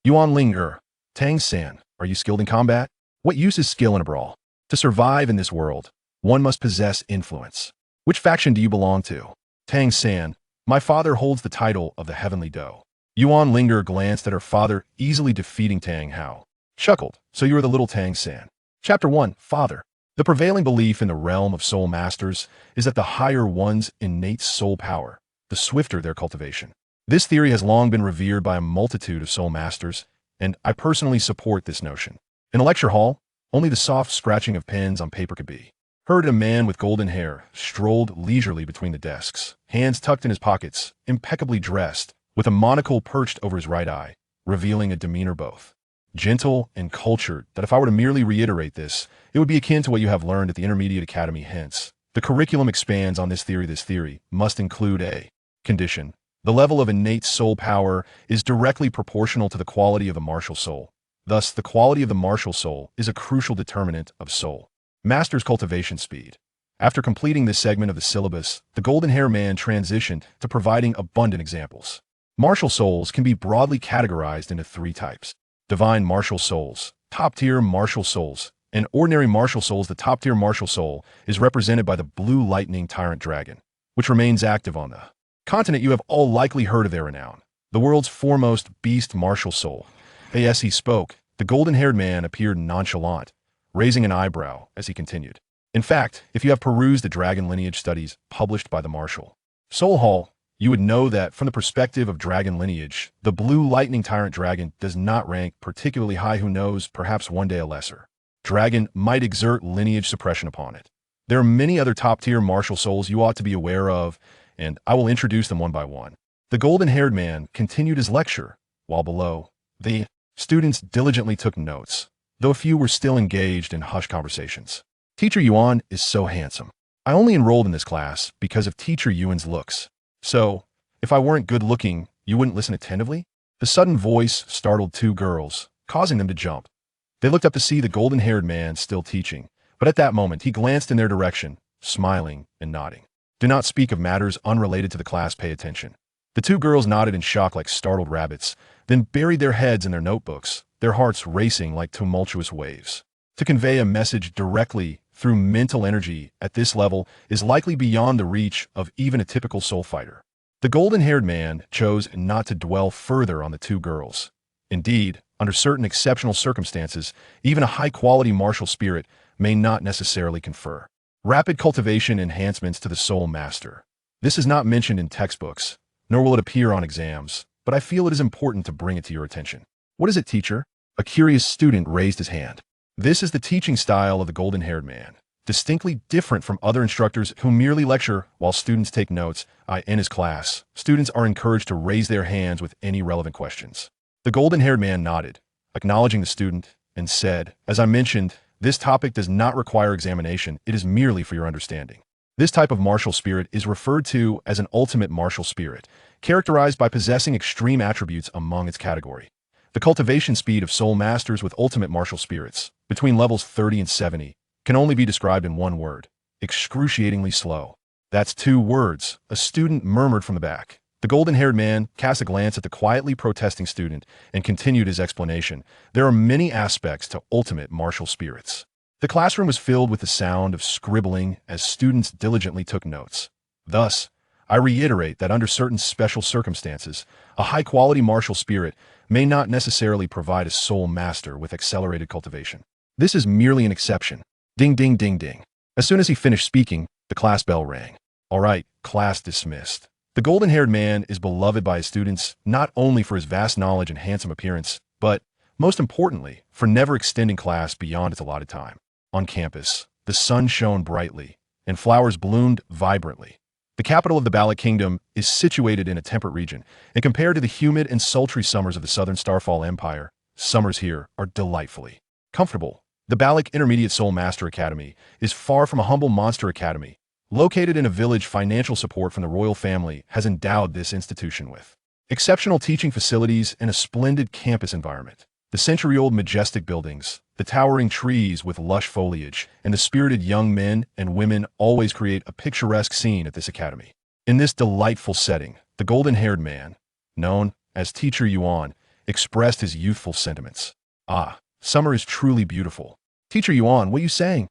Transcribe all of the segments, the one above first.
Yuan Ling'er, Tang San, are you skilled in combat? What use is skill in a brawl? To survive in this world, one must possess influence. Which faction do you belong to? Tang San, my father holds the title of the Heavenly Doe. Yuan Linger glanced at her father, easily defeating Tang Hao. Chuckled, so you are the little Tang San. Chapter 1, Father. The prevailing belief in the realm of soul masters is that the higher one's innate soul power, the swifter their cultivation. This theory has long been revered by a multitude of soul masters, and I personally support this notion. In a lecture hall, only the soft scratching of pens on paper could be heard. A man with golden hair strolled leisurely between the desks, hands tucked in his pockets, impeccably dressed, with a monocle perched over his right eye, revealing a demeanor both gentle and cultured that if I were to merely reiterate this, it would be akin to what you have learned at the Intermediate Academy. Hence, the curriculum expands on this theory. This theory must include a condition. The level of innate soul power is directly proportional to the quality of the martial soul. Thus, the quality of the martial soul is a crucial determinant of soul master's cultivation speed. After completing this segment of the syllabus, the golden-haired man transitioned to providing abundant examples. Martial souls can be broadly categorized into three types: divine martial souls, top-tier martial souls, and ordinary martial souls. The top-tier martial soul is represented by the blue lightning tyrant dragon, which remains active on the continent. You have all likely heard of their renown, the world's foremost beast martial soul. As he spoke, the golden-haired man appeared nonchalant, raising an eyebrow as he continued. In fact, if you have perused the dragon lineage studies published by the Martial Soul Hall, you would know that from the perspective of dragon lineage, the blue lightning tyrant dragon does not rank particularly high. Who knows, perhaps one day a lesser dragon might exert lineage suppression upon it. There are many other top-tier martial souls you ought to be aware of, and I will introduce them one by one. The golden-haired man continued his lecture, while below, the students diligently took notes, though a few were still engaged in hushed conversations. Teacher Yuan is so handsome. I only enrolled in this class because of Teacher Yuan's looks. So, if I weren't good-looking, you wouldn't listen attentively? The sudden voice startled two girls, causing them to jump. They looked up to see the golden-haired man still teaching, but at that moment he glanced in their direction, smiling and nodding. Do not speak of matters unrelated to the class. Pay attention. The two girls nodded in shock like startled rabbits, then buried their heads in their notebooks, their hearts racing like tumultuous waves. To convey a message directly through mental energy at this level is likely beyond the reach of even a typical soul fighter. The golden-haired man chose not to dwell further on the two girls. Indeed, under certain exceptional circumstances, even a high-quality martial spirit may not necessarily confer rapid cultivation enhancements to the soul master. This is not mentioned in textbooks, nor will it appear on exams, but I feel it is important to bring it to your attention. What is it, teacher? A curious student raised his hand. This is the teaching style of the golden-haired man, distinctly different from other instructors who merely lecture while students take notes. In his class, students are encouraged to raise their hands with any relevant questions. The golden-haired man nodded, acknowledging the student, and said, as I mentioned, this topic does not require examination. It is merely for your understanding. This type of martial spirit is referred to as an ultimate martial spirit, characterized by possessing extreme attributes among its category. The cultivation speed of soul masters with ultimate martial spirits, between levels 30 and 70, can only be described in one word: excruciatingly slow. That's two words, a student murmured from the back. The golden-haired man cast a glance at the quietly protesting student and continued his explanation. There are many aspects to ultimate martial spirits. The classroom was filled with the sound of scribbling as students diligently took notes. Thus, I reiterate that under certain special circumstances, a high-quality martial spirit may not necessarily provide a soul master with accelerated cultivation. This is merely an exception. Ding, ding, ding, ding. As soon as he finished speaking, the class bell rang. All right, class dismissed. The golden-haired man is beloved by his students not only for his vast knowledge and handsome appearance, but, most importantly, for never extending class beyond its allotted time. On campus, the sun shone brightly, and flowers bloomed vibrantly. The capital of the Bala Kingdom is situated in a temperate region, and compared to the humid and sultry summers of the southern Starfall Empire, summers here are delightfully comfortable. The Balic Intermediate Soul Master Academy is far from a humble monster academy. Located in a village, financial support from the royal family has endowed this institution with exceptional teaching facilities and a splendid campus environment. The century-old majestic buildings, the towering trees with lush foliage, and the spirited young men and women always create a picturesque scene at this academy. In this delightful setting, the golden-haired man, known as Teacher Yuan, expressed his youthful sentiments. Ah, summer is truly beautiful. Teacher Yuan, what are you saying?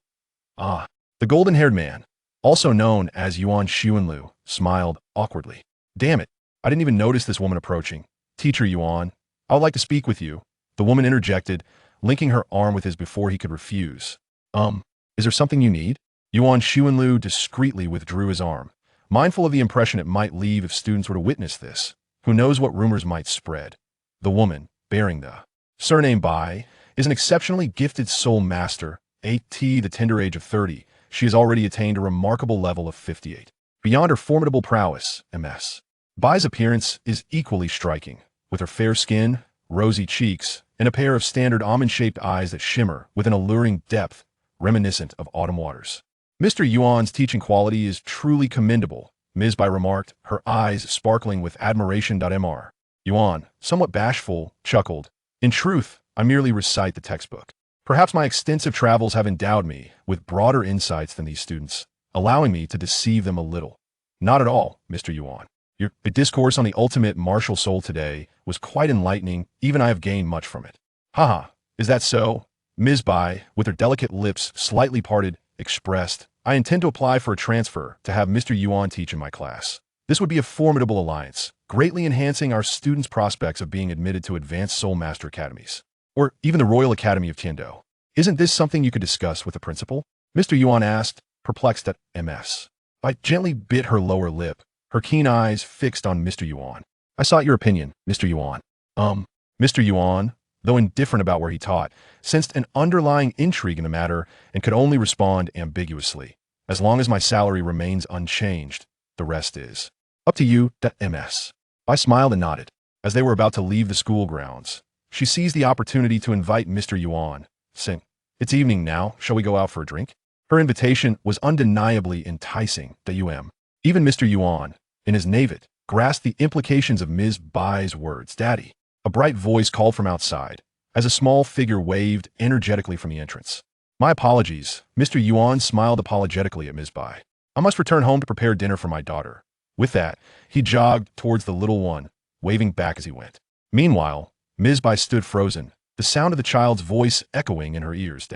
Ah, the golden-haired man, also known as Yuan Xuanlu, smiled awkwardly. Damn it, I didn't even notice this woman approaching. Teacher Yuan, I would like to speak with you. The woman interjected, linking her arm with his before he could refuse. Is there something you need? Yuan Xuanlu discreetly withdrew his arm, mindful of the impression it might leave if students were to witness this. Who knows what rumors might spread? The woman, bearing the surname Bai, is an exceptionally gifted soul master. At the tender age of 30, she has already attained a remarkable level of 58. Beyond her formidable prowess, Ms. Bai's appearance is equally striking, with her fair skin, rosy cheeks, and a pair of standard almond-shaped eyes that shimmer with an alluring depth reminiscent of autumn waters. Mr. Yuan's teaching quality is truly commendable, Ms. Bai remarked, her eyes sparkling with admiration. Mr. Yuan, somewhat bashful, chuckled. In truth, I merely recite the textbook. Perhaps my extensive travels have endowed me with broader insights than these students, allowing me to deceive them a little. Not at all, Mr. Yuan. Your discourse on the ultimate martial soul today was quite enlightening. Even I have gained much from it. Haha, is that so? Ms. Bai, with her delicate lips slightly parted, expressed, I intend to apply for a transfer to have Mr. Yuan teach in my class. This would be a formidable alliance, greatly enhancing our students' prospects of being admitted to advanced soul master academies. Or even the Royal Academy of Tindo. Isn't this something you could discuss with the principal? Mr. Yuan asked, perplexed at Ms. Bai gently bit her lower lip, her keen eyes fixed on Mr. Yuan. I sought your opinion, Mr. Yuan. Mr. Yuan, though indifferent about where he taught, sensed an underlying intrigue in the matter and could only respond ambiguously. As long as my salary remains unchanged, the rest is up to you, Ms. I smiled and nodded. As they were about to leave the school grounds, she seized the opportunity to invite Mr. Yuan, saying, It's evening now, shall we go out for a drink? Her invitation was undeniably enticing, Even Mr. Yuan, in his naivete, grasped the implications of Ms. Bai's words. Daddy. A bright voice called from outside, as a small figure waved energetically from the entrance. My apologies, Mr. Yuan smiled apologetically at Ms. Bai. I must return home to prepare dinner for my daughter. With that, he jogged towards the little one, waving back as he went. Meanwhile, Ms. Bai stood frozen, the sound of the child's voice echoing in her ears.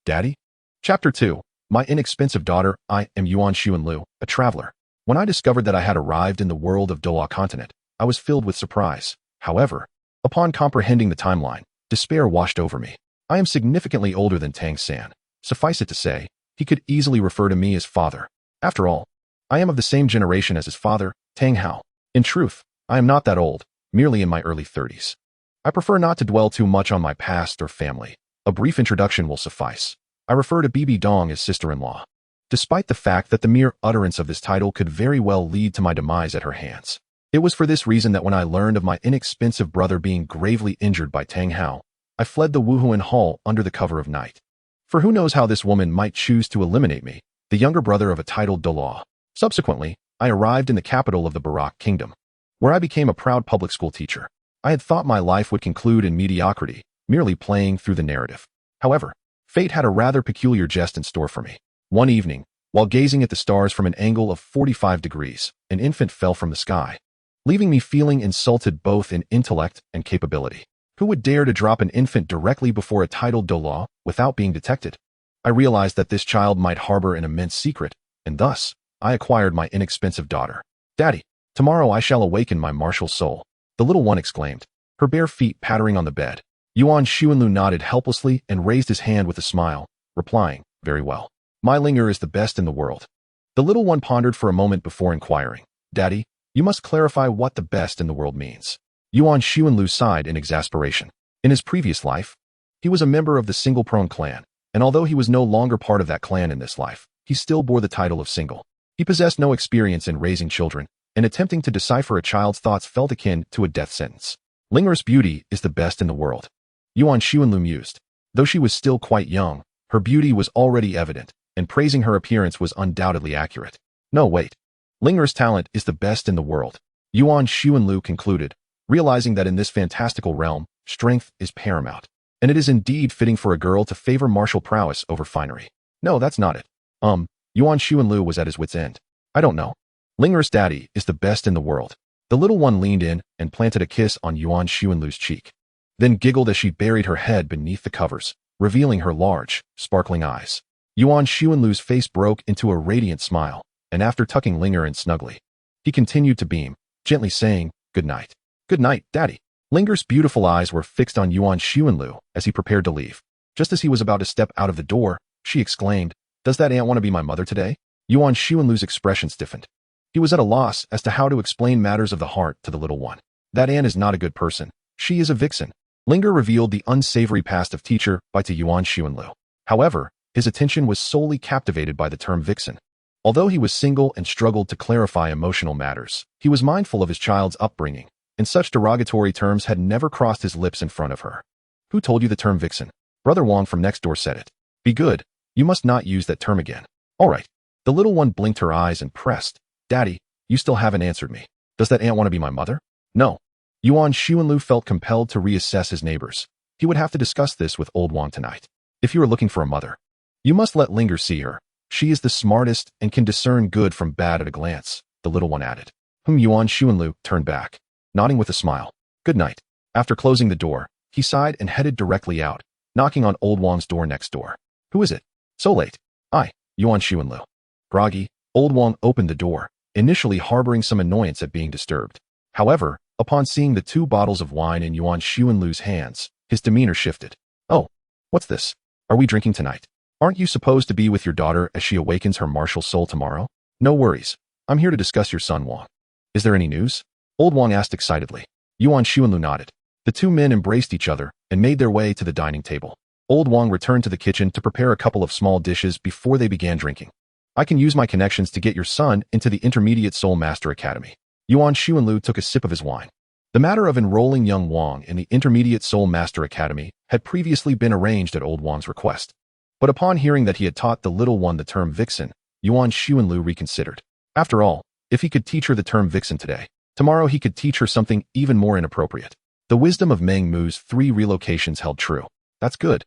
Daddy? Chapter 2. My inexpensive daughter. I am Yuan Xuanlu, a traveler. When I discovered that I had arrived in the world of Douluo continent, I was filled with surprise. However, upon comprehending the timeline, despair washed over me. I am significantly older than Tang San. Suffice it to say, he could easily refer to me as father. After all, I am of the same generation as his father, Tang Hao. In truth, I am not that old, merely in my early 30s. I prefer not to dwell too much on my past or family. A brief introduction will suffice. I refer to Bibi Dong as sister-in-law, despite the fact that the mere utterance of this title could very well lead to my demise at her hands. It was for this reason that when I learned of my inexpensive brother being gravely injured by Tang Hao, I fled the Wuhuan Hall under the cover of night. For who knows how this woman might choose to eliminate me, the younger brother of a titled Douluo. Subsequently, I arrived in the capital of the Barak Kingdom, where I became a proud public school teacher. I had thought my life would conclude in mediocrity, merely playing through the narrative. However, fate had a rather peculiar jest in store for me. One evening, while gazing at the stars from an angle of 45 degrees, an infant fell from the sky, leaving me feeling insulted both in intellect and capability. Who would dare to drop an infant directly before a titled Douluo without being detected? I realized that this child might harbor an immense secret, and thus, I acquired my inexpensive daughter. Daddy, tomorrow I shall awaken my martial soul, the little one exclaimed, her bare feet pattering on the bed. Yuan Xuanlu nodded helplessly and raised his hand with a smile, replying, Very well. My Linger is the best in the world. The little one pondered for a moment before inquiring, Daddy, you must clarify what the best in the world means. Yuan Xuanlu sighed in exasperation. In his previous life, he was a member of the Single Prone clan, and although he was no longer part of that clan in this life, he still bore the title of Single. He possessed no experience in raising children, and attempting to decipher a child's thoughts felt akin to a death sentence. Linger's beauty is the best in the world. Yuan Xuanlu mused. Though she was still quite young, her beauty was already evident, and praising her appearance was undoubtedly accurate. No, wait. Linger's talent is the best in the world. Yuan Xuanlu concluded, realizing that in this fantastical realm, strength is paramount, and it is indeed fitting for a girl to favor martial prowess over finery. No, that's not it. Yuan Xuanlu was at his wit's end. I don't know. Linger's daddy is the best in the world. The little one leaned in and planted a kiss on Yuan Xuanlu's cheek, then giggled as she buried her head beneath the covers, revealing her large, sparkling eyes. Yuan Xuanlu's face broke into a radiant smile, and after tucking Ling'er in snugly, he continued to beam, gently saying, "Good night." "Good night, Daddy." Ling'er's beautiful eyes were fixed on Yuan Xuanlu as he prepared to leave. Just as he was about to step out of the door, she exclaimed, "Does that aunt want to be my mother today?" Yuan Xuanlu's expression stiffened. He was at a loss as to how to explain matters of the heart to the little one. "That aunt is not a good person. She is a vixen." Ling'er revealed the unsavory past of teacher to Yuan Xuanlu. However, his attention was solely captivated by the term vixen. Although he was single and struggled to clarify emotional matters, he was mindful of his child's upbringing, and such derogatory terms had never crossed his lips in front of her. "Who told you the term vixen?" Brother Wang from next door said it. "Be good. You must not use that term again." "All right." The little one blinked her eyes and pressed, "Daddy, you still haven't answered me. Does that aunt want to be my mother?" "No." Yuan Xuanlu felt compelled to reassess his neighbors. He would have to discuss this with old Wang tonight. "If you are looking for a mother, you must let Ling'er see her. She is the smartest and can discern good from bad at a glance," the little one added. Yuan Xuanlu turned back, nodding with a smile. "Good night." After closing the door, he sighed and headed directly out, knocking on old Wang's door next door. "Who is it? So late?" "I, Yuan Xuanlu." Groggy, old Wang opened the door, initially harboring some annoyance at being disturbed. However, upon seeing the 2 bottles of wine in Yuan Xuanlu's hands, his demeanor shifted. "Oh, what's this? Are we drinking tonight? Aren't you supposed to be with your daughter as she awakens her martial soul tomorrow?" "No worries. I'm here to discuss your son, Wang." "Is there any news?" old Wang asked excitedly. Yuan Xuanlu nodded. The 2 men embraced each other and made their way to the dining table. Old Wang returned to the kitchen to prepare a couple of small dishes before they began drinking. "I can use my connections to get your son into the Intermediate Soul Master Academy." Yuan Xuanlu took a sip of his wine. The matter of enrolling young Wang in the Intermediate Soul Master Academy had previously been arranged at old Wang's request. But upon hearing that he had taught the little one the term vixen, Yuan Xuanlu reconsidered. After all, if he could teach her the term vixen today, tomorrow he could teach her something even more inappropriate. The wisdom of Meng Mu's 3 relocations held true. That's good,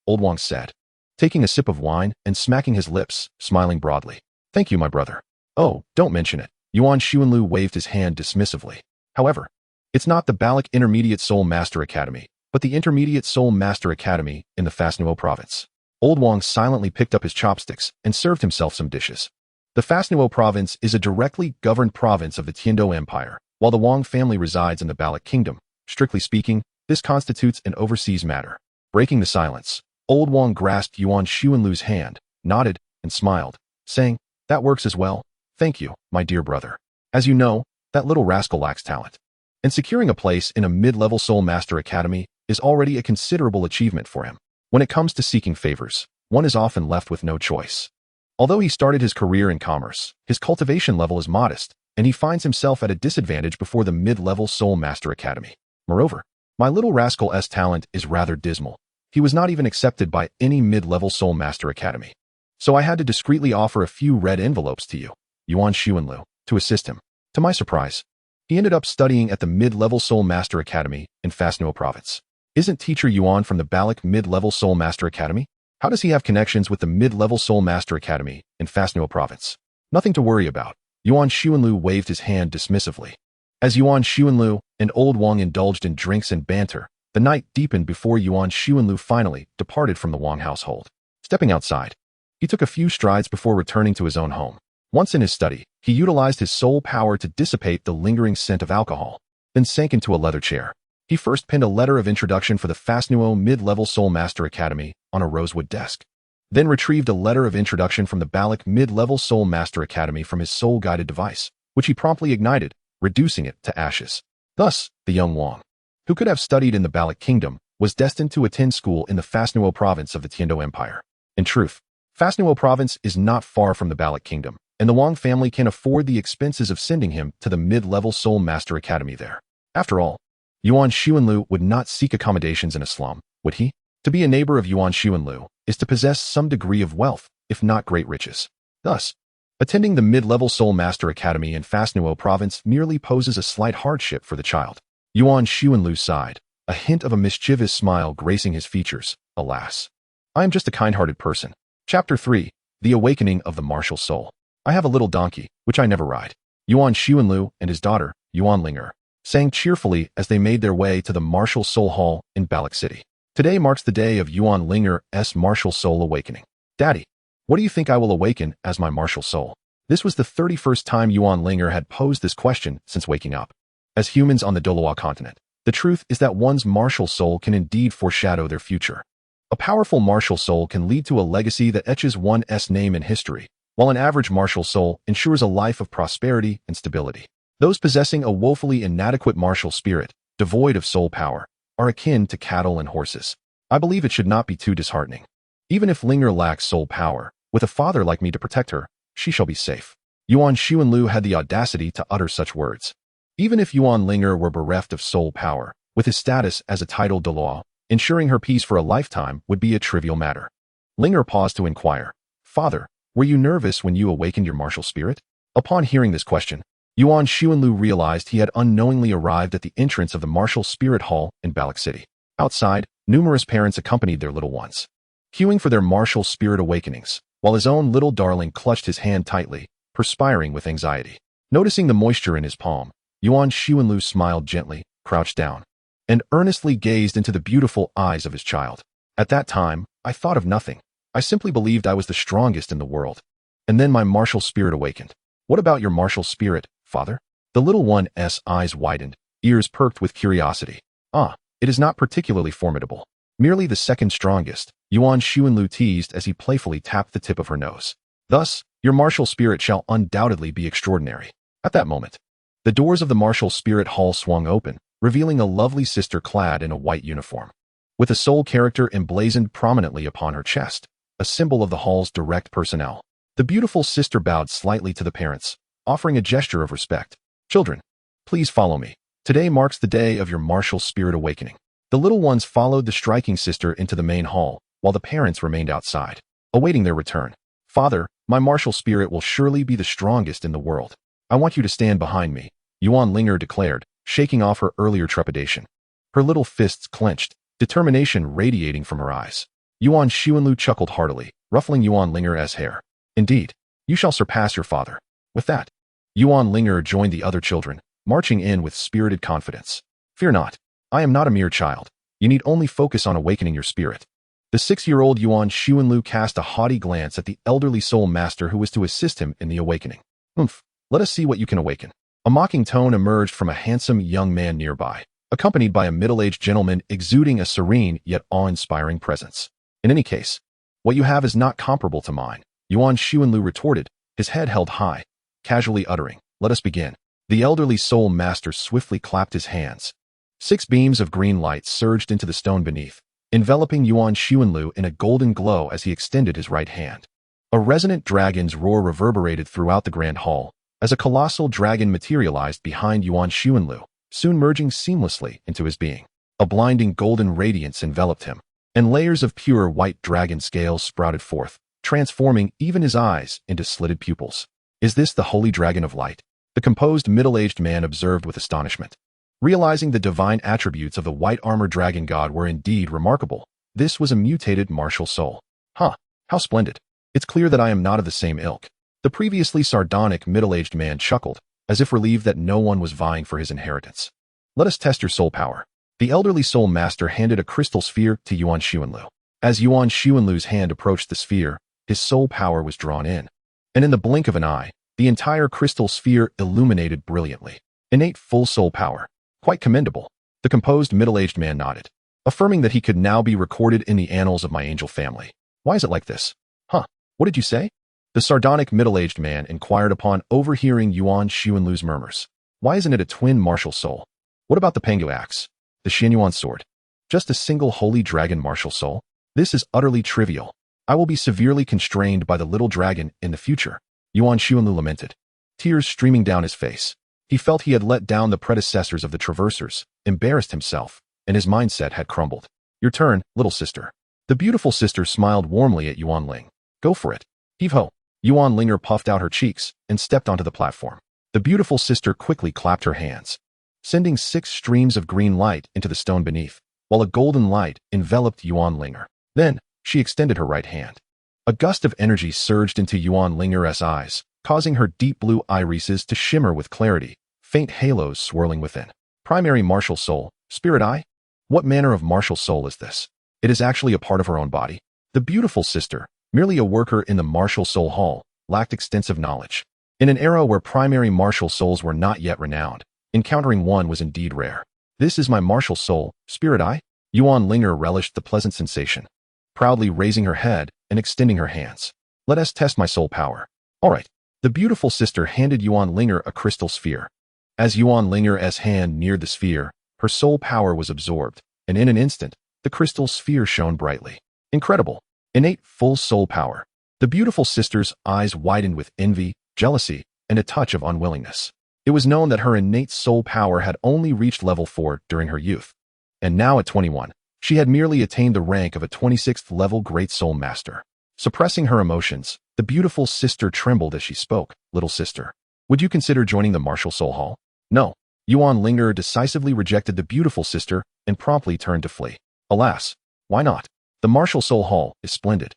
old Wang said, taking a sip of wine and smacking his lips, smiling broadly. "Thank you, my brother." "Oh, don't mention it." Yuan Xuanlu waved his hand dismissively. "However, it's not the Balak Intermediate Soul Master Academy, but the Intermediate Soul Master Academy in the Fasnuo province." Old Wang silently picked up his chopsticks and served himself some dishes. The Fasnuo province is a directly governed province of the Tindo Empire, while the Wang family resides in the Balak Kingdom. Strictly speaking, this constitutes an overseas matter. Breaking the silence, old Wang grasped Yuan Xuanlu's hand, nodded, and smiled, saying, "That works as well. Thank you, my dear brother. As you know, that little rascal lacks talent. And securing a place in a mid-level Soul Master Academy is already a considerable achievement for him. When it comes to seeking favors, one is often left with no choice. Although he started his career in commerce, his cultivation level is modest, and he finds himself at a disadvantage before the mid-level Soul Master Academy. Moreover, my little rascal's talent is rather dismal. He was not even accepted by any mid-level Soul Master Academy. So I had to discreetly offer a few red envelopes to you, Yuan Xuanlu, to assist him. To my surprise, he ended up studying at the mid-level Soul Master Academy in Fasnuo province. Isn't teacher Yuan from the Balak mid-level Soul Master Academy? How does he have connections with the mid-level Soul Master Academy in Fasnuo province? Nothing to worry about. Yuan Xuanlu waved his hand dismissively. As Yuan Xuanlu and old Wang indulged in drinks and banter, the night deepened before Yuan Xuanlu finally departed from the Wang household. Stepping outside, he took a few strides before returning to his own home. Once in his study, he utilized his soul power to dissipate the lingering scent of alcohol, then sank into a leather chair. He first pinned a letter of introduction for the Fasnuo Mid-Level Soul Master Academy on a rosewood desk, then retrieved a letter of introduction from the Balak Mid-Level Soul Master Academy from his soul-guided device, which he promptly ignited, reducing it to ashes. Thus, the young Wang, who could have studied in the Balak Kingdom, was destined to attend school in the Fasnuo province of the Tindo Empire. In truth, Fasnuo province is not far from the Balak Kingdom, and the Wang family can afford the expenses of sending him to the Mid-Level Soul Master Academy there. After all, Yuan Xuanlu would not seek accommodations in a slum, would he? To be a neighbor of Yuan Xuanlu is to possess some degree of wealth, if not great riches. Thus, attending the Mid-Level Soul Master Academy in Fasnuo province merely poses a slight hardship for the child. Yuan Xuanlu sighed, a hint of a mischievous smile gracing his features. Alas, I am just a kind-hearted person. Chapter 3, The Awakening of the Martial Soul. I have a little donkey, which I never ride. Yuan Xuanlu and his daughter Yuan Linger, sang cheerfully as they made their way to the Martial Soul Hall in Banquet City. Today marks the day of Yuan Linger's martial soul awakening. Daddy, what do you think I will awaken as my martial soul? This was the 31st time Yuan Linger had posed this question since waking up. As humans on the Douluo continent, the truth is that one's martial soul can indeed foreshadow their future. A powerful martial soul can lead to a legacy that etches one's name in history, while an average martial soul ensures a life of prosperity and stability. Those possessing a woefully inadequate martial spirit, devoid of soul power, are akin to cattle and horses. I believe it should not be too disheartening. Even if Linger lacks soul power, with a father like me to protect her, she shall be safe. Yuan Xuanlu had the audacity to utter such words. Even if Yuan Linger were bereft of soul power, with his status as a titled Douluo, ensuring her peace for a lifetime would be a trivial matter. Linger paused to inquire, "Father, were you nervous when you awakened your martial spirit?" Upon hearing this question, Yuan Xuanlu realized he had unknowingly arrived at the entrance of the Martial Spirit Hall in Banquet City. Outside, numerous parents accompanied their little ones, queuing for their martial spirit awakenings, while his own little darling clutched his hand tightly, perspiring with anxiety. Noticing the moisture in his palm, Yuan Xuanlu smiled gently, crouched down, and earnestly gazed into the beautiful eyes of his child. At that time, I thought of nothing. I simply believed I was the strongest in the world. And then my martial spirit awakened. What about your martial spirit, father? The little one's eyes widened, ears perked with curiosity. It is not particularly formidable. Merely the second strongest, Yuan Xuanlu teased as he playfully tapped the tip of her nose. Thus, your martial spirit shall undoubtedly be extraordinary. At that moment, the doors of the Martial Spirit Hall swung open, revealing a lovely sister clad in a white uniform, with a soul character emblazoned prominently upon her chest, a symbol of the hall's direct personnel. The beautiful sister bowed slightly to the parents, offering a gesture of respect. "Children, please follow me. Today marks the day of your martial spirit awakening." The little ones followed the striking sister into the main hall, while the parents remained outside, awaiting their return. "Father, my martial spirit will surely be the strongest in the world. I want you to stand behind me," Yuan Linger declared, shaking off her earlier trepidation. Her little fists clenched, determination radiating from her eyes. Yuan Xuanlu chuckled heartily, ruffling Yuan Linger's hair. "Indeed, you shall surpass your father." With that, Yuan Linger joined the other children, marching in with spirited confidence. "Fear not. I am not a mere child. You need only focus on awakening your spirit." The 6-year-old Yuan Xuanlu cast a haughty glance at the elderly soul master who was to assist him in the awakening. Let us see what you can awaken." A mocking tone emerged from a handsome young man nearby, accompanied by a middle-aged gentleman exuding a serene yet awe-inspiring presence. "In any case, what you have is not comparable to mine," Yuan Xuanlu retorted, his head held high, casually uttering, "Let us begin." The elderly soul master swiftly clapped his hands. 6 beams of green light surged into the stone beneath, enveloping Yuan Xuanlu in a golden glow as he extended his right hand. A resonant dragon's roar reverberated throughout the grand hall, as a colossal dragon materialized behind Yuan Xuanlu, soon merging seamlessly into his being. A blinding golden radiance enveloped him, and layers of pure white dragon scales sprouted forth, transforming even his eyes into slitted pupils. "Is this the holy dragon of light?" the composed middle-aged man observed with astonishment. Realizing the divine attributes of the white armor dragon god were indeed remarkable, this was a mutated martial soul. How splendid. It's clear that I am not of the same ilk." The previously sardonic middle-aged man chuckled, as if relieved that no one was vying for his inheritance. "Let us test your soul power." The elderly soul master handed a crystal sphere to Yuan Xuanlu. As Yuan Xuanlu's hand approached the sphere, his soul power was drawn in, and in the blink of an eye, the entire crystal sphere illuminated brilliantly. Innate full soul power. Quite commendable. The composed middle-aged man nodded, affirming that he could now be recorded in the annals of my angel family. "Why is it like this?" What did you say?" The sardonic middle-aged man inquired upon overhearing Yuan Xuanlu's murmurs. "Why isn't it a twin martial soul? What about the Pangu axe? The Xianyuan sword? Just a single holy dragon martial soul? This is utterly trivial. I will be severely constrained by the little dragon in the future," Yuan Xuanlu lamented, tears streaming down his face. He felt he had let down the predecessors of the Traversers, embarrassed himself, and his mindset had crumbled. "Your turn, little sister." The beautiful sister smiled warmly at Yuan Ling. "Go for it. Heave-ho." Yuan Linger puffed out her cheeks and stepped onto the platform. The beautiful sister quickly clapped her hands, sending 6 streams of green light into the stone beneath, while a golden light enveloped Yuan Linger. Then, she extended her right hand. A gust of energy surged into Yuan Linger's eyes, causing her deep blue irises to shimmer with clarity, faint halos swirling within. Primary martial soul, spirit eye? What manner of martial soul is this? It is actually a part of her own body. The beautiful sister, merely a worker in the martial soul hall, lacked extensive knowledge. In an era where primary martial souls were not yet renowned, encountering one was indeed rare. This is my martial soul, spirit eye? Yuan Linger relished the pleasant sensation, proudly raising her head and extending her hands. Let us test my soul power. All right. The beautiful sister handed Yuan Linger a crystal sphere. As Yuan Linger's hand neared the sphere, her soul power was absorbed, and in an instant, the crystal sphere shone brightly. Incredible. Innate full soul power. The beautiful sister's eyes widened with envy, jealousy, and a touch of unwillingness. It was known that her innate soul power had only reached level 4 during her youth. And now at 21, she had merely attained the rank of a 26th level Great Soul Master. Suppressing her emotions, the beautiful sister trembled as she spoke. Little sister, would you consider joining the Martial Soul Hall? No. Yuan Linger decisively rejected the beautiful sister and promptly turned to flee. Alas, why not? The Martial Soul Hall is splendid.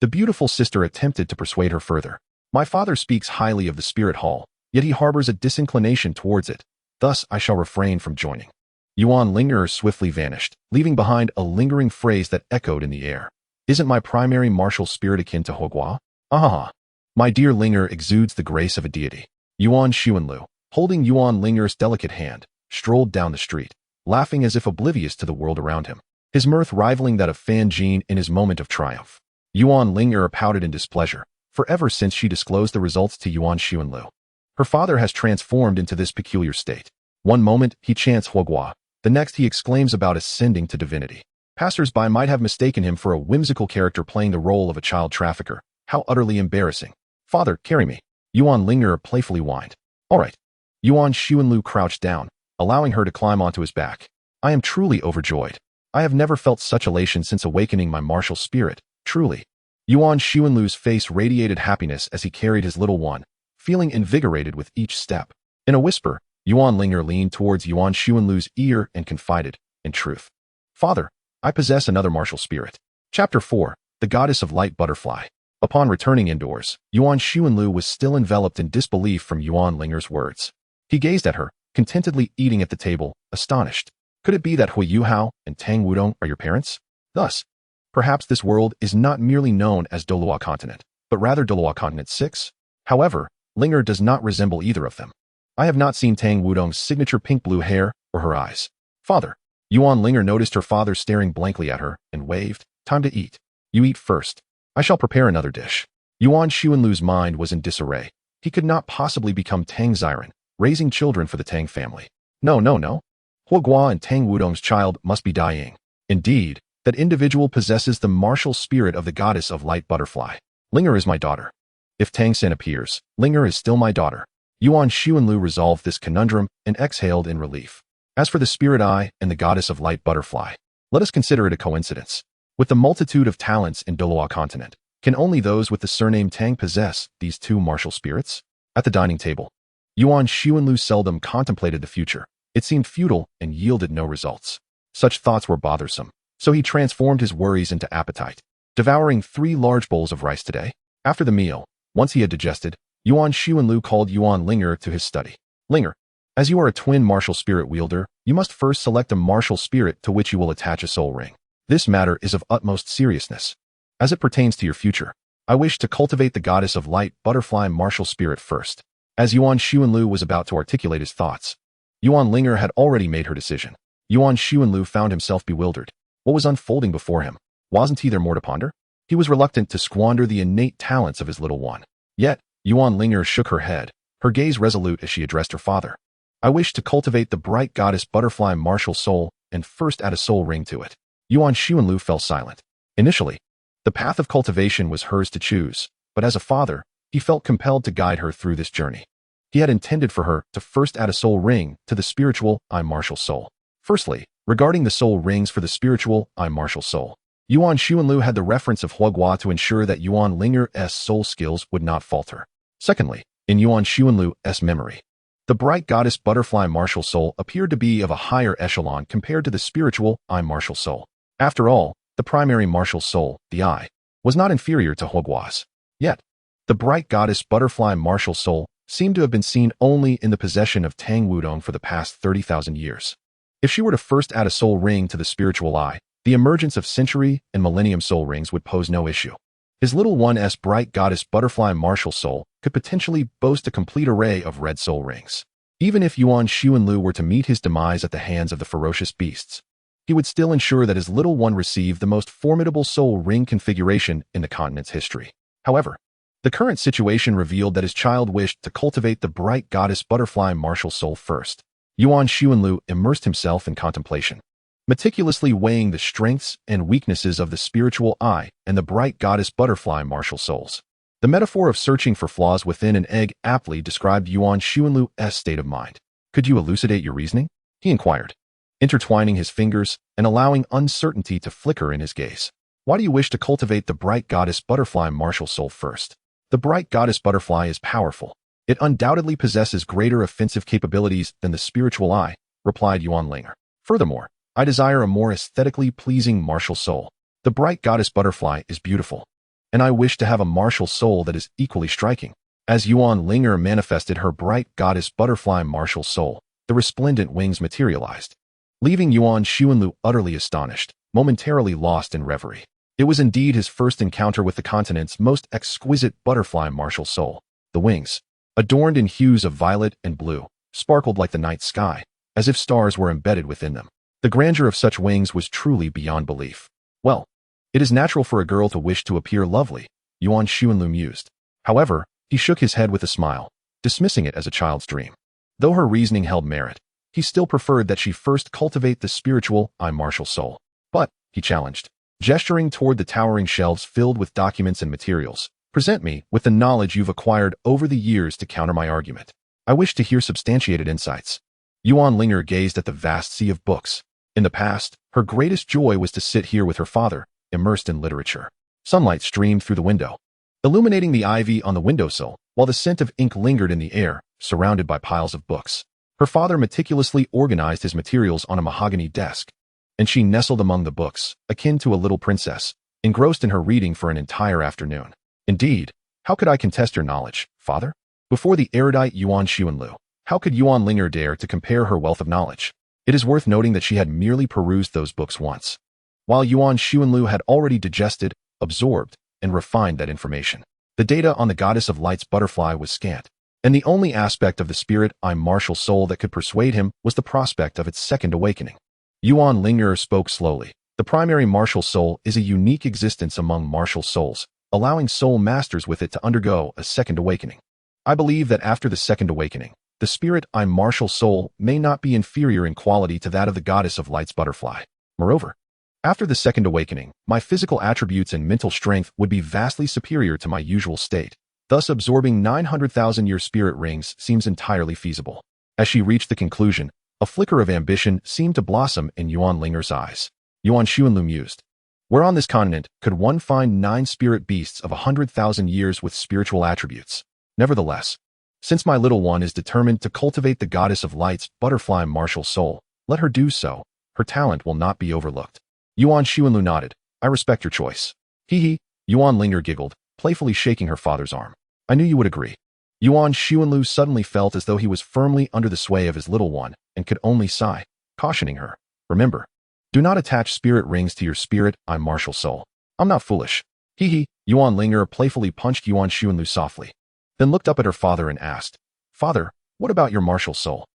The beautiful sister attempted to persuade her further. My father speaks highly of the Spirit Hall, yet he harbors a disinclination towards it. Thus I shall refrain from joining. Yuan Linger swiftly vanished, leaving behind a lingering phrase that echoed in the air. Isn't my primary martial spirit akin to Hogua? Ah, my dear Linger exudes the grace of a deity. Yuan Xuanlu, holding Yuan Linger's delicate hand, strolled down the street, laughing as if oblivious to the world around him, his mirth rivaling that of Fan Jin in his moment of triumph. Yuan Linger pouted in displeasure, for ever since she disclosed the results to Yuan Xuanlu, her father has transformed into this peculiar state. One moment he chants Hogua, the next he exclaims about ascending to divinity. Passers-by might have mistaken him for a whimsical character playing the role of a child trafficker. How utterly embarrassing. Father, carry me. Yuan Linger playfully whined. All right. Yuan Xuanlu crouched down, allowing her to climb onto his back. I am truly overjoyed. I have never felt such elation since awakening my martial spirit, truly. Yuan Xuanlu's face radiated happiness as he carried his little one, feeling invigorated with each step. In a whisper, Yuan Linger leaned towards Yuan Xuanlu's ear and confided, in truth. Father, I possess another martial spirit. Chapter 4, The Goddess of Light Butterfly. Upon returning indoors, Yuan Xuanlu was still enveloped in disbelief from Yuan Linger's words. He gazed at her, contentedly eating at the table, astonished. Could it be that Hui Hao and Tang Wudong are your parents? Thus, perhaps this world is not merely known as Douluo Continent, but rather Douluo Continent 6? However, Linger does not resemble either of them. I have not seen Tang Wudong's signature pink-blue hair or her eyes. Father. Yuan Linger noticed her father staring blankly at her and waved. Time to eat. You eat first. I shall prepare another dish. Yuan Xuanlu's mind was in disarray. He could not possibly become Tang Ziren, raising children for the Tang family. No. Hogua and Tang Wudong's child must be dying. Indeed, that individual possesses the martial spirit of the goddess of light butterfly. Linger is my daughter. If Tang San appears, Linger is still my daughter. Yuan Xuanlu resolved this conundrum and exhaled in relief. As for the spirit eye and the goddess of light butterfly, let us consider it a coincidence. With the multitude of talents in Douluo Continent, can only those with the surname Tang possess these two martial spirits? At the dining table, Yuan Xuanlu seldom contemplated the future. It seemed futile and yielded no results. Such thoughts were bothersome, so he transformed his worries into appetite, devouring 3 large bowls of rice today. After the meal, once he had digested, Yuan Xuanlu called Yuan Linger to his study. Linger, as you are a twin martial spirit wielder, you must first select a martial spirit to which you will attach a soul ring. This matter is of utmost seriousness. As it pertains to your future, I wish to cultivate the goddess of light butterfly martial spirit first. As Yuan Xuanlu was about to articulate his thoughts, Yuan Linger had already made her decision. Yuan Xuanlu found himself bewildered. What was unfolding before him? Wasn't there more to ponder? He was reluctant to squander the innate talents of his little one. Yet, Yuan Linger shook her head, her gaze resolute as she addressed her father. I wish to cultivate the bright goddess butterfly martial soul and first add a soul ring to it. Yuan Xuanlu fell silent. Initially, the path of cultivation was hers to choose, but as a father, he felt compelled to guide her through this journey. He had intended for her to first add a soul ring to the spiritual I martial soul. Firstly, regarding the soul rings for the spiritual I martial soul, Yuan Xuanlu had the reference of Hogua to ensure that Yuan Linger's soul skills would not falter. Secondly, in Yuan Xuanlu's memory, the bright goddess butterfly martial soul appeared to be of a higher echelon compared to the spiritual I martial soul. After all, the primary martial soul, the I, was not inferior to Hogua's. Yet, the bright goddess butterfly martial soul seemed to have been seen only in the possession of Tang Wudong for the past 30,000 years. If she were to first add a soul ring to the spiritual eye, the emergence of century and millennium soul rings would pose no issue. His little one's bright goddess butterfly martial soul could potentially boast a complete array of red soul rings. Even if Yuan Xuanlu were to meet his demise at the hands of the ferocious beasts, he would still ensure that his little one received the most formidable soul ring configuration in the continent's history. However, the current situation revealed that his child wished to cultivate the bright goddess butterfly martial soul first. Yuan Xuanlu immersed himself in contemplation, meticulously weighing the strengths and weaknesses of the spiritual eye and the bright goddess butterfly martial souls. The metaphor of searching for flaws within an egg aptly described Yuan Xuanlu's state of mind. "Could you elucidate your reasoning?" he inquired, intertwining his fingers and allowing uncertainty to flicker in his gaze. "Why do you wish to cultivate the bright goddess butterfly martial soul first?" "The bright goddess butterfly is powerful. It undoubtedly possesses greater offensive capabilities than the spiritual eye," replied Yuan Linger. "Furthermore, I desire a more aesthetically pleasing martial soul. The bright goddess butterfly is beautiful, and I wish to have a martial soul that is equally striking." As Yuan Linger manifested her bright goddess butterfly martial soul, the resplendent wings materialized, leaving Yuan Xuanlu utterly astonished, momentarily lost in reverie. It was indeed his first encounter with the continent's most exquisite butterfly martial soul. The wings, adorned in hues of violet and blue, sparkled like the night sky, as if stars were embedded within them. The grandeur of such wings was truly beyond belief. "Well, it is natural for a girl to wish to appear lovely," Yuan Xuanlu mused. However, he shook his head with a smile, dismissing it as a child's dream. Though her reasoning held merit, he still preferred that she first cultivate the spiritual martial soul. "But," he challenged, gesturing toward the towering shelves filled with documents and materials, "present me with the knowledge you've acquired over the years to counter my argument. I wish to hear substantiated insights." Yuan Linger gazed at the vast sea of books. In the past, her greatest joy was to sit here with her father, immersed in literature. Sunlight streamed through the window, illuminating the ivy on the windowsill, while the scent of ink lingered in the air, surrounded by piles of books. Her father meticulously organized his materials on a mahogany desk, and she nestled among the books, akin to a little princess, engrossed in her reading for an entire afternoon. "Indeed, how could I contest your knowledge, father?" Before the erudite Yuan Xuanlu, how could Yuan Linger dare to compare her wealth of knowledge? It is worth noting that she had merely perused those books once, while Yuan Xuanlu had already digested, absorbed, and refined that information. The data on the goddess of light's butterfly was scant, and the only aspect of the spirit martial soul that could persuade him was the prospect of its second awakening. Yuan Linger spoke slowly. "The primary martial soul is a unique existence among martial souls, allowing soul masters with it to undergo a second awakening. I believe that after the second awakening, the spirit martial soul may not be inferior in quality to that of the goddess of light's butterfly. Moreover, after the second awakening, my physical attributes and mental strength would be vastly superior to my usual state. Thus absorbing 900,000-year spirit rings seems entirely feasible." As she reached the conclusion, a flicker of ambition seemed to blossom in Yuan Linger's eyes. Yuan Xuanlu mused, "Where on this continent could one find 9 spirit beasts of 100,000 years with spiritual attributes? Nevertheless, since my little one is determined to cultivate the goddess of light's butterfly martial soul, let her do so. Her talent will not be overlooked." Yuan Xuanlu nodded. "I respect your choice." "Hee." Yuan Linger giggled, playfully shaking her father's arm. "I knew you would agree." Yuan Xuanlu suddenly felt as though he was firmly under the sway of his little one and could only sigh, cautioning her, "Remember, do not attach spirit rings to your spirit martial soul." "I'm not foolish." "Hee." Yuan Linger playfully punched Yuan Xuanlu softly, then looked up at her father and asked, "Father, what about your martial soul?"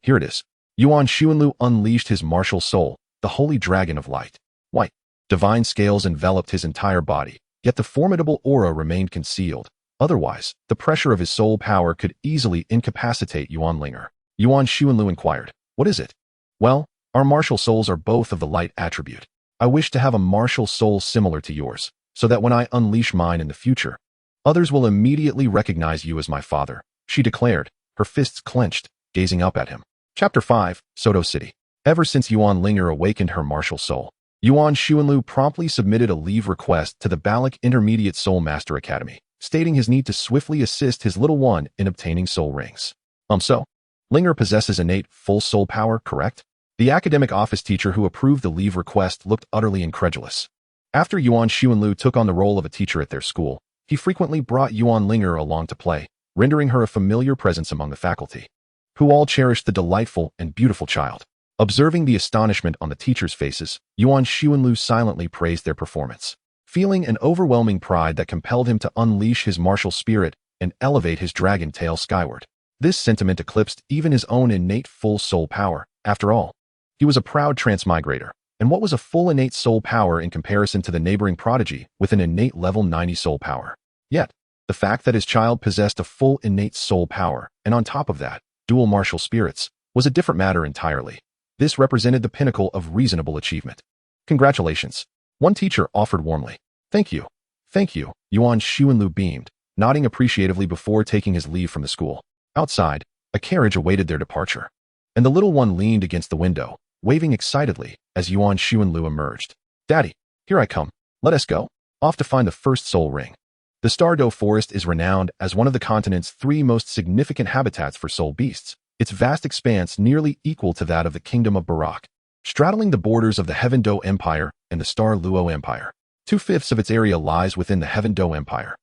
Here it is." Yuan Xuanlu unleashed his martial soul, the holy dragon of light. White, divine scales enveloped his entire body, yet the formidable aura remained concealed. Otherwise, the pressure of his soul power could easily incapacitate Yuan Linger. Yuan Xuanlu inquired, "What is it?" "Well, our martial souls are both of the light attribute. I wish to have a martial soul similar to yours, so that when I unleash mine in the future, others will immediately recognize you as my father," she declared, her fists clenched, gazing up at him. Chapter 5, Soto City. Ever since Yuan Linger awakened her martial soul, Yuan Xuanlu promptly submitted a leave request to the Balic Intermediate Soul Master Academy, stating his need to swiftly assist his little one in obtaining soul rings. So, Linger possesses innate full soul power, correct? The academic office teacher who approved the leave request looked utterly incredulous. After Yuan Xuanlu took on the role of a teacher at their school, he frequently brought Yuan Linger along to play, rendering her a familiar presence among the faculty, who all cherished the delightful and beautiful child. Observing the astonishment on the teachers' faces, Yuan Xuanlu silently praised their performance, feeling an overwhelming pride that compelled him to unleash his martial spirit and elevate his dragon tail skyward. This sentiment eclipsed even his own innate full soul power. After all, he was a proud transmigrator, and what was a full innate soul power in comparison to the neighboring prodigy with an innate level 90 soul power? Yet, the fact that his child possessed a full innate soul power, and on top of that, dual martial spirits, was a different matter entirely. This represented the pinnacle of reasonable achievement. Congratulations, one teacher offered warmly. Thank you. Thank you, Yuan Xuanlu beamed, nodding appreciatively before taking his leave from the school. Outside, a carriage awaited their departure, and the little one leaned against the window, waving excitedly as Yuan Xuanlu emerged. Daddy, here I come. Let us go. Off to find the first soul ring. The Douluo forest is renowned as one of the continent's 3 most significant habitats for soul beasts, its vast expanse nearly equal to that of the Kingdom of Barak, straddling the borders of the Heaven Do Empire and the Douluo Empire. 2/5 of its area lies within the Heaven Do Empire,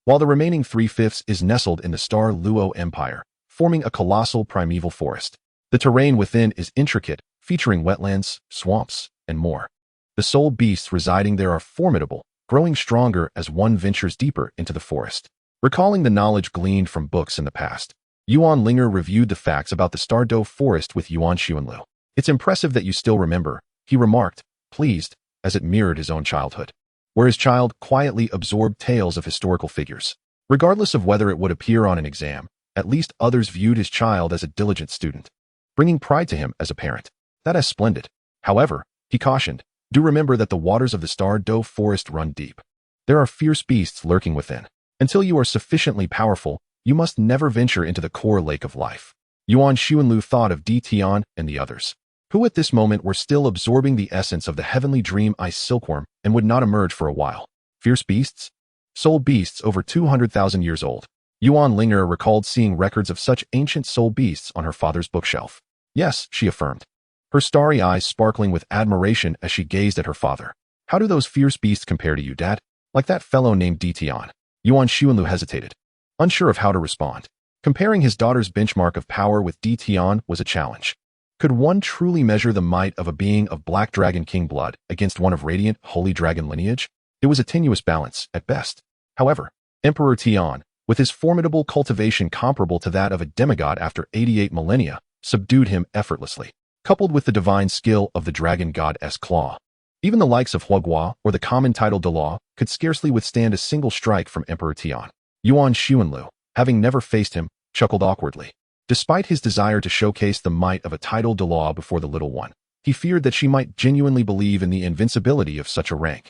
while the remaining 3/5 is nestled in the Douluo Empire, forming a colossal primeval forest. The terrain within is intricate, featuring wetlands, swamps, and more. The soul beasts residing there are formidable, growing stronger as one ventures deeper into the forest. Recalling the knowledge gleaned from books in the past, Yuan Linger reviewed the facts about the Douluo forest with Yuan Xuanlu. It's impressive that you still remember, he remarked, pleased, as it mirrored his own childhood, where his child quietly absorbed tales of historical figures. Regardless of whether it would appear on an exam, at least others viewed his child as a diligent student, bringing pride to him as a parent. That is splendid. However, he cautioned, do remember that the waters of the Douluo forest run deep. There are fierce beasts lurking within. Until you are sufficiently powerful, you must never venture into the core lake of life. Yuan Xuanlu thought of Tian and the others, who at this moment were still absorbing the essence of the heavenly dream ice silkworm and would not emerge for a while. Fierce beasts? Soul beasts over 200,000 years old. Yuan Linger recalled seeing records of such ancient soul beasts on her father's bookshelf. Yes, she affirmed, her starry eyes sparkling with admiration as she gazed at her father. How do those fierce beasts compare to you, Dad? Like that fellow named Tian. Yuan Xuanlu hesitated, unsure of how to respond. Comparing his daughter's benchmark of power with Tian was a challenge. Could one truly measure the might of a being of Black Dragon King blood against one of radiant, holy dragon lineage? It was a tenuous balance, at best. However, Emperor Tian, with his formidable cultivation comparable to that of a demigod after 88 millennia, subdued him effortlessly, coupled with the divine skill of the dragon god's claw. Even the likes of Huoguo or the common title Douluo could scarcely withstand a single strike from Emperor Tian. Yuan Xuanlu, having never faced him, chuckled awkwardly. Despite his desire to showcase the might of a title Douluo before the little one, he feared that she might genuinely believe in the invincibility of such a rank,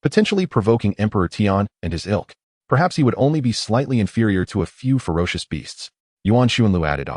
potentially provoking Emperor Tian and his ilk. Perhaps he would only be slightly inferior to a few ferocious beasts. Yuan Xuanlu added,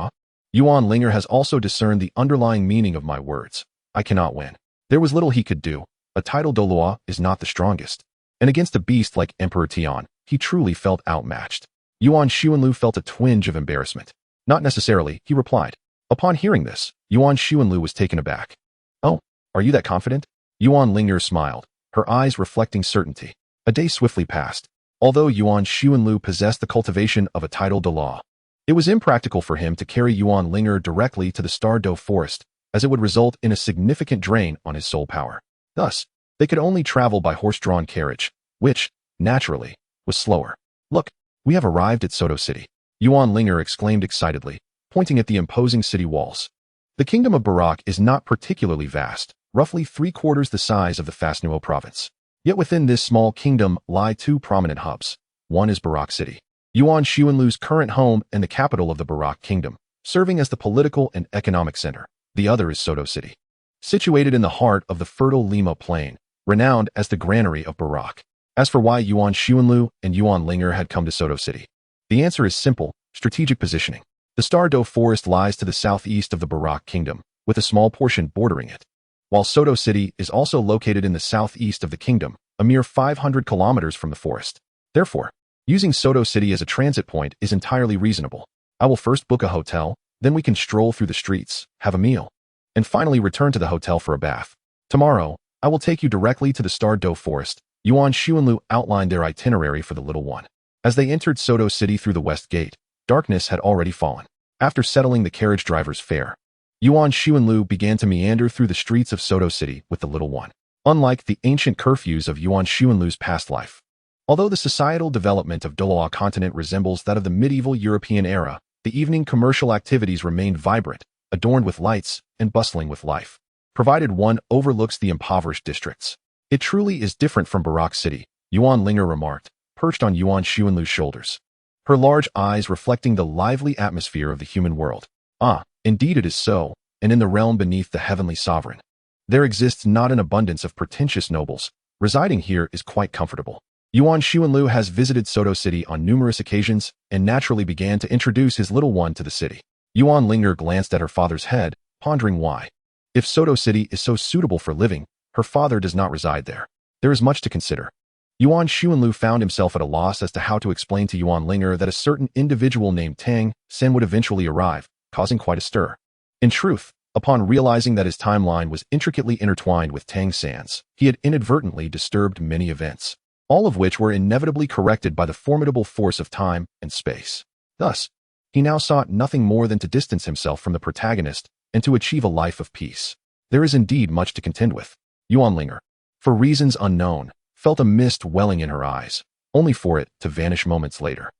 Yuan Linger has also discerned the underlying meaning of my words. I cannot win. There was little he could do. A title Douluo is not the strongest, and against a beast like Emperor Tian, he truly felt outmatched. Yuan Xuanlu felt a twinge of embarrassment. Not necessarily, he replied. Upon hearing this, Yuan Xuanlu was taken aback. Oh, are you that confident? Yuan Linger smiled, her eyes reflecting certainty. A day swiftly passed. Although Yuan Xuanlu possessed the cultivation of a title Douluo, it was impractical for him to carry Yuan Linger directly to the Douluo forest, as it would result in a significant drain on his soul power. Thus, they could only travel by horse-drawn carriage, which, naturally, was slower. Look, we have arrived at Soto City, Yuan Linger exclaimed excitedly, pointing at the imposing city walls. The Kingdom of Barak is not particularly vast, roughly 3/4 the size of the Fasnuo province. Yet within this small kingdom lie 2 prominent hubs. One is Barak City, Yuan Xuanlu's current home and the capital of the Barak Kingdom, serving as the political and economic center. The other is Soto City, situated in the heart of the fertile Lima Plain, renowned as the granary of Barak. As for why Yuan Xuanlu and Yuan Linger had come to Soto City, the answer is simple: strategic positioning. The Douluo forest lies to the southeast of the Barak Kingdom, with a small portion bordering it, while Soto City is also located in the southeast of the kingdom, a mere 500 kilometers from the forest. Therefore, using Soto City as a transit point is entirely reasonable. I will first book a hotel, then we can stroll through the streets, have a meal, and finally return to the hotel for a bath. Tomorrow, I will take you directly to the Douluo forest. Yuan Xuanlu outlined their itinerary for the little one. As they entered Soto City through the west gate, Darkness had already fallen. After settling the carriage driver's fare, Yuan Xuanlu began to meander through the streets of Soto City with the little one. Unlike the ancient curfews of Yuan Xuanlu's past life, although the societal development of Douluo continent resembles that of the medieval European era, the evening commercial activities remained vibrant, adorned with lights and bustling with life, provided one overlooks the impoverished districts. It truly is different from Baroque City, Yuan Linger remarked, perched on Yuan Xuanlu's shoulders, her large eyes reflecting the lively atmosphere of the human world. Ah, indeed it is so, and in the realm beneath the heavenly sovereign, there exists not an abundance of pretentious nobles. Residing here is quite comfortable. Yuan Xuanlu has visited Soto City on numerous occasions and naturally began to introduce his little one to the city. Yuan Linger glanced at her father's head, pondering why. If Soto City is so suitable for living, her father does not reside there. There is much to consider. Yuan Xuanlu found himself at a loss as to how to explain to Yuan Linger that a certain individual named Tang San would eventually arrive, causing quite a stir. In truth, upon realizing that his timeline was intricately intertwined with Tang San's, he had inadvertently disturbed many events, all of which were inevitably corrected by the formidable force of time and space. Thus, he now sought nothing more than to distance himself from the protagonist and to achieve a life of peace. There is indeed much to contend with. Yuan Linger, for reasons unknown, felt a mist welling in her eyes, only for it to vanish moments later.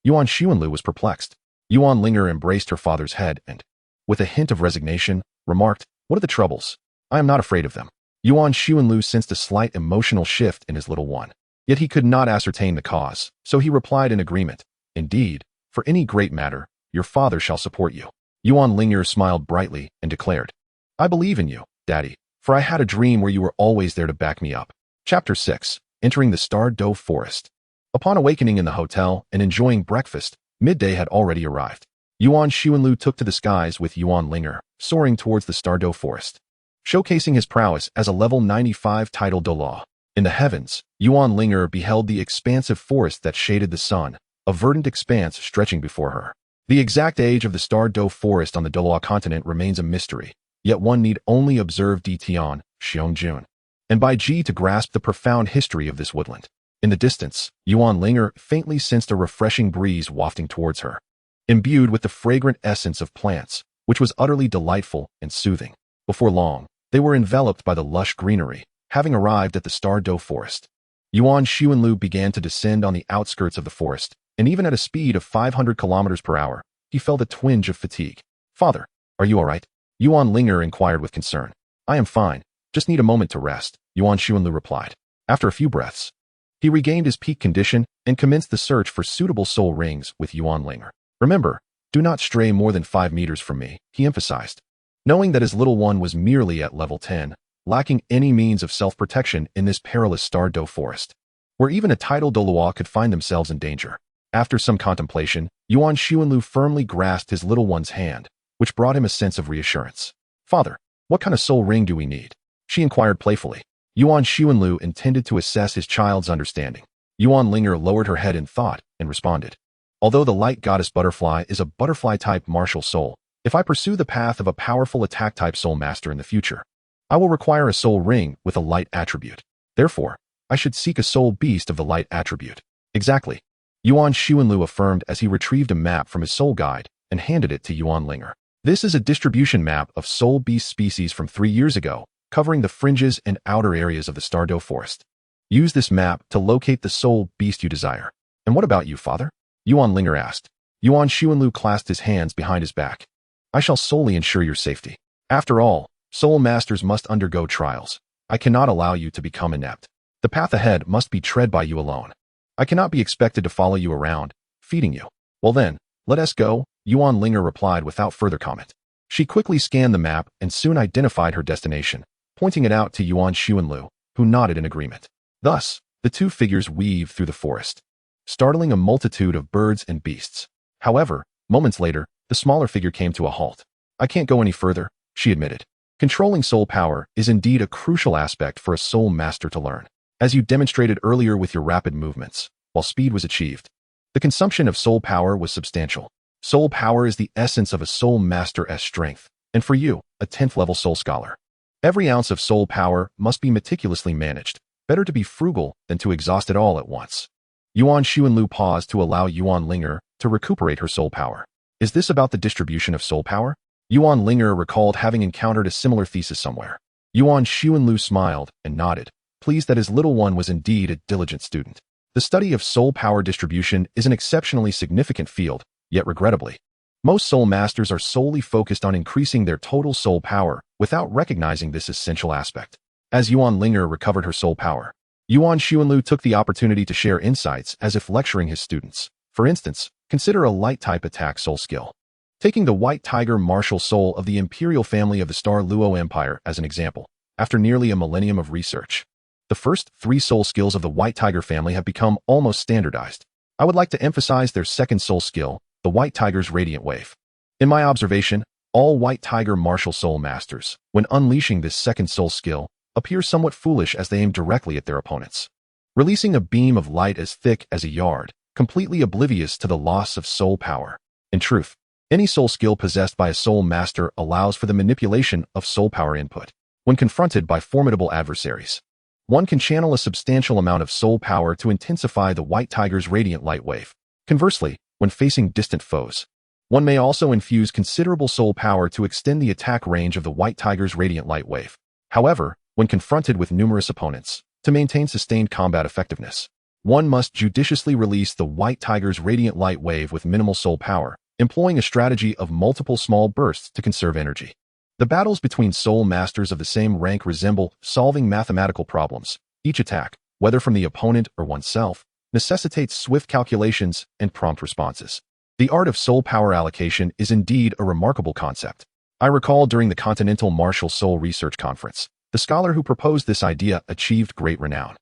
Yuan Xuanlu was perplexed. Yuan Linger embraced her father's head and, with a hint of resignation, remarked, "What are the troubles? I am not afraid of them." Yuan Xuanlu sensed a slight emotional shift in his little one, yet he could not ascertain the cause, so he replied in agreement, "Indeed, for any great matter, your father shall support you." Yuan Linger smiled brightly and declared, "I believe in you, Daddy, for I had a dream where you were always there to back me up." Chapter 6. Entering the Star Doe Forest. Upon awakening in the hotel and enjoying breakfast, midday had already arrived. Yuan Xuanlu took to the skies with Yuan Linger, soaring towards the Star Doe Forest, showcasing his prowess as a level 95 title Douluo. In the heavens, Yuan Linger beheld the expansive forest that shaded the sun, a verdant expanse stretching before her. The exact age of the Star Doe Forest on the Douluo continent remains a mystery, yet one need only observe Dtian, Xiong and by Ji to grasp the profound history of this woodland. In the distance, Yuan Linger faintly sensed a refreshing breeze wafting towards her, imbued with the fragrant essence of plants, which was utterly delightful and soothing. Before long, they were enveloped by the lush greenery, having arrived at the Star Doe Forest. Yuan Xuanlu began to descend on the outskirts of the forest, and even at a speed of 500 kilometers per hour, he felt a twinge of fatigue. "Father, are you all right?" Yuan Linger inquired with concern. "I am fine. Just need a moment to rest," Yuan Xuanlu replied. After a few breaths, he regained his peak condition and commenced the search for suitable soul rings with Yuan Linger. "Remember, do not stray more than 5 meters from me," he emphasized. Knowing that his little one was merely at level 10, lacking any means of self-protection in this perilous Star Doe Forest, where even a title Douluo could find themselves in danger. After some contemplation, Yuan Xuanlu firmly grasped his little one's hand, which brought him a sense of reassurance. "Father, what kind of soul ring do we need?" she inquired playfully. Yuan Xuanlu intended to assess his child's understanding. Yuan Linger lowered her head in thought and responded, "Although the light goddess butterfly is a butterfly-type martial soul, if I pursue the path of a powerful attack-type soul master in the future, I will require a soul ring with a light attribute. Therefore, I should seek a soul beast of the light attribute." "Exactly," Yuan Xuanlu affirmed as he retrieved a map from his soul guide and handed it to Yuan Linger. "This is a distribution map of soul beast species from 3 years ago, covering the fringes and outer areas of the Star Doe Forest. Use this map to locate the soul beast you desire." "And what about you, father?" Yuan Linger asked. Yuan Xuanlu clasped his hands behind his back. "I shall solely ensure your safety. After all, soul masters must undergo trials. I cannot allow you to become inept. The path ahead must be tread by you alone. I cannot be expected to follow you around, feeding you." "Well then, let us go," Yuan Linger replied without further comment. She quickly scanned the map and soon identified her destination, pointing it out to Yuan Xuanlu, who nodded in agreement. Thus, the two figures weaved through the forest, startling a multitude of birds and beasts. However, moments later, the smaller figure came to a halt. "I can't go any further," she admitted. Controlling soul power is indeed a crucial aspect for a soul master to learn, as you demonstrated earlier with your rapid movements. While speed was achieved, the consumption of soul power was substantial. Soul power is the essence of a soul master's strength, and for you, a 10th level soul scholar, every ounce of soul power must be meticulously managed. Better to be frugal than to exhaust it all at once. Yuan Xuanlu paused to allow Yuan Linger to recuperate her soul power. Is this about the distribution of soul power? Yuan Linger recalled having encountered a similar thesis somewhere. Yuan Xuanlu smiled and nodded, pleased that his little one was indeed a diligent student. The study of soul power distribution is an exceptionally significant field, yet regrettably, most soul masters are solely focused on increasing their total soul power without recognizing this essential aspect. As Yuan Linger recovered her soul power, Yuan Xuanlu took the opportunity to share insights as if lecturing his students. For instance, consider a light-type attack soul skill. Taking the White Tiger martial soul of the imperial family of the Star Luo Empire as an example, after nearly a millennium of research, the first 3 soul skills of the White Tiger family have become almost standardized. I would like to emphasize their second soul skill, the White Tiger's Radiant Wave. In my observation, all White Tiger martial soul masters, when unleashing this second soul skill, appear somewhat foolish as they aim directly at their opponents, releasing a beam of light as thick as a yard, completely oblivious to the loss of soul power. In truth, any soul skill possessed by a soul master allows for the manipulation of soul power input. When confronted by formidable adversaries, one can channel a substantial amount of soul power to intensify the White Tiger's radiant light wave. Conversely, when facing distant foes, one may also infuse considerable soul power to extend the attack range of the White Tiger's radiant light wave. However, when confronted with numerous opponents, to maintain sustained combat effectiveness, one must judiciously release the White Tiger's radiant light wave with minimal soul power, employing a strategy of multiple small bursts to conserve energy. The battles between soul masters of the same rank resemble solving mathematical problems. Each attack, whether from the opponent or oneself, necessitates swift calculations and prompt responses. The art of soul power allocation is indeed a remarkable concept. I recall during the Continental Martial Soul Research Conference, the scholar who proposed this idea achieved great renown.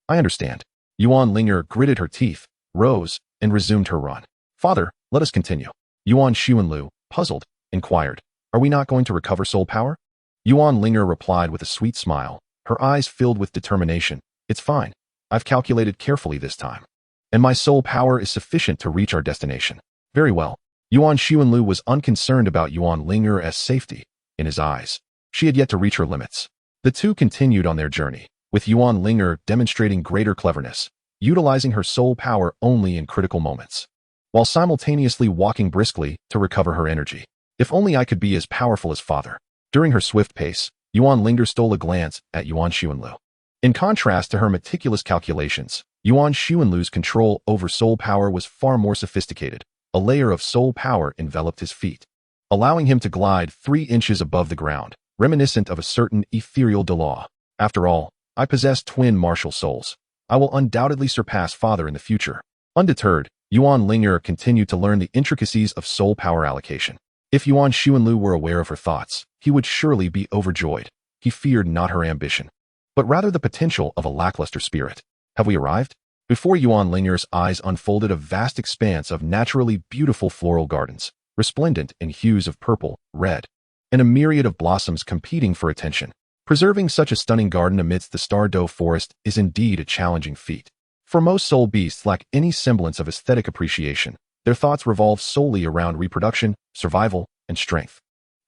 I understand. Yuan Linger gritted her teeth, rose, and resumed her run. Father, let us continue. Yuan Xuanlu, puzzled, inquired, are we not going to recover soul power? Yuan Linger replied with a sweet smile, her eyes filled with determination. It's fine. I've calculated carefully this time, and my soul power is sufficient to reach our destination. Very well. Yuan Xuanlu was unconcerned about Yuan Linger's safety. In his eyes, she had yet to reach her limits. The two continued on their journey, with Yuan Linger demonstrating greater cleverness, utilizing her soul power only in critical moments, while simultaneously walking briskly to recover her energy. If only I could be as powerful as father. During her swift pace, Yuan Linger stole a glance at Yuan Xuanlu. In contrast to her meticulous calculations, Yuan Xuanlu's control over soul power was far more sophisticated. A layer of soul power enveloped his feet, allowing him to glide 3 inches above the ground, reminiscent of a certain ethereal Douluo. After all, I possess twin martial souls. I will undoubtedly surpass father in the future. Undeterred, Yuan Linger continued to learn the intricacies of soul power allocation. If Yuan Xuanlu were aware of her thoughts, he would surely be overjoyed. He feared not her ambition, but rather the potential of a lackluster spirit. Have we arrived? Before Yuan Linger's eyes unfolded a vast expanse of naturally beautiful floral gardens, resplendent in hues of purple, red, and a myriad of blossoms competing for attention. Preserving such a stunning garden amidst the Star Doe forest is indeed a challenging feat. For most soul beasts lack any semblance of aesthetic appreciation. Their thoughts revolve solely around reproduction, survival, and strength.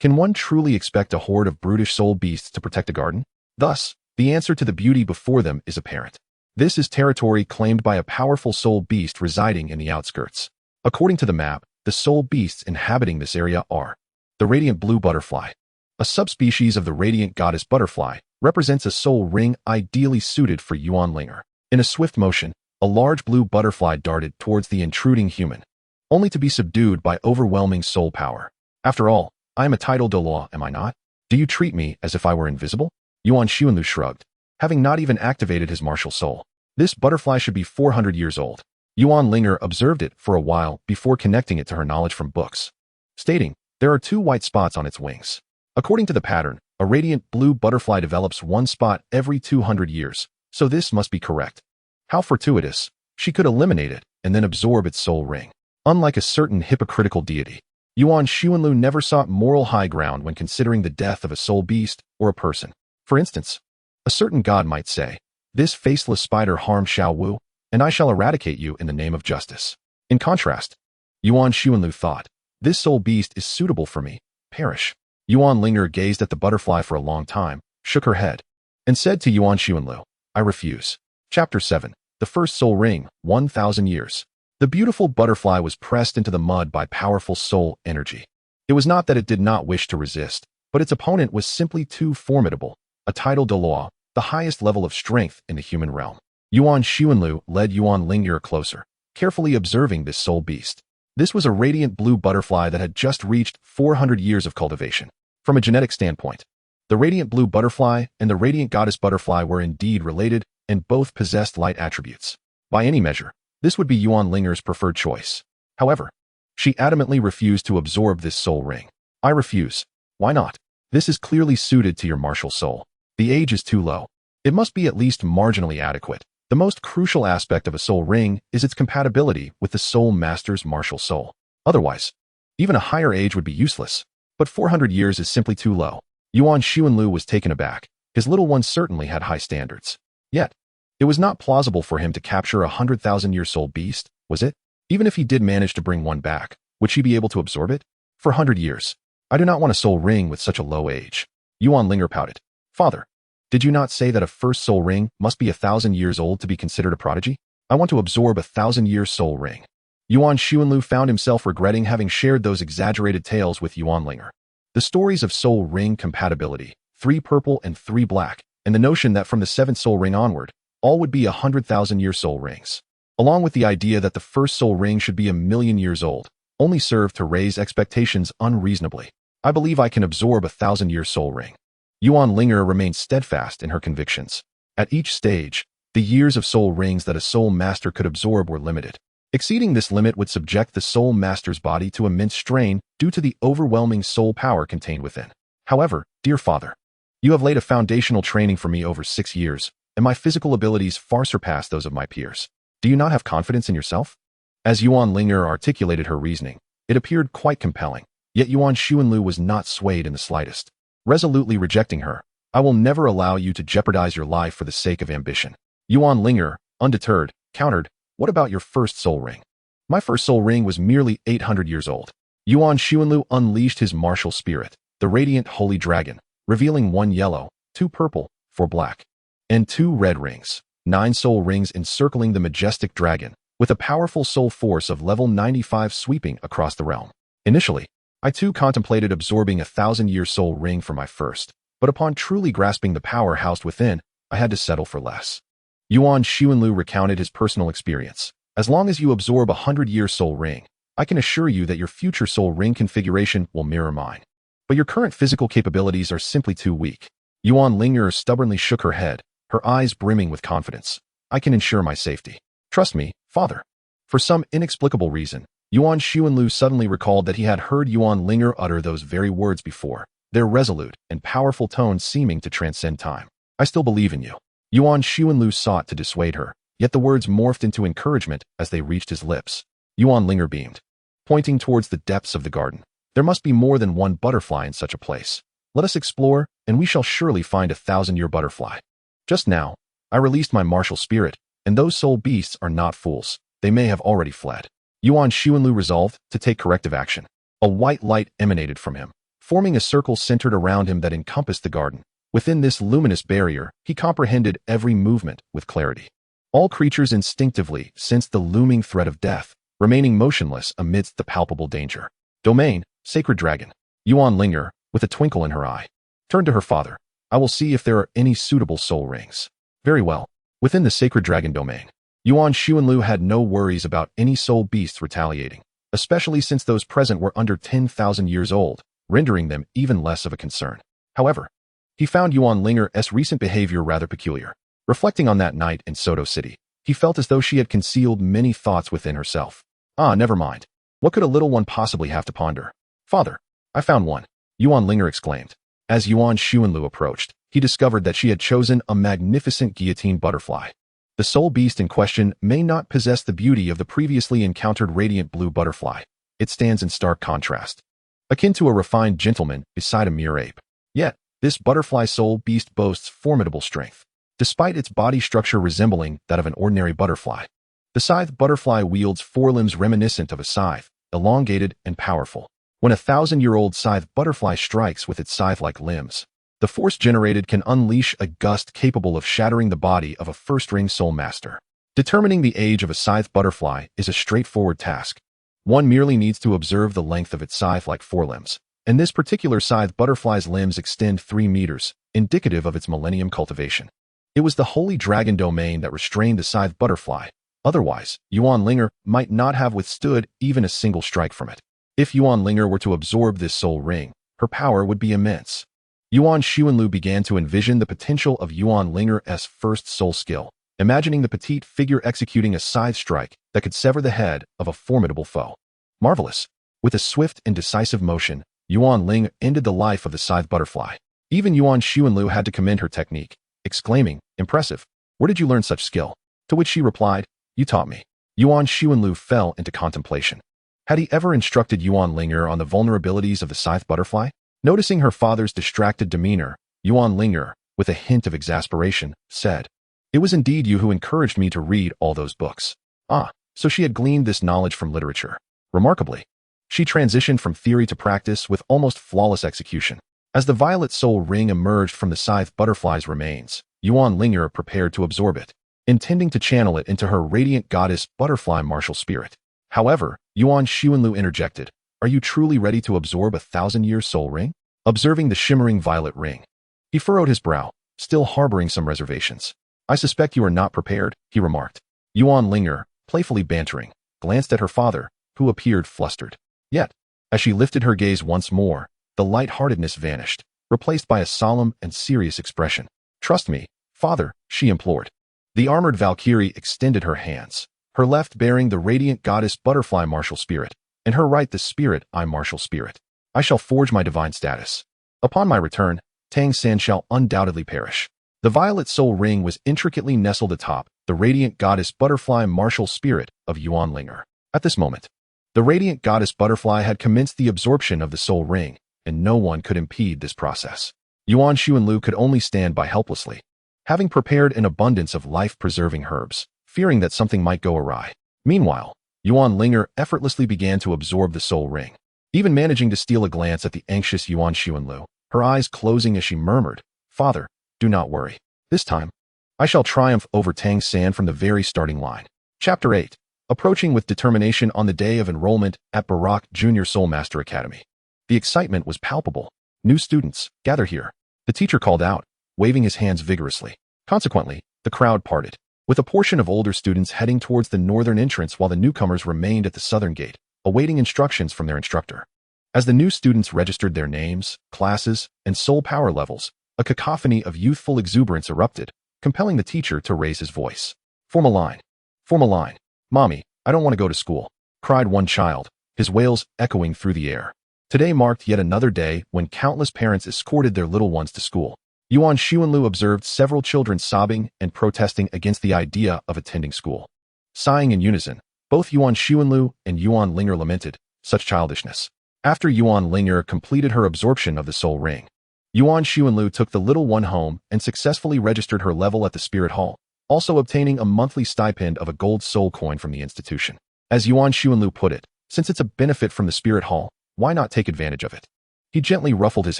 Can one truly expect a horde of brutish soul beasts to protect a garden? Thus, the answer to the beauty before them is apparent. This is territory claimed by a powerful soul beast residing in the outskirts. According to the map, the soul beasts inhabiting this area are the radiant blue butterfly. A subspecies of the radiant goddess butterfly represents a soul ring ideally suited for Yuan Linger. In a swift motion, a large blue butterfly darted towards the intruding human, only to be subdued by overwhelming soul power. After all, I am a titled Douluo, am I not? Do you treat me as if I were invisible? Yuan Xuanlu shrugged, having not even activated his martial soul. This butterfly should be 400 years old. Yuan Linger observed it for a while before connecting it to her knowledge from books, stating, there are 2 white spots on its wings. According to the pattern, a radiant blue butterfly develops 1 spot every 200 years, so this must be correct. How fortuitous. She could eliminate it and then absorb its soul ring. Unlike a certain hypocritical deity, Yuan Xuanlu never sought moral high ground when considering the death of a soul beast or a person. For instance, a certain god might say, this faceless spider harmed Xiao Wu, and I shall eradicate you in the name of justice. In contrast, Yuan Xuanlu thought, this soul beast is suitable for me, perish. Yuan Linger gazed at the butterfly for a long time, shook her head, and said to Yuan Xuanlu, I refuse. Chapter 7. The first soul ring, 1,000 years. The beautiful butterfly was pressed into the mud by powerful soul energy. It was not that it did not wish to resist, but its opponent was simply too formidable, a Ju Douluo, the highest level of strength in the human realm. Yuan Xuanlu led Yuan Linger closer, carefully observing this soul beast. This was a radiant blue butterfly that had just reached 400 years of cultivation. From a genetic standpoint, the radiant blue butterfly and the radiant goddess butterfly were indeed related and both possessed light attributes. By any measure, this would be Yuan Linger's preferred choice. However, she adamantly refused to absorb this soul ring. I refuse. Why not? This is clearly suited to your martial soul. The age is too low. It must be at least marginally adequate. The most crucial aspect of a soul ring is its compatibility with the soul master's martial soul. Otherwise, even a higher age would be useless. But 400 years is simply too low. Yuan Xuanlu was taken aback. His little one certainly had high standards. Yet, it was not plausible for him to capture a 100,000-year soul beast, was it? Even if he did manage to bring one back, would she be able to absorb it? For 100 years. I do not want a soul ring with such a low age. Yuan Linger pouted. Father, did you not say that a first soul ring must be 1,000 years old to be considered a prodigy? I want to absorb a 1,000-year soul ring. Yuan Xuanlu found himself regretting having shared those exaggerated tales with Yuan Linger. The stories of soul ring compatibility, 3 purple and 3 black, and the notion that from the 7th soul ring onward, all would be 100,000-year soul rings, along with the idea that the first soul ring should be 1,000,000 years old, only served to raise expectations unreasonably. I believe I can absorb a 1,000-year soul ring. Yuan Linger remained steadfast in her convictions. At each stage, the years of soul rings that a soul master could absorb were limited. Exceeding this limit would subject the soul master's body to immense strain due to the overwhelming soul power contained within. However, dear father, you have laid a foundational training for me over 6 years, and my physical abilities far surpass those of my peers. Do you not have confidence in yourself? As Yuan Linger articulated her reasoning, it appeared quite compelling, yet Yuan Xuanlu was not swayed in the slightest. Resolutely rejecting her, I will never allow you to jeopardize your life for the sake of ambition. Yuan Linger, undeterred, countered, what about your first soul ring? My first soul ring was merely 800 years old. Yuan Xuanlu unleashed his martial spirit, the radiant holy dragon, revealing 1 yellow, 2 purple, 4 black, and 2 red rings, 9 soul rings encircling the majestic dragon, with a powerful soul force of level 95 sweeping across the realm. Initially, I too contemplated absorbing a 1,000-year soul ring for my first, but upon truly grasping the power housed within, I had to settle for less. Yuan Xuanlu recounted his personal experience. As long as you absorb a 100-year soul ring, I can assure you that your future soul ring configuration will mirror mine. But your current physical capabilities are simply too weak. Yuan Linger stubbornly shook her head, her eyes brimming with confidence. I can ensure my safety. Trust me, father. For some inexplicable reason, Yuan Xuanlu suddenly recalled that he had heard Yuan Linger utter those very words before, their resolute and powerful tones seeming to transcend time. I still believe in you. Yuan Xuanlu sought to dissuade her, yet the words morphed into encouragement as they reached his lips. Yuan Linger beamed, pointing towards the depths of the garden. There must be more than one butterfly in such a place. Let us explore, and we shall surely find a 1,000-year butterfly. Just now, I released my martial spirit, and those soul beasts are not fools. They may have already fled. Yuan Xuanlu resolved to take corrective action. A white light emanated from him, forming a circle centered around him that encompassed the garden. Within this luminous barrier, he comprehended every movement with clarity. All creatures instinctively sensed the looming threat of death, remaining motionless amidst the palpable danger. Domain, Sacred Dragon. Yuan Linger, with a twinkle in her eye, turned to her father. I will see if there are any suitable soul rings. Very well. Within the Sacred Dragon domain, Yuan Xuanlu had no worries about any soul beasts retaliating, especially since those present were under 10,000 years old, rendering them even less of a concern. However, he found Yuan Linger's recent behavior rather peculiar. Reflecting on that night in Soto City, he felt as though she had concealed many thoughts within herself. Ah, never mind. What could a little one possibly have to ponder? Father, I found one, Yuan Linger exclaimed. As Yuan Xuanlu approached, he discovered that she had chosen a magnificent guillotine butterfly. The soul beast in question may not possess the beauty of the previously encountered radiant blue butterfly. It stands in stark contrast, akin to a refined gentleman beside a mere ape. Yet, this butterfly soul beast boasts formidable strength. Despite its body structure resembling that of an ordinary butterfly, the scythe butterfly wields forelimbs reminiscent of a scythe, elongated and powerful. When a 1,000-year-old scythe butterfly strikes with its scythe-like limbs, the force generated can unleash a gust capable of shattering the body of a first-ring soul master. Determining the age of a scythe butterfly is a straightforward task. One merely needs to observe the length of its scythe-like forelimbs, and this particular scythe butterfly's limbs extend 3 meters, indicative of its millennium cultivation. It was the holy dragon domain that restrained the scythe butterfly. Otherwise, Yuan Linger might not have withstood even a single strike from it. If Yuan Linger were to absorb this soul ring, her power would be immense. Yuan Xuanlu began to envision the potential of Yuan Linger's first soul skill, imagining the petite figure executing a scythe strike that could sever the head of a formidable foe. Marvelous! With a swift and decisive motion, Yuan Ling ended the life of the scythe butterfly. Even Yuan Xuanlu had to commend her technique, exclaiming, "Impressive! Where did you learn such skill?" To which she replied, "You taught me." Yuan Xuanlu fell into contemplation. Had he ever instructed Yuan Linger on the vulnerabilities of the scythe butterfly? Noticing her father's distracted demeanor, Yuan Linger, with a hint of exasperation, said, "It was indeed you who encouraged me to read all those books." Ah, so she had gleaned this knowledge from literature. Remarkably, she transitioned from theory to practice with almost flawless execution. As the violet soul ring emerged from the scythe butterfly's remains, Yuan Linger prepared to absorb it, intending to channel it into her radiant goddess butterfly martial spirit. However, Yuan Xuanlu interjected, "Are you truly ready to absorb a 1,000-year soul ring?" Observing the shimmering violet ring, he furrowed his brow, still harboring some reservations. "I suspect you are not prepared," he remarked. Yuan Linger, playfully bantering, glanced at her father, who appeared flustered. Yet, as she lifted her gaze once more, the light-heartedness vanished, replaced by a solemn and serious expression. "Trust me, father," she implored. The armored Valkyrie extended her hands, her left bearing the radiant goddess butterfly martial spirit, and her right the spirit I martial spirit. "I shall forge my divine status. Upon my return, Tang San shall undoubtedly perish." The violet soul ring was intricately nestled atop the radiant goddess butterfly martial spirit of Yuan Linger. At this moment, the radiant goddess butterfly had commenced the absorption of the soul ring, and no one could impede this process. Yuan Xuanlu could only stand by helplessly, having prepared an abundance of life-preserving herbs, fearing that something might go awry. Meanwhile, Yuan Linger effortlessly began to absorb the soul ring, even managing to steal a glance at the anxious Yuan Xuanlu, her eyes closing as she murmured, "Father, do not worry. This time, I shall triumph over Tang San from the very starting line." Chapter 8. Approaching with determination on the day of enrollment at Barak Junior Soul Master Academy. The excitement was palpable. "New students, gather here," the teacher called out, waving his hands vigorously. Consequently, the crowd parted, with a portion of older students heading towards the northern entrance while the newcomers remained at the southern gate, awaiting instructions from their instructor. As the new students registered their names, classes, and soul power levels, a cacophony of youthful exuberance erupted, compelling the teacher to raise his voice. "Form a line. Form a line. Mommy, I don't want to go to school," cried one child, his wails echoing through the air. Today marked yet another day when countless parents escorted their little ones to school. Yuan Xuanlu observed several children sobbing and protesting against the idea of attending school. Sighing in unison, both Yuan Xuanlu and Yuan Linger lamented such childishness. After Yuan Linger completed her absorption of the soul ring, Yuan Xuanlu took the little one home and successfully registered her level at the Spirit Hall, also obtaining a monthly stipend of a gold soul coin from the institution. As Yuan Xuanlu put it, since it's a benefit from the Spirit Hall, why not take advantage of it? He gently ruffled his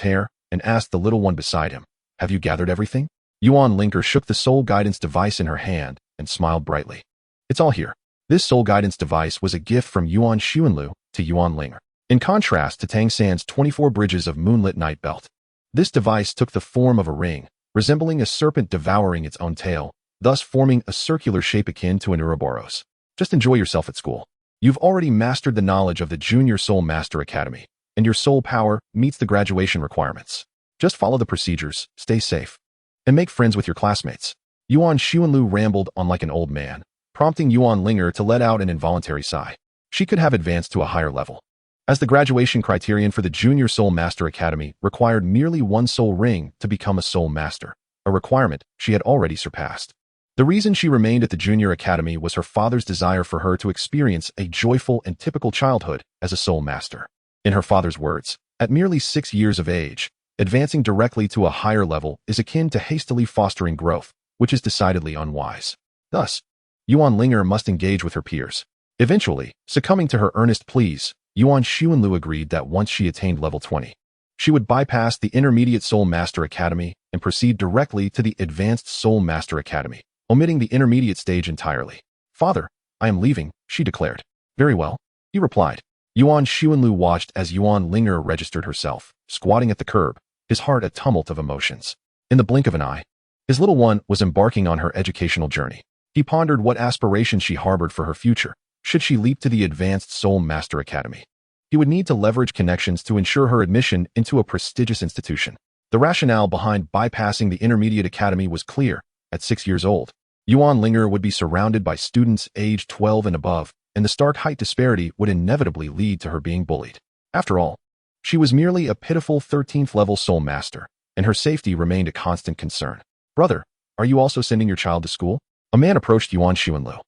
hair and asked the little one beside him, "Have you gathered everything?" Yuan Linger shook the soul guidance device in her hand and smiled brightly. "It's all here." This soul guidance device was a gift from Yuan Xuanlu to Yuan Linger. In contrast to Tang San's 24 bridges of moonlit night belt, this device took the form of a ring, resembling a serpent devouring its own tail, thus forming a circular shape akin to an Ouroboros. Just enjoy yourself at school. You've already mastered the knowledge of the Junior Soul Master Academy, and your soul power meets the graduation requirements. Just follow the procedures, stay safe, and make friends with your classmates. Yuan Xuanlu rambled on like an old man, prompting Yuan Linger to let out an involuntary sigh. She could have advanced to a higher level, as the graduation criterion for the Junior Soul Master Academy required merely one soul ring to become a soul master, a requirement she had already surpassed. The reason she remained at the Junior Academy was her father's desire for her to experience a joyful and typical childhood as a soul master. In her father's words, at merely 6 years of age, advancing directly to a higher level is akin to hastily fostering growth, which is decidedly unwise. Thus, Yuan Linger must engage with her peers. Eventually, succumbing to her earnest pleas, Yuan Xuanlu agreed that once she attained level 20, she would bypass the Intermediate Soul Master Academy and proceed directly to the Advanced Soul Master Academy, omitting the intermediate stage entirely. Father, I am leaving, she declared. Very well, he replied. Yuan Xuanlu watched as Yuan Linger registered herself, squatting at the curb, his heart a tumult of emotions. In the blink of an eye, his little one was embarking on her educational journey. He pondered what aspirations she harbored for her future, should she leap to the Advanced Soul Master Academy. He would need to leverage connections to ensure her admission into a prestigious institution. The rationale behind bypassing the Intermediate Academy was clear. At 6 years old, Yuan Linger would be surrounded by students aged 12 and above, and the stark height disparity would inevitably lead to her being bullied. After all, she was merely a pitiful 13th-level soul master, and her safety remained a constant concern. Brother, are you also sending your child to school? A man approached Yuan Xuanlu,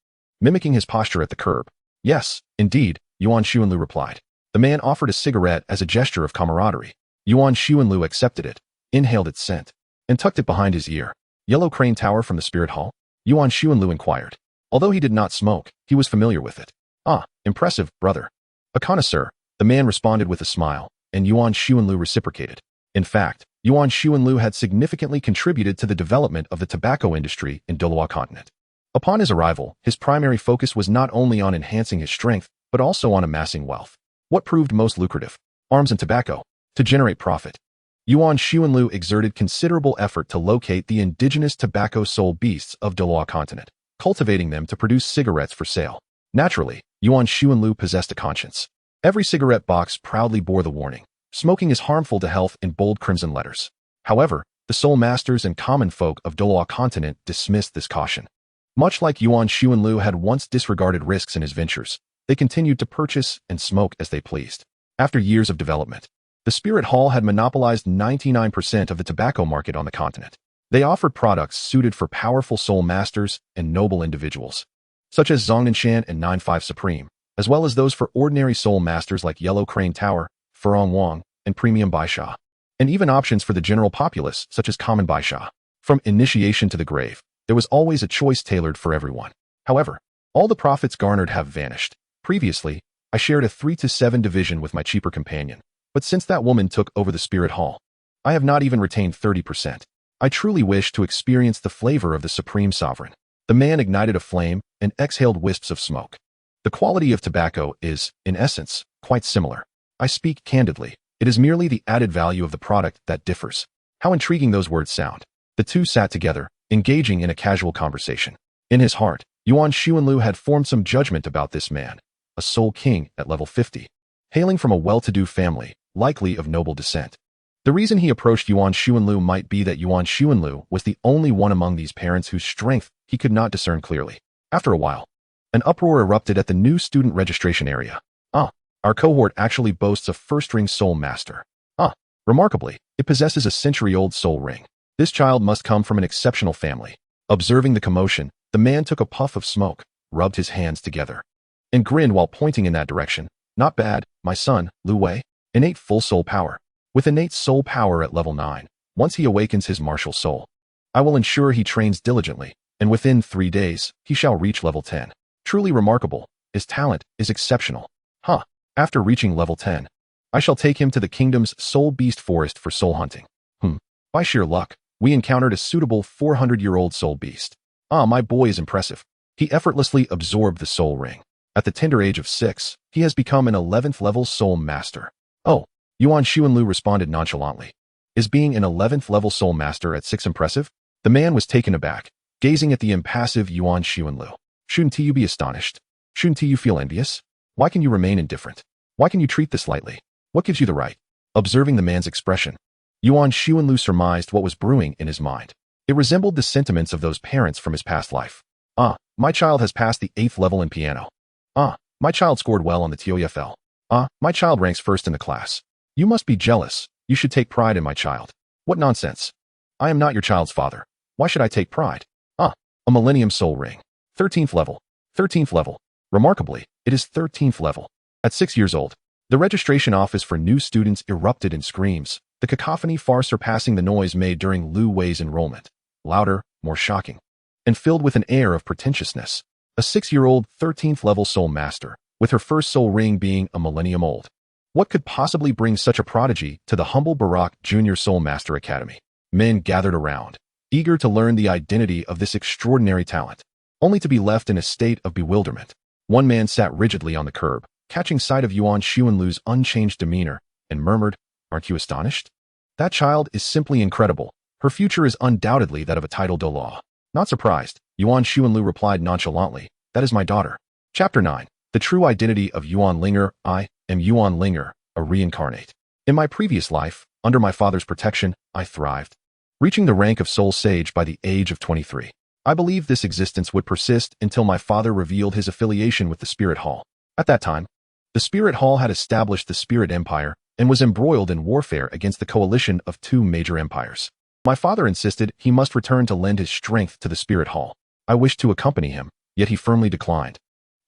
mimicking his posture at the curb. Yes, indeed, Yuan Xuanlu replied. The man offered a cigarette as a gesture of camaraderie. Yuan Xuanlu accepted it, inhaled its scent, and tucked it behind his ear. Yellow Crane Tower from the Spirit Hall? Yuan Xuanlu inquired. Although he did not smoke, he was familiar with it. Ah, impressive, brother. A connoisseur, the man responded with a smile, and Yuan Xuanlu reciprocated. In fact, Yuan Xuanlu had significantly contributed to the development of the tobacco industry in Douluo continent. Upon his arrival, his primary focus was not only on enhancing his strength, but also on amassing wealth. What proved most lucrative? Arms and tobacco. To generate profit, Yuan Xuanlu exerted considerable effort to locate the indigenous tobacco soul beasts of Douluo continent, cultivating them to produce cigarettes for sale. Naturally, Yuan Xuanlu possessed a conscience. Every cigarette box proudly bore the warning, smoking is harmful to health in bold crimson letters. However, the soul masters and common folk of Douluo continent dismissed this caution. Much like Yuan Xuanlu had once disregarded risks in his ventures, they continued to purchase and smoke as they pleased. After years of development, the Spirit Hall had monopolized 99% of the tobacco market on the continent. They offered products suited for powerful soul masters and noble individuals, such as Zhongnanshan and 9-5 Supreme, as well as those for ordinary soul masters like Yellow Crane Tower, Furong Wang, and Premium Baisha, and even options for the general populace such as Common Baisha. From initiation to the grave, there was always a choice tailored for everyone. However, all the profits garnered have vanished. Previously, I shared a 3-7 division with my cheaper companion, but since that woman took over the Spirit Hall, I have not even retained 30%. I truly wish to experience the flavor of the Supreme Sovereign. The man ignited a flame and exhaled wisps of smoke. The quality of tobacco is, in essence, quite similar. I speak candidly. It is merely the added value of the product that differs. How intriguing those words sound. The two sat together, engaging in a casual conversation. In his heart, Yuan Xuanlu had formed some judgment about this man, a soul king at level 50, hailing from a well-to-do family, likely of noble descent. The reason he approached Yuan Xuanlu might be that Yuan Xuanlu was the only one among these parents whose strength he could not discern clearly. After a while, an uproar erupted at the new student registration area. Our cohort actually boasts a first-ring soul master. Remarkably, it possesses a century-old soul ring. This child must come from an exceptional family. Observing the commotion, the man took a puff of smoke, rubbed his hands together, and grinned while pointing in that direction. Not bad, my son, Lu Wei. Innate full soul power. With innate soul power at level 9, once he awakens his martial soul, I will ensure he trains diligently, and within 3 days, he shall reach level 10. Truly remarkable. His talent is exceptional. After reaching level 10, I shall take him to the kingdom's soul beast forest for soul hunting. By sheer luck, we encountered a suitable 400-year-old soul beast. My boy is impressive. He effortlessly absorbed the soul ring. At the tender age of 6, he has become an 11th level soul master. Yuan Xuanlu responded nonchalantly. Is being an 11th level soul master at 6 impressive? The man was taken aback, gazing at the impassive Yuan Xuanlu. Shouldn't you be astonished? Shouldn't you feel envious? Why can you remain indifferent? Why can you treat this lightly? What gives you the right? Observing the man's expression, Yuan Xuanlu surmised what was brewing in his mind. It resembled the sentiments of those parents from his past life. My child has passed the 8th level in piano. My child scored well on the TOEFL. My child ranks first in the class. You must be jealous. You should take pride in my child. What nonsense. I am not your child's father. Why should I take pride? A Millennium Soul Ring. 13th level. 13th level. Remarkably, it is 13th level. At 6 years old, the registration office for new students erupted in screams, the cacophony far surpassing the noise made during Lu Wei's enrollment. Louder, more shocking, and filled with an air of pretentiousness. A 6-year-old 13th level soul master, with her first soul ring being a millennium old. What could possibly bring such a prodigy to the humble Barak Junior Soul Master Academy? Men gathered around, eager to learn the identity of this extraordinary talent. only to be left in a state of bewilderment. One man sat rigidly on the curb, catching sight of Yuan Xuanlu's unchanged demeanor, and murmured, "Aren't you astonished? That child is simply incredible. Her future is undoubtedly that of a titled Douluo." "Not surprised," Yuan Xuanlu replied nonchalantly. "That is my daughter." Chapter 9. The True Identity of Yuan Linger. I am Yuan Linger, a reincarnate. In my previous life, under my father's protection, I thrived, reaching the rank of Soul Sage by the age of 23. I believed this existence would persist until my father revealed his affiliation with the Spirit Hall. At that time, the Spirit Hall had established the Spirit Empire and was embroiled in warfare against the coalition of two major empires. My father insisted he must return to lend his strength to the Spirit Hall. I wished to accompany him, yet he firmly declined,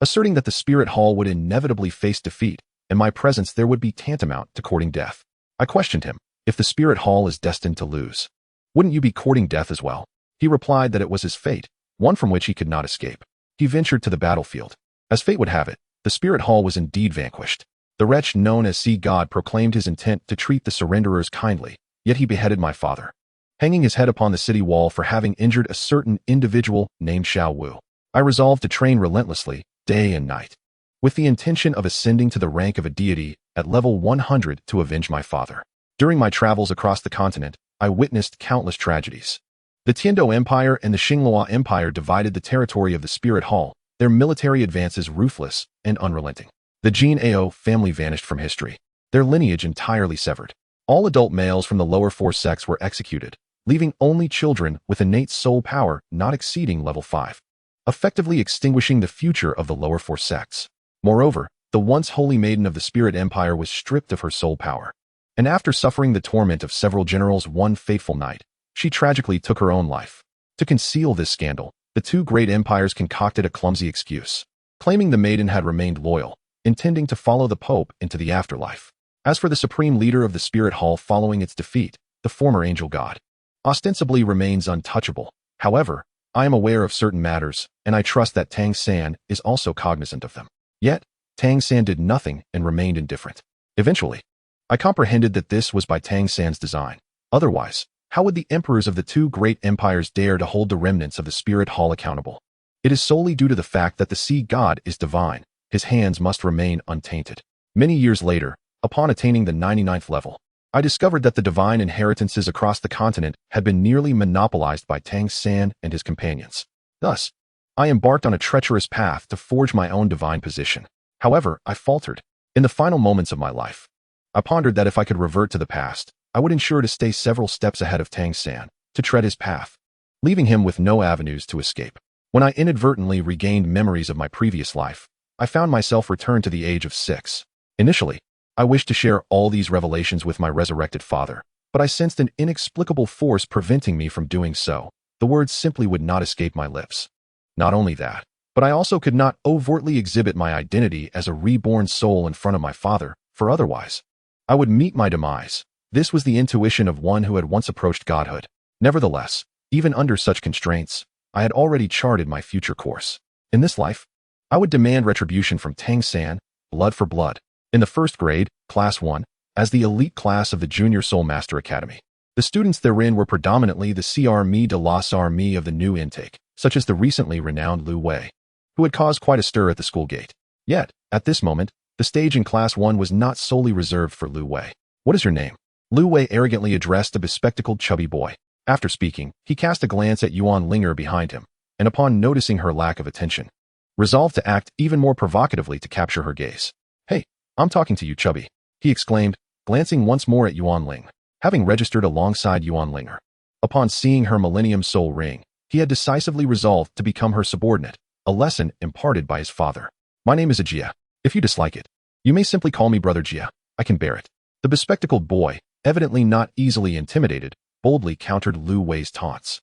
asserting that the Spirit Hall would inevitably face defeat, and my presence there would be tantamount to courting death. I questioned him. "If the Spirit Hall is destined to lose, wouldn't you be courting death as well?" He replied that it was his fate, one from which he could not escape. He ventured to the battlefield. As fate would have it, the Spirit Hall was indeed vanquished. The wretch known as Sea God proclaimed his intent to treat the surrenderers kindly, yet he beheaded my father, hanging his head upon the city wall for having injured a certain individual named Xiao Wu. I resolved to train relentlessly, day and night, with the intention of ascending to the rank of a deity at level 100 to avenge my father. During my travels across the continent, I witnessed countless tragedies. The Tindo Empire and the Xinglua Empire divided the territory of the Spirit Hall, their military advances ruthless and unrelenting. The Jin Ao family vanished from history, their lineage entirely severed. All adult males from the lower four sects were executed, leaving only children with innate soul power not exceeding level 5, effectively extinguishing the future of the lower four sects. Moreover, the once holy maiden of the Spirit Empire was stripped of her soul power, and after suffering the torment of several generals one fateful night, she tragically took her own life. To conceal this scandal, the two great empires concocted a clumsy excuse, claiming the maiden had remained loyal, intending to follow the Pope into the afterlife. As for the supreme leader of the Spirit Hall following its defeat, the former angel god, ostensibly remains untouchable. However, I am aware of certain matters, and I trust that Tang San is also cognizant of them. Yet, Tang San did nothing and remained indifferent. Eventually, I comprehended that this was by Tang San's design. Otherwise, how would the emperors of the two great empires dare to hold the remnants of the Spirit Hall accountable? It is solely due to the fact that the sea god is divine. His hands must remain untainted. Many years later, upon attaining the 99th level, I discovered that the divine inheritances across the continent had been nearly monopolized by Tang San and his companions. Thus, I embarked on a treacherous path to forge my own divine position. However, I faltered. In the final moments of my life, I pondered that if I could revert to the past, I would ensure to stay several steps ahead of Tang San, to tread his path, leaving him with no avenues to escape. When I inadvertently regained memories of my previous life, I found myself returned to the age of 6. Initially, I wished to share all these revelations with my resurrected father, but I sensed an inexplicable force preventing me from doing so. The words simply would not escape my lips. Not only that, but I also could not overtly exhibit my identity as a reborn soul in front of my father, for otherwise, I would meet my demise. This was the intuition of one who had once approached godhood. Nevertheless, even under such constraints, I had already charted my future course. In this life, I would demand retribution from Tang San, blood for blood. In the first grade, Class 1, as the elite class of the Junior Soul Master Academy, the students therein were predominantly the CRME de la SRME of the new intake, such as the recently renowned Lu Wei, who had caused quite a stir at the school gate. Yet, at this moment, the stage in Class 1 was not solely reserved for Lu Wei. "What is your name?" Lu Wei arrogantly addressed a bespectacled chubby boy. After speaking, he cast a glance at Yuan Linger behind him, and upon noticing her lack of attention, resolved to act even more provocatively to capture her gaze. "Hey, I'm talking to you, chubby," he exclaimed, glancing once more at Yuan Ling, having registered alongside Yuan Linger. Upon seeing her Millennium Soul ring, he had decisively resolved to become her subordinate, a lesson imparted by his father. "My name is Ajia. If you dislike it, you may simply call me Brother Jia. I can bear it." The bespectacled boy, evidently not easily intimidated, boldly countered Lu Wei's taunts.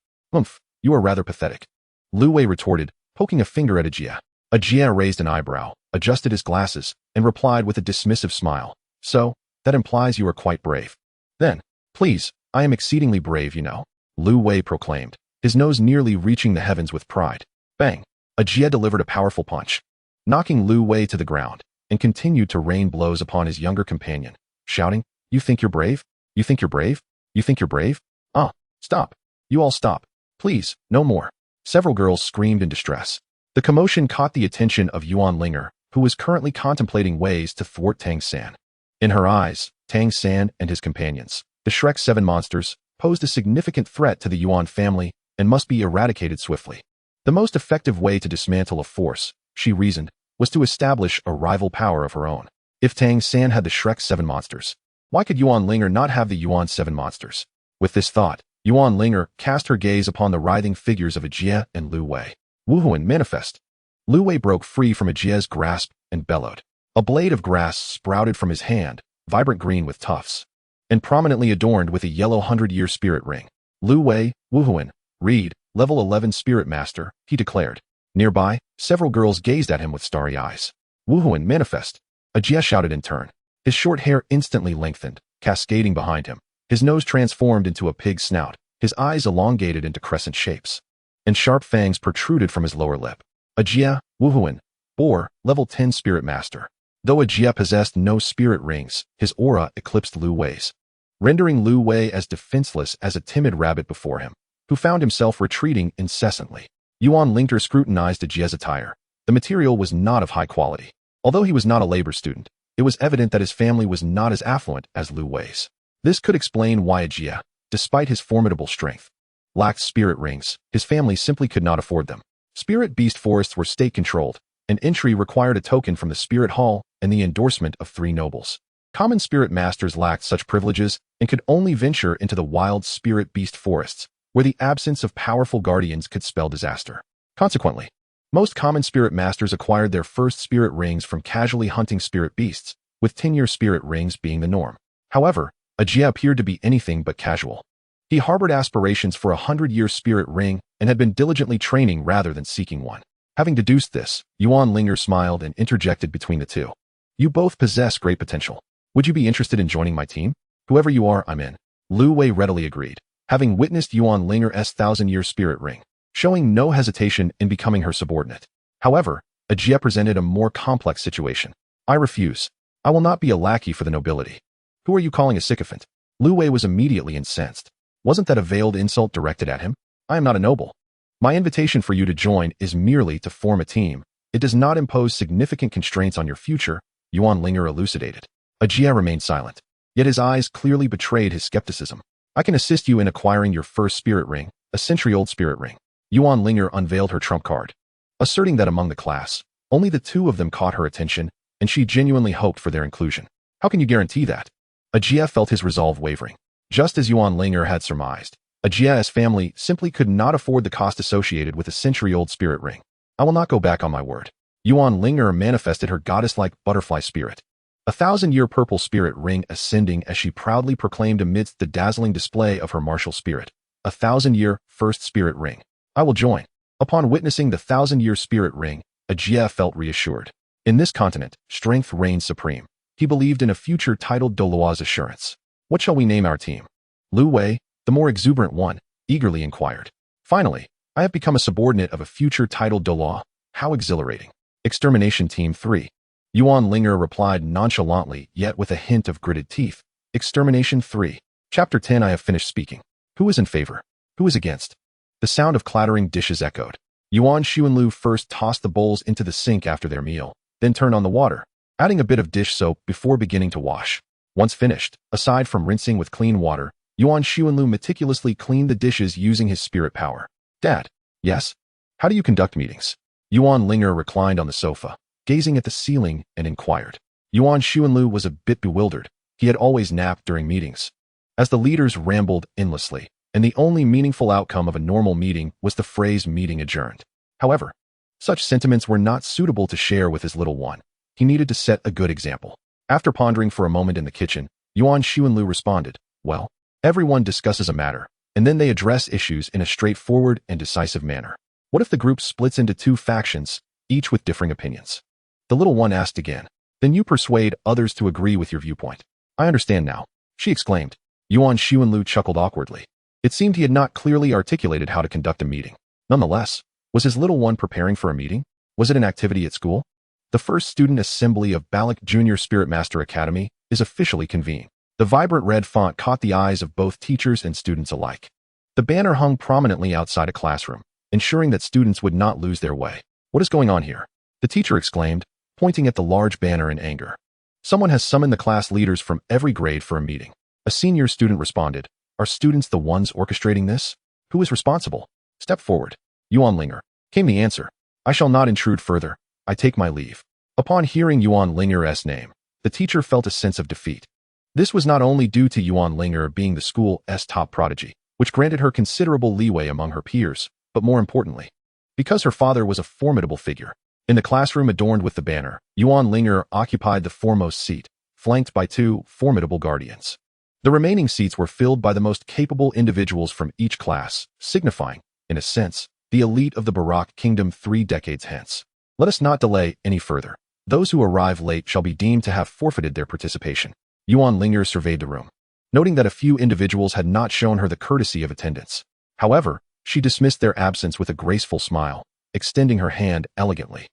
You are rather pathetic," Lu Wei retorted, poking a finger at Ajia. Ajia raised an eyebrow, adjusted his glasses, and replied with a dismissive smile. "So, that implies you are quite brave. Then, please, I am exceedingly brave, you know," Lu Wei proclaimed, his nose nearly reaching the heavens with pride. Bang! Ajia delivered a powerful punch, knocking Lu Wei to the ground, and continued to rain blows upon his younger companion, shouting, "You think you're brave? You think you're brave? You think you're brave? Ah, stop. You all stop. Please, no more." Several girls screamed in distress. The commotion caught the attention of Yuan Ling'er, who was currently contemplating ways to thwart Tang San. In her eyes, Tang San and his companions, the Shrek 7 monsters, posed a significant threat to the Yuan family and must be eradicated swiftly. The most effective way to dismantle a force, she reasoned, was to establish a rival power of her own. If Tang San had the Shrek 7 monsters, why could Yuan Linger not have the Yuan 7 monsters? With this thought, Yuan Linger cast her gaze upon the writhing figures of Ajie and Lu Wei. Wuhuan manifest. Lu Wei broke free from Ajie's grasp and bellowed. A blade of grass sprouted from his hand, vibrant green with tufts, and prominently adorned with a yellow 100-year spirit ring. Lu Wei, Wuhuan, read, level 11 spirit master, he declared. Nearby, several girls gazed at him with starry eyes. Wuhuan manifest. Ajie shouted in turn. His short hair instantly lengthened, cascading behind him. His nose transformed into a pig's snout, his eyes elongated into crescent shapes, and sharp fangs protruded from his lower lip. Ajie, Wuhuan, Boar, level 10 spirit master. Though Ajie possessed no spirit rings, his aura eclipsed Lu Wei's, rendering Lu Wei as defenseless as a timid rabbit before him, who found himself retreating incessantly. Yuan Linger scrutinized Ajie's attire. The material was not of high quality. Although he was not a labor student, it was evident that his family was not as affluent as Lu Wei's. This could explain why Ajie, despite his formidable strength, lacked spirit rings. His family simply could not afford them. Spirit beast forests were state-controlled, and entry required a token from the spirit hall and the endorsement of 3 nobles. Common spirit masters lacked such privileges and could only venture into the wild spirit beast forests, where the absence of powerful guardians could spell disaster. Consequently, most common spirit masters acquired their first spirit rings from casually hunting spirit beasts, with 10-year spirit rings being the norm. However, Ajie appeared to be anything but casual. He harbored aspirations for a 100-year spirit ring and had been diligently training rather than seeking one. Having deduced this, Yuan Linger smiled and interjected between the two. You both possess great potential. Would you be interested in joining my team? Whoever you are, I'm in. Lu Wei readily agreed, having witnessed Yuan Linger's 1,000-year spirit ring, showing no hesitation in becoming her subordinate. However, Ajie presented a more complex situation. I refuse. I will not be a lackey for the nobility. Who are you calling a sycophant? Lu Wei was immediately incensed. Wasn't that a veiled insult directed at him? I am not a noble. My invitation for you to join is merely to form a team. It does not impose significant constraints on your future, Yuan Linger elucidated. Ajie remained silent, yet his eyes clearly betrayed his skepticism. I can assist you in acquiring your first spirit ring, a century-old spirit ring. Yuan Linger unveiled her trump card, asserting that among the class, only the 2 of them caught her attention, and she genuinely hoped for their inclusion. How can you guarantee that? Ajie felt his resolve wavering. Just as Yuan Linger had surmised, Ajie's family simply could not afford the cost associated with a century-old spirit ring. I will not go back on my word. Yuan Linger manifested her goddess-like butterfly spirit, a 1,000-year purple spirit ring ascending as she proudly proclaimed amidst the dazzling display of her martial spirit. A 1,000-year first spirit ring. I will join. Upon witnessing the 1,000-year spirit ring, Ajie felt reassured. In this continent, strength reigns supreme. He believed in a future titled Douluo's assurance. What shall we name our team? Lu Wei, the more exuberant one, eagerly inquired. Finally, I have become a subordinate of a future titled Douluo. How exhilarating. Extermination Team 3. Yuan Linger replied nonchalantly, yet with a hint of gritted teeth. Extermination 3. Chapter 10. I have finished speaking. Who is in favor? Who is against? The sound of clattering dishes echoed. Yuan Xuanlu first tossed the bowls into the sink after their meal, then turned on the water, adding a bit of dish soap before beginning to wash. Once finished, aside from rinsing with clean water, Yuan Xuanlu meticulously cleaned the dishes using his spirit power. Dad. Yes? How do you conduct meetings? Yuan Linger reclined on the sofa, gazing at the ceiling, and inquired. Yuan Xuanlu was a bit bewildered. He had always napped during meetings, as the leaders rambled endlessly, and the only meaningful outcome of a normal meeting was the phrase meeting adjourned. However, such sentiments were not suitable to share with his little one. He needed to set a good example. After pondering for a moment in the kitchen, Yuan Xuanlu responded, well, everyone discusses a matter, and then they address issues in a straightforward and decisive manner. What if the group splits into 2 factions, each with differing opinions? The little one asked again. Then you persuade others to agree with your viewpoint. I understand now, she exclaimed. Yuan Xuanlu chuckled awkwardly. It seemed he had not clearly articulated how to conduct a meeting. Nonetheless, was his little one preparing for a meeting? Was it an activity at school? The first student assembly of Balak Junior Spirit Master Academy is officially convened. The vibrant red font caught the eyes of both teachers and students alike. The banner hung prominently outside a classroom, ensuring that students would not lose their way. What is going on here? The teacher exclaimed, pointing at the large banner in anger. Someone has summoned the class leaders from every grade for a meeting. A senior student responded, "Are students the ones orchestrating this? Who is responsible? Step forward." Yuan Linger. Came the answer. "I shall not intrude further. I take my leave." Upon hearing Yuan Linger's name, the teacher felt a sense of defeat. This was not only due to Yuan Linger being the school's top prodigy, which granted her considerable leeway among her peers, but more importantly, because her father was a formidable figure. In the classroom adorned with the banner, Yuan Linger occupied the foremost seat, flanked by two formidable guardians. The remaining seats were filled by the most capable individuals from each class, signifying, in a sense, the elite of the Barak kingdom 3 decades hence. Let us not delay any further. Those who arrive late shall be deemed to have forfeited their participation. Yuan Linger surveyed the room, noting that a few individuals had not shown her the courtesy of attendance. However, she dismissed their absence with a graceful smile, extending her hand elegantly.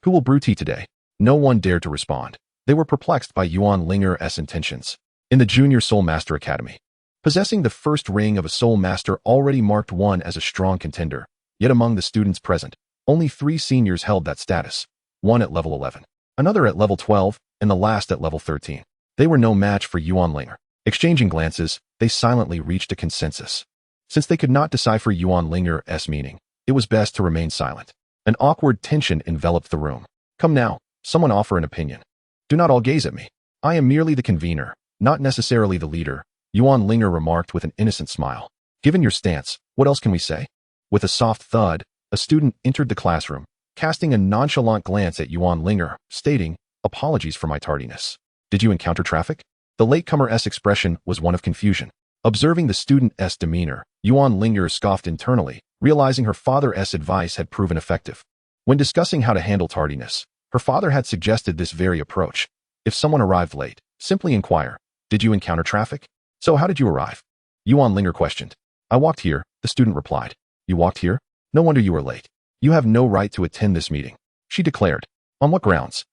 "Who will brew tea today?" No one dared to respond. They were perplexed by Yuan Linger's intentions. In the Junior Soul Master Academy, possessing the first ring of a Soul Master already marked one as a strong contender, yet among the students present, only 3 seniors held that status, one at level 11, another at level 12, and the last at level 13. They were no match for Yuan Linger. Exchanging glances, they silently reached a consensus. Since they could not decipher Yuan Linger's meaning, it was best to remain silent. An awkward tension enveloped the room. "Come now, someone offer an opinion. Do not all gaze at me. I am merely the convener, not necessarily the leader," Yuan Linger remarked with an innocent smile. "Given your stance, what else can we say?" With a soft thud, a student entered the classroom, casting a nonchalant glance at Yuan Linger, stating, "Apologies for my tardiness. Did you encounter traffic?" The latecomer's expression was one of confusion. Observing the student's demeanor, Yuan Linger scoffed internally, realizing her father's advice had proven effective. When discussing how to handle tardiness, her father had suggested this very approach. If someone arrived late, simply inquire, "Did you encounter traffic?" "So how did you arrive?" Yuan Linger questioned. "I walked here," the student replied. "You walked here? No wonder you were late. You have no right to attend this meeting," she declared. "On what grounds?"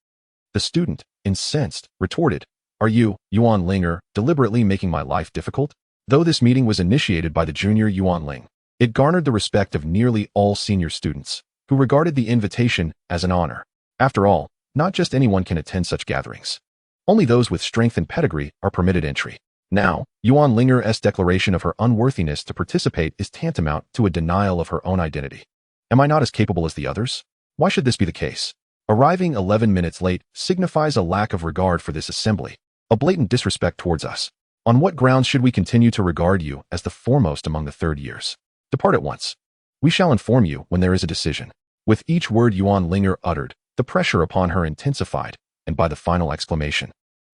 The student, incensed, retorted, "Are you, Yuan Linger, deliberately making my life difficult?" Though this meeting was initiated by the junior Yuan Ling, it garnered the respect of nearly all senior students, who regarded the invitation as an honor. After all, not just anyone can attend such gatherings. Only those with strength and pedigree are permitted entry. Now, Yuan Linger's declaration of her unworthiness to participate is tantamount to a denial of her own identity. Am I not as capable as the others? Why should this be the case? Arriving 11 minutes late signifies a lack of regard for this assembly, a blatant disrespect towards us. On what grounds should we continue to regard you as the foremost among the 3rd years? Depart at once. We shall inform you when there is a decision. With each word Yuan Linger uttered, the pressure upon her intensified, and by the final exclamation,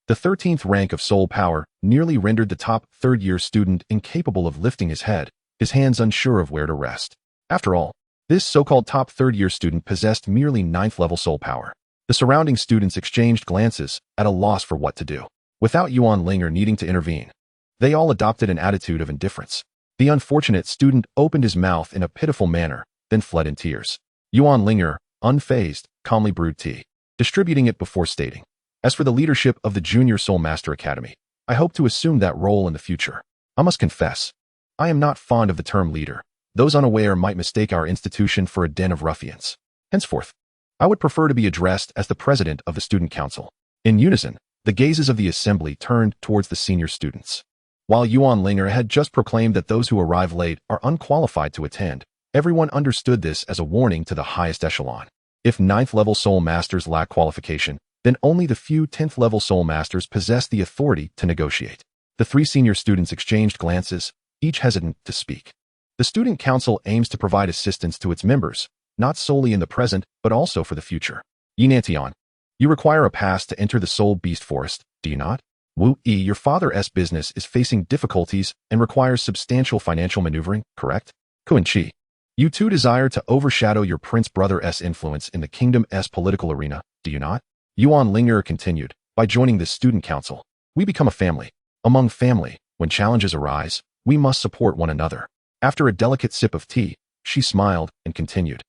the 13th rank of soul power nearly rendered the top 3rd-year student incapable of lifting his head, his hands unsure of where to rest. After all, this so-called top 3rd-year student possessed merely 9th-level soul power. The surrounding students exchanged glances, at a loss for what to do. Without Yuan Linger needing to intervene, they all adopted an attitude of indifference. The unfortunate student opened his mouth in a pitiful manner, then fled in tears. Yuan Linger, unfazed, calmly brewed tea, distributing it before stating, "As for the leadership of the Junior Soul Master Academy, I hope to assume that role in the future. I must confess, I am not fond of the term leader. Those unaware might mistake our institution for a den of ruffians. Henceforth, I would prefer to be addressed as the president of the student council." In unison, the gazes of the assembly turned towards the senior students. While Yuan Linger had just proclaimed that those who arrive late are unqualified to attend, everyone understood this as a warning to the highest echelon. If 9th-level soul masters lack qualification, then only the few 10th-level soul masters possess the authority to negotiate. The 3 senior students exchanged glances, each hesitant to speak. The student council aims to provide assistance to its members, not solely in the present, but also for the future. Yinantian, you require a pass to enter the Soul Beast Forest, do you not? Wu Yi, your father's business is facing difficulties and requires substantial financial maneuvering, correct? Kun Chi, you too desire to overshadow your prince brother's influence in the kingdom's political arena, do you not? Yuan Linger continued, by joining this student council, we become a family. Among family, when challenges arise, we must support one another. After a delicate sip of tea, she smiled and continued,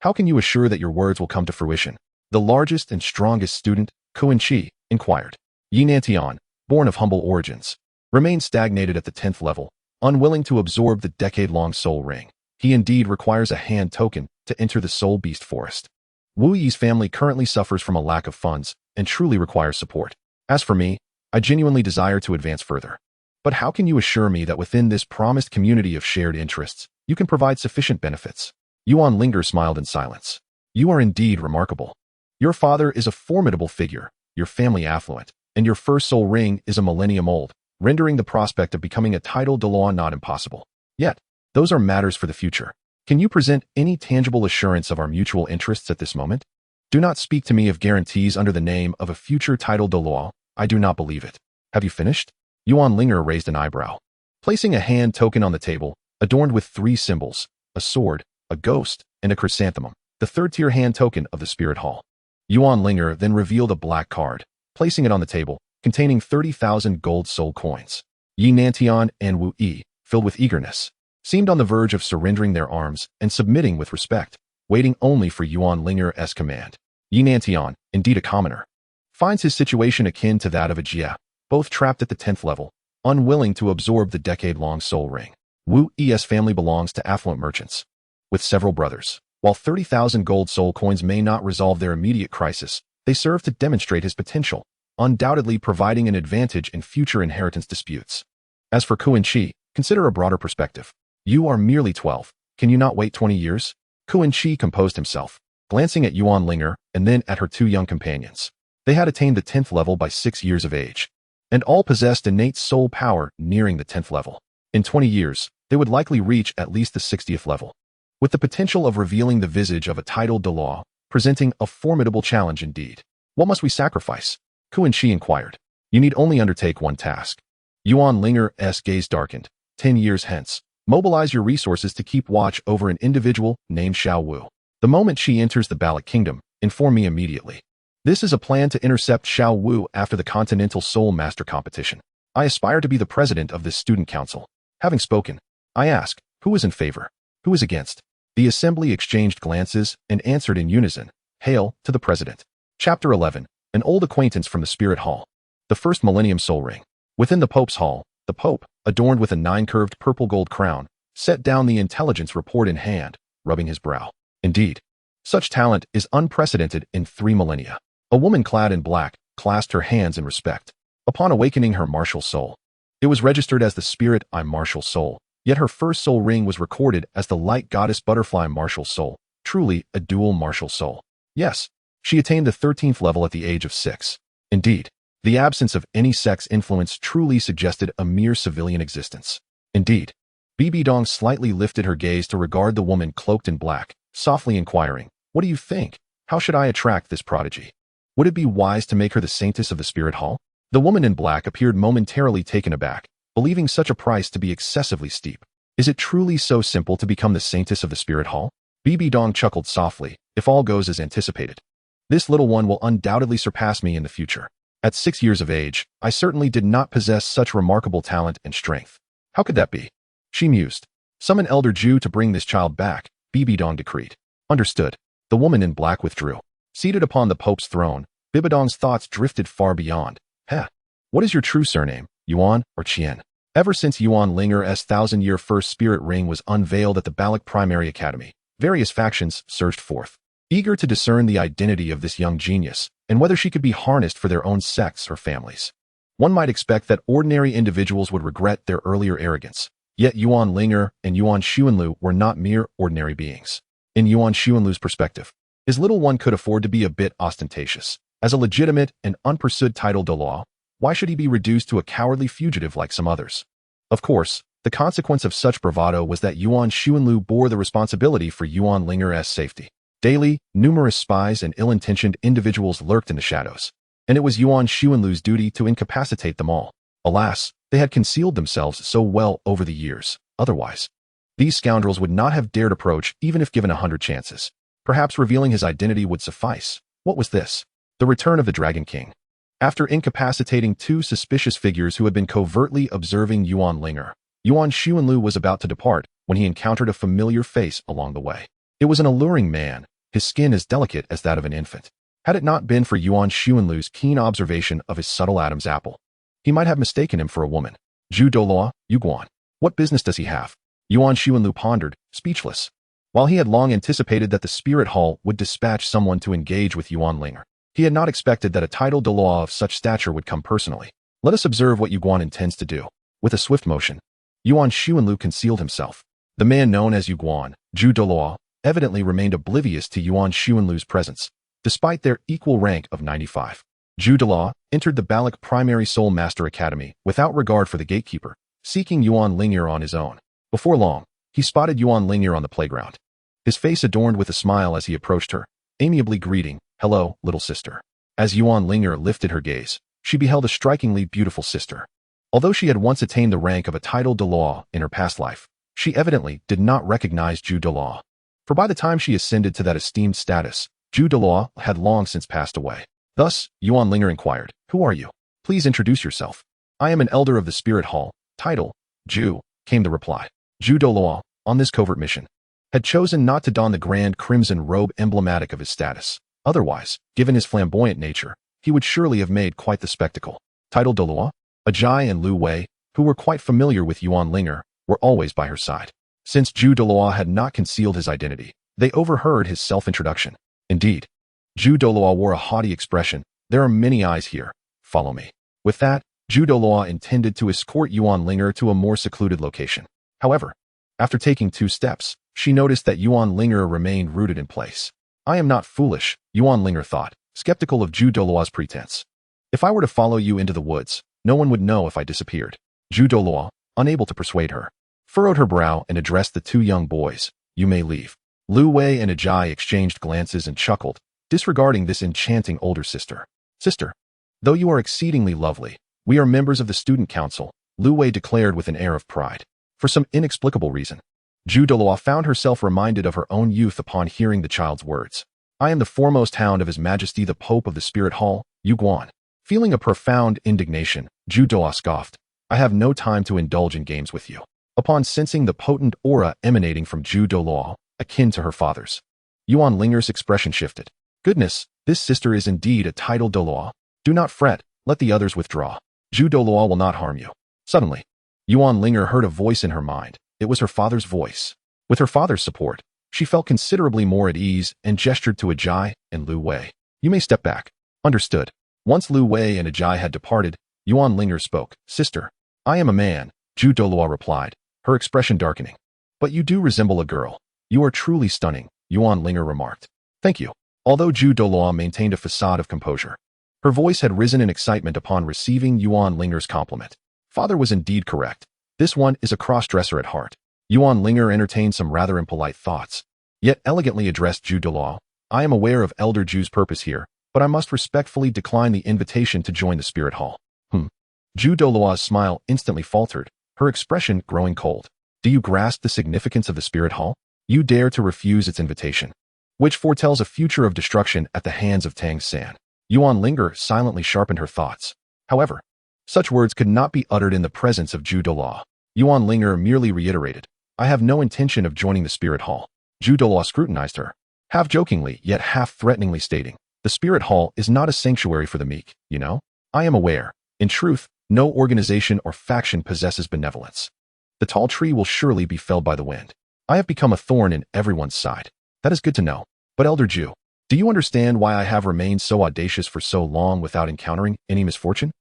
how can you assure that your words will come to fruition? The largest and strongest student, Kun Chi, inquired. Yinantian, born of humble origins, remained stagnated at the 10th level, unwilling to absorb the decade-long soul ring. He indeed requires a hand token to enter the Soul Beast Forest. Wu Yi's family currently suffers from a lack of funds and truly requires support. As for me, I genuinely desire to advance further. But how can you assure me that within this promised community of shared interests, you can provide sufficient benefits? Yuan Linger smiled in silence. You are indeed remarkable. Your father is a formidable figure, your family affluent, and your first soul ring is a millennium old, rendering the prospect of becoming a title Douluo not impossible. Yet, those are matters for the future. Can you present any tangible assurance of our mutual interests at this moment? Do not speak to me of guarantees under the name of a future title Douluo. I do not believe it. Have you finished? Yuan Linger raised an eyebrow. Placing a hand token on the table, adorned with 3 symbols, a sword, a ghost, and a chrysanthemum, the third-tier hand token of the Spirit Hall. Yuan Linger then revealed a black card, placing it on the table, containing 30,000 gold soul coins. Yi Nantian and Wu Yi, filled with eagerness, seemed on the verge of surrendering their arms and submitting with respect, waiting only for Yuan Linger's command. Yi Nantian, indeed a commoner, finds his situation akin to that of a Jia, both trapped at the 10th level, unwilling to absorb the decade-long soul ring. Wu Yi's family belongs to affluent merchants, with several brothers. While 30,000 gold soul coins may not resolve their immediate crisis, they serve to demonstrate his potential, undoubtedly providing an advantage in future inheritance disputes. As for Kuan Chi, consider a broader perspective. You are merely 12. Can you not wait 20 years? Kuan Chi composed himself, glancing at Yuan Linger and then at her 2 young companions. They had attained the 10th level by 6 years of age, and all possessed innate soul power nearing the 10th level. In 20 years, they would likely reach at least the 60th level, with the potential of revealing the visage of a titled Douluo, presenting a formidable challenge indeed. What must we sacrifice? Kuan Chi inquired. You need only undertake one task. Yuan Linger's gaze darkened. 10 years hence, mobilize your resources to keep watch over an individual named Xiao Wu. The moment she enters the Ballot Kingdom, inform me immediately. This is a plan to intercept Xiao Wu after the Continental Soul Master Competition. I aspire to be the president of this student council. Having spoken, I ask, who is in favor? Who is against? The assembly exchanged glances and answered in unison, Hail to the president. Chapter 11, An Old Acquaintance from the Spirit Hall. The First Millennium Soul Ring. Within the Pope's Hall, the Pope, adorned with a 9-curved purple gold crown, set down the intelligence report in hand, rubbing his brow. Indeed, such talent is unprecedented in 3 millennia. A woman clad in black clasped her hands in respect. Upon awakening her martial soul, it was registered as the Spirit I Martial Soul, yet her first soul ring was recorded as the Light Goddess Butterfly Martial Soul, truly a dual martial soul. Yes, she attained the 13th level at the age of 6. Indeed, the absence of any sex influence truly suggested a mere civilian existence. Indeed, Bibi Dong slightly lifted her gaze to regard the woman cloaked in black, softly inquiring, What do you think? How should I attract this prodigy? Would it be wise to make her the saintess of the Spirit Hall? The woman in black appeared momentarily taken aback, believing such a price to be excessively steep. Is it truly so simple to become the saintess of the Spirit Hall? Bibi Dong chuckled softly. If all goes as anticipated, this little one will undoubtedly surpass me in the future. At 6 years of age, I certainly did not possess such remarkable talent and strength. How could that be? She mused. Summon Elder Ju to bring this child back, Bibi Dong decreed. Understood. The woman in black withdrew. Seated upon the Pope's throne, Bibi Dong's thoughts drifted far beyond. What is your true surname, Yuan or Qian? Ever since Yuan Linger's 1,000-year first spirit ring was unveiled at the Balak Primary Academy, various factions surged forth, eager to discern the identity of this young genius and whether she could be harnessed for their own sects or families. One might expect that ordinary individuals would regret their earlier arrogance, yet Yuan Linger and Yuan Xuanlu were not mere ordinary beings. In Yuan Xuanlu's perspective, his little one could afford to be a bit ostentatious. As a legitimate and unpursued title Douluo, why should he be reduced to a cowardly fugitive like some others? Of course, the consequence of such bravado was that Yuan Xuanlu bore the responsibility for Yuan Linger's safety. Daily, numerous spies and ill-intentioned individuals lurked in the shadows, and it was Yuan Xuanlu's duty to incapacitate them all. Alas, they had concealed themselves so well over the years. Otherwise, these scoundrels would not have dared approach even if given 100 chances. Perhaps revealing his identity would suffice. What was this? The return of the Dragon King. After incapacitating 2 suspicious figures who had been covertly observing Yuan Linger, Yuan Xuanlu was about to depart when he encountered a familiar face along the way. It was an alluring man, his skin as delicate as that of an infant. Had it not been for Yuan Xuanlu's keen observation of his subtle Adam's apple, he might have mistaken him for a woman. Ju Douluo, Yuguan. What business does he have? Yuan Xuanlu pondered, speechless. While he had long anticipated that the spirit hall would dispatch someone to engage with Yuan Ling'er, he had not expected that a title Douluo of such stature would come personally. Let us observe what Yuan intends to do. With a swift motion, Yuan Xuanlu concealed himself. The man known as Yuan, Ju Douluo, evidently remained oblivious to Yuan Xuanlu's presence, despite their equal rank of 95. Ju Douluo entered the Balak Primary Soul Master Academy without regard for the gatekeeper, seeking Yuan Linger on his own. Before long, he spotted Yuan Linger on the playground. His face adorned with a smile as he approached her, amiably greeting, "Hello, little sister." As Yuan Linger lifted her gaze, she beheld a strikingly beautiful sister. Although she had once attained the rank of a title Douluo in her past life, she evidently did not recognize Ju Douluo. For by the time she ascended to that esteemed status, Ju Douluo had long since passed away. Thus, Yuan Linger inquired, "Who are you? Please introduce yourself." "I am an elder of the Spirit Hall. Title, Ju," came the reply. Ju Douluo, on this covert mission, had chosen not to don the grand crimson robe emblematic of his status. Otherwise, given his flamboyant nature, he would surely have made quite the spectacle. Title Douluo, Ajay and Lu Wei, who were quite familiar with Yuan Linger, were always by her side. Since Ju Douluo had not concealed his identity, they overheard his self-introduction. Indeed, Ju Douluo wore a haughty expression. "There are many eyes here. Follow me." With that, Ju Douluo intended to escort Yuan Linger to a more secluded location. However, after taking 2 steps, she noticed that Yuan Linger remained rooted in place. "I am not foolish," Yuan Linger thought, skeptical of Ju Douluo's pretense. "If I were to follow you into the woods, no one would know if I disappeared." Ju Douluo, unable to persuade her, furrowed her brow and addressed the 2 young boys. "You may leave." Lu Wei and Ajay exchanged glances and chuckled, disregarding this enchanting older sister. "Sister, though you are exceedingly lovely, we are members of the student council," Lu Wei declared with an air of pride. For some inexplicable reason, Ju Douluo found herself reminded of her own youth upon hearing the child's words. "I am the foremost hound of His Majesty the Pope of the Spirit Hall, Yuan." Feeling a profound indignation, Ju Douluo scoffed, "I have no time to indulge in games with you." Upon sensing the potent aura emanating from Ju Douluo, akin to her father's, Yuan Linger's expression shifted. "Goodness, this sister is indeed a title Douluo. Do not fret, let the others withdraw. Ju Douluo will not harm you." Suddenly, Yuan Linger heard a voice in her mind. It was her father's voice. With her father's support, she felt considerably more at ease and gestured to Ajay and Lu Wei. "You may step back." Understood. Once Lu Wei and Ajay had departed, Yuan Linger spoke. "Sister, I am a man," Ju Douluo replied, her expression darkening. "But you do resemble a girl. You are truly stunning," Yuan Linger remarked. "Thank you." Although Ju Douluo maintained a facade of composure, her voice had risen in excitement upon receiving Yuan Linger's compliment. Father was indeed correct. This one is a cross-dresser at heart. Yuan Linger entertained some rather impolite thoughts, yet elegantly addressed Ju Douluo. "I am aware of Elder Ju's purpose here, but I must respectfully decline the invitation to join the Spirit Hall." Ju Douluo's smile instantly faltered, her expression growing cold. "Do you grasp the significance of the Spirit Hall? You dare to refuse its invitation, which foretells a future of destruction at the hands of Tang San." Yuan Linger silently sharpened her thoughts. However, such words could not be uttered in the presence of Ju Douluo. Yuan Linger merely reiterated, "I have no intention of joining the Spirit Hall." Ju Douluo scrutinized her, half jokingly yet half threateningly stating, "The Spirit Hall is not a sanctuary for the meek, you know? I am aware. In truth, no organization or faction possesses benevolence. The tall tree will surely be felled by the wind. I have become a thorn in everyone's side. That is good to know. But Elder Ju, do you understand why I have remained so audacious for so long without encountering any misfortune?"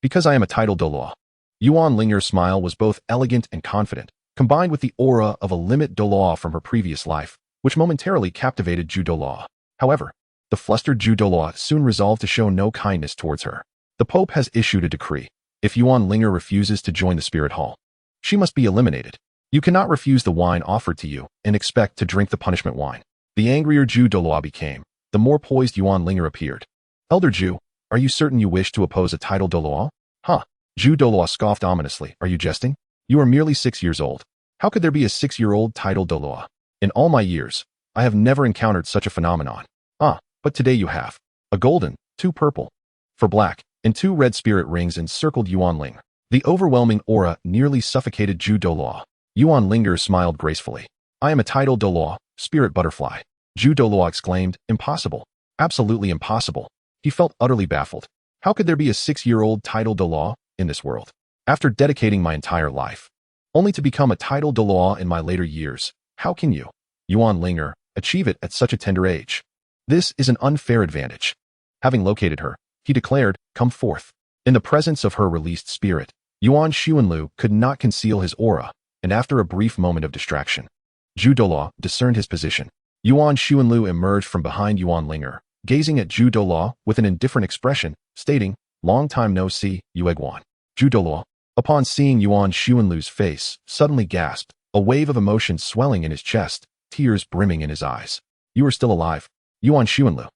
Because I am a title Douluo." Yuan Linger's smile was both elegant and confident, combined with the aura of a limit Douluo from her previous life, which momentarily captivated Ju Douluo. However, the flustered Ju Douluo soon resolved to show no kindness towards her. "The Pope has issued a decree. If Yuan Linger refuses to join the Spirit Hall, she must be eliminated. You cannot refuse the wine offered to you and expect to drink the punishment wine." The angrier Ju Douluo became, the more poised Yuan Linger appeared. "Elder Ju, are you certain you wish to oppose a title Douluo?" Ju Douluo scoffed ominously. "Are you jesting? You are merely 6 years old. How could there be a 6-year-old title Douluo? In all my years, I have never encountered such a phenomenon." But today you have. A golden, 2 purple, 4 black, and 2 red spirit rings encircled Yuan Linger. The overwhelming aura nearly suffocated Ju Douluo. Yuan Linger smiled gracefully. "I am a title Douluo, spirit butterfly." Ju Douluo exclaimed, "Impossible. Absolutely impossible." He felt utterly baffled. How could there be a 6-year-old title Douluo in this world? After dedicating my entire life, only to become a title Douluo in my later years, How can you, Yuan Linger, achieve it at such a tender age? This is an unfair advantage. Having located her, he declared, come forth. In the presence of her released spirit, Yuan Xuanlu could not conceal his aura, and after a brief moment of distraction, Ju Douluo discerned his position. Yuan Xuanlu emerged from behind Yuan Linger, gazing at Ju Douluo with an indifferent expression, stating, long time no see, Yuan. Ju Douluo, upon seeing Yuan Xuanlu's face, suddenly gasped, a wave of emotion swelling in his chest, tears brimming in his eyes. You are still alive, Yuan Xuanlu.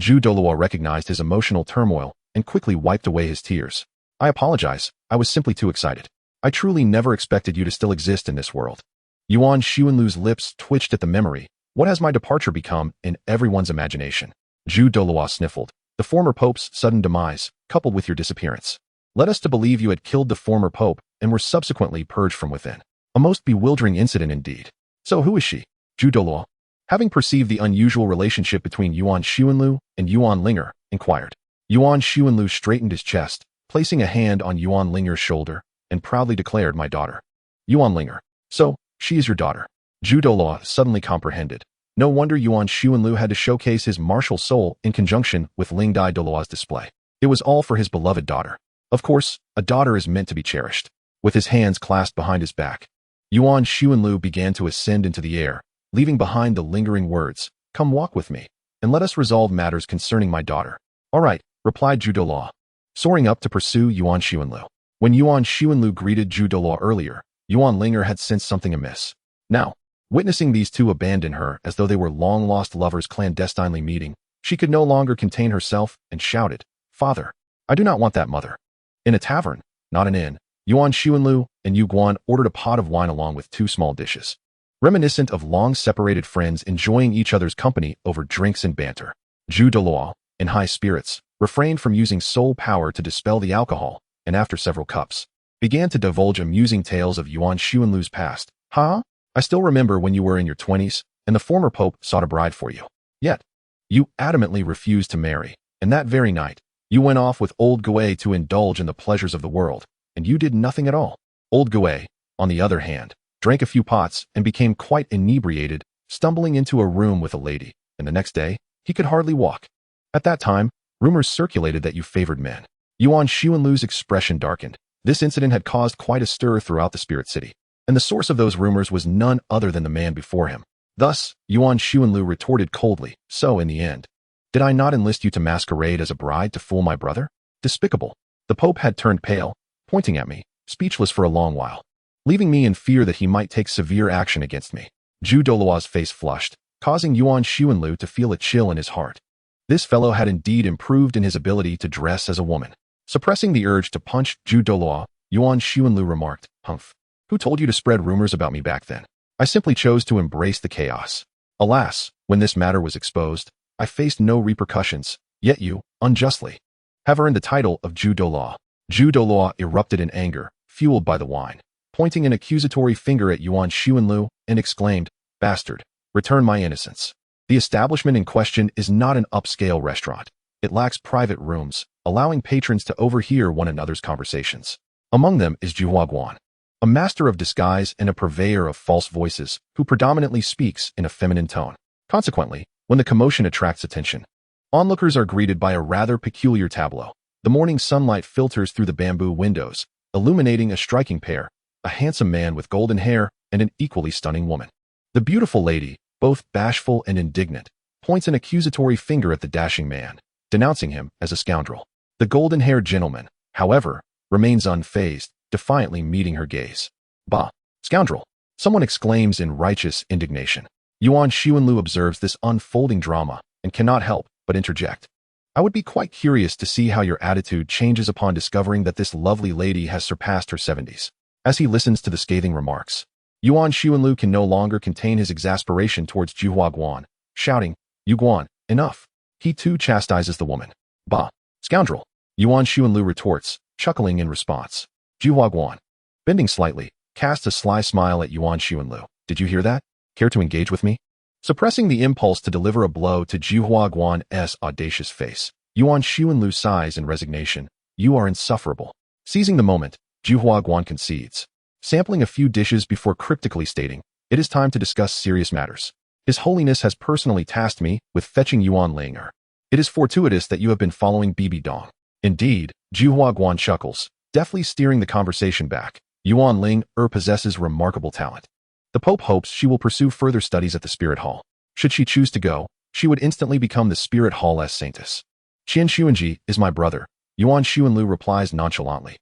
Ju Douluo recognized his emotional turmoil and quickly wiped away his tears. I apologize, I was simply too excited. I truly never expected you to still exist in this world. Yuan Xuanlu's lips twitched at the memory. What has my departure become in everyone's imagination? Ju Douluo sniffled. The former pope's sudden demise, coupled with your disappearance, led us to believe you had killed the former pope and were subsequently purged from within. A most bewildering incident indeed. So who is she? Ju Douluo, having perceived the unusual relationship between Yuan Xuanlu and Yuan Linger, inquired. Yuan Xuanlu straightened his chest, placing a hand on Yuan Linger's shoulder, and proudly declared, my daughter. Yuan Linger. So, she is your daughter. Ju Douluo suddenly comprehended. No wonder Yuan Xuanlu had to showcase his martial soul in conjunction with Ling Dai Douluo's display. It was all for his beloved daughter. Of course, a daughter is meant to be cherished. With his hands clasped behind his back, Yuan Xuanlu began to ascend into the air, leaving behind the lingering words, come walk with me, and let us resolve matters concerning my daughter. All right, replied Ju Douluo, soaring up to pursue Yuan Xuanlu. When Yuan Xuanlu greeted Ju Douluo earlier, Yuan Linger had sensed something amiss. Now, witnessing these two abandon her as though they were long-lost lovers clandestinely meeting, she could no longer contain herself and shouted, Father, I do not want that mother. In a tavern, not an inn, Yuan Xuanlu and Yu Guan ordered a pot of wine along with 2 small dishes, reminiscent of long-separated friends enjoying each other's company over drinks and banter. Ju Douluo, in high spirits, refrained from using soul power to dispel the alcohol, and after several cups, began to divulge amusing tales of Yuan Xuanlu's past. Huh? I still remember when you were in your 20s, and the former pope sought a bride for you. Yet, you adamantly refused to marry, and that very night, you went off with old Gui to indulge in the pleasures of the world, and you did nothing at all. Old Gui, on the other hand, drank a few pots and became quite inebriated, stumbling into a room with a lady, and the next day, he could hardly walk. At that time, rumors circulated that you favored men. Yuan Xuanlu's expression darkened. This incident had caused quite a stir throughout the Spirit City, and the source of those rumors was none other than the man before him. Thus, Yuan Xuanlu retorted coldly, so in the end, did I not enlist you to masquerade as a bride to fool my brother? Despicable. The Pope had turned pale, pointing at me, speechless for a long while, leaving me in fear that he might take severe action against me. Ju Douluo's face flushed, causing Yuan Xuanlu to feel a chill in his heart. This fellow had indeed improved in his ability to dress as a woman. Suppressing the urge to punch Ju Douluo, Yuan Xuanlu remarked, Humph. Who told you to spread rumors about me back then? I simply chose to embrace the chaos. Alas, when this matter was exposed, I faced no repercussions, yet you, unjustly, have earned the title of Ju Douluo. Ju Douluo erupted in anger, fueled by the wine, pointing an accusatory finger at Yuan Xuanlu, and exclaimed, Bastard, return my innocence. The establishment in question is not an upscale restaurant. It lacks private rooms, allowing patrons to overhear one another's conversations. Among them is Ju Guan, a master of disguise and a purveyor of false voices who predominantly speaks in a feminine tone. Consequently, when the commotion attracts attention, onlookers are greeted by a rather peculiar tableau. The morning sunlight filters through the bamboo windows, illuminating a striking pair, a handsome man with golden hair and an equally stunning woman. The beautiful lady, both bashful and indignant, points an accusatory finger at the dashing man, denouncing him as a scoundrel. The golden-haired gentleman, however, remains unfazed, defiantly meeting her gaze. Bah! Scoundrel! Someone exclaims in righteous indignation. Yuan Xuanlu observes this unfolding drama and cannot help but interject. I would be quite curious to see how your attitude changes upon discovering that this lovely lady has surpassed her 70s. As he listens to the scathing remarks, Yuan Xuanlu can no longer contain his exasperation towards Ju Guan, shouting, Yu Guan, enough. He too chastises the woman. Bah! Scoundrel! Yuan Xuanlu retorts, chuckling in response. Ju Guan, bending slightly, casts a sly smile at Yuan Xuanlu. Did you hear that? Care to engage with me? Suppressing the impulse to deliver a blow to Ju Guan's audacious face, Yuan Xuanlu sighs in resignation. You are insufferable. Seizing the moment, Ju Guan concedes, sampling a few dishes before cryptically stating, It is time to discuss serious matters. His Holiness has personally tasked me with fetching Yuan Ling'er. It is fortuitous that you have been following Bibi Dong. Indeed, Ju Guan chuckles, deftly steering the conversation back. Yuan Ling'er possesses remarkable talent. The Pope hopes she will pursue further studies at the Spirit Hall. Should she choose to go, she would instantly become the Spirit Hall's saintess. Qian Xuanji is my brother, Yuan Xuanlu replies nonchalantly.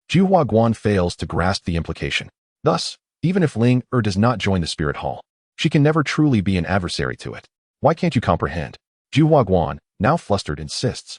Ju Guan fails to grasp the implication. Thus, even if Ling'er does not join the Spirit Hall, she can never truly be an adversary to it. Why can't you comprehend? Ju Guan, now flustered, insists.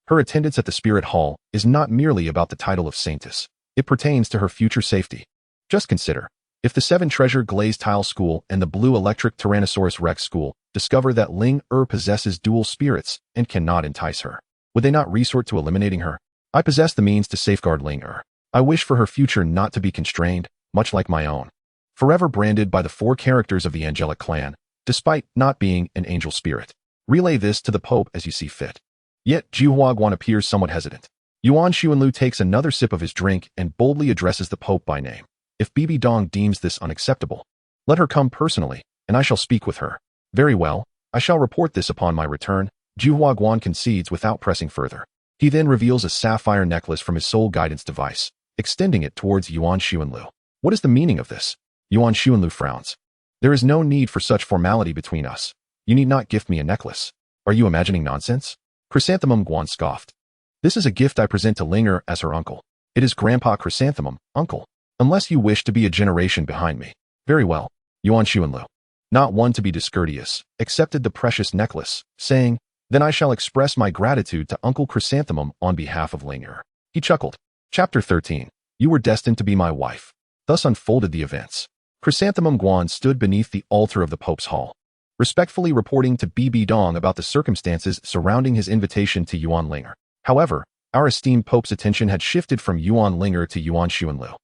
Her attendance at the Spirit Hall is not merely about the title of saintess. It pertains to her future safety. Just consider, if the 7 Treasure Glazed Tile School and the Blue Electric Tyrannosaurus Rex School discover that Ling'er possesses dual spirits and cannot entice her, would they not resort to eliminating her? I possess the means to safeguard Ling'er. I wish for her future not to be constrained, much like my own. Forever branded by the 4 characters of the angelic clan, despite not being an angel spirit. Relay this to the Pope as you see fit. Yet Ju Guan appears somewhat hesitant. Yuan Xuanlu takes another sip of his drink and boldly addresses the Pope by name. If Bibi Dong deems this unacceptable, let her come personally, and I shall speak with her. Very well, I shall report this upon my return. Ju Guan concedes without pressing further. He then reveals a sapphire necklace from his soul guidance device, extending it towards Yuan Xuanlu. What is the meaning of this? Yuan Xuanlu frowns. There is no need for such formality between us. You need not gift me a necklace. Are you imagining nonsense? Chrysanthemum Guan scoffed. This is a gift I present to Ling'er as her uncle. It is Grandpa Chrysanthemum, uncle. Unless you wish to be a generation behind me. Very well, Yuan Xuanlu, not one to be discourteous, accepted the precious necklace, saying, then I shall express my gratitude to Uncle Chrysanthemum on behalf of Ling'er. He chuckled. Chapter 13. You were destined to be my wife. Thus unfolded the events. Chrysanthemum Guan stood beneath the altar of the Pope's hall, respectfully reporting to Bibi Dong about the circumstances surrounding his invitation to Yuan Ling'er. However, our esteemed Pope's attention had shifted from Yuan Ling'er to Yuan Xuanlu.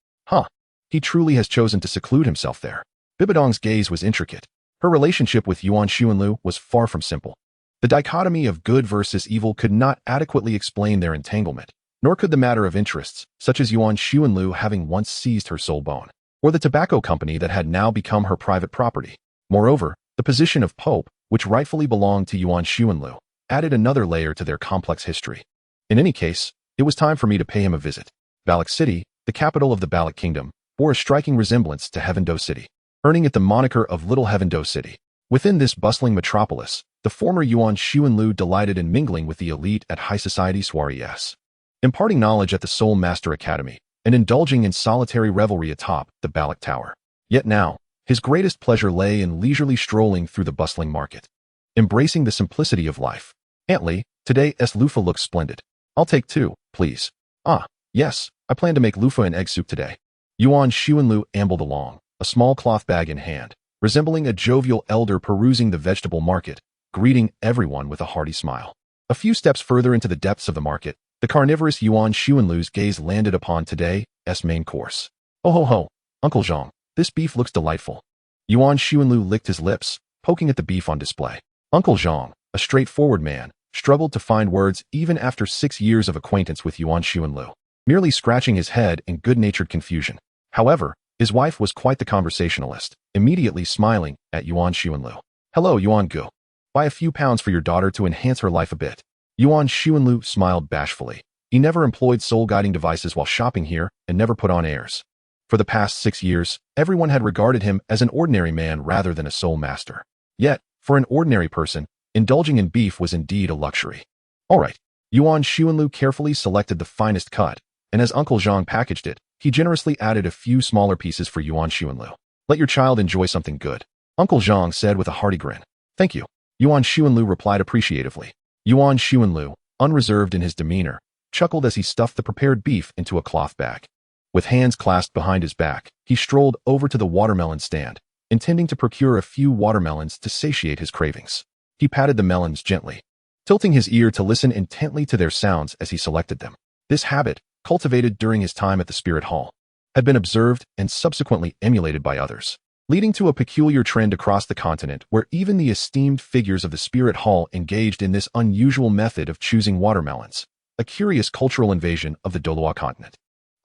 He truly has chosen to seclude himself there. Bibi Dong's gaze was intricate. Her relationship with Yuan Xuanlu was far from simple. The dichotomy of good versus evil could not adequately explain their entanglement, nor could the matter of interests, such as Yuan Xuanlu having once seized her soul bone, or the tobacco company that had now become her private property. Moreover, the position of Pope, which rightfully belonged to Yuan Xuanlu, added another layer to their complex history. In any case, it was time for me to pay him a visit. Balak City, the capital of the Balak Kingdom, bore a striking resemblance to Heaven-Do City, earning it the moniker of Little Heaven-Do City. Within this bustling metropolis, the former Yuan Xuanlu delighted in mingling with the elite at high society soirees, imparting knowledge at the Soul Master Academy, and indulging in solitary revelry atop the Balak Tower. Yet now, his greatest pleasure lay in leisurely strolling through the bustling market, embracing the simplicity of life. Auntly, today's loofah looks splendid. I'll take 2, please. Yes, I plan to make loofah and egg soup today. Yuan Xuanlu ambled along, a small cloth bag in hand, resembling a jovial elder perusing the vegetable market, greeting everyone with a hearty smile. A few steps further into the depths of the market, the carnivorous Yuan Xuanlu's gaze landed upon today's main course. Oh ho ho, Uncle Zhang, this beef looks delightful. Yuan Xuanlu licked his lips, poking at the beef on display. Uncle Zhang, a straightforward man, struggled to find words even after 6 years of acquaintance with Yuan Xuanlu, merely scratching his head in good-natured confusion. However, his wife was quite the conversationalist, immediately smiling at Yuan Xuanlu. Hello, Yuan Gu. Buy a few pounds for your daughter to enhance her life a bit. Yuan Xuanlu smiled bashfully. He never employed soul-guiding devices while shopping here and never put on airs. For the past 6 years, everyone had regarded him as an ordinary man rather than a soul master. Yet, for an ordinary person, indulging in beef was indeed a luxury. All right. Yuan Xuanlu carefully selected the finest cut, and as Uncle Zhang packaged it, he generously added a few smaller pieces for Yuan Xuanlu. Let your child enjoy something good, Uncle Zhang said with a hearty grin. Thank you. Yuan Xuanlu replied appreciatively. Yuan Xuanlu, unreserved in his demeanor, chuckled as he stuffed the prepared beef into a cloth bag. With hands clasped behind his back, he strolled over to the watermelon stand, intending to procure a few watermelons to satiate his cravings. He patted the melons gently, tilting his ear to listen intently to their sounds as he selected them. This habit, cultivated during his time at the Spirit Hall, had been observed and subsequently emulated by others, leading to a peculiar trend across the continent where even the esteemed figures of the Spirit Hall engaged in this unusual method of choosing watermelons, a curious cultural invasion of the Douluo continent.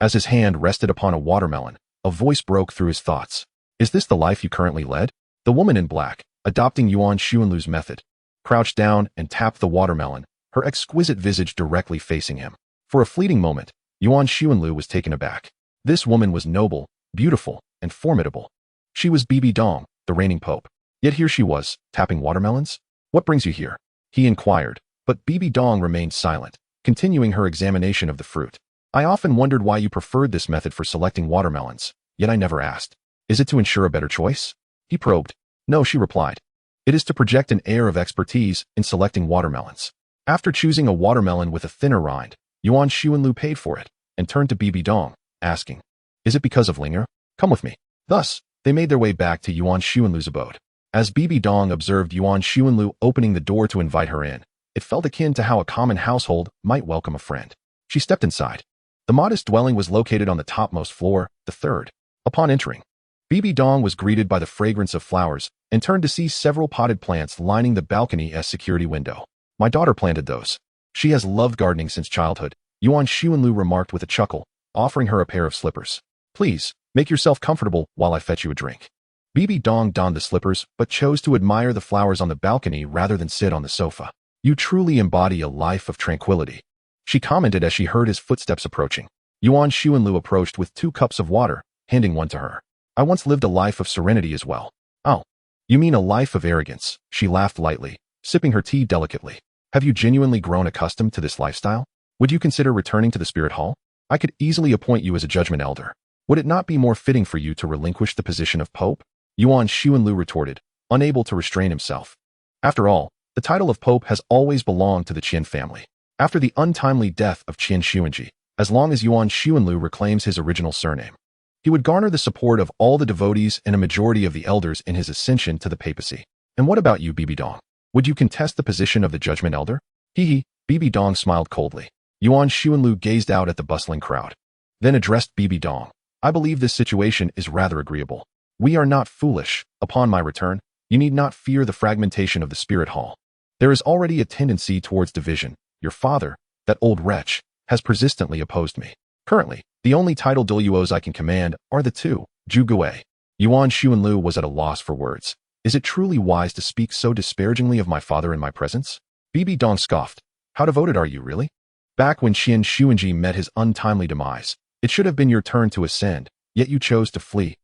As his hand rested upon a watermelon, a voice broke through his thoughts. Is this the life you currently led? The woman in black, adopting Yuan Xuanlu's method, crouched down and tapped the watermelon, her exquisite visage directly facing him. For a fleeting moment, Yuan Xuanlu was taken aback. This woman was noble, beautiful, and formidable. She was Bibi Dong, the reigning pope. Yet here she was, tapping watermelons? What brings you here? He inquired, but Bibi Dong remained silent, continuing her examination of the fruit. I often wondered why you preferred this method for selecting watermelons, yet I never asked. Is it to ensure a better choice? He probed. No, she replied. It is to project an air of expertise in selecting watermelons. After choosing a watermelon with a thinner rind, Yuan Xuanlu paid for it and turned to Bibi Dong, asking, Is it because of Ling'er? Come with me. Thus, they made their way back to Yuan Xuanlu's abode. As Bibi Dong observed Yuan Xuanlu opening the door to invite her in, it felt akin to how a common household might welcome a friend. She stepped inside. The modest dwelling was located on the topmost floor, the third. Upon entering, Bibi Dong was greeted by the fragrance of flowers and turned to see several potted plants lining the balcony's security window. My daughter planted those. She has loved gardening since childhood, Yuan Xuanlu remarked with a chuckle, offering her a pair of slippers. Please, make yourself comfortable while I fetch you a drink. Bibi Dong donned the slippers but chose to admire the flowers on the balcony rather than sit on the sofa. You truly embody a life of tranquility, she commented as she heard his footsteps approaching. Yuan Xuanlu approached with 2 cups of water, handing one to her. I once lived a life of serenity as well. Oh, you mean a life of arrogance, she laughed lightly, sipping her tea delicately. Have you genuinely grown accustomed to this lifestyle? Would you consider returning to the Spirit Hall? I could easily appoint you as a judgment elder. Would it not be more fitting for you to relinquish the position of Pope? Yuan Xuanlu retorted, unable to restrain himself. After all, the title of Pope has always belonged to the Qian family. After the untimely death of Qian Xuanji, as long as Yuan Xuanlu reclaims his original surname, he would garner the support of all the devotees and a majority of the elders in his ascension to the papacy. And what about you, Bibi Dong? Would you contest the position of the judgment elder? Bibi Dong smiled coldly. Yuan Xuanlu gazed out at the bustling crowd, then addressed Bibi Dong. I believe this situation is rather agreeable. We are not foolish. Upon my return, you need not fear the fragmentation of the Spirit Hall. There is already a tendency towards division. Your father, that old wretch, has persistently opposed me. Currently, the only title Douluos I can command are the 2, Ju Douluo. Yuan Xuanlu was at a loss for words. Is it truly wise to speak so disparagingly of my father in my presence? Bibi Dong scoffed. How devoted are you, really? Back when Qian Xuanji met his untimely demise, it should have been your turn to ascend, yet you chose to flee.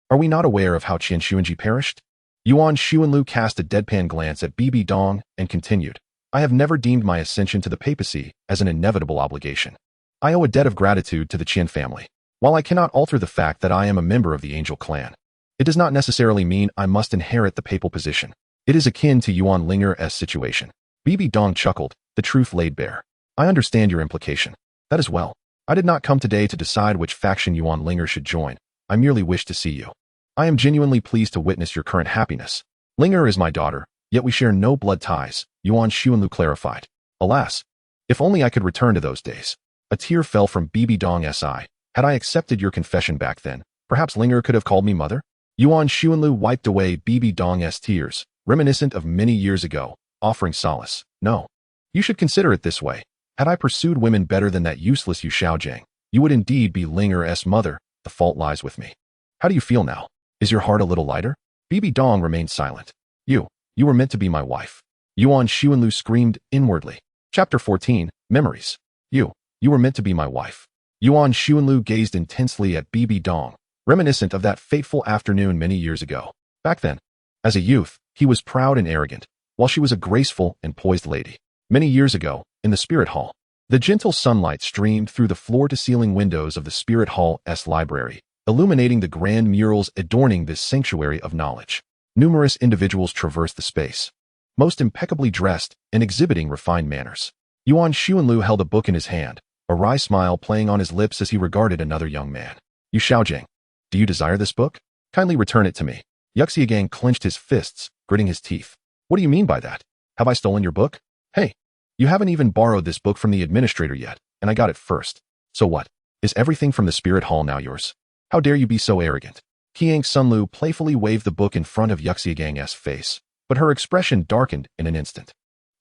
Are we not aware of how Qian Xuanji perished? Yuan Xuanlu cast a deadpan glance at Bibi Dong and continued. I have never deemed my ascension to the papacy as an inevitable obligation. I owe a debt of gratitude to the Qian family. While I cannot alter the fact that I am a member of the Angel clan, it does not necessarily mean I must inherit the papal position. It is akin to Yuan Linger's situation. Bibi Dong chuckled, the truth laid bare. I understand your implication. That is well. I did not come today to decide which faction Yuan Linger should join. I merely wish to see you. I am genuinely pleased to witness your current happiness. Linger is my daughter, yet we share no blood ties, Yuan Xuanlu clarified. Alas, if only I could return to those days. A tear fell from Bibi Dong's eye. Had I accepted your confession back then, perhaps Linger could have called me mother? Yuan Xuanlu wiped away Bibi Dong's tears, reminiscent of many years ago, offering solace. No. You should consider it this way. Had I pursued women better than that useless Yu Xiaojiang, you would indeed be Linger's mother. The fault lies with me. How do you feel now? Is your heart a little lighter? Bibi Dong remained silent. You were meant to be my wife. Yuan Xuanlu screamed inwardly. Chapter 14, Memories. You were meant to be my wife. Yuan Xuanlu gazed intensely at Bibi Dong, reminiscent of that fateful afternoon many years ago. Back then, as a youth, he was proud and arrogant, while she was a graceful and poised lady. Many years ago, in the Spirit Hall, the gentle sunlight streamed through the floor-to-ceiling windows of the Spirit Hall's library, illuminating the grand murals adorning this sanctuary of knowledge. Numerous individuals traversed the space, most impeccably dressed and exhibiting refined manners. Yuan Xuanlu held a book in his hand, a wry smile playing on his lips as he regarded another young man. Yu Xiaojiang, do you desire this book? Kindly return it to me. Yuxiagang clenched his fists, gritting his teeth. What do you mean by that? Have I stolen your book? Hey, you haven't even borrowed this book from the administrator yet, and I got it first. So what? Is everything from the Spirit Hall now yours? How dare you be so arrogant? Qiang Sunlu playfully waved the book in front of Yuxiagang's face, but her expression darkened in an instant.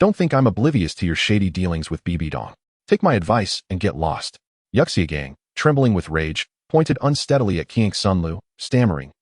Don't think I'm oblivious to your shady dealings with Bibi Dong. Take my advice and get lost. Yuxiagang, trembling with rage, pointed unsteadily at Qiang Sunlu, stammering,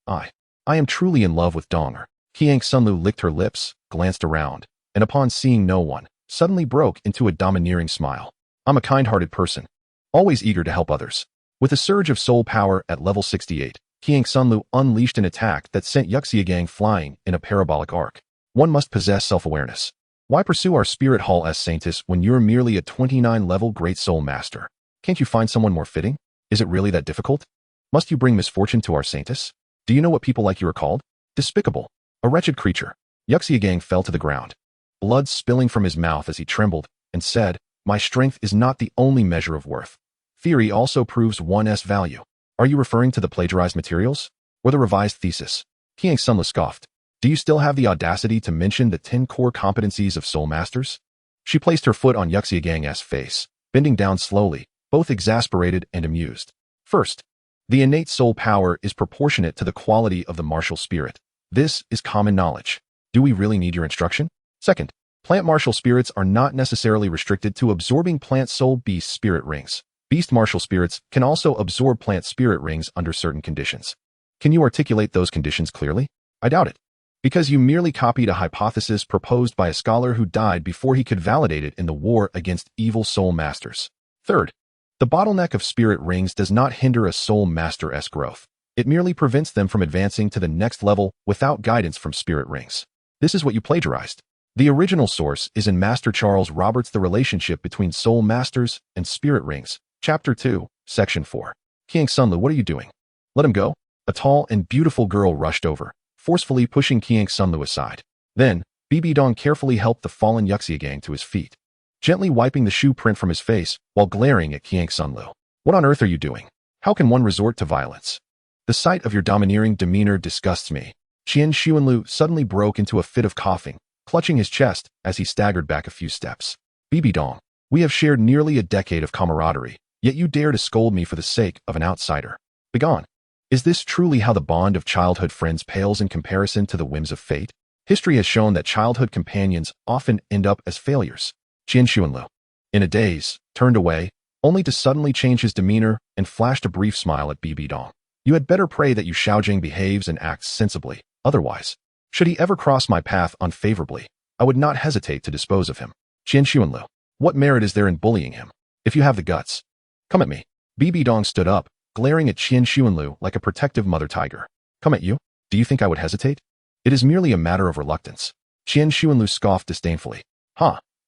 I am truly in love with Donger. Qiang Sunlu licked her lips, glanced around, and upon seeing no one, suddenly broke into a domineering smile. I'm a kind-hearted person, always eager to help others. With a surge of soul power at level 68, Qiang Sunlu unleashed an attack that sent Yuxiagang flying in a parabolic arc. One must possess self-awareness. Why pursue our Spirit Hall as Saintess when you're merely a 29-level Great Soul Master? Can't you find someone more fitting? Is it really that difficult? Must you bring misfortune to our Saintess? Do you know what people like you are called? Despicable. A wretched creature. Yuxiagang fell to the ground, blood spilling from his mouth as he trembled, and said, My strength is not the only measure of worth. Theory also proves one's value. Are you referring to the plagiarized materials? Or the revised thesis? Qiang Sunlu scoffed. Do you still have the audacity to mention the 10 core competencies of Soul Masters? She placed her foot on Yuxiagang's face, bending down slowly, both exasperated and amused. First, the innate soul power is proportionate to the quality of the martial spirit. This is common knowledge. Do we really need your instruction? Second, plant martial spirits are not necessarily restricted to absorbing plant soul beast spirit rings. Beast martial spirits can also absorb plant spirit rings under certain conditions. Can you articulate those conditions clearly? I doubt it. Because you merely copied a hypothesis proposed by a scholar who died before he could validate it in the war against evil soul masters. Third, the bottleneck of spirit rings does not hinder a soul master's growth. It merely prevents them from advancing to the next level without guidance from spirit rings. This is what you plagiarized. The original source is in Master Charles Roberts' The Relationship Between Soul Masters and Spirit Rings, Chapter 2, Section 4. Qiang Sunlu, what are you doing? Let him go. A tall and beautiful girl rushed over, forcefully pushing Qiang Sunlu aside. Then, Bibi Dong carefully helped the fallen Yuxiagang to his feet, gently wiping the shoe print from his face while glaring at Qiang Sunlu. What on earth are you doing? How can one resort to violence? The sight of your domineering demeanor disgusts me. Qian Xuanlu suddenly broke into a fit of coughing, clutching his chest as he staggered back a few steps. Bibi Dong, we have shared nearly a decade of camaraderie, yet you dare to scold me for the sake of an outsider. Begone. Is this truly how the bond of childhood friends pales in comparison to the whims of fate? History has shown that childhood companions often end up as failures. Qian Xuanlu, in a daze, turned away, only to suddenly change his demeanor and flashed a brief smile at Bibi Dong. You had better pray that Yu Shaojing behaves and acts sensibly. Otherwise, should he ever cross my path unfavorably, I would not hesitate to dispose of him. Qian Xuanlu, what merit is there in bullying him? If you have the guts, come at me. Bibi Dong stood up, glaring at Qian Xuanlu like a protective mother tiger. Come at you? Do you think I would hesitate? It is merely a matter of reluctance. Qian Xuanlu scoffed disdainfully.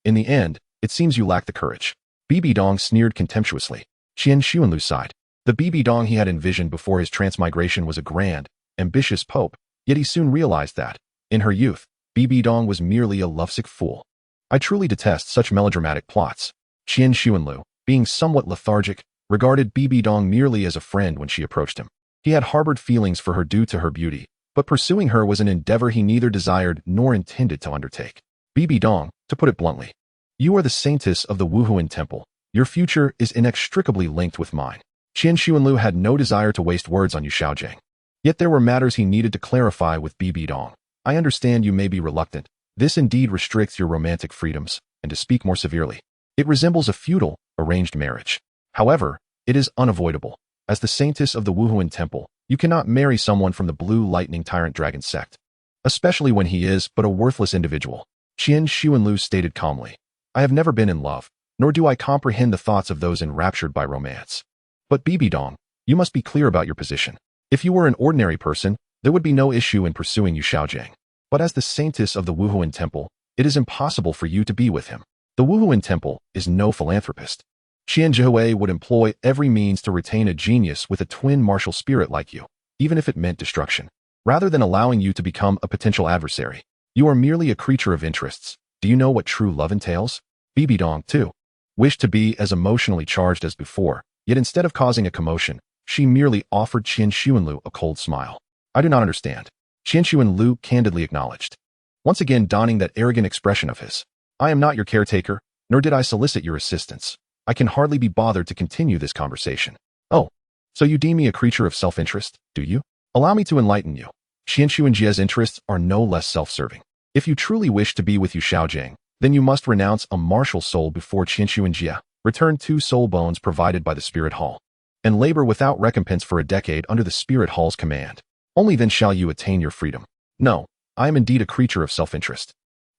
In the end, it seems you lack the courage. Bibi Dong sneered contemptuously. Qian Xuanlu sighed. The Bibi Dong he had envisioned before his transmigration was a grand, ambitious pope, yet he soon realized that, in her youth, Bibi Dong was merely a lovesick fool. I truly detest such melodramatic plots. Qian Xuanlu, being somewhat lethargic, regarded Bibi Dong merely as a friend when she approached him. He had harbored feelings for her due to her beauty, but pursuing her was an endeavor he neither desired nor intended to undertake. Bibi Dong, to put it bluntly, you are the saintess of the Wuhuan Temple. Your future is inextricably linked with mine. Qian Xuanlu had no desire to waste words on Yu Shaojing. Yet there were matters he needed to clarify with Bibi Dong. I understand you may be reluctant. This indeed restricts your romantic freedoms, and to speak more severely, it resembles a feudal, arranged marriage. However, it is unavoidable. As the saintess of the Wuhuan Temple, you cannot marry someone from the Blue Lightning Tyrant Dragon sect, especially when he is but a worthless individual. Qian Xuanlu stated calmly. I have never been in love, nor do I comprehend the thoughts of those enraptured by romance. But Bibi Dong, you must be clear about your position. If you were an ordinary person, there would be no issue in pursuing Yu Shaojing. But as the saintess of the Wuhuan Temple, it is impossible for you to be with him. The Wuhuan Temple is no philanthropist. Qian Zhihui would employ every means to retain a genius with a twin martial spirit like you, even if it meant destruction. Rather than allowing you to become a potential adversary, you are merely a creature of interests. Do you know what true love entails? Bibi Dong, too, wished to be as emotionally charged as before, yet instead of causing a commotion, she merely offered Qian Xuanlu a cold smile. I do not understand. Qian Xuanlu candidly acknowledged, once again donning that arrogant expression of his. I am not your caretaker, nor did I solicit your assistance. I can hardly be bothered to continue this conversation. Oh, so you deem me a creature of self-interest, do you? Allow me to enlighten you. Qian Xuanjia's interests are no less self-serving. If you truly wish to be with Yu Shaojing, then you must renounce a martial soul before Qian Xuanjia, return 2 soul bones provided by the Spirit Hall, and labor without recompense for a decade under the Spirit Hall's command. Only then shall you attain your freedom. No, I am indeed a creature of self-interest.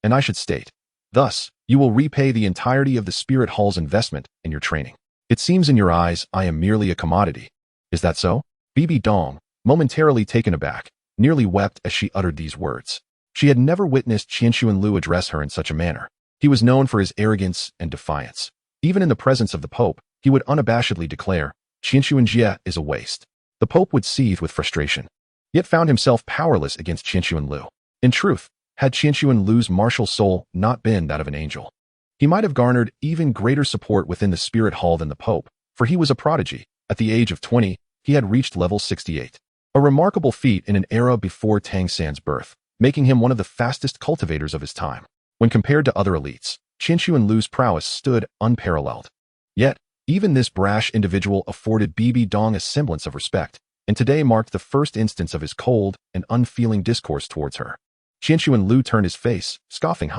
And I should state, thus, you will repay the entirety of the Spirit Hall's investment in your training. It seems in your eyes I am merely a commodity. Is that so? Bibi Dong, momentarily taken aback, nearly wept as she uttered these words. She had never witnessed Qianshuan Lu address her in such a manner. He was known for his arrogance and defiance. Even in the presence of the Pope, he would unabashedly declare, Qianshuan Jie is a waste. The Pope would seethe with frustration, yet found himself powerless against Qianshuan Lu. In truth, had Qianshuan Lu's martial soul not been that of an angel, he might have garnered even greater support within the Spirit Hall than the Pope, for he was a prodigy. At the age of 20, he had reached level 68. A remarkable feat in an era before Tang San's birth, making him one of the fastest cultivators of his time. When compared to other elites, Qianshuan Lu's prowess stood unparalleled. Yet, even this brash individual afforded Bibi Dong a semblance of respect, and today marked the first instance of his cold and unfeeling discourse towards her. Qianshuan Lu turned his face, scoffing,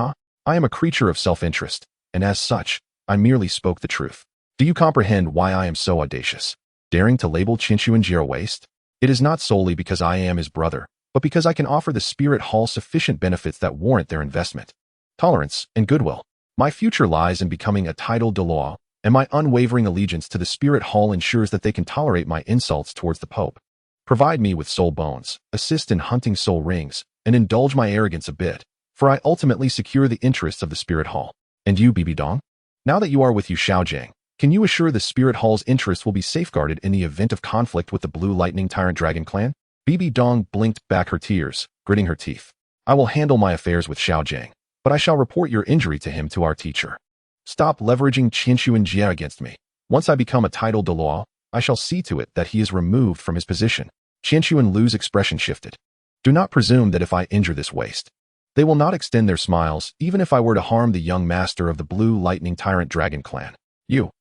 I am a creature of self-interest, and as such, I merely spoke the truth. Do you comprehend why I am so audacious, daring to label Qianshuan Jie a waste? It is not solely because I am his brother, but because I can offer the Spirit Hall sufficient benefits that warrant their investment. Tolerance and goodwill. My future lies in becoming a titled Douluo, and my unwavering allegiance to the Spirit Hall ensures that they can tolerate my insults towards the Pope. Provide me with soul bones, assist in hunting soul rings, and indulge my arrogance a bit, for I ultimately secure the interests of the Spirit Hall. And you, Bibi Dong? Now that you are with Yu Shaojiang, can you assure the Spirit Hall's interests will be safeguarded in the event of conflict with the Blue Lightning Tyrant Dragon clan? Bibi Dong blinked back her tears, gritting her teeth. I will handle my affairs with Shaojiang, but I shall report your injury to him to our teacher. Stop leveraging Qianshuan Jie against me. Once I become a titled Douluo, I shall see to it that he is removed from his position. Qianshuan Lu's expression shifted. Do not presume that if I injure this waste, they will not extend their smiles, even if I were to harm the young master of the Blue Lightning Tyrant Dragon clan. You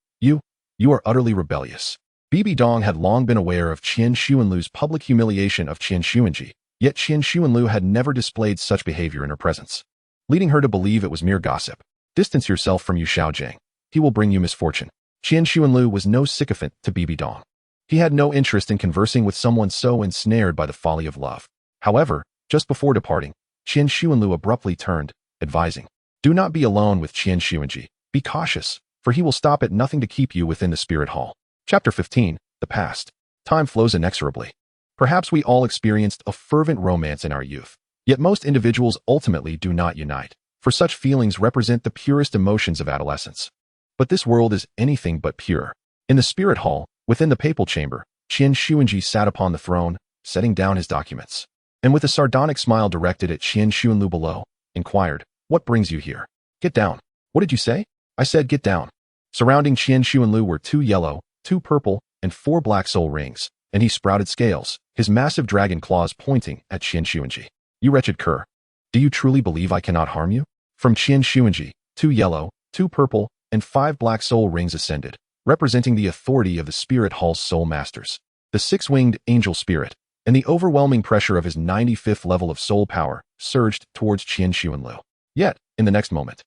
are utterly rebellious. Bibi Dong had long been aware of Qianshuan Lu's public humiliation of Qianshuan Jie, yet Qianshuan Lu had never displayed such behavior in her presence, leading her to believe it was mere gossip. Distance yourself from Yu Shaojiang. He will bring you misfortune. Qianshuan Lu was no sycophant to Bibi Dong. He had no interest in conversing with someone so ensnared by the folly of love. However, just before departing, Qianshuan Lu abruptly turned, advising, do not be alone with Qianshuan Jie. Be cautious, for he will stop at nothing to keep you within the Spirit Hall. Chapter 15, The Past. Time flows inexorably. Perhaps we all experienced a fervent romance in our youth, yet most individuals ultimately do not unite, for such feelings represent the purest emotions of adolescence. But this world is anything but pure. In the Spirit Hall, within the papal chamber, Qianshuan Jie sat upon the throne, setting down his documents, and with a sardonic smile directed at Qianshuan Lu below, inquired, what brings you here? Get down. What did you say? I said get down. Surrounding Qianshuan Lu were 2 yellow, 2 purple, and 4 black soul rings, and he sprouted scales, his massive dragon claws pointing at Qianshuan Jie. You wretched cur. Do you truly believe I cannot harm you? From Qianshuan Jie, 2 yellow, 2 purple, and 5 black soul rings ascended, representing the authority of the Spirit Hall's soul masters, the 6-winged angel spirit, and the overwhelming pressure of his 95th level of soul power surged towards Qianshuan Lu. Yet, in the next moment,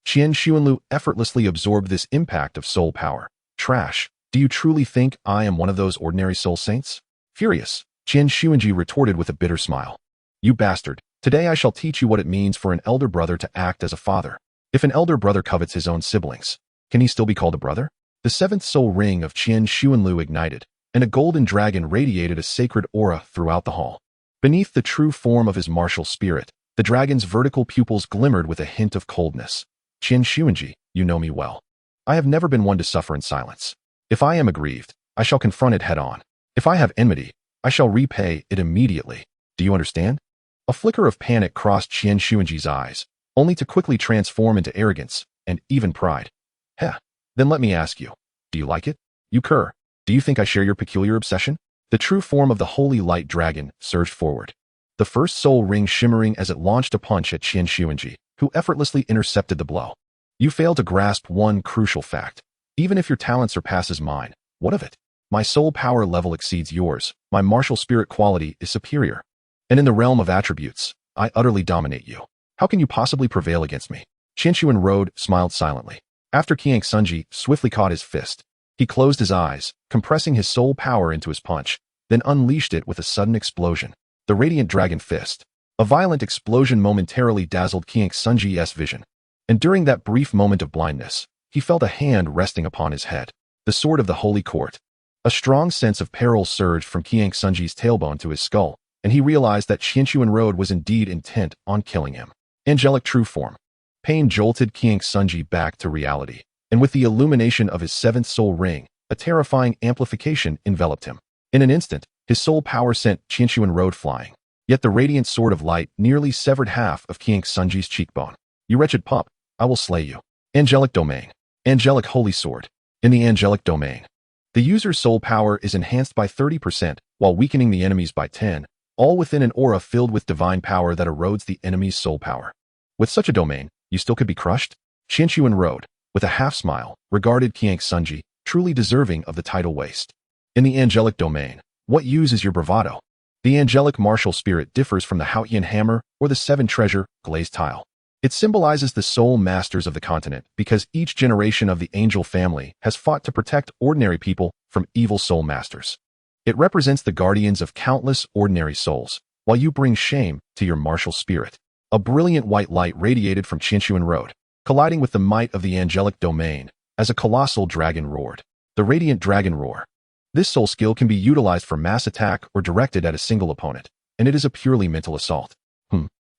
Qianshuan Lu effortlessly absorbed this impact of soul power. Trash. Do you truly think I am one of those ordinary soul saints? Furious, Qianshuan Jie retorted with a bitter smile. You bastard. Today I shall teach you what it means for an elder brother to act as a father. If an elder brother covets his own siblings, can he still be called a brother? The 7th soul ring of Qianshuan Lu ignited, and a golden dragon radiated a sacred aura throughout the hall. Beneath the true form of his martial spirit, the dragon's vertical pupils glimmered with a hint of coldness. Qianshuan Jie, you know me well. I have never been one to suffer in silence. If I am aggrieved, I shall confront it head-on. If I have enmity, I shall repay it immediately. Do you understand? A flicker of panic crossed Qianshuan Jie's eyes, only to quickly transform into arrogance and even pride. Heh. Then let me ask you, do you like it? You cur. Do you think I share your peculiar obsession? The true form of the holy light dragon surged forward, the first soul ring shimmering as it launched a punch at Qianshuan Jie, who effortlessly intercepted the blow. You fail to grasp one crucial fact. Even if your talent surpasses mine, what of it? My soul power level exceeds yours, my martial spirit quality is superior. And in the realm of attributes, I utterly dominate you. How can you possibly prevail against me? Qianshuan Rode smiled silently. After Qiang Sunji swiftly caught his fist, he closed his eyes, compressing his soul power into his punch, then unleashed it with a sudden explosion. the radiant dragon fist. A violent explosion momentarily dazzled King Sunji's vision, and during that brief moment of blindness, he felt a hand resting upon his head, the sword of the Holy Court. A strong sense of peril surged from King Sunji's tailbone to his skull, and he realized that Qianquan Road was indeed intent on killing him. Angelic true form. Pain jolted King Sunji back to reality, and with the illumination of his seventh soul ring, a terrifying amplification enveloped him. In an instant, his soul power sent Qianquan Road flying. Yet the radiant sword of light nearly severed half of King Sunji's cheekbone. You wretched pup, I will slay you. Angelic domain. Angelic holy sword. In the angelic domain, the user's soul power is enhanced by 30% while weakening the enemy's by 10, all within an aura filled with divine power that erodes the enemy's soul power. With such a domain, you still could be crushed? Qianquan Road, with a half-smile, regarded King Sunji, truly deserving of the title waste. In the angelic domain, what use is your bravado? The angelic martial spirit differs from the Haotian hammer or the seven treasure glazed tile. It symbolizes the soul masters of the continent because each generation of the angel family has fought to protect ordinary people from evil soul masters. It represents the guardians of countless ordinary souls, while you bring shame to your martial spirit. A brilliant white light radiated from Qianquan Road, colliding with the might of the angelic domain, as a colossal dragon roared. The radiant dragon roar. This soul skill can be utilized for mass attack or directed at a single opponent, and it is a purely mental assault.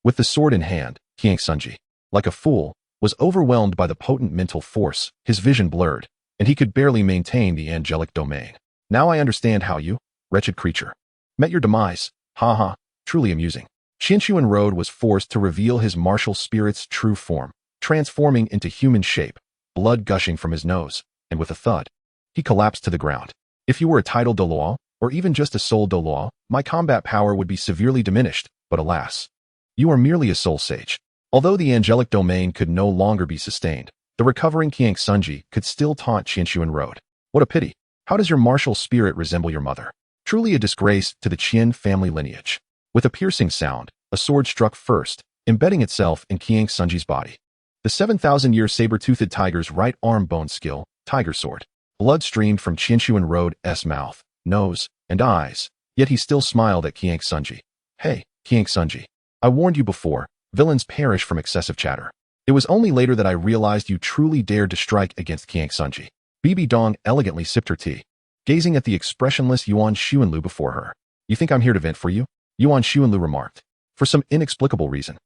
With the sword in hand, King Sunji, like a fool, was overwhelmed by the potent mental force, his vision blurred, and he could barely maintain the angelic domain. Now I understand how you, wretched creature, met your demise. Ha, truly amusing. Qianquan Road was forced to reveal his martial spirit's true form, transforming into human shape, blood gushing from his nose, and with a thud, he collapsed to the ground. If you were a title Douluo, or even just a soul Douluo, my combat power would be severely diminished, but alas, you are merely a soul sage. Although the angelic domain could no longer be sustained, the recovering King Sunji could still taunt Qianquan Road. What a pity. How does your martial spirit resemble your mother? Truly a disgrace to the Qian family lineage. With a piercing sound, a sword struck first, embedding itself in King Sunji's body. The 7,000-year saber-toothed tiger's right arm bone skill, tiger sword. Blood streamed from Qianquan Road's mouth, nose, and eyes, yet he still smiled at King Sunji. Hey, King Sunji. I warned you before, villains perish from excessive chatter. It was only later that I realized you truly dared to strike against King Sunji. Bibi Dong elegantly sipped her tea, gazing at the expressionless Yuan Xuanlu before her. You think I'm here to vent for you? Yuan Xuanlu remarked. For some inexplicable reason,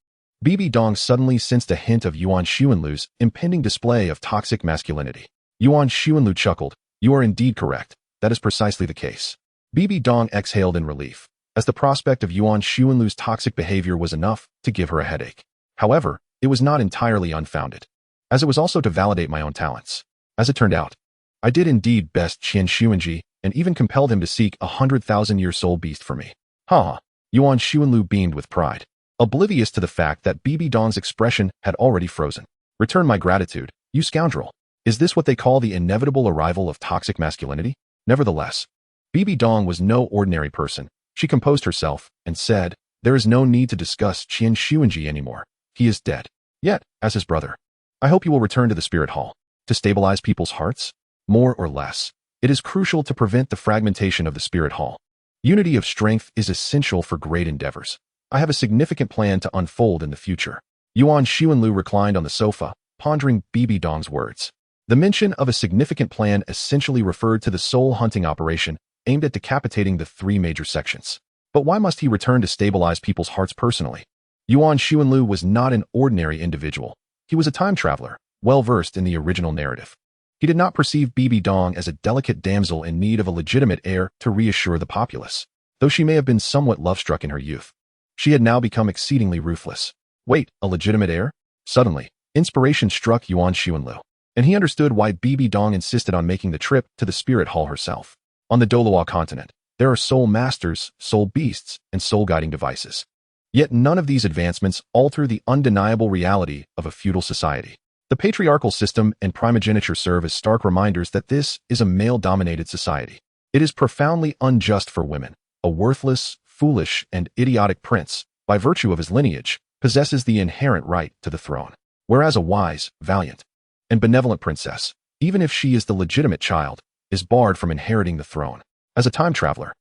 Bibi Dong suddenly sensed a hint of Yuan Xuanlu's impending display of toxic masculinity. Yuan Xuanlu chuckled. You are indeed correct. That is precisely the case. Bibi Dong exhaled in relief, as the prospect of Yuan Xuanlu's toxic behavior was enough to give her a headache. However, it was not entirely unfounded, as it was also to validate my own talents. As it turned out, I did indeed best Qian Xuanji and even compelled him to seek a 100,000-year soul beast for me. Yuan Xuanlu beamed with pride, oblivious to the fact that Bibi Dong's expression had already frozen. Return my gratitude, you scoundrel. Is this what they call the inevitable arrival of toxic masculinity? Nevertheless, Bibi Dong was no ordinary person. She composed herself and said, there is no need to discuss Qian Xuanji anymore. He is dead. Yet, as his brother, I hope you will return to the spirit hall. To stabilize people's hearts? More or less, it is crucial to prevent the fragmentation of the spirit hall. Unity of strength is essential for great endeavors. I have a significant plan to unfold in the future. Yuan Xuanlu reclined on the sofa, pondering Bibi Dong's words. The mention of a significant plan essentially referred to the soul hunting operation aimed at decapitating the three major sections. But why must he return to stabilize people's hearts personally? Yuan Xuanlu was not an ordinary individual. He was a time traveler, well-versed in the original narrative. He did not perceive Bibi Dong as a delicate damsel in need of a legitimate heir to reassure the populace. Though she may have been somewhat love-struck in her youth, she had now become exceedingly ruthless. Wait, a legitimate heir? Suddenly, inspiration struck Yuan Xuanlu, and he understood why Bibi Dong insisted on making the trip to the spirit hall herself. On the Douluo continent, there are soul masters, soul beasts, and soul-guiding devices. Yet none of these advancements alter the undeniable reality of a feudal society. The patriarchal system and primogeniture serve as stark reminders that this is a male-dominated society. It is profoundly unjust for women. A worthless, foolish, and idiotic prince, by virtue of his lineage, possesses the inherent right to the throne, whereas a wise, valiant, and benevolent princess, even if she is the legitimate child, is barred from inheriting the throne. As a time traveler,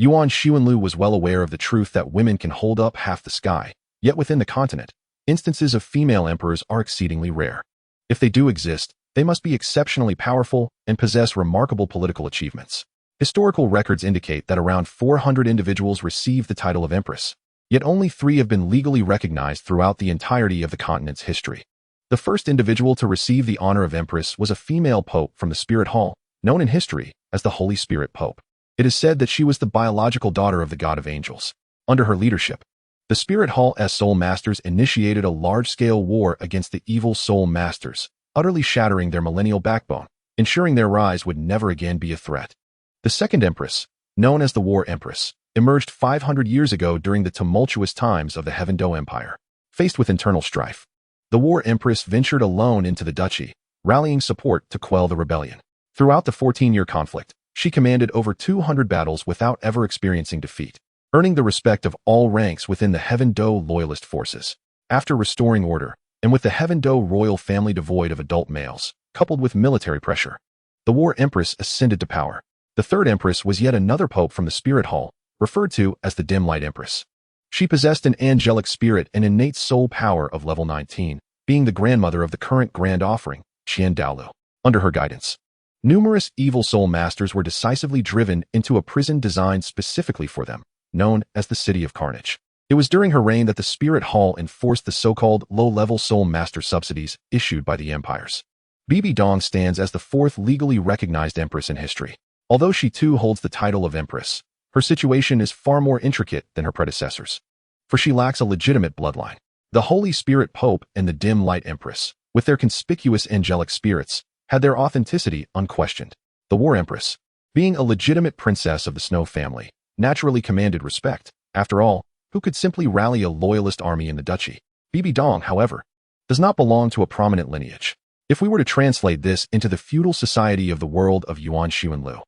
Yuan Linger was well aware of the truth that women can hold up half the sky, yet within the continent, instances of female emperors are exceedingly rare. If they do exist, they must be exceptionally powerful and possess remarkable political achievements. Historical records indicate that around 400 individuals received the title of empress, yet only 3 have been legally recognized throughout the entirety of the continent's history. The first individual to receive the honor of empress was a female pope from the Spirit Hall, known in history as the Holy Spirit Pope. It is said that she was the biological daughter of the God of Angels. Under her leadership, the Spirit Hall's Soul Masters initiated a large-scale war against the evil Soul Masters, utterly shattering their millennial backbone, ensuring their rise would never again be a threat. The second empress, known as the War Empress, emerged 500 years ago during the tumultuous times of the Heaven Do Empire. Faced with internal strife, the War Empress ventured alone into the duchy, rallying support to quell the rebellion. Throughout the 14-year conflict, she commanded over 200 battles without ever experiencing defeat, earning the respect of all ranks within the Heaven Do loyalist forces. After restoring order, and with the Heaven Do royal family devoid of adult males, coupled with military pressure, the War Empress ascended to power. The third empress was yet another pope from the Spirit Hall, referred to as the Dim Light Empress. She possessed an angelic spirit and innate soul power of level 19, being the grandmother of the current Grand Offering, Yuan Douluo. Under her guidance, numerous evil soul masters were decisively driven into a prison designed specifically for them, known as the City of Carnage. It was during her reign that the Spirit Hall enforced the so-called low-level soul master subsidies issued by the empires. Bibi Dong stands as the 4th legally recognized empress in history. Although she too holds the title of empress, her situation is far more intricate than her predecessors, for she lacks a legitimate bloodline. The Holy Spirit Pope and the Dim Light Empress, with their conspicuous angelic spirits, had their authenticity unquestioned. The War Empress, being a legitimate princess of the Snow family, naturally commanded respect. After all, who could simply rally a loyalist army in the duchy? Bibi Dong, however, does not belong to a prominent lineage. If we were to translate this into the feudal society of the world of Yuan Linger,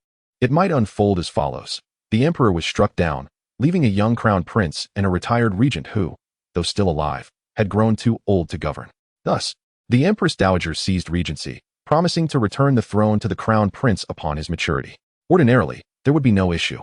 it might unfold as follows. The emperor was struck down, leaving a young crown prince and a retired regent who, though still alive, had grown too old to govern. Thus, the empress dowager seized regency, promising to return the throne to the crown prince upon his maturity. Ordinarily, there would be no issue.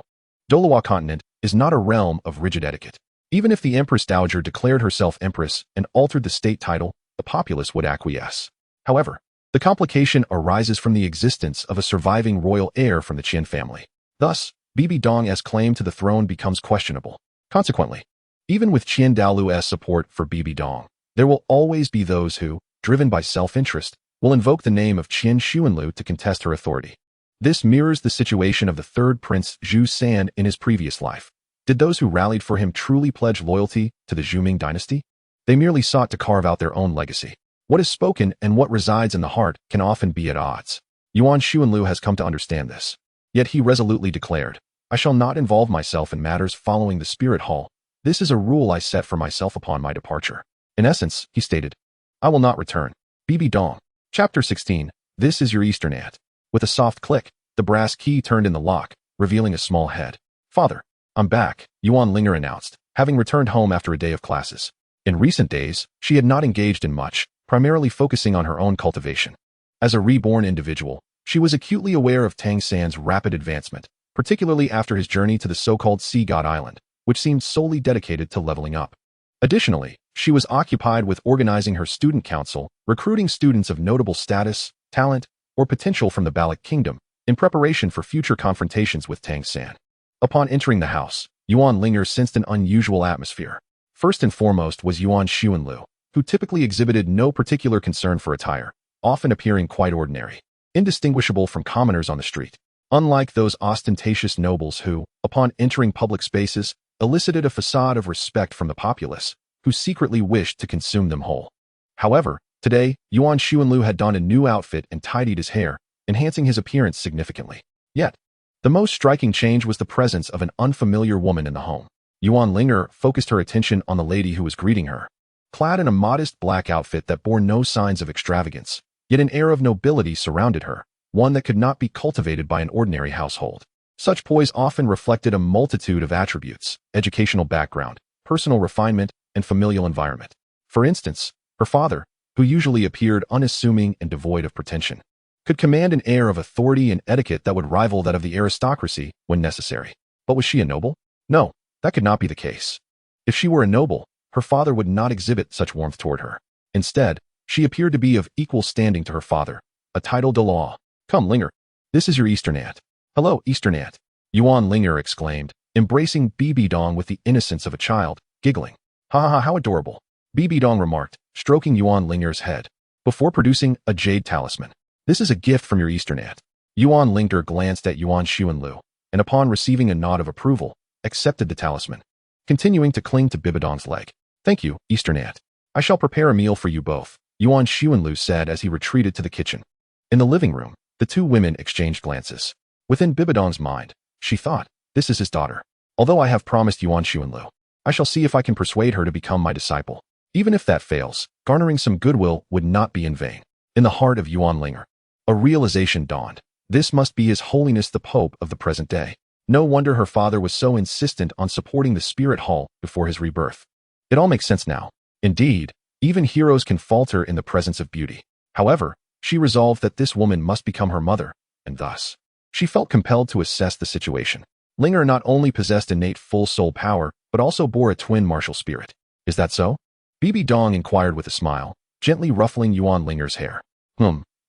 Douluo continent is not a realm of rigid etiquette. Even if the empress dowager declared herself empress and altered the state title, the populace would acquiesce. However, the complication arises from the existence of a surviving royal heir from the Qin family. Thus, Bibi Dong's claim to the throne becomes questionable. Consequently, even with Yuan Douluo's support for Bibi Dong, there will always be those who, driven by self-interest, will invoke the name of Yuan Linger to contest her authority. This mirrors the situation of the third prince Ju San in his previous life. Did those who rallied for him truly pledge loyalty to the Zhu Ming dynasty? They merely sought to carve out their own legacy. What is spoken and what resides in the heart can often be at odds. Yuan Linger has come to understand this. Yet he resolutely declared, "I shall not involve myself in matters following the Spirit Hall. This is a rule I set for myself upon my departure." In essence, he stated, "I will not return." Bibi Dong. Chapter 16. This is your Eastern aunt. With a soft click, the brass key turned in the lock, revealing a small head. "Father, I'm back," Yuan Linger announced, having returned home after a day of classes. In recent days, she had not engaged in much, primarily focusing on her own cultivation. As a reborn individual, she was acutely aware of Tang San's rapid advancement, particularly after his journey to the so-called Sea God Island, which seemed solely dedicated to leveling up. Additionally, she was occupied with organizing her student council, recruiting students of notable status, talent, or potential from the Balik Kingdom, in preparation for future confrontations with Tang San. Upon entering the house, Yuan Linger sensed an unusual atmosphere. First and foremost was Yuan Linger, who typically exhibited no particular concern for attire, often appearing quite ordinary, indistinguishable from commoners on the street. Unlike those ostentatious nobles who, upon entering public spaces, elicited a facade of respect from the populace, who secretly wished to consume them whole. However, today, Yuan Linger had donned a new outfit and tidied his hair, enhancing his appearance significantly. Yet, the most striking change was the presence of an unfamiliar woman in the home. Yuan Linger focused her attention on the lady who was greeting her. Clad in a modest black outfit that bore no signs of extravagance, yet an air of nobility surrounded her, one that could not be cultivated by an ordinary household. Such poise often reflected a multitude of attributes: educational background, personal refinement, and familial environment. For instance, her father, who usually appeared unassuming and devoid of pretension, could command an air of authority and etiquette that would rival that of the aristocracy when necessary. But was she a noble? No, that could not be the case. If she were a noble, her father would not exhibit such warmth toward her. Instead, she appeared to be of equal standing to her father, a title de law. Come, Linger. This is your Eastern aunt. Hello, Eastern aunt. Yuan Linger exclaimed, embracing Bibi Dong with the innocence of a child, giggling. Ha ha ha, how adorable. Bibi Dong remarked, stroking Yuan Linger's head, before producing a jade talisman. This is a gift from your Eastern aunt. Yuan Linger glanced at Yuan Xuanlu, and upon receiving a nod of approval, accepted the talisman, continuing to cling to Bibi Dong's leg. Thank you, Eastern aunt. I shall prepare a meal for you both, Yuan Xuanlu said as he retreated to the kitchen. In the living room, the two women exchanged glances. Within Bibi Dong's mind, she thought, this is his daughter. Although I have promised Yuan Xuanlu, I shall see if I can persuade her to become my disciple. Even if that fails, garnering some goodwill would not be in vain. In the heart of Yuan Linger, a realization dawned. This must be His Holiness the Pope of the present day. No wonder her father was so insistent on supporting the spirit hall before his rebirth. It all makes sense now. Indeed, even heroes can falter in the presence of beauty. However, she resolved that this woman must become her mother, and thus, she felt compelled to assess the situation. Linger not only possessed innate full soul power, but also bore a twin martial spirit. Is that so? Bibi Dong inquired with a smile, gently ruffling Yuan Linger's hair.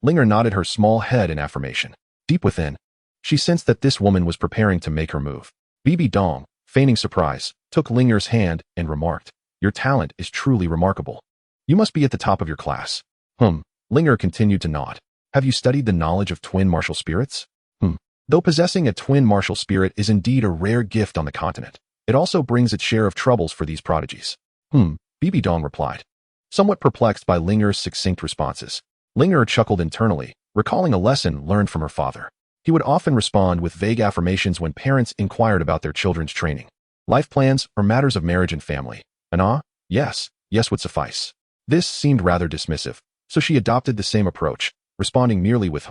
Linger nodded her small head in affirmation. Deep within, she sensed that this woman was preparing to make her move. Bibi Dong, feigning surprise, took Linger's hand and remarked, your talent is truly remarkable. You must be at the top of your class. Linger continued to nod. Have you studied the knowledge of twin martial spirits? Though possessing a twin martial spirit is indeed a rare gift on the continent, it also brings its share of troubles for these prodigies. Bibi Dong replied, somewhat perplexed by Linger's succinct responses. Linger chuckled internally, recalling a lesson learned from her father. He would often respond with vague affirmations when parents inquired about their children's training, life plans, or matters of marriage and family. Yes would suffice. This seemed rather dismissive, so she adopted the same approach, responding merely with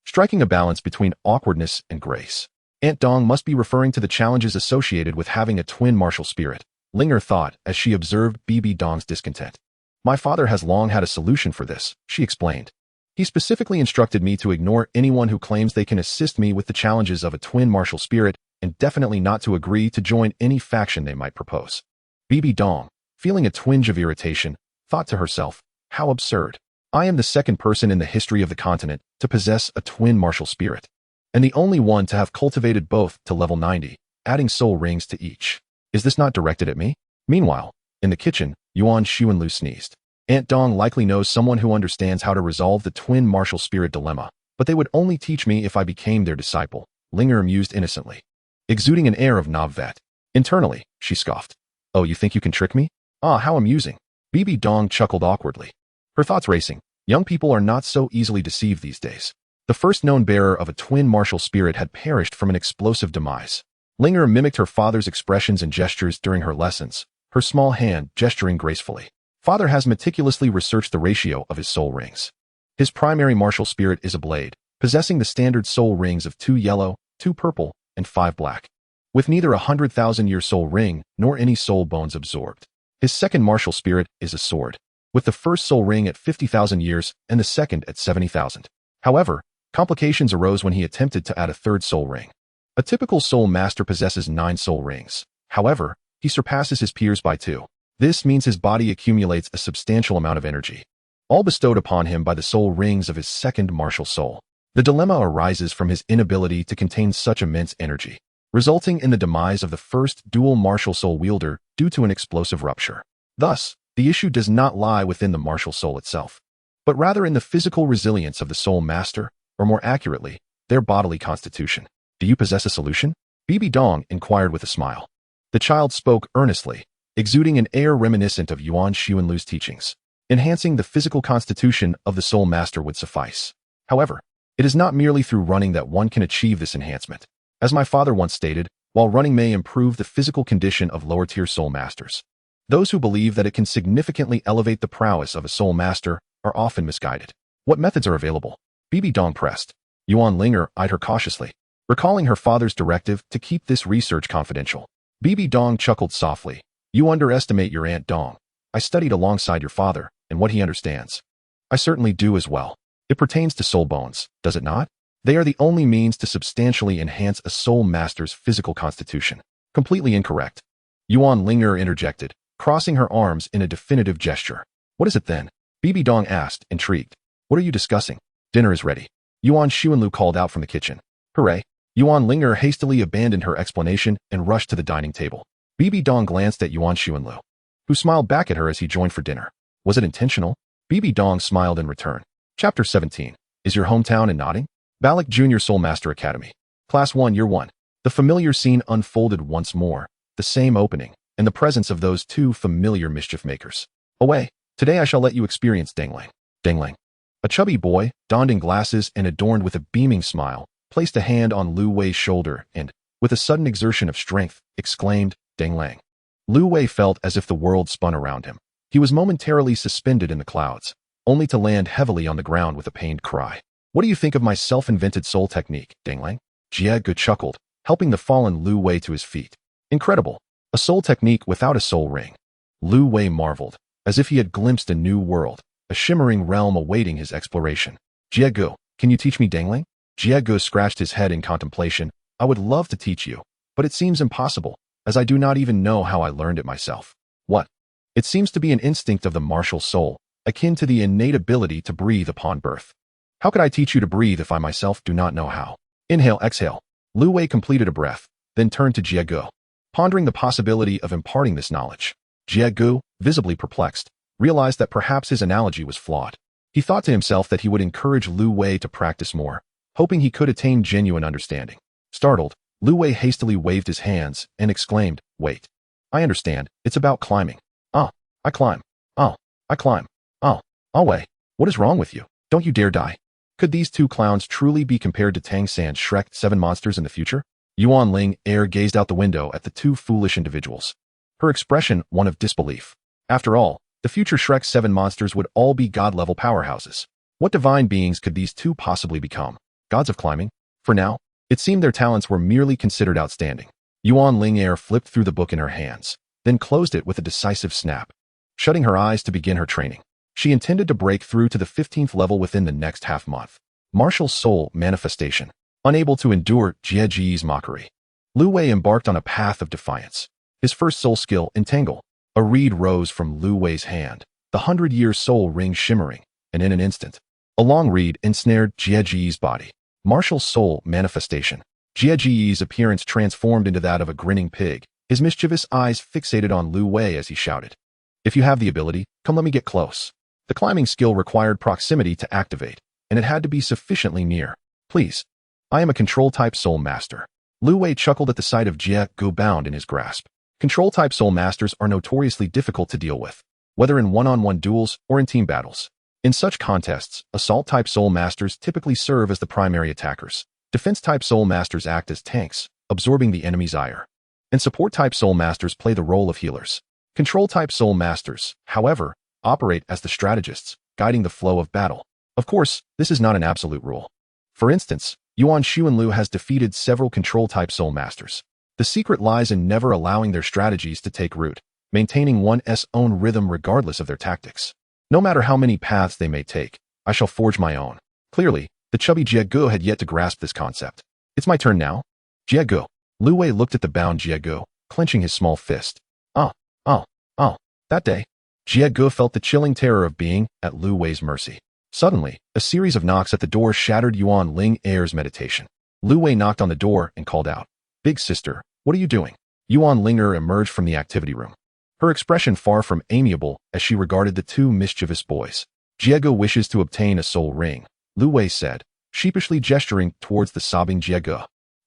striking a balance between awkwardness and grace. Aunt Dong must be referring to the challenges associated with having a twin martial spirit, Linger thought as she observed Bibi Dong's discontent. My father has long had a solution for this, she explained. He specifically instructed me to ignore anyone who claims they can assist me with the challenges of a twin martial spirit and definitely not to agree to join any faction they might propose. Bibi Dong, feeling a twinge of irritation, thought to herself, how absurd. I am the second person in the history of the continent to possess a twin martial spirit, and the only one to have cultivated both to level 90, adding soul rings to each. Is this not directed at me? Meanwhile, in the kitchen, Yuan Xuanlu sneezed. Aunt Dong likely knows someone who understands how to resolve the twin martial spirit dilemma, but they would only teach me if I became their disciple, Linger mused innocently, exuding an air of navet. Internally, she scoffed. Oh, you think you can trick me? Ah, how amusing. Bibi Dong chuckled awkwardly, her thoughts racing. Young people are not so easily deceived these days. The first known bearer of a twin martial spirit had perished from an explosive demise. Linger mimicked her father's expressions and gestures during her lessons, her small hand gesturing gracefully. Father has meticulously researched the ratio of his soul rings. His primary martial spirit is a blade, possessing the standard soul rings of 2 yellow, 2 purple, and 5 black, with neither a 100,000-year soul ring nor any soul bones absorbed. His second martial spirit is a sword, with the first soul ring at 50,000 years and the second at 70,000. However, complications arose when he attempted to add a third soul ring. A typical soul master possesses 9 soul rings. However, he surpasses his peers by 2. This means his body accumulates a substantial amount of energy, all bestowed upon him by the soul rings of his second martial soul. The dilemma arises from his inability to contain such immense energy, resulting in the demise of the first dual martial soul wielder due to an explosive rupture. Thus, the issue does not lie within the martial soul itself, but rather in the physical resilience of the soul master, or more accurately, their bodily constitution. Do you possess a solution? Bibi Dong inquired with a smile. The child spoke earnestly, exuding an air reminiscent of Yuan Xuanlu's teachings. Enhancing the physical constitution of the soul master would suffice. However, it is not merely through running that one can achieve this enhancement. As my father once stated, while running may improve the physical condition of lower-tier soul masters, those who believe that it can significantly elevate the prowess of a soul master are often misguided. What methods are available? Bibi Dong pressed. Yuan Linger eyed her cautiously, recalling her father's directive to keep this research confidential. Bibi Dong chuckled softly. You underestimate your Aunt Dong. I studied alongside your father, and what he understands. I certainly do as well. It pertains to soul bones, does it not? They are the only means to substantially enhance a soul master's physical constitution. Completely incorrect. Yuan Linger interjected, crossing her arms in a definitive gesture. What is it then? Bibi Dong asked, intrigued. What are you discussing? Dinner is ready. Yuan Xuanlu called out from the kitchen. Hooray! Yuan Linger hastily abandoned her explanation and rushed to the dining table. Bibi Dong glanced at Yuan Xuanlu, who smiled back at her as he joined for dinner. Was it intentional? Bibi Dong smiled in return. Chapter 17. Is your hometown in Nodding? Balak Junior Soul Master Academy. Class 1, Year 1. The familiar scene unfolded once more, the same opening, in the presence of those two familiar mischief makers. Away. Today I shall let you experience Danglang. Danglang. A chubby boy, donned in glasses and adorned with a beaming smile, placed a hand on Lu Wei's shoulder and, with a sudden exertion of strength, exclaimed, Danglang. Lu Wei felt as if the world spun around him. He was momentarily suspended in the clouds, only to land heavily on the ground with a pained cry. What do you think of my self-invented soul technique, Danglang? Jie Gu chuckled, helping the fallen Lu Wei to his feet. Incredible. A soul technique without a soul ring. Lu Wei marveled, as if he had glimpsed a new world, a shimmering realm awaiting his exploration. Jie Gu, can you teach me Danglang? Jie Gu scratched his head in contemplation. I would love to teach you, but it seems impossible, as I do not even know how I learned it myself. What? It seems to be an instinct of the martial soul, akin to the innate ability to breathe upon birth. How could I teach you to breathe if I myself do not know how? Inhale, exhale. Lu Wei completed a breath, then turned to Jie Gu, pondering the possibility of imparting this knowledge. Jie Gu, visibly perplexed, realized that perhaps his analogy was flawed. He thought to himself that he would encourage Lu Wei to practice more, hoping he could attain genuine understanding. Startled, Lu Wei hastily waved his hands and exclaimed, Wait. I understand, it's about climbing. Oh, I climb. Oh, I climb. Oh, Wei. What is wrong with you? Don't you dare die. Could these two clowns truly be compared to Tang San's Shrek 7 monsters in the future? Yuan Ling'er gazed out the window at the two foolish individuals, her expression one of disbelief. After all, the future Shrek 7 monsters would all be god-level powerhouses. What divine beings could these two possibly become? Gods of climbing? For now, it seemed their talents were merely considered outstanding. Yuan Ling'er flipped through the book in her hands, then closed it with a decisive snap, shutting her eyes to begin her training. She intended to break through to the 15th level within the next half-month. Martial soul manifestation. Unable to endure Jie Ji's mockery, Lu Wei embarked on a path of defiance. His first soul skill, Entangle. A reed rose from Lu Wei's hand, the 100-year soul ring shimmering, and in an instant, a long reed ensnared Jie Ji's body. Martial soul manifestation. Jie Ji's appearance transformed into that of a grinning pig, his mischievous eyes fixated on Lu Wei as he shouted, If you have the ability, come let me get close. The climbing skill required proximity to activate, and it had to be sufficiently near. Please. I am a control-type soul master. Lu Wei chuckled at the sight of Jie Gu bound in his grasp. Control-type soul masters are notoriously difficult to deal with, whether in one-on-one duels or in team battles. In such contests, assault-type soul masters typically serve as the primary attackers. Defense-type soul masters act as tanks, absorbing the enemy's ire. And support-type soul masters play the role of healers. Control-type soul masters, however, operate as the strategists, guiding the flow of battle. Of course, this is not an absolute rule. For instance, Yuan Xuanlu has defeated several control-type soul masters. The secret lies in never allowing their strategies to take root, maintaining one's own rhythm regardless of their tactics. No matter how many paths they may take, I shall forge my own. Clearly, the chubby Jie Gu had yet to grasp this concept. It's my turn now? Jie Gu. Lu Wei looked at the bound Jie Gu, clenching his small fist. That day, Jie Gu felt the chilling terror of being at Lu Wei's mercy. Suddenly, a series of knocks at the door shattered Yuan Ling'er's meditation. Lu Wei knocked on the door and called out, Big sister, what are you doing? Yuan Linger emerged from the activity room, her expression far from amiable as she regarded the two mischievous boys. Jie Gu wishes to obtain a soul ring, Lu Wei said, sheepishly gesturing towards the sobbing Jie Gu.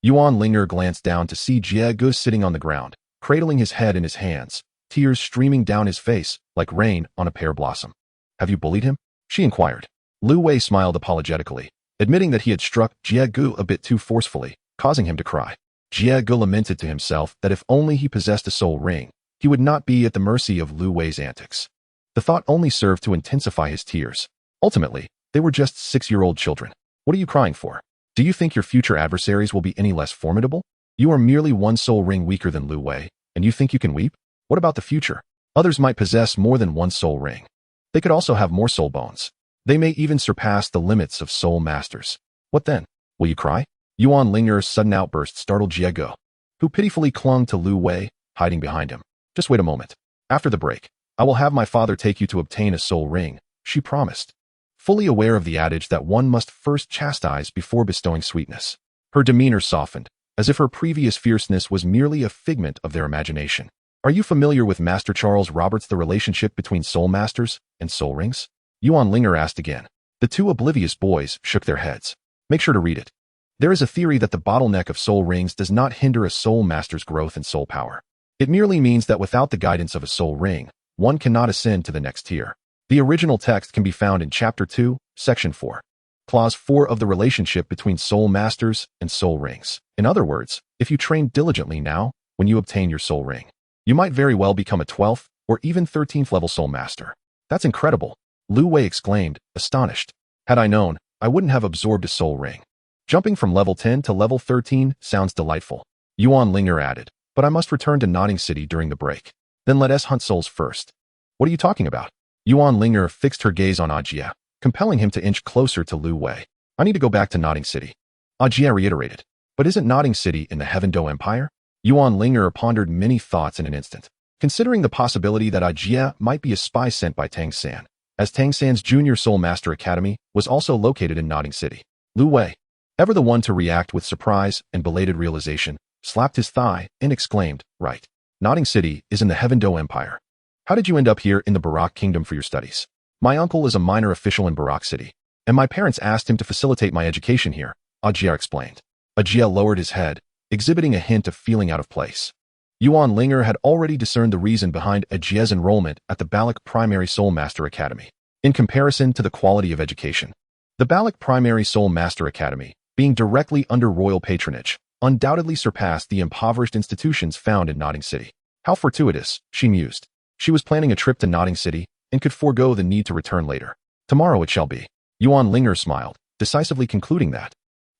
Yuan Linger glanced down to see Jie Gu sitting on the ground, cradling his head in his hands, tears streaming down his face like rain on a pear blossom. Have you bullied him? She inquired. Lu Wei smiled apologetically, admitting that he had struck Jie Gu a bit too forcefully, causing him to cry. Jie Gu lamented to himself that if only he possessed a soul ring, he would not be at the mercy of Lu Wei's antics. The thought only served to intensify his tears. Ultimately, they were just 6-year-old children. What are you crying for? Do you think your future adversaries will be any less formidable? You are merely one soul ring weaker than Lu Wei, and you think you can weep? What about the future? Others might possess more than one soul ring. They could also have more soul bones. They may even surpass the limits of soul masters. What then? Will you cry? Yuan Linger's sudden outburst startled Jiego, who pitifully clung to Lu Wei, hiding behind him. Just wait a moment. After the break, I will have my father take you to obtain a soul ring, she promised, fully aware of the adage that one must first chastise before bestowing sweetness. Her demeanor softened, as if her previous fierceness was merely a figment of their imagination. Are you familiar with Master Charles Roberts' The Relationship Between Soul Masters and Soul Rings? Yuan Linger asked again. The two oblivious boys shook their heads. Make sure to read it. There is a theory that the bottleneck of soul rings does not hinder a soul master's growth and soul power. It merely means that without the guidance of a soul ring, one cannot ascend to the next tier. The original text can be found in Chapter 2, Section 4. Clause 4 of the relationship between soul masters and soul rings. In other words, if you train diligently now, when you obtain your soul ring, you might very well become a 12th or even 13th level soul master. That's incredible, Lu Wei exclaimed, astonished. Had I known, I wouldn't have absorbed a soul ring. Jumping from level 10 to level 13 sounds delightful, Yuan Linger added, but I must return to Nodding City during the break. Then let us hunt souls first. What are you talking about? Yuan Linger fixed her gaze on Ajia, compelling him to inch closer to Lu Wei. I need to go back to Nodding City. Ajia reiterated. But isn't Nodding City in the Heaven Do Empire? Yuan Linger pondered many thoughts in an instant, considering the possibility that Ajia might be a spy sent by Tang San, as Tang San's Junior Soul Master Academy was also located in Nodding City. Lu Wei, ever the one to react with surprise and belated realization, slapped his thigh and exclaimed, right. Nodding City is in the Heaven Do Empire. How did you end up here in the Barak Kingdom for your studies? My uncle is a minor official in Barak City, and my parents asked him to facilitate my education here, Ajia explained. Ajia lowered his head, exhibiting a hint of feeling out of place. Yuan Linger had already discerned the reason behind Ajia's enrollment at the Balak Primary Soul Master Academy. In comparison to the quality of education, the Balak Primary Soul Master Academy, being directly under royal patronage, undoubtedly surpassed the impoverished institutions found in Nodding City. How fortuitous, she mused. She was planning a trip to Nodding City and could forego the need to return later. Tomorrow it shall be. Yuan Linger smiled, decisively concluding that,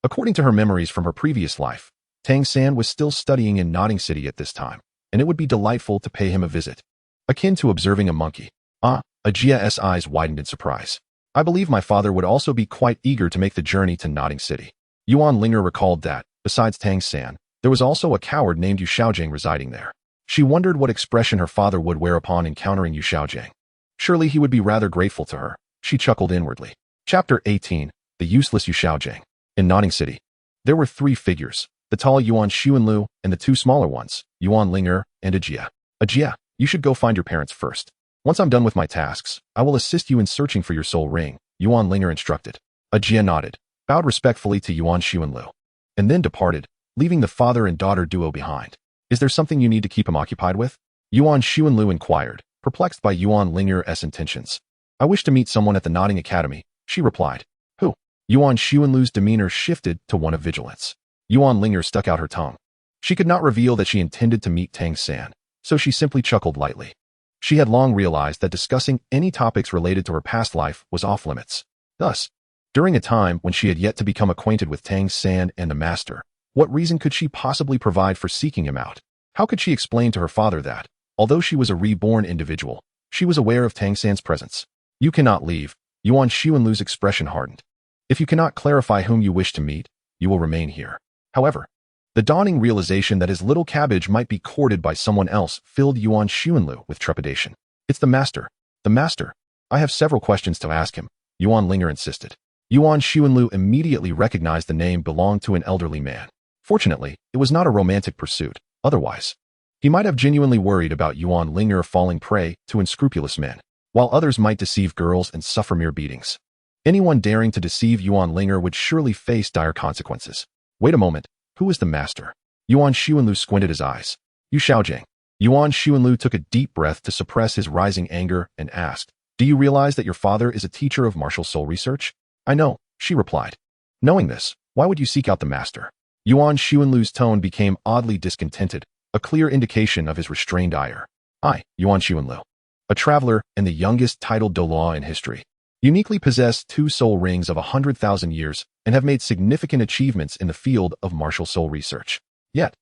according to her memories from her previous life, Tang San was still studying in Nodding City at this time, and it would be delightful to pay him a visit. Akin to observing a monkey. Ajia's eyes widened in surprise. I believe my father would also be quite eager to make the journey to Nodding City. Yuan Linger recalled that, besides Tang San, there was also a coward named Yu Xiaojing residing there. She wondered what expression her father would wear upon encountering Yu Xiaojing. Surely he would be rather grateful to her, she chuckled inwardly. Chapter 18, The Useless Yu Xiaojing. In Nodding City, there were three figures, the tall Yuan Xuanlu and the two smaller ones, Yuan Linger and Ajia. Ajia, you should go find your parents first. Once I'm done with my tasks, I will assist you in searching for your soul ring, Yuan Linger instructed. Ajia nodded, bowed respectfully to Yuan Xuanlu, and then departed, leaving the father and daughter duo behind. Is there something you need to keep him occupied with? Yuan Xuanlu inquired, perplexed by Yuan Linger's intentions. I wish to meet someone at the Nodding Academy, she replied. Who? Yuan Xuanlu's demeanor shifted to one of vigilance. Yuan Linger stuck out her tongue. She could not reveal that she intended to meet Tang San, so she simply chuckled lightly. She had long realized that discussing any topics related to her past life was off limits. Thus, during a time when she had yet to become acquainted with Tang San and the Master, what reason could she possibly provide for seeking him out? How could she explain to her father that, although she was a reborn individual, she was aware of Tang San's presence? You cannot leave, Yuan Xuanlu's expression hardened. If you cannot clarify whom you wish to meet, you will remain here. However, the dawning realization that his little cabbage might be courted by someone else filled Yuan Xuanlu with trepidation. It's the Master. The Master. I have several questions to ask him, Yuan Linger insisted. Yuan Xuanlu immediately recognized the name belonged to an elderly man. Fortunately, it was not a romantic pursuit. Otherwise, he might have genuinely worried about Yuan Linger falling prey to unscrupulous men, while others might deceive girls and suffer mere beatings. Anyone daring to deceive Yuan Linger would surely face dire consequences. Wait a moment, who is the Master? Yuan Xuanlu squinted his eyes. Yu Xiaojing. Yuan Xuanlu took a deep breath to suppress his rising anger and asked, do you realize that your father is a teacher of martial soul research? I know, she replied. Knowing this, why would you seek out the Master? Yuan Xuanlu's tone became oddly discontented, a clear indication of his restrained ire. I, Yuan Xuanlu, a traveler and the youngest titled Douluo in history, uniquely possess 2 soul rings of 100,000 years and have made significant achievements in the field of martial soul research. Yet,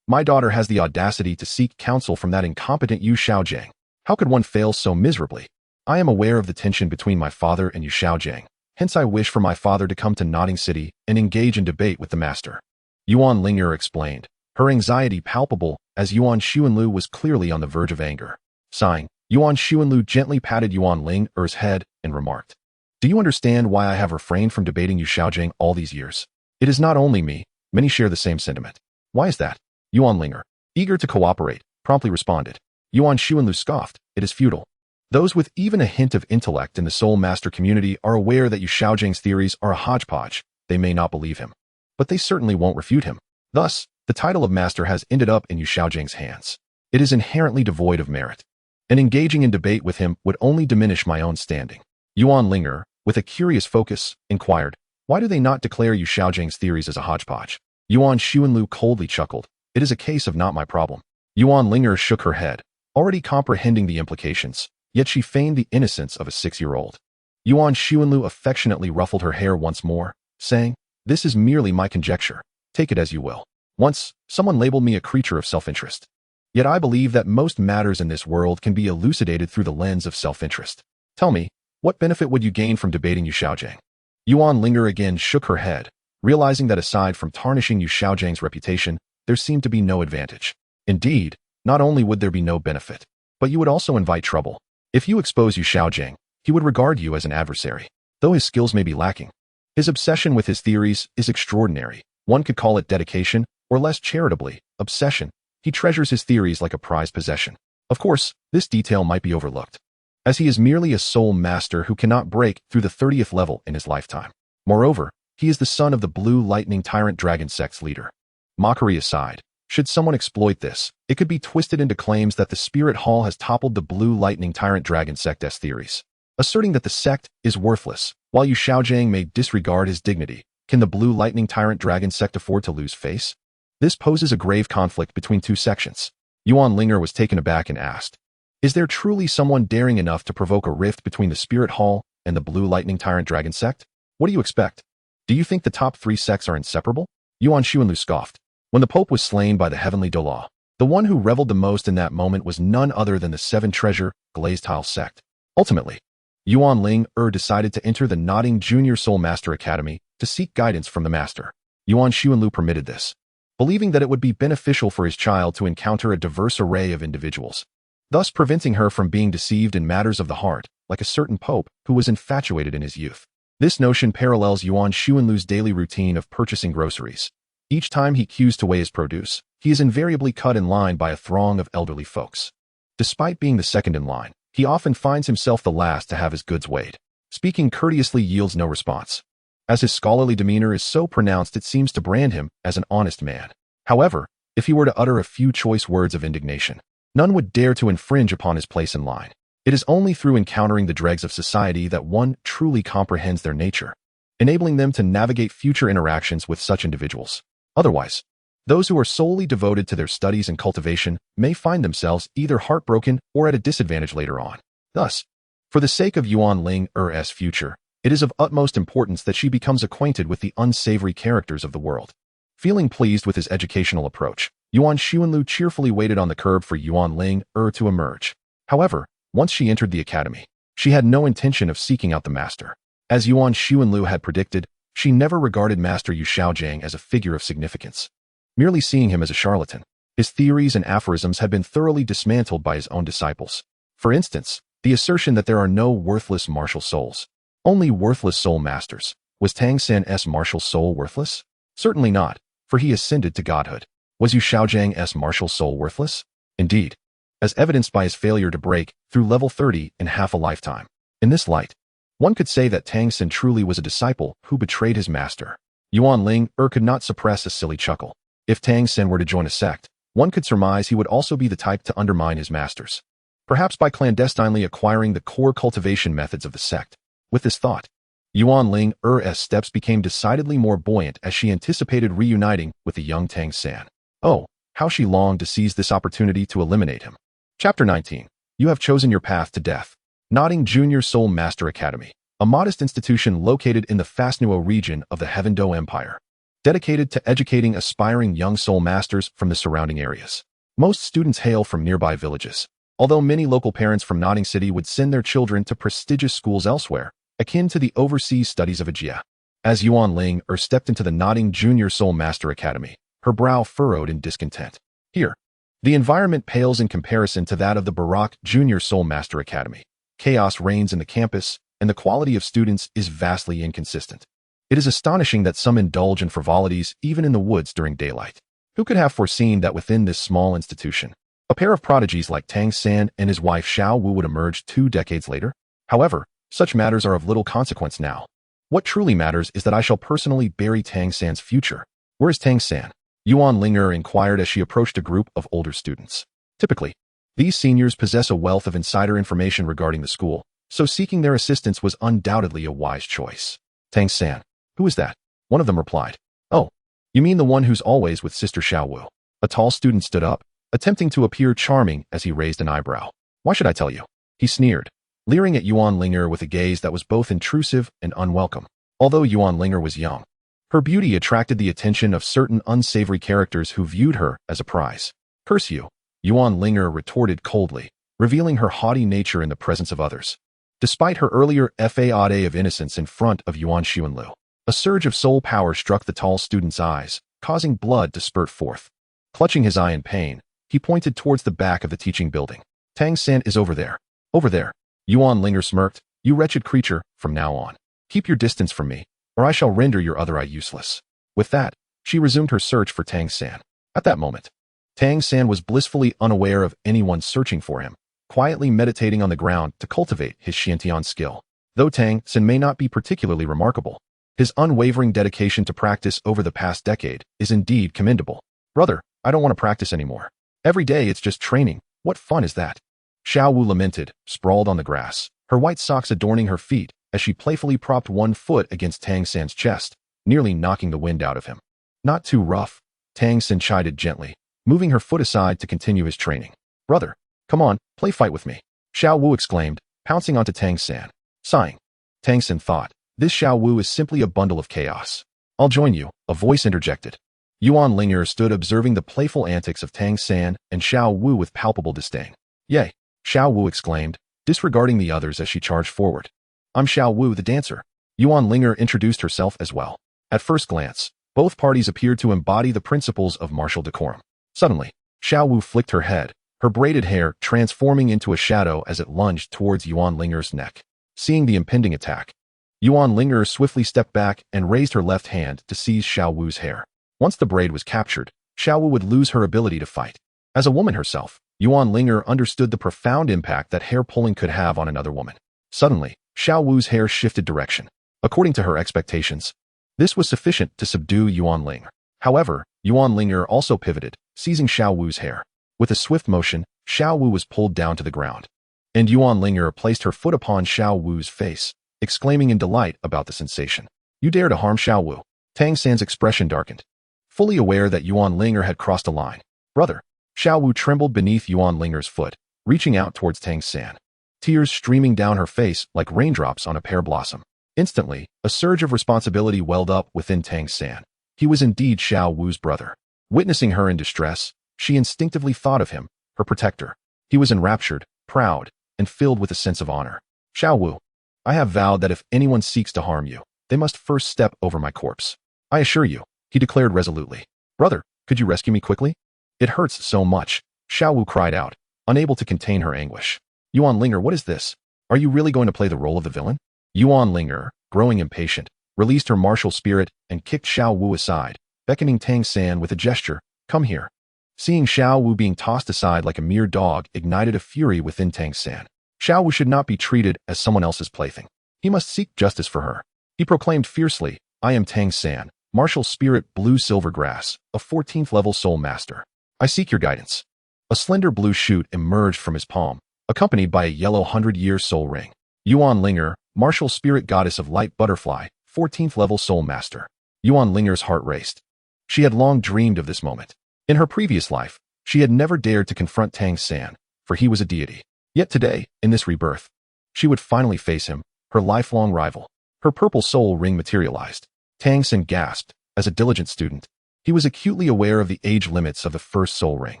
my daughter has the audacity to seek counsel from that incompetent Yu Xiaojing. How could one fail so miserably? I am aware of the tension between my father and Yu Xiaojing, Hence I wish for my father to come to Notting City and engage in debate with the master. Yuan Linger explained, her anxiety palpable as Yuan Xuanlu was clearly on the verge of anger. Sighing, Yuan Xuanlu gently patted Yuan Linger's head and remarked, "Do you understand why I have refrained from debating Yu Xiaojing all these years? It is not only me, many share the same sentiment." "Why is that?" Yuan Linger, eager to cooperate, promptly responded. Yuan Xuanlu scoffed, "It is futile. Those with even a hint of intellect in the Soul Master community are aware that Yu Xiaojing's theories are a hodgepodge. They may not believe him, but they certainly won't refute him. Thus, the title of master has ended up in Yu Xiaojing's hands. It is inherently devoid of merit, and engaging in debate with him would only diminish my own standing." Yuan Linger, with a curious focus, inquired, "Why do they not declare Yu Xiaojing's theories as a hodgepodge?" Yuan Xuanlu coldly chuckled, "It is a case of not my problem." Yuan Linger shook her head, already comprehending the implications, yet she feigned the innocence of a 6-year-old. Yuan Xuanlu affectionately ruffled her hair once more, saying, "This is merely my conjecture. Take it as you will. Once, someone labeled me a creature of self-interest. Yet I believe that most matters in this world can be elucidated through the lens of self-interest. Tell me, what benefit would you gain from debating Yu Xiaojing?" Yuan Linger again shook her head, realizing that aside from tarnishing Yu Xiaojing's reputation, there seemed to be no advantage. Indeed, not only would there be no benefit, but you would also invite trouble. If you expose Yu Xiaojing, he would regard you as an adversary, though his skills may be lacking. His obsession with his theories is extraordinary. One could call it dedication, or less charitably, obsession. He treasures his theories like a prized possession. Of course, this detail might be overlooked, as he is merely a soul master who cannot break through the 30th level in his lifetime. Moreover, he is the son of the Blue Lightning Tyrant Dragon sect's leader. Mockery aside, should someone exploit this, it could be twisted into claims that the Spirit Hall has toppled the Blue Lightning Tyrant Dragon sect's theories, asserting that the sect is worthless. While Yu Xiaojing may disregard his dignity, can the Blue Lightning Tyrant Dragon sect afford to lose face? This poses a grave conflict between two sections. Yuan Linger was taken aback and asked, "Is there truly someone daring enough to provoke a rift between the Spirit Hall and the Blue Lightning Tyrant Dragon sect? What do you expect? Do you think the top 3 sects are inseparable?" Yuan Xuanlu scoffed. When the Pope was slain by the Heavenly Douluo, the one who reveled the most in that moment was none other than the 7-treasure Glazed Tile sect. Ultimately, Yuan Ling'er decided to enter the Notting Junior Soul Master Academy to seek guidance from the master. Yuan Xuanlu permitted this, believing that it would be beneficial for his child to encounter a diverse array of individuals, thus preventing her from being deceived in matters of the heart, like a certain pope who was infatuated in his youth. This notion parallels Yuan Xuanlu's daily routine of purchasing groceries. Each time he queues to weigh his produce, he is invariably cut in line by a throng of elderly folks. Despite being the second in line, he often finds himself the last to have his goods weighed. Speaking courteously yields no response, as his scholarly demeanor is so pronounced it seems to brand him as an honest man. However, if he were to utter a few choice words of indignation, none would dare to infringe upon his place in line. It is only through encountering the dregs of society that one truly comprehends their nature, enabling them to navigate future interactions with such individuals. Otherwise, those who are solely devoted to their studies and cultivation may find themselves either heartbroken or at a disadvantage later on. Thus, for the sake of Yuan Ling'er's future, it is of utmost importance that she becomes acquainted with the unsavory characters of the world. Feeling pleased with his educational approach, Yuan Xuanlu cheerfully waited on the curb for Yuan Ling'er to emerge. However, once she entered the academy, she had no intention of seeking out the master. As Yuan Xuanlu had predicted, she never regarded Master Yu Xiaojing as a figure of significance, merely seeing him as a charlatan. His theories and aphorisms had been thoroughly dismantled by his own disciples. For instance, the assertion that there are no worthless martial souls, only worthless soul masters. Was Tang San's martial soul worthless? Certainly not, for he ascended to godhood. Was Yu Xiaojing's martial soul worthless? Indeed, as evidenced by his failure to break through level 30 in half a lifetime. In this light, one could say that Tang San truly was a disciple who betrayed his master. Yuan Ling'er could not suppress a silly chuckle. If Tang San were to join a sect, one could surmise he would also be the type to undermine his masters, perhaps by clandestinely acquiring the core cultivation methods of the sect. With this thought, Yuan Ling'er's steps became decidedly more buoyant as she anticipated reuniting with the young Tang San. Oh, how she longed to seize this opportunity to eliminate him. Chapter 19. You have chosen your path to death. Notting Junior Soul Master Academy, a modest institution located in the Fasnuo region of the Heavendo Empire, dedicated to educating aspiring young soul masters from the surrounding areas. Most students hail from nearby villages, although many local parents from Notting City would send their children to prestigious schools elsewhere, akin to the overseas studies of a Jia. As Yuan Ling'er stepped into the nodding Junior Soul Master Academy, her brow furrowed in discontent. Here, the environment pales in comparison to that of the Baroque Junior Soul Master Academy. Chaos reigns in the campus, and the quality of students is vastly inconsistent. It is astonishing that some indulge in frivolities even in the woods during daylight. Who could have foreseen that within this small institution, a pair of prodigies like Tang San and his wife Xiao Wu would emerge 2 decades later? However, such matters are of little consequence now. What truly matters is that I shall personally bury Tang San's future. Where is Tang San? Yuan Linger inquired as she approached a group of older students. Typically, these seniors possess a wealth of insider information regarding the school, so seeking their assistance was undoubtedly a wise choice. Tang San. Who is that? One of them replied. Oh, you mean the one who's always with Sister Xiao Wu? A tall student stood up, attempting to appear charming as he raised an eyebrow. Why should I tell you? He sneered, leering at Yuan Linger with a gaze that was both intrusive and unwelcome. Although Yuan Linger was young, her beauty attracted the attention of certain unsavory characters who viewed her as a prize. Curse you, Yuan Linger retorted coldly, revealing her haughty nature in the presence of others. Despite her earlier fade of innocence in front of Yuan Xuanlu, a surge of soul power struck the tall student's eyes, causing blood to spurt forth. Clutching his eye in pain, he pointed towards the back of the teaching building. Tang San is over there. Over there. Yuan Linger smirked. You wretched creature, from now on, keep your distance from me, or I shall render your other eye useless. With that, she resumed her search for Tang San. At that moment, Tang San was blissfully unaware of anyone searching for him, quietly meditating on the ground to cultivate his Xiantian skill. Though Tang San may not be particularly remarkable, his unwavering dedication to practice over the past decade is indeed commendable. Brother, I don't want to practice anymore. Every day it's just training. What fun is that? Xiao Wu lamented, sprawled on the grass, her white socks adorning her feet as she playfully propped one foot against Tang San's chest, nearly knocking the wind out of him. Not too rough, Tang San chided gently, moving her foot aside to continue his training. Brother, come on, play fight with me, Xiao Wu exclaimed, pouncing onto Tang San. Sighing, Tang San thought, this Xiao Wu is simply a bundle of chaos. I'll join you, a voice interjected. Yuan Linger stood observing the playful antics of Tang San and Xiao Wu with palpable disdain. Yay, Xiao Wu exclaimed, disregarding the others as she charged forward. I'm Xiao Wu the dancer. Yuan Linger introduced herself as well. At first glance, both parties appeared to embody the principles of martial decorum. Suddenly, Xiao Wu flicked her head, her braided hair transforming into a shadow as it lunged towards Yuan Linger's neck. Seeing the impending attack, Yuan Linger swiftly stepped back and raised her left hand to seize Xiao Wu's hair. Once the braid was captured, Xiao Wu would lose her ability to fight. As a woman herself, Yuan Linger understood the profound impact that hair pulling could have on another woman. Suddenly, Xiao Wu's hair shifted direction. According to her expectations, this was sufficient to subdue Yuan Linger. However, Yuan Linger also pivoted, seizing Xiao Wu's hair. With a swift motion, Xiao Wu was pulled down to the ground, and Yuan Linger placed her foot upon Xiao Wu's face, exclaiming in delight about the sensation. You dare to harm Xiao Wu? Tang San's expression darkened, fully aware that Yuan Linger had crossed a line. Brother, Xiao Wu trembled beneath Yuan Linger's foot, reaching out towards Tang San, tears streaming down her face like raindrops on a pear blossom. Instantly, a surge of responsibility welled up within Tang San. He was indeed Xiao Wu's brother. Witnessing her in distress, she instinctively thought of him, her protector. He was enraptured, proud, and filled with a sense of honor. Xiao Wu, I have vowed that if anyone seeks to harm you, they must first step over my corpse. I assure you, he declared resolutely. Brother, could you rescue me quickly? It hurts so much, Xiao Wu cried out, unable to contain her anguish. Yuan Linger, what is this? Are you really going to play the role of the villain? Yuan Linger, growing impatient, released her martial spirit and kicked Xiao Wu aside, beckoning Tang San with a gesture. Come here. Seeing Xiao Wu being tossed aside like a mere dog ignited a fury within Tang San. Xiao Wu should not be treated as someone else's plaything. He must seek justice for her. He proclaimed fiercely, I am Tang San, martial spirit blue silver grass, a 14th level soul master. I seek your guidance. A slender blue shoot emerged from his palm, accompanied by a yellow 100-year soul ring. Yuan Linger, martial spirit goddess of light butterfly, 14th level soul master. Yuan Linger's heart raced. She had long dreamed of this moment. In her previous life, she had never dared to confront Tang San, for he was a deity. Yet today, in this rebirth, she would finally face him, her lifelong rival. Her purple soul ring materialized. Tang San gasped, as a diligent student. He was acutely aware of the age limits of the first soul ring.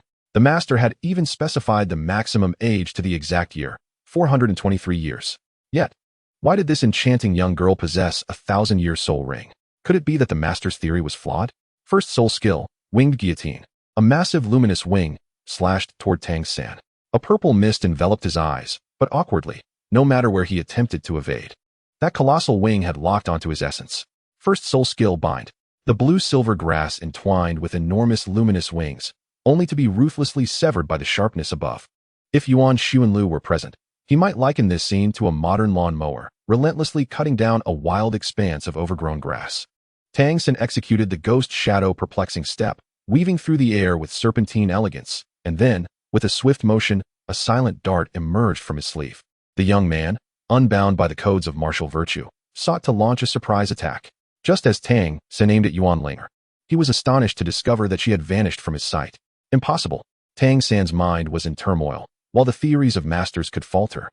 The master had even specified the maximum age to the exact year, 423 years. Yet, Why did this enchanting young girl possess a 1,000-year soul ring? Could it be that the master's theory was flawed? First soul skill, winged guillotine. A massive luminous wing slashed toward Tang San. A purple mist enveloped his eyes, but awkwardly, no matter where he attempted to evade. That colossal wing had locked onto his essence. First soul skill, bind. The blue-silver grass entwined with enormous luminous wings, only to be ruthlessly severed by the sharpness above. If Yuan Linger were present, he might liken this scene to a modern lawn mower, relentlessly cutting down a wild expanse of overgrown grass. Tang San executed the ghost shadow perplexing step, weaving through the air with serpentine elegance, and then, with a swift motion, a silent dart emerged from his sleeve. The young man, unbound by the codes of martial virtue, sought to launch a surprise attack. Just as Tang San aimed at Yuan Linger, he was astonished to discover that she had vanished from his sight. Impossible. Tang San's mind was in turmoil, while the theories of masters could falter.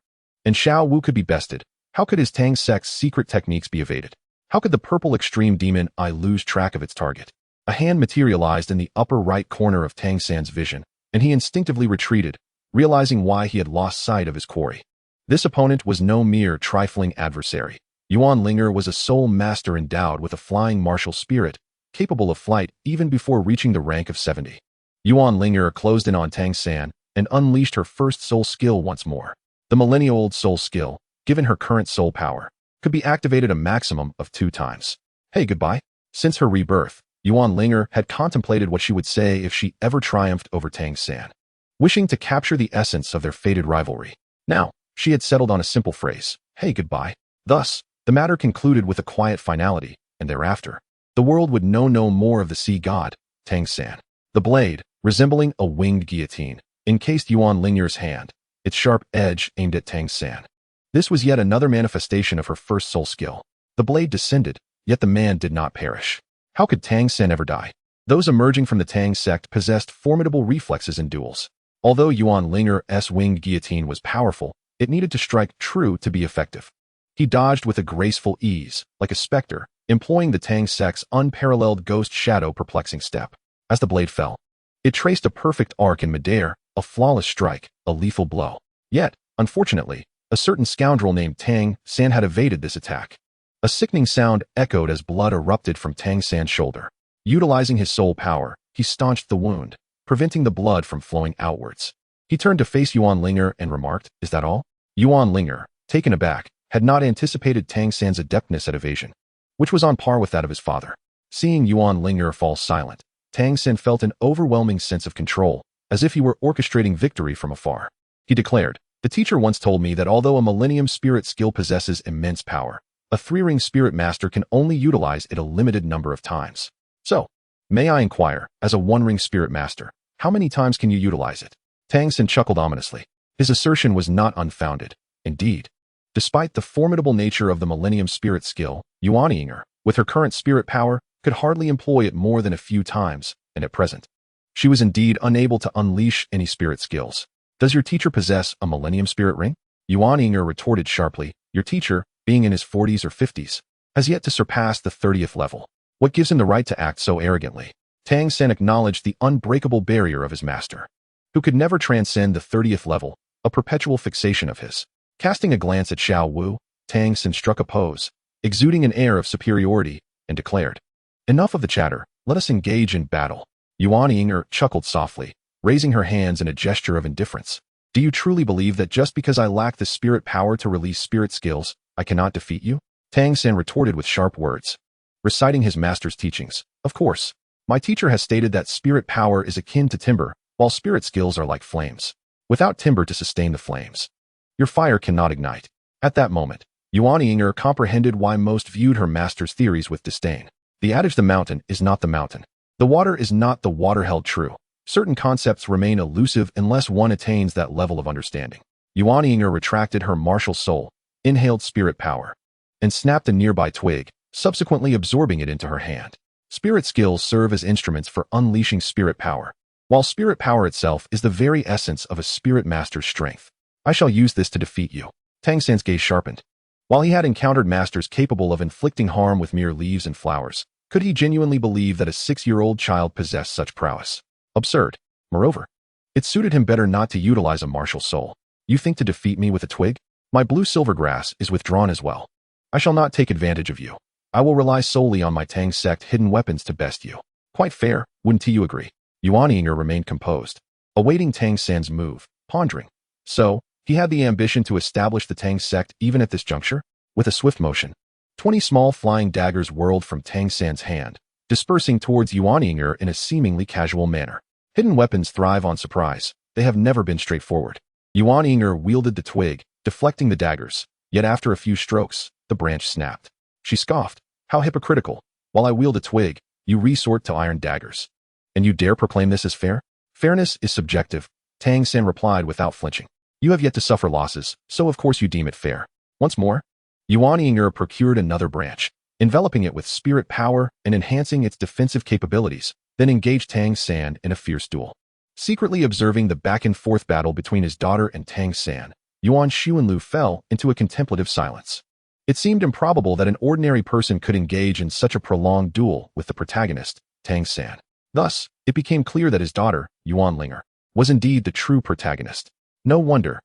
And Xiao Wu could be bested. How could his Tang sect's secret techniques be evaded? How could the purple extreme demon eye lose track of its target? A hand materialized in the upper right corner of Tang San's vision, and he instinctively retreated, realizing why he had lost sight of his quarry. This opponent was no mere trifling adversary. Yuan Linger was a soul master endowed with a flying martial spirit, capable of flight even before reaching the rank of 70. Yuan Linger closed in on Tang San and unleashed her first soul skill once more. The millennia-old soul skill, given her current soul power, could be activated a maximum of 2 times. Hey, goodbye. Since her rebirth, Yuan Linger had contemplated what she would say if she ever triumphed over Tang San, wishing to capture the essence of their fated rivalry. Now, she had settled on a simple phrase, hey, goodbye. Thus, the matter concluded with a quiet finality, and thereafter, the world would know no more of the sea god, Tang San. The blade, resembling a winged guillotine, encased Yuan Linger's hand, its sharp edge aimed at Tang San. This was yet another manifestation of her first soul skill. The blade descended, yet the man did not perish. How could Tang San ever die? Those emerging from the Tang sect possessed formidable reflexes in duels. Although Yuan Linger's winged guillotine was powerful, it needed to strike true to be effective. He dodged with a graceful ease, like a specter, employing the Tang sect's unparalleled ghost shadow perplexing step. As the blade fell, it traced a perfect arc in midair, a flawless strike, a lethal blow. Yet, unfortunately, a certain scoundrel named Tang San had evaded this attack. A sickening sound echoed as blood erupted from Tang San's shoulder. Utilizing his soul power, he staunched the wound, preventing the blood from flowing outwards. He turned to face Yuan Linger and remarked, is that all? Yuan Linger, taken aback, had not anticipated Tang San's adeptness at evasion, which was on par with that of his father. Seeing Yuan Linger fall silent, Tang San felt an overwhelming sense of control, as if he were orchestrating victory from afar. He declared, the teacher once told me that although a millennium spirit skill possesses immense power, a 3-ring spirit master can only utilize it a limited number of times. So, may I inquire, as a 1-ring spirit master, how many times can you utilize it? Tang San chuckled ominously. His assertion was not unfounded. Indeed, despite the formidable nature of the millennium spirit skill, Yuan Linger, with her current spirit power, could hardly employ it more than a few times, and at present, she was indeed unable to unleash any spirit skills. Does your teacher possess a millennium spirit ring? Yuan Linger retorted sharply, your teacher, being in his 40s or 50s, has yet to surpass the 30th level. What gives him the right to act so arrogantly? Tang San acknowledged the unbreakable barrier of his master, who could never transcend the 30th level, a perpetual fixation of his. Casting a glance at Xiao Wu, Tang San struck a pose, exuding an air of superiority, and declared, enough of the chatter, let us engage in battle. Yuan Linger chuckled softly, raising her hands in a gesture of indifference. Do you truly believe that just because I lack the spirit power to release spirit skills, I cannot defeat you? Tang San retorted with sharp words, reciting his master's teachings. Of course, my teacher has stated that spirit power is akin to timber, while spirit skills are like flames. Without timber to sustain the flames, your fire cannot ignite. At that moment, Yuan Linger comprehended why most viewed her master's theories with disdain. The adage the mountain is not the mountain. The water is not the water held true. Certain concepts remain elusive unless one attains that level of understanding. Yuan Linger retracted her martial soul, inhaled spirit power, and snapped a nearby twig, subsequently absorbing it into her hand. Spirit skills serve as instruments for unleashing spirit power, while spirit power itself is the very essence of a spirit master's strength. I shall use this to defeat you. Tang San's gaze sharpened. While he had encountered masters capable of inflicting harm with mere leaves and flowers, could he genuinely believe that a 6-year-old child possessed such prowess? Absurd. Moreover, it suited him better not to utilize a martial soul. You think to defeat me with a twig? My blue-silver grass is withdrawn as well. I shall not take advantage of you. I will rely solely on my Tang sect hidden weapons to best you. Quite fair, wouldn't you agree? Yuan Ling'er remained composed, awaiting Tang San's move, pondering. So, he had the ambition to establish the Tang sect even at this juncture? With a swift motion, 20 small flying daggers whirled from Tang San's hand, dispersing towards Yuan Ling'er in a seemingly casual manner. Hidden weapons thrive on surprise. They have never been straightforward. Yuan Ling'er wielded the twig, deflecting the daggers, yet after a few strokes, the branch snapped. She scoffed. How hypocritical. While I wield a twig, you resort to iron daggers. And you dare proclaim this as fair? Fairness is subjective, Tang San replied without flinching. You have yet to suffer losses, so of course you deem it fair. Once more, Yuan Ling'er procured another branch, enveloping it with spirit power and enhancing its defensive capabilities, then engaged Tang San in a fierce duel. Secretly observing the back-and-forth battle between his daughter and Tang San, Yuan Xuanlu fell into a contemplative silence. It seemed improbable that an ordinary person could engage in such a prolonged duel with the protagonist, Tang San. Thus, it became clear that his daughter, Yuan Ling'er, was indeed the true protagonist. No wonder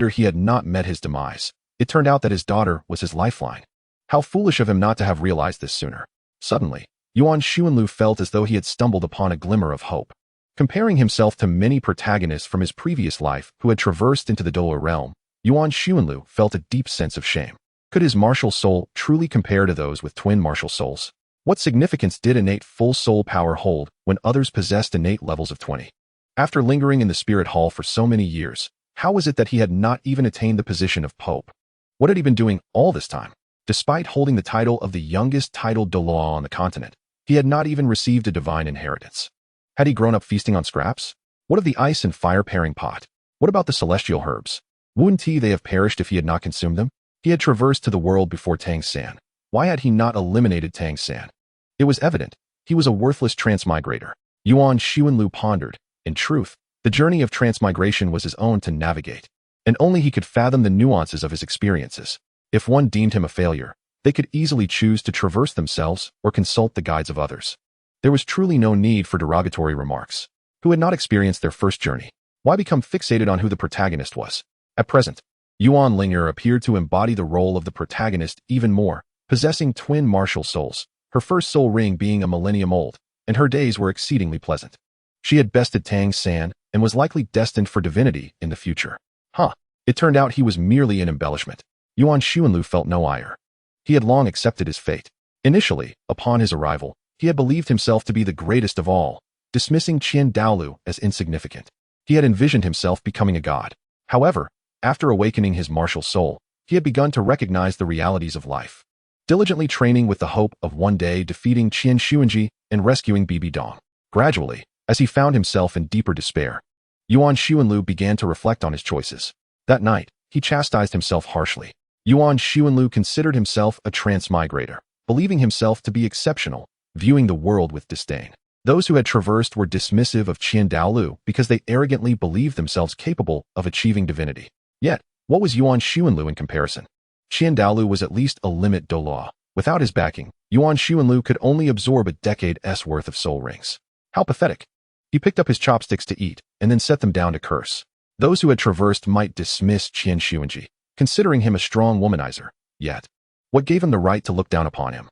he had not met his demise. It turned out that his daughter was his lifeline. How foolish of him not to have realized this sooner. Suddenly, Yuan Xuanlu felt as though he had stumbled upon a glimmer of hope. Comparing himself to many protagonists from his previous life who had traversed into the Douluo realm, Yuan Xuanlu felt a deep sense of shame. Could his martial soul truly compare to those with twin martial souls? What significance did innate full soul power hold when others possessed innate levels of 20? After lingering in the spirit hall for so many years, how was it that he had not even attained the position of Pope? What had he been doing all this time? Despite holding the title of the youngest titled Douluo on the continent, he had not even received a divine inheritance. Had he grown up feasting on scraps? What of the ice and fire pairing pot? What about the celestial herbs? Wouldn't they have perished if he had not consumed them? He had traversed to the world before Tang San. Why had he not eliminated Tang San? It was evident. He was a worthless transmigrator. Yuan Xuanlu pondered. In truth, the journey of transmigration was his own to navigate, and only he could fathom the nuances of his experiences. If one deemed him a failure, they could easily choose to traverse themselves or consult the guides of others. There was truly no need for derogatory remarks. Who had not experienced their first journey? Why become fixated on who the protagonist was? At present, Yuan Ling'er appeared to embody the role of the protagonist even more, possessing twin martial souls, her first soul ring being a millennium old, and her days were exceedingly pleasant. She had bested Tang San and was likely destined for divinity in the future. It turned out he was merely an embellishment. Yuan Xuanlu felt no ire. He had long accepted his fate. Initially, upon his arrival, he had believed himself to be the greatest of all, dismissing Ju Douluo as insignificant. He had envisioned himself becoming a god. However, after awakening his martial soul, he had begun to recognize the realities of life, diligently training with the hope of one day defeating Qian Xuanji and rescuing Bibi Dong. Gradually, as he found himself in deeper despair, Yuan Xuanlu began to reflect on his choices. That night, he chastised himself harshly. Yuan Xuanlu considered himself a transmigrator, believing himself to be exceptional, viewing the world with disdain. Those who had traversed were dismissive of Ju Douluo because they arrogantly believed themselves capable of achieving divinity. Yet, what was Yuan Xuanlu in comparison? Ju Douluo was at least a limit Douluo. Without his backing, Yuan Xuanlu could only absorb a decade's worth of soul rings. How pathetic. He picked up his chopsticks to eat, and then set them down to curse. Those who had traversed might dismiss Qian Xuanji, considering him a strong womanizer. Yet, what gave him the right to look down upon him?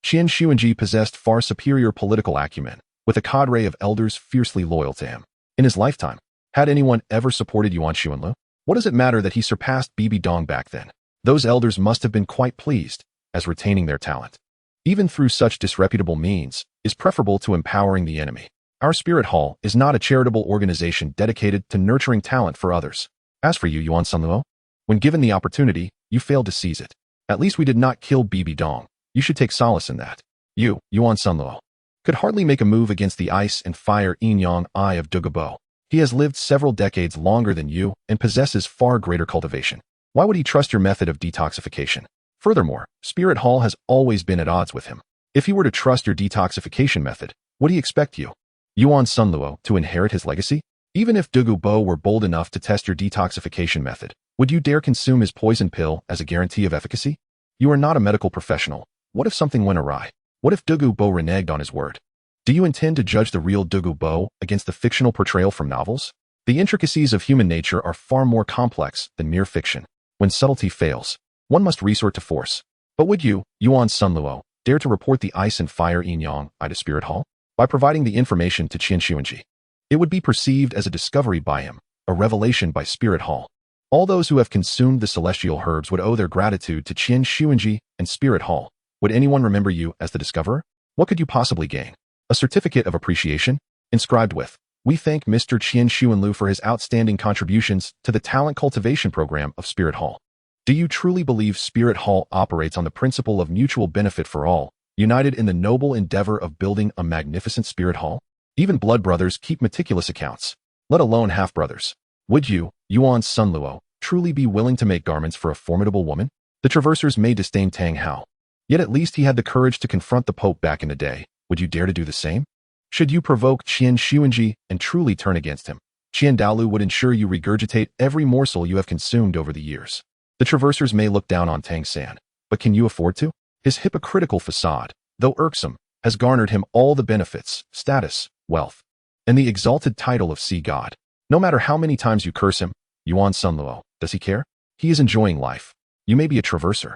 Qian Xuanji possessed far superior political acumen, with a cadre of elders fiercely loyal to him. In his lifetime, had anyone ever supported Yuan Xuanlu? What does it matter that he surpassed Bibi Dong back then? Those elders must have been quite pleased, as retaining their talent, even through such disreputable means, is preferable to empowering the enemy. Our Spirit Hall is not a charitable organization dedicated to nurturing talent for others. As for you, Yuan Sunluo, when given the opportunity, you failed to seize it. At least we did not kill Bibi Dong. You should take solace in that. You, Yuan Sunluo, could hardly make a move against the ice and fire yin-yang eye of Douluo. He has lived several decades longer than you and possesses far greater cultivation. Why would he trust your method of detoxification? Furthermore, Spirit Hall has always been at odds with him. If he were to trust your detoxification method, would he expect you, Yuan Sunluo, to inherit his legacy? Even if Douluo were bold enough to test your detoxification method, would you dare consume his poison pill as a guarantee of efficacy? You are not a medical professional. What if something went awry? What if Douluo reneged on his word? Do you intend to judge the real Douluo against the fictional portrayal from novels? The intricacies of human nature are far more complex than mere fiction. When subtlety fails, one must resort to force. But would you, Yuan Luo, dare to report the ice and fire yin yang to Spirit Hall? By providing the information to Qian Xuanji, it would be perceived as a discovery by him, a revelation by Spirit Hall. All those who have consumed the celestial herbs would owe their gratitude to Qian Xuanji and Spirit Hall. Would anyone remember you as the discoverer? What could you possibly gain? A certificate of appreciation, inscribed with, "We thank Mr. Qian Xuanlu for his outstanding contributions to the talent cultivation program of Spirit Hall." Do you truly believe Spirit Hall operates on the principle of mutual benefit for all, united in the noble endeavor of building a magnificent Spirit Hall? Even blood brothers keep meticulous accounts, let alone half-brothers. Would you, Yuan Luo, truly be willing to make garments for a formidable woman? The Traversers may disdain Tang Hao, yet at least he had the courage to confront the Pope back in the day. Would you dare to do the same? Should you provoke Qian Xuanji and truly turn against him, Qian Douluo would ensure you regurgitate every morsel you have consumed over the years. The Traversers may look down on Tang San, but can you afford to? His hypocritical facade, though irksome, has garnered him all the benefits, status, wealth, and the exalted title of Sea God. No matter how many times you curse him, Yuan Luo, does he care? He is enjoying life. You may be a Traverser.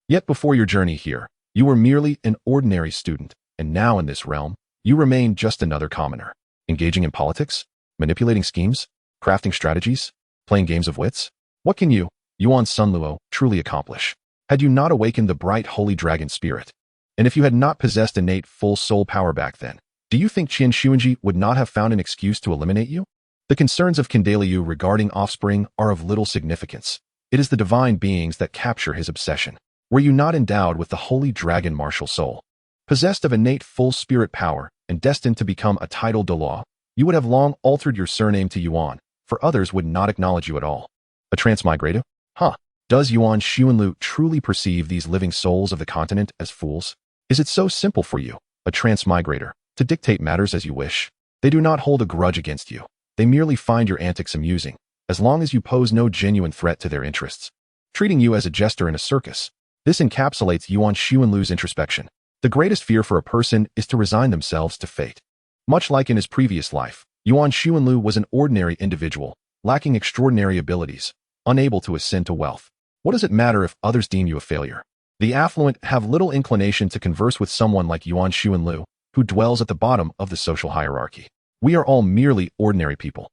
Yet before your journey here, you were merely an ordinary student, and now in this realm, you remain just another commoner, engaging in politics, manipulating schemes, crafting strategies, playing games of wits. What can you, Yuan Luo, truly accomplish? Had you not awakened the bright holy dragon spirit? And if you had not possessed innate full soul power back then, do you think Qian Xuanji would not have found an excuse to eliminate you? The concerns of Kindaliu regarding offspring are of little significance. It is the divine beings that capture his obsession. Were you not endowed with the holy dragon martial soul, possessed of innate full spirit power, and destined to become a title Douluo, you would have long altered your surname to Yuan, for others would not acknowledge you at all. A transmigrator? Huh. Does Yuan Xuanlu truly perceive these living souls of the continent as fools? Is it so simple for you, a transmigrator, to dictate matters as you wish? They do not hold a grudge against you. They merely find your antics amusing, as long as you pose no genuine threat to their interests. Treating you as a jester in a circus. This encapsulates Yuan Xuanlu's introspection. The greatest fear for a person is to resign themselves to fate. Much like in his previous life, Yuan Xuanlu was an ordinary individual, lacking extraordinary abilities, unable to ascend to wealth. What does it matter if others deem you a failure? The affluent have little inclination to converse with someone like Yuan Xuanlu, who dwells at the bottom of the social hierarchy. We are all merely ordinary people.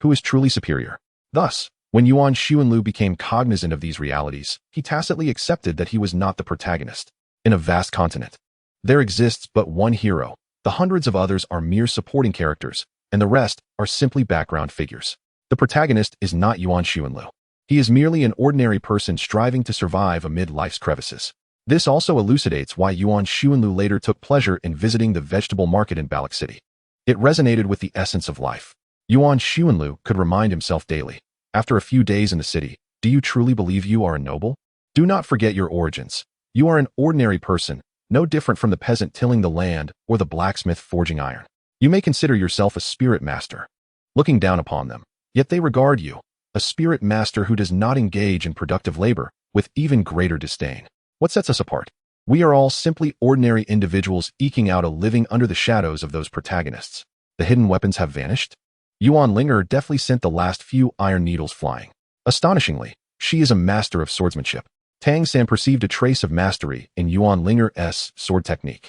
Who is truly superior? Thus, when Yuan Xuanlu became cognizant of these realities, he tacitly accepted that he was not the protagonist. In a vast continent, there exists but one hero. The hundreds of others are mere supporting characters, and the rest are simply background figures. The protagonist is not Yuan Xuanlu. He is merely an ordinary person striving to survive amid life's crevices. This also elucidates why Yuan Xuanlu later took pleasure in visiting the vegetable market in Balak City. It resonated with the essence of life. Yuan Xuanlu could remind himself daily, after a few days in the city, do you truly believe you are a noble? Do not forget your origins. You are an ordinary person, no different from the peasant tilling the land or the blacksmith forging iron. You may consider yourself a spirit master, looking down upon them, yet they regard you, a spirit master who does not engage in productive labor, with even greater disdain. What sets us apart? We are all simply ordinary individuals eking out a living under the shadows of those protagonists. The hidden weapons have vanished? Yuan Linger deftly sent the last few iron needles flying. Astonishingly, she is a master of swordsmanship. Tang San perceived a trace of mastery in Yuan Linger's sword technique.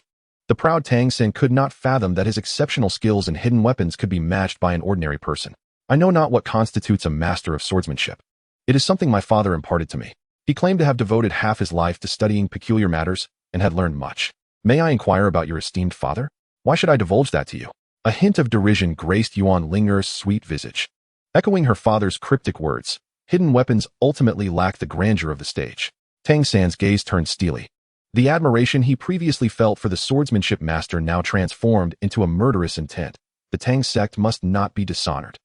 The proud Tang San could not fathom that his exceptional skills in hidden weapons could be matched by an ordinary person. I know not what constitutes a master of swordsmanship. It is something my father imparted to me. He claimed to have devoted half his life to studying peculiar matters and had learned much. May I inquire about your esteemed father? Why should I divulge that to you? A hint of derision graced Yuan Linger's sweet visage. Echoing her father's cryptic words, hidden weapons ultimately lack the grandeur of the stage. Tang San's gaze turned steely. The admiration he previously felt for the swordsmanship master now transformed into a murderous intent. The Tang sect must not be dishonored.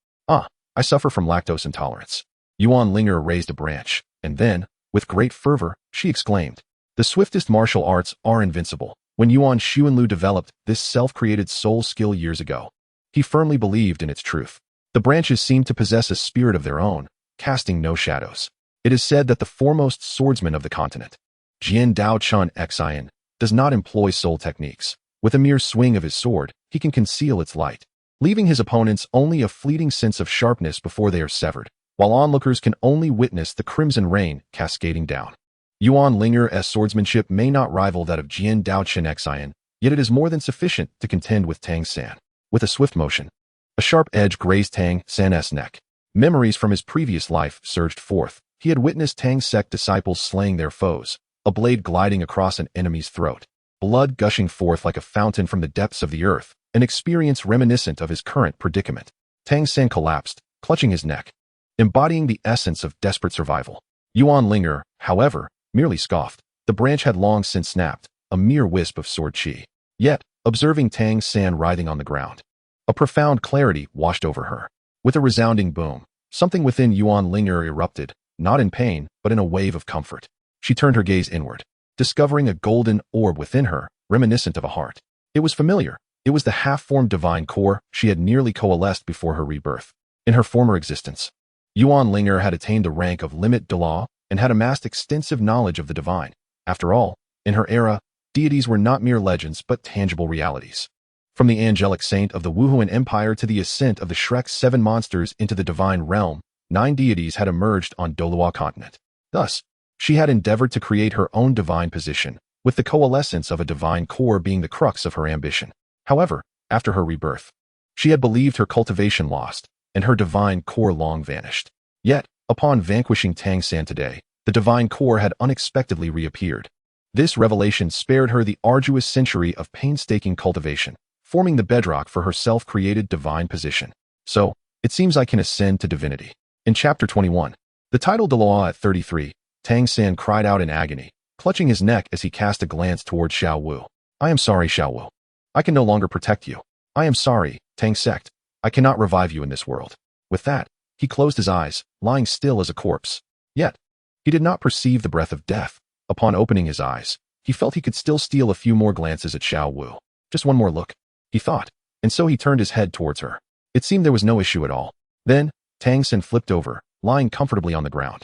I suffer from lactose intolerance. Yuan Linger raised a branch, and then, with great fervor, she exclaimed, the swiftest martial arts are invincible. When Yuan Xuanlu developed this self-created soul skill years ago, he firmly believed in its truth. The branches seemed to possess a spirit of their own, casting no shadows. It is said that the foremost swordsman of the continent, Jian Dao Chun Xian, does not employ soul techniques. With a mere swing of his sword, he can conceal its light, leaving his opponents only a fleeting sense of sharpness before they are severed. while onlookers can only witness the crimson rain cascading down. Yuan Linger's swordsmanship may not rival that of Jian Daochen Xian, yet it is more than sufficient to contend with Tang San. With a swift motion, a sharp edge grazed Tang San's neck. Memories from his previous life surged forth. He had witnessed Tang's sect disciples slaying their foes, a blade gliding across an enemy's throat, blood gushing forth like a fountain from the depths of the earth, an experience reminiscent of his current predicament. Tang San collapsed, clutching his neck, embodying the essence of desperate survival. Yuan Linger, however, merely scoffed. The branch had long since snapped, a mere wisp of sword chi. Yet, observing Tang San writhing on the ground, a profound clarity washed over her. With a resounding boom, something within Yuan Linger erupted, not in pain, but in a wave of comfort. She turned her gaze inward, discovering a golden orb within her, reminiscent of a heart. It was familiar. It was the half-formed divine core she had nearly coalesced before her rebirth. In her former existence, Yuan Linger had attained the rank of Limit Douluo and had amassed extensive knowledge of the divine. After all, in her era, deities were not mere legends but tangible realities. From the angelic saint of the Wuhuan Empire to the ascent of the Shrek's 7 monsters into the divine realm, 9 deities had emerged on Douluo continent. Thus, she had endeavored to create her own divine position, with the coalescence of a divine core being the crux of her ambition. However, after her rebirth, she had believed her cultivation lost, and her divine core long vanished. Yet, upon vanquishing Tang San today, the divine core had unexpectedly reappeared. This revelation spared her the arduous century of painstaking cultivation, forming the bedrock for her self-created divine position. So, it seems I can ascend to divinity. In Chapter 21, the title Douluo at 33, Tang San cried out in agony, clutching his neck as he cast a glance toward Xiao Wu. I am sorry, Xiao Wu. I can no longer protect you. I am sorry, Tang sect. I cannot revive you in this world. With that, he closed his eyes, lying still as a corpse. Yet, he did not perceive the breath of death. Upon opening his eyes, he felt he could still steal a few more glances at Xiao Wu. Just one more look, he thought, and so he turned his head towards her. It seemed there was no issue at all. Then, Tang San flipped over, lying comfortably on the ground.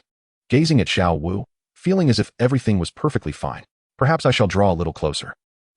Gazing at Xiao Wu, feeling as if everything was perfectly fine. Perhaps I shall draw a little closer.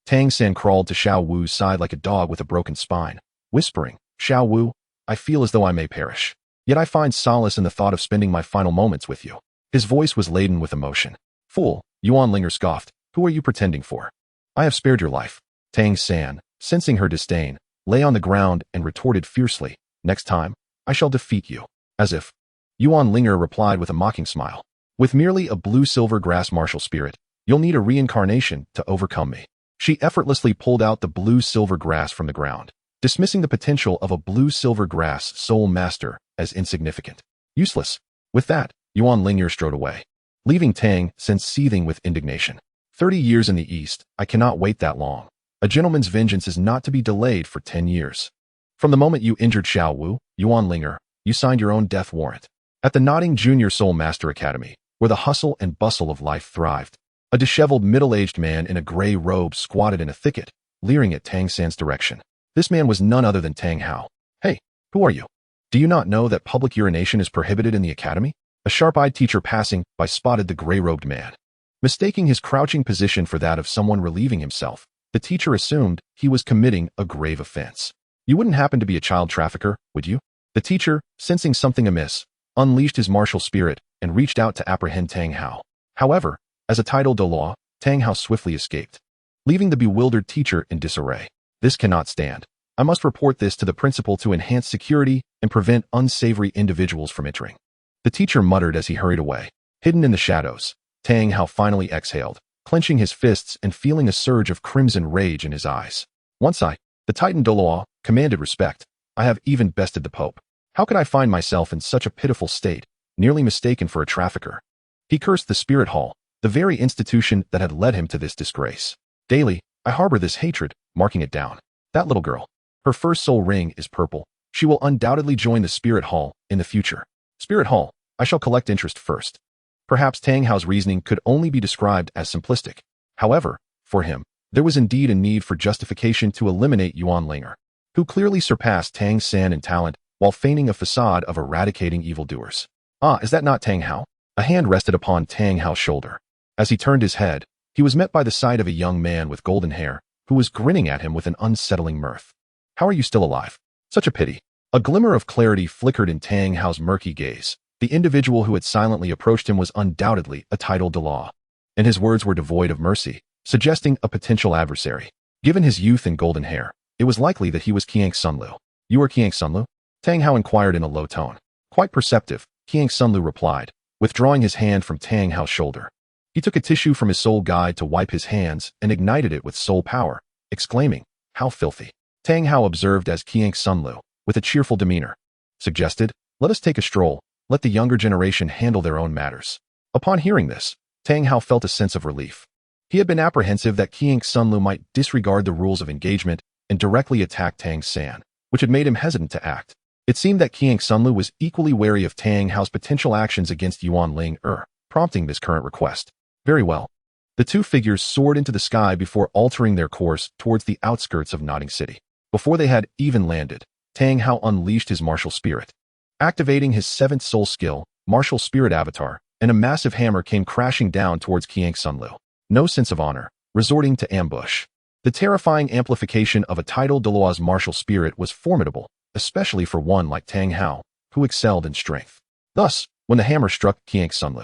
Tang San crawled to Xiao Wu's side like a dog with a broken spine, whispering, Xiao Wu, I feel as though I may perish. Yet I find solace in the thought of spending my final moments with you. His voice was laden with emotion. Fool, Yuan Linger scoffed. Who are you pretending for? I have spared your life. Tang San, sensing her disdain, lay on the ground and retorted fiercely, next time, I shall defeat you. As if. Yuan Linger replied with a mocking smile. With merely a blue-silver grass martial spirit, you'll need a reincarnation to overcome me. She effortlessly pulled out the blue-silver grass from the ground, dismissing the potential of a blue-silver grass soul master as insignificant. Useless. With that, Yuan Linger strode away, leaving Tang San seething with indignation. 30 years in the East, I cannot wait that long. A gentleman's vengeance is not to be delayed for 10 years. From the moment you injured Xiao Wu, Yuan Linger, you signed your own death warrant. At the nodding Junior Soul Master Academy, where the hustle and bustle of life thrived, a disheveled middle-aged man in a gray robe squatted in a thicket, leering at Tang San's direction. This man was none other than Tang Hao. Hey, who are you? Do you not know that public urination is prohibited in the academy? A sharp-eyed teacher passing by spotted the gray-robed man. Mistaking his crouching position for that of someone relieving himself, the teacher assumed he was committing a grave offense. You wouldn't happen to be a child trafficker, would you? The teacher, sensing something amiss, unleashed his martial spirit and reached out to apprehend Tang Hao. However, as a titled Douluo, Tang Hao swiftly escaped, leaving the bewildered teacher in disarray. This cannot stand. I must report this to the principal to enhance security and prevent unsavory individuals from entering. The teacher muttered as he hurried away. Hidden in the shadows, Tang Hao finally exhaled, clenching his fists and feeling a surge of crimson rage in his eyes. Once I, the Titan Douluo, commanded respect. I have even bested the Pope. How could I find myself in such a pitiful state, nearly mistaken for a trafficker? He cursed the spirit hall, the very institution that had led him to this disgrace. Daily, I harbor this hatred, marking it down. That little girl. Her first soul ring is purple. She will undoubtedly join the spirit hall in the future. Spirit hall, I shall collect interest first. Perhaps Tang Hao's reasoning could only be described as simplistic. However, for him, there was indeed a need for justification to eliminate Yuan Linger, who clearly surpassed Tang San in talent while feigning a facade of eradicating evildoers. Ah, is that not Tang Hao? A hand rested upon Tang Hao's shoulder. As he turned his head, he was met by the sight of a young man with golden hair, who was grinning at him with an unsettling mirth. How are you still alive? Such a pity. A glimmer of clarity flickered in Tang Hao's murky gaze. The individual who had silently approached him was undoubtedly a titled Douluo, and his words were devoid of mercy, suggesting a potential adversary. Given his youth and golden hair, it was likely that he was Tang San. You are Tang San? Tang Hao inquired in a low tone. Quite perceptive, Tang San replied, withdrawing his hand from Tang Hao's shoulder. He took a tissue from his soul guide to wipe his hands and ignited it with soul power, exclaiming, "How filthy." Tang Hao observed as Tang San, with a cheerful demeanor, suggested, "Let us take a stroll, let the younger generation handle their own matters." Upon hearing this, Tang Hao felt a sense of relief. He had been apprehensive that Tang San might disregard the rules of engagement and directly attack Tang San, which had made him hesitant to act. It seemed that Tang San was equally wary of Tang Hao's potential actions against Yuan Ling'er, prompting this current request. Very well. The two figures soared into the sky before altering their course towards the outskirts of Nodding City. Before they had even landed, Tang Hao unleashed his martial spirit. Activating his seventh soul skill, martial spirit avatar, and a massive hammer came crashing down towards Tang San. No sense of honor, resorting to ambush. The terrifying amplification of a titled Douluo's martial spirit was formidable, especially for one like Tang Hao, who excelled in strength. Thus, when the hammer struck Tang San,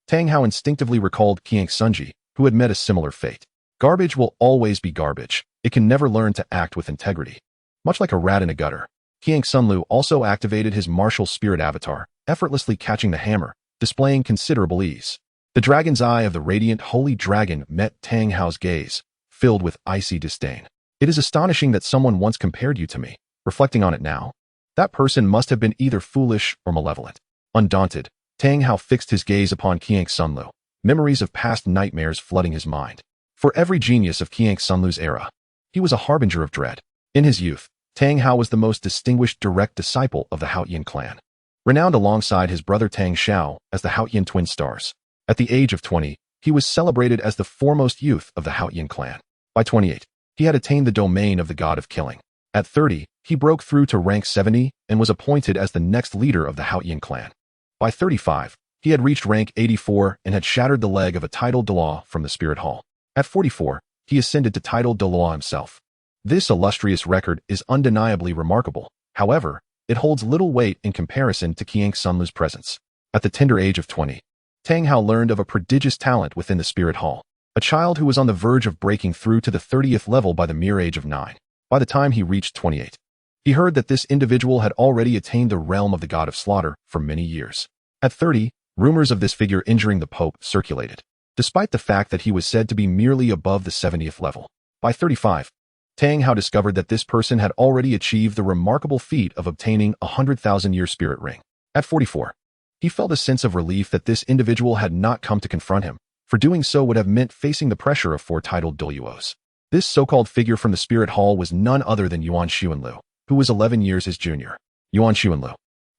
Tang Hao instinctively recalled Tang Sunji, who had met a similar fate. Garbage will always be garbage. It can never learn to act with integrity. Much like a rat in a gutter, Tang San also activated his martial spirit avatar, effortlessly catching the hammer, displaying considerable ease. The dragon's eye of the radiant holy dragon met Tang Hao's gaze, filled with icy disdain. It is astonishing that someone once compared you to me. Reflecting on it now, that person must have been either foolish or malevolent. Undaunted, Tang Hao fixed his gaze upon Tang San, memories of past nightmares flooding his mind. For every genius of Tang San's era, he was a harbinger of dread. In his youth, Tang Hao was the most distinguished direct disciple of the Haotian clan, renowned alongside his brother Tang Shao as the Haotian twin stars. At the age of 20, he was celebrated as the foremost youth of the Haotian clan. By 28, he had attained the domain of the god of killing. At 30, he broke through to rank 70 and was appointed as the next leader of the Haotian clan. By 35, he had reached rank 84 and had shattered the leg of a titled Douluo from the Spirit Hall. At 44, he ascended to titled Douluo himself. This illustrious record is undeniably remarkable. However, it holds little weight in comparison to Tang San's presence. At the tender age of 20, Tang Hao learned of a prodigious talent within the Spirit Hall, a child who was on the verge of breaking through to the 30th level by the mere age of 9. By the time he reached 28, he heard that this individual had already attained the realm of the god of slaughter for many years. At 30, rumors of this figure injuring the Pope circulated, despite the fact that he was said to be merely above the 70th level. By 35, Tang Hao discovered that this person had already achieved the remarkable feat of obtaining a 100,000-year spirit ring. At 44, he felt a sense of relief that this individual had not come to confront him, for doing so would have meant facing the pressure of 4 titled Douluos. This so-called figure from the Spirit Hall was none other than Yuan Linger, who was 11 years his junior. Yuan Linger,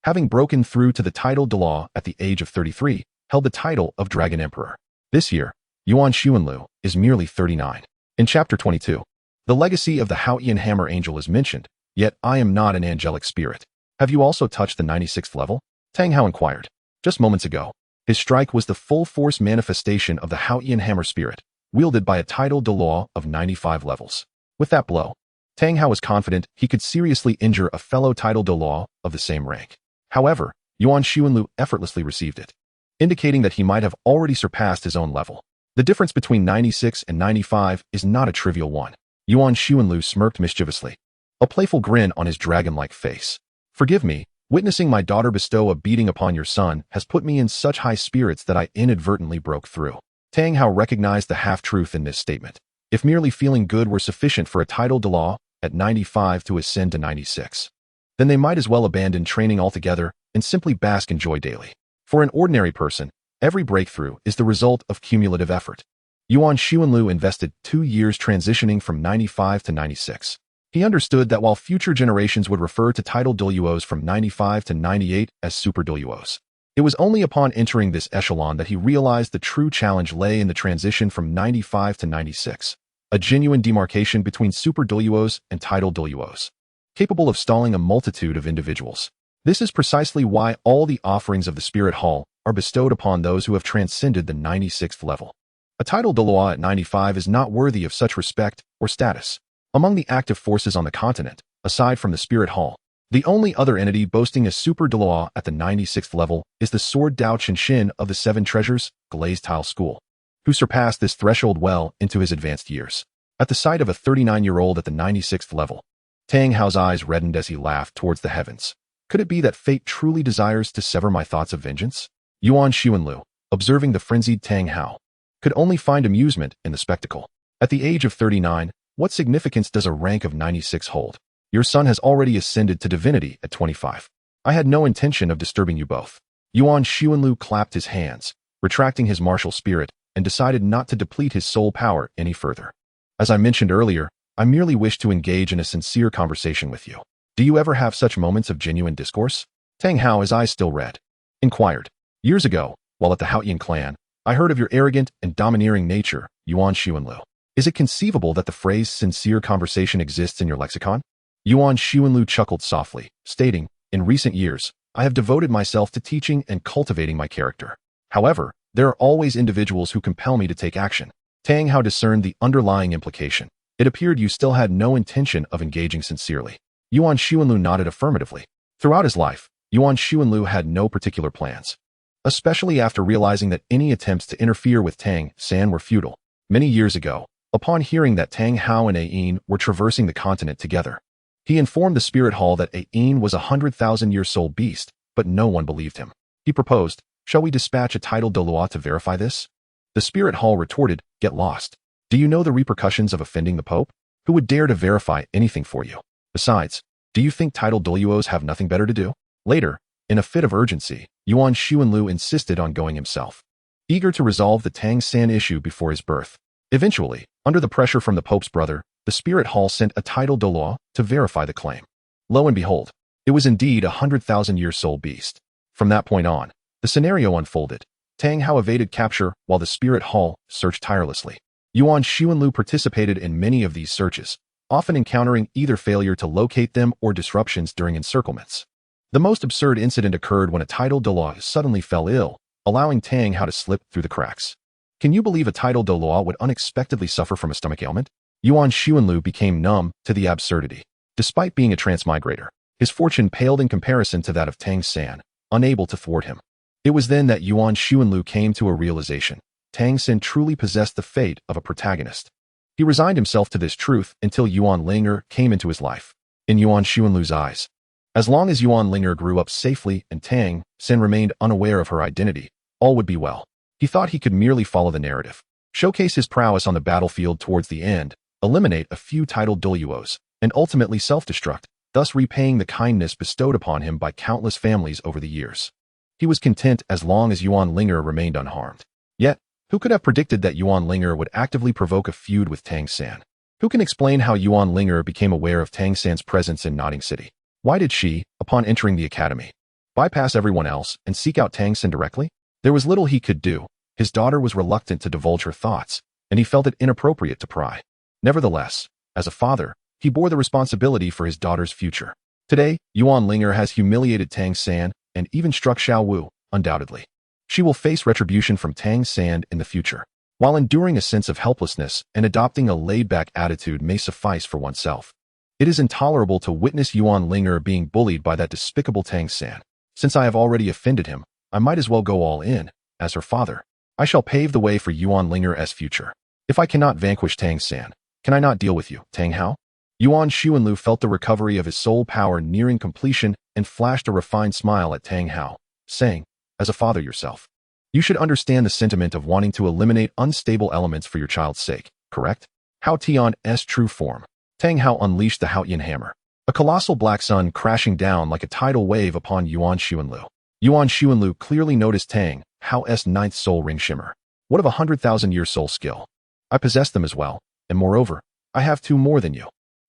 having broken through to the titled Douluo at the age of 33, held the title of Dragon Emperor. This year, Yuan Linger is merely 39. In Chapter 22, the legacy of the Haotian Hammer Angel is mentioned, yet I am not an angelic spirit. Have you also touched the 96th level? Tang Hao inquired. Just moments ago, his strike was the full-force manifestation of the Haotian Hammer Spirit, wielded by a titled Douluo of 95 levels. With that blow, Tang Hao was confident he could seriously injure a fellow titled Douluo of the same rank. However, Yuan Linger effortlessly received it, indicating that he might have already surpassed his own level. The difference between 96 and 95 is not a trivial one. Yuan Linger smirked mischievously, a playful grin on his dragon-like face. Forgive me, witnessing my daughter bestow a beating upon your son has put me in such high spirits that I inadvertently broke through. Tang Hao recognized the half-truth in this statement. If merely feeling good were sufficient for a titled Douluo at 95 to ascend to 96, then they might as well abandon training altogether and simply bask in joy daily. For an ordinary person, every breakthrough is the result of cumulative effort. Yuan Linger invested 2 years transitioning from 95 to 96. He understood that while future generations would refer to titled Douluos from 95 to 98 as Super Douluos, it was only upon entering this echelon that he realized the true challenge lay in the transition from 95 to 96, a genuine demarcation between Super Douluos and titled Douluos, capable of stalling a multitude of individuals. This is precisely why all the offerings of the Spirit Hall are bestowed upon those who have transcended the 96th level. A titled Douluo at 95 is not worthy of such respect or status. Among the active forces on the continent, aside from the Spirit Hall, The only other entity boasting a Super Douluo at the 96th level is the Sword Dao Qinshin of the Seven Treasures, Glazed Tile School, who surpassed this threshold well into his advanced years. At the sight of a 39-year-old at the 96th level, Tang Hao's eyes reddened as he laughed towards the heavens. Could it be that fate truly desires to sever my thoughts of vengeance? Yuan Linger, observing the frenzied Tang Hao, could only find amusement in the spectacle. At the age of 39, what significance does a rank of 96 hold? Your son has already ascended to divinity at 25. I had no intention of disturbing you both. Yuan Linger clapped his hands, retracting his martial spirit, and decided not to deplete his soul power any further. As I mentioned earlier, I merely wish to engage in a sincere conversation with you. Do you ever have such moments of genuine discourse? Tang Hao, his eyes still red, inquired. Years ago, while at the Haotian clan, I heard of your arrogant and domineering nature, Yuan Linger. Is it conceivable that the phrase sincere conversation exists in your lexicon? Yuan Linger chuckled softly, stating, in recent years, I have devoted myself to teaching and cultivating my character. However, there are always individuals who compel me to take action. Tang Hao discerned the underlying implication. It appeared you still had no intention of engaging sincerely. Yuan Linger nodded affirmatively. Throughout his life, Yuan Linger had no particular plans, especially after realizing that any attempts to interfere with Tang San were futile. Many years ago, upon hearing that Tang Hao and Ain were traversing the continent together, he informed the Spirit Hall that Ain was a 100,000-year soul beast, but no one believed him. He proposed, shall we dispatch a titled Douluo to verify this? The Spirit Hall retorted, get lost. Do you know the repercussions of offending the Pope? Who would dare to verify anything for you? Besides, do you think titled Douluos have nothing better to do? Later, in a fit of urgency, Yuan Linger insisted on going himself, eager to resolve the Tang San issue before his birth. Eventually, under the pressure from the Pope's brother, the Spirit Hall sent a titled Douluo to verify the claim. Lo and behold, it was indeed a 100,000-year soul beast. From that point on, the scenario unfolded. Tang Hao evaded capture while the Spirit Hall searched tirelessly. Yuan Linger participated in many of these searches, often encountering either failure to locate them or disruptions during encirclements. The most absurd incident occurred when a titled Douluo suddenly fell ill, allowing Tang Hao to slip through the cracks. Can you believe a titled Douluo would unexpectedly suffer from a stomach ailment? Yuan Linger became numb to the absurdity. Despite being a transmigrator, his fortune paled in comparison to that of Tang San, unable to thwart him. It was then that Yuan Linger came to a realization. Tang San truly possessed the fate of a protagonist. He resigned himself to this truth until Yuan Linger came into his life. In Yuan Linger's eyes, as long as Yuan Linger grew up safely and Tang San remained unaware of her identity, all would be well. He thought he could merely follow the narrative, showcase his prowess on the battlefield towards the end, eliminate a few titled Douluos, and ultimately self-destruct, thus repaying the kindness bestowed upon him by countless families over the years. He was content as long as Yuan Linger remained unharmed. Yet, who could have predicted that Yuan Linger would actively provoke a feud with Tang San? Who can explain how Yuan Linger became aware of Tang San's presence in Nodding City? Why did she, upon entering the academy, bypass everyone else and seek out Tang San directly? There was little he could do. His daughter was reluctant to divulge her thoughts, and he felt it inappropriate to pry. Nevertheless, as a father, he bore the responsibility for his daughter's future. Today, Yuan Linger has humiliated Tang San and even struck Xiao Wu, undoubtedly. She will face retribution from Tang San in the future. While enduring a sense of helplessness and adopting a laid-back attitude may suffice for oneself, it is intolerable to witness Yuan Linger being bullied by that despicable Tang San. Since I have already offended him, I might as well go all in. As her father, I shall pave the way for Yuan Linger's future. If I cannot vanquish Tang San, can I not deal with you, Tang Hao? Yuan Linger felt the recovery of his soul power nearing completion and flashed a refined smile at Tang Hao, saying, as a father yourself, you should understand the sentiment of wanting to eliminate unstable elements for your child's sake, correct? Haotian's true form. Tang Hao unleashed the Haotian hammer, a colossal black sun crashing down like a tidal wave upon Yuan Linger. Yuan Linger clearly noticed Tang Hao's ninth soul ring shimmer. What of 100,000-year soul skill? I possess them as well, and moreover, I have two more than you.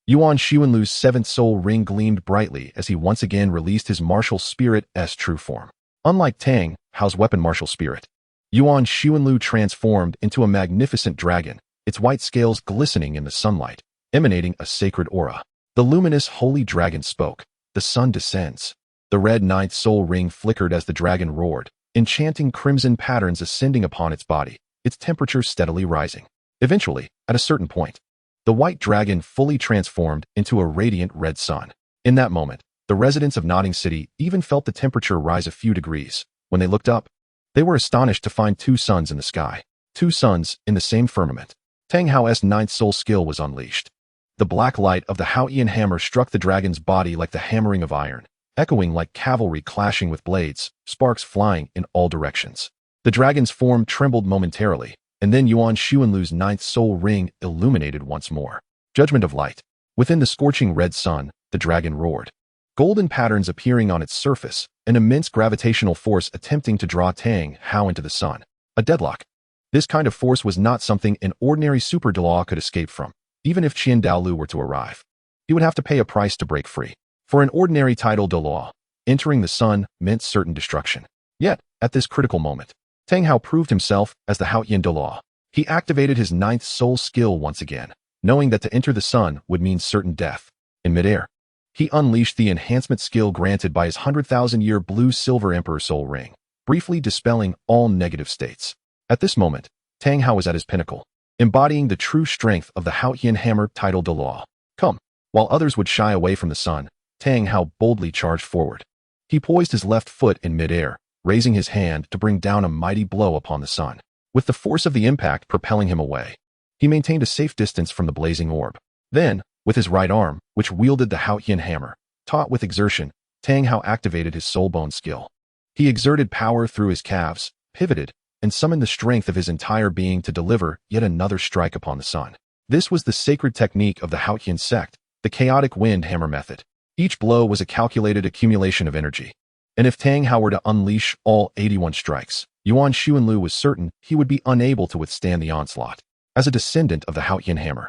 Yuan Linger's seventh soul ring gleamed brightly as he once again released his martial spirit's true form. Unlike Tang Hao's weapon martial spirit, Yuan Linger transformed into a magnificent dragon, its white scales glistening in the sunlight, emanating a sacred aura. The luminous holy dragon spoke. The sun descends. The red ninth soul ring flickered as the dragon roared, enchanting crimson patterns ascending upon its body, its temperature steadily rising. Eventually, at a certain point, the white dragon fully transformed into a radiant red sun. In that moment, the The residents of Nodding City even felt the temperature rise a few degrees. When they looked up, they were astonished to find two suns in the sky. Two suns in the same firmament. Tang Hao's ninth soul skill was unleashed. The black light of the Haotian hammer struck the dragon's body like the hammering of iron, echoing like cavalry clashing with blades, sparks flying in all directions. The dragon's form trembled momentarily, and then Yuan Xuanlu's ninth soul ring illuminated once more. Judgment of light. Within the scorching red sun, the dragon roared. Golden patterns appearing on its surface, an immense gravitational force attempting to draw Tang Hao into the sun. A deadlock. This kind of force was not something an ordinary super Douluo could escape from. Even if Yuan Douluo were to arrive, he would have to pay a price to break free. For an ordinary title Douluo, entering the sun meant certain destruction. Yet, at this critical moment, Tang Hao proved himself as the Haotian Douluo. He activated his ninth soul skill once again, knowing that to enter the sun would mean certain death. In midair, he unleashed the enhancement skill granted by his 100,000-year blue-silver Emperor Soul Ring, briefly dispelling all negative states. At this moment, Tang Hao was at his pinnacle, embodying the true strength of the Haotian hammer title Douluo. Come. While others would shy away from the sun, Tang Hao boldly charged forward. He poised his left foot in midair, raising his hand to bring down a mighty blow upon the sun, with the force of the impact propelling him away. He maintained a safe distance from the blazing orb. Then, with his right arm, which wielded the Haotian hammer, taut with exertion, Tang Hao activated his soul bone skill. He exerted power through his calves, pivoted, and summoned the strength of his entire being to deliver yet another strike upon the sun. This was the sacred technique of the Haotian sect, the chaotic wind hammer method. Each blow was a calculated accumulation of energy. And if Tang Hao were to unleash all 81 strikes, Yuan Xuanlu was certain he would be unable to withstand the onslaught. As a descendant of the Haotian hammer,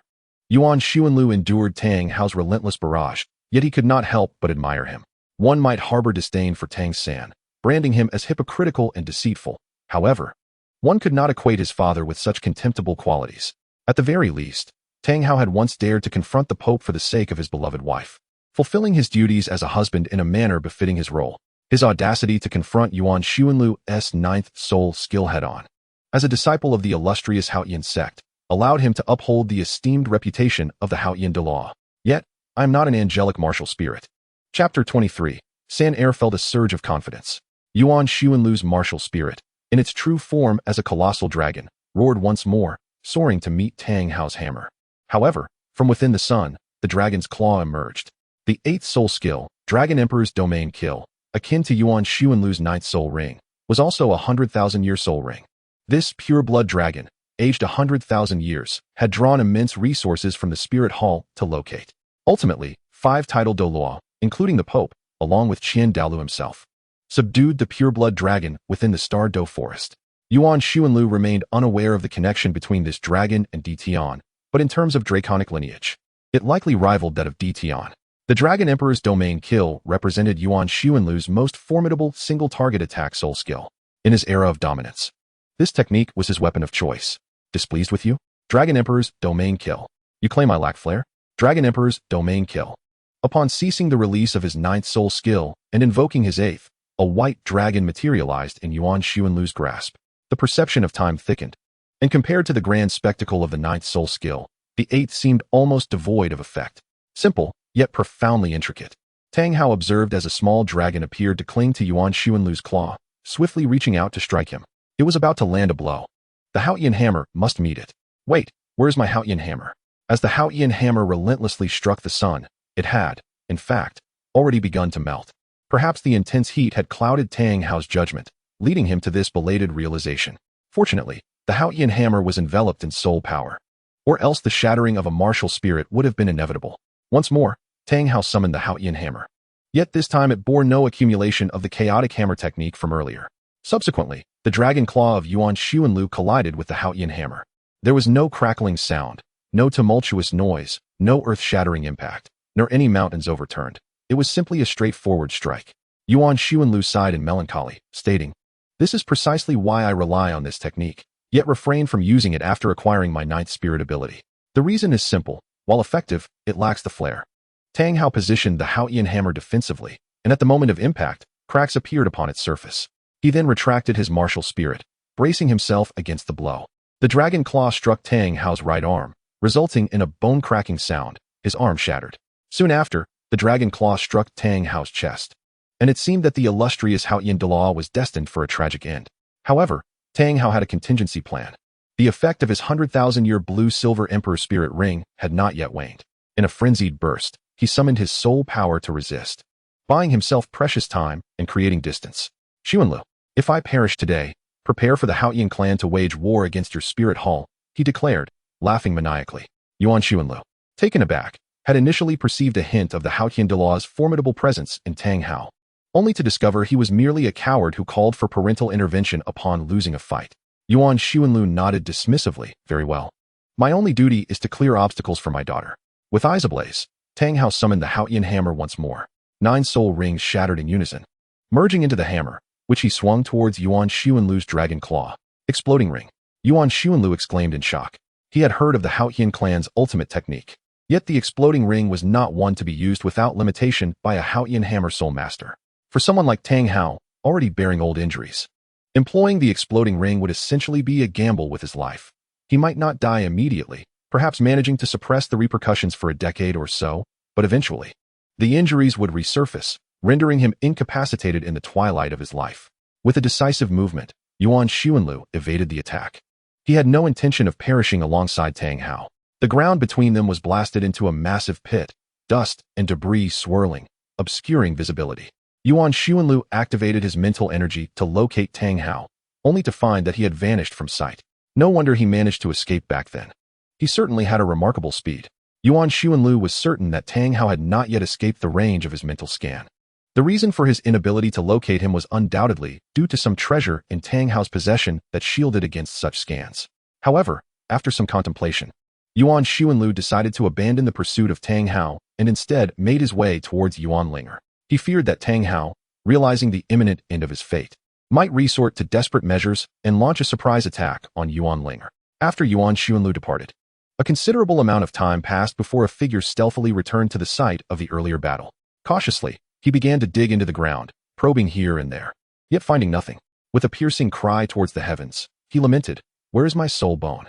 Yuan Xuanlu endured Tang Hao's relentless barrage, yet he could not help but admire him. One might harbor disdain for Tang San, branding him as hypocritical and deceitful. However, one could not equate his father with such contemptible qualities. At the very least, Tang Hao had once dared to confront the Pope for the sake of his beloved wife, fulfilling his duties as a husband in a manner befitting his role. His audacity to confront Yuan Xuanlu's ninth soul skill head-on, as a disciple of the illustrious Haotian sect, allowed him to uphold the esteemed reputation of the Haotian Douluo. Yet, I am not an angelic martial spirit. Chapter 23. San Er felt a surge of confidence. Yuan Xuanlu's martial spirit, in its true form as a colossal dragon, roared once more, soaring to meet Tang Hao's hammer. However, from within the sun, the dragon's claw emerged. The eighth soul skill, Dragon Emperor's Domain Kill, akin to Yuan Xuanlu's ninth soul ring, was also a 100,000-year soul ring. This pure-blood dragon, aged 100,000 years, had drawn immense resources from the spirit hall to locate. Ultimately, 5 titled Douluo, including the Pope, along with Yuan Douluo himself, subdued the pure-blood dragon within the Star Do forest. Yuan Xuanlu remained unaware of the connection between this dragon and Tian, but in terms of draconic lineage, it likely rivaled that of Tian. The Dragon Emperor's Domain Kill represented Yuan Xuanlu's most formidable single-target attack soul skill. In his era of dominance, this technique was his weapon of choice. Displeased with you? Dragon Emperor's Domain Kill. You claim I lack flair? Dragon Emperor's Domain Kill. Upon ceasing the release of his ninth soul skill and invoking his eighth, a white dragon materialized in Yuan Xuanlu's grasp. The perception of time thickened, and compared to the grand spectacle of the ninth soul skill, the eighth seemed almost devoid of effect. Simple, yet profoundly intricate. Tang Hao observed as a small dragon appeared to cling to Yuan Xuanlu's claw, swiftly reaching out to strike him. It was about to land a blow. The Haotian hammer must meet it. Wait, where's my Haotian hammer? As the Haotian hammer relentlessly struck the sun, it had, in fact, already begun to melt. Perhaps the intense heat had clouded Tang Hao's judgment, leading him to this belated realization. Fortunately, the Haotian hammer was enveloped in soul power, or else the shattering of a martial spirit would have been inevitable. Once more, Tang Hao summoned the Haotian hammer. Yet this time it bore no accumulation of the chaotic hammer technique from earlier. Subsequently, the dragon claw of Yuan Xuanlu collided with the Haotian hammer. There was no crackling sound, no tumultuous noise, no earth-shattering impact, nor any mountains overturned. It was simply a straightforward strike. Yuan Xuanlu sighed in melancholy, stating, "This is precisely why I rely on this technique, yet refrain from using it after acquiring my ninth spirit ability. The reason is simple. While effective, it lacks the flair." Tang Hao positioned the Haotian hammer defensively, and at the moment of impact, cracks appeared upon its surface. He then retracted his martial spirit, bracing himself against the blow. The dragon claw struck Tang Hao's right arm, resulting in a bone-cracking sound. His arm shattered. Soon after, The dragon claw struck Tang Hao's chest, and it seemed that the illustrious Haotian Douluo was destined for a tragic end. However, Tang Hao had a contingency plan. The effect of his 100,000-year blue-silver Emperor Spirit Ring had not yet waned. In a frenzied burst, he summoned his soul power to resist, buying himself precious time and creating distance. Xuanlu, if I perish today, prepare for the Haotian clan to wage war against your spirit hall, he declared, laughing maniacally. Yuan Xuanlu, taken aback, had initially perceived a hint of the Haotian Douluo's formidable presence in Tang Hao, only to discover he was merely a coward who called for parental intervention upon losing a fight. Yuan Xuanlu nodded dismissively. Very well. My only duty is to clear obstacles for my daughter. With eyes ablaze, Tang Hao summoned the Haotian hammer once more. 9 soul rings shattered in unison, merging into the hammer, which he swung towards Yuan Xuanlu's dragon claw. Exploding ring. Yuan Xuanlu exclaimed in shock. He had heard of the Haotian clan's ultimate technique. Yet the exploding ring was not one to be used without limitation by a Haotian hammer soul master. For someone like Tang Hao, already bearing old injuries, employing the exploding ring would essentially be a gamble with his life. He might not die immediately, perhaps managing to suppress the repercussions for a decade or so, but eventually, the injuries would resurface, rendering him incapacitated in the twilight of his life. With a decisive movement, Yuan Xuanlu evaded the attack. He had no intention of perishing alongside Tang Hao. The ground between them was blasted into a massive pit, dust and debris swirling, obscuring visibility. Yuan Xuanlu activated his mental energy to locate Tang Hao, only to find that he had vanished from sight. No wonder he managed to escape back then. He certainly had a remarkable speed. Yuan Xuanlu was certain that Tang Hao had not yet escaped the range of his mental scan. The reason for his inability to locate him was undoubtedly due to some treasure in Tang Hao's possession that shielded against such scans. However, after some contemplation, Yuan Xuanlu decided to abandon the pursuit of Tang Hao and instead made his way towards Yuan Ling'er. He feared that Tang Hao, realizing the imminent end of his fate, might resort to desperate measures and launch a surprise attack on Yuan Ling'er. After Yuan Xuanlu departed, a considerable amount of time passed before a figure stealthily returned to the site of the earlier battle. Cautiously, he began to dig into the ground, probing here and there, yet finding nothing. With a piercing cry towards the heavens, he lamented, "Where is my soul bone?"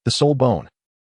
The soul bone.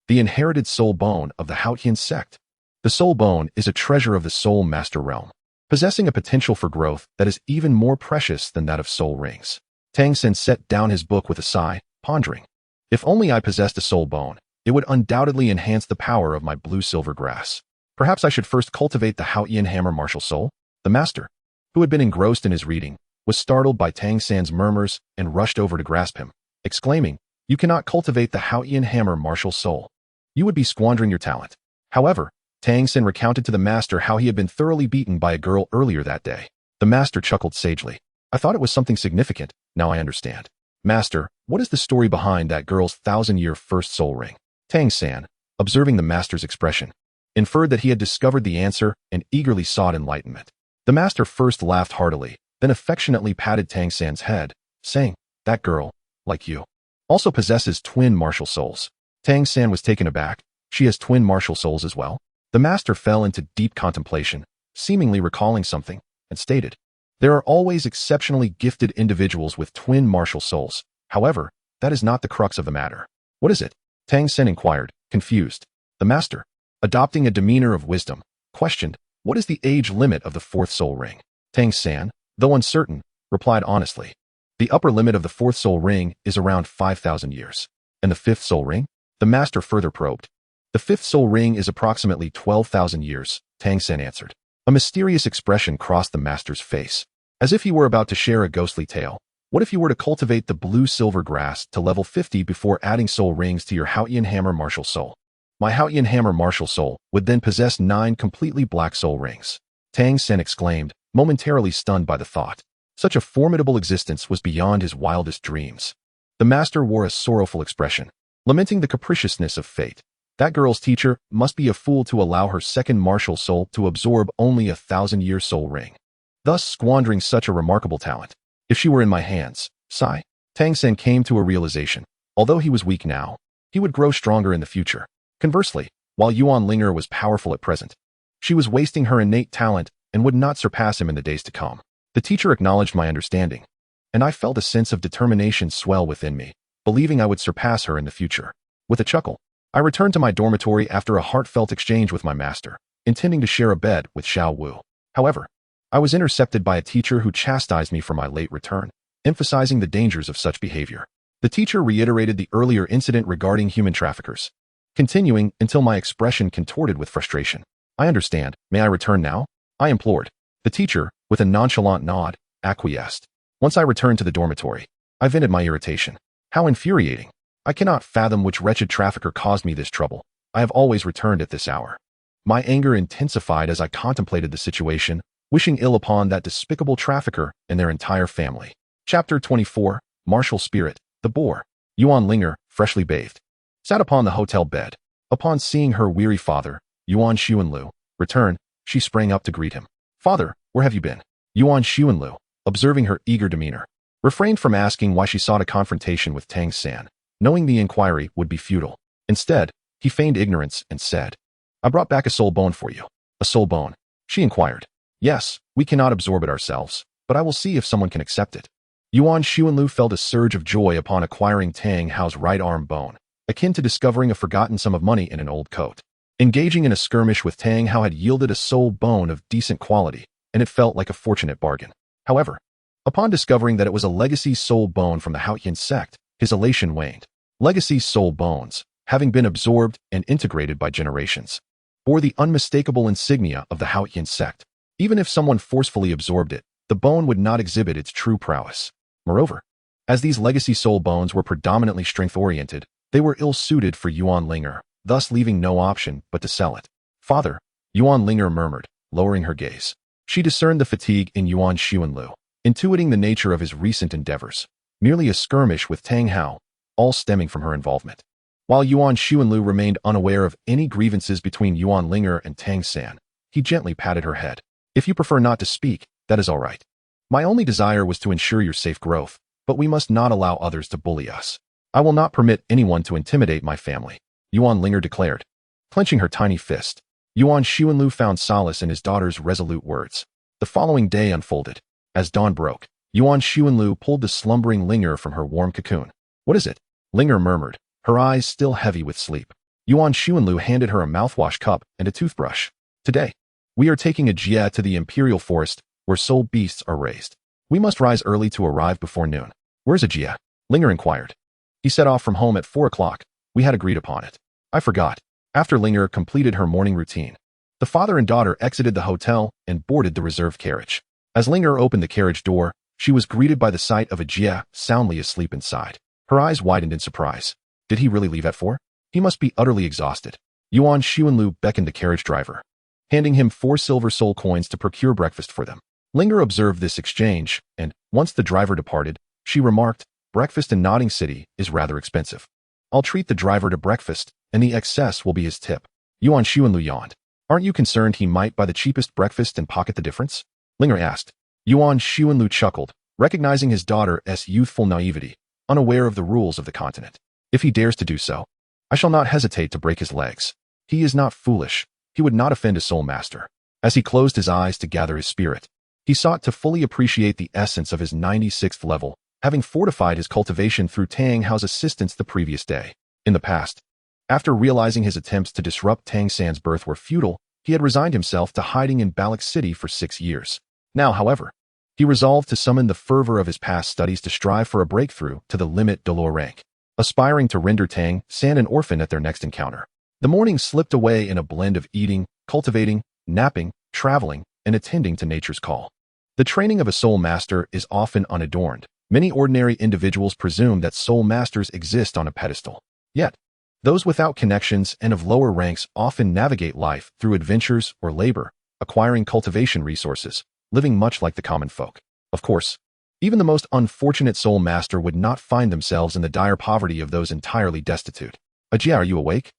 The inherited soul bone of the Haotian sect. The soul bone is a treasure of the soul master realm, possessing a potential for growth that is even more precious than that of soul rings. Tang San set down his book with a sigh, pondering. If only I possessed a soul bone, it would undoubtedly enhance the power of my blue-silver grass. Perhaps I should first cultivate the Haotian hammer martial soul? The master, who had been engrossed in his reading, was startled by Tang San's murmurs and rushed over to grasp him, exclaiming, "You cannot cultivate the Haotian hammer martial soul. You would be squandering your talent." However, Tang San recounted to the master how he had been thoroughly beaten by a girl earlier that day. The master chuckled sagely. "I thought it was something significant, now I understand. Master, what is the story behind that girl's 1,000-year first soul ring?" Tang San, observing the master's expression, inferred that he had discovered the answer and eagerly sought enlightenment. The master first laughed heartily, then affectionately patted Tang San's head, saying, "That girl, like you, also possesses twin martial souls." Tang San was taken aback. "She has twin martial souls as well?" The master fell into deep contemplation, seemingly recalling something, and stated, "There are always exceptionally gifted individuals with twin martial souls. However, that is not the crux of the matter." "What is it?" Tang San inquired, confused. The master, adopting a demeanor of wisdom, questioned, "What is the age limit of the 4th soul ring?" Tang San, though uncertain, replied honestly, "The upper limit of the 4th soul ring is around 5,000 years. And the 5th soul ring?" The master further probed. "The 5th soul ring is approximately 12,000 years, Tang San answered. A mysterious expression crossed the master's face, as if he were about to share a ghostly tale. "What if you were to cultivate the blue-silver grass to level 50 before adding soul rings to your Haotian hammer martial soul? My Haotian hammer martial soul would then possess 9 completely black soul rings." Tang San exclaimed, momentarily stunned by the thought. Such a formidable existence was beyond his wildest dreams. The master wore a sorrowful expression, lamenting the capriciousness of fate. That girl's teacher must be a fool to allow her second martial soul to absorb only a 1,000-year soul ring, thus squandering such a remarkable talent. If she were in my hands, sigh. Tang San came to a realization. Although he was weak now, he would grow stronger in the future. Conversely, while Yuan Linger was powerful at present, she was wasting her innate talent and would not surpass him in the days to come. The teacher acknowledged my understanding, and I felt a sense of determination swell within me, believing I would surpass her in the future. With a chuckle, I returned to my dormitory after a heartfelt exchange with my master. intending to share a bed with Xiao Wu. However, I was intercepted by a teacher who chastised me for my late return, emphasizing the dangers of such behavior. The teacher reiterated the earlier incident regarding human traffickers, continuing until my expression contorted with frustration. I understand. May I return now? I implored. The teacher, with a nonchalant nod, acquiesced. Once I returned to the dormitory, I vented my irritation. How infuriating. I cannot fathom which wretched trafficker caused me this trouble. I have always returned at this hour. My anger intensified as I contemplated the situation, wishing ill upon that despicable trafficker and their entire family. Chapter 24, Martial Spirit, the Boar. Yuan Linger, freshly bathed, sat upon the hotel bed. Upon seeing her weary father, Yuan Xuanlu, return, she sprang up to greet him. Father, where have you been? Yuan Xuanlu, observing her eager demeanor, refrained from asking why she sought a confrontation with Tang San, knowing the inquiry would be futile. Instead, he feigned ignorance and said, I brought back a soul bone for you. A soul bone? She inquired. Yes, we cannot absorb it ourselves, but I will see if someone can accept it. Yuan Xuanlu felt a surge of joy upon acquiring Tang Hao's right arm bone, akin to discovering a forgotten sum of money in an old coat. Engaging in a skirmish with Tang Hao had yielded a soul bone of decent quality, and it felt like a fortunate bargain. However, upon discovering that it was a legacy soul bone from the Haotian sect, his elation waned. Legacy soul bones, having been absorbed and integrated by generations, bore the unmistakable insignia of the Haotian sect. Even if someone forcefully absorbed it, the bone would not exhibit its true prowess. Moreover, as these legacy soul bones were predominantly strength-oriented, they were ill-suited for Yuan Ling'er, thus leaving no option but to sell it. Father, Yuan Ling'er murmured, lowering her gaze. She discerned the fatigue in Yuan Xuanlu, intuiting the nature of his recent endeavors. Merely a skirmish with Tang Hao, all stemming from her involvement. While Yuan Xuanlu remained unaware of any grievances between Yuan Ling'er and Tang San, he gently patted her head. If you prefer not to speak, that is all right. My only desire was to ensure your safe growth, but we must not allow others to bully us. I will not permit anyone to intimidate my family, Yuan Ling'er declared. Clenching her tiny fist, Yuan Xuanlu found solace in his daughter's resolute words. The following day unfolded. As dawn broke, Yuan Xuanlu pulled the slumbering Ling'er from her warm cocoon. What is it? Ling'er murmured, her eyes still heavy with sleep. Yuan Xuanlu handed her a mouthwash cup and a toothbrush. Today, we are taking a jia to the imperial forest where soul beasts are raised. We must rise early to arrive before noon. Where's a jia? Ling'er inquired. He set off from home at 4 o'clock. We had agreed upon it. I forgot. After Ling'er completed her morning routine, the father and daughter exited the hotel and boarded the reserved carriage. As Ling'er opened the carriage door, she was greeted by the sight of a jia soundly asleep inside. Her eyes widened in surprise. Did he really leave at 4? He must be utterly exhausted. Yuan Xuanlu beckoned the carriage driver, handing him 4 silver soul coins to procure breakfast for them. Ling'er observed this exchange, and, once the driver departed, she remarked, breakfast in Nodding City is rather expensive. I'll treat the driver to breakfast, and the excess will be his tip. Yuan Xuanlu yawned. Aren't you concerned he might buy the cheapest breakfast and pocket the difference? Ling'er asked. Yuan Xuanlu chuckled, recognizing his daughter's youthful naivety, unaware of the rules of the continent. If he dares to do so, I shall not hesitate to break his legs. He is not foolish. He would not offend a soul master. As he closed his eyes to gather his spirit, he sought to fully appreciate the essence of his 96th level, having fortified his cultivation through Tang Hao's assistance the previous day. In the past, after realizing his attempts to disrupt Tang San's birth were futile, he had resigned himself to hiding in Banquet City for 6 years. Now, however, he resolved to summon the fervor of his past studies to strive for a breakthrough to the limit Douluo rank, aspiring to render Tang San an orphan at their next encounter. The morning slipped away in a blend of eating, cultivating, napping, traveling, and attending to nature's call. The training of a soul master is often unadorned. Many ordinary individuals presume that soul masters exist on a pedestal. Yet, those without connections and of lower ranks often navigate life through adventures or labor, acquiring cultivation resources, living much like the common folk. Of course, even the most unfortunate soul master would not find themselves in the dire poverty of those entirely destitute. Ajia, are you awake?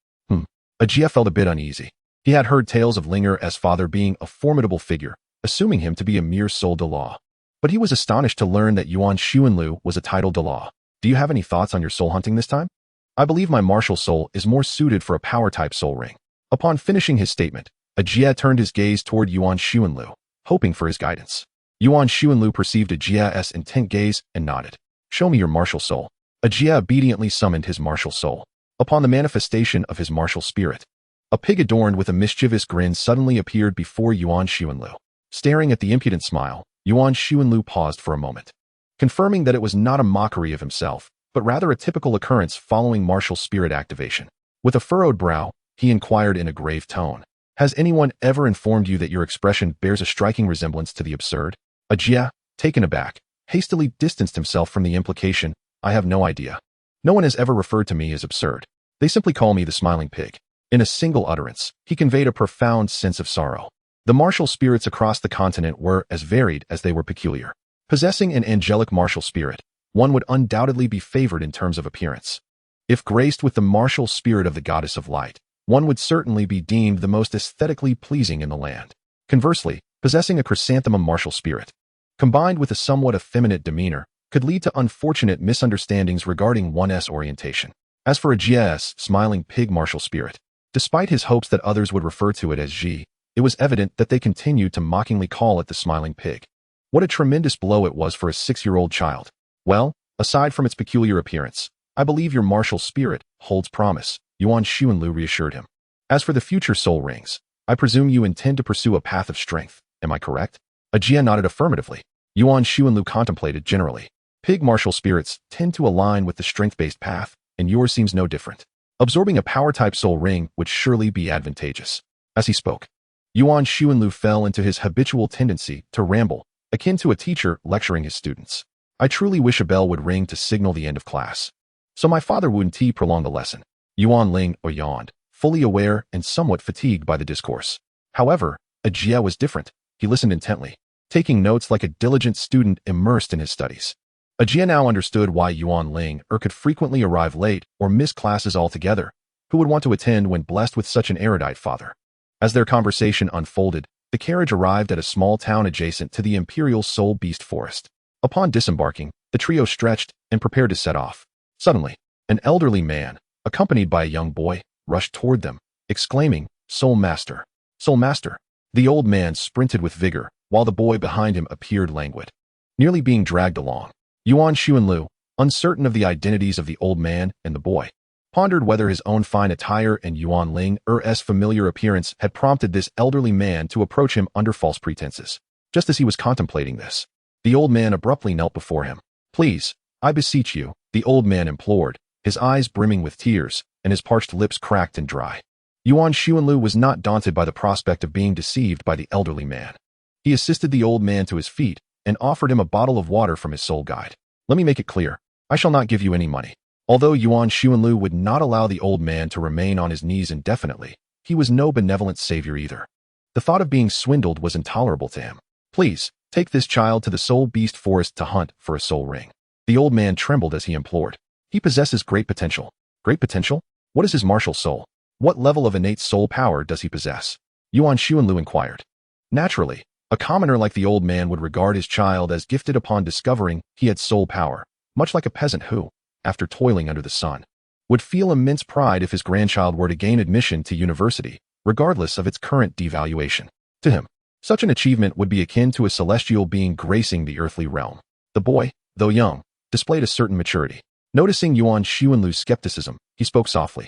Ajia felt a bit uneasy. He had heard tales of Ling'er's father being a formidable figure, assuming him to be a mere soul Douluo. But he was astonished to learn that Yuan Xuanlu was a titled Douluo. Do you have any thoughts on your soul hunting this time? I believe my martial soul is more suited for a power-type soul ring. Upon finishing his statement, Ajia turned his gaze toward Yuan Xuanlu, hoping for his guidance. Yuan Xuanlu perceived Ajia's intent gaze and nodded. Show me your martial soul. Ajia obediently summoned his martial soul. Upon the manifestation of his martial spirit, A pig adorned with a mischievous grin suddenly appeared before Yuan Linger. Staring at the impudent smile, Yuan Linger paused for a moment, confirming that it was not a mockery of himself, but rather a typical occurrence following martial spirit activation. With a furrowed brow, he inquired in a grave tone, "Has anyone ever informed you that your expression bears a striking resemblance to the absurd?" Jia, taken aback, hastily distanced himself from the implication, "I have no idea. No one has ever referred to me as absurd. They simply call me the smiling pig." In a single utterance, he conveyed a profound sense of sorrow. The martial spirits across the continent were as varied as they were peculiar. Possessing an angelic martial spirit, one would undoubtedly be favored in terms of appearance. If graced with the martial spirit of the goddess of light, one would certainly be deemed the most aesthetically pleasing in the land. Conversely, possessing a chrysanthemum martial spirit, combined with a somewhat effeminate demeanor, could lead to unfortunate misunderstandings regarding one's orientation. As for Jia's smiling pig martial spirit, despite his hopes that others would refer to it as Ji, it was evident that they continued to mockingly call it the smiling pig. What a tremendous blow it was for a 6-year-old child. "Well, aside from its peculiar appearance, I believe your martial spirit holds promise," Yuan Linger reassured him. "As for the future soul rings, I presume you intend to pursue a path of strength, am I correct?" Jia nodded affirmatively. Yuan Linger contemplated generally. Pig martial spirits tend to align with the strength-based path, and yours seems no different. Absorbing a power-type soul ring would surely be advantageous. As he spoke, Yuan Linger fell into his habitual tendency to ramble, akin to a teacher lecturing his students. "I truly wish a bell would ring to signal the end of class, so my father wouldn't prolong the lesson." Yuan Linger yawned, fully aware and somewhat fatigued by the discourse. However, Jia was different. He listened intently, taking notes like a diligent student immersed in his studies. Jia now understood why Yuan Linger could frequently arrive late or miss classes altogether. Who would want to attend when blessed with such an erudite father? As their conversation unfolded, the carriage arrived at a small town adjacent to the Imperial Soul Beast Forest. Upon disembarking, the trio stretched and prepared to set off. Suddenly, an elderly man, accompanied by a young boy, rushed toward them, exclaiming, "Soul Master! Soul Master!" The old man sprinted with vigor, while the boy behind him appeared languid, nearly being dragged along. Yuan Linger, uncertain of the identities of the old man and the boy, pondered whether his own fine attire and Yuan Linger's familiar appearance had prompted this elderly man to approach him under false pretenses. Just as he was contemplating this, the old man abruptly knelt before him. "Please, I beseech you," the old man implored, his eyes brimming with tears and his parched lips cracked and dry. Yuan Linger was not daunted by the prospect of being deceived by the elderly man. He assisted the old man to his feet and offered him a bottle of water from his soul guide. "Let me make it clear, I shall not give you any money." Although Yuan Linger would not allow the old man to remain on his knees indefinitely, he was no benevolent savior either. The thought of being swindled was intolerable to him. "Please, take this child to the Soul Beast Forest to hunt for a soul ring." The old man trembled as he implored. "He possesses great potential." "Great potential? What is his martial soul? What level of innate soul power does he possess?" Yuan Linger inquired. Naturally, a commoner like the old man would regard his child as gifted upon discovering he had soul power, much like a peasant who, after toiling under the sun, would feel immense pride if his grandchild were to gain admission to university, regardless of its current devaluation. To him, such an achievement would be akin to a celestial being gracing the earthly realm. The boy, though young, displayed a certain maturity. Noticing Yuan Linger's skepticism, he spoke softly.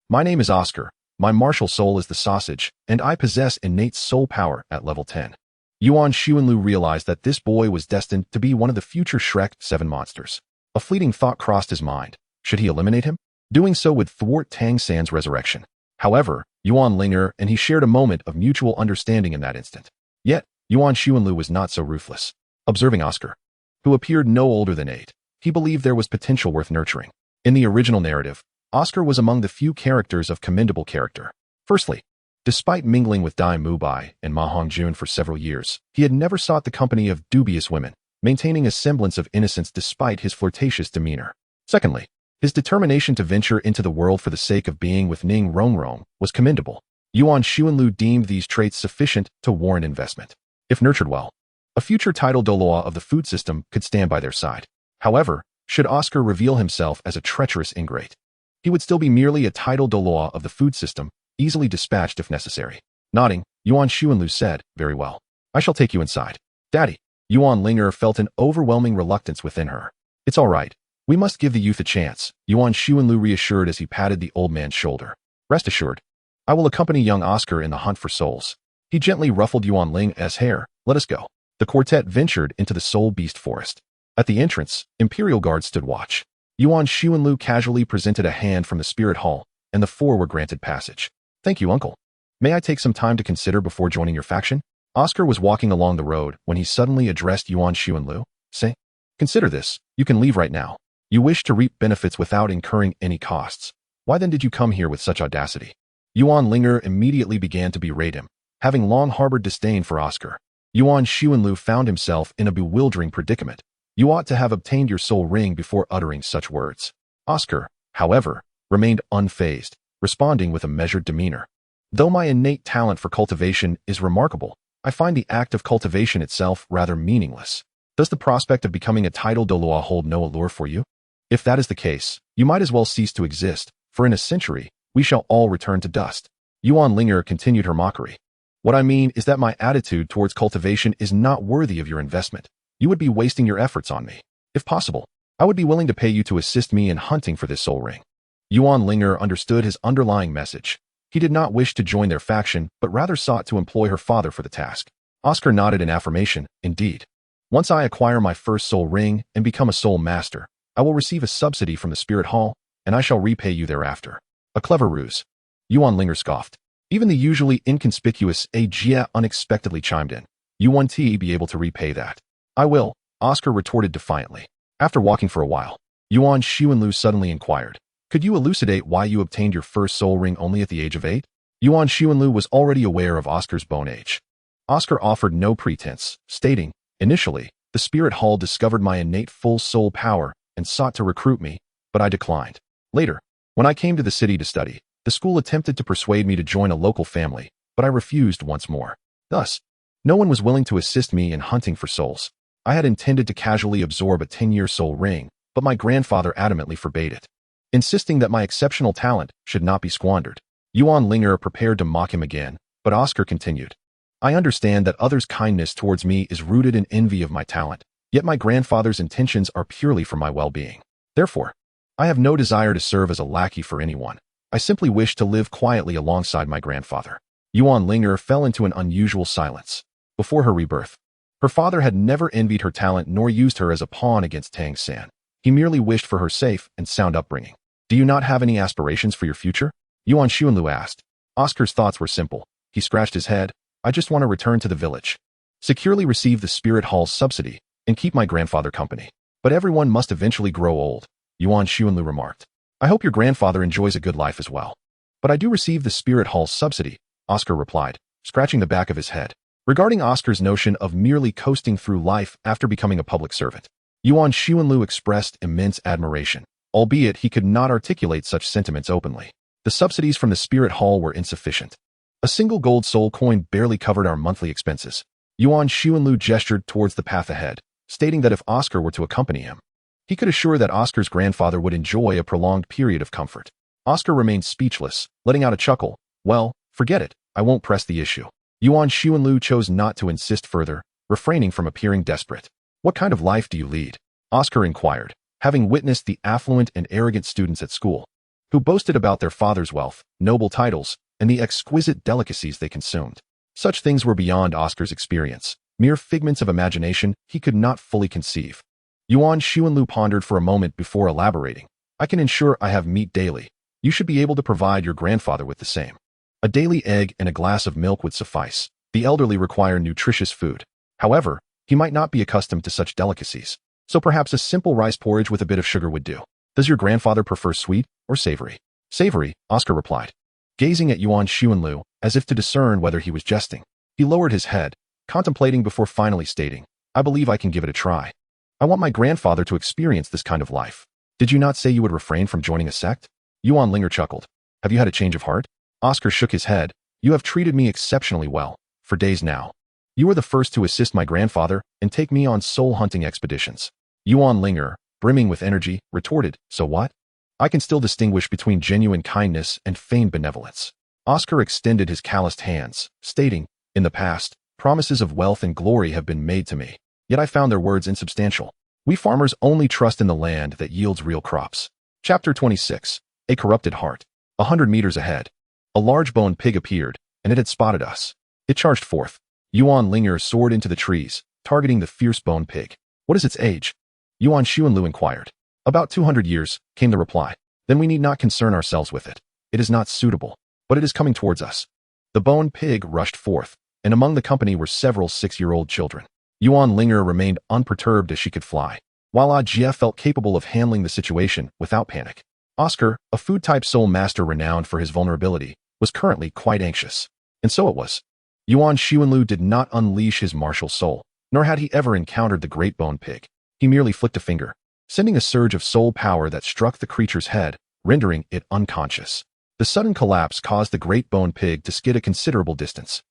"My name is Oscar, my martial soul is the sausage, and I possess innate soul power at level 10. Yuan Linger realized that this boy was destined to be one of the future Shrek 7 monsters. A fleeting thought crossed his mind. Should he eliminate him? Doing so would thwart Tang San's resurrection. However, Yuan Linger and he shared a moment of mutual understanding in that instant. Yet, Yuan Linger was not so ruthless. Observing Oscar, who appeared no older than 8, he believed there was potential worth nurturing. In the original narrative, Oscar was among the few characters of commendable character. Firstly, despite mingling with Dai Mubai and Ma Hongjun for several years, he had never sought the company of dubious women, maintaining a semblance of innocence despite his flirtatious demeanor. Secondly, his determination to venture into the world for the sake of being with Ning Rongrong was commendable. Yuan Linger deemed these traits sufficient to warrant investment. If nurtured well, a future title Douluo of the food system could stand by their side. However, should Oscar reveal himself as a treacherous ingrate, he would still be merely a title Douluo of the food system, easily dispatched if necessary. Nodding, Yuan Linger said, "Very well. I shall take you inside." "Daddy." Yuan Linger felt an overwhelming reluctance within her. "It's all right. We must give the youth a chance," Yuan Linger reassured as he patted the old man's shoulder. "Rest assured, I will accompany young Oscar in the hunt for souls. He gently ruffled Yuan Ling's hair. Let us go. The quartet ventured into the soul beast forest. At the entrance, Imperial guards stood watch. Yuan Xuanlu casually presented a hand from the spirit hall, and the four were granted passage. Thank you, uncle. May I take some time to consider before joining your faction? Oscar was walking along the road when he suddenly addressed Yuan Xuanlu. Say, consider this. You can leave right now. You wish to reap benefits without incurring any costs. Why then did you come here with such audacity? Yuan Linger immediately began to berate him, having long harbored disdain for Oscar. Yuan Xuanlu found himself in a bewildering predicament. You ought to have obtained your soul ring before uttering such words. Oscar, however, remained unfazed, responding with a measured demeanor. Though my innate talent for cultivation is remarkable, I find the act of cultivation itself rather meaningless. Does the prospect of becoming a titled Douluo hold no allure for you? If that is the case, you might as well cease to exist, for in a century, we shall all return to dust. Yuan Linger continued her mockery. What I mean is that my attitude towards cultivation is not worthy of your investment. You would be wasting your efforts on me. If possible, I would be willing to pay you to assist me in hunting for this soul ring. Yuan Linger understood his underlying message. He did not wish to join their faction, but rather sought to employ her father for the task. Oscar nodded in affirmation. Indeed. Once I acquire my first soul ring and become a soul master, I will receive a subsidy from the spirit hall, and I shall repay you thereafter. A clever ruse. Yuan Linger scoffed. Even the usually inconspicuous Jia unexpectedly chimed in. You won't be able to repay that. I will, Oscar retorted defiantly. After walking for a while, Yuan Xuanlu suddenly inquired, could you elucidate why you obtained your first soul ring only at the age of 8? Yuan Xuanlu was already aware of Oscar's bone age. Oscar offered no pretense, stating, initially, the spirit hall discovered my innate full soul power and sought to recruit me, but I declined. Later, when I came to the city to study, the school attempted to persuade me to join a local family, but I refused once more. Thus, no one was willing to assist me in hunting for souls. I had intended to casually absorb a 10-year soul ring, but my grandfather adamantly forbade it, insisting that my exceptional talent should not be squandered. Yuan Linger prepared to mock him again, but Oscar continued. I understand that others' kindness towards me is rooted in envy of my talent, yet my grandfather's intentions are purely for my well-being. Therefore, I have no desire to serve as a lackey for anyone. I simply wish to live quietly alongside my grandfather. Yuan Linger fell into an unusual silence. Before her rebirth, her father had never envied her talent nor used her as a pawn against Tang San. He merely wished for her safe and sound upbringing. Do you not have any aspirations for your future? Yuan Xuanlu asked. Oscar's thoughts were simple. He scratched his head. I just want to return to the village, securely receive the spirit hall's subsidy, and keep my grandfather company. But everyone must eventually grow old, Yuan Xuanlu remarked. I hope your grandfather enjoys a good life as well. But I do receive the spirit hall's subsidy, Oscar replied, scratching the back of his head. Regarding Oscar's notion of merely coasting through life after becoming a public servant, Yuan Xuanlu expressed immense admiration, albeit he could not articulate such sentiments openly. The subsidies from the spirit hall were insufficient. A single gold soul coin barely covered our monthly expenses. Yuan Xuanlu gestured towards the path ahead, stating that if Oscar were to accompany him, he could assure that Oscar's grandfather would enjoy a prolonged period of comfort. Oscar remained speechless, letting out a chuckle. Well, forget it, I won't press the issue. Yuan Xuanlu chose not to insist further, refraining from appearing desperate. What kind of life do you lead? Oscar inquired, having witnessed the affluent and arrogant students at school, who boasted about their father's wealth, noble titles, and the exquisite delicacies they consumed. Such things were beyond Oscar's experience, mere figments of imagination he could not fully conceive. Yuan Xuanlu pondered for a moment before elaborating. I can ensure I have meat daily. You should be able to provide your grandfather with the same. A daily egg and a glass of milk would suffice. The elderly require nutritious food. However, he might not be accustomed to such delicacies, so perhaps a simple rice porridge with a bit of sugar would do. Does your grandfather prefer sweet or savory? Savory, Oscar replied, gazing at Yuan Xuanlu as if to discern whether he was jesting. He lowered his head, contemplating before finally stating, I believe I can give it a try. I want my grandfather to experience this kind of life. Did you not say you would refrain from joining a sect? Yuan Linger chuckled. Have you had a change of heart? Oscar shook his head. You have treated me exceptionally well, for days now. You were the first to assist my grandfather and take me on soul-hunting expeditions. Yuan Linger, brimming with energy, retorted, so what? I can still distinguish between genuine kindness and feigned benevolence. Oscar extended his calloused hands, stating, in the past, promises of wealth and glory have been made to me, yet I found their words insubstantial. We farmers only trust in the land that yields real crops. Chapter 26. A Corrupted Heart. 100 meters ahead. A large bone pig appeared, and it had spotted us. It charged forth. Yuan Linger soared into the trees, targeting the fierce bone pig. What is its age? Yuan Xuanlu inquired. About 200 years, came the reply. Then we need not concern ourselves with it. It is not suitable, but it is coming towards us. The bone pig rushed forth, and among the company were several 6-year-old children. Yuan Linger remained unperturbed as she could fly, while Jie felt capable of handling the situation without panic. Oscar, a food-type soul master renowned for his vulnerability, was currently quite anxious. And so it was. Yuan Xuanlu did not unleash his martial soul, nor had he ever encountered the great bone pig. He merely flicked a finger, sending a surge of soul power that struck the creature's head, rendering it unconscious. The sudden collapse caused the great bone pig to skid a considerable distance,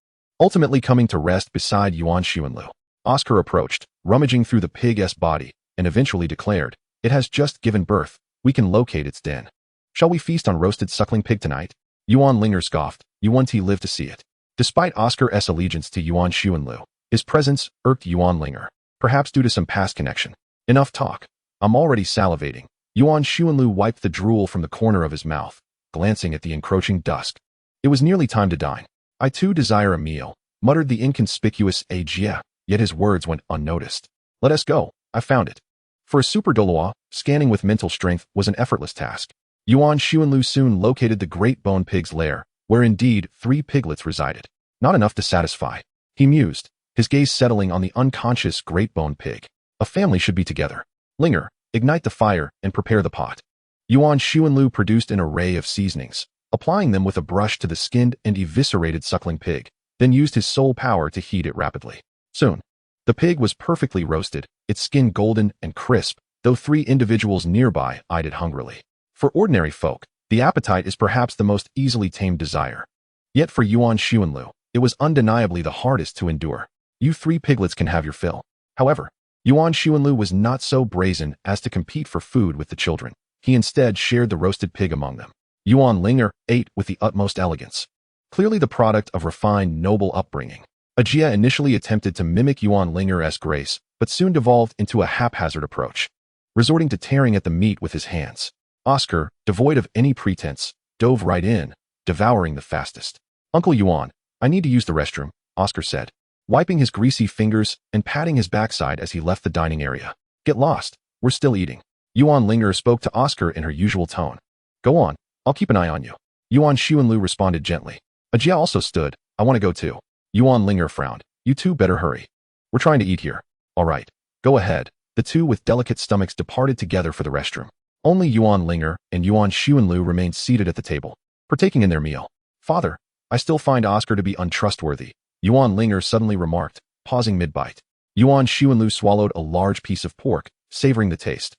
ultimately coming to rest beside Yuan Xuanlu. Oscar approached, rummaging through the pig's body, and eventually declared, "It has just given birth. We can locate its den. Shall we feast on roasted suckling pig tonight?" Yuan Linger scoffed. Yuan T lived to see it. Despite Oscar's allegiance to Yuan Xuanlu, his presence irked Yuan Linger, perhaps due to some past connection. Enough talk. I'm already salivating. Yuan Xuanlu wiped the drool from the corner of his mouth, glancing at the encroaching dusk. It was nearly time to dine. I too desire a meal, muttered the inconspicuous Jie, yet his words went unnoticed. Let us go. I found it. For a super Douluo, scanning with mental strength was an effortless task. Yuan Xuanlu soon located the great bone pig's lair, where indeed 3 piglets resided. Not enough to satisfy. He mused, his gaze settling on the unconscious great bone pig. A family should be together. Linger, ignite the fire and prepare the pot. Yuan Xuanlu produced an array of seasonings, applying them with a brush to the skinned and eviscerated suckling pig, then used his soul power to heat it rapidly. Soon, the pig was perfectly roasted, its skin golden and crisp, though 3 individuals nearby eyed it hungrily. For ordinary folk, the appetite is perhaps the most easily tamed desire. Yet for Yuan Xuanlu, it was undeniably the hardest to endure. You 3 piglets can have your fill. However, Yuan Xuanlu was not so brazen as to compete for food with the children. He instead shared the roasted pig among them. Yuan Linger ate with the utmost elegance, clearly the product of refined, noble upbringing. Jie initially attempted to mimic Yuan Linger's grace, but soon devolved into a haphazard approach, resorting to tearing at the meat with his hands. Oscar, devoid of any pretense, dove right in, devouring the fastest. Uncle Yuan, I need to use the restroom, Oscar said, wiping his greasy fingers and patting his backside as he left the dining area. Get lost, we're still eating. Yuan Linger spoke to Oscar in her usual tone. Go on, I'll keep an eye on you. Yuan Xuanlu responded gently. Jie also stood. I want to go too. Yuan Linger frowned. You two better hurry. We're trying to eat here. All right, go ahead. The two with delicate stomachs departed together for the restroom. Only Yuan Linger and Yuan Xuanlu remained seated at the table, partaking in their meal. Father, I still find Oscar to be untrustworthy, Yuan Linger suddenly remarked, pausing mid-bite. Yuan Xuanlu swallowed a large piece of pork, savoring the taste.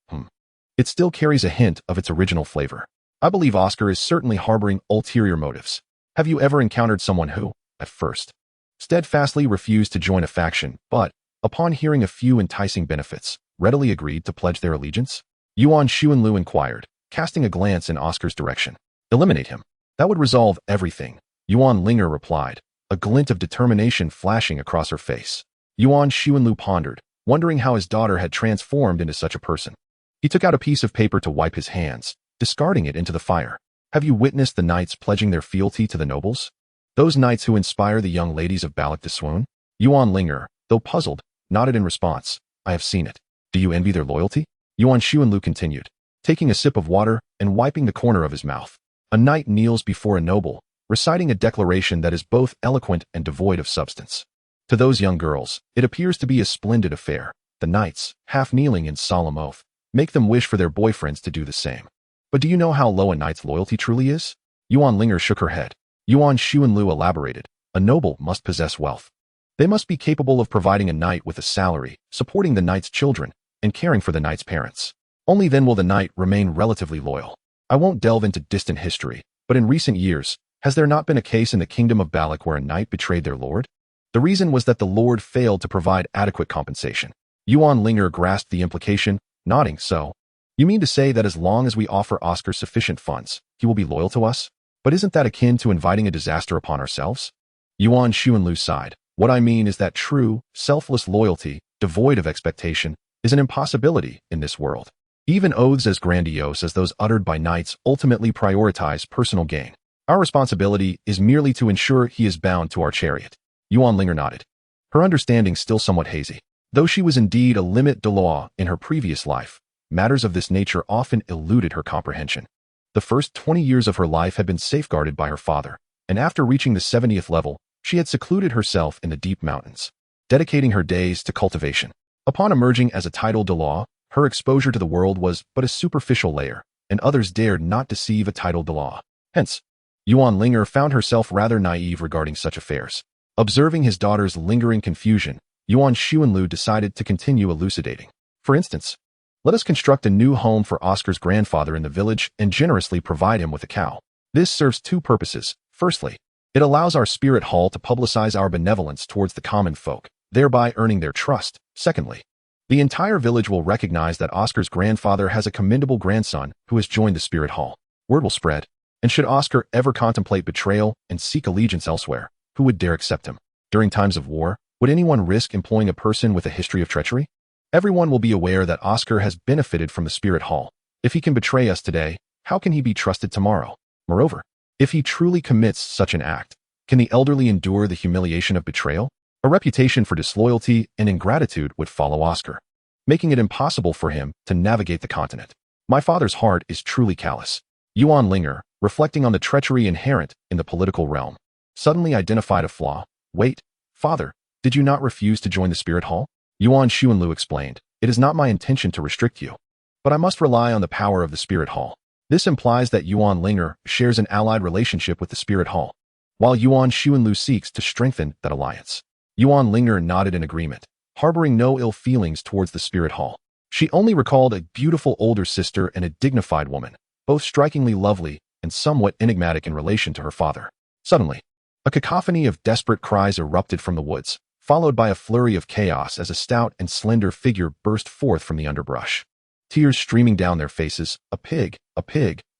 It still carries a hint of its original flavor. I believe Oscar is certainly harboring ulterior motives. Have you ever encountered someone who, at first, steadfastly refused to join a faction, but, upon hearing a few enticing benefits, readily agreed to pledge their allegiance? Yuan Xuanlu inquired, casting a glance in Oscar's direction. Eliminate him. That would resolve everything, Yuan Linger replied, a glint of determination flashing across her face. Yuan Xuanlu pondered, wondering how his daughter had transformed into such a person. He took out a piece of paper to wipe his hands, discarding it into the fire. Have you witnessed the knights pledging their fealty to the nobles? Those knights who inspire the young ladies of Balak to swoon? Yuan Linger, though puzzled, nodded in response. I have seen it. Do you envy their loyalty? Yuan Xuanlu continued, taking a sip of water and wiping the corner of his mouth. A knight kneels before a noble, reciting a declaration that is both eloquent and devoid of substance. To those young girls, it appears to be a splendid affair. The knights, half kneeling in solemn oath, make them wish for their boyfriends to do the same. But do you know how low a knight's loyalty truly is? Yuan Linger shook her head. Yuan Xuanlu elaborated. A noble must possess wealth. They must be capable of providing a knight with a salary, supporting the knight's children, and caring for the knight's parents. Only then will the knight remain relatively loyal. I won't delve into distant history, but in recent years, has there not been a case in the kingdom of Balak where a knight betrayed their lord? The reason was that the lord failed to provide adequate compensation. Yuan Linger grasped the implication, nodding. So, you mean to say that as long as we offer Oscar sufficient funds, he will be loyal to us? But isn't that akin to inviting a disaster upon ourselves? Yuan Xuanlu sighed. What I mean is that true, selfless loyalty, devoid of expectation, is an impossibility in this world. Even oaths as grandiose as those uttered by knights ultimately prioritize personal gain. Our responsibility is merely to ensure he is bound to our chariot. Yuan Linger nodded. Her understanding still somewhat hazy. Though she was indeed a limit Douluo in her previous life, matters of this nature often eluded her comprehension. The first 20 years of her life had been safeguarded by her father, and after reaching the 70th level, she had secluded herself in the deep mountains, dedicating her days to cultivation. Upon emerging as a titled Douluo, her exposure to the world was but a superficial layer, and others dared not deceive a titled Douluo. Hence, Yuan Linger found herself rather naive regarding such affairs. Observing his daughter's lingering confusion, Yuan Xuanlu decided to continue elucidating. For instance, let us construct a new home for Oscar's grandfather in the village and generously provide him with a cow. This serves two purposes. Firstly, it allows our spirit hall to publicize our benevolence towards the common folk, thereby earning their trust. Secondly, the entire village will recognize that Oscar's grandfather has a commendable grandson who has joined the spirit hall. Word will spread, and should Oscar ever contemplate betrayal and seek allegiance elsewhere, who would dare accept him? During times of war, would anyone risk employing a person with a history of treachery? Everyone will be aware that Oscar has benefited from the spirit hall. If he can betray us today, how can he be trusted tomorrow? Moreover, if he truly commits such an act, can the elderly endure the humiliation of betrayal? A reputation for disloyalty and ingratitude would follow Oscar, making it impossible for him to navigate the continent. My father's heart is truly callous. Yuan Linger, reflecting on the treachery inherent in the political realm, suddenly identified a flaw. Wait, father, did you not refuse to join the spirit hall? Yuan Xuanlu explained, it is not my intention to restrict you, but I must rely on the power of the spirit hall. This implies that Yuan Linger shares an allied relationship with the spirit hall, while Yuan Xuanlu seeks to strengthen that alliance. Yuan Linger nodded in agreement, harboring no ill feelings towards the spirit hall. She only recalled a beautiful older sister and a dignified woman, both strikingly lovely and somewhat enigmatic in relation to her father. Suddenly, a cacophony of desperate cries erupted from the woods, followed by a flurry of chaos as a stout and slender figure burst forth from the underbrush. Tears streaming down their faces. A pig,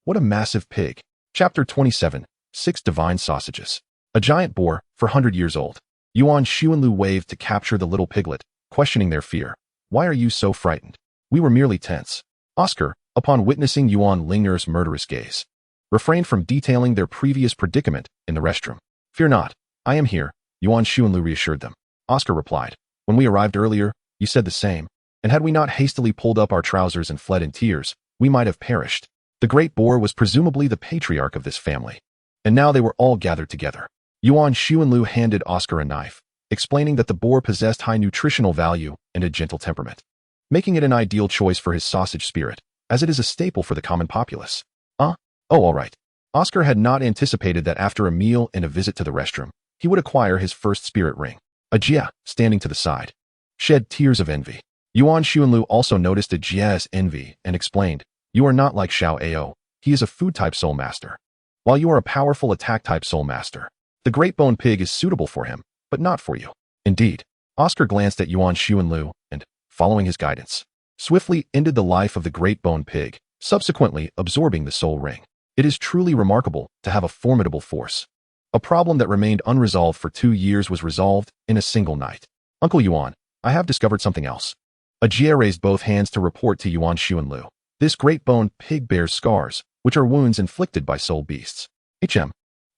what a massive pig. Chapter 27, 6 Divine Sausages. A giant boar, 400 years old. Yuan Xuanlu waved to capture the little piglet, questioning their fear. Why are you so frightened? We were merely tense. Oscar, upon witnessing Yuan Linger's murderous gaze, refrained from detailing their previous predicament in the restroom. Fear not, I am here, Yuan Xuanlu reassured them. Oscar replied, when we arrived earlier, you said the same, and had we not hastily pulled up our trousers and fled in tears, we might have perished. The great boar was presumably the patriarch of this family, and now they were all gathered together. Yuan Xuanlu handed Oscar a knife, explaining that the boar possessed high nutritional value and a gentle temperament, making it an ideal choice for his sausage spirit, as it is a staple for the common populace. Oh, all right. Oscar had not anticipated that after a meal and a visit to the restroom, he would acquire his first spirit ring. Ajia, standing to the side, shed tears of envy. Yuan Xuanlu also noticed Ajia's envy and explained, you are not like Xiao Ao. He is a food-type soul master, while you are a powerful attack-type soul master. The great bone pig is suitable for him, but not for you. Indeed, Oscar glanced at Yuan Xuanlu and, following his guidance, swiftly ended the life of the great bone pig, subsequently absorbing the soul ring. It is truly remarkable to have a formidable force. A problem that remained unresolved for 2 years was resolved in a single night. Uncle Yuan, I have discovered something else. Ajia raised both hands to report to Yuan Xuanlu. This great bone pig bears scars, which are wounds inflicted by soul beasts.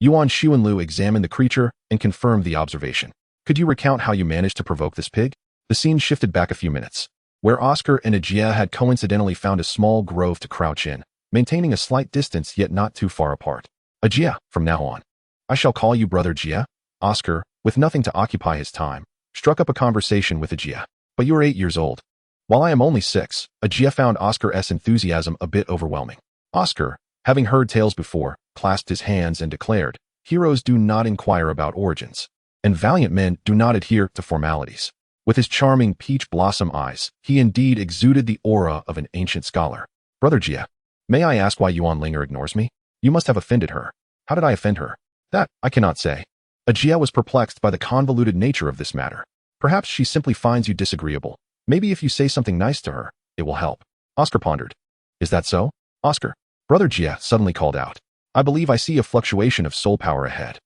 Yuan Xuanlu examined the creature and confirmed the observation. Could you recount how you managed to provoke this pig? The scene shifted back a few minutes, where Oscar and Ajia had coincidentally found a small grove to crouch in, maintaining a slight distance yet not too far apart. Ajia, from now on, I shall call you Brother Jia. Oscar, with nothing to occupy his time, struck up a conversation with Ajia. But you are 8 years old. While I am only 6, Ajia found Oscar's enthusiasm a bit overwhelming. Oscar, having heard tales before, clasped his hands and declared, heroes do not inquire about origins, and valiant men do not adhere to formalities. With his charming peach blossom eyes, he indeed exuded the aura of an ancient scholar. Brother Jia, may I ask why Yuan Linger ignores me? You must have offended her. How did I offend her? That, I cannot say. Ajia was perplexed by the convoluted nature of this matter. Perhaps she simply finds you disagreeable. Maybe if you say something nice to her, it will help. Oscar pondered. Is that so? Oscar, Brother Jia suddenly called out. I believe I see a fluctuation of soul power ahead.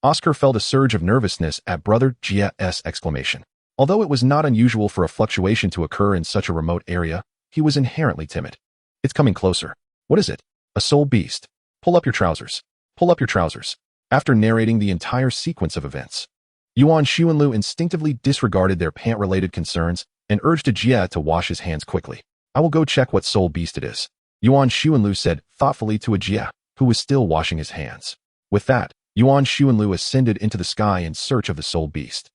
Oscar felt a surge of nervousness at Brother Jia's exclamation. Although it was not unusual for a fluctuation to occur in such a remote area, he was inherently timid. It's coming closer. What is it? A soul beast. Pull up your trousers. Pull up your trousers. After narrating the entire sequence of events, Yuan Xuanlu instinctively disregarded their pant-related concerns and urged Jie to wash his hands quickly. I will go check what soul beast it is, Yuan Xuanlu said thoughtfully to Jie, who was still washing his hands. With that, Yuan Xuanlu ascended into the sky in search of the soul beast.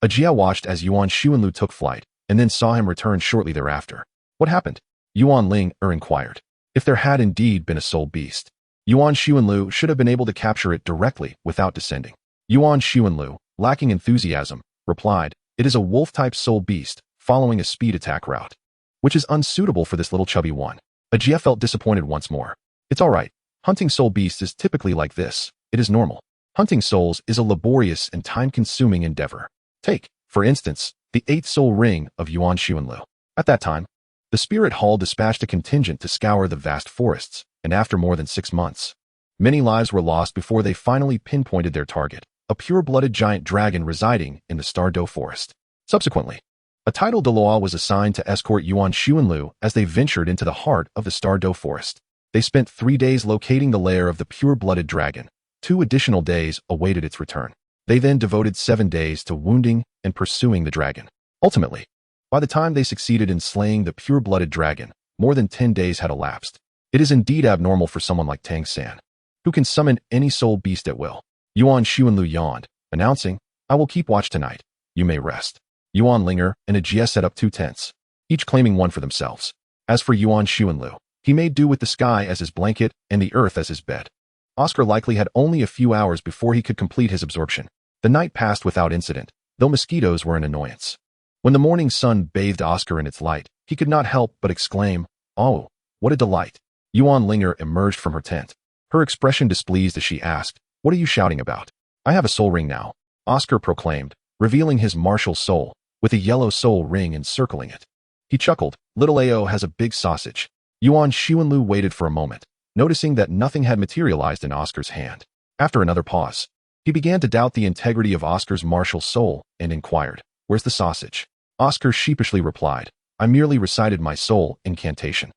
Jie watched as Yuan Xuanlu took flight, and then saw him return shortly thereafter. What happened? Yuan Ling'er inquired. If there had indeed been a soul beast, Yuan Xuanlu should have been able to capture it directly without descending. Yuan Xuanlu, lacking enthusiasm, replied, it is a wolf-type soul beast, following a speed attack route, which is unsuitable for this little chubby one. Jie felt disappointed once more. It's all right. Hunting soul beasts is typically like this. It is normal. Hunting souls is a laborious and time-consuming endeavor. Take, for instance, the 8th soul ring of Yuan Xuanlu. At that time, the spirit hall dispatched a contingent to scour the vast forests, and after more than 6 months, many lives were lost before they finally pinpointed their target, a pure-blooded giant dragon residing in the Star Do forest. Subsequently, a title Douluo was assigned to escort Yuan Xuanlu as they ventured into the heart of the Star Do forest. They spent 3 days locating the lair of the pure-blooded dragon. 2 additional days awaited its return. They then devoted 7 days to wounding and pursuing the dragon. Ultimately, by the time they succeeded in slaying the pure-blooded dragon, more than 10 days had elapsed. It is indeed abnormal for someone like Tang San, who can summon any soul beast at will. Yuan Xuanlu yawned, announcing, I will keep watch tonight. You may rest. Yuan Ling'er and Jie set up 2 tents, each claiming one for themselves. As for Yuan Xuanlu, he made do with the sky as his blanket and the earth as his bed. Oscar likely had only a few hours before he could complete his absorption. The night passed without incident, though mosquitoes were an annoyance. When the morning sun bathed Oscar in its light, he could not help but exclaim, oh, what a delight. Yuan Ling'er emerged from her tent. Her expression displeased as she asked, what are you shouting about? I have a soul ring now, Oscar proclaimed, revealing his martial soul, with a yellow soul ring encircling it. He chuckled, little Ao has a big sausage. Yuan Xuanlu waited for a moment, noticing that nothing had materialized in Oscar's hand. After another pause, he began to doubt the integrity of Oscar's martial soul and inquired, where's the sausage? Oscar sheepishly replied, I merely recited my soul incantation.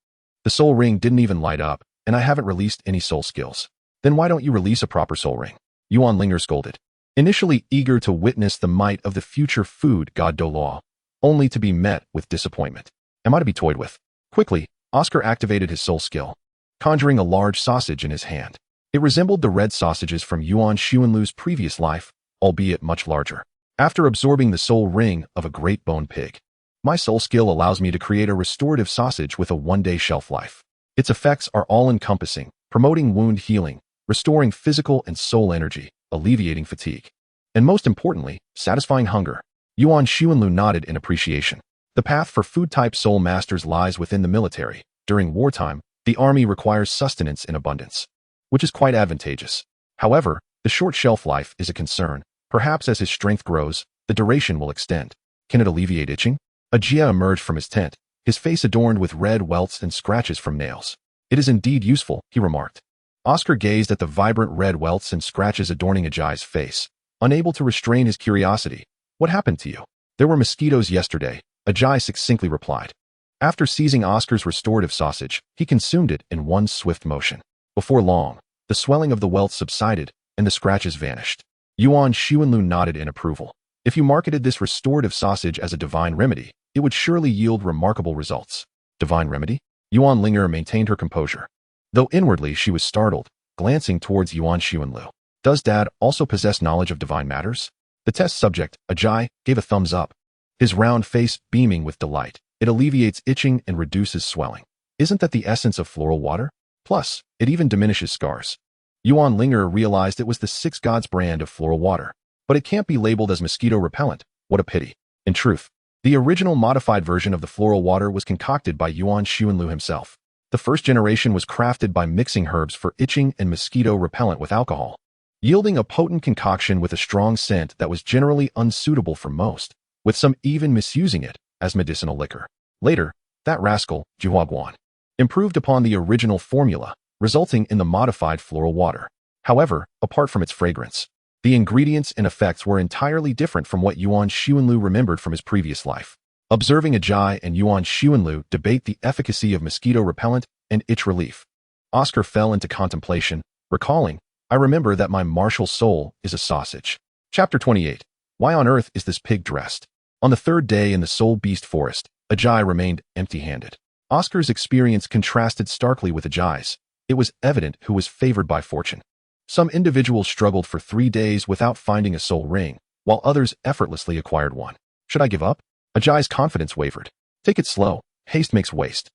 The soul ring didn't even light up, and I haven't released any soul skills. Then why don't you release a proper soul ring? Yuan Ling'er scolded, initially eager to witness the might of the future food god Douluo, only to be met with disappointment. Am I to be toyed with? Quickly, Oscar activated his soul skill, conjuring a large sausage in his hand. It resembled the red sausages from Yuan Xuanlu's previous life, albeit much larger. After absorbing the soul ring of a great bone pig, my soul skill allows me to create a restorative sausage with a 1-day shelf life. Its effects are all-encompassing, promoting wound healing, restoring physical and soul energy, alleviating fatigue, and most importantly, satisfying hunger. Yuan Xuanlu nodded in appreciation. The path for food-type soul masters lies within the military. During wartime, the army requires sustenance in abundance, which is quite advantageous. However, the short shelf life is a concern. Perhaps as his strength grows, the duration will extend. Can it alleviate itching? Jie emerged from his tent, his face adorned with red welts and scratches from nails. It is indeed useful, he remarked. Oscar gazed at the vibrant red welts and scratches adorning Jie's face, unable to restrain his curiosity. What happened to you? There were mosquitoes yesterday, Jie succinctly replied. After seizing Oscar's restorative sausage, he consumed it in one swift motion. Before long, the swelling of the welts subsided, and the scratches vanished. Yuan Xuanlu nodded in approval. If you marketed this restorative sausage as a divine remedy, it would surely yield remarkable results. Divine remedy? Yuan Ling'er maintained her composure, though inwardly she was startled, glancing towards Yuan Xuanlu. Does Dad also possess knowledge of divine matters? The test subject, Jie, gave a thumbs up, his round face beaming with delight. It alleviates itching and reduces swelling. Isn't that the essence of floral water? Plus, it even diminishes scars. Yuan Ling'er realized it was the 6 Gods brand of floral water, but it can't be labeled as mosquito repellent. What a pity. In truth, the original modified version of the floral water was concocted by Yuan Xuanlu himself. The first generation was crafted by mixing herbs for itching and mosquito repellent with alcohol, yielding a potent concoction with a strong scent that was generally unsuitable for most, with some even misusing it as medicinal liquor. Later, that rascal, Ju Douluo, improved upon the original formula, resulting in the modified floral water. However, apart from its fragrance, the ingredients and effects were entirely different from what Yuan Xuanlu remembered from his previous life. Observing Jie and Yuan Xuanlu debate the efficacy of mosquito repellent and itch relief, Oscar fell into contemplation, recalling, I remember that my martial soul is a sausage. Chapter 28. Why on earth is this pig dressed? On the third day in the Soul Beast Forest, Ajay remained empty-handed. Oscar's experience contrasted starkly with Ajay's. It was evident who was favored by fortune. Some individuals struggled for 3 days without finding a soul ring, while others effortlessly acquired one. Should I give up? Ajay's confidence wavered. Take it slow. Haste makes waste.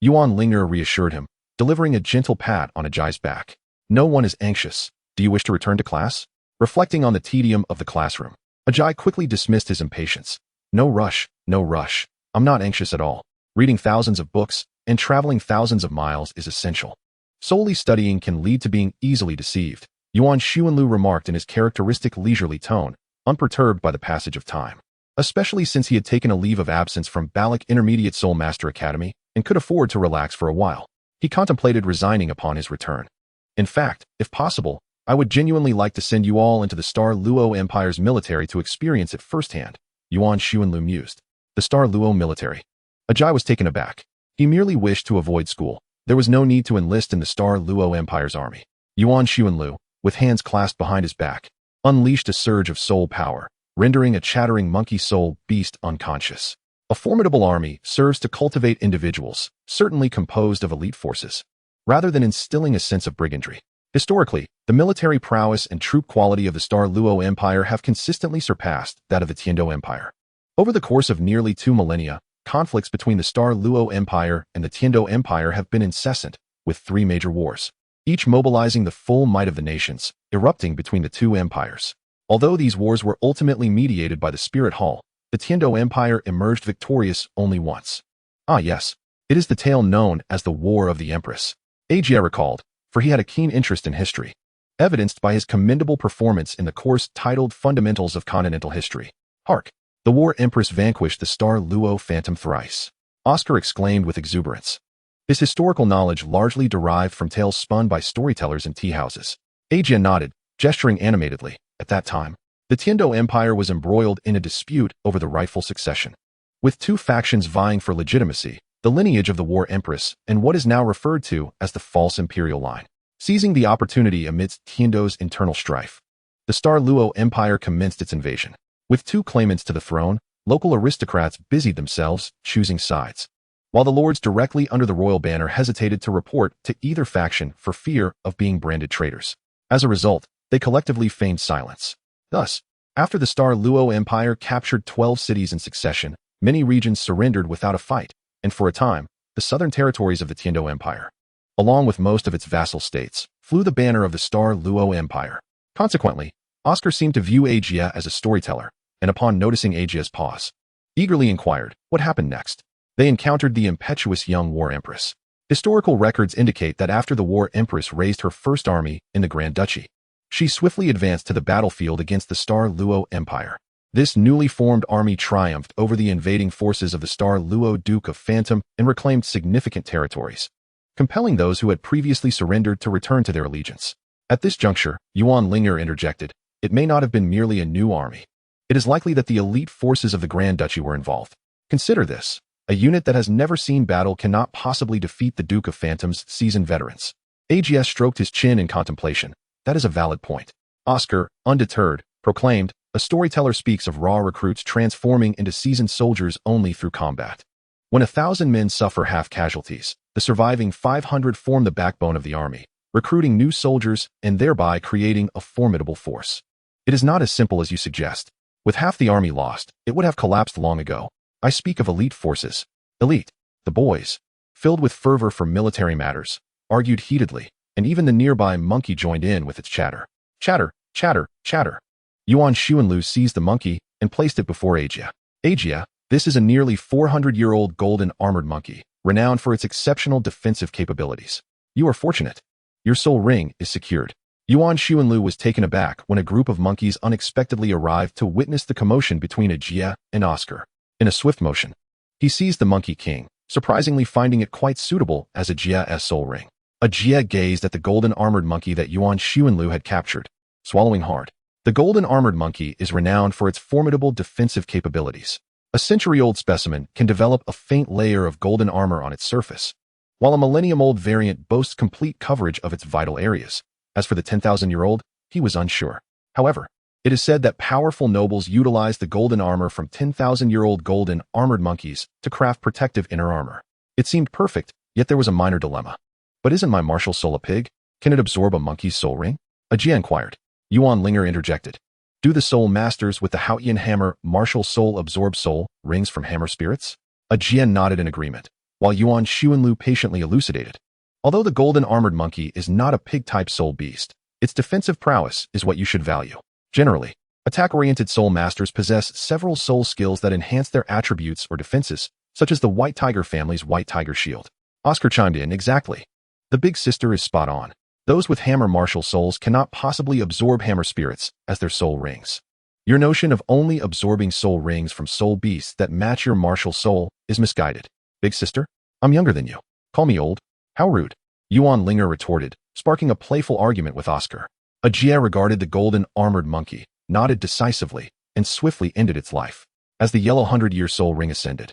Yuan Linger reassured him, delivering a gentle pat on Ajay's back. No one is anxious. Do you wish to return to class? Reflecting on the tedium of the classroom, Ajay quickly dismissed his impatience. No rush, no rush. I'm not anxious at all. Reading thousands of books and traveling thousands of miles is essential. Solely studying can lead to being easily deceived, Yuan Xuanlu remarked in his characteristic leisurely tone, unperturbed by the passage of time. Especially since he had taken a leave of absence from Balak Intermediate Soul Master Academy and could afford to relax for a while. He contemplated resigning upon his return. In fact, if possible, I would genuinely like to send you all into the Star Luo Empire's military to experience it firsthand, Yuan Xuanlu mused. The Star Luo military. Ajay was taken aback. He merely wished to avoid school. There was no need to enlist in the Star Luo Empire's army. Yuan Xuanlu, with hands clasped behind his back, unleashed a surge of soul power, rendering a chattering monkey soul beast unconscious. A formidable army serves to cultivate individuals, certainly composed of elite forces, rather than instilling a sense of brigandry. Historically, the military prowess and troop quality of the Star Luo Empire have consistently surpassed that of the Tindo Empire. Over the course of nearly 2 millennia, conflicts between the Star Luo Empire and the Tindo Empire have been incessant, with 3 major wars, each mobilizing the full might of the nations, erupting between the 2 empires. Although these wars were ultimately mediated by the Spirit Hall, the Tindo Empire emerged victorious only once. Ah yes, it is the tale known as the War of the Empress. Ajay recalled, for he had a keen interest in history, evidenced by his commendable performance in the course titled Fundamentals of Continental History. Hark! The War Empress vanquished the Star Luo Phantom thrice. Oscar exclaimed with exuberance. His historical knowledge largely derived from tales spun by storytellers in tea houses. Ajay nodded, gesturing animatedly. At that time, the Tindo Empire was embroiled in a dispute over the rightful succession. With 2 factions vying for legitimacy, the lineage of the War Empress and what is now referred to as the false imperial line. Seizing the opportunity amidst Tindo's internal strife, the Star Luo Empire commenced its invasion. With 2 claimants to the throne, local aristocrats busied themselves, choosing sides, while the lords directly under the royal banner hesitated to report to either faction for fear of being branded traitors. As a result, they collectively feigned silence. Thus, after the Star Luo Empire captured 12 cities in succession, many regions surrendered without a fight, and for a time, the southern territories of the Tindo Empire, along with most of its vassal states, flew the banner of the Star Luo Empire. Consequently, Oscar seemed to view Ajay as a storyteller, and upon noticing Ajay's pause, eagerly inquired, what happened next? They encountered the impetuous young War Empress. Historical records indicate that after the War Empress raised her first army in the Grand Duchy, she swiftly advanced to the battlefield against the Star Luo Empire. This newly formed army triumphed over the invading forces of the Star Luo Duke of Phantom and reclaimed significant territories, compelling those who had previously surrendered to return to their allegiance. At this juncture, Yuan Linger interjected, it may not have been merely a new army. It is likely that the elite forces of the Grand Duchy were involved. Consider this. A unit that has never seen battle cannot possibly defeat the Duke of Phantom's seasoned veterans. Ajay stroked his chin in contemplation. That is a valid point. Oscar, undeterred, proclaimed, a storyteller speaks of raw recruits transforming into seasoned soldiers only through combat. When 1,000 men suffer half casualties, the surviving 500 form the backbone of the army, recruiting new soldiers and thereby creating a formidable force. It is not as simple as you suggest. With half the army lost, it would have collapsed long ago. I speak of elite forces. Elite. The boys, filled with fervor for military matters, argued heatedly, and even the nearby monkey joined in with its chatter. Chatter, chatter, chatter. Yuan Xuanlu seized the monkey and placed it before Ajay. Ajay, this is a nearly 400-year-old golden armored monkey, renowned for its exceptional defensive capabilities. You are fortunate. Your soul ring is secured. Yuan Xuanlu was taken aback when a group of monkeys unexpectedly arrived to witness the commotion between Ajay and Oscar. In a swift motion, he seized the Monkey King, surprisingly finding it quite suitable as Ajay's soul ring. Ajay gazed at the golden armored monkey that Yuan Xuanlu had captured, swallowing hard. The golden armored monkey is renowned for its formidable defensive capabilities. A century-old specimen can develop a faint layer of golden armor on its surface, while a millennium-old variant boasts complete coverage of its vital areas. As for the 10,000-year-old, he was unsure. However, it is said that powerful nobles utilized the golden armor from 10,000-year-old golden armored monkeys to craft protective inner armor. It seemed perfect, yet there was a minor dilemma. But isn't my martial soul a pig? Can it absorb a monkey's soul ring? Ajia inquired. Yuan Linger interjected. Do the soul masters with the Haotian hammer martial soul absorb soul rings from hammer spirits? Ajia nodded in agreement, while Yuan Xuanlu patiently elucidated. Although the golden armored monkey is not a pig-type soul beast, its defensive prowess is what you should value. Generally, attack-oriented soul masters possess several soul skills that enhance their attributes or defenses, such as the White Tiger family's White Tiger shield. Oscar chimed in. Exactly. The big sister is spot on. Those with hammer martial souls cannot possibly absorb hammer spirits as their soul rings. Your notion of only absorbing soul rings from soul beasts that match your martial soul is misguided. Big sister? I'm younger than you. Call me old. How rude. Yuan Linger retorted, sparking a playful argument with Oscar. Ajia regarded the golden armored monkey, nodded decisively, and swiftly ended its life. As the yellow 100-year soul ring ascended,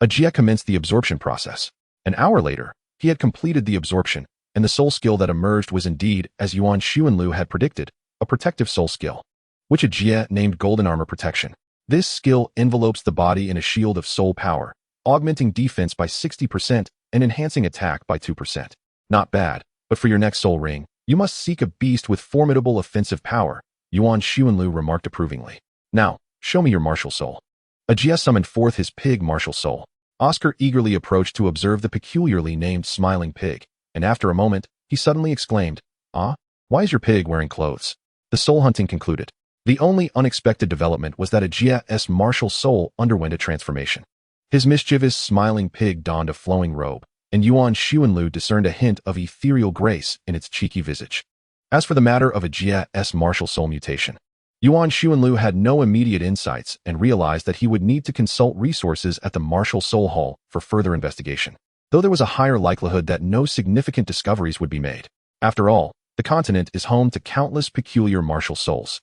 Ajia commenced the absorption process. An hour later, he had completed the absorption, and the soul skill that emerged was indeed, as Yuan Xuanlu had predicted, a protective soul skill, which Ajia named Golden Armor Protection. This skill envelopes the body in a shield of soul power, augmenting defense by 60% and enhancing attack by 2%. Not bad, but for your next soul ring, you must seek a beast with formidable offensive power, Yuan Xuanlu remarked approvingly. Now, show me your martial soul. Ajia summoned forth his pig martial soul. Oscar eagerly approached to observe the peculiarly named smiling pig, and after a moment, he suddenly exclaimed, "Ah, why is your pig wearing clothes?" The soul hunting concluded. The only unexpected development was that Ajia's martial soul underwent a transformation. His mischievous, smiling pig donned a flowing robe, and Yuan Xuanlu discerned a hint of ethereal grace in its cheeky visage. As for the matter of Ajia's martial soul mutation, Yuan Xuanlu had no immediate insights and realized that he would need to consult resources at the Martial Soul Hall for further investigation, though there was a higher likelihood that no significant discoveries would be made. After all, the continent is home to countless peculiar martial souls,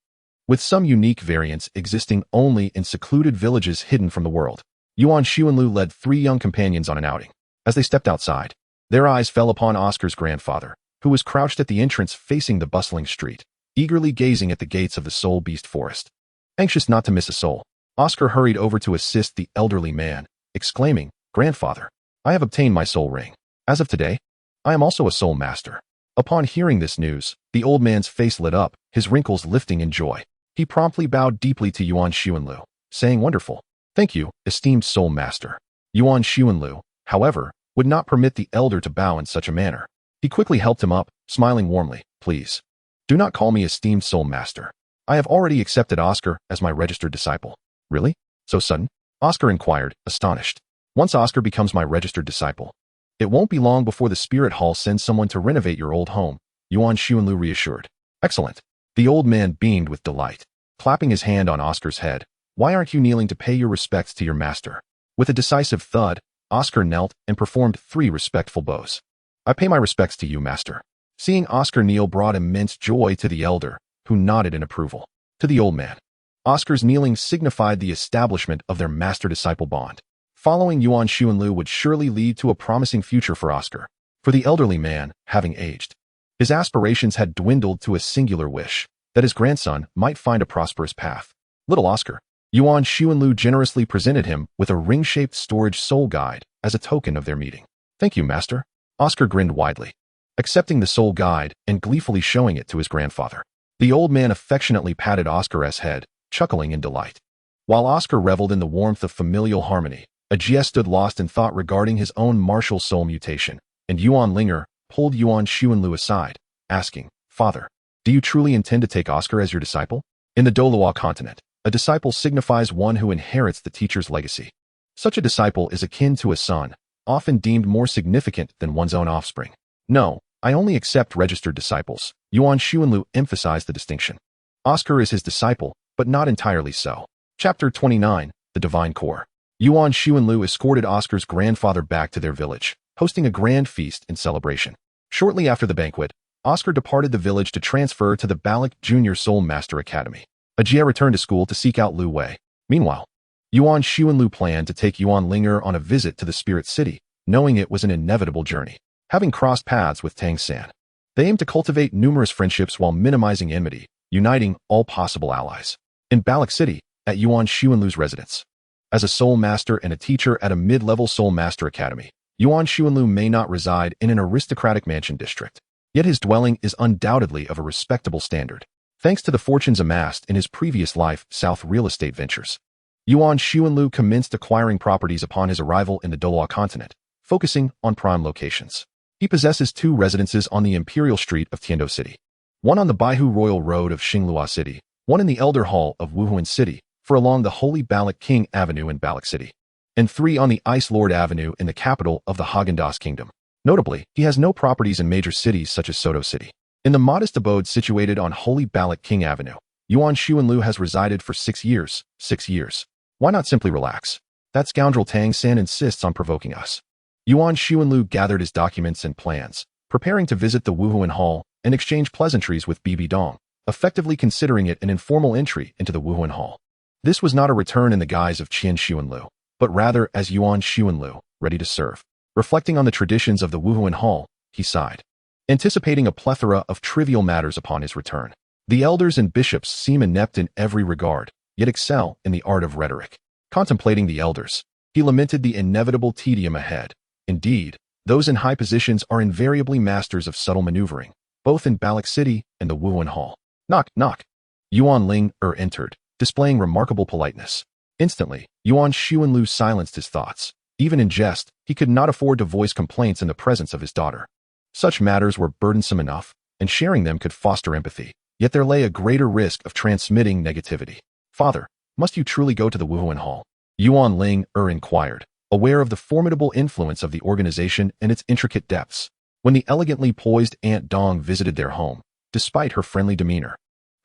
with some unique variants existing only in secluded villages hidden from the world. Yuan Xuanlu led 3 young companions on an outing. As they stepped outside, their eyes fell upon Oscar's grandfather, who was crouched at the entrance facing the bustling street, eagerly gazing at the gates of the Soul Beast Forest. Anxious not to miss a soul, Oscar hurried over to assist the elderly man, exclaiming, "Grandfather, I have obtained my soul ring. As of today, I am also a soul master." Upon hearing this news, the old man's face lit up, his wrinkles lifting in joy. He promptly bowed deeply to Yuan Xuanlu, saying, "Wonderful. Thank you, esteemed soul master." Yuan Xuanlu, however, would not permit the elder to bow in such a manner. He quickly helped him up, smiling warmly. "Please, do not call me esteemed soul master. I have already accepted Oscar as my registered disciple." "Really? So sudden?" Oscar inquired, astonished. "Once Oscar becomes my registered disciple, it won't be long before the Spirit Hall sends someone to renovate your old home," Yuan Xuanlu reassured. "Excellent." The old man beamed with delight, clapping his hand on Oscar's head. "Why aren't you kneeling to pay your respects to your master?" With a decisive thud, Oscar knelt and performed 3 respectful bows. "I pay my respects to you, master." Seeing Oscar kneel brought immense joy to the elder, who nodded in approval. To the old man, Oscar's kneeling signified the establishment of their master-disciple bond. Following Yuan Xuanlu would surely lead to a promising future for Oscar. For the elderly man, having aged, his aspirations had dwindled to a singular wish, that his grandson might find a prosperous path. Little Oscar, Yuan Xuanlu generously presented him with a ring-shaped storage soul guide as a token of their meeting. "Thank you, master." Oscar grinned widely, accepting the soul guide and gleefully showing it to his grandfather. The old man affectionately patted Oscar's head, chuckling in delight. While Oscar reveled in the warmth of familial harmony, Ajia stood lost in thought regarding his own martial soul mutation, and Yuan Linger pulled Yuan Xuanlu aside, asking, "Father, do you truly intend to take Oscar as your disciple?" In the Douluo continent, a disciple signifies one who inherits the teacher's legacy. Such a disciple is akin to a son, often deemed more significant than one's own offspring. "No, I only accept registered disciples." Yuan Xuanlu emphasized the distinction. Oscar is his disciple, but not entirely so. Chapter 29, The Divine Core. Yuan Xuanlu escorted Oscar's grandfather back to their village, hosting a grand feast and celebration. Shortly after the banquet, Oscar departed the village to transfer to the Balak Junior Soul Master Academy. Ajia returned to school to seek out Lu Wei. Meanwhile, Yuan Xuanlu planned to take Yuan Linger on a visit to the Spirit City, knowing it was an inevitable journey. Having crossed paths with Tang San, They aim to cultivate numerous friendships while minimizing enmity, uniting all possible allies. In Balak City, at Yuan Xuanlu's residence. As a soul master and a teacher at a mid-level soul master academy, Yuan Xuanlu may not reside in an aristocratic mansion district. Yet his dwelling is undoubtedly of a respectable standard, thanks to the fortunes amassed in his previous life South real estate ventures. Yuan Xuanlu commenced acquiring properties upon his arrival in the Douluo continent, focusing on prime locations. He possesses 2 residences on the Imperial Street of Tindo City, one on the Baihu Royal Road of Xinglua City, one in the Elder Hall of Wuhuan City, for along the Holy Balak King Avenue in Balak City, and 3 on the Ice Lord Avenue in the capital of the Haagen-Dazs Kingdom. Notably, he has no properties in major cities such as Soto City. In the modest abode situated on Holy Balak King Avenue, Yuan Xuanlu has resided for 6 years. 6 years. Why not simply relax? That scoundrel Tang San insists on provoking us. Yuan Xuanlu gathered his documents and plans, preparing to visit the Wuhuan Hall and exchange pleasantries with Bibi Dong, effectively considering it an informal entry into the Wuhuan Hall. This was not a return in the guise of Qian Xuanlu, but rather as Yuan Xuanlu, ready to serve. Reflecting on the traditions of the Wuhuan Hall, he sighed, anticipating a plethora of trivial matters upon his return. The elders and bishops seem inept in every regard, yet excel in the art of rhetoric. Contemplating the elders, he lamented the inevitable tedium ahead. Indeed, those in high positions are invariably masters of subtle maneuvering, both in Balak City and the Wuhuan Hall. Knock, knock. Yuan Ling'er entered, displaying remarkable politeness. Instantly, Yuan Xuanlu silenced his thoughts. Even in jest, he could not afford to voice complaints in the presence of his daughter. Such matters were burdensome enough, and sharing them could foster empathy, yet there lay a greater risk of transmitting negativity. Father, must you truly go to the Wuhuan Hall? Yuan Ling'er inquired, aware of the formidable influence of the organization and its intricate depths. When the elegantly poised Aunt Dong visited their home, despite her friendly demeanor,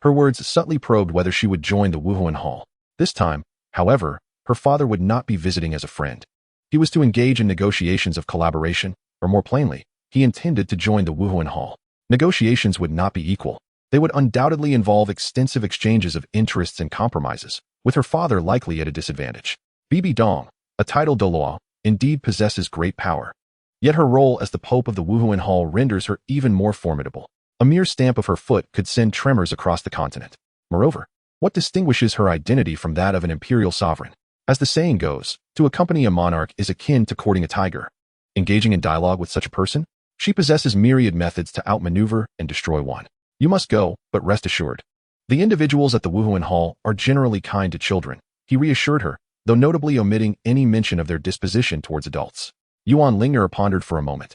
her words subtly probed whether she would join the Wuhuan Hall. This time, however, her father would not be visiting as a friend. He was to engage in negotiations of collaboration, or more plainly, he intended to join the Wuhuan Hall. Negotiations would not be equal. They would undoubtedly involve extensive exchanges of interests and compromises, with her father likely at a disadvantage. Bibi Dong, a titled Douluo, indeed possesses great power. Yet her role as the Pope of the Wuhuan Hall renders her even more formidable. A mere stamp of her foot could send tremors across the continent. Moreover, what distinguishes her identity from that of an imperial sovereign? As the saying goes, to accompany a monarch is akin to courting a tiger. Engaging in dialogue with such a person, she possesses myriad methods to outmaneuver and destroy one. You must go, but rest assured. The individuals at the Wuhuan Hall are generally kind to children, he reassured her, though notably omitting any mention of their disposition towards adults. Yuan Linger pondered for a moment,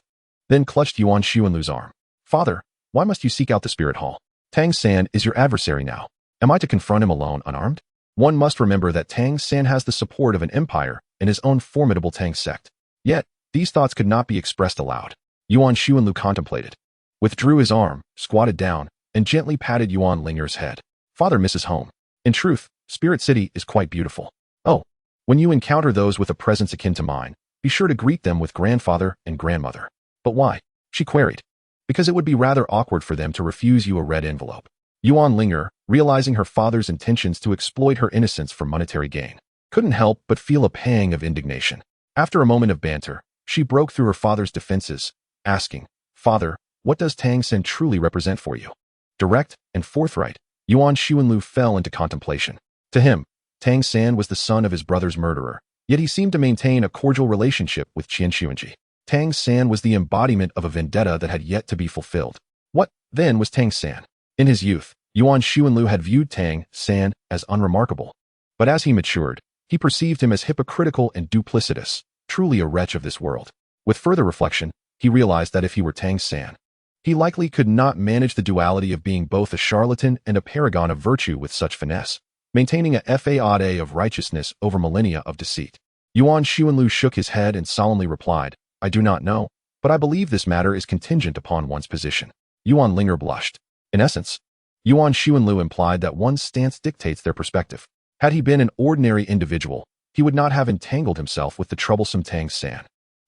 then clutched Yuan Xuanlu's arm. Father, why must you seek out the Spirit Hall? Tang San is your adversary now. Am I to confront him alone, unarmed? One must remember that Tang San has the support of an empire and his own formidable Tang sect. Yet, these thoughts could not be expressed aloud. Yuan Xuanlu contemplated, withdrew his arm, squatted down, and gently patted Yuan Linger's head. Father misses home. In truth, Spirit City is quite beautiful. Oh, when you encounter those with a presence akin to mine, be sure to greet them with grandfather and grandmother. But why? She queried. Because it would be rather awkward for them to refuse you a red envelope. Yuan Linger, realizing her father's intentions to exploit her innocence for monetary gain, couldn't help but feel a pang of indignation. After a moment of banter, she broke through her father's defenses, asking, Father, what does Tang San truly represent for you? Direct and forthright, Yuan Xuanlu fell into contemplation. To him, Tang San was the son of his brother's murderer, yet he seemed to maintain a cordial relationship with Qian Xuanji. Tang San was the embodiment of a vendetta that had yet to be fulfilled. What, then, was Tang San? In his youth, Yuan Xuanlu had viewed Tang San as unremarkable. But as he matured, he perceived him as hypocritical and duplicitous, truly a wretch of this world. With further reflection, he realized that if he were Tang San, he likely could not manage the duality of being both a charlatan and a paragon of virtue with such finesse, maintaining a faade of righteousness over millennia of deceit. Yuan Xuanlu shook his head and solemnly replied, I do not know, but I believe this matter is contingent upon one's position. Yuan Linger blushed. In essence, Yuan Xuanlu implied that one's stance dictates their perspective. Had he been an ordinary individual, he would not have entangled himself with the troublesome Tang San.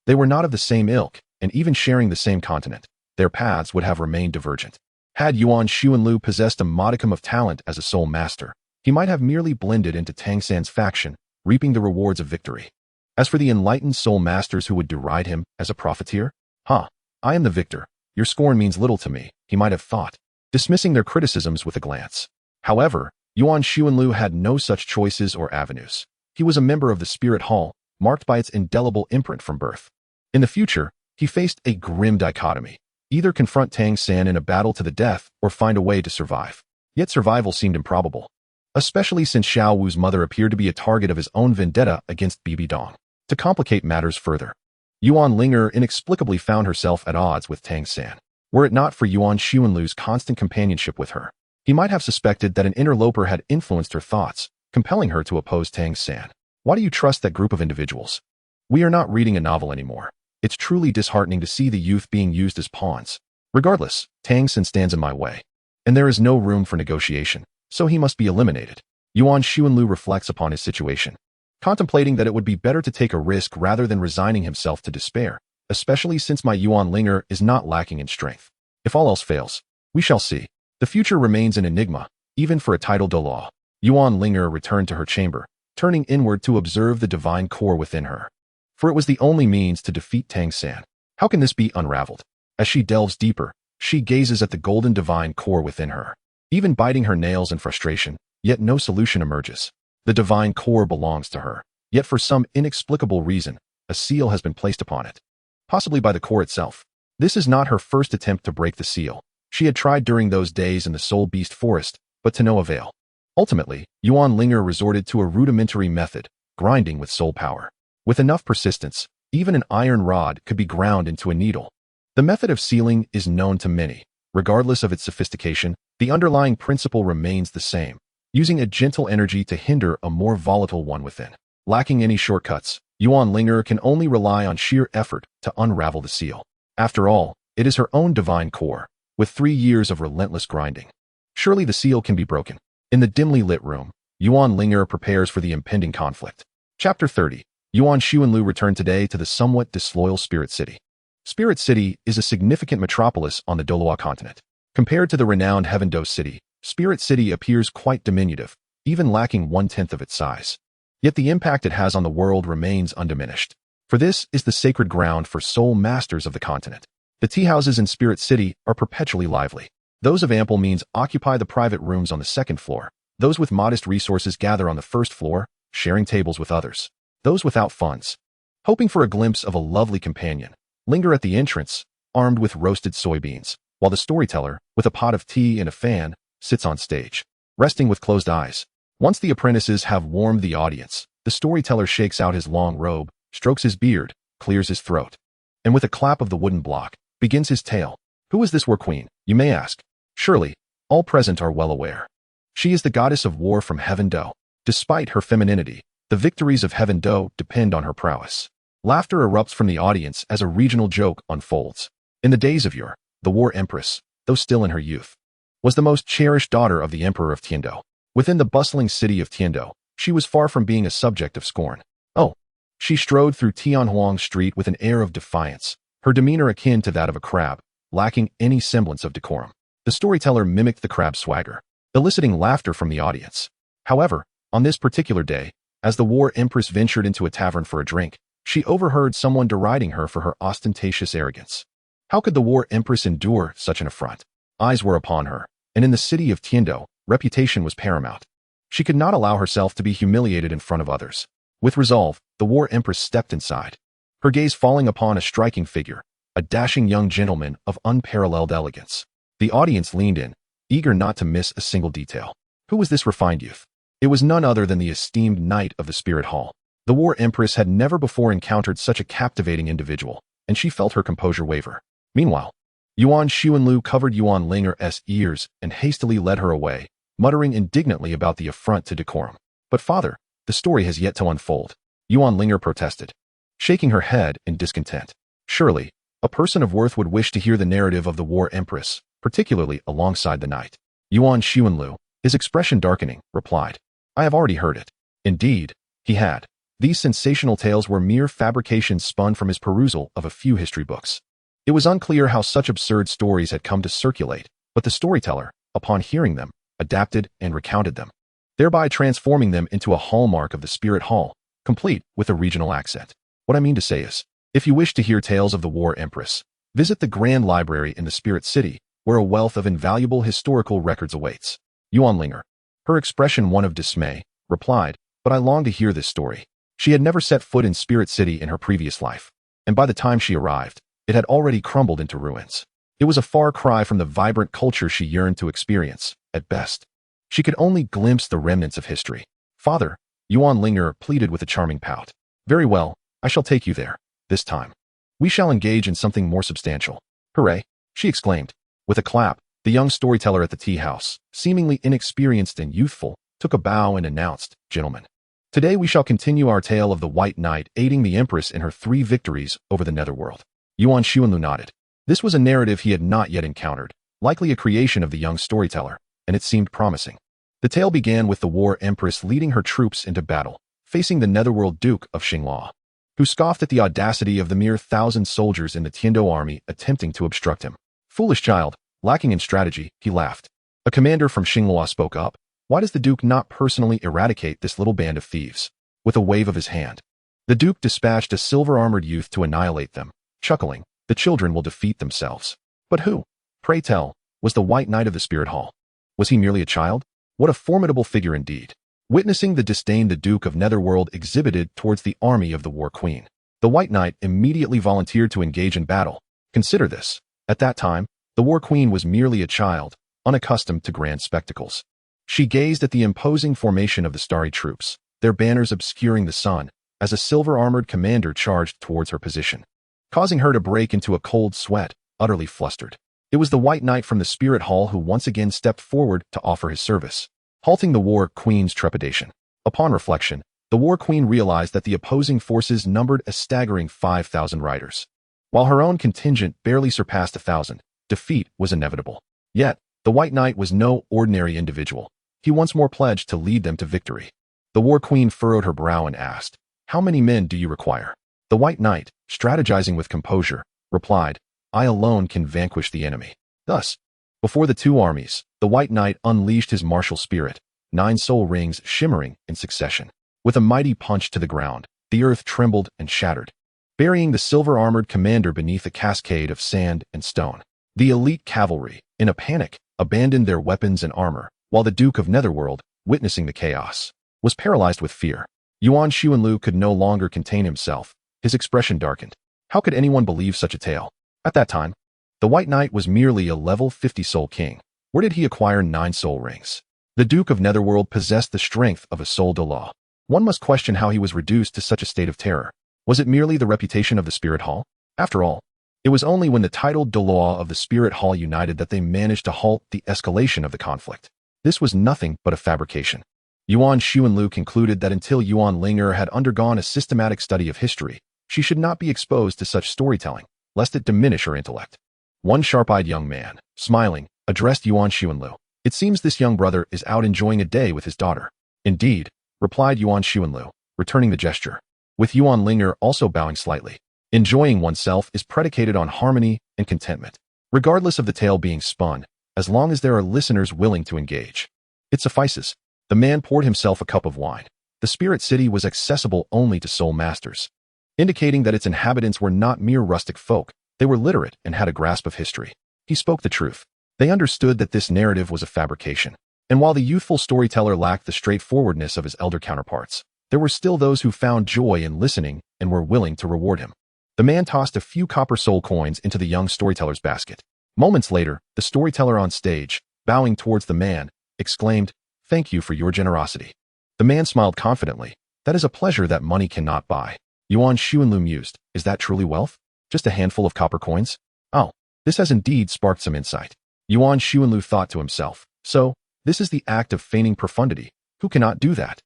They were not of the same ilk, and even sharing the same continent, their paths would have remained divergent. Had Yuan Xuanlu possessed a modicum of talent as a soul master, he might have merely blended into Tang San's faction, reaping the rewards of victory. As for the enlightened soul masters who would deride him as a profiteer, I am the victor, Your scorn means little to me, he might have thought, dismissing their criticisms with a glance. However, Yuan Xuanlu had no such choices or avenues. He was a member of the Spirit Hall, marked by its indelible imprint from birth. In the future, he faced a grim dichotomy. Either confront Tang San in a battle to the death or find a way to survive. Yet survival seemed improbable, especially since Xiao Wu's mother appeared to be a target of his own vendetta against Bibi Dong. To complicate matters further, Yuan Linger inexplicably found herself at odds with Tang San. Were it not for Yuan Xuanlu's constant companionship with her, he might have suspected that an interloper had influenced her thoughts, compelling her to oppose Tang San. Why do you trust that group of individuals? We are not reading a novel anymore. It's truly disheartening to see the youth being used as pawns. Regardless, Tang San stands in my way, and there is no room for negotiation, so he must be eliminated. Yuan Xuanlu reflects upon his situation, contemplating that it would be better to take a risk rather than resigning himself to despair, especially since my Yuan Linger is not lacking in strength. If all else fails, we shall see. The future remains an enigma, even for a titled Douluo. Yuan Linger returned to her chamber, turning inward to observe the divine core within her. For it was the only means to defeat Tang San. How can this be unraveled? As she delves deeper, she gazes at the golden divine core within her. Even biting her nails in frustration, yet no solution emerges. The divine core belongs to her, yet for some inexplicable reason, a seal has been placed upon it. Possibly by the core itself. This is not her first attempt to break the seal. She had tried during those days in the Soul Beast Forest, but to no avail. Ultimately, Yuan Linger resorted to a rudimentary method, grinding with soul power. With enough persistence, even an iron rod could be ground into a needle. The method of sealing is known to many. Regardless of its sophistication, the underlying principle remains the same, using a gentle energy to hinder a more volatile one within. Lacking any shortcuts, Yuan Linger can only rely on sheer effort to unravel the seal. After all, it is her own divine core, with 3 years of relentless grinding. Surely the seal can be broken. In the dimly lit room, Yuan Linger prepares for the impending conflict. Chapter 30. Yuan Xuanlu returned today to the somewhat disloyal Spirit City. Spirit City is a significant metropolis on the Douluo continent. Compared to the renowned Heaven Do City, Spirit City appears quite diminutive, even lacking 1/10 of its size. Yet the impact it has on the world remains undiminished. For this is the sacred ground for soul masters of the continent. The tea houses in Spirit City are perpetually lively. Those of ample means occupy the private rooms on the 2nd floor. Those with modest resources gather on the 1st floor, sharing tables with others. Those without funds, hoping for a glimpse of a lovely companion, linger at the entrance, armed with roasted soybeans, while the storyteller, with a pot of tea and a fan, sits on stage, resting with closed eyes. Once the apprentices have warmed the audience, the storyteller shakes out his long robe, strokes his beard, clears his throat, and with a clap of the wooden block, begins his tale. Who is this war queen, you may ask? Surely, all present are well aware. She is the goddess of war from Heaven Do. Despite her femininity, the victories of Heaven Do depend on her prowess. Laughter erupts from the audience as a regional joke unfolds. In the days of yore, the War Empress, though still in her youth, was the most cherished daughter of the Emperor of Tindo. Within the bustling city of Tindo, she was far from being a subject of scorn. Oh, she strode through Tianhuang Street with an air of defiance, her demeanor akin to that of a crab, lacking any semblance of decorum. The storyteller mimicked the crab's swagger, eliciting laughter from the audience. However, on this particular day, as the War Empress ventured into a tavern for a drink, she overheard someone deriding her for her ostentatious arrogance. How could the War Empress endure such an affront? Eyes were upon her, and in the city of Tindo, reputation was paramount. She could not allow herself to be humiliated in front of others. With resolve, the War Empress stepped inside, her gaze falling upon a striking figure, a dashing young gentleman of unparalleled elegance. The audience leaned in, eager not to miss a single detail. Who was this refined youth? It was none other than the esteemed knight of the Spirit Hall. The War Empress had never before encountered such a captivating individual, and she felt her composure waver. Meanwhile, Yuan Xuanlu covered Yuan Linger's ears and hastily led her away, muttering indignantly about the affront to decorum. But father, the story has yet to unfold, Yuan Linger protested, shaking her head in discontent. Surely, a person of worth would wish to hear the narrative of the War Empress, particularly alongside the knight. Yuan Xuanlu, his expression darkening, replied, I have already heard it. Indeed, he had. These sensational tales were mere fabrications spun from his perusal of a few history books. It was unclear how such absurd stories had come to circulate, but the storyteller, upon hearing them, adapted and recounted them, thereby transforming them into a hallmark of the Spirit Hall, complete with a regional accent. What I mean to say is, if you wish to hear tales of the War Empress, Visit the Grand Library in the Spirit City, where a wealth of invaluable historical records awaits. Yuan Linger, her expression one of dismay, replied, but I long to hear this story. She had never set foot in Spirit City in her previous life, and by the time she arrived, it had already crumbled into ruins. It was a far cry from the vibrant culture she yearned to experience, at best. She could only glimpse the remnants of history. Father, Yuan Linger pleaded with a charming pout. Very well, I shall take you there, this time. We shall engage in something more substantial. Hooray, she exclaimed. With a clap, the young storyteller at the tea house, seemingly inexperienced and youthful, took a bow and announced, Gentlemen, today we shall continue our tale of the White Knight aiding the Empress in her 3 victories over the Netherworld. Yuan Xuanlu nodded. This was a narrative he had not yet encountered, likely a creation of the young storyteller, and it seemed promising. The tale began with the War Empress leading her troops into battle, facing the Netherworld Duke of Xinghua, who scoffed at the audacity of the mere 1,000 soldiers in the Tindo army attempting to obstruct him. Foolish child, lacking in strategy, he laughed. A commander from Xinghua spoke up. Why does the Duke not personally eradicate this little band of thieves? With a wave of his hand, the Duke dispatched a silver-armored youth to annihilate them, chuckling, the children will defeat themselves. But who, pray tell, was the White Knight of the Spirit Hall? Was he merely a child? What a formidable figure indeed. Witnessing the disdain the Duke of Netherworld exhibited towards the army of the War Queen, the White Knight immediately volunteered to engage in battle. Consider this. At that time, the War Queen was merely a child, unaccustomed to grand spectacles. She gazed at the imposing formation of the starry troops, their banners obscuring the sun, as a silver-armored commander charged towards her position, causing her to break into a cold sweat, utterly flustered. It was the White Knight from the Spirit Hall who once again stepped forward to offer his service, halting the War Queen's trepidation. Upon reflection, the War Queen realized that the opposing forces numbered a staggering 5,000 riders. While her own contingent barely surpassed 1,000, defeat was inevitable. Yet, the White Knight was no ordinary individual. He once more pledged to lead them to victory. The War Queen furrowed her brow and asked, How many men do you require? The White Knight, strategizing with composure, replied, I alone can vanquish the enemy. Thus, before the 2 armies, the White Knight unleashed his martial spirit, 9 soul rings shimmering in succession. With a mighty punch to the ground, the earth trembled and shattered, burying the silver-armored commander beneath a cascade of sand and stone. The elite cavalry, in a panic, abandoned their weapons and armor, while the Duke of Netherworld, witnessing the chaos, was paralyzed with fear. Yuan Xuanlu could no longer contain himself. His expression darkened. How could anyone believe such a tale? At that time, the White Knight was merely a level 50 soul king. Where did he acquire 9 soul rings? The Duke of Netherworld possessed the strength of a Ju Douluo. One must question how he was reduced to such a state of terror. Was it merely the reputation of the Spirit Hall? After all, it was only when the titled Douluo of the Spirit Hall united that they managed to halt the escalation of the conflict. This was nothing but a fabrication. Yuan Xuanlu concluded that until Yuan Linger had undergone a systematic study of history, she should not be exposed to such storytelling, lest it diminish her intellect. One sharp-eyed young man, smiling, addressed Yuan Xuanlu. It seems this young brother is out enjoying a day with his daughter. Indeed, replied Yuan Xuanlu, returning the gesture, with Yuan Linger also bowing slightly. Enjoying oneself is predicated on harmony and contentment, regardless of the tale being spun, as long as there are listeners willing to engage. It suffices. The man poured himself a cup of wine. The Spirit City was accessible only to soul masters, indicating that its inhabitants were not mere rustic folk. They were literate and had a grasp of history. He spoke the truth. They understood that this narrative was a fabrication. And while the youthful storyteller lacked the straightforwardness of his elder counterparts, there were still those who found joy in listening and were willing to reward him. The man tossed a few copper soul coins into the young storyteller's basket. Moments later, the storyteller on stage, bowing towards the man, exclaimed, Thank you for your generosity. The man smiled confidently. That is a pleasure that money cannot buy. Yuan Xuanlu mused, Is that truly wealth? Just a handful of copper coins? Oh, this has indeed sparked some insight. Yuan Xuanlu thought to himself, So, this is the act of feigning profundity. Who cannot do that?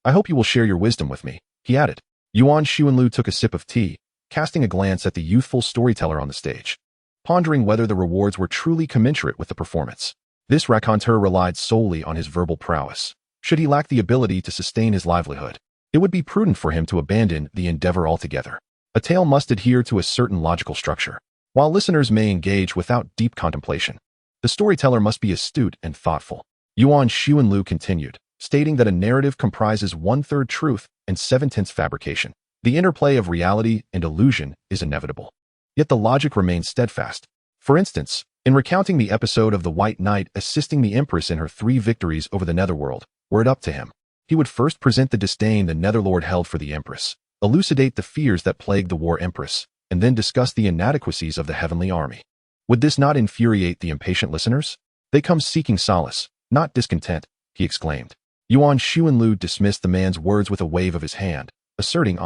I hope you will share your wisdom with me, he added. Yuan Xuanlu took a sip of tea, casting a glance at the youthful storyteller on the stage, pondering whether the rewards were truly commensurate with the performance. This raconteur relied solely on his verbal prowess. Should he lack the ability to sustain his livelihood, it would be prudent for him to abandon the endeavor altogether. A tale must adhere to a certain logical structure. While listeners may engage without deep contemplation, the storyteller must be astute and thoughtful. Yuan Xuanlu continued, stating that a narrative comprises 1/3 truth and 7/10 fabrication. The interplay of reality and illusion is inevitable. Yet the logic remained steadfast. For instance, in recounting the episode of the White Knight assisting the Empress in her 3 victories over the Netherworld, were it up to him, he would first present the disdain the Netherlord held for the Empress, elucidate the fears that plagued the War Empress, and then discuss the inadequacies of the Heavenly Army. Would this not infuriate the impatient listeners? They come seeking solace, not discontent, he exclaimed. Yuan Xuanlu dismissed the man's words with a wave of his hand, asserting,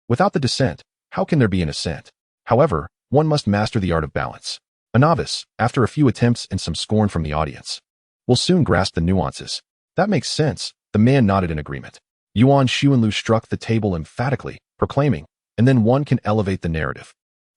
without the descent, how can there be an ascent? However, one must master the art of balance. A novice, after a few attempts and some scorn from the audience, will soon grasp the nuances. That makes sense, the man nodded in agreement. Yuan Xuanlu struck the table emphatically, proclaiming, and then one can elevate the narrative.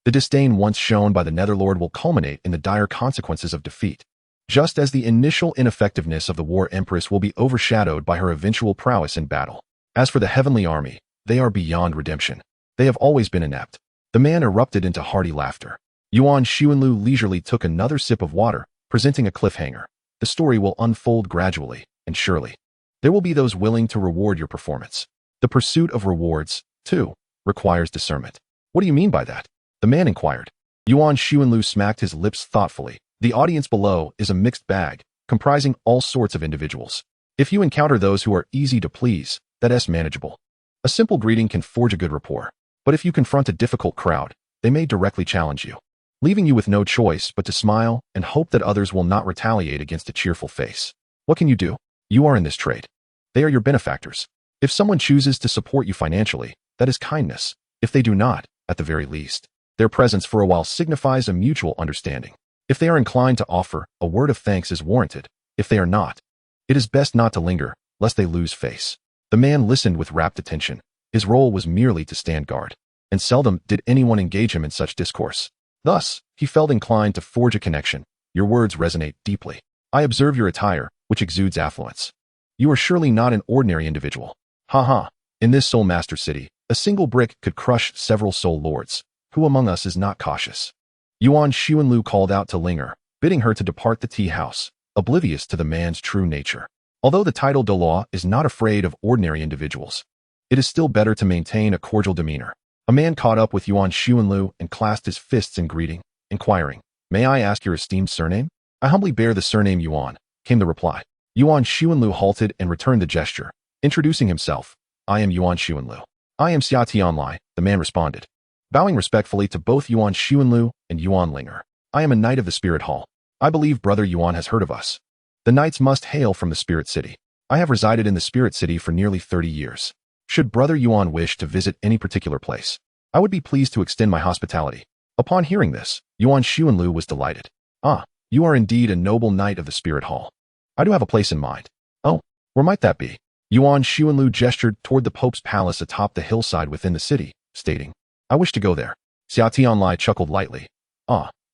The disdain once shown by the Netherlord will culminate in the dire consequences of defeat, just as the initial ineffectiveness of the War Empress will be overshadowed by her eventual prowess in battle. As for the Heavenly Army, they are beyond redemption. They have always been inept. The man erupted into hearty laughter. Yuan Xuanlu leisurely took another sip of water, presenting a cliffhanger. The story will unfold gradually, and surely. There will be those willing to reward your performance. The pursuit of rewards, too, requires discernment. What do you mean by that? The man inquired. Yuan Xuanlu smacked his lips thoughtfully. The audience below is a mixed bag, comprising all sorts of individuals. If you encounter those who are easy to please, that's manageable. A simple greeting can forge a good rapport. But if you confront a difficult crowd, they may directly challenge you, leaving you with no choice but to smile and hope that others will not retaliate against a cheerful face. What can you do? You are in this trade. They are your benefactors. If someone chooses to support you financially, that is kindness. If they do not, at the very least, their presence for a while signifies a mutual understanding. If they are inclined to offer, a word of thanks is warranted. If they are not, it is best not to linger, lest they lose face. The man listened with rapt attention. His role was merely to stand guard, and seldom did anyone engage him in such discourse. Thus, he felt inclined to forge a connection. Your words resonate deeply. I observe your attire, which exudes affluence. You are surely not an ordinary individual. In this Soul Master city, a single brick could crush several Soul Lords. Who among us is not cautious? Yuan Xuanlu called out to Ling'er, bidding her to depart the tea house, oblivious to the man's true nature. Although the title Douluo is not afraid of ordinary individuals, it is still better to maintain a cordial demeanor. A man caught up with Yuan Xuanlu and clasped his fists in greeting, inquiring, "May I ask your esteemed surname?" "I humbly bear the surname Yuan," came the reply. Yuan Xuanlu halted and returned the gesture, introducing himself. "I am Yuan Xuanlu." "I am Shattering," the man responded, bowing respectfully to both Yuan Xuanlu and Yuan Linger. "I am a knight of the Spirit Hall. I believe Brother Yuan has heard of us. The knights must hail from the Spirit City. I have resided in the Spirit City for nearly 30 years. Should Brother Yuan wish to visit any particular place, I would be pleased to extend my hospitality." Upon hearing this, Yuan Xuanlu was delighted. You are indeed a noble knight of the Spirit Hall. I do have a place in mind." "Oh, where might that be?" Yuan Xuanlu gestured toward the Pope's palace atop the hillside within the city, stating, "I wish to go there." Xiao chuckled lightly.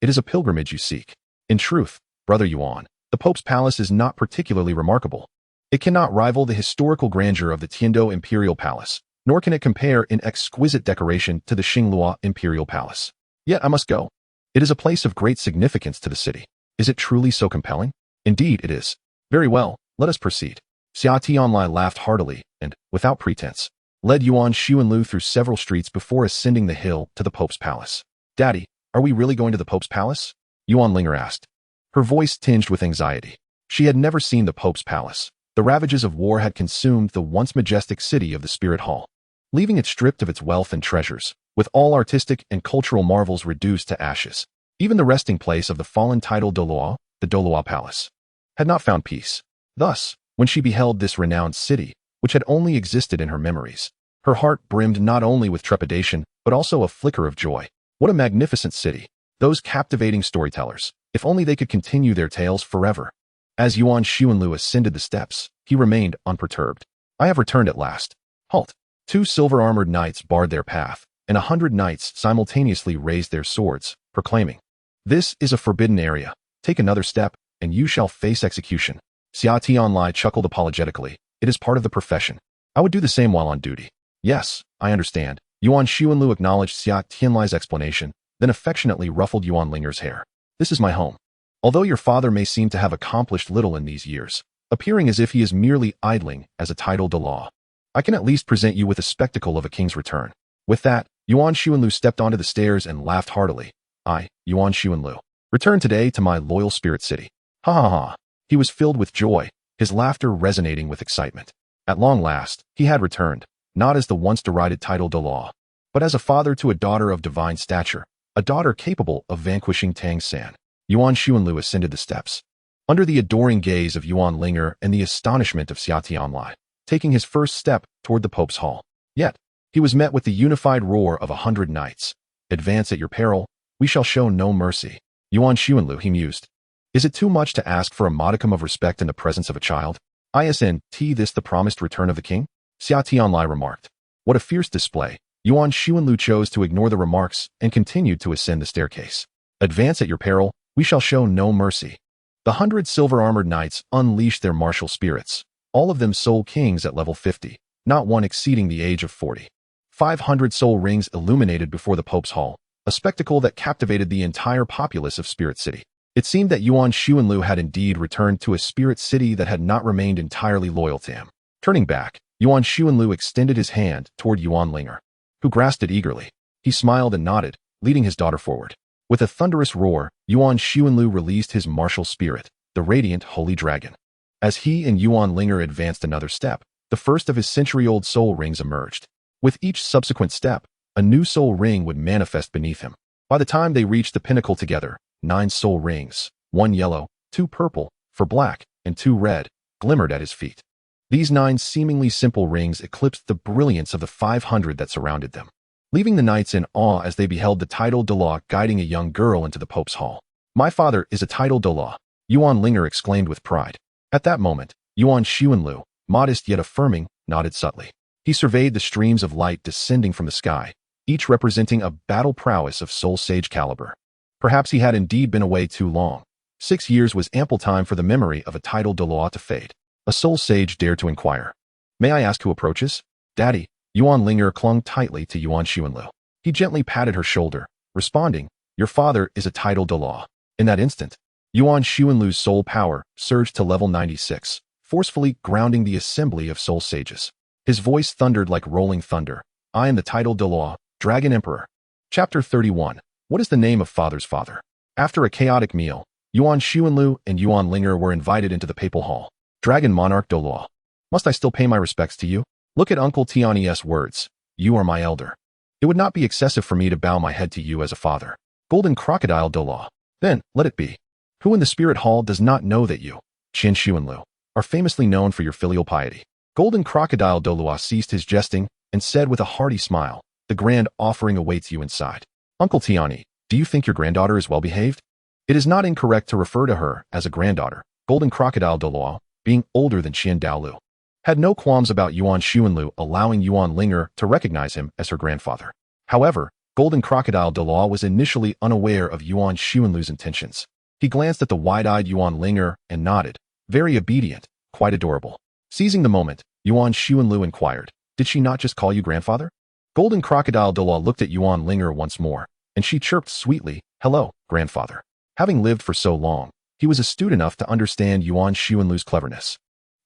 It is a pilgrimage you seek." "In truth, Brother Yuan, the Pope's palace is not particularly remarkable. It cannot rival the historical grandeur of the Tindo Imperial Palace, nor can it compare in exquisite decoration to the Xinglua Imperial Palace. Yet I must go. It is a place of great significance to the city. Is it truly so compelling?" "Indeed it is." "Very well, let us proceed." Xiao laughed heartily and, without pretense, led Yuan Xuanlu through several streets before ascending the hill to the Pope's palace. "Daddy, are we really going to the Pope's palace?" Yuan Linger asked, her voice tinged with anxiety. She had never seen the Pope's palace. The ravages of war had consumed the once majestic city of the Spirit Hall, leaving it stripped of its wealth and treasures, with all artistic and cultural marvels reduced to ashes. Even the resting place of the fallen title Douluo, the Douluo Palace, had not found peace. Thus, when she beheld this renowned city, which had only existed in her memories, her heart brimmed not only with trepidation, but also a flicker of joy. What a magnificent city! Those captivating storytellers, if only they could continue their tales forever. As Yuan Xuanlu ascended the steps, he remained unperturbed. "I have returned at last." Halt! 2 silver-armored knights barred their path, and 100 knights simultaneously raised their swords, proclaiming, "This is a forbidden area. Take another step, and you shall face execution." Xiao chuckled apologetically. "It is part of the profession. I would do the same while on duty." "Yes, I understand." Yuan Xuanlu acknowledged Xiao explanation, then affectionately ruffled Yuan Linger's hair. "This is my home. Although your father may seem to have accomplished little in these years, appearing as if he is merely idling as a title Douluo, I can at least present you with a spectacle of a king's return." With that, Yuan Xuanlu stepped onto the stairs and laughed heartily. I, Yuan Linger, return today to my loyal spirit city. Ha ha ha. He was filled with joy, his laughter resonating with excitement. At long last, he had returned, not as the once derided title Douluo, but as a father to a daughter of divine stature, a daughter capable of vanquishing Tang San. Yuan Linger ascended the steps. Under the adoring gaze of Yuan Linger and the astonishment of Xiatianlai, taking his first step toward the Pope's hall. Yet, he was met with the unified roar of 100 knights. Advance at your peril, we shall show no mercy. Yuan Linger, he mused. Is it too much to ask for a modicum of respect in the presence of a child? Isn't this the promised return of the king? Xia Tianlai remarked. What a fierce display. Yuan Linger chose to ignore the remarks and continued to ascend the staircase. Advance at your peril, we shall show no mercy. The 100 silver-armored knights unleashed their martial spirits, all of them soul kings at level 50, not one exceeding the age of 40. 500 soul rings illuminated before the Pope's hall, a spectacle that captivated the entire populace of Spirit City. It seemed that Yuan Linger had indeed returned to a spirit city that had not remained entirely loyal to him. Turning back, Yuan Linger extended his hand toward Yuan Linger, who grasped it eagerly. He smiled and nodded, leading his daughter forward. With a thunderous roar, Yuan Linger released his martial spirit, the radiant holy dragon. As he and Yuan Linger advanced another step, the first of his century-old soul rings emerged. With each subsequent step, a new soul ring would manifest beneath him. By the time they reached the pinnacle together, 9 soul rings, 1 yellow, 2 purple, 4 black, and 2 red, glimmered at his feet. These 9 seemingly simple rings eclipsed the brilliance of the 500 that surrounded them, leaving the knights in awe as they beheld the title Douluo guiding a young girl into the Pope's hall. My father is a title Douluo, Yuan Linger exclaimed with pride. At that moment, Yuan Linger, modest yet affirming, nodded subtly. He surveyed the streams of light descending from the sky, each representing a battle prowess of soul sage caliber. Perhaps he had indeed been away too long. 6 years was ample time for the memory of a title Douluo to fade. A soul sage dared to inquire. May I ask who approaches? Daddy. Yuan Linger clung tightly to Yuan Linger. He gently patted her shoulder, responding, your father is a title Douluo. In that instant, Yuan Linger's soul power surged to level 96, forcefully grounding the assembly of soul sages. His voice thundered like rolling thunder. I am the title Douluo, Dragon Emperor. Chapter 31. What is the name of father's father? After a chaotic meal, Yuan Linger and Yuan Linger were invited into the papal hall. Dragon Monarch Douluo. Must I still pay my respects to you? Look at Uncle Tiany's words. You are my elder. It would not be excessive for me to bow my head to you as a father. Golden Crocodile Douluo. Then, let it be. Who in the spirit hall does not know that you, Qin Xuanlu, are famously known for your filial piety? Golden Crocodile Douluo ceased his jesting and said with a hearty smile, the grand offering awaits you inside. Uncle Tiani, do you think your granddaughter is well behaved? It is not incorrect to refer to her as a granddaughter. Golden Crocodile Douluo, being older than Ju Douluo, had no qualms about Yuan Linger allowing Yuan Linger to recognize him as her grandfather. However, Golden Crocodile Douluo was initially unaware of Yuan Linger's intentions. He glanced at the wide-eyed Yuan Linger and nodded, very obedient, quite adorable. Seizing the moment, Yuan Linger inquired, did she not just call you grandfather? Golden Crocodile Douluo looked at Yuan Linger once more, and she chirped sweetly, hello, grandfather. Having lived for so long, he was astute enough to understand Yuan Linger's cleverness.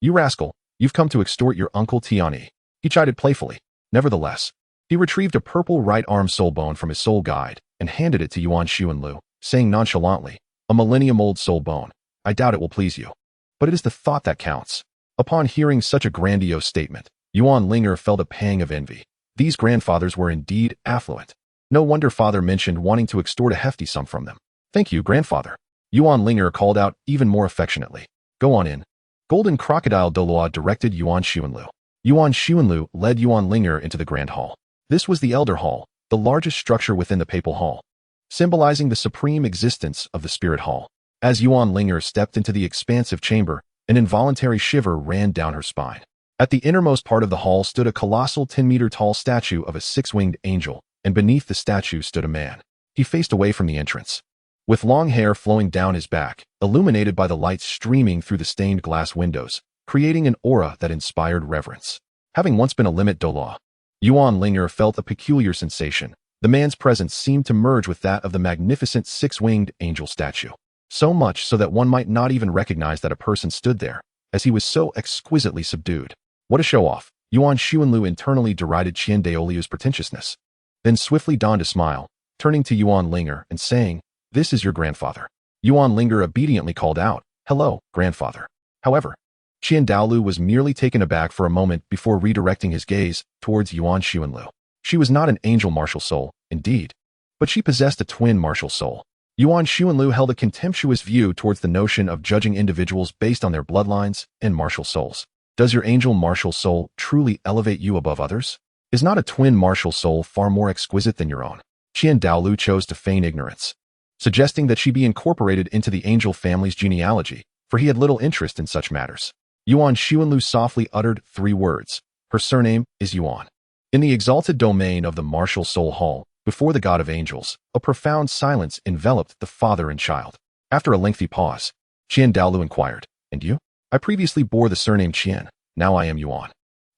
You rascal, you've come to extort your Uncle Tiani. He chided playfully. Nevertheless, he retrieved a purple right arm soul bone from his soul guide and handed it to Yuan Linger, saying nonchalantly, a millennium-old soul bone. I doubt it will please you. But it is the thought that counts. Upon hearing such a grandiose statement, Yuan Linger felt a pang of envy. These grandfathers were indeed affluent. No wonder father mentioned wanting to extort a hefty sum from them. Thank you, grandfather. Yuan Linger called out even more affectionately. Go on in. Golden Crocodile Douluo directed Yuan Linger. Yuan Linger led Yuan Linger into the Grand Hall. This was the Elder Hall, the largest structure within the Papal Hall, symbolizing the supreme existence of the Spirit Hall. As Yuan Linger stepped into the expansive chamber, an involuntary shiver ran down her spine. At the innermost part of the hall stood a colossal 10-meter-tall statue of a 6-winged angel, and beneath the statue stood a man. He faced away from the entrance, with long hair flowing down his back, illuminated by the lights streaming through the stained glass windows, creating an aura that inspired reverence. Having once been a limit Douluo, Yuan Linger felt a peculiar sensation. The man's presence seemed to merge with that of the magnificent 6-winged angel statue. So much so that one might not even recognize that a person stood there, as he was so exquisitely subdued. What a show-off! Yuan Linger internally derided Ju Douluo's pretentiousness, then swiftly donned a smile, turning to Yuan Linger and saying, "This is your grandfather." Yuan Linger obediently called out, "Hello, grandfather." However, Qian Douluo was merely taken aback for a moment before redirecting his gaze towards Yuan Xuanlu. She was not an angel martial soul, indeed, but she possessed a twin martial soul. Yuan Xuanlu held a contemptuous view towards the notion of judging individuals based on their bloodlines and martial souls. Does your angel martial soul truly elevate you above others? Is not a twin martial soul far more exquisite than your own? Qian Douluo chose to feign ignorance, suggesting that she be incorporated into the angel family's genealogy, for he had little interest in such matters. Yuan Xuanlu softly uttered 3 words. Her surname is Yuan. In the exalted domain of the martial soul hall, before the god of angels, a profound silence enveloped the father and child. After a lengthy pause, Qian Douluo inquired, "And you?" "I previously bore the surname Qian, now I am Yuan."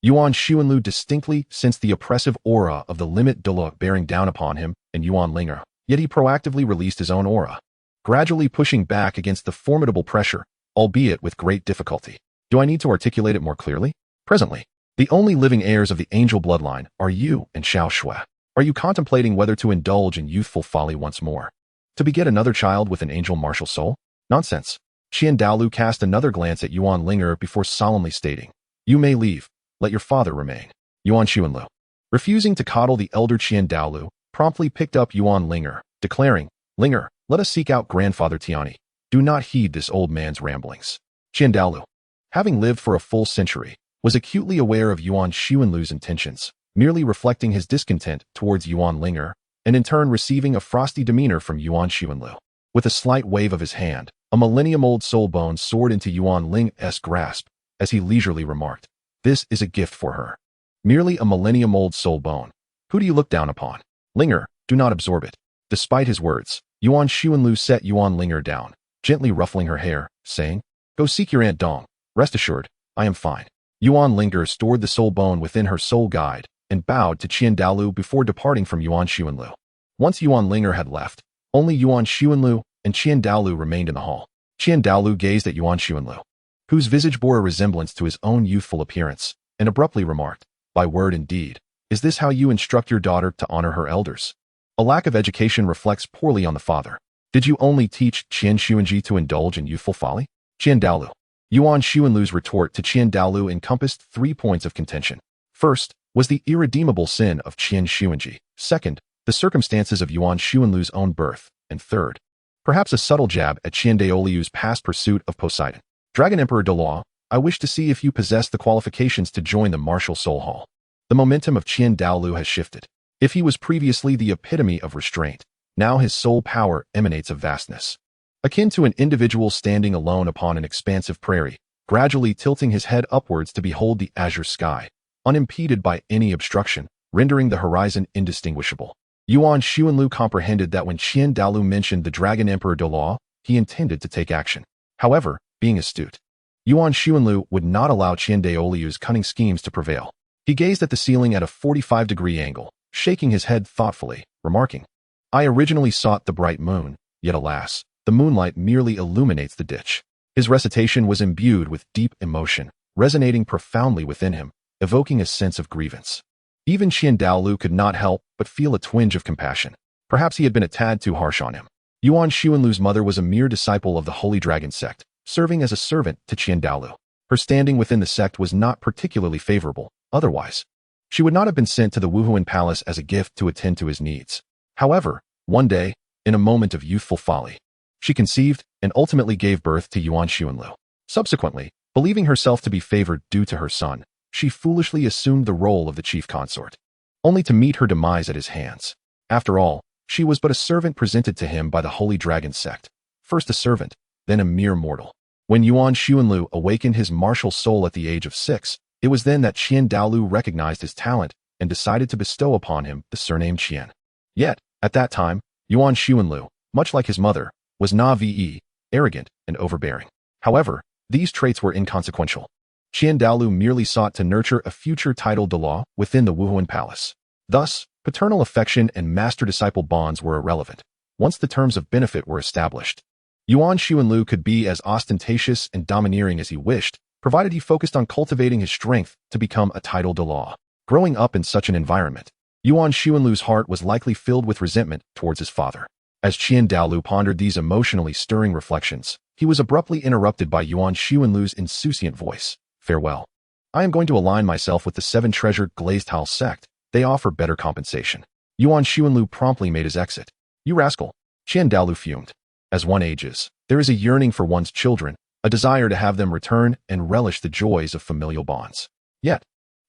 Yuan Xuanlu distinctly sensed the oppressive aura of the limit Douluo bearing down upon him and Yuan Linger, yet he proactively released his own aura, gradually pushing back against the formidable pressure, albeit with great difficulty. Do I need to articulate it more clearly? Presently, the only living heirs of the angel bloodline are you and Xiao Shui. Are you contemplating whether to indulge in youthful folly once more, to beget another child with an angel martial soul? Nonsense. Qian Douluo cast another glance at Yuan Linger before solemnly stating, "You may leave, let your father remain." Yuan Xuanlu, refusing to coddle the elder Qian Douluo, promptly picked up Yuan Linger, declaring, "Linger, let us seek out grandfather Tiani. Do not heed this old man's ramblings." Qian Douluo, having lived for a full century, was acutely aware of Yuan Xuanlu's intentions, merely reflecting his discontent towards Yuan Linger, and in turn receiving a frosty demeanor from Yuan Xuanlu. With a slight wave of his hand, a millennium-old soul bone soared into Yuan Ling's grasp, as he leisurely remarked, "This is a gift for her." Merely a millennium-old soul bone. Who do you look down upon? Linger, do not absorb it. Despite his words, Yuan Xuanlu set Yuan Linger down, gently ruffling her hair, saying, "Go seek your Aunt Dong. Rest assured, I am fine." Yuan Linger stored the soul bone within her soul guide and bowed to Qian Douluo before departing from Yuan Xuanlu. Once Yuan Linger had left, only Yuan Xuanlu and Qian Douluo remained in the hall. Qian Douluo gazed at Yuan Xuanlu, whose visage bore a resemblance to his own youthful appearance, and abruptly remarked, "By word and deed, is this how you instruct your daughter to honor her elders? A lack of education reflects poorly on the father. Did you only teach Qian Xuanji to indulge in youthful folly?" Qian Douluo. Yuan Xuanlu's retort to Qian Douluo encompassed 3 points of contention. First, was the irredeemable sin of Qian Xuanji. Second, the circumstances of Yuan Xuanlu's own birth. And third, perhaps a subtle jab at Qian Douluo's past pursuit of Poseidon. Dragon Emperor Douluo, I wish to see if you possess the qualifications to join the martial soul hall. The momentum of Qian Douluo has shifted. If he was previously the epitome of restraint, now his soul power emanates of vastness. Akin to an individual standing alone upon an expansive prairie, gradually tilting his head upwards to behold the azure sky, unimpeded by any obstruction, rendering the horizon indistinguishable. Yuan Xuanlu comprehended that when Qian Douluo mentioned the Dragon Emperor Douluo, he intended to take action. However, being astute, Yuan Xuanlu would not allow Qian Douluo's cunning schemes to prevail. He gazed at the ceiling at a 45-degree angle, shaking his head thoughtfully, remarking, "I originally sought the bright moon, yet alas, the moonlight merely illuminates the ditch." His recitation was imbued with deep emotion, resonating profoundly within him, evoking a sense of grievance. Even Qian Douluo could not help but feel a twinge of compassion. Perhaps he had been a tad too harsh on him. Yuan Xuanlu's mother was a mere disciple of the Holy Dragon sect, serving as a servant to Qian Douluo. Her standing within the sect was not particularly favorable. Otherwise, she would not have been sent to the Wuhuan Palace as a gift to attend to his needs. However, one day, in a moment of youthful folly, she conceived and ultimately gave birth to Yuan Xuanlu. Subsequently, believing herself to be favored due to her son, she foolishly assumed the role of the chief consort, only to meet her demise at his hands. After all, she was but a servant presented to him by the Holy Dragon sect. First a servant, then a mere mortal. When Yuan Xuanlu awakened his martial soul at the age of 6, it was then that Qian Douluo recognized his talent and decided to bestow upon him the surname Qian. Yet, at that time, Yuan Xuanlu, much like his mother, was naive, arrogant, and overbearing. However, these traits were inconsequential. Qian Douluo merely sought to nurture a future title Douluo within the Wuhuan Palace. Thus, paternal affection and master-disciple bonds were irrelevant. Once the terms of benefit were established, Yuan Xuanlu could be as ostentatious and domineering as he wished, provided he focused on cultivating his strength to become a title Douluo. Growing up in such an environment, Yuan Xuanlu's heart was likely filled with resentment towards his father. As Qian Daolu pondered these emotionally stirring reflections, he was abruptly interrupted by Yuan Xuanlu's insouciant voice. Farewell. I am going to align myself with the seven-treasured glazed Hal sect. They offer better compensation. Yuan Xuanlu promptly made his exit. You rascal. Qian Daolu fumed. As one ages, there is a yearning for one's children, a desire to have them return and relish the joys of familial bonds. Yet,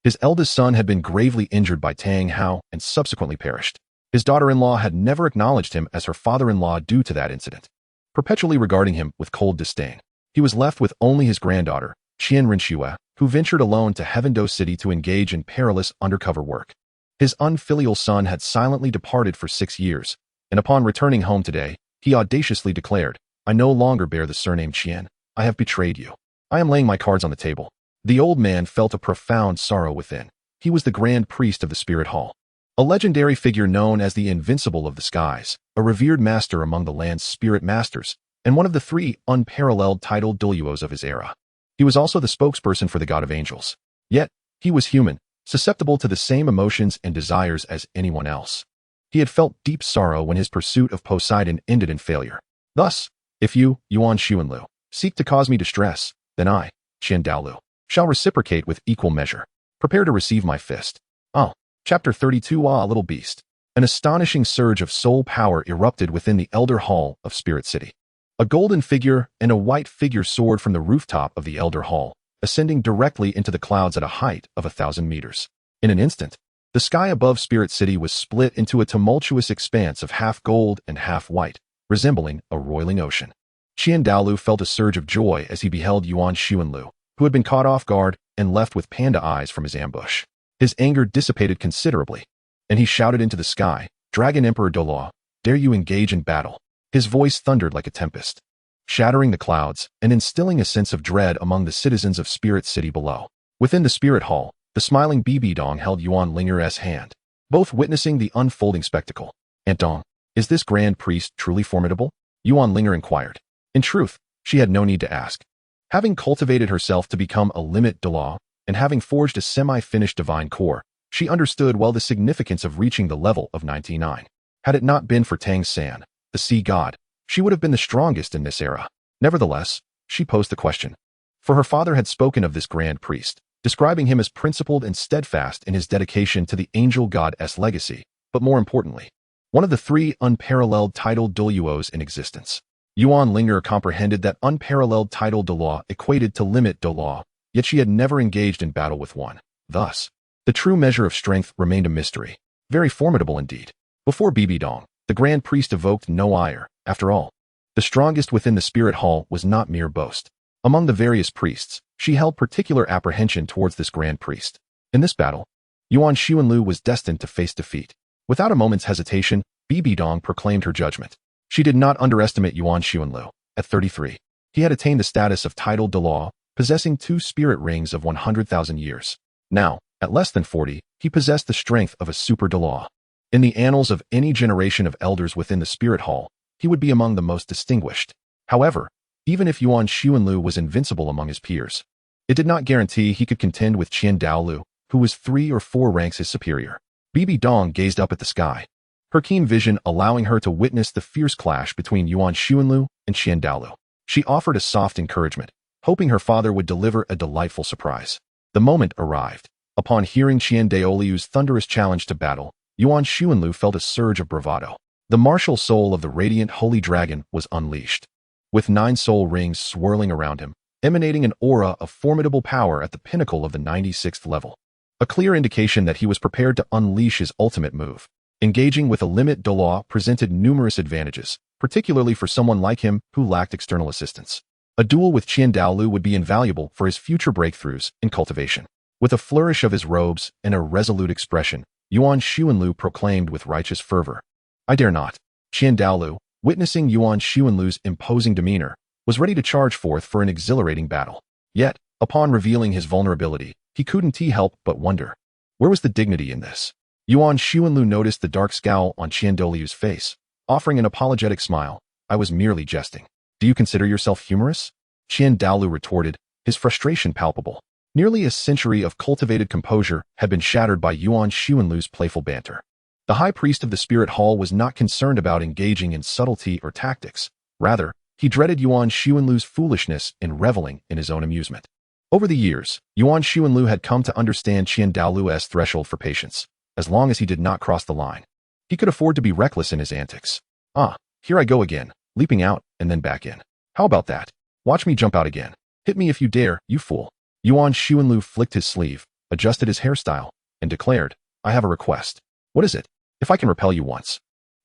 his eldest son had been gravely injured by Tang Hao and subsequently perished. His daughter-in-law had never acknowledged him as her father-in-law due to that incident, perpetually regarding him with cold disdain. He was left with only his granddaughter, Qian Rinxue, who ventured alone to Heavendo City to engage in perilous undercover work. His unfilial son had silently departed for 6 years, and upon returning home today, he audaciously declared, I no longer bear the surname Qian. I have betrayed you. I am laying my cards on the table. The old man felt a profound sorrow within. He was the Grand Priest of the Spirit Hall, a legendary figure known as the Invincible of the Skies, a revered master among the land's spirit masters, and one of the 3 unparalleled titled Douluos of his era. He was also the spokesperson for the God of Angels. Yet, he was human, susceptible to the same emotions and desires as anyone else. He had felt deep sorrow when his pursuit of Poseidon ended in failure. Thus, if you, Yuan Xuanlu, seek to cause me distress, then I, Qian Daolu, shall reciprocate with equal measure. Prepare to receive my fist. Oh. Chapter 32. A little beast. An astonishing surge of soul power erupted within the Elder Hall of Spirit City. A golden figure and a white figure soared from the rooftop of the Elder Hall, ascending directly into the clouds at a height of 1,000 meters. In an instant, the sky above Spirit City was split into a tumultuous expanse of half gold and half white, resembling a roiling ocean. Qian Daolu felt a surge of joy as he beheld Yuan Xuanlu, who had been caught off guard and left with panda eyes from his ambush. His anger dissipated considerably, and he shouted into the sky, Dragon Emperor Douluo, dare you engage in battle? His voice thundered like a tempest, shattering the clouds and instilling a sense of dread among the citizens of Spirit City below. Within the Spirit Hall, the smiling Bibi Dong held Yuan Linger's hand, both witnessing the unfolding spectacle. Aunt Dong, is this Grand Priest truly formidable? Yuan Linger inquired. In truth, she had no need to ask. Having cultivated herself to become a limit Douluo, and having forged a semi-finished divine core, she understood well the significance of reaching the level of 99. Had it not been for Tang San, the sea god, she would have been the strongest in this era. Nevertheless, she posed the question. For her father had spoken of this Grand Priest, describing him as principled and steadfast in his dedication to the angel god's legacy, but more importantly, one of the 3 unparalleled titled Douluos in existence. Yuan Linger comprehended that unparalleled titled Douluo equated to limit Douluo, yet she had never engaged in battle with one. Thus, the true measure of strength remained a mystery, very formidable indeed. Before Bibi Dong, the Grand Priest evoked no ire. After all, the strongest within the Spirit Hall was not mere boast. Among the various priests, she held particular apprehension towards this Grand Priest. In this battle, Yuan Xuanlu was destined to face defeat. Without a moment's hesitation, Bibi Dong proclaimed her judgment. She did not underestimate Yuan Xuanlu. At 33, he had attained the status of titled Douluo, possessing 2 spirit rings of 100,000 years. Now, at less than 40, he possessed the strength of a super Douluo. In the annals of any generation of elders within the Spirit Hall, he would be among the most distinguished. However, even if Yuan Xuanlu was invincible among his peers, it did not guarantee he could contend with Qian Daolu, who was 3 or 4 ranks his superior. Bibi Dong gazed up at the sky, her keen vision allowing her to witness the fierce clash between Yuan Xuanlu and Qian Daolu. She offered a soft encouragement, hoping her father would deliver a delightful surprise. The moment arrived. Upon hearing Qian Daolu's thunderous challenge to battle, Yuan Xuanlu felt a surge of bravado. The martial soul of the radiant holy dragon was unleashed, with 9 soul rings swirling around him, emanating an aura of formidable power at the pinnacle of the 96th level. A clear indication that he was prepared to unleash his ultimate move. Engaging with a limit Douluo presented numerous advantages, particularly for someone like him who lacked external assistance. A duel with Qian Daolu would be invaluable for his future breakthroughs in cultivation. With a flourish of his robes and a resolute expression, Yuan Xuanlu proclaimed with righteous fervor, I dare not. Qian Daolu, witnessing Yuan Xuanlu's imposing demeanor, was ready to charge forth for an exhilarating battle. Yet, upon revealing his vulnerability, he couldn't help but wonder, where was the dignity in this? Yuan Xuanlu noticed the dark scowl on Qian Daolu's face, offering an apologetic smile. I was merely jesting. Do you consider yourself humorous? Qian Daolu retorted, his frustration palpable. Nearly a century of cultivated composure had been shattered by Yuan Liger's playful banter. The high priest of the spirit hall was not concerned about engaging in subtlety or tactics. Rather, he dreaded Yuan Liger's foolishness in reveling in his own amusement. Over the years, Yuan Liger had come to understand Qian Douluo's threshold for patience. As long as he did not cross the line, he could afford to be reckless in his antics. Ah, here I go again, leaping out and then back in. How about that? Watch me jump out again. Hit me if you dare, you fool. Yuan Liger flicked his sleeve, adjusted his hairstyle, and declared, I have a request. What is it? If I can repel you once,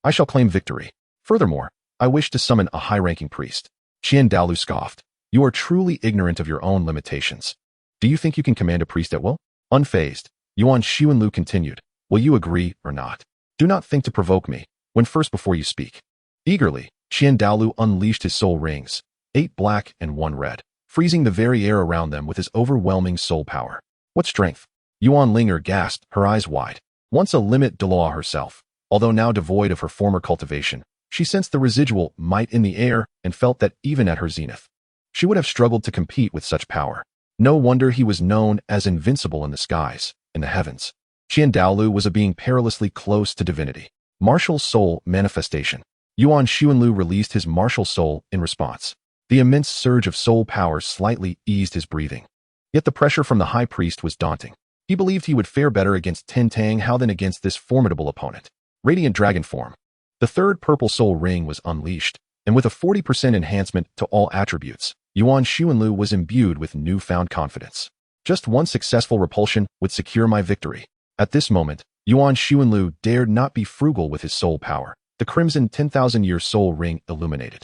I shall claim victory. Furthermore, I wish to summon a high-ranking priest. Qian Douluo scoffed. You are truly ignorant of your own limitations. Do you think you can command a priest at will? Unfazed, Yuan Liger continued. Will you agree or not? Do not think to provoke me, when first before you speak. Eagerly, Qian Douluo unleashed his soul rings, 8 black and 1 red, freezing the very air around them with his overwhelming soul power. What strength? Yuan Linger gasped, her eyes wide. Once a limit Douluo herself, although now devoid of her former cultivation, she sensed the residual might in the air and felt that even at her zenith, she would have struggled to compete with such power. No wonder he was known as invincible in the skies, in the heavens. Qian Douluo was a being perilously close to divinity. Martial soul manifestation. Yuan Liger released his martial soul in response. The immense surge of soul power slightly eased his breathing. Yet the pressure from the high priest was daunting. He believed he would fare better against Tang Hao than against this formidable opponent. Radiant Dragon Form. The third purple soul ring was unleashed, and with a 40% enhancement to all attributes, Yuan Liger was imbued with newfound confidence. Just one successful repulsion would secure my victory. At this moment, Yuan Liger dared not be frugal with his soul power. The crimson 10,000-year soul ring illuminated.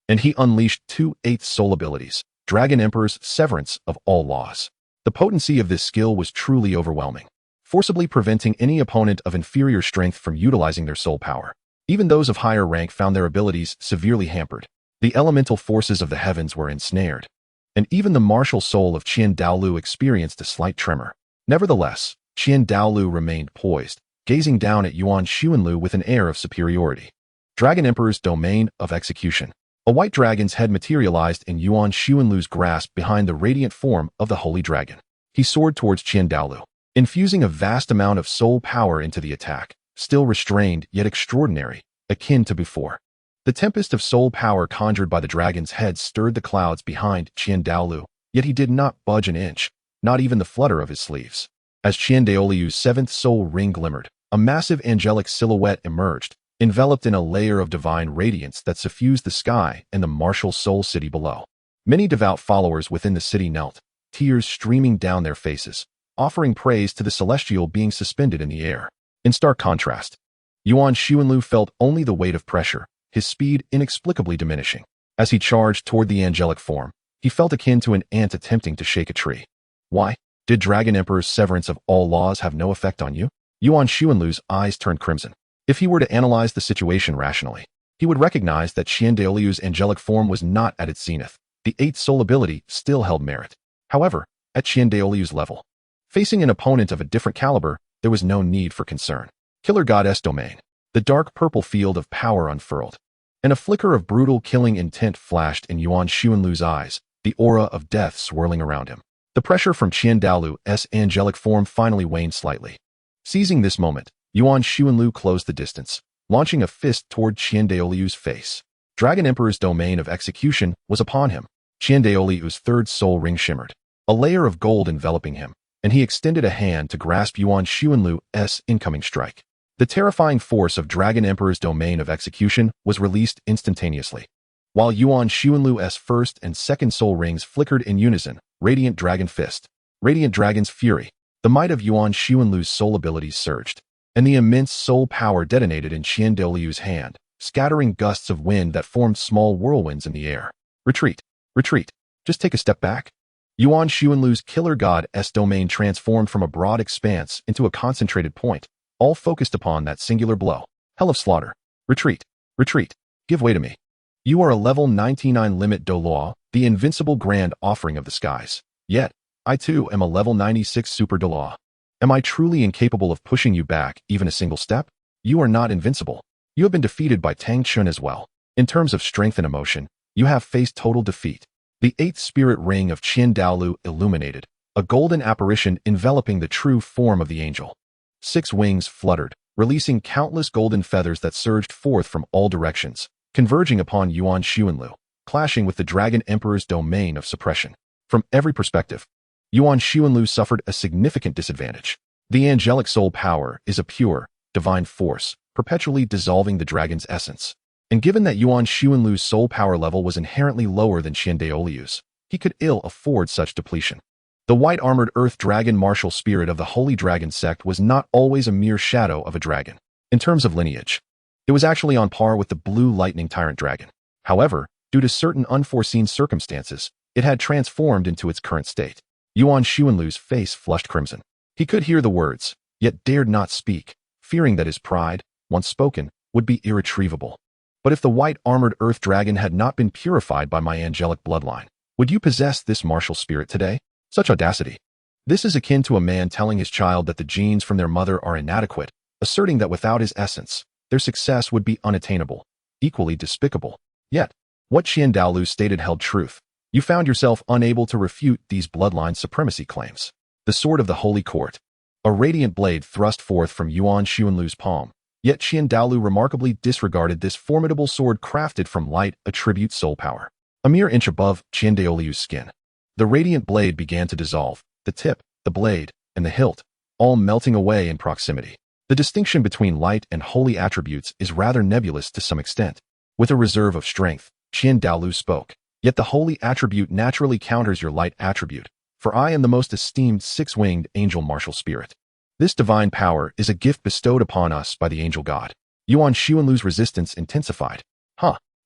And he unleashed 2 8th soul abilities, Dragon Emperor's Severance of all laws. The potency of this skill was truly overwhelming, forcibly preventing any opponent of inferior strength from utilizing their soul power. Even those of higher rank found their abilities severely hampered. The elemental forces of the heavens were ensnared, and even the martial soul of Qian Douluo experienced a slight tremor. Nevertheless, Qian Douluo remained poised, gazing down at Yuan Liger with an air of superiority. Dragon Emperor's Domain of Execution. A white dragon's head materialized in Yuan Liger's grasp behind the radiant form of the Holy Dragon. He soared towards Qian Douluo, infusing a vast amount of soul power into the attack, still restrained yet extraordinary, akin to before. The tempest of soul power conjured by the dragon's head stirred the clouds behind Qian Douluo, yet he did not budge an inch, not even the flutter of his sleeves. As Qian Douluo's 7th soul ring glimmered, a massive angelic silhouette emerged, enveloped in a layer of divine radiance that suffused the sky and the martial soul city below. Many devout followers within the city knelt, tears streaming down their faces, offering praise to the celestial being suspended in the air. In stark contrast, Yuan Liger felt only the weight of pressure, his speed inexplicably diminishing. As he charged toward the angelic form, he felt akin to an ant attempting to shake a tree. Why? Did Dragon Emperor's Severance of all laws have no effect on you? Yuan Liger's eyes turned crimson. If he were to analyze the situation rationally, he would recognize that Qian Douluo's angelic form was not at its zenith. The 8th soul ability still held merit. However, at Qian Douluo's level, facing an opponent of a different caliber, there was no need for concern. Killer Goddess Domain. The dark purple field of power unfurled, and a flicker of brutal killing intent flashed in Yuan Liger's eyes, the aura of death swirling around him. The pressure from Qian Douluo's angelic form finally waned slightly. Seizing this moment, Yuan Liger closed the distance, launching a fist toward Qian Douluo's face. Dragon Emperor's Domain of Execution was upon him. Qian Douluo's 3rd soul ring shimmered, a layer of gold enveloping him, and he extended a hand to grasp Yuan Liger's incoming strike. The terrifying force of Dragon Emperor's Domain of Execution was released instantaneously. While Yuan Liger's 1st and 2nd soul rings flickered in unison, Radiant Dragon Fist, Radiant Dragon's Fury, the might of Yuan Liger's soul abilities surged, and the immense soul power detonated in Qian Douluo's hand, scattering gusts of wind that formed small whirlwinds in the air. Retreat, retreat, just take a step back. Yuan Liger's Killer Goddess Domain transformed from a broad expanse into a concentrated point, all focused upon that singular blow. Hell of slaughter. Retreat, retreat, give way to me. You are a level 99 limit Douluo, the invincible grand offering of the skies. Yet, I too am a level 96 super Douluo. Am I truly incapable of pushing you back even a single step? You are not invincible. You have been defeated by Tang San as well. In terms of strength and emotion, you have faced total defeat. The 8th spirit ring of Qian Douluo illuminated, a golden apparition enveloping the true form of the angel. 6 wings fluttered, releasing countless golden feathers that surged forth from all directions, converging upon Yuan Linger, clashing with the Dragon Emperor's domain of suppression. From every perspective, Yuan Linger suffered a significant disadvantage. The angelic soul power is a pure, divine force, perpetually dissolving the dragon's essence. And given that Yuan Linger's soul power level was inherently lower than Ju Douluo's, he could ill afford such depletion. The white-armored earth dragon martial spirit of the Holy Dragon sect was not always a mere shadow of a dragon. In terms of lineage, it was actually on par with the blue lightning tyrant dragon. However, due to certain unforeseen circumstances, it had transformed into its current state. Yuan Linger's face flushed crimson. He could hear the words, yet dared not speak, fearing that his pride, once spoken, would be irretrievable. But if the white-armored earth dragon had not been purified by my angelic bloodline, would you possess this martial spirit today? Such audacity. This is akin to a man telling his child that the genes from their mother are inadequate, asserting that without his essence, their success would be unattainable, equally despicable. Yet, what Ju Douluo stated held truth. You found yourself unable to refute these bloodline supremacy claims. The sword of the Holy Court. A radiant blade thrust forth from Yuan Linger's palm, yet Ju Douluo remarkably disregarded this formidable sword crafted from light attribute soul power. A mere inch above Ju Douluo's skin. The radiant blade began to dissolve, the tip, the blade, and the hilt, all melting away in proximity. The distinction between light and holy attributes is rather nebulous to some extent. With a reserve of strength, Ju Douluo spoke. Yet the holy attribute naturally counters your light attribute, for I am the most esteemed 6-winged angel martial spirit. This divine power is a gift bestowed upon us by the angel god. Yuan Linger's resistance intensified.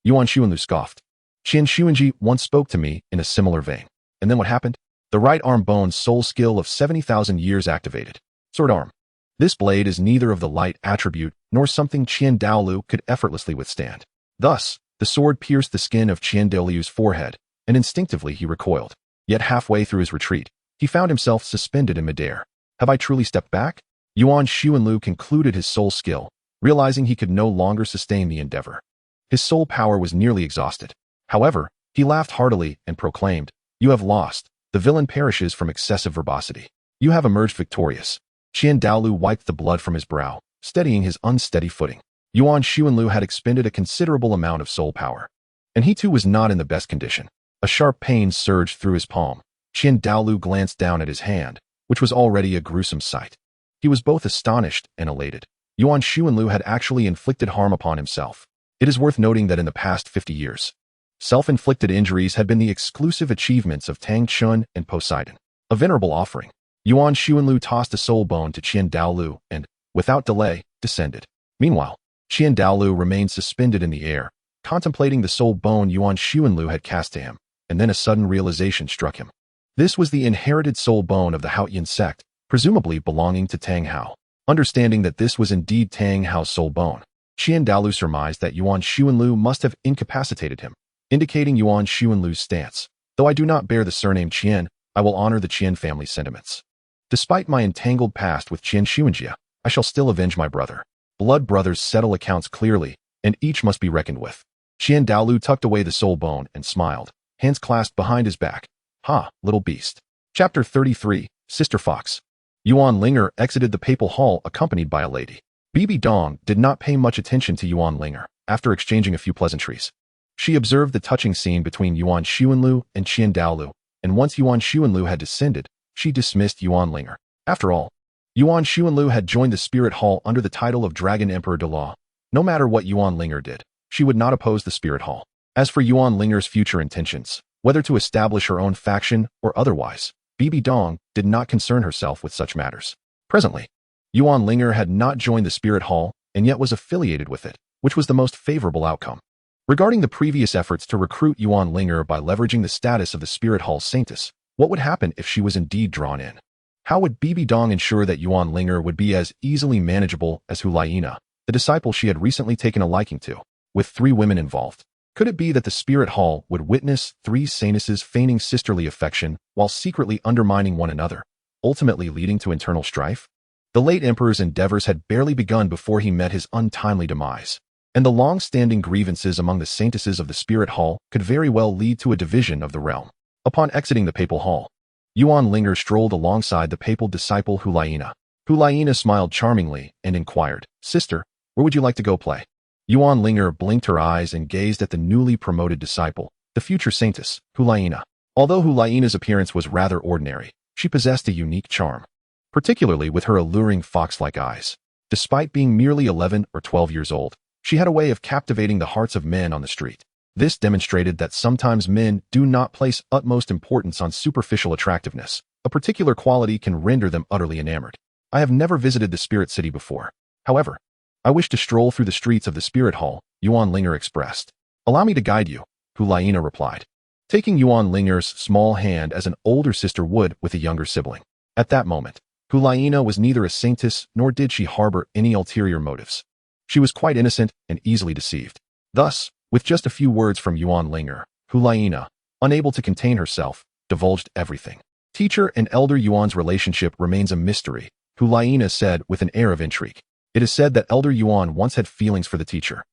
Yuan Linger scoffed. Qian Xuanji once spoke to me in a similar vein. And then what happened? The right arm bone's soul skill of 70,000 years activated. Sword arm. This blade is neither of the light attribute nor something Ju Douluo could effortlessly withstand. Thus, the sword pierced the skin of Ju Douluo's forehead, and instinctively he recoiled. Yet halfway through his retreat, he found himself suspended in midair. Have I truly stepped back? Yuan Linger concluded his soul skill, realizing he could no longer sustain the endeavor. His soul power was nearly exhausted. However, he laughed heartily and proclaimed, "You have lost. The villain perishes from excessive verbosity. You have emerged victorious." Ju Douluo wiped the blood from his brow, steadying his unsteady footing. Yuan Linger had expended a considerable amount of soul power, and he too was not in the best condition. A sharp pain surged through his palm. Ju Douluo glanced down at his hand, which was already a gruesome sight. He was both astonished and elated. Yuan Linger had actually inflicted harm upon himself. It is worth noting that in the past 50 years, self-inflicted injuries had been the exclusive achievements of Tang Chun and Poseidon. A venerable offering. Yuan Linger tossed a soul bone to Ju Douluo and, without delay, descended. Meanwhile, Ju Douluo remained suspended in the air, contemplating the soul bone Yuan Linger had cast to him, and then a sudden realization struck him. This was the inherited soul bone of the Haotian sect, presumably belonging to Tang Hao. Understanding that this was indeed Tang Hao's soul bone, Ju Douluo surmised that Yuan Linger must have incapacitated him, indicating Yuan Linger's stance. Though I do not bear the surname Qian, I will honor the Qian family's sentiments. Despite my entangled past with Qian Xuanjia, I shall still avenge my brother. Blood brothers settle accounts clearly, and each must be reckoned with. Ju Douluo tucked away the soul bone and smiled, hands clasped behind his back. Little beast. Chapter 33, Sister Fox. Yuan Linger exited the papal hall accompanied by a lady. Bibi Dong did not pay much attention to Yuan Linger, after exchanging a few pleasantries. She observed the touching scene between Yuan Linger and Ju Douluo, and once Yuan Linger had descended, she dismissed Yuan Linger. After all, Yuan Linger had joined the Spirit Hall under the title of Dragon Emperor Douluo. No matter what Yuan Linger did, she would not oppose the Spirit Hall. As for Yuan Linger's future intentions, whether to establish her own faction or otherwise, Bibi Dong did not concern herself with such matters. Presently, Yuan Linger had not joined the Spirit Hall and yet was affiliated with it, which was the most favorable outcome. Regarding the previous efforts to recruit Yuan Linger by leveraging the status of the Spirit Hall Saintess, what would happen if she was indeed drawn in? How would Bibi Dong ensure that Yuan Linger would be as easily manageable as Hulayina, the disciple she had recently taken a liking to, with 3 women involved? Could it be that the Spirit Hall would witness 3 saintesses feigning sisterly affection while secretly undermining one another, ultimately leading to internal strife? The late emperor's endeavors had barely begun before he met his untimely demise, and the long-standing grievances among the saintesses of the Spirit Hall could very well lead to a division of the realm. Upon exiting the papal hall, Yuan Linger strolled alongside the papal disciple Hulaina. Hulaina smiled charmingly and inquired, "Sister, where would you like to go play?" Yuan Linger blinked her eyes and gazed at the newly promoted disciple, the future saintess, Hulaina. Although Hulaina's appearance was rather ordinary, she possessed a unique charm, particularly with her alluring fox-like eyes. Despite being merely 11 or 12 years old, she had a way of captivating the hearts of men on the street. This demonstrated that sometimes men do not place utmost importance on superficial attractiveness. A particular quality can render them utterly enamored. I have never visited the Spirit City before. However, I wish to stroll through the streets of the Spirit Hall, Yuan Linger expressed. "Allow me to guide you," Hulaina replied, taking Yuan Linger's small hand as an older sister would with a younger sibling. At that moment, Hulaina was neither a saintess nor did she harbor any ulterior motives. She was quite innocent and easily deceived. Thus, with just a few words from Yuan Linger, Hulaina, unable to contain herself, divulged everything. Teacher and elder Yuan's relationship remains a mystery, Hulaina said with an air of intrigue. It is said that elder Yuan once had feelings for the teacher.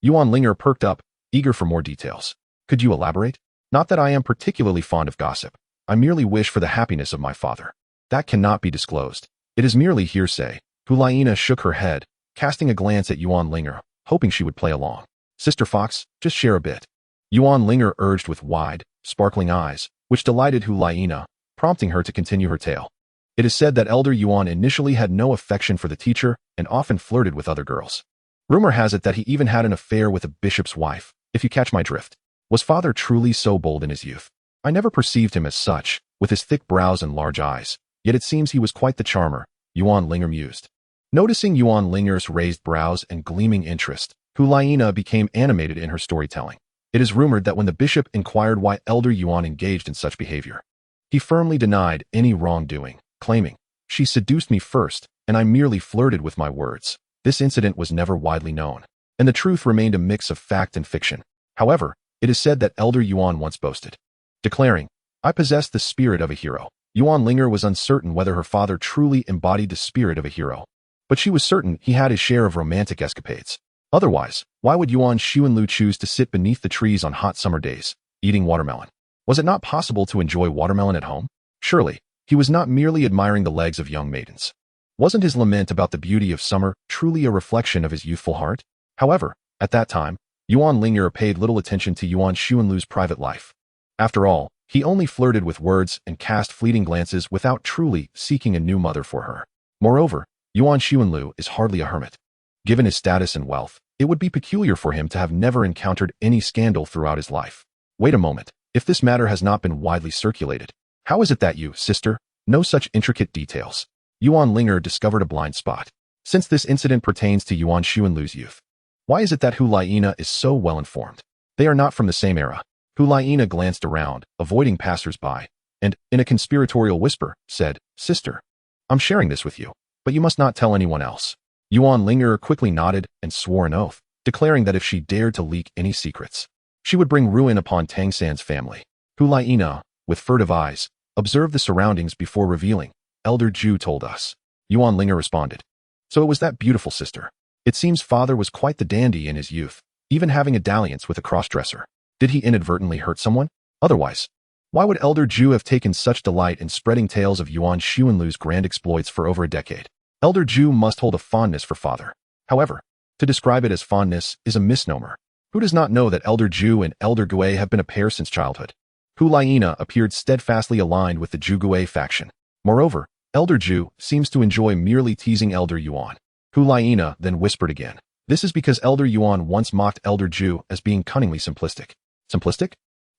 Yuan Linger perked up, eager for more details. "Could you elaborate?" "Not that I am particularly fond of gossip. I merely wish for the happiness of my father. That cannot be disclosed. It is merely hearsay." Hulaina shook her head, casting a glance at Yuan Linger, hoping she would play along. "Sister Fox, just share a bit." Yuan Linger urged with wide, sparkling eyes, which delighted Hulaina, prompting her to continue her tale. It is said that elder Yuan initially had no affection for the teacher and often flirted with other girls. Rumor has it that he even had an affair with a bishop's wife, if you catch my drift. Was father truly so bold in his youth? I never perceived him as such, with his thick brows and large eyes, yet it seems he was quite the charmer, Yuan Linger mused. Noticing Yuan Linger's raised brows and gleaming interest, Hulaina became animated in her storytelling. It is rumored that when the bishop inquired why elder Yuan engaged in such behavior, he firmly denied any wrongdoing, claiming, "She seduced me first, and I merely flirted with my words." This incident was never widely known, and the truth remained a mix of fact and fiction. However, it is said that elder Yuan once boasted, declaring, "I possess the spirit of a hero." Yuan Linger was uncertain whether her father truly embodied the spirit of a hero, but she was certain he had his share of romantic escapades. Otherwise, why would Yuan Xuanlu choose to sit beneath the trees on hot summer days, eating watermelon? Was it not possible to enjoy watermelon at home? Surely, he was not merely admiring the legs of young maidens. Wasn't his lament about the beauty of summer truly a reflection of his youthful heart? However, at that time, Yuan Linger paid little attention to Yuan Xuanlu's private life. After all, he only flirted with words and cast fleeting glances without truly seeking a new mother for her. Moreover, Yuan Xuanlu is hardly a hermit. Given his status and wealth, it would be peculiar for him to have never encountered any scandal throughout his life. Wait a moment, if this matter has not been widely circulated, how is it that you, sister, know such intricate details? Yuan Linger discovered a blind spot. Since this incident pertains to Yuan Xuanlu's youth, why is it that Hulaina is so well informed? They are not from the same era. Hulaina glanced around, avoiding passers-by, and, in a conspiratorial whisper, said, "Sister, I'm sharing this with you, but you must not tell anyone else." Yuan Linger quickly nodded and swore an oath, declaring that if she dared to leak any secrets, she would bring ruin upon Tang San's family. Hulaina, with furtive eyes, observed the surroundings before revealing, "Elder Ju told us." Yuan Linger responded, "So it was that beautiful sister. It seems father was quite the dandy in his youth, even having a dalliance with a crossdresser. Did he inadvertently hurt someone? Otherwise, why would Elder Ju have taken such delight in spreading tales of Yuan Xuanlu's grand exploits for over a decade? Elder Ju must hold a fondness for father. However, to describe it as fondness is a misnomer. Who does not know that Elder Ju and Elder Gui have been a pair since childhood?" Hulaina appeared steadfastly aligned with the Ju Gui faction. Moreover, Elder Ju seems to enjoy merely teasing Elder Yuan. Hulaina then whispered again, "This is because Elder Yuan once mocked Elder Ju as being cunningly simplistic." Simplistic?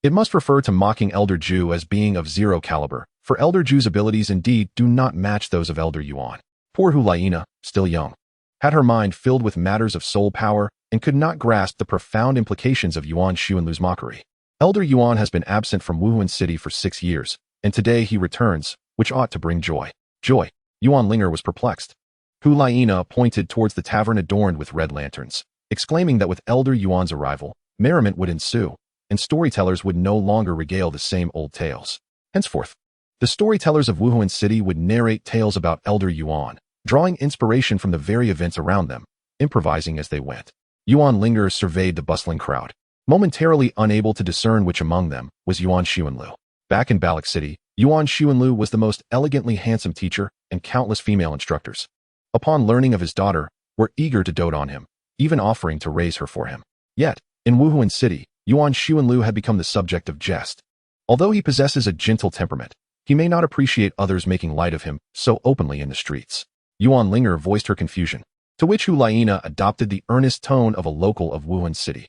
It must refer to mocking Elder Ju as being of zero caliber, for Elder Ju's abilities indeed do not match those of Elder Yuan. Poor Hulaina, still young, had her mind filled with matters of soul power and could not grasp the profound implications of Yuan Xuanlu's mockery. Elder Yuan has been absent from Wuhuan City for 6 years, and today he returns, which ought to bring joy. Joy. Yuan Linger was perplexed. Hulaina pointed towards the tavern adorned with red lanterns, exclaiming that with Elder Yuan's arrival, merriment would ensue, and storytellers would no longer regale the same old tales. Henceforth, the storytellers of Wuhuan City would narrate tales about Elder Yuan, drawing inspiration from the very events around them, improvising as they went. Yuan Linger surveyed the bustling crowd, momentarily unable to discern which among them was Yuan Xuanlu. Back in Balak City, Yuan Xuanlu was the most elegantly handsome teacher, and countless female instructors, upon learning of his daughter, were eager to dote on him, even offering to raise her for him. Yet, in Wuhuan City, Yuan Xuanlu had become the subject of jest. Although he possesses a gentle temperament, he may not appreciate others making light of him so openly in the streets. Yuan Linger voiced her confusion, to which Hu Laina adopted the earnest tone of a local of Wuhan City.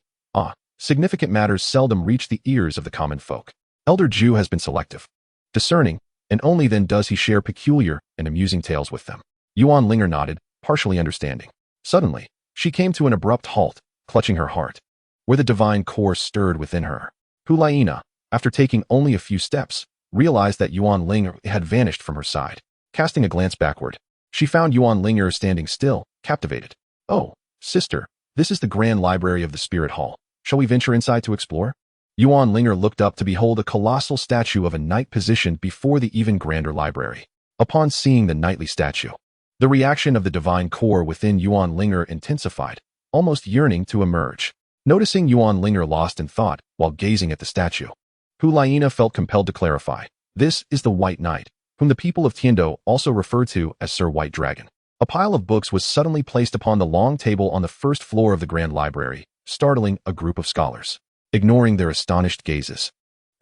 Significant matters seldom reach the ears of the common folk. Elder Ju has been selective, discerning, and only then does he share peculiar and amusing tales with them. Yuan Linger nodded, partially understanding. Suddenly, she came to an abrupt halt, clutching her heart, where the divine core stirred within her. Hu Laina, after taking only a few steps, realized that Yuan Linger had vanished from her side. Casting a glance backward, she found Yuan Linger standing still, captivated. "Oh, sister, this is the grand library of the Spirit Hall. Shall we venture inside to explore?" Yuan Linger looked up to behold a colossal statue of a knight positioned before the even grander library. Upon seeing the knightly statue, the reaction of the divine core within Yuan Linger intensified, almost yearning to emerge. Noticing Yuan Linger lost in thought while gazing at the statue, Hu Laina felt compelled to clarify. This is the White Knight, whom the people of Tindo also refer to as Sir White Dragon. A pile of books was suddenly placed upon the long table on the first floor of the Grand Library, startling a group of scholars. Ignoring their astonished gazes,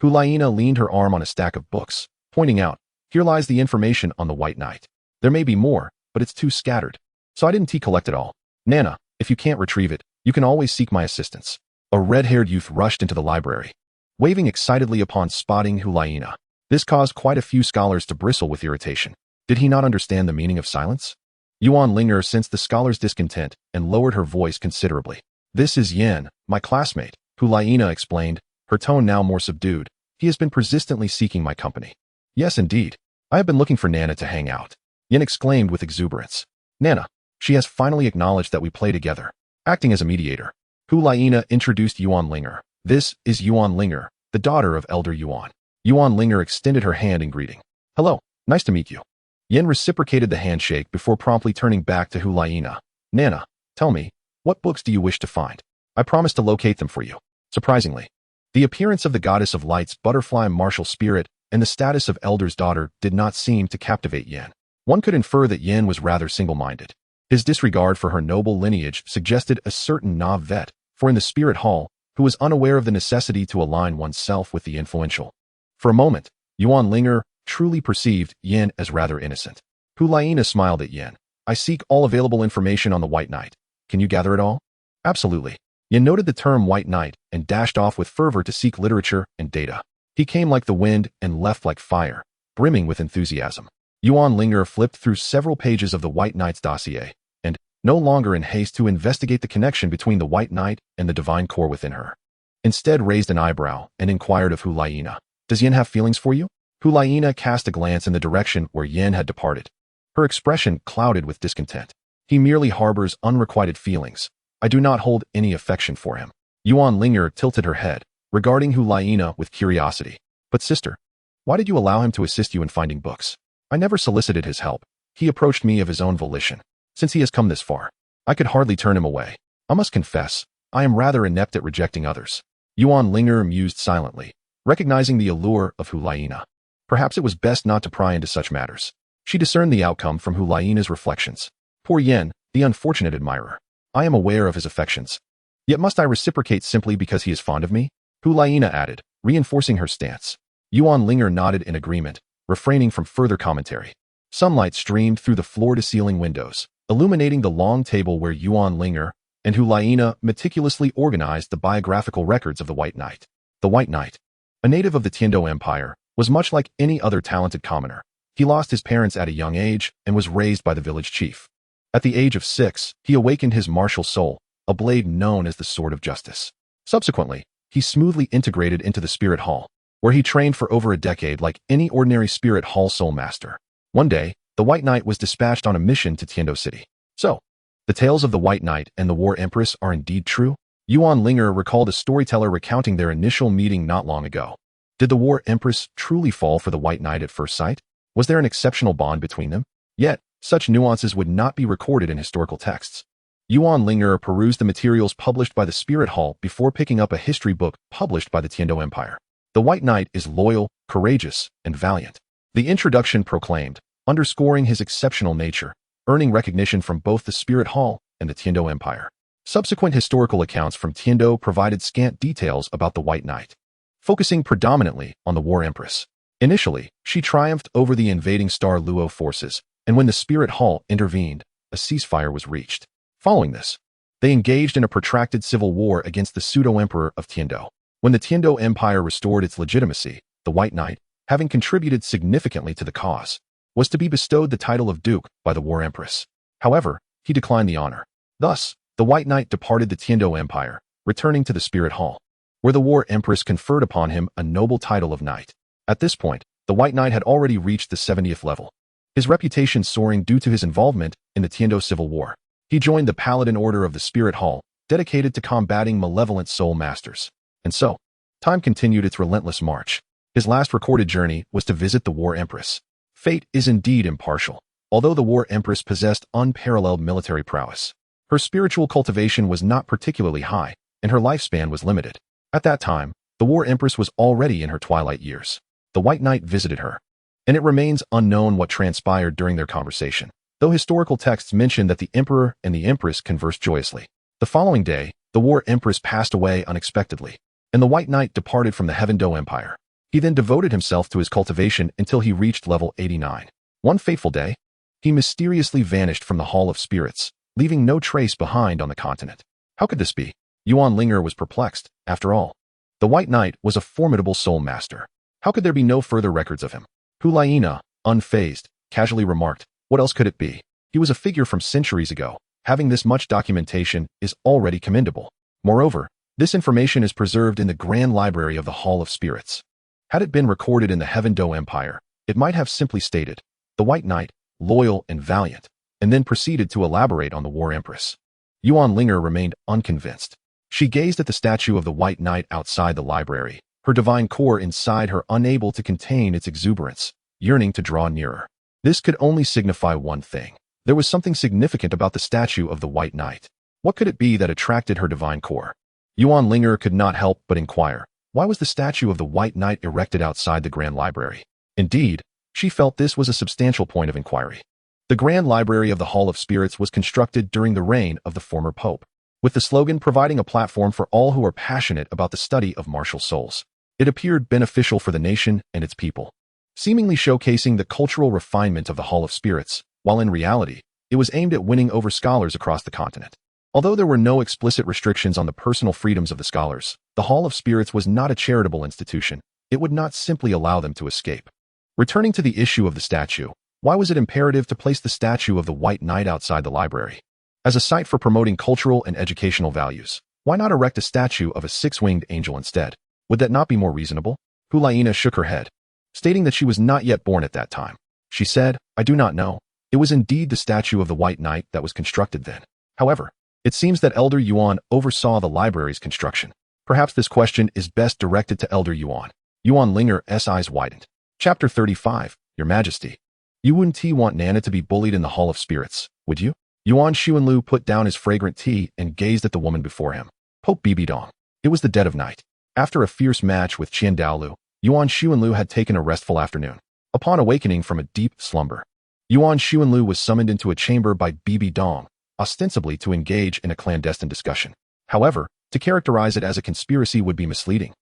Hu Laina leaned her arm on a stack of books, pointing out, "Here lies the information on the White Knight. There may be more, but it's too scattered. So I didn't collect it all. Nana, if you can't retrieve it, you can always seek my assistance." A red-haired youth rushed into the library, waving excitedly upon spotting Hu Laina. This caused quite a few scholars to bristle with irritation. Did he not understand the meaning of silence? Yuan Linger sensed the scholar's discontent and lowered her voice considerably. "This is Yan, my classmate," Hu Laina explained, her tone now more subdued. "He has been persistently seeking my company." "Yes, indeed. I have been looking for Nana to hang out," Yan exclaimed with exuberance. "Nana, she has finally acknowledged that we play together." Acting as a mediator, Hu Laina introduced Yuan Linger. "This is Yuan Linger, the daughter of Elder Yuan." Yuan Linger extended her hand in greeting. "Hello, nice to meet you." Yan reciprocated the handshake before promptly turning back to Hu Laina. "Nana, tell me, what books do you wish to find? I promise to locate them for you." Surprisingly, the appearance of the goddess of light's butterfly martial spirit and the status of Elder's daughter did not seem to captivate Yan. One could infer that Yan was rather single-minded. His disregard for her noble lineage suggested a certain navet, for in the Spirit Hall, who was unaware of the necessity to align oneself with the influential. For a moment, Yuan Linger truly perceived Yan as rather innocent. Hu Laina smiled at Yan. "I seek all available information on the White Knight. Can you gather it all?" "Absolutely." Yan noted the term White Knight and dashed off with fervor to seek literature and data. He came like the wind and left like fire, brimming with enthusiasm. Yuan Linger flipped through several pages of the White Knight's dossier, and, no longer in haste to investigate the connection between the White Knight and the divine core within her, instead raised an eyebrow and inquired of Hu Laina. "Does Yan have feelings for you?" Hu Laina cast a glance in the direction where Yan had departed. Her expression clouded with discontent. "He merely harbors unrequited feelings. I do not hold any affection for him." Yuan Linger tilted her head, regarding Hu Laina with curiosity. "But sister, why did you allow him to assist you in finding books?" "I never solicited his help. He approached me of his own volition. Since he has come this far, I could hardly turn him away. I must confess, I am rather inept at rejecting others." Yuan Linger mused silently, recognizing the allure of Hu Laina. Perhaps it was best not to pry into such matters. She discerned the outcome from Hu Laina's reflections. "Poor Yan, the unfortunate admirer. I am aware of his affections. Yet must I reciprocate simply because he is fond of me?" Hu Laina added, reinforcing her stance. Yuan Linger nodded in agreement, refraining from further commentary. Sunlight streamed through the floor-to-ceiling windows, illuminating the long table where Yuan Linger and Hu Laina meticulously organized the biographical records of the White Knight. The White Knight, a native of the Tindo Empire, was much like any other talented commoner. He lost his parents at a young age and was raised by the village chief. At the age of 6, he awakened his martial soul, a blade known as the Sword of Justice. Subsequently, he smoothly integrated into the Spirit Hall, where he trained for over a decade like any ordinary Spirit Hall soul master. One day, the White Knight was dispatched on a mission to Tindo City. So, the tales of the White Knight and the War Empress are indeed true? Yuan Linger recalled a storyteller recounting their initial meeting not long ago. Did the War Empress truly fall for the White Knight at first sight? Was there an exceptional bond between them? Yet, such nuances would not be recorded in historical texts. Yuan Linger perused the materials published by the Spirit Hall before picking up a history book published by the Tindo Empire. The White Knight is loyal, courageous, and valiant. The introduction proclaimed, underscoring his exceptional nature, earning recognition from both the Spirit Hall and the Tindo Empire. Subsequent historical accounts from Tindo provided scant details about the White Knight, focusing predominantly on the War Empress. Initially, she triumphed over the invading Star Luo forces, and when the Spirit Hall intervened, a ceasefire was reached. Following this, they engaged in a protracted civil war against the pseudo-emperor of Tindo. When the Tindo Empire restored its legitimacy, the White Knight, having contributed significantly to the cause, was to be bestowed the title of Duke by the War Empress. However, he declined the honor. Thus, the White Knight departed the Tindo Empire, returning to the Spirit Hall, where the War Empress conferred upon him a noble title of knight. At this point, the White Knight had already reached the 70th level, his reputation soaring due to his involvement in the Tindo Civil War. He joined the Paladin Order of the Spirit Hall, dedicated to combating malevolent soul masters. And so, time continued its relentless march. His last recorded journey was to visit the War Empress. Fate is indeed impartial. Although the War Empress possessed unparalleled military prowess, her spiritual cultivation was not particularly high, and her lifespan was limited. At that time, the War Empress was already in her twilight years. The White Knight visited her, and it remains unknown what transpired during their conversation, though historical texts mention that the Emperor and the Empress conversed joyously. The following day, the War Empress passed away unexpectedly, and the White Knight departed from the Haotian Empire. He then devoted himself to his cultivation until he reached level 89. One fateful day, he mysteriously vanished from the Hall of Spirits, leaving no trace behind on the continent. How could this be? Yuan Ling'er was perplexed. After all, the White Knight was a formidable soul master. How could there be no further records of him? Hulaina, unfazed, casually remarked, what else could it be? He was a figure from centuries ago. Having this much documentation is already commendable. Moreover, this information is preserved in the Grand Library of the Hall of Spirits. Had it been recorded in the Haotian Empire, it might have simply stated, the White Knight, loyal and valiant, and then proceeded to elaborate on the War Empress. Yuan Linger remained unconvinced. She gazed at the statue of the White Knight outside the library, her divine core inside her unable to contain its exuberance, yearning to draw nearer. This could only signify one thing. There was something significant about the statue of the White Knight. What could it be that attracted her divine core? Yuan Linger could not help but inquire, why was the statue of the White Knight erected outside the Grand Library? Indeed, she felt this was a substantial point of inquiry. The Grand Library of the Hall of Spirits was constructed during the reign of the former Pope, with the slogan providing a platform for all who are passionate about the study of martial souls. It appeared beneficial for the nation and its people, seemingly showcasing the cultural refinement of the Hall of Spirits, while in reality, it was aimed at winning over scholars across the continent. Although there were no explicit restrictions on the personal freedoms of the scholars, the Hall of Spirits was not a charitable institution. It would not simply allow them to escape. Returning to the issue of the statue, why was it imperative to place the statue of the White Knight outside the library? As a site for promoting cultural and educational values, why not erect a statue of a six-winged angel instead? Would that not be more reasonable? Hulaina shook her head, stating that she was not yet born at that time. She said, I do not know. It was indeed the statue of the White Knight that was constructed then. However, it seems that Elder Yuan oversaw the library's construction. Perhaps this question is best directed to Elder Yuan. Yuan Linger's eyes widened. Chapter 35, Your Majesty. You wouldn't want Nana to be bullied in the Hall of Spirits, would you? Yuan Xuanlu put down his fragrant tea and gazed at the woman before him. Pope Bibidong. It was the dead of night. After a fierce match with Qian Douluo, Yuan Xuanlu had taken a restful afternoon. Upon awakening from a deep slumber, Yuan Xuanlu was summoned into a chamber by Bibidong, ostensibly to engage in a clandestine discussion. However, to characterize it as a conspiracy would be misleading.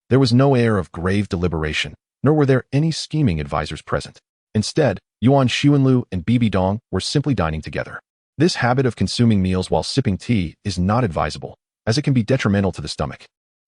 There was no air of grave deliberation, nor were there any scheming advisors present. Instead, Yuan Xuanlu and Bibidong were simply dining together. This habit of consuming meals while sipping tea is not advisable, as it can be detrimental to the stomach.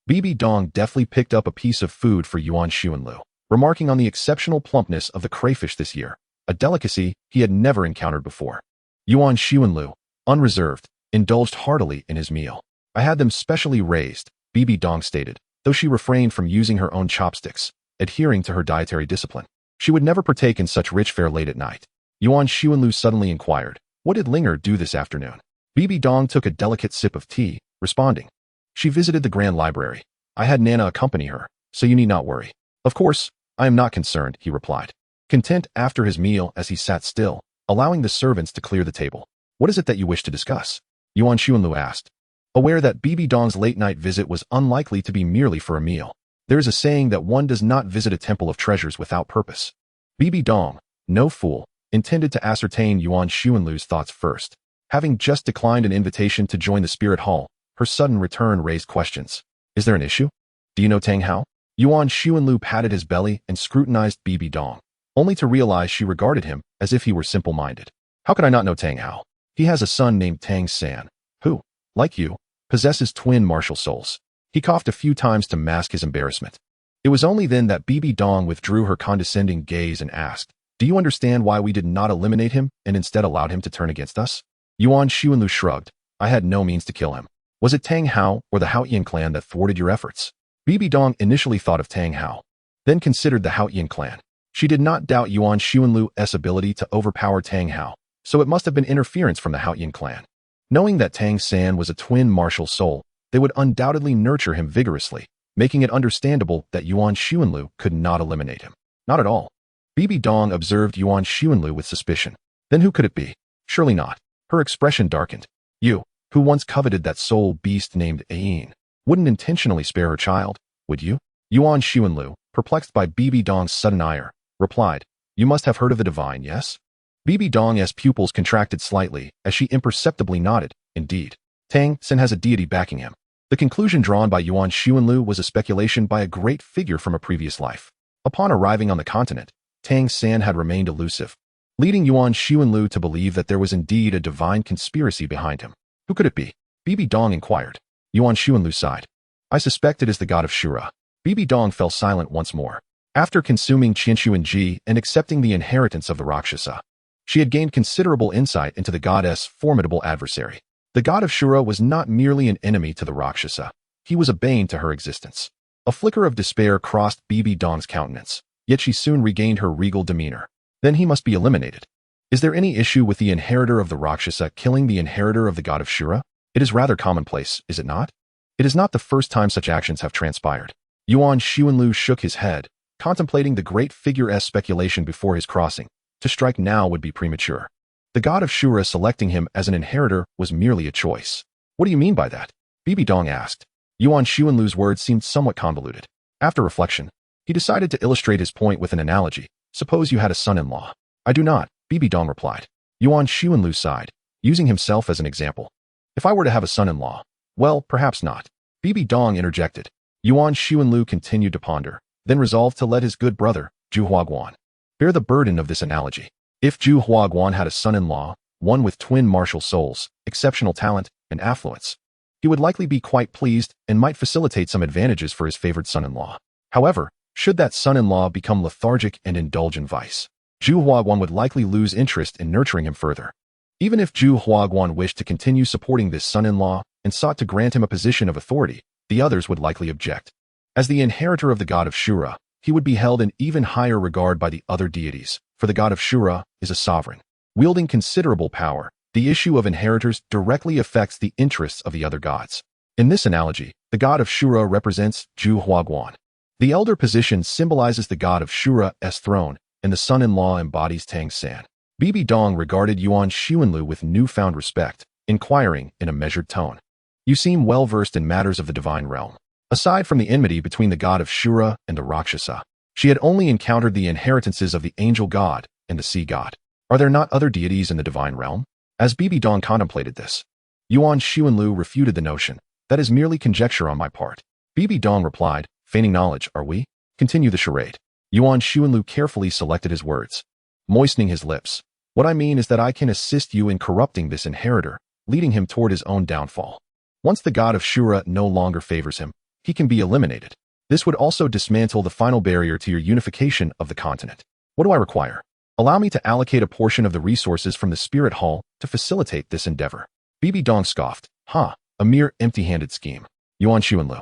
Bibidong deftly picked up a piece of food for Yuan Xuanlu, remarking on the exceptional plumpness of the crayfish this year, a delicacy he had never encountered before. Yuan Xuanlu, unreserved, indulged heartily in his meal. I had them specially raised, Bibidong stated, though she refrained from using her own chopsticks, adhering to her dietary discipline. She would never partake in such rich fare late at night. Yuan Xuanlu suddenly inquired, what did Linger do this afternoon? Bibidong took a delicate sip of tea, responding, she visited the Grand Library. I had Nana accompany her, so you need not worry. Of course, I am not concerned, he replied, content after his meal as he sat still, allowing the servants to clear the table. What is it that you wish to discuss? Yuan Xuanlu asked, aware that Bibidong's late-night visit was unlikely to be merely for a meal. There is a saying that one does not visit a temple of treasures without purpose. Bibi Dong, no fool, intended to ascertain Yuan Xuanlu's thoughts first. Having just declined an invitation to join the spirit hall, her sudden return raised questions. Is there an issue? Do you know Tang Hao? Yuan Xuanlu patted his belly and scrutinized Bibi Dong, only to realize she regarded him as if he were simple-minded. How could I not know Tang Hao? He has a son named Tang San, who, like you, possesses twin martial souls. He coughed a few times to mask his embarrassment. It was only then that Bibi Dong withdrew her condescending gaze and asked, do you understand why we did not eliminate him and instead allowed him to turn against us? Yuan Xuanlu shrugged. I had no means to kill him. Was it Tang Hao or the Haotian clan that thwarted your efforts? Bibi Dong initially thought of Tang Hao, then considered the Haotian clan. She did not doubt Yuan Xuanlu's ability to overpower Tang Hao, so it must have been interference from the Haotian clan. Knowing that Tang San was a twin martial soul, they would undoubtedly nurture him vigorously, making it understandable that Yuan Xuanlu could not eliminate him. Not at all. Bibi Dong observed Yuan Xuanlu with suspicion. Then who could it be? Surely not. Her expression darkened. You, who once coveted that soul beast named Ayin, wouldn't intentionally spare her child, would you? Yuan Xuanlu, perplexed by Bibi Dong's sudden ire, replied, you must have heard of the divine, yes? Bibi Dong's pupils contracted slightly as she imperceptibly nodded. Indeed, Tang San has a deity backing him. The conclusion drawn by Yuan Xuanlu was a speculation by a great figure from a previous life. Upon arriving on the continent, Tang San had remained elusive, leading Yuan Xuanlu to believe that there was indeed a divine conspiracy behind him. Who could it be? Bibi Dong inquired. Yuan Xuanlu sighed. I suspect it is the god of Shura. Bibi Dong fell silent once more. After consuming Qianshuan and accepting the inheritance of the Rakshasa, she had gained considerable insight into the goddess' formidable adversary. The god of Shura was not merely an enemy to the Rakshasa. He was a bane to her existence. A flicker of despair crossed Bibi Dong's countenance, yet she soon regained her regal demeanor. Then he must be eliminated. Is there any issue with the inheritor of the Rakshasa killing the inheritor of the god of Shura? It is rather commonplace, is it not? It is not the first time such actions have transpired. Yuan Xuanlu shook his head, contemplating the great figure's speculation before his crossing. To strike now would be premature. The god of Shura selecting him as an inheritor was merely a choice. What do you mean by that? Bibi Dong asked. Yuan Xuanlu's words seemed somewhat convoluted. After reflection, he decided to illustrate his point with an analogy. Suppose you had a son-in-law. I do not, Bibi Dong replied. Yuan Xuanlu sighed, using himself as an example. If I were to have a son-in-law, well, perhaps not. Bibi Dong interjected. Yuan Xuanlu continued to ponder, then resolved to let his good brother, Ju Huaguan, bear the burden of this analogy. If Ju Huaguan had a son-in-law, one with twin martial souls, exceptional talent, and affluence, he would likely be quite pleased and might facilitate some advantages for his favored son-in-law. However, should that son-in-law become lethargic and indulge in vice, Ju Huaguan would likely lose interest in nurturing him further. Even if Ju Huaguan wished to continue supporting this son-in-law and sought to grant him a position of authority, the others would likely object. As the inheritor of the god of Shura, he would be held in even higher regard by the other deities, for the god of Shura is a sovereign, wielding considerable power. The issue of inheritors directly affects the interests of the other gods. In this analogy, the god of Shura represents Ju Huaguan. The elder position symbolizes the god of Shura's throne, and the son-in-law embodies Tang San. Bibi Dong regarded Yuan Xuanlu with newfound respect, inquiring in a measured tone. You seem well-versed in matters of the divine realm. Aside from the enmity between the god of Shura and the Rakshasa, she had only encountered the inheritances of the angel god and the sea god. Are there not other deities in the divine realm? As Bibi Dong contemplated this, Yuan Xuanlu refuted the notion. That is merely conjecture on my part. Bibi Dong replied, feigning knowledge, are we? Continue the charade. Yuan Xuanlu carefully selected his words, moistening his lips. What I mean is that I can assist you in corrupting this inheritor, leading him toward his own downfall. Once the god of Shura no longer favors him, he can be eliminated. This would also dismantle the final barrier to your unification of the continent. What do I require? Allow me to allocate a portion of the resources from the spirit hall to facilitate this endeavor. Bibi Dong scoffed. A mere empty-handed scheme. Yuan Xuanlu,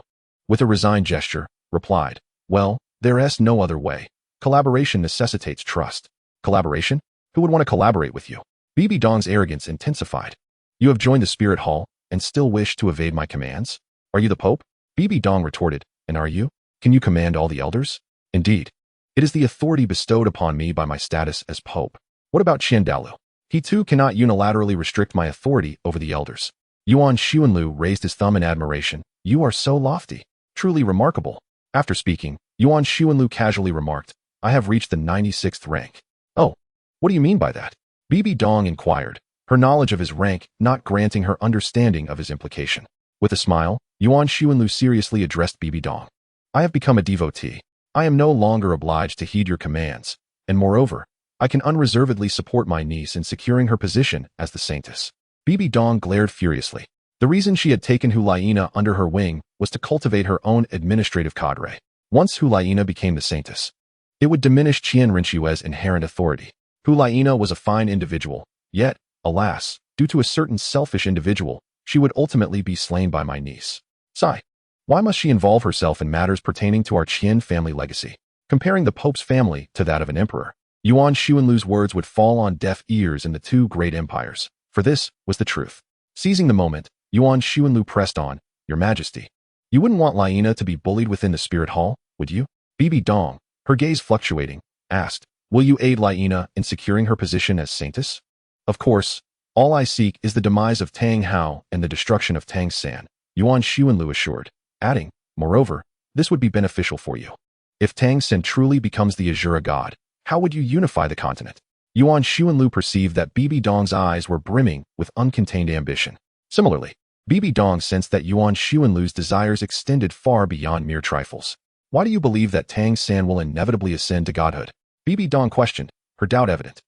with a resigned gesture, replied, well, there's no other way. Collaboration necessitates trust. Collaboration? Who would want to collaborate with you? Bibi Dong's arrogance intensified. You have joined the spirit hall and still wish to evade my commands? Are you the Pope? Bibi Dong retorted, and are you? Can you command all the elders? Indeed. It is the authority bestowed upon me by my status as Pope. What about Qian Douluo? He too cannot unilaterally restrict my authority over the elders. Yuan Xuanlu raised his thumb in admiration. You are so lofty. Truly remarkable. After speaking, Yuan Xuanlu casually remarked, I have reached the 96th rank. Oh, what do you mean by that? Bibi Dong inquired, her knowledge of his rank not granting her understanding of his implication. With a smile, Yuan Xuanlu seriously addressed Bibi Dong. I have become a devotee. I am no longer obliged to heed your commands, and moreover, I can unreservedly support my niece in securing her position as the saintess. Bibi Dong glared furiously. The reason she had taken Hulaina under her wing was to cultivate her own administrative cadre. Once Hulaina became the saintess, it would diminish Qian Rinxue's inherent authority. Hulaina was a fine individual, yet, alas, due to a certain selfish individual, she would ultimately be slain by my niece. Sigh. Why must she involve herself in matters pertaining to our Qian family legacy? Comparing the Pope's family to that of an emperor, Yuan Xuanlu's words would fall on deaf ears in the two great empires, for this was the truth. Seizing the moment, Yuan Xuanlu pressed on, Your Majesty. You wouldn't want Laina to be bullied within the Spirit Hall, would you? Bibi Dong, her gaze fluctuating, asked, Will you aid Laina in securing her position as saintess? Of course, all I seek is the demise of Tang Hao and the destruction of Tang San, Yuan Xuanlu assured, adding, Moreover, this would be beneficial for you. If Tang San truly becomes the Azura god, how would you unify the continent? Yuan Xuanlu perceived that Bibi Dong's eyes were brimming with uncontained ambition. Similarly, Bibi Dong sensed that Yuan Xuanlu's desires extended far beyond mere trifles. Why do you believe that Tang San will inevitably ascend to godhood? Bibi Dong questioned, her doubt evident.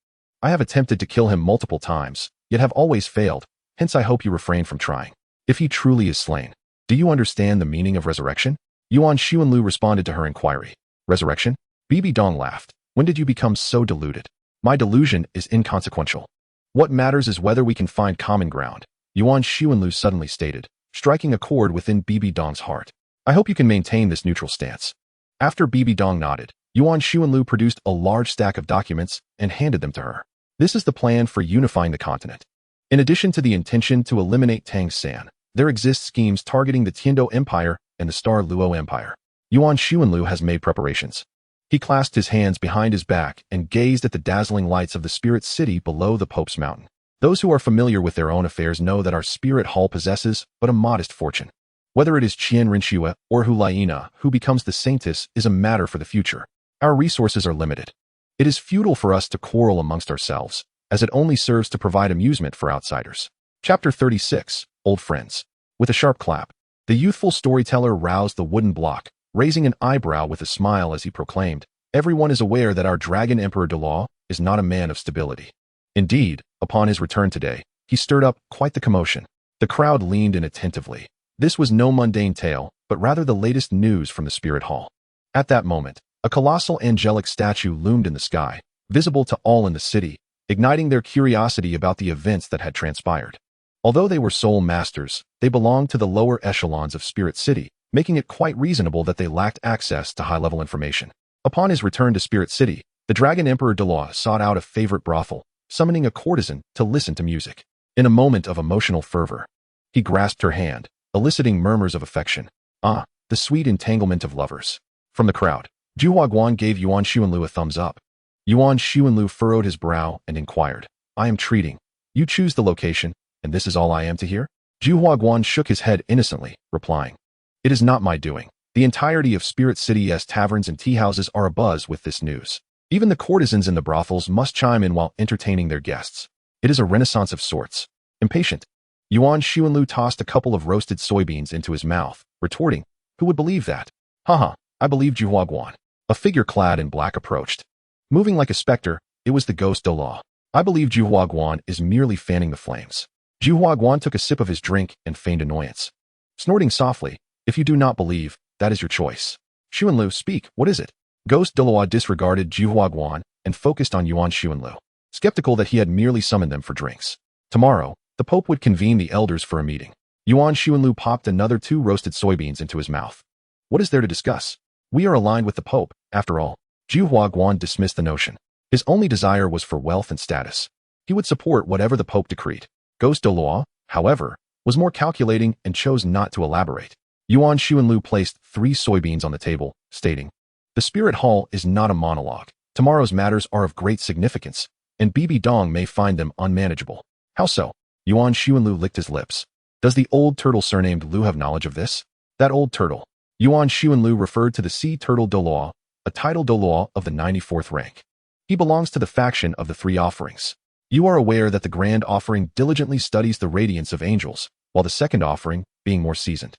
I have attempted to kill him multiple times, yet have always failed, hence I hope you refrain from trying. If he truly is slain, do you understand the meaning of resurrection? Yuan Xuanlu responded to her inquiry. Resurrection? Bibi Dong laughed. When did you become so deluded? My delusion is inconsequential. What matters is whether we can find common ground, Yuan Xuanlu suddenly stated, striking a chord within Bibi Dong's heart. I hope you can maintain this neutral stance. After Bibi Dong nodded, Yuan Xuanlu produced a large stack of documents and handed them to her. This is the plan for unifying the continent. In addition to the intention to eliminate Tang San, there exist schemes targeting the Tindo Empire and the Star Luo Empire. Yuan Xuanlu has made preparations. He clasped his hands behind his back and gazed at the dazzling lights of the spirit city below the Pope's mountain. Those who are familiar with their own affairs know that our spirit hall possesses but a modest fortune. Whether it is Qian Rinxue or Hulaina who becomes the saintess is a matter for the future. Our resources are limited. It is futile for us to quarrel amongst ourselves, as it only serves to provide amusement for outsiders. Chapter 36, Old Friends. With a sharp clap, the youthful storyteller roused the wooden block, raising an eyebrow with a smile as he proclaimed, Everyone is aware that our Dragon Emperor Douluo is not a man of stability. Indeed, upon his return today, he stirred up quite the commotion. The crowd leaned in attentively. This was no mundane tale, but rather the latest news from the Spirit Hall. At that moment, a colossal angelic statue loomed in the sky, visible to all in the city, igniting their curiosity about the events that had transpired. Although they were soul masters, they belonged to the lower echelons of Spirit City, making it quite reasonable that they lacked access to high-level information. Upon his return to Spirit City, the Dragon Emperor Douluo sought out a favorite brothel, summoning a courtesan to listen to music. In a moment of emotional fervor, he grasped her hand, eliciting murmurs of affection. Ah, the sweet entanglement of lovers. From the crowd, Ju Huaguan gave Yuan Xuanlu a thumbs up. Yuan Xuanlu furrowed his brow and inquired, I am treating. You choose the location, and this is all I am to hear? Ju Huaguan shook his head innocently, replying, It is not my doing. The entirety of Spirit City's taverns and teahouses are abuzz with this news. Even the courtesans in the brothels must chime in while entertaining their guests. It is a renaissance of sorts. Impatient, Yuan Xuanlu tossed a couple of roasted soybeans into his mouth, retorting, Who would believe that? Haha, I believe Ju Huaguan. A figure clad in black approached. Moving like a specter, it was the ghost Douluo. I believe Ju Huaguan is merely fanning the flames. Ju Huaguan took a sip of his drink and feigned annoyance. Snorting softly, If you do not believe, that is your choice. Xuanlu, speak, what is it? Ghost Douluo disregarded Ju Huaguan and focused on Yuan Xuanlu, skeptical that he had merely summoned them for drinks. Tomorrow, the Pope would convene the elders for a meeting. Yuan Xuanlu popped another 2 roasted soybeans into his mouth. What is there to discuss? We are aligned with the Pope, after all. Ju Huaguan dismissed the notion. His only desire was for wealth and status. He would support whatever the Pope decreed. Ghost Douluo, however, was more calculating and chose not to elaborate. Yuan Xuanlu placed 3 soybeans on the table, stating, The Spirit Hall is not a monologue. Tomorrow's matters are of great significance, and Bibi Dong may find them unmanageable. How so? Yuan Xuanlu licked his lips. Does the old turtle surnamed Lu have knowledge of this? That old turtle. Yuan Xuanlu referred to the Sea Turtle Douluo, a title Douluo of the 94th rank. He belongs to the faction of the three offerings. You are aware that the Grand Offering diligently studies the radiance of angels, while the second offering, being more seasoned,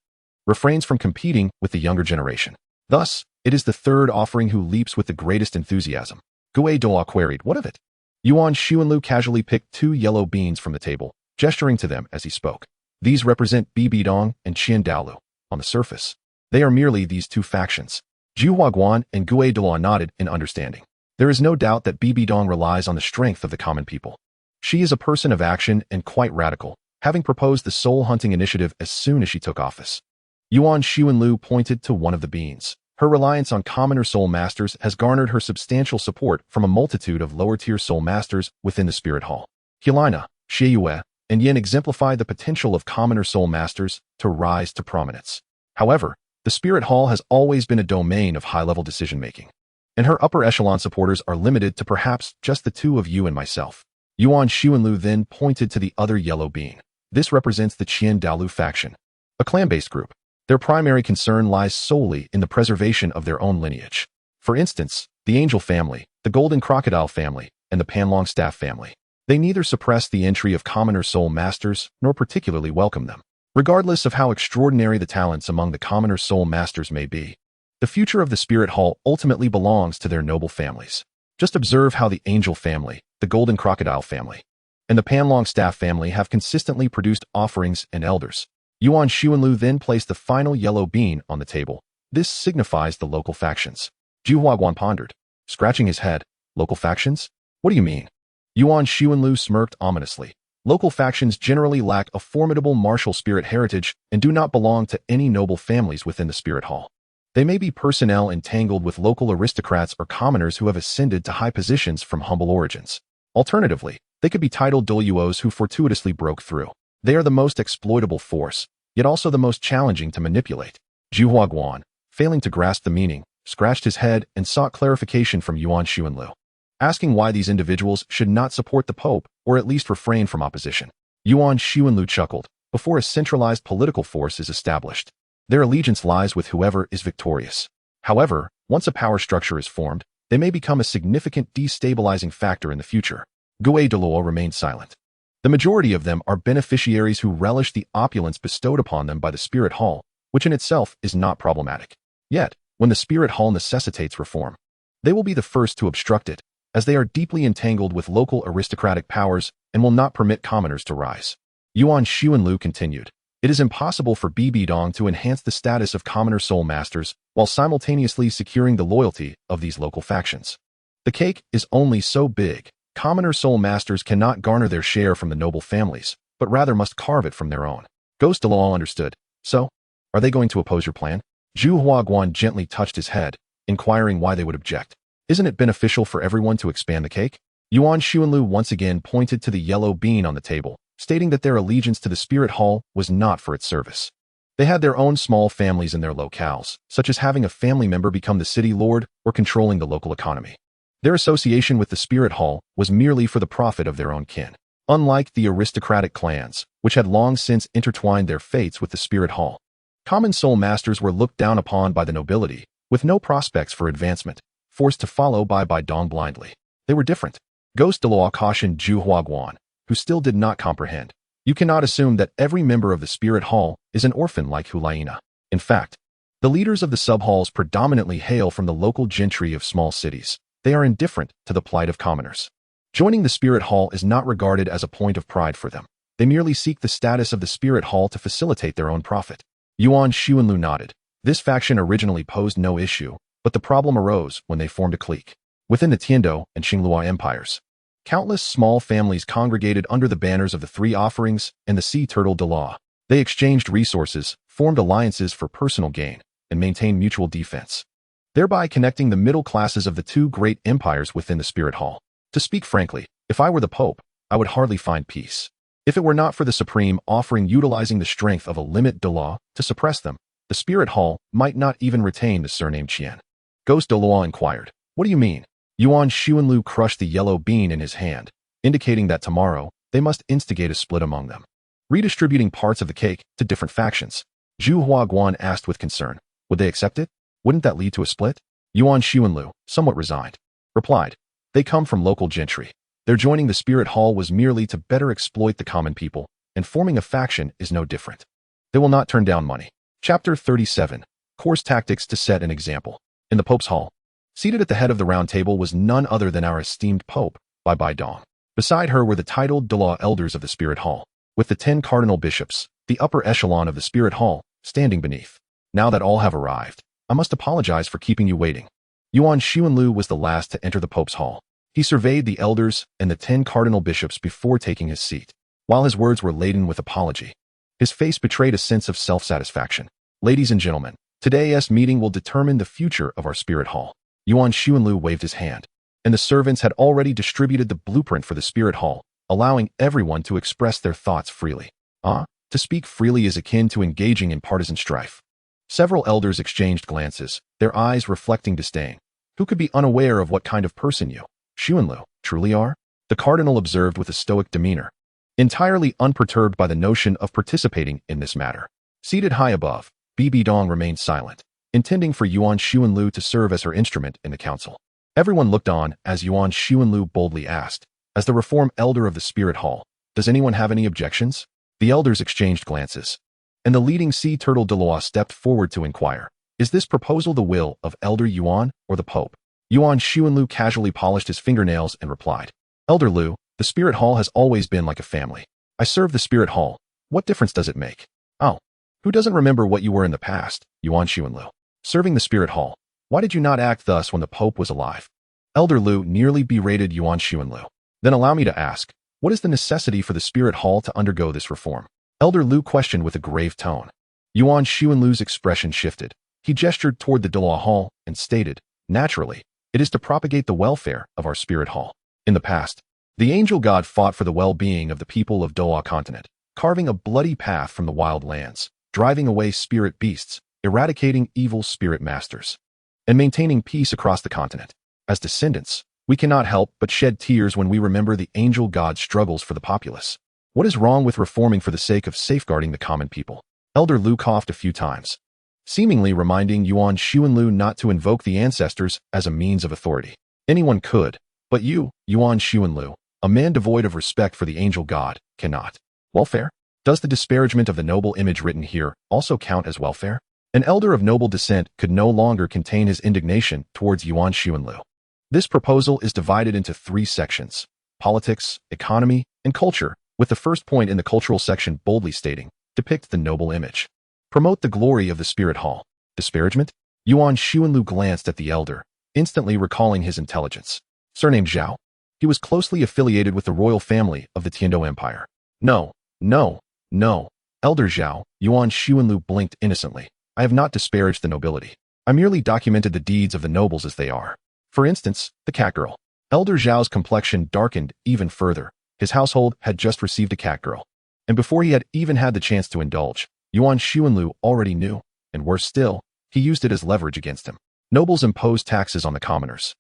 refrains from competing with the younger generation. Thus, it is the third offering who leaps with the greatest enthusiasm. Ju Douluo queried, "What of it?" Yuan Xuanlu casually picked 2 yellow beans from the table, gesturing to them as he spoke. These represent Bibidong and Qian Douluo. On the surface, they are merely these 2 factions. Ju Huaguan and Ju Douluo nodded in understanding. There is no doubt that Bibidong relies on the strength of the common people. She is a person of action and quite radical, having proposed the soul hunting initiative as soon as she took office. Yuan Xuanlu pointed to one of the beans. Her reliance on commoner soul masters has garnered her substantial support from a multitude of lower-tier soul masters within the Spirit Hall. Helena, Xieyue, and Yin exemplify the potential of commoner soul masters to rise to prominence. However, the Spirit Hall has always been a domain of high-level decision-making, and her upper echelon supporters are limited to perhaps just the 2 of you and myself. Yuan Xuanlu then pointed to the other yellow bean. This represents the Qian Douluo faction, a clan-based group. Their primary concern lies solely in the preservation of their own lineage. For instance, the Angel family, the Golden Crocodile family, and the Panlong Staff family. They neither suppress the entry of commoner soul masters nor particularly welcome them. Regardless of how extraordinary the talents among the commoner soul masters may be, the future of the Spirit Hall ultimately belongs to their noble families. Just observe how the Angel family, the Golden Crocodile family, and the Panlong Staff family have consistently produced offerings and elders. Yuan Xuanlu then placed the final yellow bean on the table. This signifies the local factions. Ju Huaguan pondered, scratching his head. Local factions? What do you mean? Yuan Xuanlu smirked ominously. Local factions generally lack a formidable martial spirit heritage and do not belong to any noble families within the Spirit Hall. They may be personnel entangled with local aristocrats or commoners who have ascended to high positions from humble origins. Alternatively, they could be titled Douluos who fortuitously broke through. They are the most exploitable force, yet also the most challenging to manipulate. Ju Huaguan, failing to grasp the meaning, scratched his head and sought clarification from Yuan Xuanlu, asking why these individuals should not support the Pope or at least refrain from opposition. Yuan Xuanlu chuckled. Before a centralized political force is established, their allegiance lies with whoever is victorious. However, once a power structure is formed, they may become a significant destabilizing factor in the future. Ju Douluo remained silent. The majority of them are beneficiaries who relish the opulence bestowed upon them by the Spirit Hall, which in itself is not problematic. Yet, when the Spirit Hall necessitates reform, they will be the first to obstruct it, as they are deeply entangled with local aristocratic powers and will not permit commoners to rise. Yuan Xuanlu continued, "It is impossible for Bibidong to enhance the status of commoner soul masters while simultaneously securing the loyalty of these local factions. The cake is only so big. Commoner soul masters cannot garner their share from the noble families, but rather must carve it from their own." Ghost Douluo understood. "So, are they going to oppose your plan?" Ju Huaguan gently touched his head, inquiring why they would object. "Isn't it beneficial for everyone to expand the cake?" Yuan Xuanlu once again pointed to the yellow bean on the table, stating that their allegiance to the Spirit Hall was not for its service. They had their own small families in their locales, such as having a family member become the city lord or controlling the local economy. Their association with the Spirit Hall was merely for the profit of their own kin. Unlike the aristocratic clans, which had long since intertwined their fates with the Spirit Hall, common soul masters were looked down upon by the nobility, with no prospects for advancement, forced to follow Bibidong blindly. They were different. Ghost Douluo cautioned Ju Huaguan, who still did not comprehend. "You cannot assume that every member of the Spirit Hall is an orphan like Hulaina. In fact, the leaders of the sub-halls predominantly hail from the local gentry of small cities. They are indifferent to the plight of commoners. Joining the Spirit Hall is not regarded as a point of pride for them. They merely seek the status of the Spirit Hall to facilitate their own profit." Yuan Xuanlu nodded. This faction originally posed no issue, but the problem arose when they formed a clique. Within the Tindo and Xinglua empires, countless small families congregated under the banners of the three offerings and the Sea Turtle Douluo. They exchanged resources, formed alliances for personal gain, and maintained mutual defense, thereby connecting the middle classes of the two great empires within the Spirit Hall. To speak frankly, if I were the Pope, I would hardly find peace. If it were not for the Supreme offering utilizing the strength of a limit Douluo to suppress them, the Spirit Hall might not even retain the surname Qian. Ghost Douluo inquired, "What do you mean?" Yuan Xuanlu crushed the yellow bean in his hand, indicating that tomorrow they must instigate a split among them, redistributing parts of the cake to different factions. Ju Huaguan asked with concern, Would they accept it? Wouldn't that lead to a split? Yuan Xuanlu, somewhat resigned, replied, they come from local gentry. Their joining the spirit hall was merely to better exploit the common people, and forming a faction is no different. They will not turn down money. Chapter 37. Course Tactics to Set an Example. In the Pope's Hall, seated at the head of the round table was none other than our esteemed Pope, Bai Dong. Beside her were the titled Douluo elders of the Spirit Hall, with the 10 cardinal bishops, the upper echelon of the Spirit Hall, standing beneath. Now that all have arrived, I must apologize for keeping you waiting. Yuan Xuanlu was the last to enter the Pope's Hall. He surveyed the elders and the 10 cardinal bishops before taking his seat. While his words were laden with apology, his face betrayed a sense of self-satisfaction. Ladies and gentlemen, today's meeting will determine the future of our Spirit Hall. Yuan Xuanlu waved his hand, and the servants had already distributed the blueprint for the Spirit Hall, allowing everyone to express their thoughts freely. To speak freely is akin to engaging in partisan strife. Several elders exchanged glances, their eyes reflecting disdain. Who could be unaware of what kind of person you, Xuanlu, truly are? The cardinal observed with a stoic demeanor, entirely unperturbed by the notion of participating in this matter. Seated high above, Bibi Dong remained silent, intending for Yuan Xuanlu to serve as her instrument in the council. Everyone looked on as Yuan Xuanlu boldly asked, as the reform elder of the Spirit Hall, does anyone have any objections? The elders exchanged glances, and the leading sea turtle Douluo stepped forward to inquire, is this proposal the will of Elder Yuan or the Pope? Yuan Xuanlu casually polished his fingernails and replied, Elder Lu, the Spirit Hall has always been like a family. I serve the Spirit Hall. What difference does it make? Oh, who doesn't remember what you were in the past, Yuan Xuanlu? Serving the Spirit Hall. Why did you not act thus when the Pope was alive? Elder Lu nearly berated Yuan Xuanlu. Then allow me to ask, what is the necessity for the Spirit Hall to undergo this reform? Elder Lu questioned with a grave tone. Yuan Xuanlu's expression shifted. He gestured toward the Douluo Hall and stated, naturally, it is to propagate the welfare of our Spirit Hall. In the past, the angel god fought for the well-being of the people of Douluo continent, carving a bloody path from the wild lands, driving away spirit beasts, eradicating evil spirit masters, and maintaining peace across the continent. As descendants, we cannot help but shed tears when we remember the angel god's struggles for the populace. What is wrong with reforming for the sake of safeguarding the common people? Elder Lu coughed a few times, seemingly reminding Yuan Xuanlu not to invoke the ancestors as a means of authority. Anyone could, but you, Yuan Xuanlu, a man devoid of respect for the angel god, cannot. Welfare? Does the disparagement of the noble image written here also count as welfare? An elder of noble descent could no longer contain his indignation towards Yuan Xuanlu. This proposal is divided into 3 sections: politics, economy, and culture, with the first point in the cultural section boldly stating, depict the noble image. Promote the glory of the Spirit Hall. Disparagement? Yuan Xuanlu glanced at the elder, instantly recalling his intelligence. Surnamed Zhao? He was closely affiliated with the royal family of the Tindo Empire. No. Elder Zhao, Yuan Xuanlu blinked innocently. I have not disparaged the nobility. I merely documented the deeds of the nobles as they are. For instance, the cat girl. Elder Zhao's complexion darkened even further. His household had just received a cat girl. And before he had even had the chance to indulge, Yuan Xuanlu already knew, and worse still, he used it as leverage against him. Nobles imposed taxes on the commoners,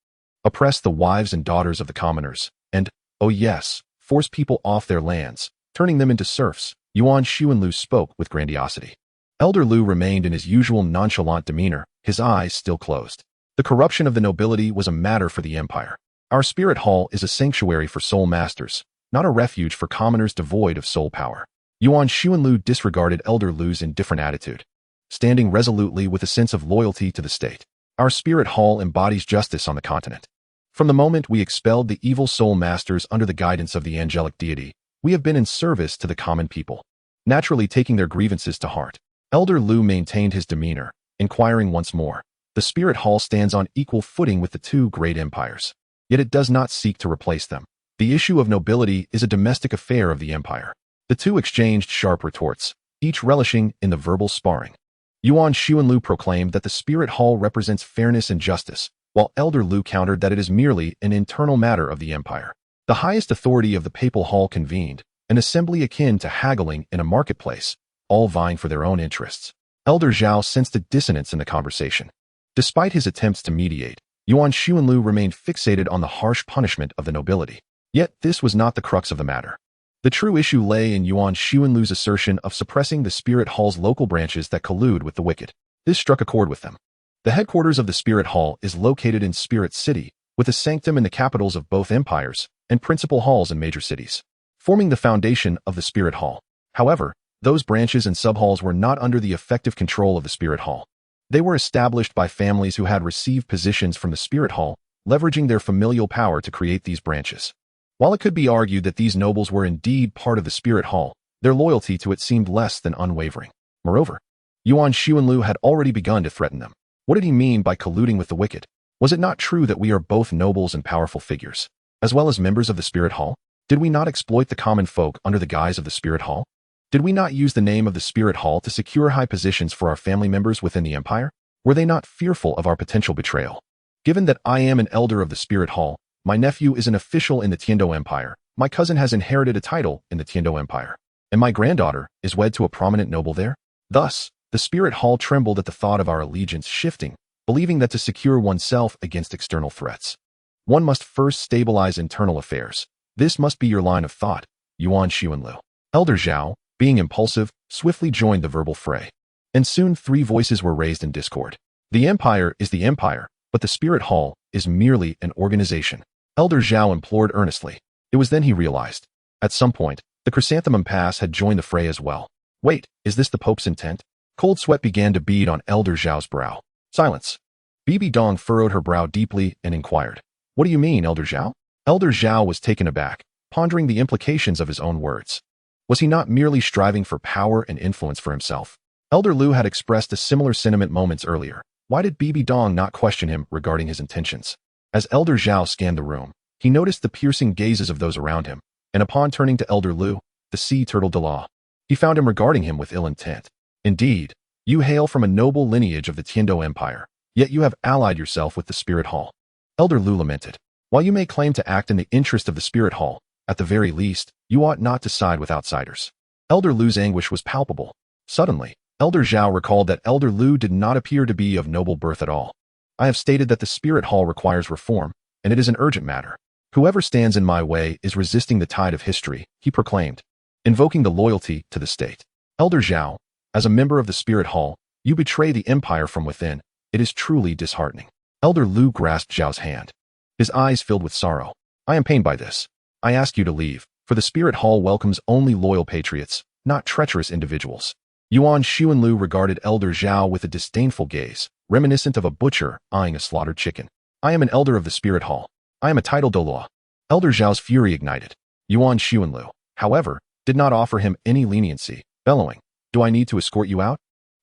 oppressed the wives and daughters of the commoners, and, oh yes, forced people off their lands, turning them into serfs. Yuan Xuanlu spoke with grandiosity. Elder Lu remained in his usual nonchalant demeanor, his eyes still closed. The corruption of the nobility was a matter for the empire. Our Spirit Hall is a sanctuary for soul masters, not a refuge for commoners devoid of soul power. Yuan Xuanlu disregarded Elder Lu's indifferent attitude, standing resolutely with a sense of loyalty to the state. Our Spirit Hall embodies justice on the continent. From the moment we expelled the evil soul masters under the guidance of the angelic deity, we have been in service to the common people, naturally taking their grievances to heart. Elder Lu maintained his demeanor, inquiring once more. The Spirit Hall stands on equal footing with the 2 great empires, yet it does not seek to replace them. The issue of nobility is a domestic affair of the empire. The 2 exchanged sharp retorts, each relishing in the verbal sparring. Yuan Xuanlu proclaimed that the Spirit Hall represents fairness and justice, while Elder Lu countered that it is merely an internal matter of the empire. The highest authority of the papal hall convened, an assembly akin to haggling in a marketplace, all vying for their own interests. Elder Zhao sensed a dissonance in the conversation. Despite his attempts to mediate, Yuan Xuanlu remained fixated on the harsh punishment of the nobility. Yet this was not the crux of the matter. The true issue lay in Yuan Xuanlu's assertion of suppressing the Spirit Hall's local branches that collude with the wicked. This struck a chord with them. The headquarters of the Spirit Hall is located in Spirit City, with a sanctum in the capitals of both empires and principal halls in major cities, forming the foundation of the Spirit Hall. However, those branches and subhalls were not under the effective control of the Spirit Hall. They were established by families who had received positions from the Spirit Hall, leveraging their familial power to create these branches. While it could be argued that these nobles were indeed part of the Spirit Hall, their loyalty to it seemed less than unwavering. Moreover, Yuan Linger had already begun to threaten them. What did he mean by colluding with the wicked? Was it not true that we are both nobles and powerful figures, as well as members of the Spirit Hall? Did we not exploit the common folk under the guise of the Spirit Hall? Did we not use the name of the Spirit Hall to secure high positions for our family members within the empire? Were they not fearful of our potential betrayal? Given that I am an elder of the Spirit Hall, my nephew is an official in the Tindo Empire, my cousin has inherited a title in the Tindo Empire, and my granddaughter is wed to a prominent noble there? Thus, the Spirit Hall trembled at the thought of our allegiance shifting, believing that to secure oneself against external threats, one must first stabilize internal affairs. This must be your line of thought, Yuan Linger. Elder Zhao, being impulsive, swiftly joined the verbal fray. And soon 3 voices were raised in discord. The empire is the empire, but the Spirit Hall is merely an organization. Elder Zhao implored earnestly. It was then he realized. At some point, the Chrysanthemum Pass had joined the fray as well. Wait, is this the Pope's intent? Cold sweat began to bead on Elder Zhao's brow. Silence. Bibi Dong furrowed her brow deeply and inquired. What do you mean, Elder Zhao? Elder Zhao was taken aback, pondering the implications of his own words. Was he not merely striving for power and influence for himself? Elder Lu had expressed a similar sentiment moments earlier. Why did Bibi Dong not question him regarding his intentions? As Elder Zhao scanned the room, he noticed the piercing gazes of those around him, and upon turning to Elder Lu, the sea turtle Douluo, he found him regarding him with ill intent. Indeed, you hail from a noble lineage of the Tindo Empire, yet you have allied yourself with the Spirit Hall. Elder Lu lamented. While you may claim to act in the interest of the Spirit Hall, at the very least, you ought not to side with outsiders. Elder Lu's anguish was palpable. Suddenly, Elder Zhao recalled that Elder Lu did not appear to be of noble birth at all. I have stated that the Spirit Hall requires reform, and it is an urgent matter. Whoever stands in my way is resisting the tide of history, he proclaimed, invoking the loyalty to the state. Elder Zhao, as a member of the Spirit Hall, you betray the empire from within. It is truly disheartening. Elder Lu grasped Zhao's hand. His eyes filled with sorrow. I am pained by this. I ask you to leave, for the Spirit Hall welcomes only loyal patriots, not treacherous individuals. Yuan Linger regarded Elder Zhao with a disdainful gaze, reminiscent of a butcher eyeing a slaughtered chicken. I am an elder of the Spirit Hall. I am a titled Douluo. Elder Zhao's fury ignited. Yuan Linger, however, did not offer him any leniency, bellowing, do I need to escort you out?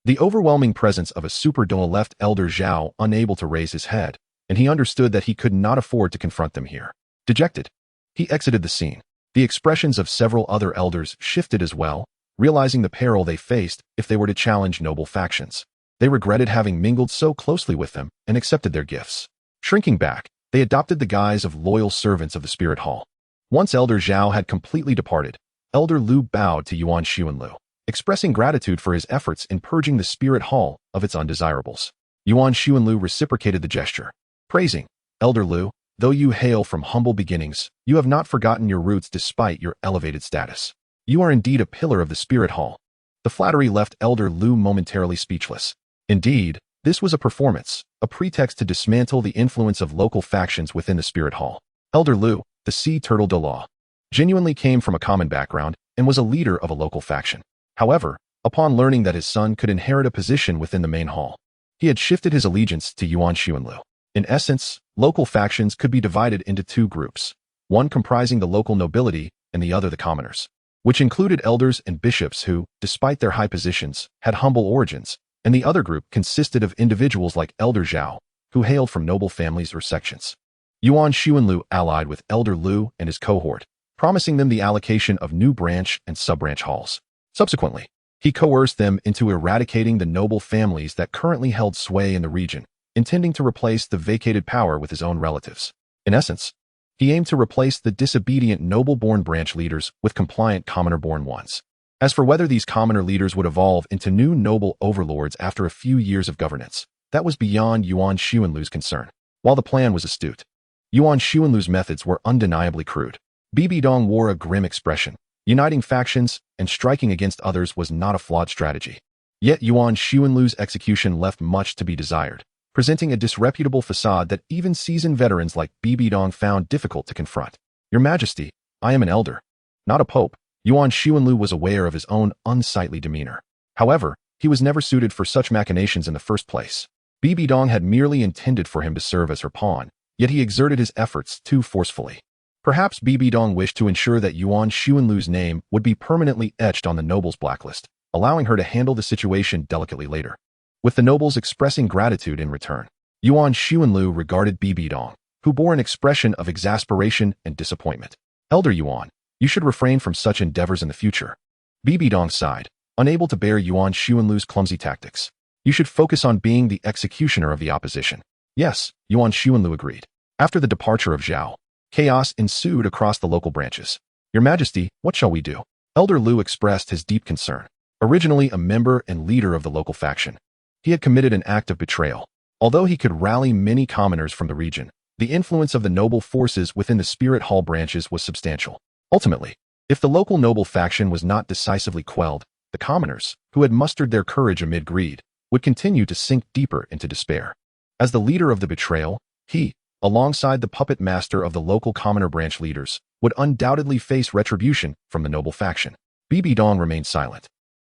The overwhelming presence of a super Douluo left Elder Zhao unable to raise his head, and he understood that he could not afford to confront them here. Dejected, he exited the scene. The expressions of several other elders shifted as well, realizing the peril they faced if they were to challenge noble factions. They regretted having mingled so closely with them and accepted their gifts. Shrinking back, they adopted the guise of loyal servants of the Spirit Hall. Once Elder Zhao had completely departed, Elder Lu bowed to Yuan Linger, expressing gratitude for his efforts in purging the Spirit Hall of its undesirables. Yuan Linger reciprocated the gesture, praising, Elder Lu, though you hail from humble beginnings, you have not forgotten your roots despite your elevated status. You are indeed a pillar of the Spirit Hall. The flattery left Elder Lu momentarily speechless. Indeed, this was a performance, a pretext to dismantle the influence of local factions within the Spirit Hall. Elder Lu, the sea turtle Douluo, genuinely came from a common background and was a leader of a local faction. However, upon learning that his son could inherit a position within the main hall, he had shifted his allegiance to Yuan Linger. In essence, local factions could be divided into 2 groups, one comprising the local nobility and the other the commoners, which included elders and bishops who, despite their high positions, had humble origins, and the other group consisted of individuals like Elder Zhao, who hailed from noble families or sections. Yuan Linger allied with Elder Lu and his cohort, promising them the allocation of new branch and sub-branch halls. Subsequently, he coerced them into eradicating the noble families that currently held sway in the region, intending to replace the vacated power with his own relatives. In essence, he aimed to replace the disobedient noble-born branch leaders with compliant commoner-born ones. As for whether these commoner leaders would evolve into new noble overlords after a few years of governance, that was beyond Yuan Linger's concern. While the plan was astute, Yuan Linger's methods were undeniably crude. Bibi Dong wore a grim expression. Uniting factions and striking against others was not a flawed strategy. Yet Yuan Xuanlu's execution left much to be desired, presenting a disreputable facade that even seasoned veterans like Bibi Dong found difficult to confront. Your Majesty, I am an elder, not a pope. Yuan Xuanlu was aware of his own unsightly demeanor. However, he was never suited for such machinations in the first place. Bibi Dong had merely intended for him to serve as her pawn, yet he exerted his efforts too forcefully. Perhaps Bibi Dong wished to ensure that Yuan Xuanlu's name would be permanently etched on the nobles' blacklist, allowing her to handle the situation delicately later. With the nobles expressing gratitude in return, Yuan Xuanlu regarded Bibi Dong, who bore an expression of exasperation and disappointment. Elder Yuan, you should refrain from such endeavors in the future. Bibi Dong sighed, unable to bear Yuan Xuanlu's clumsy tactics. You should focus on being the executioner of the opposition. Yes, Yuan Xuanlu agreed. After the departure of Zhao, chaos ensued across the local branches. Your Majesty, what shall we do? Elder Lu expressed his deep concern. Originally a member and leader of the local faction, he had committed an act of betrayal. Although he could rally many commoners from the region, the influence of the noble forces within the Spirit Hall branches was substantial. Ultimately, if the local noble faction was not decisively quelled, the commoners, who had mustered their courage amid greed, would continue to sink deeper into despair. As the leader of the betrayal, he, alongside the puppet master of the local commoner branch leaders, would undoubtedly face retribution from the noble faction. Bibi Dong remained silent,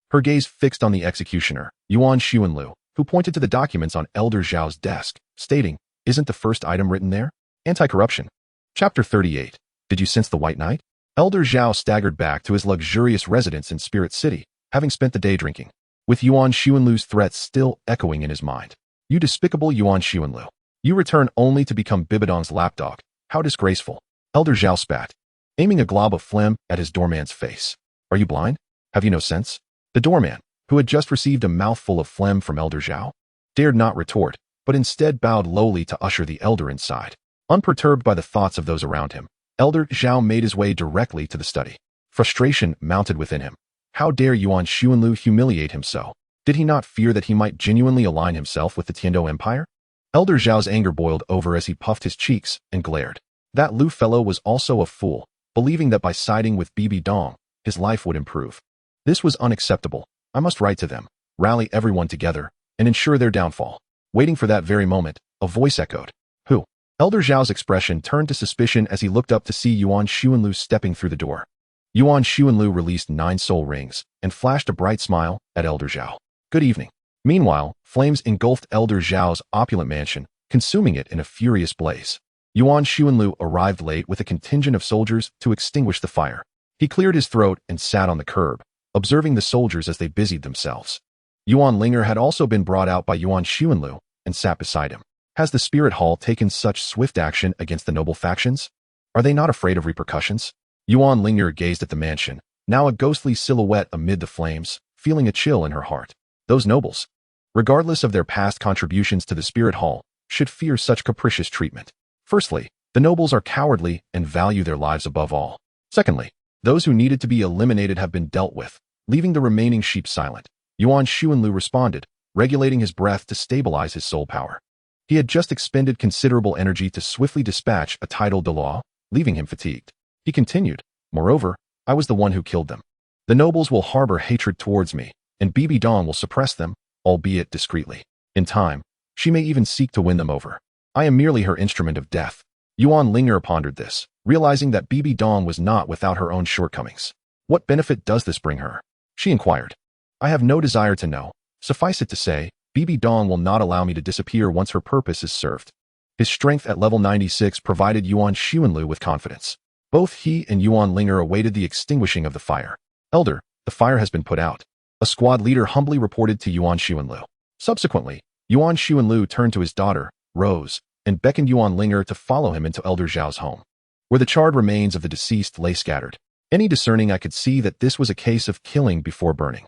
her gaze fixed on the executioner, Yuan Xuanlu, who pointed to the documents on Elder Zhao's desk, stating, "Isn't the first item written there? Anti-corruption." Chapter 38. Did you sense the White Knight? Elder Zhao staggered back to his luxurious residence in Spirit City, having spent the day drinking, with Yuan Xuanlu's threats still echoing in his mind. You despicable Yuan Xuanlu. You return only to become Bibidong's lapdog. How disgraceful. Elder Zhao spat, aiming a glob of phlegm at his doorman's face. Are you blind? Have you no sense? The doorman, who had just received a mouthful of phlegm from Elder Zhao, dared not retort, but instead bowed lowly to usher the elder inside. Unperturbed by the thoughts of those around him, Elder Zhao made his way directly to the study. Frustration mounted within him. How dare Yuan Xuanlu humiliate him so? Did he not fear that he might genuinely align himself with the Tindo Empire? Elder Zhao's anger boiled over as he puffed his cheeks and glared. That Lu fellow was also a fool, believing that by siding with Bibi Dong, his life would improve. This was unacceptable. I must write to them, rally everyone together, and ensure their downfall. Waiting for that very moment, a voice echoed. Who? Elder Zhao's expression turned to suspicion as he looked up to see Yuan Xuanlu stepping through the door. Yuan Xuanlu released 9 soul rings and flashed a bright smile at Elder Zhao. Good evening. Meanwhile, flames engulfed Elder Zhao's opulent mansion, consuming it in a furious blaze. Yuan Xuanlu arrived late with a contingent of soldiers to extinguish the fire. He cleared his throat and sat on the curb, observing the soldiers as they busied themselves. Yuan Linger had also been brought out by Yuan Xuanlu and sat beside him. Has the Spirit Hall taken such swift action against the noble factions? Are they not afraid of repercussions? Yuan Linger gazed at the mansion, now a ghostly silhouette amid the flames, feeling a chill in her heart. Those nobles, regardless of their past contributions to the Spirit Hall, should fear such capricious treatment. Firstly, the nobles are cowardly and value their lives above all. Secondly, those who needed to be eliminated have been dealt with, leaving the remaining sheep silent. Yuan Xuanlu responded, regulating his breath to stabilize his soul power. He had just expended considerable energy to swiftly dispatch a titled Douluo, leaving him fatigued. He continued, moreover, I was the one who killed them. The nobles will harbor hatred towards me, and Bibi Dong will suppress them, albeit discreetly. In time, she may even seek to win them over. I am merely her instrument of death. Yuan Linger pondered this, realizing that Bibi Dong was not without her own shortcomings. What benefit does this bring her? She inquired. I have no desire to know. Suffice it to say, Bibi Dong will not allow me to disappear once her purpose is served. His strength at level 96 provided Yuan Xuanlu with confidence. Both he and Yuan Linger awaited the extinguishing of the fire. Elder, the fire has been put out. A squad leader humbly reported to Yuan Xuanlu. Subsequently, Yuan Xuanlu turned to his daughter, Rose, and beckoned Yuan Linger to follow him into Elder Zhao's home, where the charred remains of the deceased lay scattered. Any discerning eye could see that this was a case of killing before burning.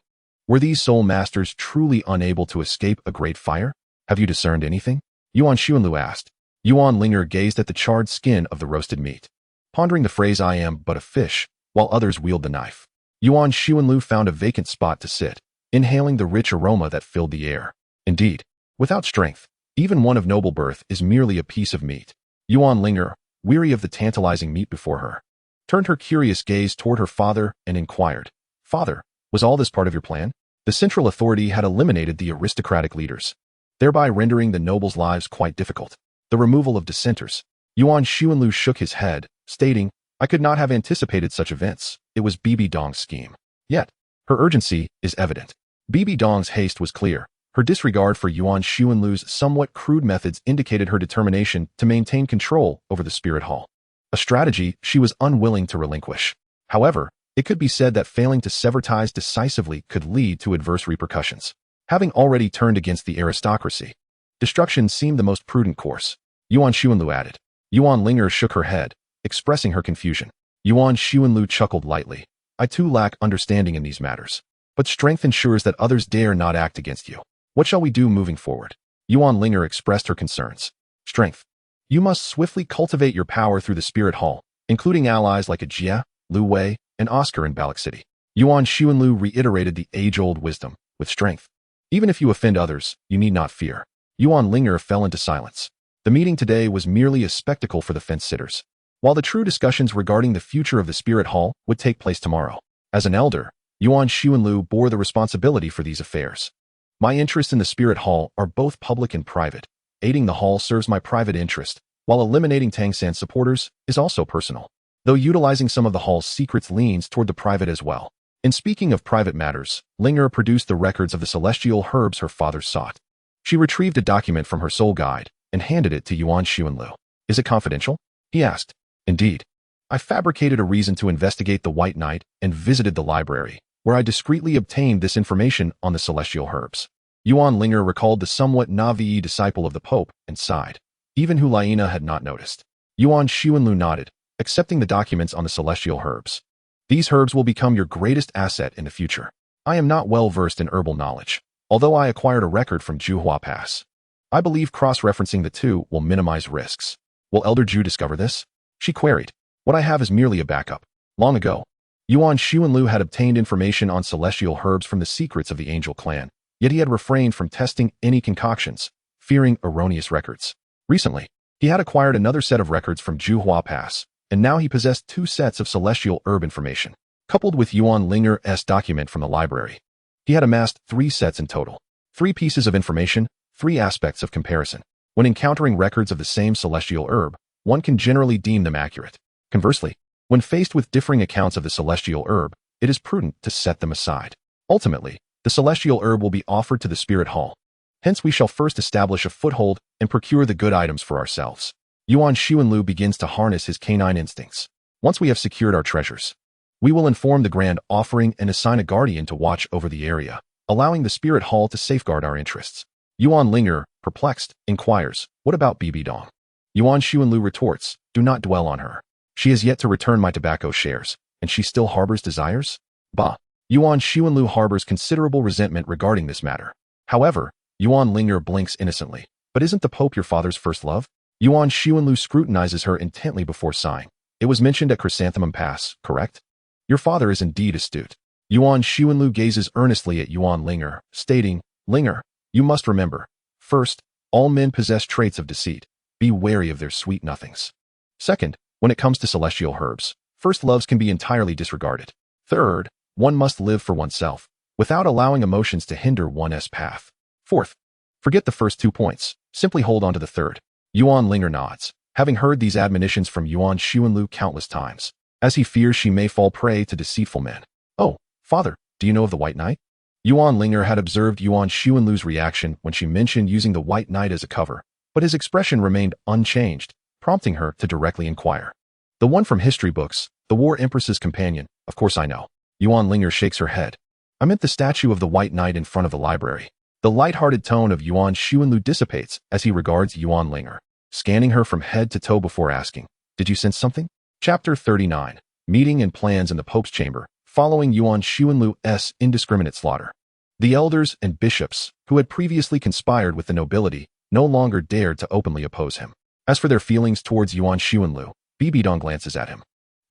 Were these soul masters truly unable to escape a great fire? Have you discerned anything? Yuan Xuanlu asked. Yuan Linger gazed at the charred skin of the roasted meat, pondering the phrase I am but a fish, while others wield the knife. Yuan Xuanlu found a vacant spot to sit, inhaling the rich aroma that filled the air. Indeed, without strength, even one of noble birth is merely a piece of meat. Yuan Linger, weary of the tantalizing meat before her, turned her curious gaze toward her father and inquired, Father, was all this part of your plan? The central authority had eliminated the aristocratic leaders, thereby rendering the nobles' lives quite difficult. The removal of dissenters. Yuan Xuanlu shook his head, stating, I could not have anticipated such events. It was Bibi Dong's scheme. Yet, her urgency is evident. Bibi Dong's haste was clear. Her disregard for Yuan Xuanlu's somewhat crude methods indicated her determination to maintain control over the spirit hall, a strategy she was unwilling to relinquish. However, it could be said that failing to sever ties decisively could lead to adverse repercussions. Having already turned against the aristocracy, destruction seemed the most prudent course. Yuan Xuanlu added. Yuan Linger shook her head, expressing her confusion. Yuan Xuanlu chuckled lightly. I too lack understanding in these matters, but strength ensures that others dare not act against you. What shall we do moving forward? Yuan Linger expressed her concerns. Strength. You must swiftly cultivate your power through the spirit hall, including allies like Jie, Lu Wei, and Oscar in Balak City. Yuan Xuanlu reiterated the age-old wisdom. With strength, even if you offend others, you need not fear. Yuan Linger fell into silence. The meeting today was merely a spectacle for the fence-sitters, while the true discussions regarding the future of the spirit hall would take place tomorrow. As an elder, Yuan Xuanlu bore the responsibility for these affairs. My interests in the spirit hall are both public and private. Aiding the hall serves my private interest, while eliminating Tang San supporters is also personal, though utilizing some of the hall's secrets leans toward the private as well. In speaking of private matters, Linger produced the records of the celestial herbs her father sought. She retrieved a document from her soul guide and handed it to Yuan Xuanlu. Is it confidential? He asked. Indeed. I fabricated a reason to investigate the White Knight and visited the library, where I discreetly obtained this information on the celestial herbs. Yuan Linger recalled the somewhat naive disciple of the Pope and sighed. Even Hulaina had not noticed. Yuan Xuanlu nodded, accepting the documents on the celestial herbs. These herbs will become your greatest asset in the future. I am not well versed in herbal knowledge, although I acquired a record from Juhua Pass. I believe cross-referencing the two will minimize risks. Will Elder Ju discover this? She queried. What I have is merely a backup. Long ago, Yuan Xuanlu had obtained information on celestial herbs from the secrets of the Angel clan, yet he had refrained from testing any concoctions, fearing erroneous records. Recently, he had acquired another set of records from Juhua Pass, and now he possessed 2 sets of celestial herb information, coupled with Yuan Linger's document from the library. He had amassed 3 sets in total. 3 pieces of information, 3 aspects of comparison. When encountering records of the same celestial herb, one can generally deem them accurate. Conversely, when faced with differing accounts of the celestial herb, it is prudent to set them aside. Ultimately, the celestial herb will be offered to the spirit hall. Hence we shall first establish a foothold and procure the good items for ourselves. Yuan Xuanlu begins to harness his canine instincts. Once we have secured our treasures, we will inform the grand offering and assign a guardian to watch over the area, allowing the spirit hall to safeguard our interests. Yuan Linger, perplexed, inquires, what about Bibi Dong? Yuan Xuanlu retorts, do not dwell on her. She has yet to return my tobacco shares, and she still harbors desires? Bah! Yuan Xuanlu harbors considerable resentment regarding this matter. However, Yuan Linger blinks innocently. But isn't the Pope your father's first love? Yuan Xuanlu scrutinizes her intently before sighing. It was mentioned at Chrysanthemum Pass, correct? Your father is indeed astute. Yuan Xuanlu gazes earnestly at Yuan Linger, stating, Linger, you must remember, first, all men possess traits of deceit. Be wary of their sweet nothings. Second, when it comes to celestial herbs, first loves can be entirely disregarded. Third, one must live for oneself, without allowing emotions to hinder one's path. Fourth, forget the first 2 points, simply hold on to the third. Yuan Linger nods, having heard these admonitions from Yuan Xuanlu countless times, as he fears she may fall prey to deceitful men. Oh, father, do you know of the White Knight? Yuan Linger had observed Yuan Xuanlu's reaction when she mentioned using the White Knight as a cover, but his expression remained unchanged, prompting her to directly inquire. The one from history books, the War Empress's companion, of course I know. Yuan Linger shakes her head. I meant the statue of the White Knight in front of the library. The light-hearted tone of Yuan Xuanlu dissipates as he regards Yuan Linger, scanning her from head to toe before asking, did you sense something? Chapter 39. Meeting and plans in the Pope's chamber, following Yuan Xuanlu's indiscriminate slaughter. The elders and bishops, who had previously conspired with the nobility, no longer dared to openly oppose him. As for their feelings towards Yuan Xuanlu, Bibi Dong glances at him,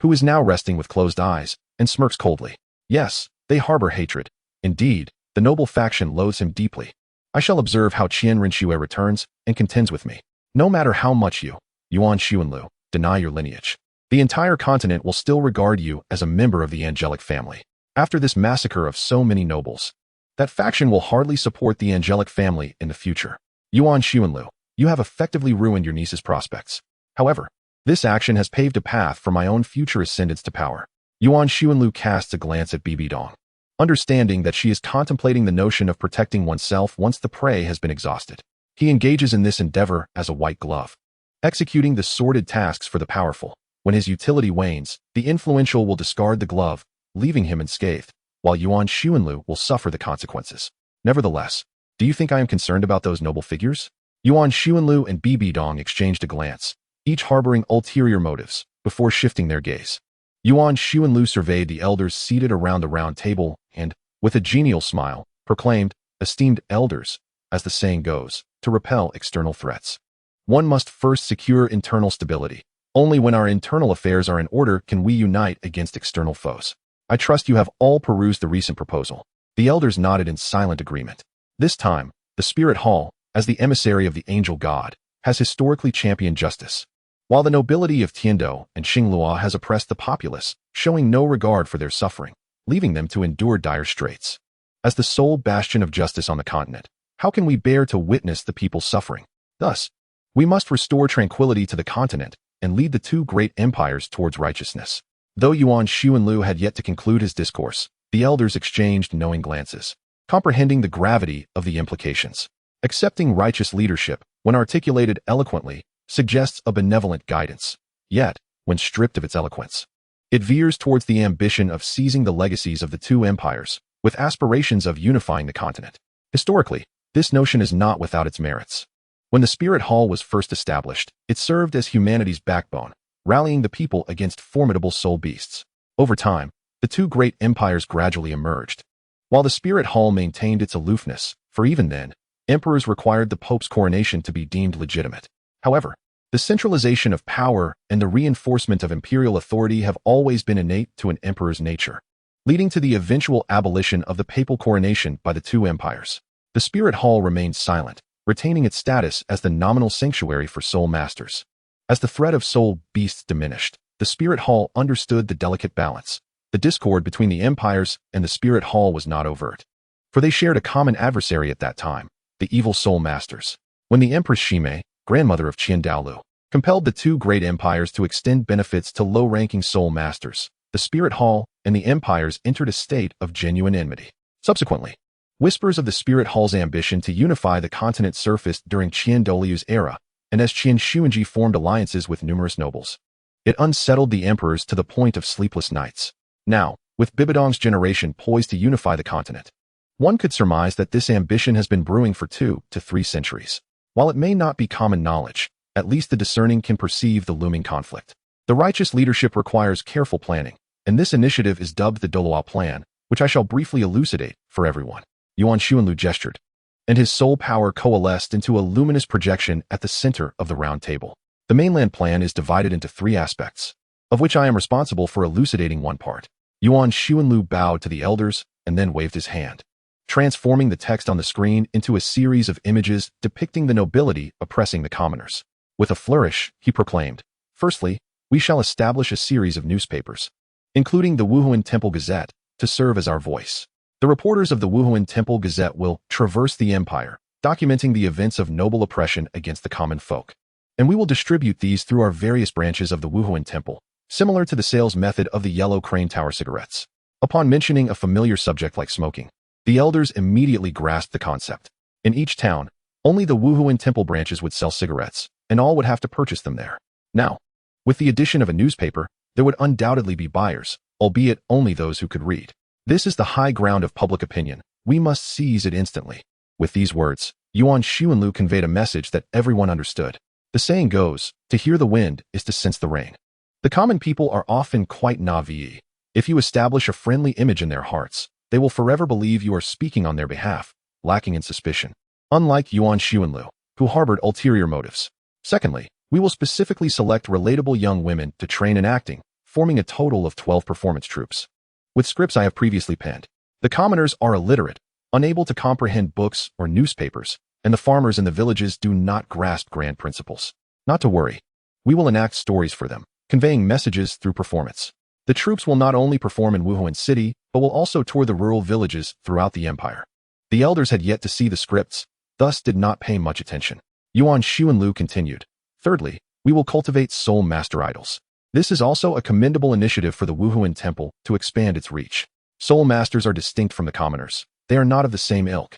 who is now resting with closed eyes, and smirks coldly. Yes, they harbor hatred. Indeed, the noble faction loathes him deeply. I shall observe how Qian Rinxue returns and contends with me. No matter how much you, Yuan Xuanlu, deny your lineage, the entire continent will still regard you as a member of the angelic family. After this massacre of so many nobles, That faction will hardly support the angelic family in the future. Yuan Xuanlu, you have effectively ruined your niece's prospects. However, this action has paved a path for my own future ascendance to power. Yuan Xuanlu casts a glance at Bibi Dong, understanding that she is contemplating the notion of protecting oneself once the prey has been exhausted. He engages in this endeavor as a white glove, executing the sordid tasks for the powerful. When his utility wanes, the influential will discard the glove, leaving him unscathed, while Yuan Xuanlu will suffer the consequences. Nevertheless, do you think I am concerned about those noble figures? Yuan Xuanlu and Bibi Dong exchanged a glance, each harboring ulterior motives, before shifting their gaze. Yuan Xuanlu surveyed the elders seated around the round table and, with a genial smile, proclaimed, "Esteemed elders, as the saying goes, to repel external threats, one must first secure internal stability. Only when our internal affairs are in order can we unite against external foes. I trust you have all perused the recent proposal." The elders nodded in silent agreement. This time, the Spirit Hall, as the emissary of the angel god, has historically championed justice, while the nobility of Tindo and Xinglua has oppressed the populace, showing no regard for their suffering, leaving them to endure dire straits. As the sole bastion of justice on the continent, how can we bear to witness the people's suffering? Thus, we must restore tranquility to the continent and lead the two great empires towards righteousness. Though Yuan Xuanlu had yet to conclude his discourse, the elders exchanged knowing glances, comprehending the gravity of the implications. Accepting righteous leadership, when articulated eloquently, suggests a benevolent guidance. Yet, when stripped of its eloquence, it veers towards the ambition of seizing the legacies of the two empires, with aspirations of unifying the continent. Historically, this notion is not without its merits. When the Spirit Hall was first established, it served as humanity's backbone, rallying the people against formidable soul beasts. Over time, the two great empires gradually emerged, while the Spirit Hall maintained its aloofness, for even then, emperors required the Pope's coronation to be deemed legitimate. However, the centralization of power and the reinforcement of imperial authority have always been innate to an emperor's nature, leading to the eventual abolition of the papal coronation by the two empires. The Spirit Hall remained silent, retaining its status as the nominal sanctuary for soul masters. As the threat of soul beasts diminished, the Spirit Hall understood the delicate balance. The discord between the empires and the Spirit Hall was not overt, for they shared a common adversary at that time, the evil soul masters. When the Empress Shime, grandmother of Qian Douluo, compelled the two great empires to extend benefits to low-ranking soul masters, the Spirit Hall and the empires entered a state of genuine enmity. Subsequently, whispers of the Spirit Hall's ambition to unify the continent surfaced during Qian Douluo's era, and as Qian Xuanji formed alliances with numerous nobles, it unsettled the emperors to the point of sleepless nights. Now, with Bibidong's generation poised to unify the continent, one could surmise that this ambition has been brewing for 2 to 3 centuries. While it may not be common knowledge, at least the discerning can perceive the looming conflict. The righteous leadership requires careful planning, and this initiative is dubbed the Douluo Plan, which I shall briefly elucidate for everyone. Yuan Xuanlu gestured, and his soul power coalesced into a luminous projection at the center of the round table. The mainland plan is divided into 3 aspects, of which I am responsible for elucidating one part. Yuan Xuanlu bowed to the elders and then waved his hand, transforming the text on the screen into a series of images depicting the nobility oppressing the commoners. With a flourish, he proclaimed, "Firstly, we shall establish a series of newspapers, including the Wuhuan Temple Gazette, to serve as our voice. The reporters of the Wuhuan Temple Gazette will traverse the empire, documenting the events of noble oppression against the common folk. And we will distribute these through our various branches of the Wuhuan Temple, similar to the sales method of the Yellow Crane Tower cigarettes." Upon mentioning a familiar subject like smoking, the elders immediately grasped the concept. In each town, only the Wuhuan Temple branches would sell cigarettes, and all would have to purchase them there. Now, with the addition of a newspaper, there would undoubtedly be buyers, albeit only those who could read. This is the high ground of public opinion. We must seize it instantly. With these words, Yuan Xuanlu conveyed a message that everyone understood. The saying goes, to hear the wind is to sense the rain. The common people are often quite naive. If you establish a friendly image in their hearts, they will forever believe you are speaking on their behalf, lacking in suspicion. Unlike Yuan Xuanlu, who harbored ulterior motives. Secondly, we will specifically select relatable young women to train in acting, forming a total of 12 performance troupes. With scripts I have previously penned, the commoners are illiterate, unable to comprehend books or newspapers, and the farmers in the villages do not grasp grand principles. Not to worry, we will enact stories for them, conveying messages through performance. The troops will not only perform in Wuhuan City, but will also tour the rural villages throughout the empire. The elders had yet to see the scripts, thus did not pay much attention. Yuan Xuanlu continued. Thirdly, we will cultivate soul master idols. This is also a commendable initiative for the Wuhuan Temple to expand its reach. Soul masters are distinct from the commoners. They are not of the same ilk.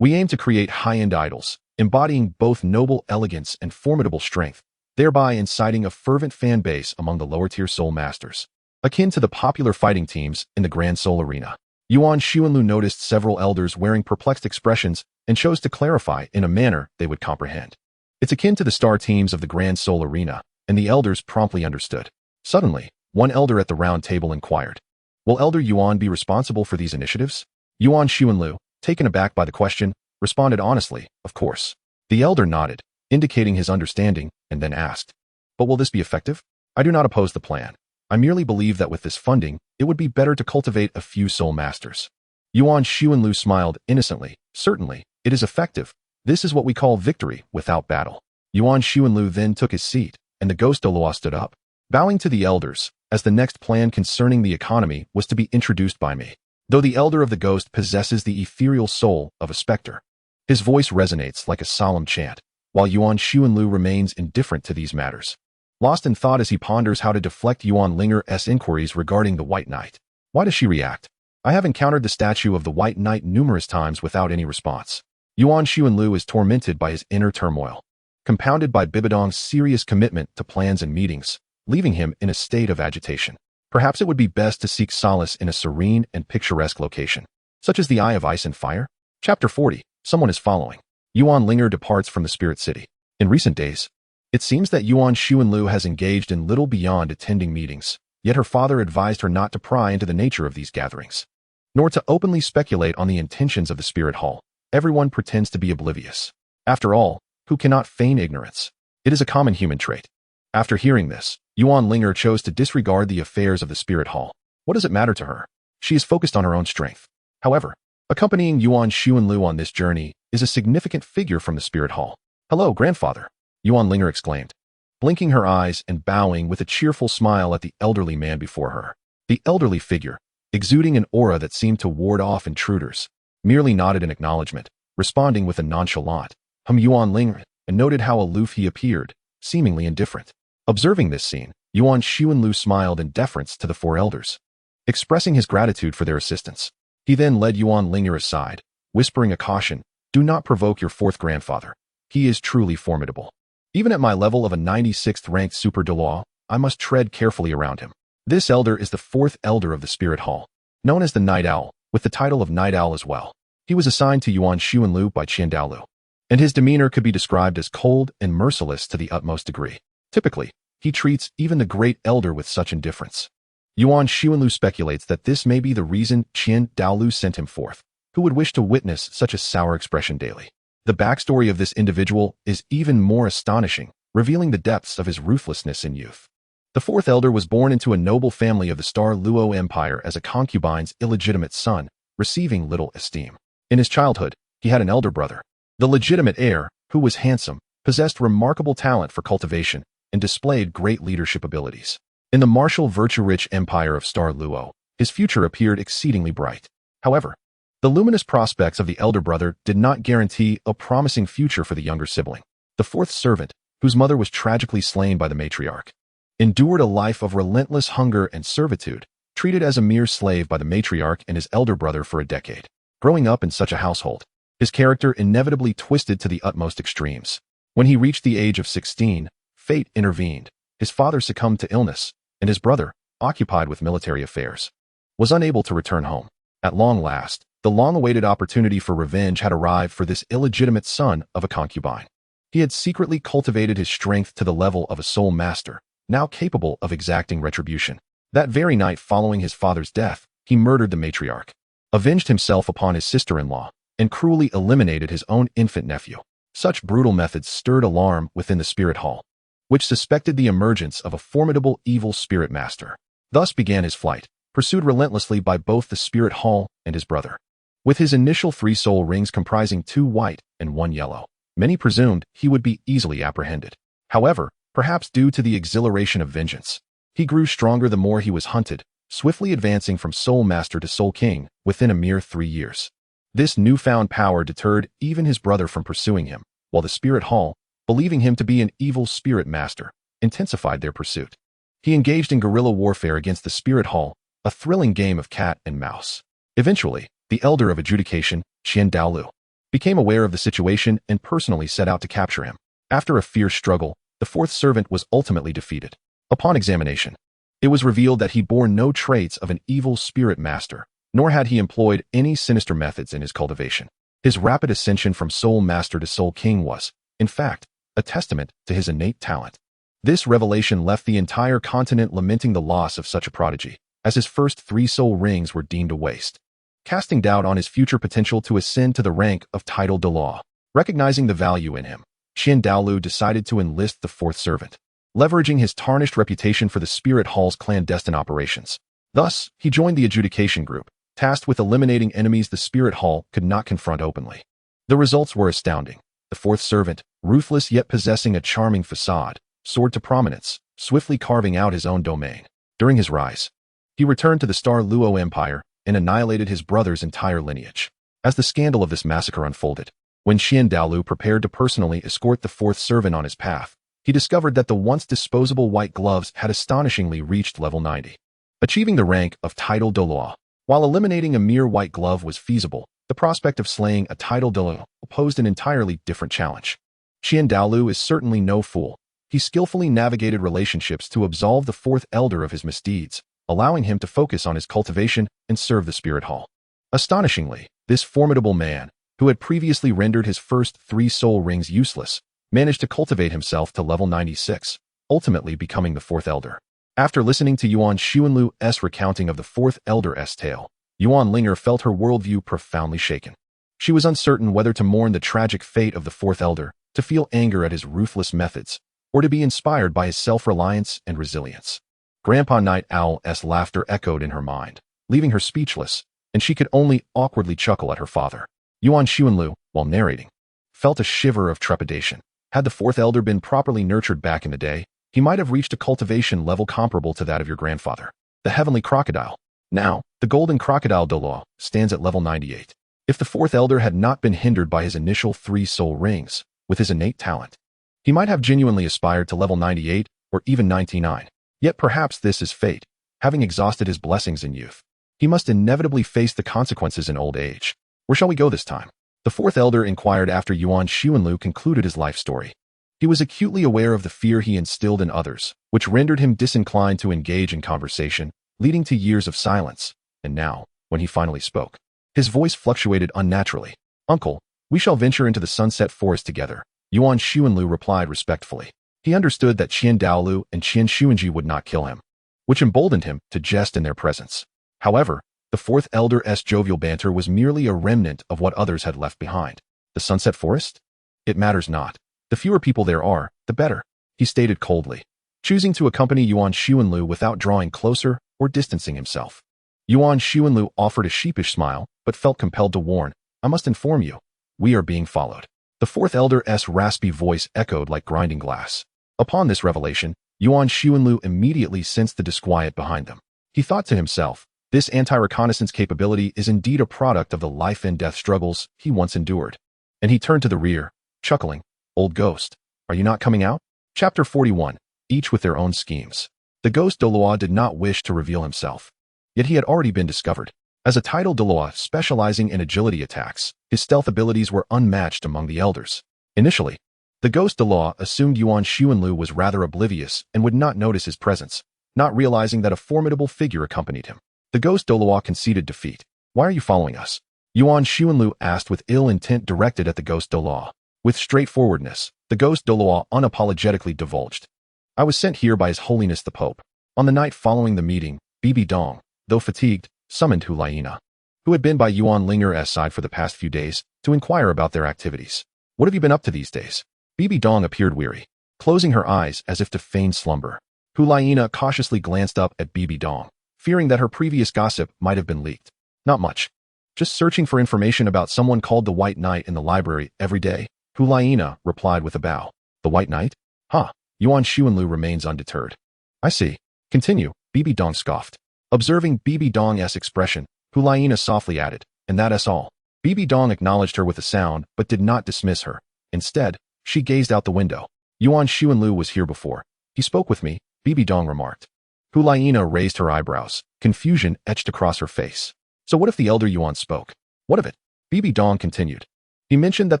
We aim to create high-end idols, embodying both noble elegance and formidable strength, thereby inciting a fervent fan base among the lower-tier soul masters, akin to the popular fighting teams in the Grand Soul Arena. Yuan Xuanlu noticed several elders wearing perplexed expressions and chose to clarify in a manner they would comprehend. It's akin to the star teams of the Grand Soul Arena, and the elders promptly understood. Suddenly, one elder at the round table inquired, "Will Elder Yuan be responsible for these initiatives?" Yuan Xuanlu, taken aback by the question, responded honestly, "Of course." The elder nodded, indicating his understanding, and then asked, "But will this be effective?" "I do not oppose the plan. I merely believe that with this funding, it would be better to cultivate a few soul masters." Yuan Xuanlu smiled innocently. "Certainly, it is effective. This is what we call victory without battle." Yuan Xuanlu then took his seat, and the ghost Douluo stood up, bowing to the elders, as the next plan concerning the economy was to be introduced by me. Though the elder of the ghost possesses the ethereal soul of a specter, his voice resonates like a solemn chant, while Yuan Xuanlu remains indifferent to these matters, lost in thought as he ponders how to deflect Yuan Linger's inquiries regarding the White Knight. Why does she react? I have encountered the statue of the White Knight numerous times without any response. Yuan Xuanlu is tormented by his inner turmoil, compounded by Bibidong's serious commitment to plans and meetings, leaving him in a state of agitation. Perhaps it would be best to seek solace in a serene and picturesque location, such as the Eye of Ice and Fire. Chapter 40. Someone is following. Yuan Linger departs from the Spirit City. In recent days, it seems that Yuan Xuanlu has engaged in little beyond attending meetings, yet her father advised her not to pry into the nature of these gatherings, nor to openly speculate on the intentions of the Spirit Hall. Everyone pretends to be oblivious. After all, who cannot feign ignorance? It is a common human trait. After hearing this, Yuan Linger chose to disregard the affairs of the Spirit Hall. What does it matter to her? She is focused on her own strength. However, accompanying Yuan Xuanlu on this journey is a significant figure from the Spirit Hall. "Hello, grandfather," Yuan Linger exclaimed, blinking her eyes and bowing with a cheerful smile at the elderly man before her. The elderly figure, exuding an aura that seemed to ward off intruders, merely nodded in acknowledgement, responding with a nonchalant Yuan Linger, and noted how aloof he appeared, seemingly indifferent. Observing this scene, Yuan Xuanlu smiled in deference to the four elders, expressing his gratitude for their assistance. He then led Yuan Linger aside, whispering a caution, "Do not provoke your fourth grandfather. He is truly formidable. Even at my level of a 96th ranked Super Douluo, I must tread carefully around him." This elder is the fourth elder of the Spirit Hall, known as the Night Owl, with the title of Night Owl as well. He was assigned to Yuan Xuanlu by Ju Douluo, and his demeanor could be described as cold and merciless to the utmost degree. Typically, he treats even the great elder with such indifference. Yuan Xuanlu speculates that this may be the reason Ju Douluo sent him forth. Who would wish to witness such a sour expression daily? The backstory of this individual is even more astonishing, revealing the depths of his ruthlessness in youth. The fourth elder was born into a noble family of the Star Luo Empire as a concubine's illegitimate son, receiving little esteem. In his childhood, he had an elder brother. The legitimate heir, who was handsome, possessed remarkable talent for cultivation, and displayed great leadership abilities. In the martial virtue-rich empire of Star Luo, his future appeared exceedingly bright. However, the luminous prospects of the elder brother did not guarantee a promising future for the younger sibling. The fourth servant, whose mother was tragically slain by the matriarch, endured a life of relentless hunger and servitude, treated as a mere slave by the matriarch and his elder brother for a decade. Growing up in such a household, his character inevitably twisted to the utmost extremes. When he reached the age of 16, fate intervened. His father succumbed to illness, and his brother, occupied with military affairs, was unable to return home. At long last, the long-awaited opportunity for revenge had arrived for this illegitimate son of a concubine. He had secretly cultivated his strength to the level of a soul master, now capable of exacting retribution. That very night following his father's death, he murdered the matriarch, avenged himself upon his sister-in-law, and cruelly eliminated his own infant nephew. Such brutal methods stirred alarm within the Spirit Hall, which suspected the emergence of a formidable evil spirit master. Thus began his flight, pursued relentlessly by both the Spirit Hall and his brother. With his initial 3 soul rings comprising 2 white and 1 yellow, many presumed he would be easily apprehended. However, perhaps due to the exhilaration of vengeance, he grew stronger the more he was hunted, swiftly advancing from Soul Master to Soul King within a mere 3 years. This newfound power deterred even his brother from pursuing him, while the Spirit Hall, believing him to be an evil spirit master, intensified their pursuit. He engaged in guerrilla warfare against the Spirit Hall, a thrilling game of cat and mouse. Eventually, the Elder of Adjudication, Yuan Douluo, became aware of the situation and personally set out to capture him. After a fierce struggle, the fourth servant was ultimately defeated. Upon examination, it was revealed that he bore no traits of an evil spirit master, nor had he employed any sinister methods in his cultivation. His rapid ascension from Soul Master to Soul King was, in fact, a testament to his innate talent. This revelation left the entire continent lamenting the loss of such a prodigy, as his first 3 soul rings were deemed a waste. Casting doubt on his future potential to ascend to the rank of Title Douluo, recognizing the value in him, Yuan Douluo decided to enlist the fourth servant, leveraging his tarnished reputation for the Spirit Hall's clandestine operations. Thus, he joined the adjudication group, tasked with eliminating enemies the Spirit Hall could not confront openly. The results were astounding. The fourth servant, ruthless yet possessing a charming facade, soared to prominence, swiftly carving out his own domain. During his rise, he returned to the Star Luo Empire and annihilated his brother's entire lineage. As the scandal of this massacre unfolded, when Yuan Douluo prepared to personally escort the fourth servant on his path, he discovered that the once disposable white gloves had astonishingly reached level 90. Achieving the rank of Title Douluo. While eliminating a mere white glove was feasible, the prospect of slaying a Title Douluo posed an entirely different challenge. Yuan Douluo is certainly no fool. He skillfully navigated relationships to absolve the fourth elder of his misdeeds, allowing him to focus on his cultivation and serve the Spirit Hall. Astonishingly, this formidable man, who had previously rendered his first 3 soul rings useless, managed to cultivate himself to level 96, ultimately becoming the fourth elder. After listening to Yuan Xuanlu's recounting of the fourth elder's tale, Yuan Linger felt her worldview profoundly shaken. She was uncertain whether to mourn the tragic fate of the fourth elder, to feel anger at his ruthless methods, or to be inspired by his self-reliance and resilience. Grandpa Night Owl's laughter echoed in her mind, leaving her speechless, and she could only awkwardly chuckle at her father. Yuan Xuanluo, while narrating, felt a shiver of trepidation. Had the fourth elder been properly nurtured back in the day, he might have reached a cultivation level comparable to that of your grandfather, the Heavenly Crocodile. Now, the Golden Crocodile Douluo stands at level 98. If the fourth elder had not been hindered by his initial 3 soul rings, with his innate talent, he might have genuinely aspired to level 98 or even 99. Yet perhaps this is fate. Having exhausted his blessings in youth, he must inevitably face the consequences in old age. Where shall we go this time? The fourth elder inquired after Yuan Xuanluo concluded his life story. He was acutely aware of the fear he instilled in others, which rendered him disinclined to engage in conversation, leading to years of silence. And now, when he finally spoke, his voice fluctuated unnaturally. "Uncle, we shall venture into the sunset forest together," Yuan Xuanluo replied respectfully. He understood that Yuan Douluo and Yuan Xuanji would not kill him, which emboldened him to jest in their presence. However, the fourth elder's jovial banter was merely a remnant of what others had left behind. The sunset forest? It matters not. The fewer people there are, the better, he stated coldly, choosing to accompany Yuan Xuanluo without drawing closer or distancing himself. Yuan Xuanluo offered a sheepish smile, but felt compelled to warn, "I must inform you, we are being followed." The fourth elder's raspy voice echoed like grinding glass. Upon this revelation, Yuan Xuanluo immediately sensed the disquiet behind them. He thought to himself, this anti-reconnaissance capability is indeed a product of the life and death struggles he once endured. And he turned to the rear, chuckling, "Old ghost, are you not coming out?" Chapter 41, each with their own schemes. The ghost Douluo did not wish to reveal himself. Yet he had already been discovered. As a Title Douluo specializing in agility attacks, his stealth abilities were unmatched among the elders. Initially, the ghost Douluo assumed Yuan Xuanluo was rather oblivious and would not notice his presence, not realizing that a formidable figure accompanied him. The ghost Douluo conceded defeat. "Why are you following us?" Yuan Xuanluo asked with ill intent directed at the ghost Douluo. With straightforwardness, the ghost Douluo unapologetically divulged, "I was sent here by His Holiness the Pope." On the night following the meeting, Bibi Dong, though fatigued, summoned Hu Liina, who had been by Yuan Linger's side for the past few days, to inquire about their activities. "What have you been up to these days?" Bibi Dong appeared weary, closing her eyes as if to feign slumber. Hu Liina cautiously glanced up at Bibi Dong, fearing that her previous gossip might have been leaked. "Not much. Just searching for information about someone called the White Knight in the library every day," Hu Liina replied with a bow. "The White Knight? Huh." Yuan Xuanluo remains undeterred. "I see. Continue," Bibi Dong scoffed. Observing Bibi Dong's expression, Hu Liina softly added, "And that's all." Bibi Dong acknowledged her with a sound, but did not dismiss her. Instead, she gazed out the window. Yuan Linger was here before. He spoke with me, Bibi Dong remarked. Linger raised her eyebrows. Confusion etched across her face. So what if the elder Yuan spoke? What of it? Bibi Dong continued. He mentioned that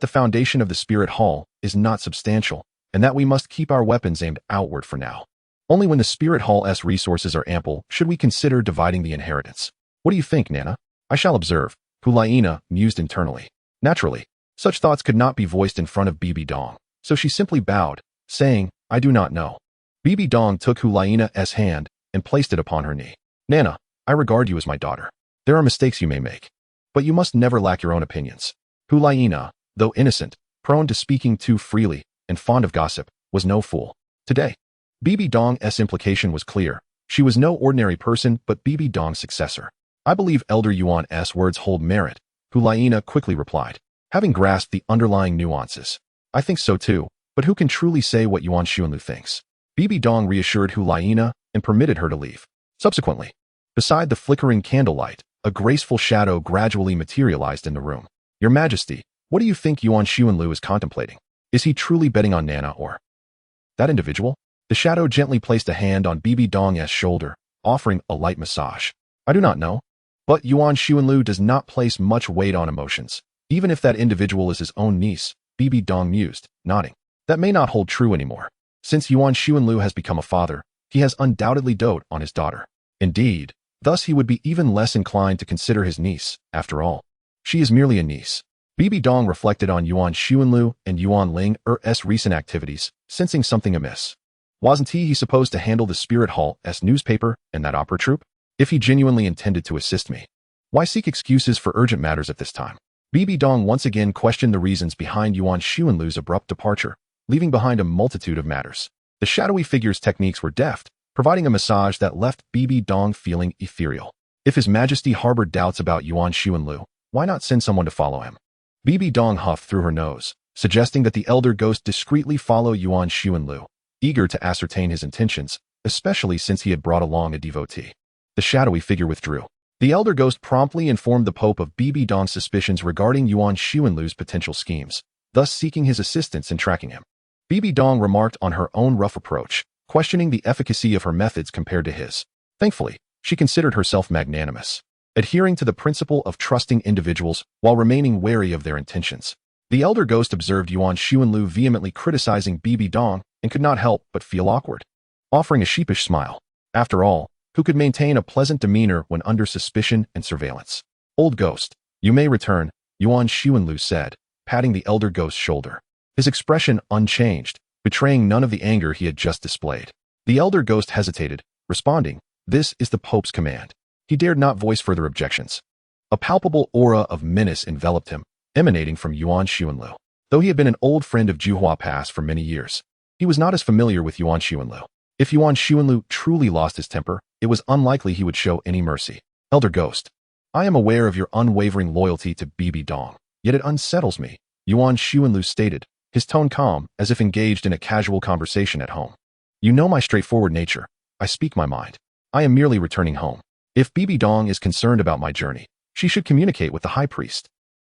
the foundation of the spirit hall is not substantial, and that we must keep our weapons aimed outward for now. Only when the spirit hall's resources are ample should we consider dividing the inheritance. What do you think, Nana? I shall observe. Linger mused internally. Naturally, such thoughts could not be voiced in front of Bibi Dong, so she simply bowed, saying, I do not know. Bibi Dong took Linger's hand and placed it upon her knee. Nana, I regard you as my daughter. There are mistakes you may make, but you must never lack your own opinions. Linger, though innocent, prone to speaking too freely, and fond of gossip, was no fool. Today, Bibi Dong's implication was clear. She was no ordinary person but Bibi Dong's successor. I believe Elder Yuan's words hold merit, Linger quickly replied, having grasped the underlying nuances. I think so too, but who can truly say what Yuan Linger thinks? Bibi Dong reassured Linger and permitted her to leave. Subsequently, beside the flickering candlelight, a graceful shadow gradually materialized in the room. Your Majesty, what do you think Yuan Linger is contemplating? Is he truly betting on Nana or that individual? The shadow gently placed a hand on Bibi Dong's shoulder, offering a light massage. I do not know. But Yuan Linger does not place much weight on emotions, even if that individual is his own niece, Bibi Dong mused, nodding. That may not hold true anymore. Since Yuan Linger has become a father, he has undoubtedly doted on his daughter. Indeed, thus he would be even less inclined to consider his niece, after all. She is merely a niece. Bibi Dong reflected on Yuan Linger and Yuan Linger's recent activities, sensing something amiss. Wasn't he supposed to handle the Spirit Hall's newspaper and that opera troupe? If he genuinely intended to assist me, why seek excuses for urgent matters at this time? Bibi Dong once again questioned the reasons behind Yuan Linger's abrupt departure, leaving behind a multitude of matters. The shadowy figure's techniques were deft, providing a massage that left Bibi Dong feeling ethereal. If His Majesty harbored doubts about Yuan Linger, why not send someone to follow him? Bibi Dong huffed through her nose, suggesting that the elder ghost discreetly follow Yuan Linger, eager to ascertain his intentions, especially since he had brought along a devotee. The shadowy figure withdrew. The elder ghost promptly informed the Pope of Bibi Dong's suspicions regarding Yuan Linger's potential schemes, thus seeking his assistance in tracking him. Bibi Dong remarked on her own rough approach, questioning the efficacy of her methods compared to his. Thankfully, she considered herself magnanimous, adhering to the principle of trusting individuals while remaining wary of their intentions. The elder ghost observed Yuan Linger vehemently criticizing Bibi Dong and could not help but feel awkward, offering a sheepish smile. After all, who could maintain a pleasant demeanor when under suspicion and surveillance? Old ghost, you may return, Yuan Linger said, patting the elder ghost's shoulder. His expression unchanged, betraying none of the anger he had just displayed. The elder ghost hesitated, responding, this is the Pope's command. He dared not voice further objections. A palpable aura of menace enveloped him, emanating from Yuan Linger. Though he had been an old friend of Juhua Pass for many years, he was not as familiar with Yuan Linger. If Yuan Linger truly lost his temper, it was unlikely he would show any mercy. Elder Ghost, I am aware of your unwavering loyalty to Bibi Dong, yet it unsettles me, Yuan Linger stated, his tone calm, as if engaged in a casual conversation at home. You know my straightforward nature. I speak my mind. I am merely returning home. If Bibi Dong is concerned about my journey, she should communicate with the high priest,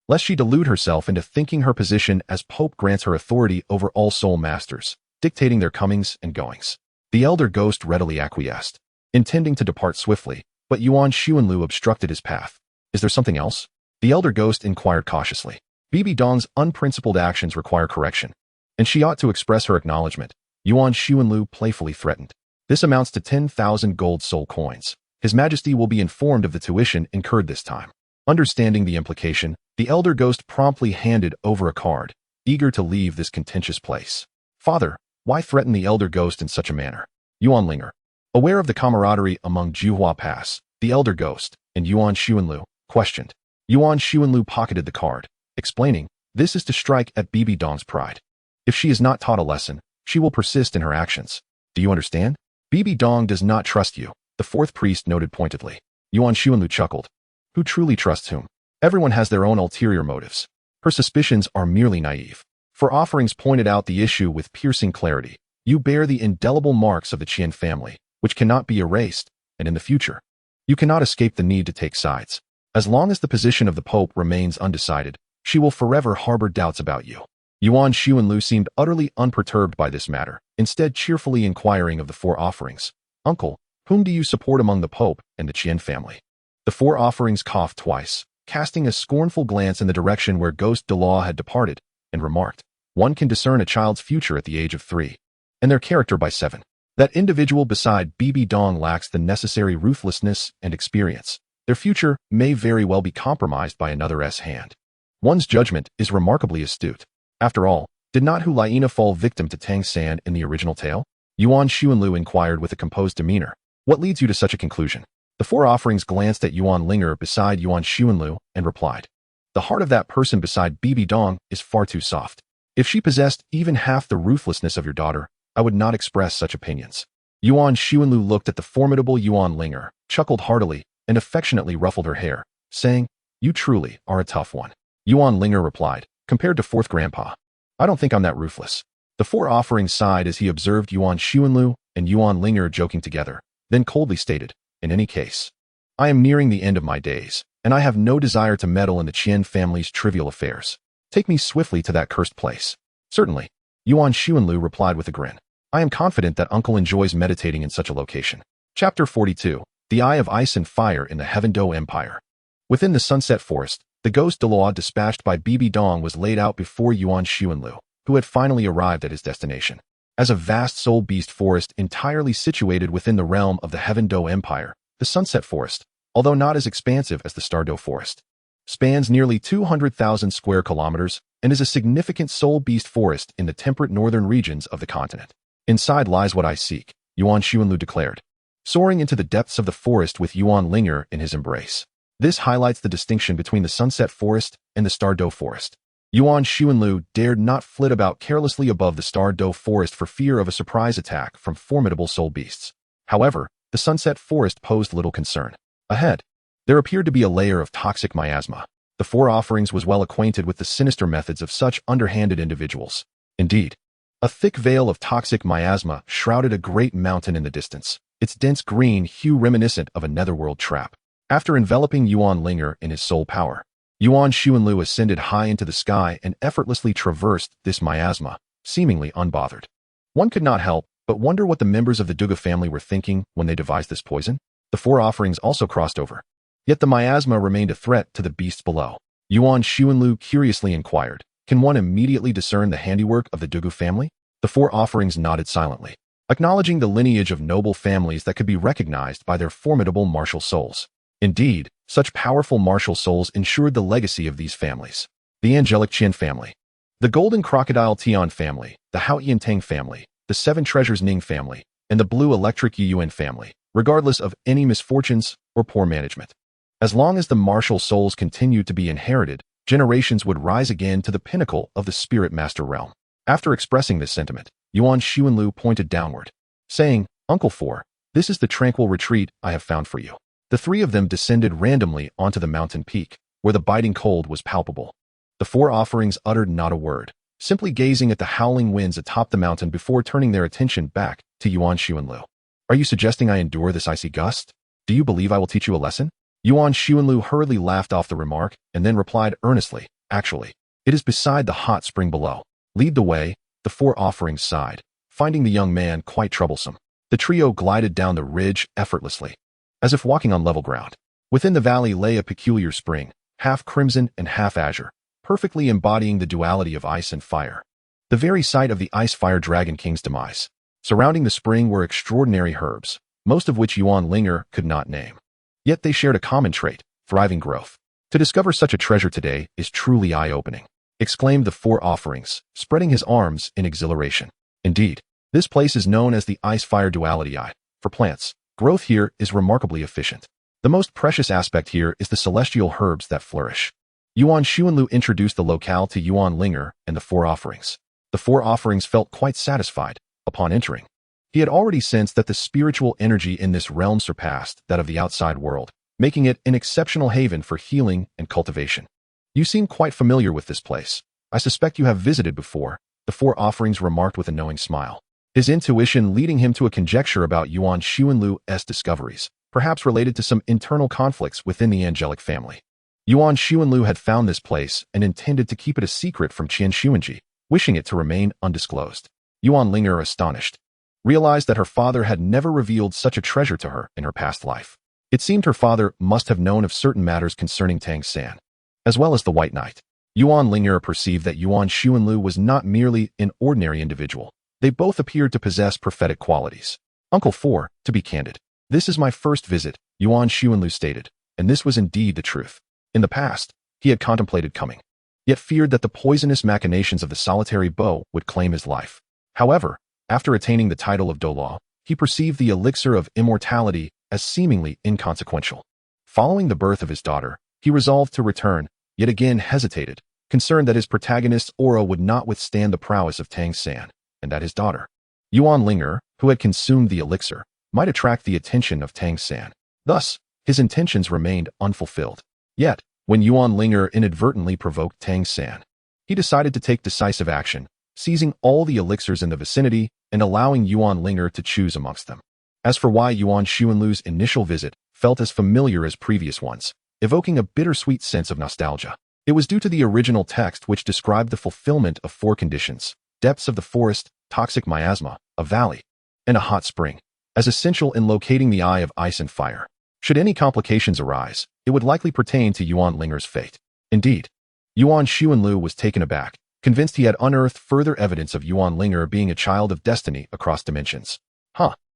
lest she delude herself into thinking her position as Pope grants her authority over all soul masters, dictating their comings and goings. The elder ghost readily acquiesced, intending to depart swiftly, but Yuan Linger obstructed his path. Is there something else? The elder ghost inquired cautiously. Bibi Dong's unprincipled actions require correction, and she ought to express her acknowledgement, Yuan Linger playfully threatened. This amounts to 10,000 gold soul coins. His Majesty will be informed of the tuition incurred this time. Understanding the implication, the elder ghost promptly handed over a card, eager to leave this contentious place. Father, why threaten the elder ghost in such a manner? Yuan Linger. Aware of the camaraderie among Juhua Pass, the elder ghost, and Yuan Linger, questioned. Yuan Linger pocketed the card, explaining, this is to strike at Bibi Dong's pride. If she is not taught a lesson, she will persist in her actions. Do you understand? Bibi Dong does not trust you, the fourth priest noted pointedly. Yuan Linger chuckled. Who truly trusts whom? Everyone has their own ulterior motives. Her suspicions are merely naive. For offerings pointed out the issue with piercing clarity. You bear the indelible marks of the Qian family, which cannot be erased, and in the future, you cannot escape the need to take sides. As long as the position of the Pope remains undecided, she will forever harbor doubts about you. Yuan Xuanlu seemed utterly unperturbed by this matter, instead cheerfully inquiring of the four offerings. Uncle, whom do you support among the Pope and the Qian family? The four offerings coughed twice, casting a scornful glance in the direction where Ghost Douluo had departed, and remarked, one can discern a child's future at the age of 3, and their character by 7. That individual beside Bibi Dong lacks the necessary ruthlessness and experience. Their future may very well be compromised by another's hand. One's judgment is remarkably astute. After all, did not Hu Liina fall victim to Tang San in the original tale? Yuan Xuanlu inquired with a composed demeanor. What leads you to such a conclusion? The four offerings glanced at Yuan Linger beside Yuan Xuanlu and replied, the heart of that person beside Bibi Dong is far too soft. If she possessed even half the ruthlessness of your daughter, I would not express such opinions. Yuan Xuanlu looked at the formidable Yuan Linger, chuckled heartily, and affectionately ruffled her hair, saying, you truly are a tough one. Yuan Linger replied, compared to fourth grandpa. I don't think I'm that ruthless. The four offerings sighed as he observed Yuan Xuanlu and Yuan Linger joking together, then coldly stated, in any case, I am nearing the end of my days, and I have no desire to meddle in the Qian family's trivial affairs. Take me swiftly to that cursed place. Certainly. Yuan Xuanlu replied with a grin. I am confident that uncle enjoys meditating in such a location. Chapter 42. The Eye of Ice and Fire in the Heaven Do Empire. Within the Sunset Forest, the Ghost Douluo dispatched by Bibi Dong was laid out before Yuan Xuanlu, who had finally arrived at his destination. As a vast soul beast forest entirely situated within the realm of the Heaven Do Empire, the Sunset Forest, although not as expansive as the Star Do Forest, spans nearly 200,000 square kilometers and is a significant soul beast forest in the temperate northern regions of the continent. Inside lies what I seek, Yuan Xuanlu declared, soaring into the depths of the forest with Yuan Linger in his embrace. This highlights the distinction between the Sunset Forest and the Star Do Forest. Yuan Xuanlu dared not flit about carelessly above the Star Do Forest for fear of a surprise attack from formidable soul beasts. However, the Sunset Forest posed little concern. Ahead, there appeared to be a layer of toxic miasma. The four offerings was well acquainted with the sinister methods of such underhanded individuals. Indeed, a thick veil of toxic miasma shrouded a great mountain in the distance, its dense green hue reminiscent of a netherworld trap. After enveloping Yuan Linger in his soul power, Yuan Xuanlu ascended high into the sky and effortlessly traversed this miasma, seemingly unbothered. One could not help but wonder what the members of the Douluo family were thinking when they devised this poison. The four offerings also crossed over. Yet the miasma remained a threat to the beasts below. Yuan Xuanlu curiously inquired, can one immediately discern the handiwork of the Douluo family? The four offerings nodded silently, acknowledging the lineage of noble families that could be recognized by their formidable martial souls. Indeed, such powerful martial souls ensured the legacy of these families. The angelic Qian family, the golden crocodile Tian family, the Haotian Tang family, the seven treasures Ning family, and the blue electric Yuan family, regardless of any misfortunes or poor management. As long as the martial souls continued to be inherited, generations would rise again to the pinnacle of the spirit master realm. After expressing this sentiment, Yuan Xuanlu pointed downward, saying, Uncle Four, this is the tranquil retreat I have found for you. The three of them descended randomly onto the mountain peak, where the biting cold was palpable. The four offerings uttered not a word, simply gazing at the howling winds atop the mountain before turning their attention back to Yuan Xuanlu. Are you suggesting I endure this icy gust? Do you believe I will teach you a lesson? Yuan Xuanlu hurriedly laughed off the remark and then replied earnestly, actually, it is beside the hot spring below. Lead the way. The four offerings sighed, finding the young man quite troublesome. The trio glided down the ridge effortlessly, as if walking on level ground. Within the valley lay a peculiar spring, half crimson and half azure, perfectly embodying the duality of ice and fire. The very site of the ice-fire dragon king's demise. Surrounding the spring were extraordinary herbs, most of which Yuan Linger could not name. Yet they shared a common trait, thriving growth. To discover such a treasure today is truly eye-opening, exclaimed the four offerings, spreading his arms in exhilaration. Indeed, this place is known as the ice-fire duality eye. For plants, growth here is remarkably efficient. The most precious aspect here is the celestial herbs that flourish. Yuan Xuanlu introduced the locale to Yuan Linger and the four offerings. The four offerings felt quite satisfied upon entering. He had already sensed that the spiritual energy in this realm surpassed that of the outside world, making it an exceptional haven for healing and cultivation. You seem quite familiar with this place. I suspect you have visited before, the four offerings remarked with a knowing smile. His intuition leading him to a conjecture about Yuan Xuanlu's discoveries, perhaps related to some internal conflicts within the angelic family. Yuan Xuanlu had found this place and intended to keep it a secret from Qian Xuanji, wishing it to remain undisclosed. Yuan Ling'er, astonished, realized that her father had never revealed such a treasure to her in her past life. It seemed her father must have known of certain matters concerning Tang San, as well as the White Knight. Yuan Ling'er perceived that Yuan Xuanlu was not merely an ordinary individual. They both appeared to possess prophetic qualities. Uncle 4, to be candid, this is my first visit, Yuan Xuanlu stated, and this was indeed the truth. In the past, he had contemplated coming, yet feared that the poisonous machinations of the solitary bow would claim his life. However, after attaining the title of Douluo, he perceived the elixir of immortality as seemingly inconsequential. Following the birth of his daughter, he resolved to return, yet again hesitated, concerned that his protagonist's aura would not withstand the prowess of Tang San, and that his daughter, Yuan Linger, who had consumed the elixir, might attract the attention of Tang San. Thus, his intentions remained unfulfilled. Yet, when Yuan Linger inadvertently provoked Tang San, he decided to take decisive action, seizing all the elixirs in the vicinity and allowing Yuan Linger to choose amongst them. As for why Yuan Xuanlu's initial visit felt as familiar as previous ones, evoking a bittersweet sense of nostalgia, it was due to the original text which described the fulfillment of 4 conditions: depths of the forest, toxic miasma, a valley, and a hot spring, as essential in locating the eye of ice and fire. Should any complications arise, it would likely pertain to Yuan Linger's fate. Indeed, Yuan Xuanlu was taken aback, convinced he had unearthed further evidence of Yuan Linger being a child of destiny across dimensions.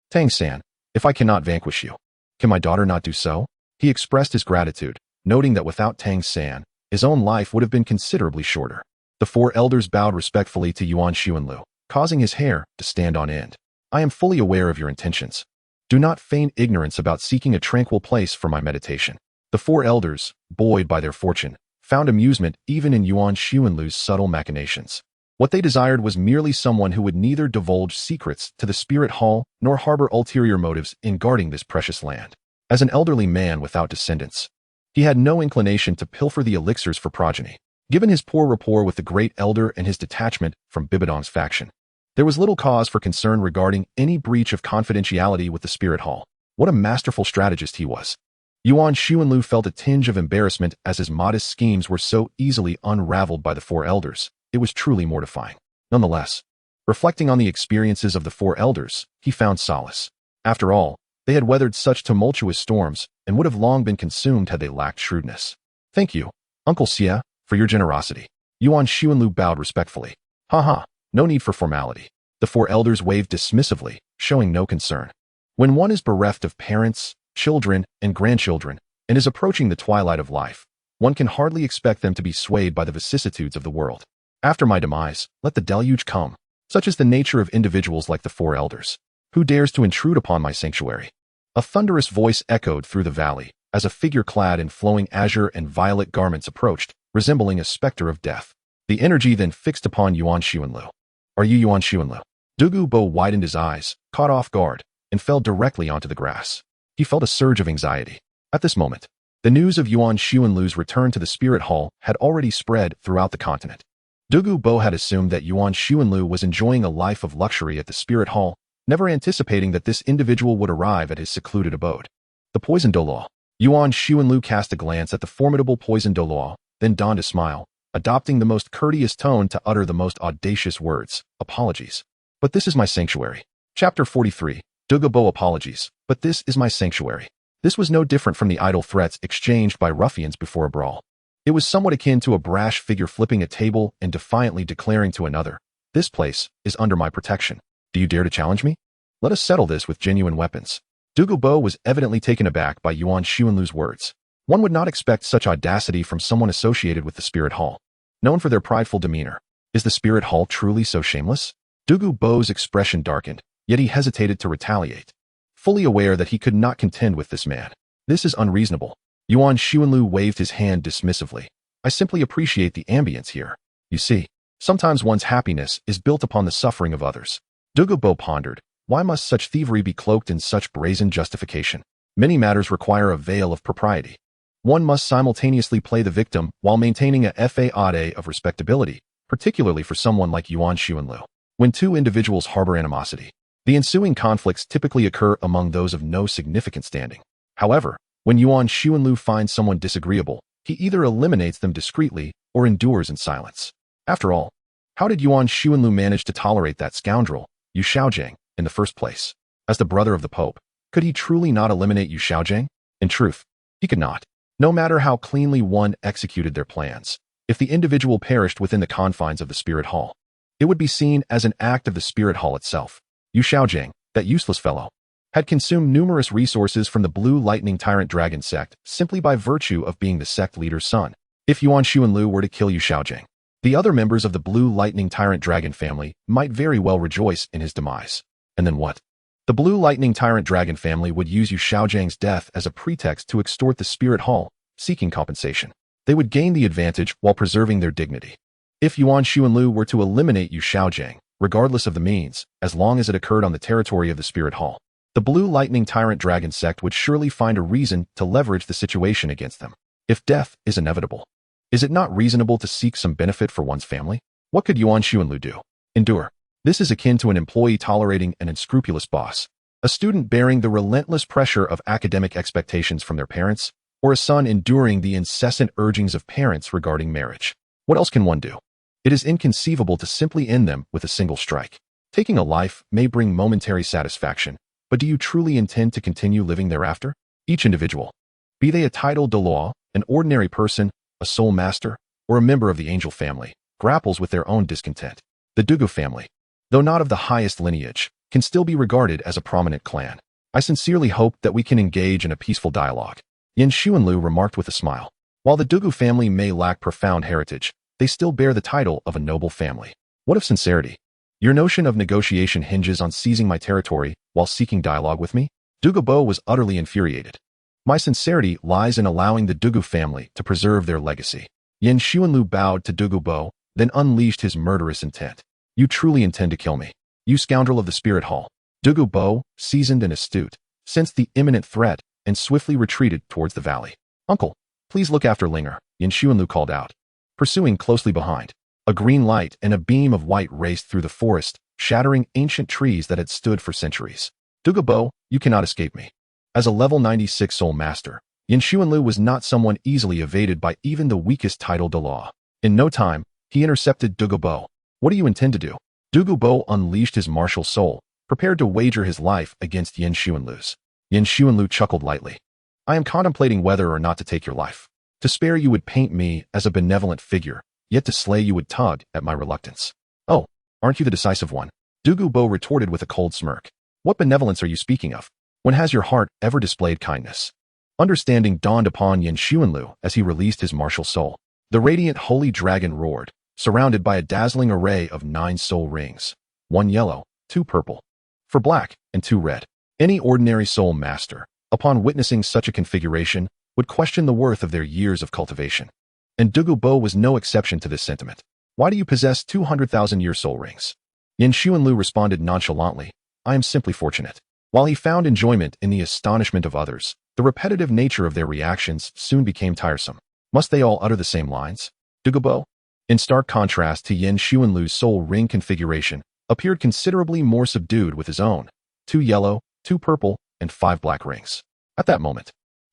Tang San, if I cannot vanquish you, can my daughter not do so? He expressed his gratitude, noting that without Tang San, his own life would have been considerably shorter. The 4 elders bowed respectfully to Yuan Xuanlu, causing his hair to stand on end. I am fully aware of your intentions. Do not feign ignorance about seeking a tranquil place for my meditation. The 4 elders, buoyed by their fortune, found amusement even in Yuan Xuanlu's subtle machinations. What they desired was merely someone who would neither divulge secrets to the spirit hall nor harbor ulterior motives in guarding this precious land. As an elderly man without descendants, he had no inclination to pilfer the elixirs for progeny. Given his poor rapport with the great elder and his detachment from Bibidong's faction, there was little cause for concern regarding any breach of confidentiality with the spirit hall. What a masterful strategist he was. Yuan Xuanlu felt a tinge of embarrassment as his modest schemes were so easily unraveled by the 4 elders. It was truly mortifying. Nonetheless, reflecting on the experiences of the 4 elders, he found solace. After all, they had weathered such tumultuous storms and would have long been consumed had they lacked shrewdness. Thank you, Uncle Xia, for your generosity. Yuan Xuanlu bowed respectfully. No need for formality. The 4 elders waved dismissively, showing no concern. When one is bereft of parents, children, and grandchildren, and is approaching the twilight of life, one can hardly expect them to be swayed by the vicissitudes of the world. After my demise, let the deluge come. Such is the nature of individuals like the 4 elders. Who dares to intrude upon my sanctuary? A thunderous voice echoed through the valley as a figure clad in flowing azure and violet garments approached, resembling a specter of death. The energy then fixed upon Yuan Xuanlu. Are you Yuan Xuanlu? Ju Douluo widened his eyes, caught off guard, and fell directly onto the grass. He felt a surge of anxiety. At this moment, the news of Yuan Xuanlu's return to the spirit hall had already spread throughout the continent. Ju Douluo had assumed that Yuan Xuanlu was enjoying a life of luxury at the spirit hall, never anticipating that this individual would arrive at his secluded abode. The poison Douluo. Yuan Xuanlu cast a glance at the formidable poison Douluo, then donned a smile, adopting the most courteous tone to utter the most audacious words. Apologies. But this is my sanctuary. Chapter 43. Ju Douluo apologies, but this is my sanctuary. This was no different from the idle threats exchanged by ruffians before a brawl. It was somewhat akin to a brash figure flipping a table and defiantly declaring to another, "This place is under my protection. Do you dare to challenge me? Let us settle this with genuine weapons." Ju Douluo was evidently taken aback by Yuan Xuanlu's words. One would not expect such audacity from someone associated with the spirit hall, known for their prideful demeanor. Is the spirit hall truly so shameless? Ju Douluo's expression darkened, yet he hesitated to retaliate, fully aware that he could not contend with this man. This is unreasonable. Yuan Xuanlu waved his hand dismissively. I simply appreciate the ambience here. You see, sometimes one's happiness is built upon the suffering of others. Ju Douluo pondered, why must such thievery be cloaked in such brazen justification? Many matters require a veil of propriety. One must simultaneously play the victim while maintaining a facade of respectability, particularly for someone like Yuan Xuanlu. When 2 individuals harbor animosity, the ensuing conflicts typically occur among those of no significant standing. However, when Yuan Xuanlu finds someone disagreeable, He either eliminates them discreetly or endures in silence. After all, how did Yuan Xuanlu manage to tolerate that scoundrel, Yu Shaojing, in the first place? As the brother of the Pope, could he truly not eliminate Yu Shaojing? In truth, he could not. No matter how cleanly one executed their plans, if the individual perished within the confines of the Spirit Hall, it would be seen as an act of the Spirit Hall itself. Yu Shaojing, that useless fellow, had consumed numerous resources from the Blue Lightning Tyrant Dragon sect simply by virtue of being the sect leader's son. If Yuan Xuanlu were to kill Yu Shaojing, the other members of the Blue Lightning Tyrant Dragon family might very well rejoice in his demise. And then what? The Blue Lightning Tyrant Dragon family would use Yu Shaojing's death as a pretext to extort the Spirit Hall, seeking compensation. They would gain the advantage while preserving their dignity. If Yuan Xuanlu were to eliminate Yu Shaojing, regardless of the means, as long as it occurred on the territory of the Spirit Hall, the Blue Lightning Tyrant Dragon sect would surely find a reason to leverage the situation against them. If death is inevitable, is it not reasonable to seek some benefit for one's family? What could Yuan Xuanlu do? Endure. This is akin to an employee tolerating an unscrupulous boss, a student bearing the relentless pressure of academic expectations from their parents, or a son enduring the incessant urgings of parents regarding marriage. What else can one do? It is inconceivable to simply end them with a single strike. Taking a life may bring momentary satisfaction, but do you truly intend to continue living thereafter? Each individual, be they a title Douluo, an ordinary person, a soul master, or a member of the angel family, grapples with their own discontent. The Douluo family, though not of the highest lineage, can still be regarded as a prominent clan. I sincerely hope that we can engage in a peaceful dialogue. Yuan Xuanlu remarked with a smile. While the Douluo family may lack profound heritage, they still bear the title of a noble family. What of sincerity? Your notion of negotiation hinges on seizing my territory while seeking dialogue with me? Douluo was utterly infuriated. My sincerity lies in allowing the Douluo family to preserve their legacy. Yuan Xuanlu bowed to Douluo, then unleashed his murderous intent. You truly intend to kill me, you scoundrel of the Spirit Hall. Douluo, seasoned and astute, sensed the imminent threat and swiftly retreated towards the valley. Uncle, please look after Ling'er, Yuan Xuanlu called out, pursuing closely behind. A green light and a beam of white raced through the forest, shattering ancient trees that had stood for centuries. Douluo, you cannot escape me. As a level 96 soul master, Yuan Xuanlu was not someone easily evaded by even the weakest title Douluo. In no time, he intercepted Douluo. What do you intend to do? Douluo unleashed his martial soul, prepared to wager his life against Yuan Xuanlu's. Yuan Xuanlu chuckled lightly. I am contemplating whether or not to take your life. To spare you would paint me as a benevolent figure, yet to slay you would tug at my reluctance. Oh, aren't you the decisive one? Douluo retorted with a cold smirk. What benevolence are you speaking of? When has your heart ever displayed kindness? Understanding dawned upon Yuan Xuanlu as he released his martial soul. The radiant holy dragon roared, surrounded by a dazzling array of 9 soul rings, 1 yellow, 2 purple, 4 black, and 2 red. Any ordinary soul master, upon witnessing such a configuration, would question the worth of their years of cultivation. And Douluo was no exception to this sentiment. Why do you possess 200,000-year soul rings? Yuan Xuanlu responded nonchalantly, I am simply fortunate. While he found enjoyment in the astonishment of others, the repetitive nature of their reactions soon became tiresome. Must they all utter the same lines? Douluo, in stark contrast to Yuan Xuanlu's soul ring configuration, appeared considerably more subdued with his own 2 yellow, 2 purple, and 5 black rings. At that moment,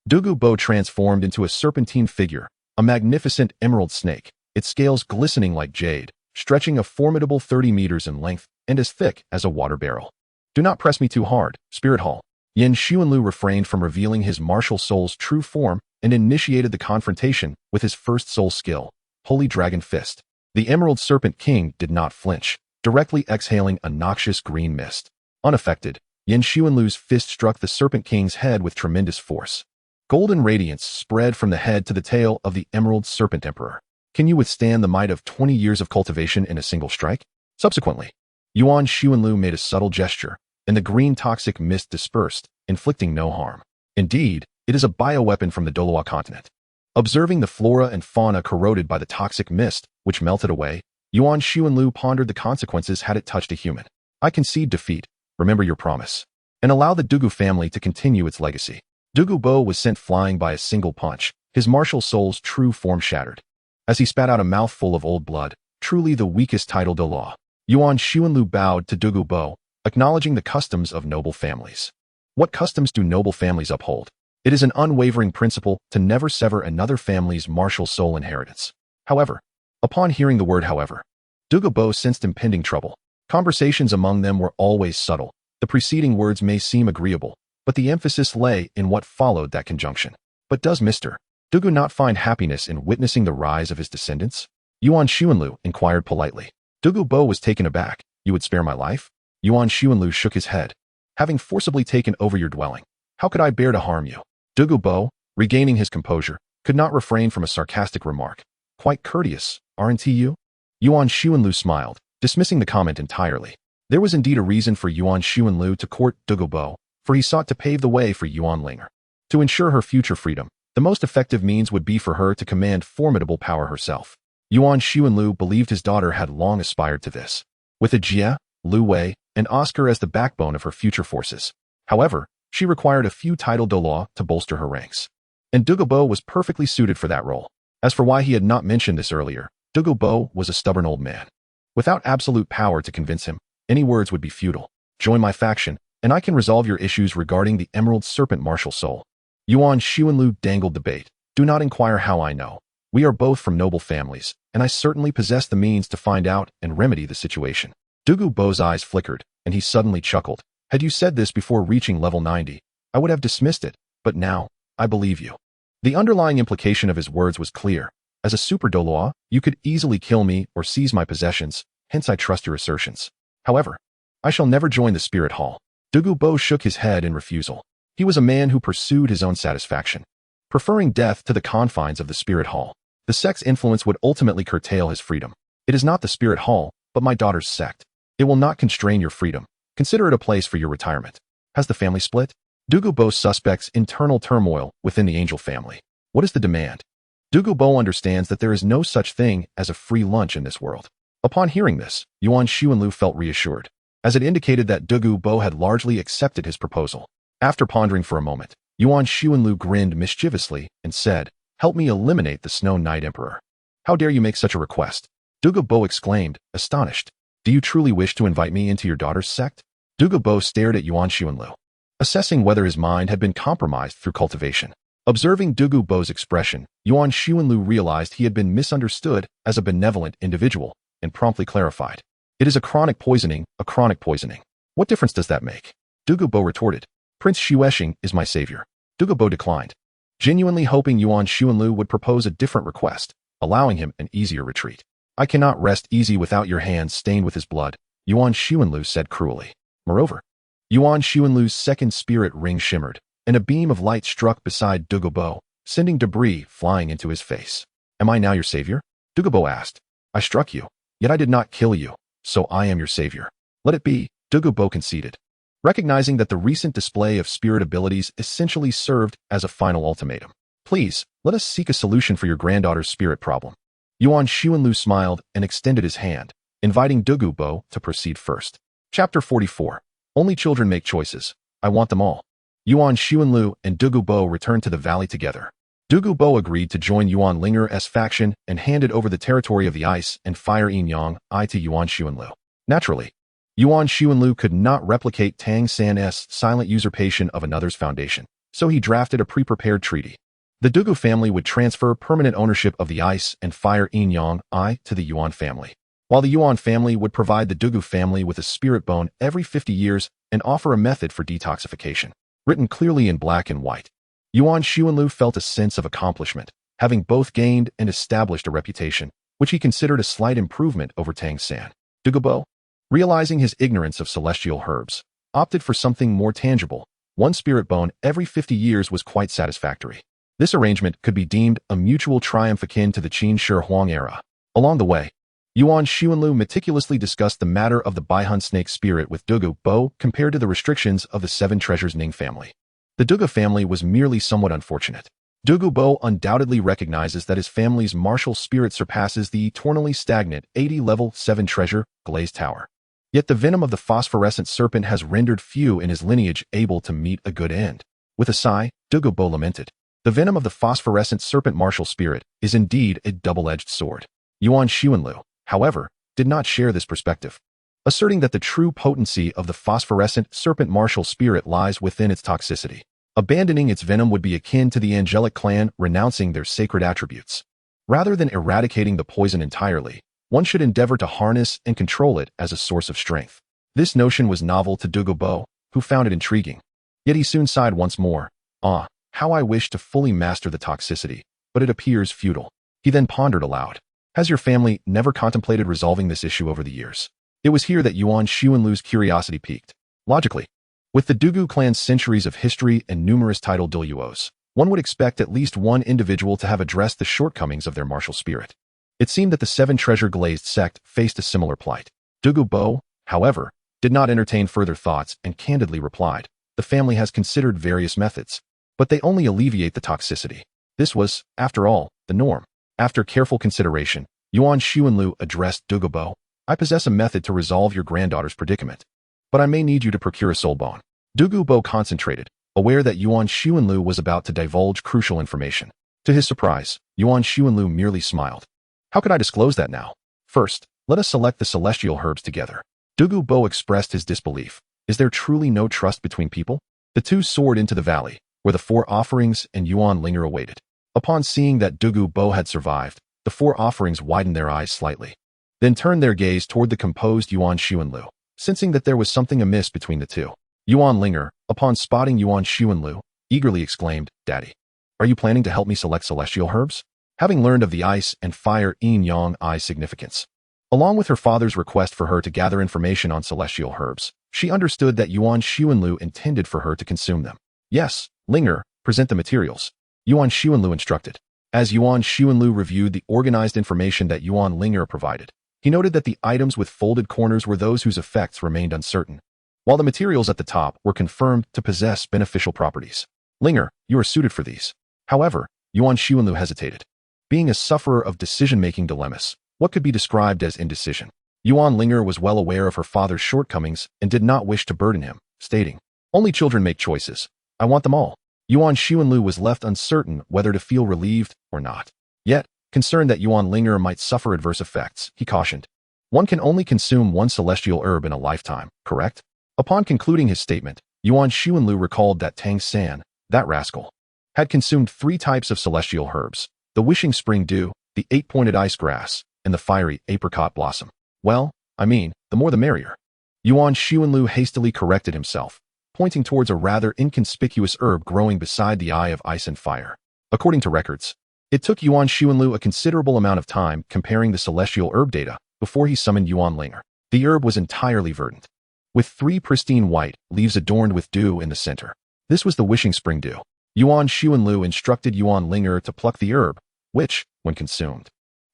Douluo transformed into a serpentine figure, a magnificent emerald snake, its scales glistening like jade, stretching a formidable 30 meters in length and as thick as a water barrel. Do not press me too hard, Spirit Hall. Yuan Xuanlu refrained from revealing his martial soul's true form and initiated the confrontation with his first soul skill, Holy Dragon Fist. The Emerald Serpent King did not flinch, directly exhaling a noxious green mist. Unaffected, Yuan Xuanlu's fist struck the Serpent King's head with tremendous force. Golden radiance spread from the head to the tail of the Emerald Serpent Emperor. Can you withstand the might of 20 years of cultivation in a single strike? Subsequently, Yuan Xuanlu made a subtle gesture, and the green toxic mist dispersed, inflicting no harm. Indeed, it is a bioweapon from the Douluo continent. Observing the flora and fauna corroded by the toxic mist, which melted away, Yuan Xuanlu pondered the consequences had it touched a human. I concede defeat, remember your promise, and allow the Douluo family to continue its legacy. Douluo was sent flying by a single punch, his martial soul's true form shattered. As he spat out a mouthful of old blood, truly the weakest title Douluo, Yuan Xuanlu bowed to Douluo, acknowledging the customs of noble families. What customs do noble families uphold? It is an unwavering principle to never sever another family's martial soul inheritance. However, upon hearing the word however, Du Douluo sensed impending trouble. Conversations among them were always subtle. The preceding words may seem agreeable, but the emphasis lay in what followed that conjunction. But does Mr. Douluo not find happiness in witnessing the rise of his descendants? Yuan Xuanlu inquired politely. Du Douluo was taken aback. You would spare my life? Yuan Xuanlu shook his head. Having forcibly taken over your dwelling, how could I bear to harm you? Du Douluo, regaining his composure, could not refrain from a sarcastic remark. Quite courteous, aren't you? Yuan Xuanlu smiled, dismissing the comment entirely. There was indeed a reason for Yuan Xuanlu to court Du Douluo, for he sought to pave the way for Yuan Ling'er. To ensure her future freedom, the most effective means would be for her to command formidable power herself. Yuan Xuanlu believed his daughter had long aspired to this, with a Jie, Lu Wei, and Oscar as the backbone of her future forces. However, she required a few title Douluo to bolster her ranks. And Du Douluo was perfectly suited for that role. As for why he had not mentioned this earlier, Du Douluo was a stubborn old man. Without absolute power to convince him, any words would be futile. Join my faction, and I can resolve your issues regarding the Emerald Serpent martial soul. Yuan Xuanlu dangled the bait. Do not inquire how I know. We are both from noble families, and I certainly possess the means to find out and remedy the situation. Du Douluo's eyes flickered, and he suddenly chuckled. Had you said this before reaching level 90, I would have dismissed it, but now, I believe you. The underlying implication of his words was clear. As a super Douluo, you could easily kill me or seize my possessions, hence I trust your assertions. However, I shall never join the Spirit Hall. Du Douluo shook his head in refusal. He was a man who pursued his own satisfaction, preferring death to the confines of the Spirit Hall. The sect's influence would ultimately curtail his freedom. It is not the Spirit Hall, but my daughter's sect. It will not constrain your freedom. Consider it a place for your retirement. Has the family split? Du Douluo suspects internal turmoil within the Angel family. What is the demand? Du Douluo understands that there is no such thing as a free lunch in this world. Upon hearing this, Yuan Xuanlu felt reassured, as it indicated that Du Douluo had largely accepted his proposal. After pondering for a moment, Yuan Xuanlu grinned mischievously and said, help me eliminate the Snow Knight Emperor. How dare you make such a request? Du Douluo exclaimed, astonished. Do you truly wish to invite me into your daughter's sect? Du Douluo stared at Yuan Xuanlu, assessing whether his mind had been compromised through cultivation. Observing Du Douluo's expression, Yuan Xuanlu realized he had been misunderstood as a benevolent individual and promptly clarified. It is a chronic poisoning, a chronic poisoning. What difference does that make? Du Douluo retorted. Prince Xuesheng is my savior. Du Douluo declined, genuinely hoping Yuan Xuanlu would propose a different request, allowing him an easier retreat. I cannot rest easy without your hands stained with his blood, Yuan Xuanlu said cruelly. Moreover, Yuan Xuanlu's second spirit ring shimmered, and a beam of light struck beside Du Douluo, sending debris flying into his face. Am I now your savior? Du Douluo asked. I struck you, yet I did not kill you, so I am your savior. Let it be, Du Douluo conceded, recognizing that the recent display of spirit abilities essentially served as a final ultimatum. Please, let us seek a solution for your granddaughter's spirit problem. Yuan Xuanlu smiled and extended his hand, inviting Du Douluo to proceed first. Chapter 44. Only children make choices. I want them all. Yuan Xuanlu and Du Douluo returned to the valley together. Du Douluo agreed to join Yuan Linger's faction and handed over the territory of the Ice and Fire Yin-Yang to Yuan Xuanlu. Naturally, Yuan Xuanlu could not replicate Tang San's silent usurpation of another's foundation, so he drafted a pre-prepared treaty. The Douluo family would transfer permanent ownership of the Ice and Fire Yin-Yang to the Yuan family, while the Yuan family would provide the Douluo family with a spirit bone every 50 years and offer a method for detoxification, written clearly in black and white. Yuan Xuanlu felt a sense of accomplishment, having both gained and established a reputation, which he considered a slight improvement over Tang San. Du Douluo, realizing his ignorance of celestial herbs, opted for something more tangible. One spirit bone every 50 years was quite satisfactory. This arrangement could be deemed a mutual triumph akin to the Qin Shi Huang era. Along the way, Yuan Xuanlu meticulously discussed the matter of the Baihun snake spirit with Du Douluo compared to the restrictions of the Seven Treasures Ning family. The Douluo family was merely somewhat unfortunate. Du Douluo undoubtedly recognizes that his family's martial spirit surpasses the eternally stagnant 80-level 7 treasure Glazed Tower. Yet the venom of the phosphorescent serpent has rendered few in his lineage able to meet a good end. With a sigh, Du Douluo lamented. The venom of the phosphorescent serpent martial spirit is indeed a double-edged sword. Yuan Xuanlu, however, did not share this perspective, asserting that the true potency of the phosphorescent serpent martial spirit lies within its toxicity. Abandoning its venom would be akin to the angelic clan renouncing their sacred attributes. Rather than eradicating the poison entirely, one should endeavor to harness and control it as a source of strength. This notion was novel to Du Douluo, who found it intriguing. Yet he soon sighed once more. Ah, how I wish to fully master the toxicity, but it appears futile. He then pondered aloud. Has your family never contemplated resolving this issue over the years? It was here that Yuan Liu's curiosity piqued. Logically, with the Douluo clan's centuries of history and numerous titled Douluos, one would expect at least one individual to have addressed the shortcomings of their martial spirit. It seemed that the Seven Treasure-glazed sect faced a similar plight. Du Douluo, however, did not entertain further thoughts and candidly replied, the family has considered various methods, but they only alleviate the toxicity. This was, after all, the norm. After careful consideration, Yuan Liu addressed Du Douluo. I possess a method to resolve your granddaughter's predicament, but I may need you to procure a soul bone. Du Douluo concentrated, aware that Yuan Liu was about to divulge crucial information. To his surprise, Yuan Liu merely smiled. How could I disclose that now? First, let us select the celestial herbs together. Du Douluo expressed his disbelief. Is there truly no trust between people? The two soared into the valley, where the four offerings and Yuan Linger awaited. Upon seeing that Du Douluo had survived, the four offerings widened their eyes slightly, then turned their gaze toward the composed Yuan Liu, sensing that there was something amiss between the two. Yuan Linger, upon spotting Yuan Liu, eagerly exclaimed, Daddy, are you planning to help me select celestial herbs? Having learned of the ice and fire yin-yang eye's significance, along with her father's request for her to gather information on celestial herbs, she understood that Yuan Liu intended for her to consume them. Yes, Linger, present the materials. Yuan Liu instructed. As Yuan Liu reviewed the organized information that Yuan Linger provided, he noted that the items with folded corners were those whose effects remained uncertain, while the materials at the top were confirmed to possess beneficial properties. Linger, you are suited for these. However, Yuan Liu hesitated. Being a sufferer of decision-making dilemmas, what could be described as indecision? Yuan Linger was well aware of her father's shortcomings and did not wish to burden him, stating, only children make choices. I want them all. Yuan Liu was left uncertain whether to feel relieved or not. Yet, concerned that Yuan Linger might suffer adverse effects, he cautioned. One can only consume one celestial herb in a lifetime, correct? Upon concluding his statement, Yuan Liu recalled that Tang San, that rascal, had consumed 3 types of celestial herbs, the wishing spring dew, the 8-pointed ice grass, and the fiery apricot blossom. Well, I mean, the more the merrier. Yuan Liu hastily corrected himself, pointing towards a rather inconspicuous herb growing beside the eye of ice and fire. According to records, it took Yuan Liu a considerable amount of time comparing the celestial herb data before he summoned Yuan Linger. The herb was entirely verdant, with 3 pristine white leaves adorned with dew in the center. This was the wishing spring dew. Yuan Liu instructed Yuan Linger to pluck the herb, which, when consumed,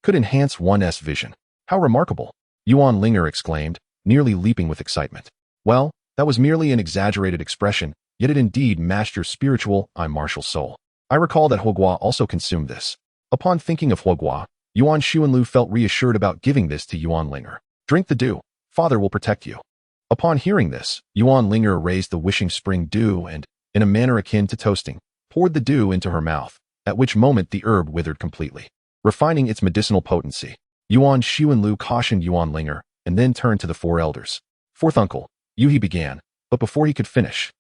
could enhance one's vision. How remarkable! Yuan Linger exclaimed, nearly leaping with excitement. Well, that was merely an exaggerated expression, yet it indeed matched your spiritual, martial soul. I recall that Huoguo also consumed this. Upon thinking of Huoguo, Yuan Liu felt reassured about giving this to Yuan Linger. Drink the dew. Father will protect you. Upon hearing this, Yuan Linger raised the wishing spring dew and, in a manner akin to toasting, poured the dew into her mouth, at which moment the herb withered completely, refining its medicinal potency. Yuan Liu cautioned Yuan Linger, and then turned to the 4 elders. Fourth uncle, he began, but before he could finish,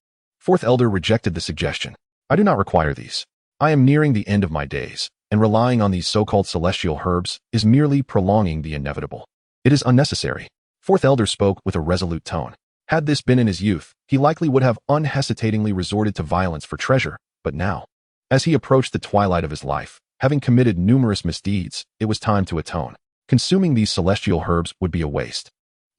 4th elder rejected the suggestion. I do not require these. I am nearing the end of my days, and relying on these so-called celestial herbs is merely prolonging the inevitable. It is unnecessary. 4th elder spoke with a resolute tone. Had this been in his youth, he likely would have unhesitatingly resorted to violence for treasure, but now, as he approached the twilight of his life, having committed numerous misdeeds, it was time to atone. Consuming these celestial herbs would be a waste.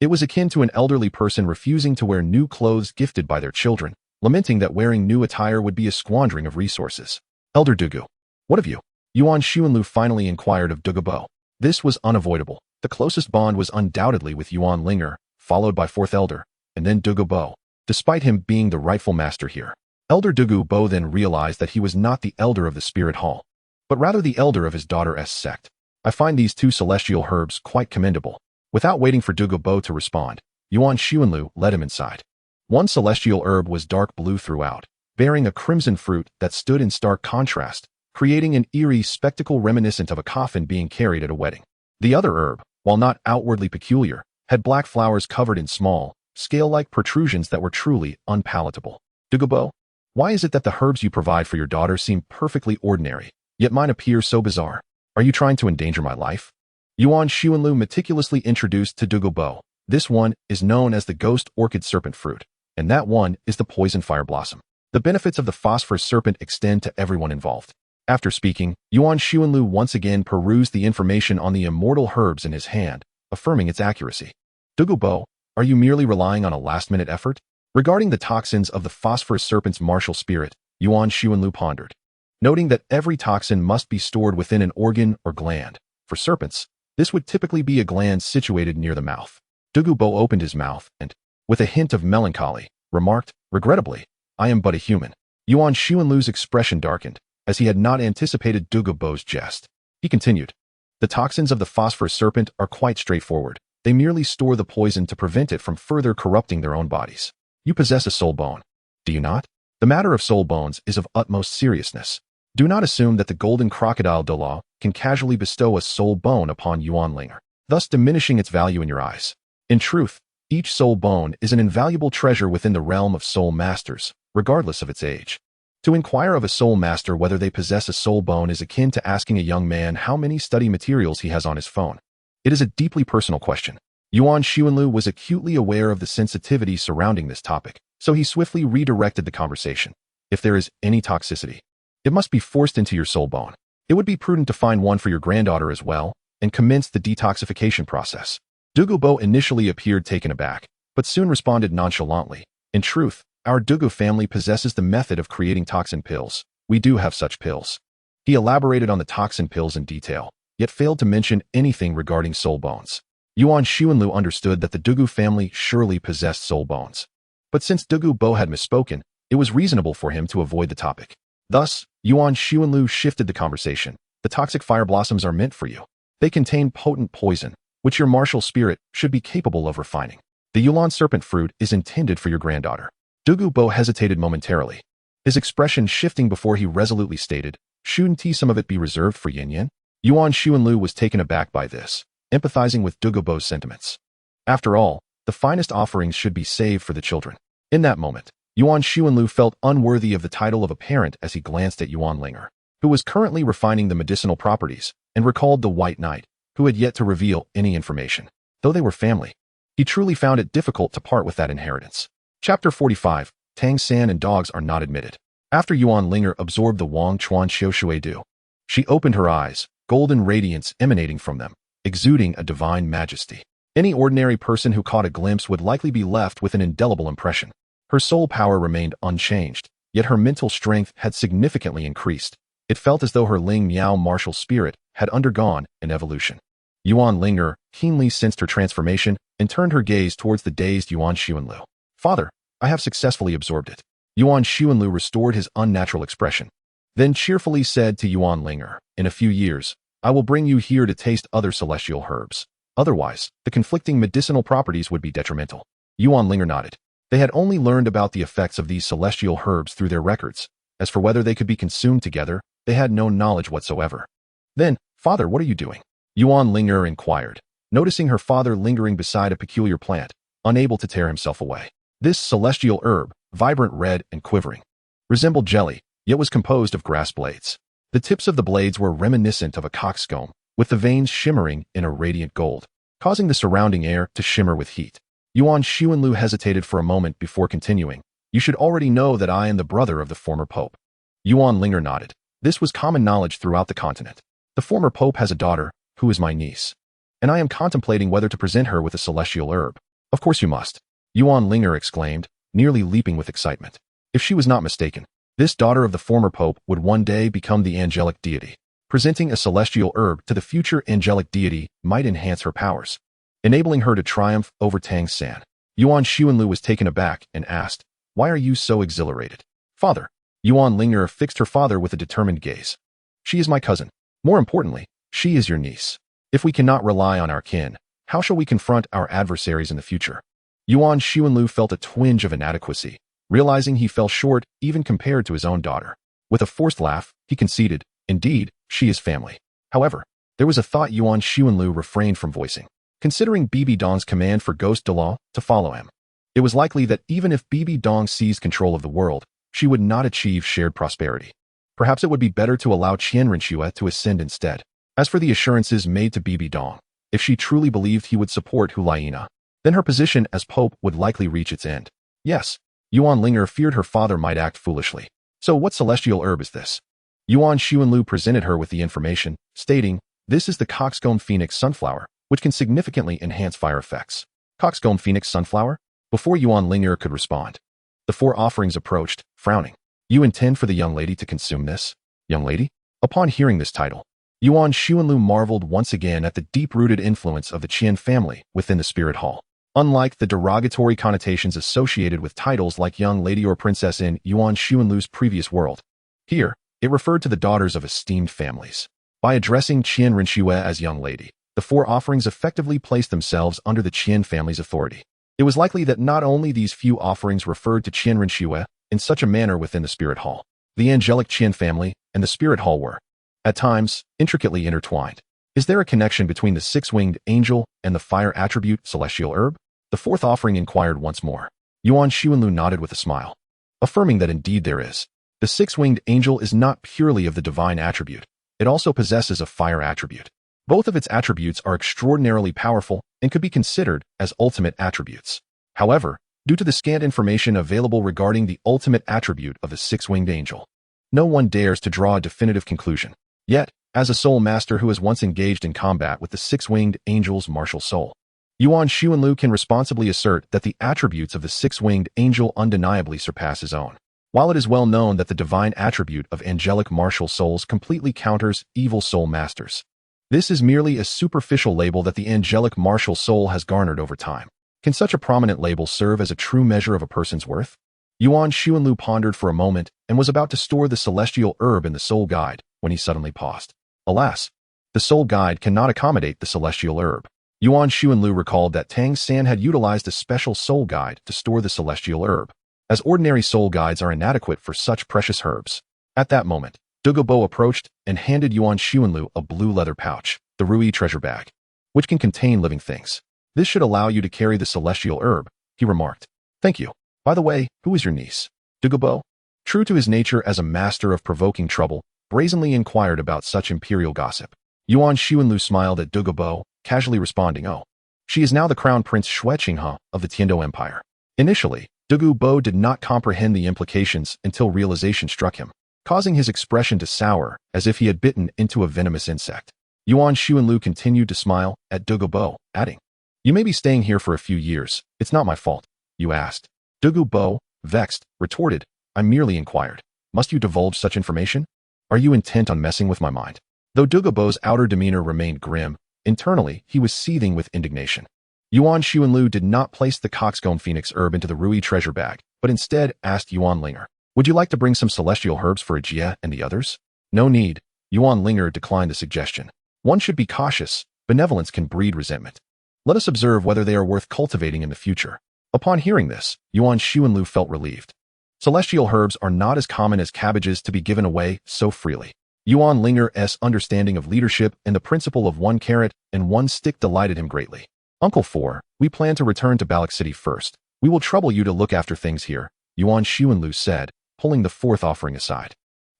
It was akin to an elderly person refusing to wear new clothes gifted by their children, lamenting that wearing new attire would be a squandering of resources. Elder Douluo, what of you? Yuan Liu finally inquired of Du Douluo. This was unavoidable. The closest bond was undoubtedly with Yuan Linger, followed by 4th elder, and then Du Douluo, despite him being the rightful master here. Elder Du Douluo then realized that he was not the elder of the spirit hall, but rather the elder of his daughter's sect. I find these 2 celestial herbs quite commendable. Without waiting for Du Douluo to respond, Yuan Liu led him inside. One celestial herb was dark blue throughout, bearing a crimson fruit that stood in stark contrast, creating an eerie spectacle reminiscent of a coffin being carried at a wedding. The other herb, while not outwardly peculiar, had black flowers covered in small, scale-like protrusions that were truly unpalatable. Du Douluo, Why is it that the herbs you provide for your daughter seem perfectly ordinary, yet mine appear so bizarre? Are you trying to endanger my life? Yuan Xuanlu meticulously introduced to Douluo. This one is known as the ghost orchid serpent fruit, and that one is the poison fire blossom. The benefits of the phosphorus serpent extend to everyone involved. After speaking, Yuan Xuanlu once again perused the information on the immortal herbs in his hand, affirming its accuracy. Douluo, are you merely relying on a last-minute effort? Regarding the toxins of the phosphorus serpent's martial spirit, Yuan Xuanlu pondered. Noting that every toxin must be stored within an organ or gland. For serpents, this would typically be a gland situated near the mouth. Douluo opened his mouth and, with a hint of melancholy, remarked, regrettably, I am but a human. Yuan Xuanlu's expression darkened, as he had not anticipated Douluo's jest. He continued, the toxins of the phosphorus serpent are quite straightforward. They merely store the poison to prevent it from further corrupting their own bodies. You possess a soul bone, do you not? The matter of soul bones is of utmost seriousness. Do not assume that the golden crocodile Douluo can casually bestow a soul bone upon Yuan Ling'er, thus diminishing its value in your eyes. In truth, each soul bone is an invaluable treasure within the realm of soul masters, regardless of its age. To inquire of a soul master whether they possess a soul bone is akin to asking a young man how many study materials he has on his phone. It is a deeply personal question. Yuan Xuanlu was acutely aware of the sensitivity surrounding this topic, so he swiftly redirected the conversation. If there is any toxicity, it must be forced into your soul bone. It would be prudent to find one for your granddaughter as well, and commence the detoxification process. Douluo initially appeared taken aback, but soon responded nonchalantly. In truth, our Douluo family possesses the method of creating toxin pills. We do have such pills. He elaborated on the toxin pills in detail, yet failed to mention anything regarding soul bones. Yuan Xuanlu understood that the Douluo family surely possessed soul bones. But since Douluo had misspoken, it was reasonable for him to avoid the topic. Thus, Yuan Xuanlu shifted the conversation. The toxic fire blossoms are meant for you. They contain potent poison, which your martial spirit should be capable of refining. The Yuan serpent fruit is intended for your granddaughter. Douluo hesitated momentarily, his expression shifting before he resolutely stated, shouldn't some of it be reserved for Yin? Yuan Xuanlu was taken aback by this, empathizing with Douluo's sentiments. After all, the finest offerings should be saved for the children. In that moment, Yuan Xuanlu felt unworthy of the title of a parent as he glanced at Yuan Linger, who was currently refining the medicinal properties, and recalled the White Knight, who had yet to reveal any information. Though they were family, he truly found it difficult to part with that inheritance. Chapter 45, Tang San and dogs are not admitted. After Yuan Linger absorbed the Wang Chuan Xiu Du, she opened her eyes, golden radiance emanating from them, exuding a divine majesty. Any ordinary person who caught a glimpse would likely be left with an indelible impression. Her soul power remained unchanged, yet her mental strength had significantly increased. It felt as though her Ling Miao martial spirit had undergone an evolution. Yuan Linger keenly sensed her transformation and turned her gaze towards the dazed Yuan Xuanlu. Father, I have successfully absorbed it. Yuan Xuanlu restored his unnatural expression, then cheerfully said to Yuan Linger, in a few years, I will bring you here to taste other celestial herbs. Otherwise, the conflicting medicinal properties would be detrimental. Yuan Linger nodded. They had only learned about the effects of these celestial herbs through their records. As for whether they could be consumed together, they had no knowledge whatsoever. Then, Father, what are you doing? Yuan Linger inquired, noticing her father lingering beside a peculiar plant, unable to tear himself away. This celestial herb, vibrant red and quivering, resembled jelly, yet was composed of grass blades. The tips of the blades were reminiscent of a coxcomb, with the veins shimmering in a radiant gold, causing the surrounding air to shimmer with heat. Yuan Xuanlu hesitated for a moment before continuing. You should already know that I am the brother of the former pope. Yuan Linger nodded. This was common knowledge throughout the continent. The former pope has a daughter, who is my niece, and I am contemplating whether to present her with a celestial herb. Of course you must, Yuan Linger exclaimed, nearly leaping with excitement. If she was not mistaken, this daughter of the former pope would one day become the angelic deity. Presenting a celestial herb to the future angelic deity might enhance her powers, enabling her to triumph over Tang San. Yuan Xuanlu was taken aback and asked, why are you so exhilarated? Father. Yuan Linger fixed her father with a determined gaze. She is my cousin. More importantly, she is your niece. If we cannot rely on our kin, how shall we confront our adversaries in the future? Yuan Xuanlu felt a twinge of inadequacy, realizing he fell short even compared to his own daughter. With a forced laugh, he conceded, indeed, she is family. However, there was a thought Yuan Xuanlu refrained from voicing. Considering Bibi Dong's command for Ghost Douluo to follow him, it was likely that even if Bibi Dong seized control of the world, she would not achieve shared prosperity. Perhaps it would be better to allow Qian Rinxue to ascend instead. As for the assurances made to Bibi Dong, if she truly believed he would support Huliena, then her position as pope would likely reach its end. Yes, Yuan Ling'er feared her father might act foolishly. So what celestial herb is this? Yuan Xuanlu presented her with the information, stating, "This is the coxcomb phoenix sunflower, which can significantly enhance fire effects." Coxcomb phoenix sunflower? Before Yuan Ling'er could respond, the four offerings approached, frowning. "You intend for the young lady to consume this? Young lady?" Upon hearing this title, Yuan Xuanlu marveled once again at the deep-rooted influence of the Qian family within the spirit hall. Unlike the derogatory connotations associated with titles like young lady or princess in Yuan Xuanlu's previous world, here, it referred to the daughters of esteemed families. By addressing Qian Rinxue as young lady, the four offerings effectively placed themselves under the Qian family's authority. It was likely that not only these few offerings referred to Qian Rinxue in such a manner within the spirit hall, the angelic Qian family and the spirit hall were, at times, intricately intertwined. Is there a connection between the six-winged angel and the fire attribute celestial herb? The fourth offering inquired once more. Yuan Xuanlu nodded with a smile, affirming that indeed there is. The six-winged angel is not purely of the divine attribute. It also possesses a fire attribute. Both of its attributes are extraordinarily powerful and could be considered as ultimate attributes. However, due to the scant information available regarding the ultimate attribute of the six-winged angel, no one dares to draw a definitive conclusion. Yet, as a soul master who has once engaged in combat with the six-winged angel's martial soul, Yuan Xuanlu can responsibly assert that the attributes of the six-winged angel undeniably surpass his own. While it is well known that the divine attribute of angelic martial souls completely counters evil soul masters, this is merely a superficial label that the angelic martial soul has garnered over time. Can such a prominent label serve as a true measure of a person's worth? Yuan Xuanlu pondered for a moment and was about to store the celestial herb in the soul guide when he suddenly paused. Alas, the soul guide cannot accommodate the celestial herb. Yuan Xuanlu recalled that Tang San had utilized a special soul guide to store the celestial herb, as ordinary soul guides are inadequate for such precious herbs. At that moment, Ju Douluo approached and handed Yuan Xuanlu a blue leather pouch, the Rui treasure bag, which can contain living things. "This should allow you to carry the celestial herb," he remarked. "Thank you. By the way, who is your niece?" Ju Douluo, true to his nature as a master of provoking trouble, brazenly inquired about such imperial gossip. Yuan Xuanlu smiled at Ju Douluo, casually responding, "Oh, she is now the crown prince Xue Qinghe of the Tindo Empire." Initially, Ju Douluo did not comprehend the implications until realization struck him, causing his expression to sour as if he had bitten into a venomous insect. Yuan Xuanlu continued to smile at Ju Douluo, adding, "You may be staying here for a few years. It's not my fault. You asked." Ju Douluo, vexed, retorted, "I merely inquired. Must you divulge such information? Are you intent on messing with my mind?" Though Ju Douluo's outer demeanor remained grim, internally he was seething with indignation. Yuan Xuanlu did not place the coxcomb phoenix herb into the Rui treasure bag, but instead asked Yuan Ling'er, "Would you like to bring some celestial herbs for Jie and the others?" "No need." Yuan Ling'er declined the suggestion. "One should be cautious. Benevolence can breed resentment. Let us observe whether they are worth cultivating in the future." Upon hearing this, Yuan Xuanlu felt relieved. Celestial herbs are not as common as cabbages to be given away so freely. Yuan Ling'er's understanding of leadership and the principle of one carrot and one stick delighted him greatly. "Uncle 4, we plan to return to Balak City first. We will trouble you to look after things here," Yuan Xuanlu said, pulling the fourth offering aside.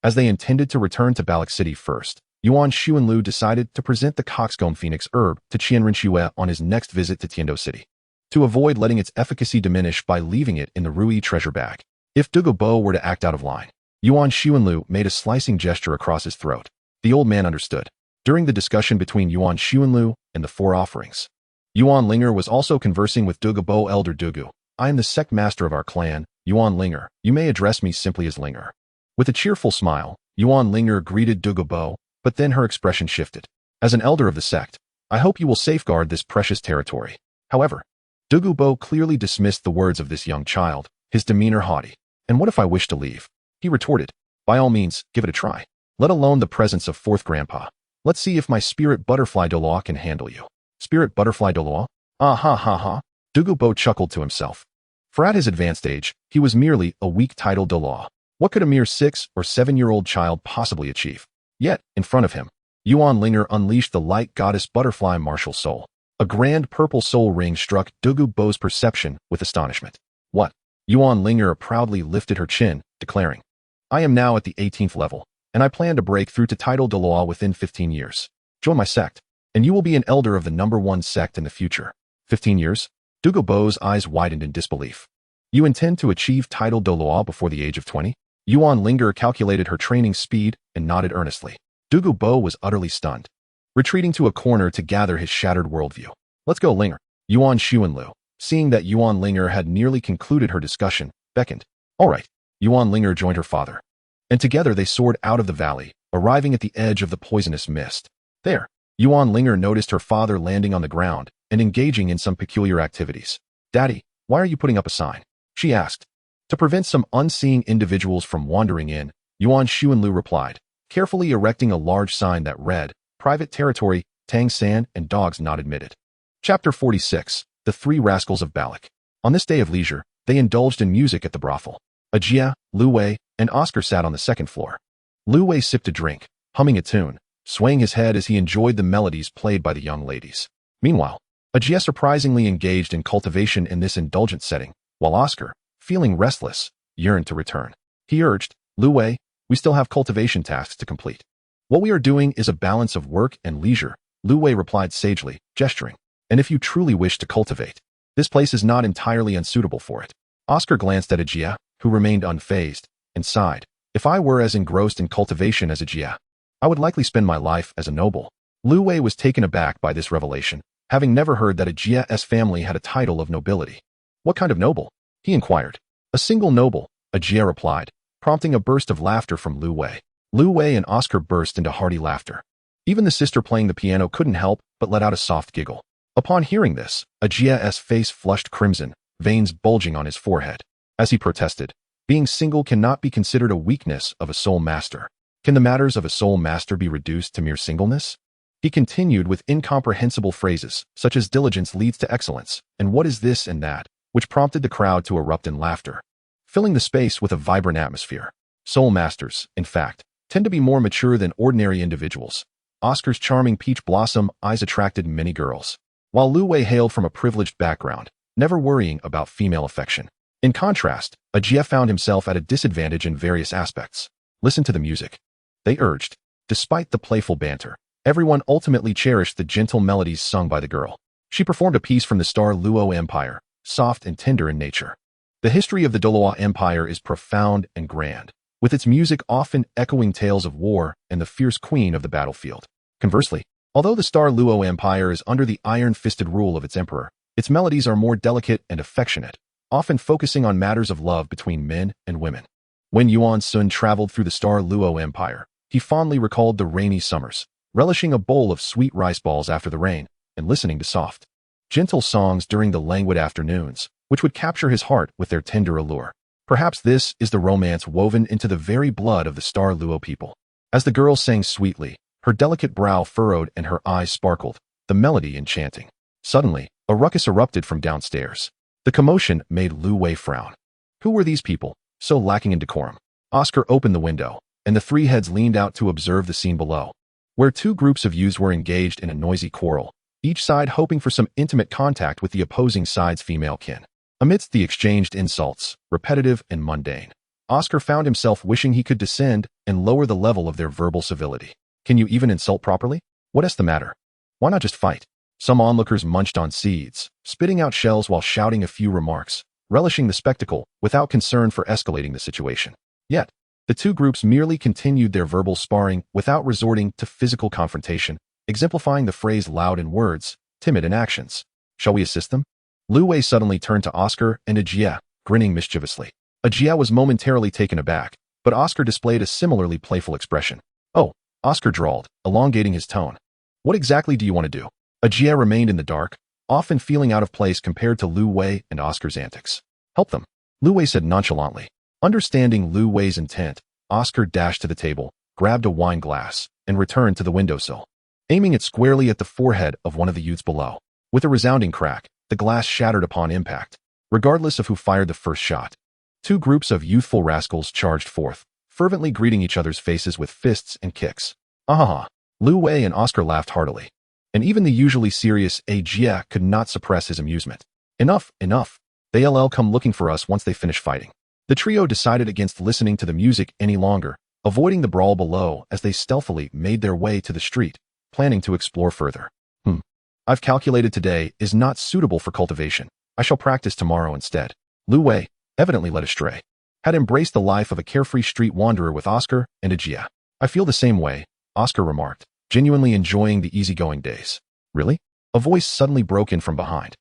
As they intended to return to Balak City first, Yuan Xuanlu decided to present the coxcomb phoenix herb to Qian Rinxue on his next visit to Tindo City, to avoid letting its efficacy diminish by leaving it in the Rui treasure bag. If Ju Douluo were to act out of line, Yuan Xuanlu made a slicing gesture across his throat. The old man understood. During the discussion between Yuan Xuanlu and the four offerings, Yuan Ling'er was also conversing with Ju Douluo. "Elder Dugu, I am the sect master of our clan, Yuan Ling'er. You may address me simply as Ling'er." With a cheerful smile, Yuan Ling'er greeted Ju Douluo, but then her expression shifted. "As an elder of the sect, I hope you will safeguard this precious territory." However, Ju Douluo clearly dismissed the words of this young child, his demeanor haughty. "And what if I wish to leave?" He retorted, "By all means, give it a try. Let alone the presence of fourth grandpa. Let's see if my spirit butterfly Douluo can handle you." "Spirit butterfly Douluo? Ah ha ha ha." Ju Douluo chuckled to himself. For at his advanced age, he was merely a weak titled Douluo. What could a mere 6 or 7-year-old child possibly achieve? Yet, in front of him, Yuan Ling'er unleashed the light goddess butterfly martial soul. A grand purple soul ring struck Ju Douluo's perception with astonishment. "What? Yuan Linger proudly lifted her chin, declaring, I am now at the 18th level, and I plan to break through to title Douluo within 15 years. Join my sect, and you will be an elder of the #1 sect in the future. 15 years? Douluo's eyes widened in disbelief. You intend to achieve title Douluo before the age of 20? Yuan Linger calculated her training speed and nodded earnestly. Douluo was utterly stunned, retreating to a corner to gather his shattered worldview. Let's go, Linger. Yuan Xuanlu, seeing that Yuan Linger had nearly concluded her discussion, beckoned. All right. Yuan Linger joined her father, and together they soared out of the valley, arriving at the edge of the poisonous mist. There, Yuan Linger noticed her father landing on the ground and engaging in some peculiar activities. Daddy, why are you putting up a sign? She asked. To prevent some unseeing individuals from wandering in, Yuan Xuanlu replied, carefully erecting a large sign that read, Private Territory, Tang San and Dogs Not Admitted. Chapter 46, The Three Rascals of Balak. On this day of leisure, they indulged in music at the brothel. Ajia, Lu Wei, and Oscar sat on the second floor. Lu Wei sipped a drink, humming a tune, swaying his head as he enjoyed the melodies played by the young ladies. Meanwhile, Ajia surprisingly engaged in cultivation in this indulgent setting, while Oscar, feeling restless, yearned to return. He urged, Lu Wei, we still have cultivation tasks to complete. What we are doing is a balance of work and leisure, Lu Wei replied sagely, gesturing. And if you truly wish to cultivate, this place is not entirely unsuitable for it. Oscar glanced at Ajia, who remained unfazed, and sighed. If I were as engrossed in cultivation as Ajia, I would likely spend my life as a noble. Lu Wei was taken aback by this revelation, having never heard that Ajia's family had a title of nobility. What kind of noble? He inquired. A single noble, Ajia replied, prompting a burst of laughter from Lu Wei. Lu Wei and Oscar burst into hearty laughter. Even the sister playing the piano couldn't help but let out a soft giggle. Upon hearing this, Ajia's face flushed crimson, veins bulging on his forehead. As he protested, being single cannot be considered a weakness of a soul master. Can the matters of a soul master be reduced to mere singleness? He continued with incomprehensible phrases, such as diligence leads to excellence, and what is this and that, which prompted the crowd to erupt in laughter, filling the space with a vibrant atmosphere. Soul masters, in fact, tend to be more mature than ordinary individuals. Oscar's charming peach blossom eyes attracted many girls, while Lu Wei hailed from a privileged background, never worrying about female affection. In contrast, Ajia found himself at a disadvantage in various aspects. Listen to the music, they urged. Despite the playful banter, everyone ultimately cherished the gentle melodies sung by the girl. She performed a piece from the Star Luo Empire, soft and tender in nature. The history of the Douluo Empire is profound and grand, with its music often echoing tales of war and the fierce queen of the battlefield. Conversely, although the Star Luo Empire is under the iron-fisted rule of its emperor, its melodies are more delicate and affectionate, often focusing on matters of love between men and women. When Yuan Sun traveled through the Star Luo Empire, he fondly recalled the rainy summers, relishing a bowl of sweet rice balls after the rain, and listening to soft, gentle songs during the languid afternoons, which would capture his heart with their tender allure. Perhaps this is the romance woven into the very blood of the Star Luo people. As the girl sang sweetly, her delicate brow furrowed and her eyes sparkled, the melody enchanting. Suddenly, a ruckus erupted from downstairs. The commotion made Lu Wei frown. Who were these people, so lacking in decorum? Oscar opened the window, and the three heads leaned out to observe the scene below, where two groups of youths were engaged in a noisy quarrel, each side hoping for some intimate contact with the opposing side's female kin. Amidst the exchanged insults, repetitive and mundane, Oscar found himself wishing he could descend and lower the level of their verbal civility. Can you even insult properly? What's the matter? Why not just fight? Some onlookers munched on seeds, spitting out shells while shouting a few remarks, relishing the spectacle without concern for escalating the situation. Yet, the two groups merely continued their verbal sparring without resorting to physical confrontation, exemplifying the phrase loud in words, timid in actions. Shall we assist them? Lu Wei suddenly turned to Oscar and Ajia, grinning mischievously. Ajia was momentarily taken aback, but Oscar displayed a similarly playful expression. Oh, Oscar drawled, elongating his tone. What exactly do you want to do? Ajia remained in the dark, often feeling out of place compared to Lu Wei and Oscar's antics. Help them, Lu Wei said nonchalantly. Understanding Lu Wei's intent, Oscar dashed to the table, grabbed a wine glass, and returned to the windowsill, aiming it squarely at the forehead of one of the youths below. With a resounding crack, the glass shattered upon impact, regardless of who fired the first shot. Two groups of youthful rascals charged forth, fervently greeting each other's faces with fists and kicks. Ahaha! Lu Wei and Oscar laughed heartily, and even the usually serious Ajia could not suppress his amusement. Enough, enough! They'll come looking for us once they finish fighting. The trio decided against listening to the music any longer, avoiding the brawl below as they stealthily made their way to the street, planning to explore further. I've calculated today is not suitable for cultivation. I shall practice tomorrow instead. Lu Wei, evidently led astray, had embraced the life of a carefree street wanderer with Oscar and Ajia. I feel the same way, Oscar remarked, genuinely enjoying the easygoing days. Really? A voice suddenly broke in from behind.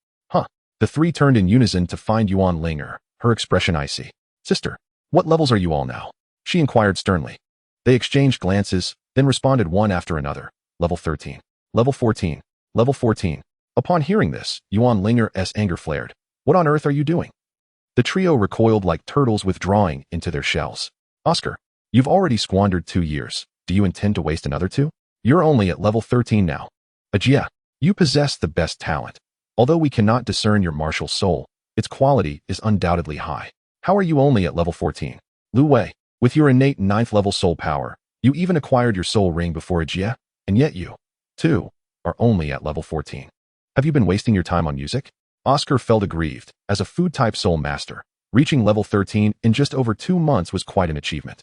The three turned in unison to find Yuan Linger, her expression icy. Sister, what levels are you all now? She inquired sternly. They exchanged glances, then responded one after another. Level 13. Level 14. Level 14. Upon hearing this, Yuan Linger's anger flared. What on earth are you doing? The trio recoiled like turtles withdrawing into their shells. Oscar, you've already squandered 2 years. Do you intend to waste another 2? You're only at level 13 now. Ajia, you possess the best talent. Although we cannot discern your martial soul, its quality is undoubtedly high. How are you only at level 14? Lu Wei, with your innate 9th level soul power, you even acquired your soul ring before Ajia, and yet you, too, are only at level 14. Have you been wasting your time on music? Oscar felt aggrieved. As a food-type soul master, reaching level 13 in just over 2 months was quite an achievement.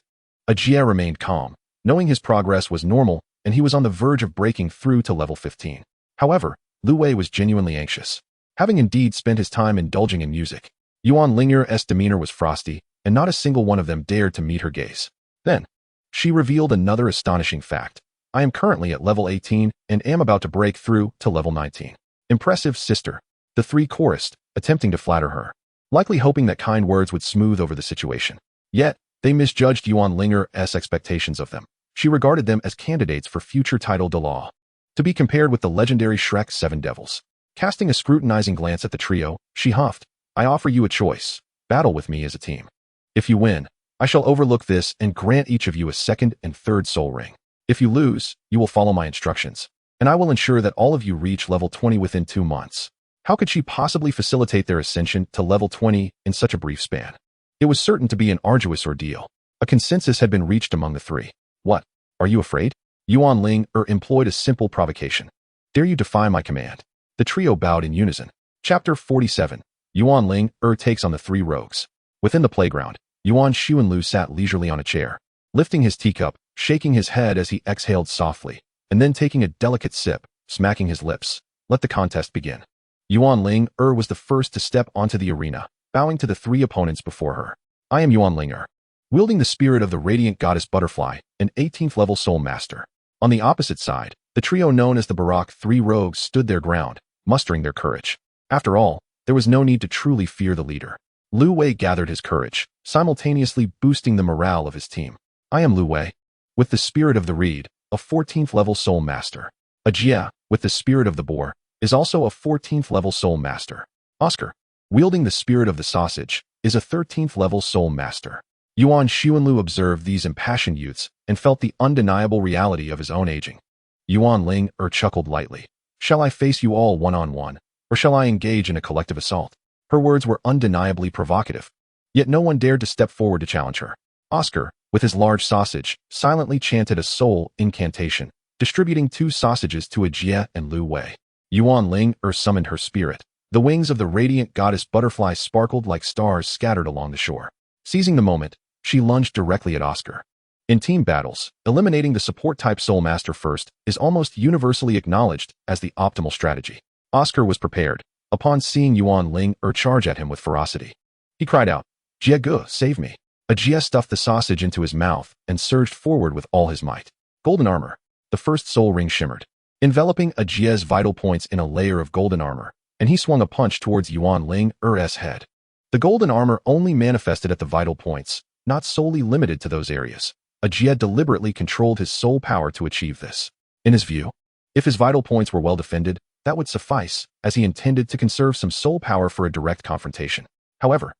Ajia remained calm, knowing his progress was normal and he was on the verge of breaking through to level 15. However, Lu Wei was genuinely anxious. Having indeed spent his time indulging in music, Yuan Linger's demeanor was frosty, and not a single one of them dared to meet her gaze. Then, she revealed another astonishing fact. I am currently at level 18 and am about to break through to level 19. Impressive, sister. The three chorused, attempting to flatter her, likely hoping that kind words would smooth over the situation. Yet, they misjudged Yuan Linger's expectations of them. She regarded them as candidates for future title Douluo, to be compared with the legendary Shrek's 7 devils. Casting a scrutinizing glance at the trio, she huffed, I offer you a choice. Battle with me as a team. If you win, I shall overlook this and grant each of you a 2nd and 3rd soul ring. If you lose, you will follow my instructions, and I will ensure that all of you reach level 20 within 2 months. How could she possibly facilitate their ascension to level 20 in such a brief span? It was certain to be an arduous ordeal. A consensus had been reached among the three. What? Are you afraid? Yuan Ling'er employed a simple provocation. Dare you defy my command? The trio bowed in unison. Chapter 47. Yuan Ling'er takes on the 3 rogues. Within the playground, Yuan Xuanlu sat leisurely on a chair, lifting his teacup, shaking his head as he exhaled softly, and then taking a delicate sip, smacking his lips. Let the contest begin. Yuan Ling'er was the first to step onto the arena, bowing to the 3 opponents before her. I am Yuan Linger, wielding the spirit of the radiant goddess Butterfly, an 18th level soul master. On the opposite side, the trio known as the Barak 3 rogues stood their ground, mustering their courage. After all, there was no need to truly fear the leader. Lu Wei gathered his courage, simultaneously boosting the morale of his team. I am Lu Wei, with the spirit of the reed, a 14th level soul master. Ajia, with the spirit of the boar, is also a 14th level soul master. Oscar, wielding the spirit of the sausage, is a 13th level soul master. Yuan Xuanlu observed these impassioned youths and felt the undeniable reality of his own aging. Yuan Ling'er chuckled lightly. Shall I face you all one-on-one, or shall I engage in a collective assault? Her words were undeniably provocative, yet no one dared to step forward to challenge her. Oscar, with his large sausage, silently chanted a soul incantation, distributing 2 sausages to Ajia and Lu Wei. Yuan Ling'er summoned her spirit. The wings of the radiant goddess Butterfly sparkled like stars scattered along the shore. Seizing the moment, she lunged directly at Oscar. In team battles, eliminating the support-type soul master first is almost universally acknowledged as the optimal strategy. Oscar was prepared, upon seeing Yuan Ling'er charge at him with ferocity. He cried out, Jie Ge, save me. Ajia stuffed the sausage into his mouth and surged forward with all his might. Golden armor. The first soul ring shimmered, enveloping Ajia's vital points in a layer of golden armor, and he swung a punch towards Yuan Ling'er's head. The golden armor only manifested at the vital points, not solely limited to those areas. Ajia deliberately controlled his soul power to achieve this. In his view, if his vital points were well defended, that would suffice, as he intended to conserve some soul power for a direct confrontation. However,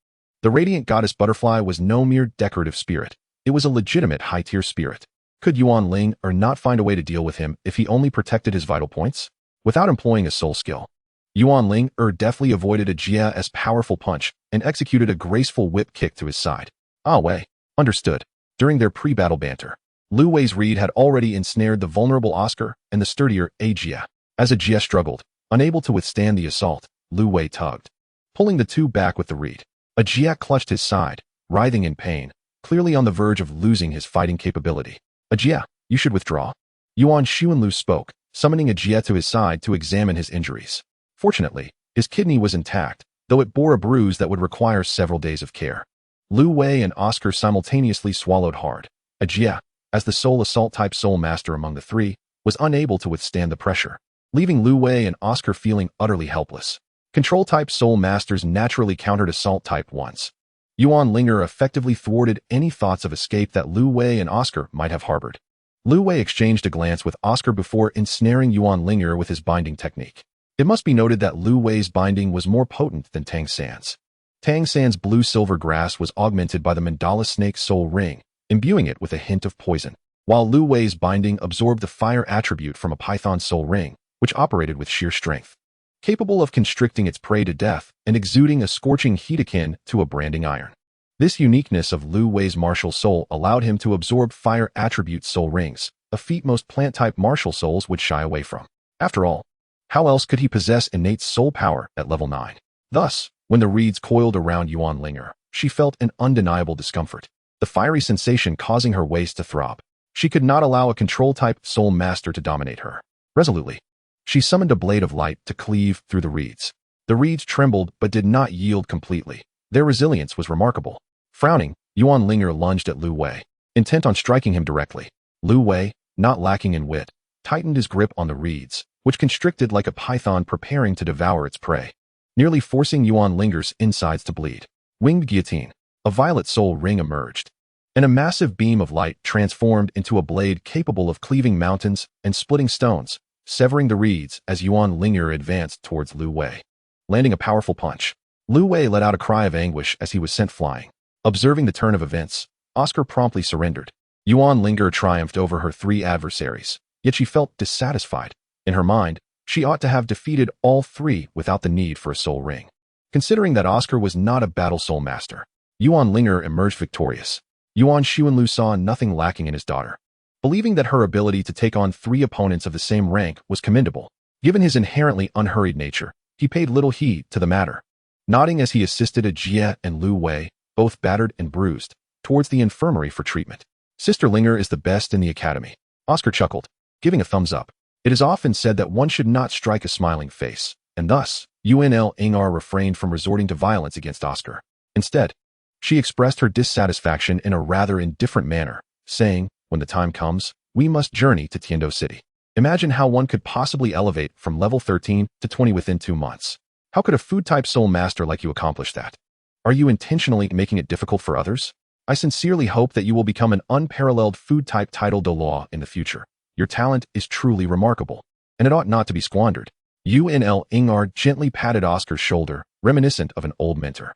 the radiant goddess Butterfly was no mere decorative spirit. It was a legitimate high-tier spirit. Could Yuan Ling'er not find a way to deal with him if he only protected his vital points? Without employing a soul skill, Yuan Ling'er deftly avoided Ajia's powerful punch and executed a graceful whip kick to his side. Ah Wei, understood. During their pre-battle banter, Lu Wei's reed had already ensnared the vulnerable Oscar and the sturdier Ajia. As Ajia struggled, unable to withstand the assault, Lu Wei tugged. pulling the two back with the reed. A Jia clutched his side, writhing in pain, clearly on the verge of losing his fighting capability. A Jia, you should withdraw. Yuan Xuanlu spoke, summoning a Jia to his side to examine his injuries. Fortunately, his kidney was intact, though it bore a bruise that would require several days of care. Lu Wei and Oscar simultaneously swallowed hard. A Jia, as the sole assault-type soul master among the three, was unable to withstand the pressure, leaving Lu Wei and Oscar feeling utterly helpless. Control-type soul masters naturally countered assault-type ones. Yuan Linger effectively thwarted any thoughts of escape that Lu Wei and Oscar might have harbored. Lu Wei exchanged a glance with Oscar before ensnaring Yuan Linger with his binding technique. It must be noted that Lu Wei's binding was more potent than Tang San's. Tang San's blue-silver grass was augmented by the mandala snake soul ring, imbuing it with a hint of poison, while Lu Wei's binding absorbed the fire attribute from a python soul ring, which operated with sheer strength, capable of constricting its prey to death and exuding a scorching heat akin to a branding iron. This uniqueness of Lu Wei's martial soul allowed him to absorb fire attribute soul rings, a feat most plant-type martial souls would shy away from. After all, how else could he possess innate soul power at level 9? Thus, when the reeds coiled around Yuan Linger, she felt an undeniable discomfort, the fiery sensation causing her waist to throb. She could not allow a control-type soul master to dominate her. Resolutely, she summoned a blade of light to cleave through the reeds. The reeds trembled but did not yield completely. Their resilience was remarkable. Frowning, Yuan Linger lunged at Lu Wei, intent on striking him directly. Lu Wei, not lacking in wit, tightened his grip on the reeds, which constricted like a python preparing to devour its prey, nearly forcing Yuan Linger's insides to bleed. Winged guillotine. A violet soul ring emerged, and a massive beam of light transformed into a blade capable of cleaving mountains and splitting stones, severing the reeds as Yuan Linger advanced towards Lu Wei. Landing a powerful punch, Lu Wei let out a cry of anguish as he was sent flying. Observing the turn of events, Oscar promptly surrendered. Yuan Linger triumphed over her three adversaries, yet she felt dissatisfied. In her mind, she ought to have defeated all three without the need for a soul ring. Considering that Oscar was not a battle soul master, Yuan Linger emerged victorious. Yuan Xuanlu saw nothing lacking in his daughter. Believing that her ability to take on three opponents of the same rank was commendable, given his inherently unhurried nature, he paid little heed to the matter. Nodding as he assisted a Jia and Lu Wei, both battered and bruised, towards the infirmary for treatment. Sister Linger is the best in the academy. Oscar chuckled, giving a thumbs up. It is often said that one should not strike a smiling face, and thus, Yuan Ling'er refrained from resorting to violence against Oscar. Instead, she expressed her dissatisfaction in a rather indifferent manner, saying, when the time comes, we must journey to Tindo City. Imagine how one could possibly elevate from level 13 to 20 within 2 months. How could a food-type soul master like you accomplish that? Are you intentionally making it difficult for others? I sincerely hope that you will become an unparalleled food-type title Douluo in the future. Your talent is truly remarkable, and it ought not to be squandered. Yuan Ling'er gently patted Oscar's shoulder, reminiscent of an old mentor.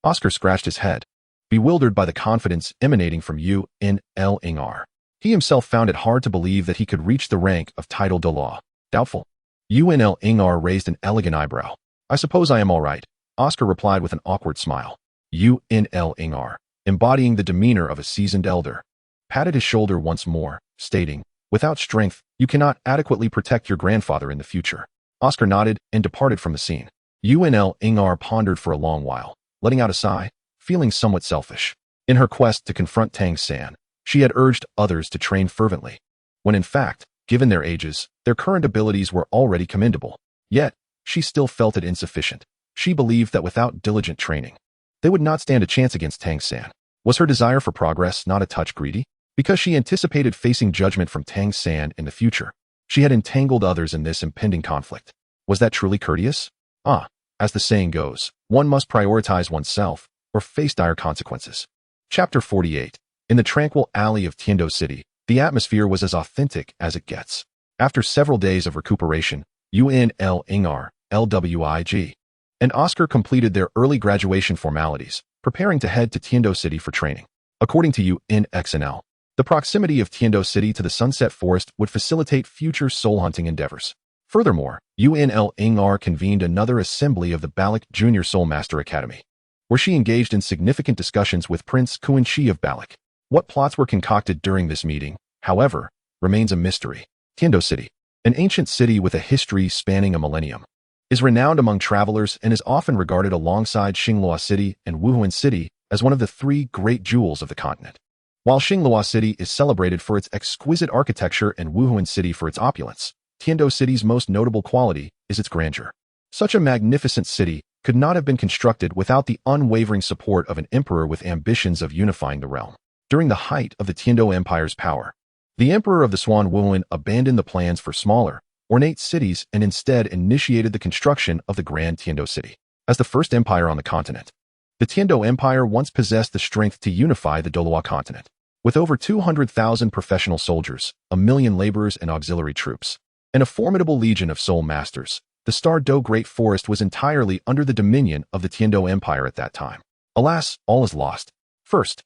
Oscar scratched his head, bewildered by the confidence emanating from Yuan Ling'er. He himself found it hard to believe that he could reach the rank of title Douluo. Doubtful. Yuan Ling'er raised an elegant eyebrow. I suppose I am all right, Oscar replied with an awkward smile. Yuan Ling'er, embodying the demeanor of a seasoned elder, patted his shoulder once more, stating, without strength, you cannot adequately protect your grandfather in the future. Oscar nodded and departed from the scene. Yuan Ling'er pondered for a long while, letting out a sigh, feeling somewhat selfish. In her quest to confront Tang San, she had urged others to train fervently, when in fact, given their ages, their current abilities were already commendable. Yet, she still felt it insufficient. She believed that without diligent training, they would not stand a chance against Tang San. Was her desire for progress not a touch greedy? Because she anticipated facing judgment from Tang San in the future, she had entangled others in this impending conflict. Was that truly courteous? As the saying goes, one must prioritize oneself or face dire consequences. Chapter 48. In the tranquil alley of Tindo City, the atmosphere was as authentic as it gets. After several days of recuperation, Yuan Ling'er, LWIG, and Oscar completed their early graduation formalities, preparing to head to Tindo City for training. According to Yuan XNL, the proximity of Tindo City to the Sunset Forest would facilitate future soul hunting endeavors. Furthermore, Yuan Ling'er convened another assembly of the Balak Junior Soul Master Academy, where she engaged in significant discussions with Prince Kuan-Shi of Balak. What plots were concocted during this meeting, however, remains a mystery. Tindo City, an ancient city with a history spanning a millennium, is renowned among travelers and is often regarded alongside Xinglua City and Wuhuan City as one of the three great jewels of the continent. While Xinglua City is celebrated for its exquisite architecture and Wuhuan City for its opulence, Tindo City's most notable quality is its grandeur. Such a magnificent city could not have been constructed without the unwavering support of an emperor with ambitions of unifying the realm. During the height of the Tindo Empire's power, the emperor of the Swan Wuhuan abandoned the plans for smaller, ornate cities and instead initiated the construction of the Grand Tindo City. As the first empire on the continent, the Tindo Empire once possessed the strength to unify the Douluo continent. With over 200,000 professional soldiers, 1,000,000 laborers and auxiliary troops, and a formidable legion of soul masters, the Star Do Great Forest was entirely under the dominion of the Tindo Empire at that time. Alas, all is lost. First,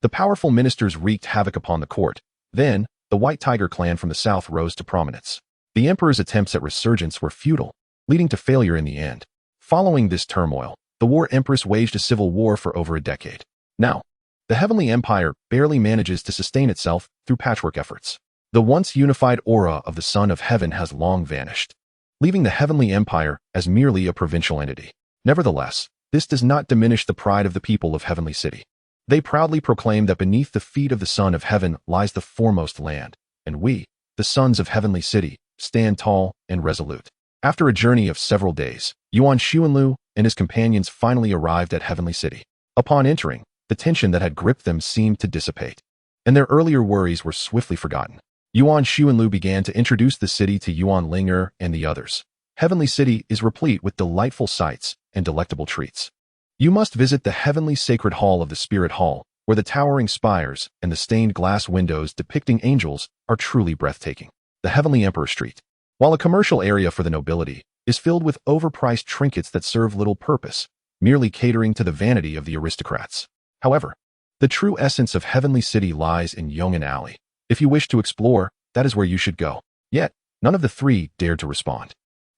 the powerful ministers wreaked havoc upon the court. Then, the White Tiger clan from the south rose to prominence. The emperor's attempts at resurgence were futile, leading to failure in the end. Following this turmoil, the War Empress waged a civil war for over a decade. Now, the Heavenly Empire barely manages to sustain itself through patchwork efforts. The once unified aura of the Son of Heaven has long vanished, leaving the Heavenly Empire as merely a provincial entity. Nevertheless, this does not diminish the pride of the people of Heavenly City. They proudly proclaim that beneath the feet of the Son of Heaven lies the foremost land, and we, the sons of Heavenly City, stand tall and resolute. After a journey of several days, Yuan Linger and his companions finally arrived at Heavenly City. Upon entering, the tension that had gripped them seemed to dissipate, and their earlier worries were swiftly forgotten. Yuan Linger began to introduce the city to Yuan Ling'er and the others. Heavenly City is replete with delightful sights and delectable treats. You must visit the Heavenly Sacred Hall of the Spirit Hall, where the towering spires and the stained glass windows depicting angels are truly breathtaking. The Heavenly Emperor Street, while a commercial area for the nobility, is filled with overpriced trinkets that serve little purpose, merely catering to the vanity of the aristocrats. However, the true essence of Heavenly City lies in Yong'an Alley. If you wish to explore, that is where you should go. Yet, none of the three dared to respond.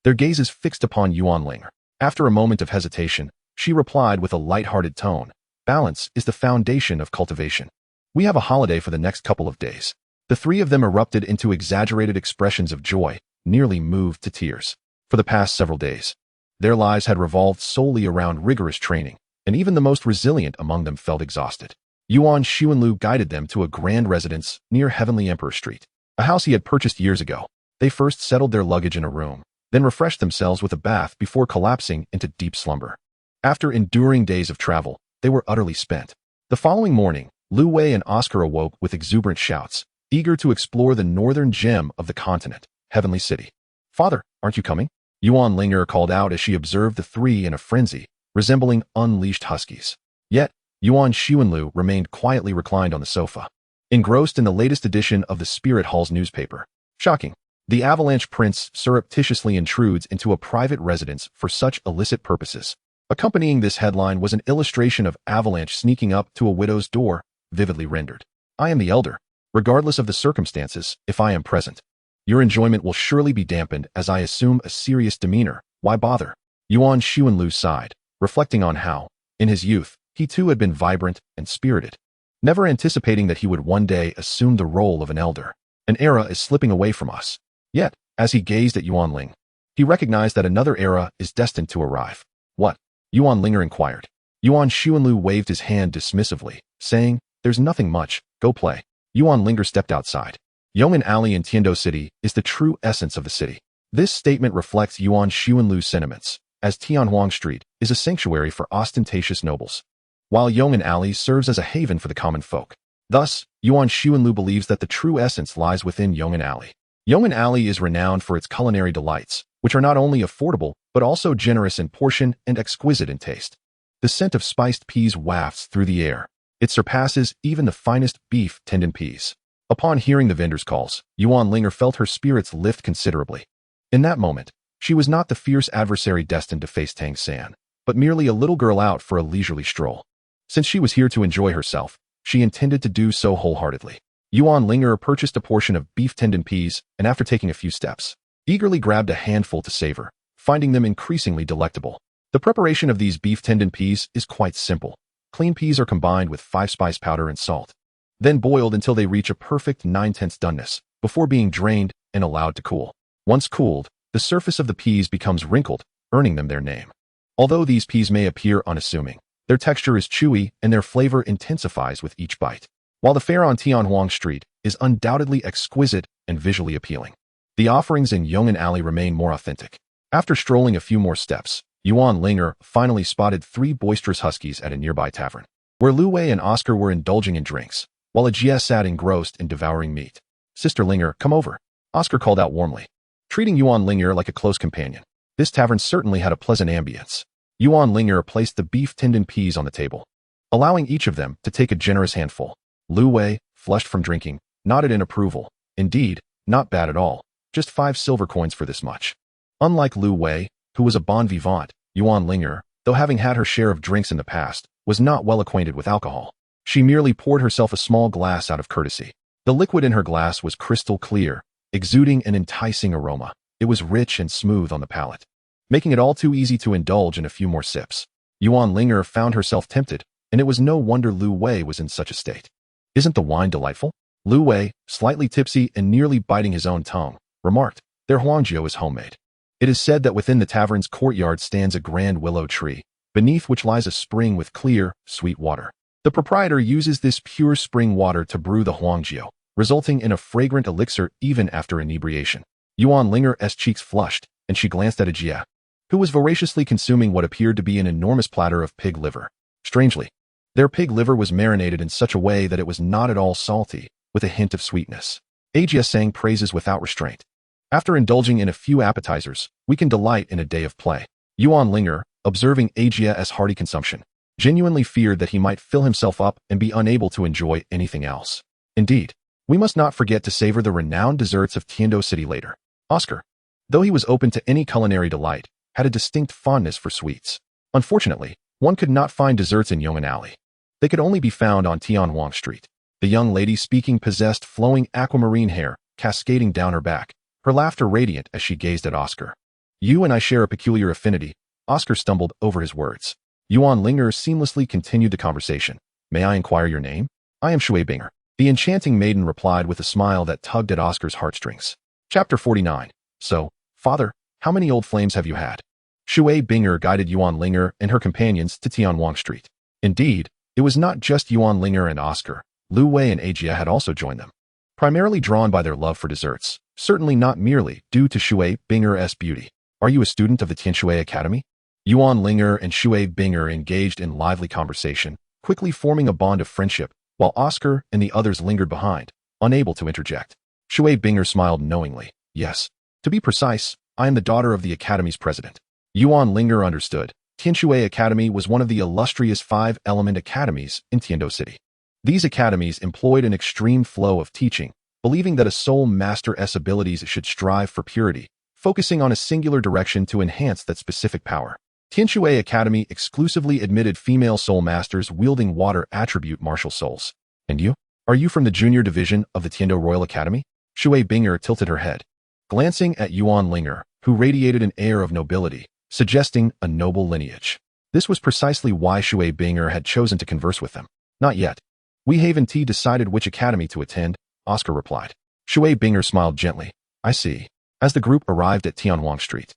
Their gazes fixed upon Yuan Linger. After a moment of hesitation, she replied with a light-hearted tone, "Balance is the foundation of cultivation. We have a holiday for the next couple of days." The three of them erupted into exaggerated expressions of joy, nearly moved to tears. For the past several days, their lives had revolved solely around rigorous training, and even the most resilient among them felt exhausted. Yuan Linger guided them to a grand residence near Heavenly Emperor Street, a house he had purchased years ago. They first settled their luggage in a room, then refreshed themselves with a bath before collapsing into deep slumber. After enduring days of travel, they were utterly spent. The following morning, Lu Wei and Oscar awoke with exuberant shouts, eager to explore the northern gem of the continent, Heavenly City. "Father, aren't you coming?" Yuan Linger called out as she observed the three in a frenzy, resembling unleashed huskies. Yet, Yuan Linger remained quietly reclined on the sofa, engrossed in the latest edition of the Spirit Hall's newspaper. Shocking. The Avalanche Prince surreptitiously intrudes into a private residence for such illicit purposes. Accompanying this headline was an illustration of Avalanche sneaking up to a widow's door, vividly rendered. "I am the elder. Regardless of the circumstances, if I am present, your enjoyment will surely be dampened as I assume a serious demeanor. Why bother?" Yuan Linger sighed, reflecting on how, in his youth, he too had been vibrant and spirited, never anticipating that he would one day assume the role of an elder. An era is slipping away from us. Yet, as he gazed at Yuan Ling, he recognized that another era is destined to arrive. "What?" Yuan Linger inquired. Yuan Linger waved his hand dismissively, saying, "There's nothing much, go play." Yuan Linger stepped outside. Yong'an Alley in Tindo City is the true essence of the city. This statement reflects Yuan Linger's sentiments, as Tianhuang Street is a sanctuary for ostentatious nobles, while Yong'an Alley serves as a haven for the common folk. Thus, Yuan Linger believes that the true essence lies within Yong'an Alley. Yong'an Alley is renowned for its culinary delights, which are not only affordable, but also generous in portion and exquisite in taste. The scent of spiced peas wafts through the air. It surpasses even the finest beef tendon peas. Upon hearing the vendor's calls, Yuan Linger felt her spirits lift considerably. In that moment, she was not the fierce adversary destined to face Tang San, but merely a little girl out for a leisurely stroll. Since she was here to enjoy herself, she intended to do so wholeheartedly. Yuan Linger purchased a portion of beef tendon peas and after taking a few steps, eagerly grabbed a handful to savor, finding them increasingly delectable. The preparation of these beef tendon peas is quite simple. Clean peas are combined with 5-spice powder and salt, then boiled until they reach a perfect 9/10 doneness, before being drained and allowed to cool. Once cooled, the surface of the peas becomes wrinkled, earning them their name. Although these peas may appear unassuming, their texture is chewy and their flavor intensifies with each bite. While the fare on Tianhuang Street is undoubtedly exquisite and visually appealing, the offerings in Yong'an Alley remain more authentic. After strolling a few more steps, Yuan Linger finally spotted 3 boisterous huskies at a nearby tavern, where Lu Wei and Oscar were indulging in drinks, while Ajia sat engrossed in devouring meat. "Sister Linger, come over," Oscar called out warmly, treating Yuan Linger like a close companion. This tavern certainly had a pleasant ambience. Yuan Linger placed the beef tendon peas on the table, allowing each of them to take a generous handful. Lu Wei, flushed from drinking, nodded in approval. Indeed, not bad at all. Just 5 silver coins for this much. Unlike Lu Wei, who was a bon vivant, Yuan Linger, though having had her share of drinks in the past, was not well acquainted with alcohol. She merely poured herself a small glass out of courtesy. The liquid in her glass was crystal clear, exuding an enticing aroma. It was rich and smooth on the palate, making it all too easy to indulge in a few more sips. Yuan Linger found herself tempted, and it was no wonder Lu Wei was in such a state. "Isn't the wine delightful?" Lu Wei, slightly tipsy and nearly biting his own tongue, remarked. "Their huangjiu is homemade." It is said that within the tavern's courtyard stands a grand willow tree, beneath which lies a spring with clear, sweet water. The proprietor uses this pure spring water to brew the huangjiu, resulting in a fragrant elixir even after inebriation. Yuan Linger's cheeks flushed, and she glanced at Ajia, who was voraciously consuming what appeared to be an enormous platter of pig liver. Strangely, their pig liver was marinated in such a way that it was not at all salty, with a hint of sweetness. Ajia sang praises without restraint. After indulging in a few appetizers, we can delight in a day of play. Yuan Linger, observing Ajia's hearty consumption, genuinely feared that he might fill himself up and be unable to enjoy anything else. Indeed, we must not forget to savor the renowned desserts of Tindo City later. Oscar, though he was open to any culinary delight, had a distinct fondness for sweets. Unfortunately, one could not find desserts in Yong'an Alley. They could only be found on Tianhuang Street. The young lady speaking possessed flowing aquamarine hair cascading down her back, her laughter radiant as she gazed at Oscar. "You and I share a peculiar affinity." Oscar stumbled over his words. Yuan Linger seamlessly continued the conversation. "May I inquire your name?" "I am Shui Binger." The enchanting maiden replied with a smile that tugged at Oscar's heartstrings. Chapter 49. "So, father, how many old flames have you had?" Shui Binger guided Yuan Linger and her companions to Tianhuang Street. Indeed, it was not just Yuan Linger and Oscar. Lu Wei and Ajia had also joined them, primarily drawn by their love for desserts, certainly not merely due to Shui Binger's beauty. "Are you a student of the Tianshui Academy?" Yuan Linger and Shui Binger engaged in lively conversation, quickly forming a bond of friendship, while Oscar and the others lingered behind, unable to interject. Shui Binger smiled knowingly. "Yes. To be precise, I am the daughter of the Academy's president." Yuan Linger understood. Tianshui Academy was one of the illustrious 5-element academies in Tindo City. These academies employed an extreme flow of teaching, believing that a soul master's abilities should strive for purity, focusing on a singular direction to enhance that specific power. Tianshui Academy exclusively admitted female soul masters wielding water attribute martial souls. "And you? Are you from the junior division of the Tindo Royal Academy?" Shui Binger tilted her head, glancing at Yuan Linger, who radiated an air of nobility, suggesting a noble lineage. This was precisely why Shui Binger had chosen to converse with them. "Not yet. We haven't decided which academy to attend," Oscar replied. Shui Binger smiled gently. "I see." As the group arrived at Tianhuang Street,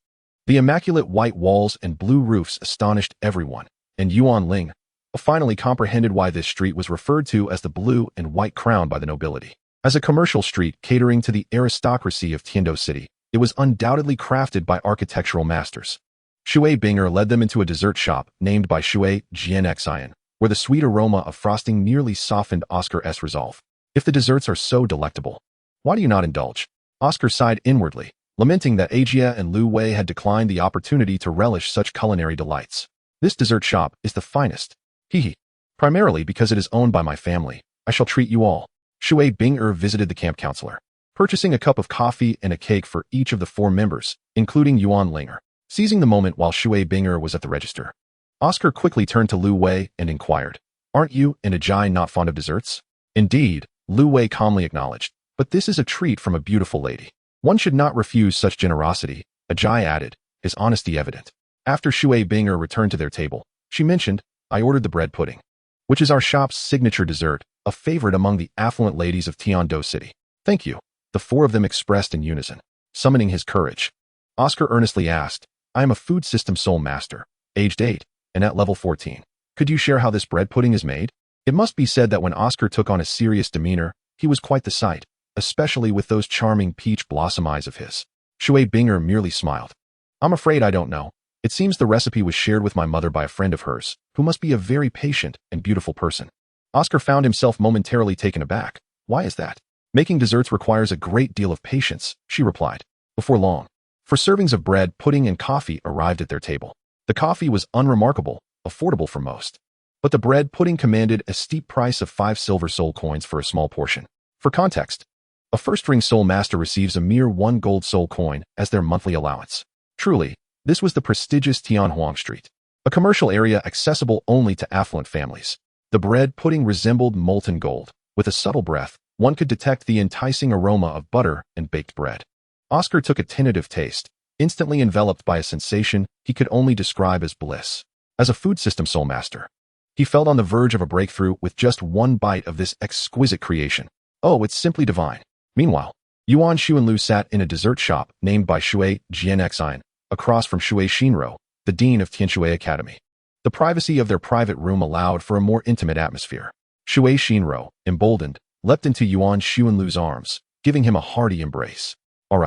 the immaculate white walls and blue roofs astonished everyone, and Yuan Ling finally comprehended why this street was referred to as the Blue and White Crown by the nobility. As a commercial street catering to the aristocracy of Tindo City, it was undoubtedly crafted by architectural masters. Shui Binger led them into a dessert shop named by Shui Jianxian, where the sweet aroma of frosting nearly softened Oscar's resolve. "If the desserts are so delectable, why do you not indulge?" Oscar sighed inwardly, lamenting that Ajia and Lu Wei had declined the opportunity to relish such culinary delights. "This dessert shop is the finest. Hee. Primarily because it is owned by my family, I shall treat you all." Shui Binger visited the camp counselor, purchasing a cup of coffee and a cake for each of the 4 members, including Yuan Linger. Seizing the moment while Shui Binger was at the register, Oscar quickly turned to Lu Wei and inquired, "Aren't you and Ajai not fond of desserts?" "Indeed," Lu Wei calmly acknowledged, "but this is a treat from a beautiful lady. One should not refuse such generosity," Ajai added, his honesty evident. After Shui Binger returned to their table, she mentioned, "I ordered the bread pudding, which is our shop's signature dessert, a favorite among the affluent ladies of Tiando City." "Thank you," the 4 of them expressed in unison. Summoning his courage, Oscar earnestly asked, I am a food system soul master, aged 8, and at level 14. Could you share how this bread pudding is made? It must be said that when Oscar took on a serious demeanor, he was quite the sight, especially with those charming peach blossom eyes of his. Shui Binger merely smiled. I'm afraid I don't know. It seems the recipe was shared with my mother by a friend of hers, who must be a very patient and beautiful person. Oscar found himself momentarily taken aback. Why is that? Making desserts requires a great deal of patience, she replied. Before long, 4 servings of bread, pudding, and coffee arrived at their table. The coffee was unremarkable, affordable for most. But the bread pudding commanded a steep price of 5 silver soul coins for a small portion. For context, a first-ring soul master receives a mere 1 gold soul coin as their monthly allowance. Truly, this was the prestigious Tianhuang Street, a commercial area accessible only to affluent families. The bread pudding resembled molten gold. With a subtle breath, one could detect the enticing aroma of butter and baked bread. Oscar took a tentative taste, instantly enveloped by a sensation he could only describe as bliss. As a food system soul master, he felt on the verge of a breakthrough with just 1 bite of this exquisite creation. Oh, it's simply divine. Meanwhile, Yuan Xuanlu sat in a dessert shop named by Shui Jianxian, across from Shui Xinro, the dean of Tianshui Academy. The privacy of their private room allowed for a more intimate atmosphere. Shui Xinro, emboldened, leapt into Yuan Xuanlu's arms, giving him a hearty embrace. All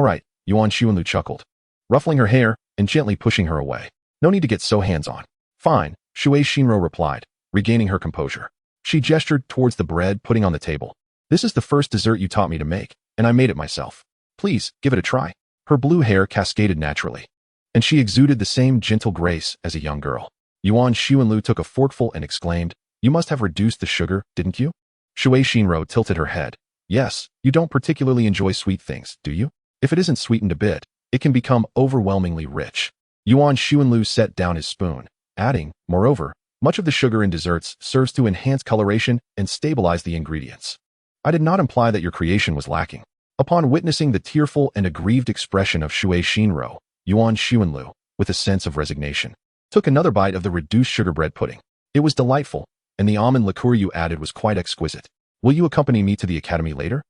right, Yuan Xuanlu chuckled, ruffling her hair and gently pushing her away. No need to get so hands-on. Fine, Shui Xinro replied, regaining her composure. She gestured towards the bread pudding on the table. This is the first dessert you taught me to make, and I made it myself. Please, give it a try. Her blue hair cascaded naturally, and she exuded the same gentle grace as a young girl. Yuan Xuanlu took a forkful and exclaimed, You must have reduced the sugar, didn't you? Shui Xinro tilted her head. Yes, you don't particularly enjoy sweet things, do you? If it isn't sweetened a bit, it can become overwhelmingly rich. Yuan Xuanlu set down his spoon, adding, moreover, much of the sugar in desserts serves to enhance coloration and stabilize the ingredients. I did not imply that your creation was lacking. Upon witnessing the tearful and aggrieved expression of Shui Xinro, Yuan Xuanlu, with a sense of resignation, took another bite of the reduced sugar bread pudding. It was delightful, and the almond liqueur you added was quite exquisite. Will you accompany me to the academy later?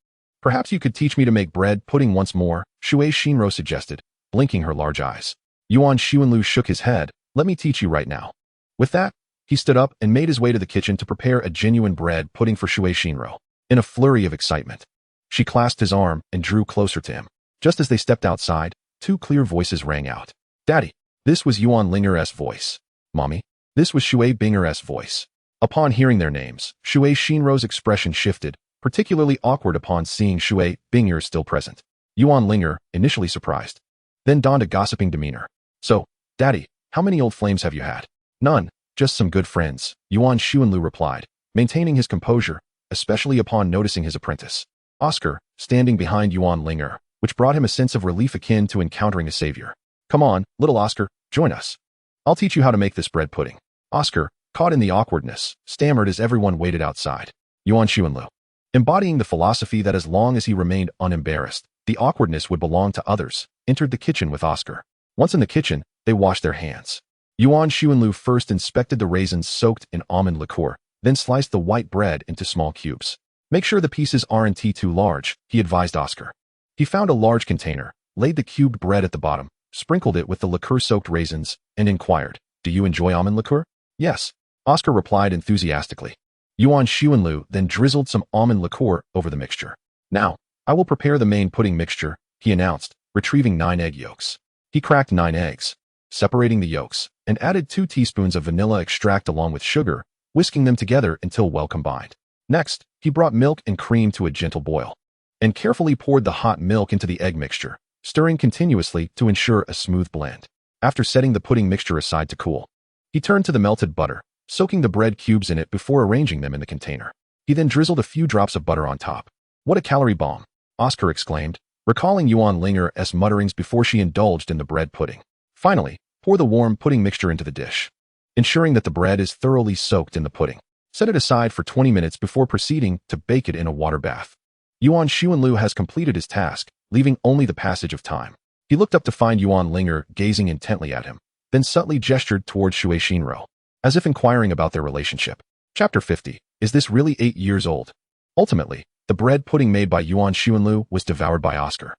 Perhaps you could teach me to make bread pudding once more, Shui Xinro suggested, blinking her large eyes. Yuan Xuanlu shook his head. Let me teach you right now. With that, he stood up and made his way to the kitchen to prepare a genuine bread pudding for Shui Xinro. In a flurry of excitement, she clasped his arm and drew closer to him. Just as they stepped outside, 2 clear voices rang out. Daddy. This was Yuan Linger's voice. Mommy. This was Shui Binger's voice. Upon hearing their names, Shui Xinro's expression shifted, particularly awkward upon seeing Shui Binger still present. Yuan Linger, initially surprised, then donned a gossiping demeanor. So, Daddy, how many old flames have you had? None, just some good friends, Yuan Xuanlu replied, maintaining his composure, especially upon noticing his apprentice, Oscar, standing behind Yuan Linger, which brought him a sense of relief akin to encountering a savior. Come on, little Oscar, join us. I'll teach you how to make this bread pudding. Oscar, caught in the awkwardness, stammered as everyone waited outside. Yuan Xuanlu, embodying the philosophy that as long as he remained unembarrassed, the awkwardness would belong to others, entered the kitchen with Oscar. Once in the kitchen, they washed their hands. Yuan Xuanlu first inspected the raisins soaked in almond liqueur, then sliced the white bread into small cubes. Make sure the pieces aren't too large, he advised Oscar. He found a large container, laid the cubed bread at the bottom, sprinkled it with the liqueur-soaked raisins, and inquired, Do you enjoy almond liqueur? Yes, Oscar replied enthusiastically. Yuan Xuanlu then drizzled some almond liqueur over the mixture. Now, I will prepare the main pudding mixture, he announced, retrieving 9 egg yolks. He cracked 9 eggs, separating the yolks, and added 2 teaspoons of vanilla extract along with sugar, whisking them together until well combined. Next, he brought milk and cream to a gentle boil, and carefully poured the hot milk into the egg mixture, stirring continuously to ensure a smooth blend. After setting the pudding mixture aside to cool, he turned to the melted butter, soaking the bread cubes in it before arranging them in the container. He then drizzled a few drops of butter on top. What a calorie bomb, Oscar exclaimed, recalling Yuan Linger's mutterings before she indulged in the bread pudding. Finally, pour the warm pudding mixture into the dish, ensuring that the bread is thoroughly soaked in the pudding. Set it aside for 20 minutes before proceeding to bake it in a water bath. Yuan Xuanlu has completed his task, leaving only the passage of time. He looked up to find Yuan Linger gazing intently at him, then subtly gestured towards Shui Xinro, as if inquiring about their relationship. Chapter 50. Is this really 8 years old? Ultimately, the bread pudding made by Yuan Xuanlu was devoured by Oscar,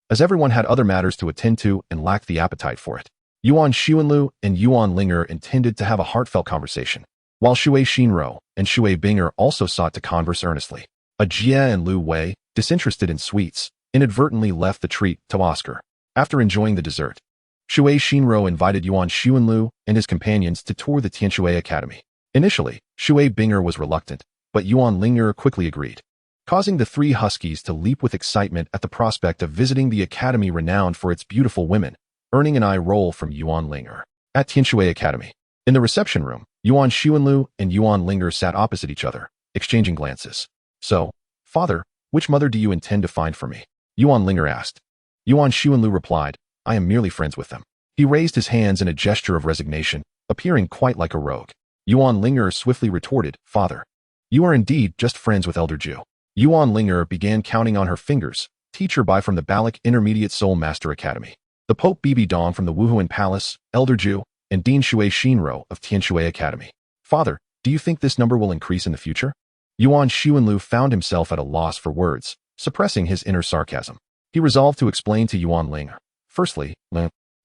as everyone had other matters to attend to and lacked the appetite for it. Yuan Xuanlu and Yuan Linger intended to have a heartfelt conversation, while Shui Xinro and Shui Binger also sought to converse earnestly. Jie and Lu Wei, disinterested in sweets, inadvertently left the treat to Oscar. After enjoying the dessert, Shui Xinro invited Yuan Xuanlu and his companions to tour the Tianshui Academy. Initially, Shui Binger was reluctant, but Yuan Linger quickly agreed, causing the three huskies to leap with excitement at the prospect of visiting the academy renowned for its beautiful women, earning an eye roll from Yuan Linger. At Tianshui Academy, in the reception room, Yuan Xuanlu and Yuan Linger sat opposite each other, exchanging glances. So, father, which mother do you intend to find for me? Yuan Linger asked. Yuan Xuanlu replied, I am merely friends with them. He raised his hands in a gesture of resignation, appearing quite like a rogue. Yuan Linger swiftly retorted, Father, you are indeed just friends with Elder Ju. Yuan Linger began counting on her fingers, teacher by from the Balik Intermediate Soul Master Academy, the Pope Bibi Dong from the Wuhuan Palace, Elder Ju, and Dean Shui Xinro of Tianshui Academy. Father, do you think this number will increase in the future? Yuan Xuanlu found himself at a loss for words, suppressing his inner sarcasm. He resolved to explain to Yuan Linger. Firstly,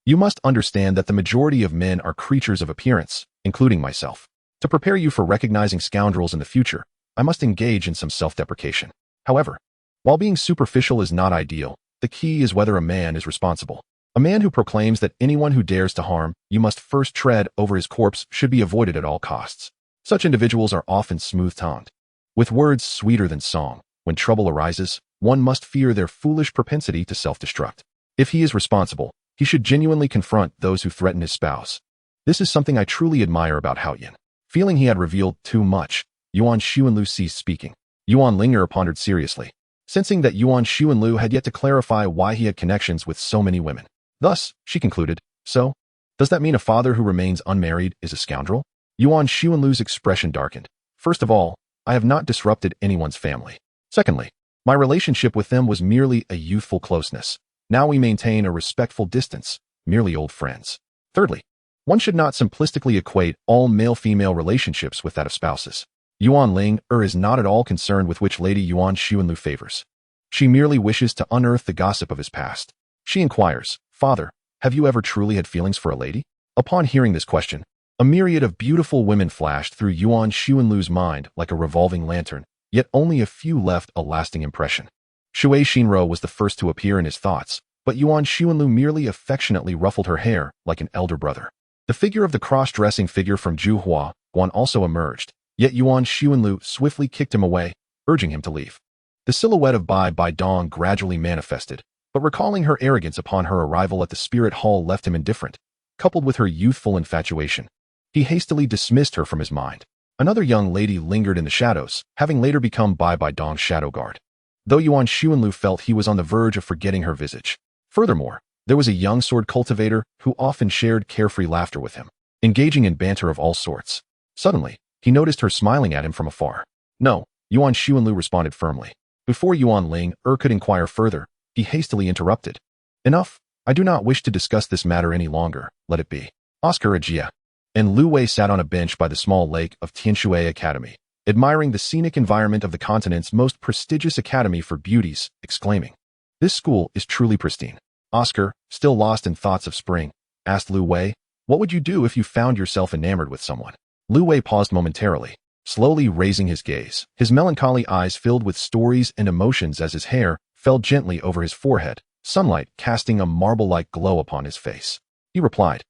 you must understand that the majority of men are creatures of appearance, including myself. To prepare you for recognizing scoundrels in the future, I must engage in some self-deprecation. However, while being superficial is not ideal, the key is whether a man is responsible. A man who proclaims that anyone who dares to harm you must first tread over his corpse should be avoided at all costs. Such individuals are often smooth-tongued, with words sweeter than song. When trouble arises, one must fear their foolish propensity to self-destruct. If he is responsible, he should genuinely confront those who threaten his spouse. This is something I truly admire about Haotian. Feeling he had revealed too much, Yuan Xuanlu ceased speaking. Yuan Linger pondered seriously, sensing that Yuan Xuanlu had yet to clarify why he had connections with so many women. Thus, she concluded, so, does that mean a father who remains unmarried is a scoundrel? Yuan Xuanlu's expression darkened. First of all, I have not disrupted anyone's family. Secondly, my relationship with them was merely a youthful closeness. Now we maintain a respectful distance, merely old friends. Thirdly, one should not simplistically equate all male-female relationships with that of spouses. Yuan Ling'er is not at all concerned with which lady Yuan Xuanlu favors. She merely wishes to unearth the gossip of his past. She inquires, Father, have you ever truly had feelings for a lady? Upon hearing this question, a myriad of beautiful women flashed through Yuan Xuanlu's mind like a revolving lantern, yet only a few left a lasting impression. Shui Xinro was the first to appear in his thoughts, but Yuan Xuanlu merely affectionately ruffled her hair like an elder brother. The figure of the cross-dressing figure from Ju Guan also emerged, yet Yuan Xuanlu swiftly kicked him away, urging him to leave. The silhouette of Bai Dong gradually manifested, but recalling her arrogance upon her arrival at the spirit hall left him indifferent, coupled with her youthful infatuation. He hastily dismissed her from his mind. Another young lady lingered in the shadows, having later become Bai Dong's shadow guard, though Yuan Xuanlu felt he was on the verge of forgetting her visage. Furthermore, there was a young sword cultivator who often shared carefree laughter with him, engaging in banter of all sorts. Suddenly, he noticed her smiling at him from afar. No, Yuan Xuanlu responded firmly. Before Yuan Ling'er could inquire further, he hastily interrupted. Enough, I do not wish to discuss this matter any longer, let it be. Oscar Ajia and Lu Wei sat on a bench by the small lake of Tianshui Academy, admiring the scenic environment of the continent's most prestigious academy for beauties, exclaiming, This school is truly pristine. Oscar, still lost in thoughts of spring, asked Lu Wei, what would you do if you found yourself enamored with someone? Lu Wei paused momentarily, slowly raising his gaze, his melancholy eyes filled with stories and emotions as his hair fell gently over his forehead, sunlight casting a marble-like glow upon his face. He replied,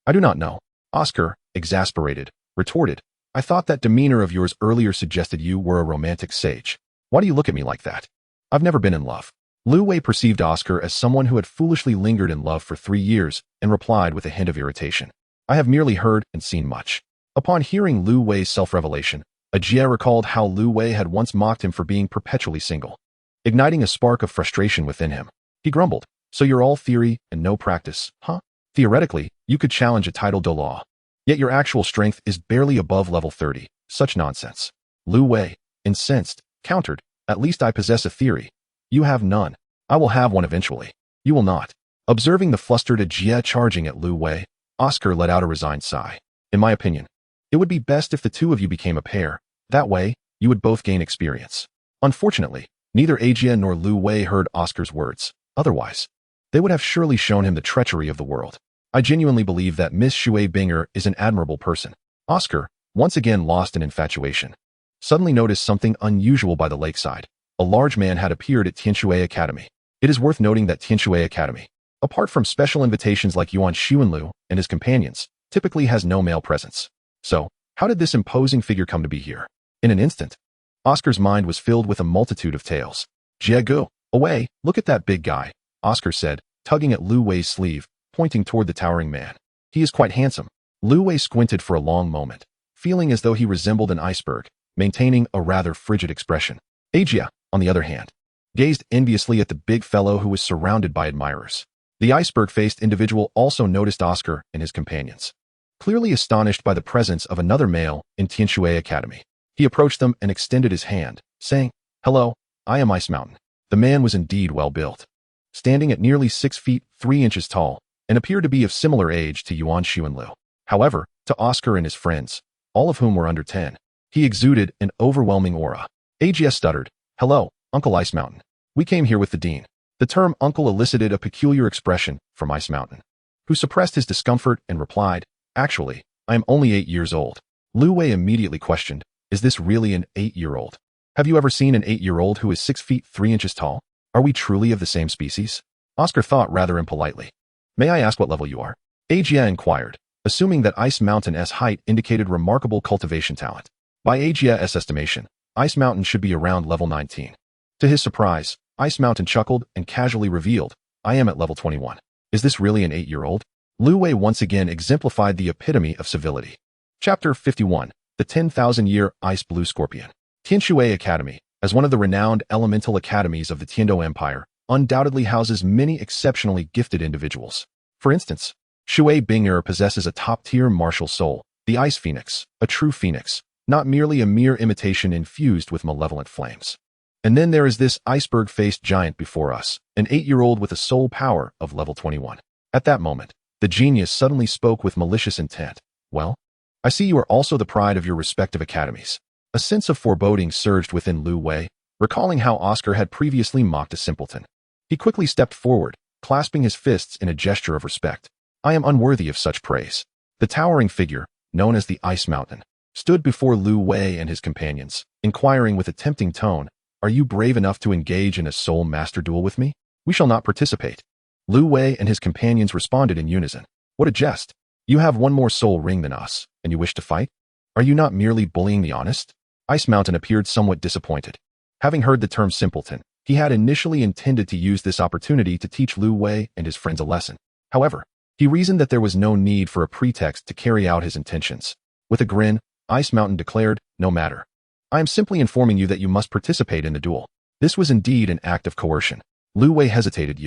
I do not know. Oscar, exasperated, retorted, I thought that demeanor of yours earlier suggested you were a romantic sage. Why do you look at me like that? I've never been in love. Lu Wei perceived Oscar as someone who had foolishly lingered in love for 3 years and replied with a hint of irritation. I have merely heard and seen much. Upon hearing Lu Wei's self-revelation, Ajie recalled how Lu Wei had once mocked him for being perpetually single, igniting a spark of frustration within him. He grumbled, so you're all theory and no practice, huh? Theoretically, you could challenge a title Douluo, yet your actual strength is barely above level 30. Such nonsense. Lu Wei, incensed, countered, at least I possess a theory. You have none. I will have one eventually. You will not. Observing the flustered Ajie charging at Lu Wei, Oscar let out a resigned sigh. In my opinion, it would be best if the two of you became a pair. That way, you would both gain experience. Unfortunately, neither Ajie nor Lu Wei heard Oscar's words. Otherwise, they would have surely shown him the treachery of the world. I genuinely believe that Miss Shui Binger is an admirable person. Oscar, once again lost in infatuation, suddenly noticed something unusual by the lakeside. A large man had appeared at Tianshui Academy. It is worth noting that Tianshui Academy, apart from special invitations like Yuan Xuanlu and his companions, typically has no male presence. So, how did this imposing figure come to be here? In an instant, Oscar's mind was filled with a multitude of tales. Jiegu, away, look at that big guy, Oscar said, tugging at Lu Wei's sleeve, pointing toward the towering man. He is quite handsome. Lu Wei squinted for a long moment, feeling as though he resembled an iceberg, maintaining a rather frigid expression. Ajia, on the other hand, gazed enviously at the big fellow who was surrounded by admirers. The iceberg-faced individual also noticed Oscar and his companions. Clearly astonished by the presence of another male in Tianshui Academy, he approached them and extended his hand, saying, "Hello, I am Ice Mountain." The man was indeed well built, standing at nearly 6 feet 3 inches tall, and appeared to be of similar age to Yuan Xuanlu. However, to Oscar and his friends, all of whom were under 10, he exuded an overwhelming aura. Ajia stuttered, "Hello, Uncle Ice Mountain. We came here with the dean." The term uncle elicited a peculiar expression from Ice Mountain, who suppressed his discomfort and replied, "Actually, I am only 8 years old." Lu Wei immediately questioned, "Is this really an 8-year-old? Have you ever seen an 8-year-old who is 6 feet 3 inches tall? Are we truly of the same species?" Oscar thought rather impolitely. "May I ask what level you are?" Ajia inquired, assuming that Ice Mountain's height indicated remarkable cultivation talent. By Ajia's estimation, Ice Mountain should be around level 19. To his surprise, Ice Mountain chuckled and casually revealed, "I am at level 21. Is this really an 8-year-old? Lu Wei once again exemplified the epitome of civility. Chapter 51, The 10,000-Year Ice Blue Scorpion. Tianshui Academy, as one of the renowned elemental academies of the Tindo Empire, undoubtedly houses many exceptionally gifted individuals. For instance, Shui Binger possesses a top-tier martial soul, the Ice Phoenix, a true phoenix, not merely a mere imitation infused with malevolent flames. And then there is this iceberg-faced giant before us, an 8-year-old with a soul power of level 21. At that moment, the genius suddenly spoke with malicious intent. "Well, I see you are also the pride of your respective academies." A sense of foreboding surged within Lu Wei, recalling how Oscar had previously mocked a simpleton. He quickly stepped forward, clasping his fists in a gesture of respect. "I am unworthy of such praise." The towering figure, known as the Ice Mountain, stood before Lu Wei and his companions, inquiring with a tempting tone, "Are you brave enough to engage in a soul master duel with me?" "We shall not participate." Lu Wei and his companions responded in unison. "What a jest. You have one more soul ring than us, and you wish to fight? Are you not merely bullying the honest?" Ice Mountain appeared somewhat disappointed. Having heard the term simpleton, he had initially intended to use this opportunity to teach Lu Wei and his friends a lesson. However, he reasoned that there was no need for a pretext to carry out his intentions. With a grin, Ice Mountain declared, "No matter. I am simply informing you that you must participate in the duel." This was indeed an act of coercion. Lu Wei hesitated.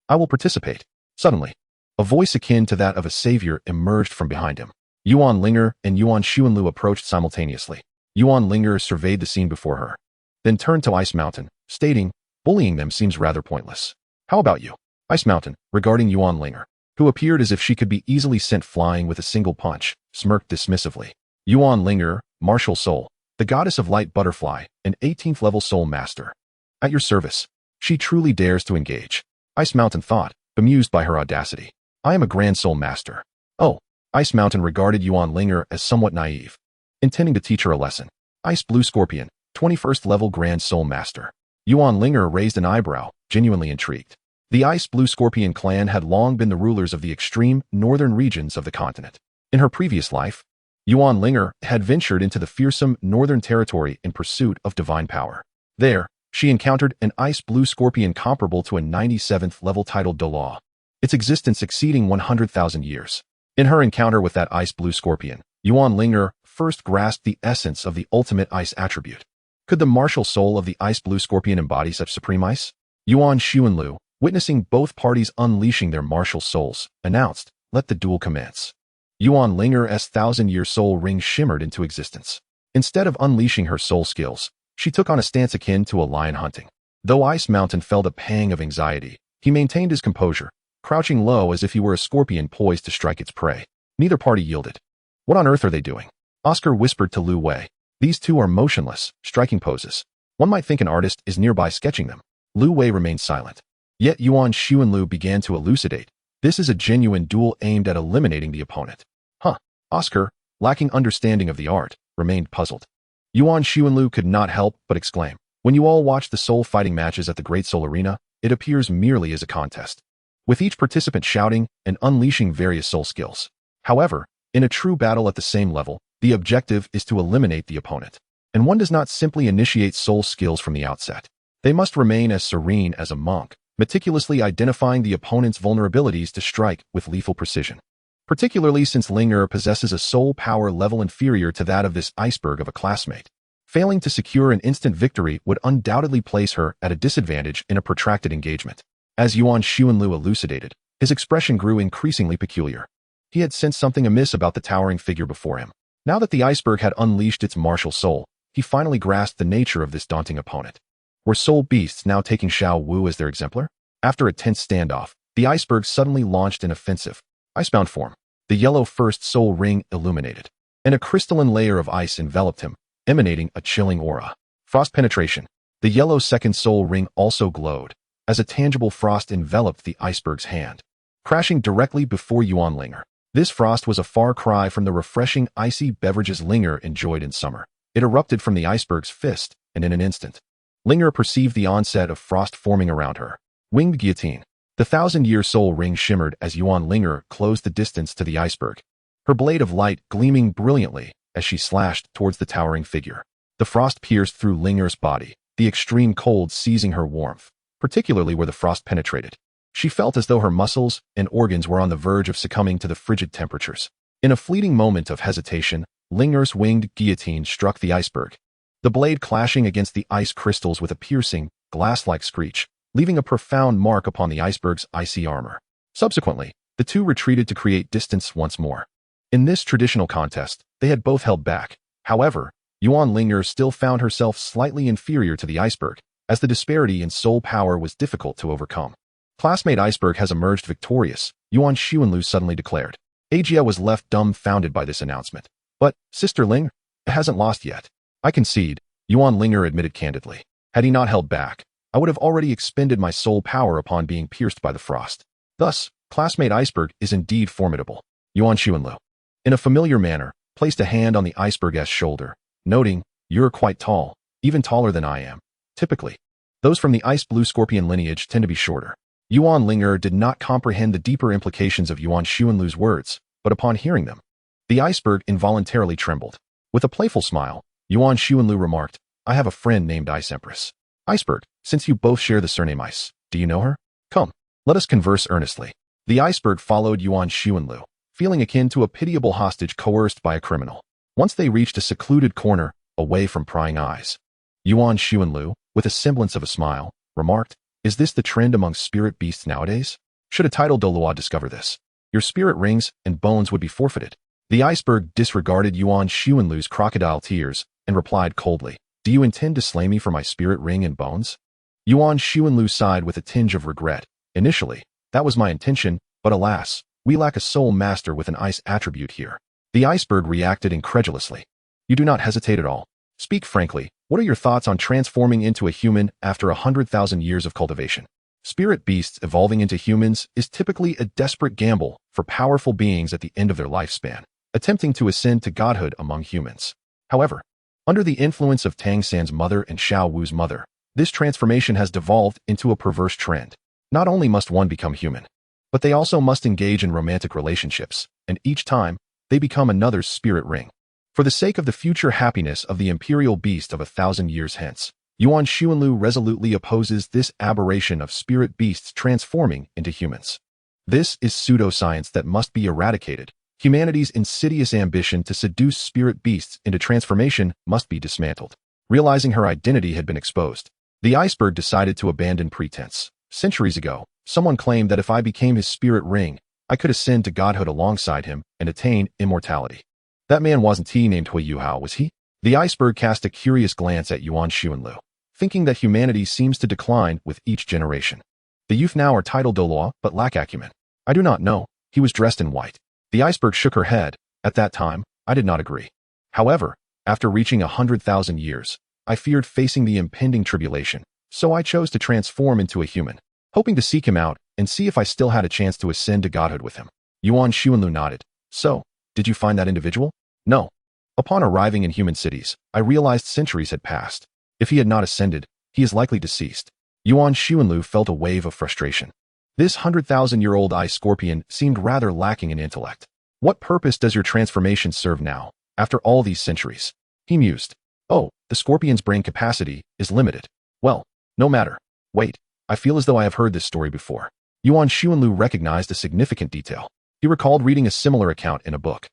"I will participate." Suddenly, a voice akin to that of a savior emerged from behind him. Yuan Linger and Yuan Xuanlu approached simultaneously. Yuan Linger surveyed the scene before her, then turned to Ice Mountain, stating, "Bullying them seems rather pointless. How about you?" Ice Mountain, regarding Yuan Linger, who appeared as if she could be easily sent flying with a single punch, smirked dismissively. Yuan Linger, martial soul, the goddess of light butterfly, an 18th level soul master. At your service. She truly dares to engage. Ice Mountain thought, bemused by her audacity. "I am a grand soul master." "Oh." Ice Mountain regarded Yuan Linger as somewhat naive, intending to teach her a lesson. "Ice Blue Scorpion, 21st level grand soul master." Yuan Linger raised an eyebrow, genuinely intrigued. The Ice Blue Scorpion clan had long been the rulers of the extreme northern regions of the continent. In her previous life, Yuan Linger had ventured into the fearsome northern territory in pursuit of divine power. There, she encountered an Ice Blue Scorpion comparable to a 97th level titled Douluo, its existence exceeding 100,000 years. In her encounter with that Ice Blue Scorpion, Yuan Linger first grasped the essence of the ultimate ice attribute. Could the martial soul of the Ice Blue Scorpion embody such supreme ice? Yuan Xuanlu, witnessing both parties unleashing their martial souls, announced, "Let the duel commence." Yuan Linger's 1,000-year soul ring shimmered into existence. Instead of unleashing her soul skills, she took on a stance akin to a lion hunting. Though Ice Mountain felt a pang of anxiety, he maintained his composure, crouching low as if he were a scorpion poised to strike its prey. Neither party yielded. "What on earth are they doing?" Oscar whispered to Lu Wei. "These two are motionless, striking poses. One might think an artist is nearby sketching them." Lu Wei remained silent. Yet Yuan Xuanlu began to elucidate, This is a genuine duel aimed at eliminating the opponent. Huh. Oscar, lacking understanding of the art, remained puzzled. Yuan Xuanlu could not help but exclaim. When you all watch the soul fighting matches at the Great Soul Arena, it appears merely as a contest, with each participant shouting and unleashing various soul skills. However, in a true battle at the same level, the objective is to eliminate the opponent. And one does not simply initiate soul skills from the outset. They must remain as serene as a monk, meticulously identifying the opponent's vulnerabilities to strike with lethal precision. Particularly since Ling'er possesses a soul power level inferior to that of this iceberg of a classmate. Failing to secure an instant victory would undoubtedly place her at a disadvantage in a protracted engagement. As Yuan Xuanlu elucidated, his expression grew increasingly peculiar. He had sensed something amiss about the towering figure before him. Now that the iceberg had unleashed its martial soul, he finally grasped the nature of this daunting opponent. Were soul beasts now taking Xiao Wu as their exemplar? After a tense standoff, the iceberg suddenly launched an offensive, icebound form. The yellow first soul ring illuminated, and a crystalline layer of ice enveloped him, emanating a chilling aura. Frost penetration. The yellow second soul ring also glowed, as a tangible frost enveloped the iceberg's hand, crashing directly before Yuan Linger. This frost was a far cry from the refreshing icy beverages Ling'er enjoyed in summer. It erupted from the iceberg's fist, and in an instant, Ling'er perceived the onset of frost forming around her. Winged guillotine. The 1,000-year soul ring shimmered as Yuan Linger closed the distance to the iceberg, her blade of light gleaming brilliantly as she slashed towards the towering figure. The frost pierced through Linger's body, the extreme cold seizing her warmth, particularly where the frost penetrated. She felt as though her muscles and organs were on the verge of succumbing to the frigid temperatures. In a fleeting moment of hesitation, Linger's winged guillotine struck the iceberg, the blade clashing against the ice crystals with a piercing, glass-like screech, leaving a profound mark upon the iceberg's icy armor. Subsequently, the two retreated to create distance once more. In this traditional contest, they had both held back. However, Yuan Linger still found herself slightly inferior to the iceberg, as the disparity in soul power was difficult to overcome. Classmate Iceberg has emerged victorious, Yuan Xuanlu suddenly declared. Ajia was left dumbfounded by this announcement. But, Sister Ling, it hasn't lost yet. I concede, Yuan Linger admitted candidly. Had he not held back, I would have already expended my soul power upon being pierced by the frost. Thus, classmate Iceberg is indeed formidable. Yuan Xuanlu, in a familiar manner, placed a hand on the iceberg's shoulder, noting, you're quite tall, even taller than I am. Typically, those from the ice blue scorpion lineage tend to be shorter. Yuan Linger did not comprehend the deeper implications of Yuan Xuanlu's words, but upon hearing them, the iceberg involuntarily trembled. With a playful smile, Yuan Xuanlu remarked, I have a friend named Ice Empress. Iceberg, since you both share the surname Ice, do you know her? Come, let us converse earnestly. The iceberg followed Yuan Xuanlu, feeling akin to a pitiable hostage coerced by a criminal. Once they reached a secluded corner, away from prying eyes, Yuan Xuanlu, with a semblance of a smile, remarked, is this the trend among spirit beasts nowadays? Should a Ju Douluo discover this, your spirit rings and bones would be forfeited. The iceberg disregarded Yuan Xuanlu's crocodile tears and replied coldly, do you intend to slay me for my spirit ring and bones? Yuan Xuanlu sighed with a tinge of regret. Initially, that was my intention, but alas, we lack a soul master with an ice attribute here. The iceberg reacted incredulously. You do not hesitate at all. Speak frankly, what are your thoughts on transforming into a human after 100,000 years of cultivation? Spirit beasts evolving into humans is typically a desperate gamble for powerful beings at the end of their lifespan, attempting to ascend to godhood among humans. However, under the influence of Tang San's mother and Xiao Wu's mother, this transformation has devolved into a perverse trend. Not only must one become human, but they also must engage in romantic relationships, and each time, they become another's spirit ring. For the sake of the future happiness of the imperial beast of 1,000 years hence, Yuan Xuanlu resolutely opposes this aberration of spirit beasts transforming into humans. This is pseudoscience that must be eradicated. Humanity's insidious ambition to seduce spirit beasts into transformation must be dismantled. Realizing her identity had been exposed, the iceberg decided to abandon pretense. Centuries ago, someone claimed that if I became his spirit ring, I could ascend to godhood alongside him and attain immortality. That man wasn't he named Hui Yuhao, was he? The iceberg cast a curious glance at Yuan Xuanlu, thinking that humanity seems to decline with each generation. The youth now are Ju Douluo, but lack acumen. I do not know. He was dressed in white. The iceberg shook her head. At that time, I did not agree. However, after reaching 100,000 years, I feared facing the impending tribulation, so I chose to transform into a human, hoping to seek him out and see if I still had a chance to ascend to godhood with him. Yuan Xuanlu nodded. So, did you find that individual? No. Upon arriving in human cities, I realized centuries had passed. If he had not ascended, he is likely deceased. Yuan Xuanlu felt a wave of frustration. This 100,000-year-old ice scorpion seemed rather lacking in intellect. What purpose does your transformation serve now, after all these centuries? He mused. Oh, the scorpion's brain capacity is limited. Well, no matter. Wait, I feel as though I have heard this story before. Yuan Xuanlu recognized a significant detail. He recalled reading a similar account in a book.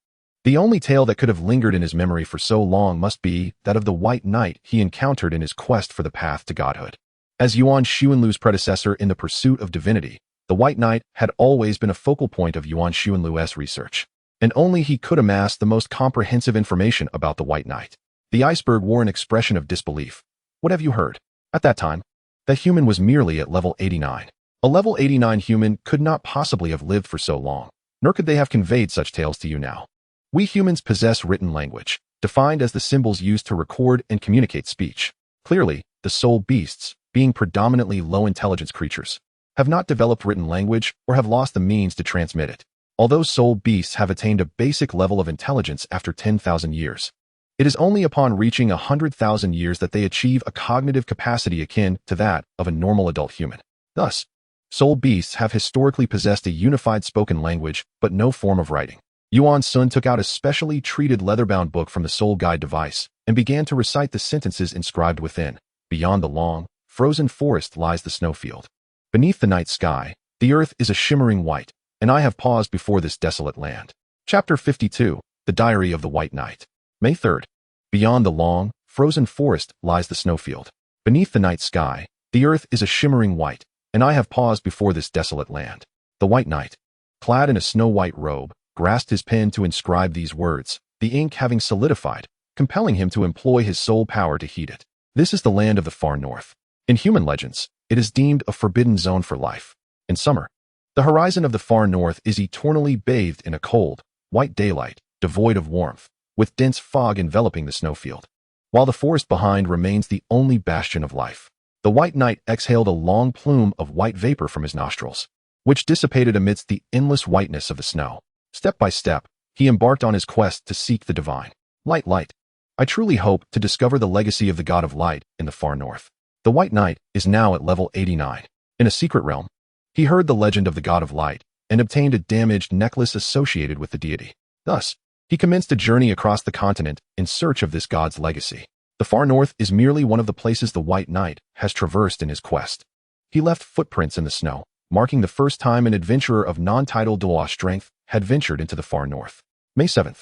The only tale that could have lingered in his memory for so long must be that of the White Knight he encountered in his quest for the path to godhood. As Yuan Xuanlu's predecessor in the pursuit of divinity, the White Knight had always been a focal point of Yuan Xuanlu's research, and only he could amass the most comprehensive information about the White Knight. The iceberg wore an expression of disbelief. What have you heard? At that time, that human was merely at level 89. A level 89 human could not possibly have lived for so long, nor could they have conveyed such tales to you now. We humans possess written language, defined as the symbols used to record and communicate speech. Clearly, the soul beasts, being predominantly low-intelligence creatures, have not developed written language or have lost the means to transmit it. Although soul beasts have attained a basic level of intelligence after 10,000 years, it is only upon reaching 100,000 years that they achieve a cognitive capacity akin to that of a normal adult human. Thus, soul beasts have historically possessed a unified spoken language, but no form of writing. Yuan Sun took out a specially treated leather-bound book from the soul guide device and began to recite the sentences inscribed within. Beyond the long, frozen forest lies the snowfield. Beneath the night sky, the earth is a shimmering white, and I have paused before this desolate land. Chapter 52, The Diary of the White Knight. May 3rd. Beyond the long, frozen forest lies the snowfield. Beneath the night sky, the earth is a shimmering white, and I have paused before this desolate land. The White Knight, clad in a snow-white robe, grasped his pen to inscribe these words, the ink having solidified, compelling him to employ his soul power to heat it. This is the land of the far north. In human legends, it is deemed a forbidden zone for life. In summer, the horizon of the far north is eternally bathed in a cold, white daylight, devoid of warmth, with dense fog enveloping the snowfield. While the forest behind remains the only bastion of life, the White Knight exhaled a long plume of white vapor from his nostrils, which dissipated amidst the endless whiteness of the snow. Step by step, he embarked on his quest to seek the divine. Light. I truly hope to discover the legacy of the god of light in the far north. The White Knight is now at level 89. In a secret realm, he heard the legend of the god of light and obtained a damaged necklace associated with the deity. Thus, he commenced a journey across the continent in search of this god's legacy. The far north is merely one of the places the White Knight has traversed in his quest. He left footprints in the snow, marking the first time an adventurer of non-tidal Douluo strength had ventured into the far north. May 7th.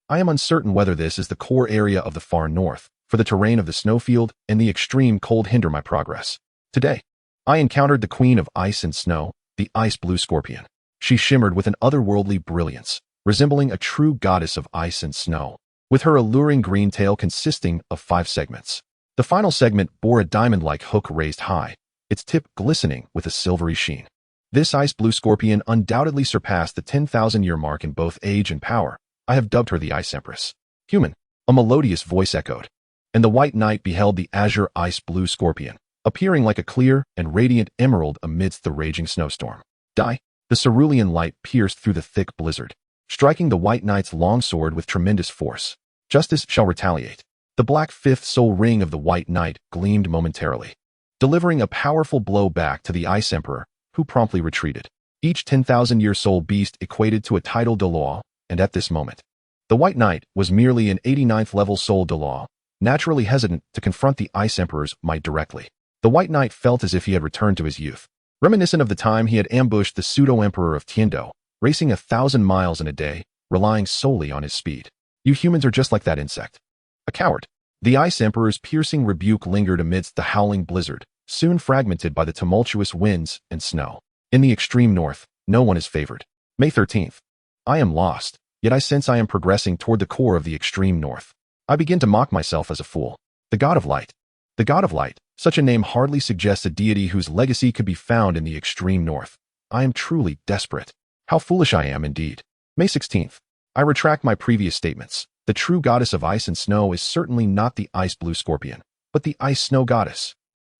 I am uncertain whether this is the core area of the far north, for the terrain of the snowfield and the extreme cold hinder my progress. Today, I encountered the queen of ice and snow, the ice blue scorpion. She shimmered with an otherworldly brilliance, resembling a true goddess of ice and snow, with her alluring green tail consisting of 5 segments. The final segment bore a diamond-like hook raised high, its tip glistening with a silvery sheen. This ice blue scorpion undoubtedly surpassed the 10,000-year mark in both age and power. I have dubbed her the Ice Empress. Human, a melodious voice echoed, and the White Knight beheld the azure ice blue scorpion, appearing like a clear and radiant emerald amidst the raging snowstorm. The cerulean light pierced through the thick blizzard, striking the White Knight's long sword with tremendous force. Justice shall retaliate. The black fifth soul ring of the White Knight gleamed momentarily, delivering a powerful blow back to the Ice Emperor, who promptly retreated. Each 10,000-year soul beast equated to a tidal Douluo, and at this moment, the White Knight was merely an 89th level soul Douluo, naturally hesitant to confront the Ice Emperor's might directly. The White Knight felt as if he had returned to his youth, reminiscent of the time he had ambushed the pseudo-emperor of Tindo, racing 1,000 miles in a day, relying solely on his speed. You humans are just like that insect. A coward. The Ice Emperor's piercing rebuke lingered amidst the howling blizzard, soon fragmented by the tumultuous winds and snow. In the extreme north, no one is favored. May 13th. I am lost, yet I sense I am progressing toward the core of the extreme north. I begin to mock myself as a fool. The god of light. The god of light. Such a name hardly suggests a deity whose legacy could be found in the extreme north. I am truly desperate. How foolish I am indeed. May 16th. I retract my previous statements. The true goddess of ice and snow is certainly not the ice blue scorpion, but the ice snow goddess.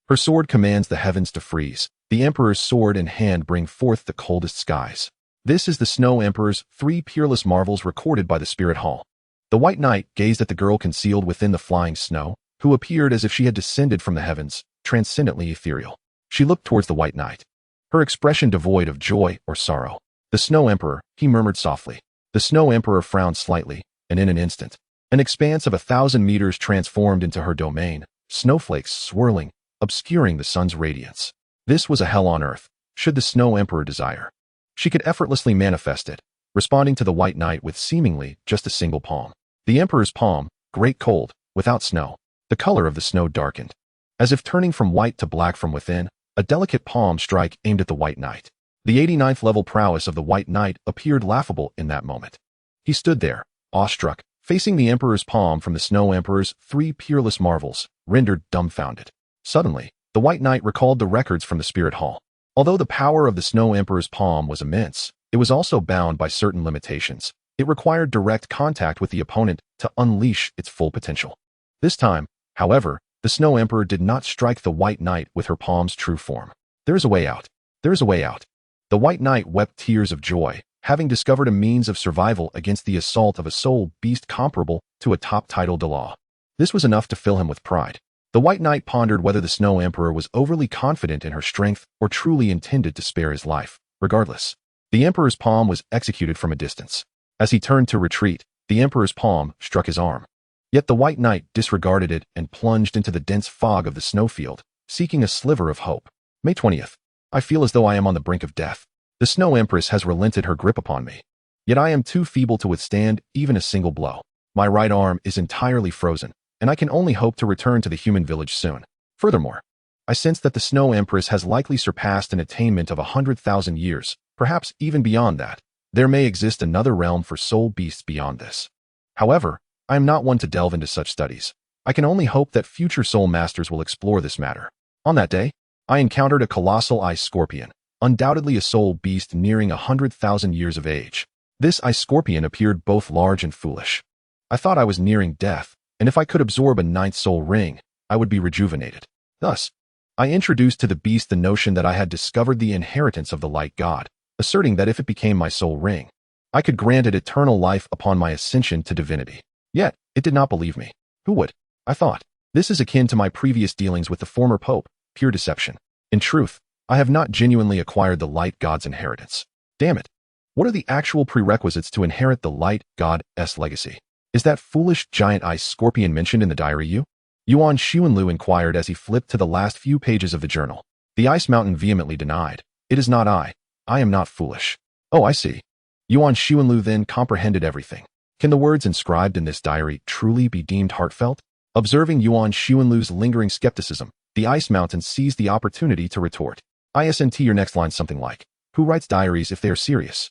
Her sword commands the heavens to freeze. The Emperor's sword in hand bring forth the coldest skies. This is the Snow Emperor's 3 peerless marvels recorded by the Spirit Hall. The White Knight gazed at the girl concealed within the flying snow, who appeared as if she had descended from the heavens, transcendently ethereal. She looked towards the White Knight, her expression devoid of joy or sorrow. The Snow Emperor, he murmured softly. The Snow Emperor frowned slightly, and in an instant, an expanse of 1,000 meters transformed into her domain, snowflakes swirling, obscuring the sun's radiance. This was a hell on earth, should the Snow Emperor desire. She could effortlessly manifest it, responding to the White Knight with seemingly just a single palm. The Emperor's palm, great cold, without snow. The color of the snow darkened. As if turning from white to black from within, a delicate palm strike aimed at the White Knight. The 89th level prowess of the White Knight appeared laughable in that moment. He stood there, awestruck, facing the Emperor's palm from the Snow Emperor's 3 peerless marvels, rendered dumbfounded. Suddenly, the White Knight recalled the records from the Spirit Hall. Although the power of the Snow Emperor's palm was immense, it was also bound by certain limitations. It required direct contact with the opponent to unleash its full potential. This time, however, the Snow Emperor did not strike the White Knight with her palm's true form. There is a way out. There is a way out. The White Knight wept tears of joy, having discovered a means of survival against the assault of a soul beast comparable to a top title Douluo. This was enough to fill him with pride. The White Knight pondered whether the Snow Emperor was overly confident in her strength or truly intended to spare his life. Regardless, the Emperor's palm was executed from a distance. As he turned to retreat, the Emperor's palm struck his arm. Yet the White Knight disregarded it and plunged into the dense fog of the snowfield, seeking a sliver of hope. May 20th. I feel as though I am on the brink of death. The Snow Empress has relented her grip upon me. Yet I am too feeble to withstand even a single blow. My right arm is entirely frozen, and I can only hope to return to the human village soon. Furthermore, I sense that the Snow Empress has likely surpassed an attainment of 100,000 years, perhaps even beyond that. There may exist another realm for soul beasts beyond this. However, I am not one to delve into such studies. I can only hope that future soul masters will explore this matter. On that day, I encountered a colossal ice scorpion, undoubtedly a soul beast nearing 100,000 years of age. This ice scorpion appeared both large and foolish. I thought I was nearing death, and if I could absorb a 9th soul ring, I would be rejuvenated. Thus, I introduced to the beast the notion that I had discovered the inheritance of the light god, asserting that if it became my soul ring, I could grant it eternal life upon my ascension to divinity. Yet, it did not believe me. Who would? I thought. This is akin to my previous dealings with the former pope, pure deception. In truth, I have not genuinely acquired the light god's inheritance. Damn it. What are the actual prerequisites to inherit the light god's legacy? Is that foolish giant ice scorpion mentioned in the diary Yuan Linger inquired as he flipped to the last few pages of the journal. The ice mountain vehemently denied. It is not I. I am not foolish. Oh, I see. Yuan Linger then comprehended everything. Can the words inscribed in this diary truly be deemed heartfelt? Observing Yuan Linger's lingering skepticism, the ice mountain seized the opportunity to retort. ISNT your next line something like, who writes diaries if they are serious?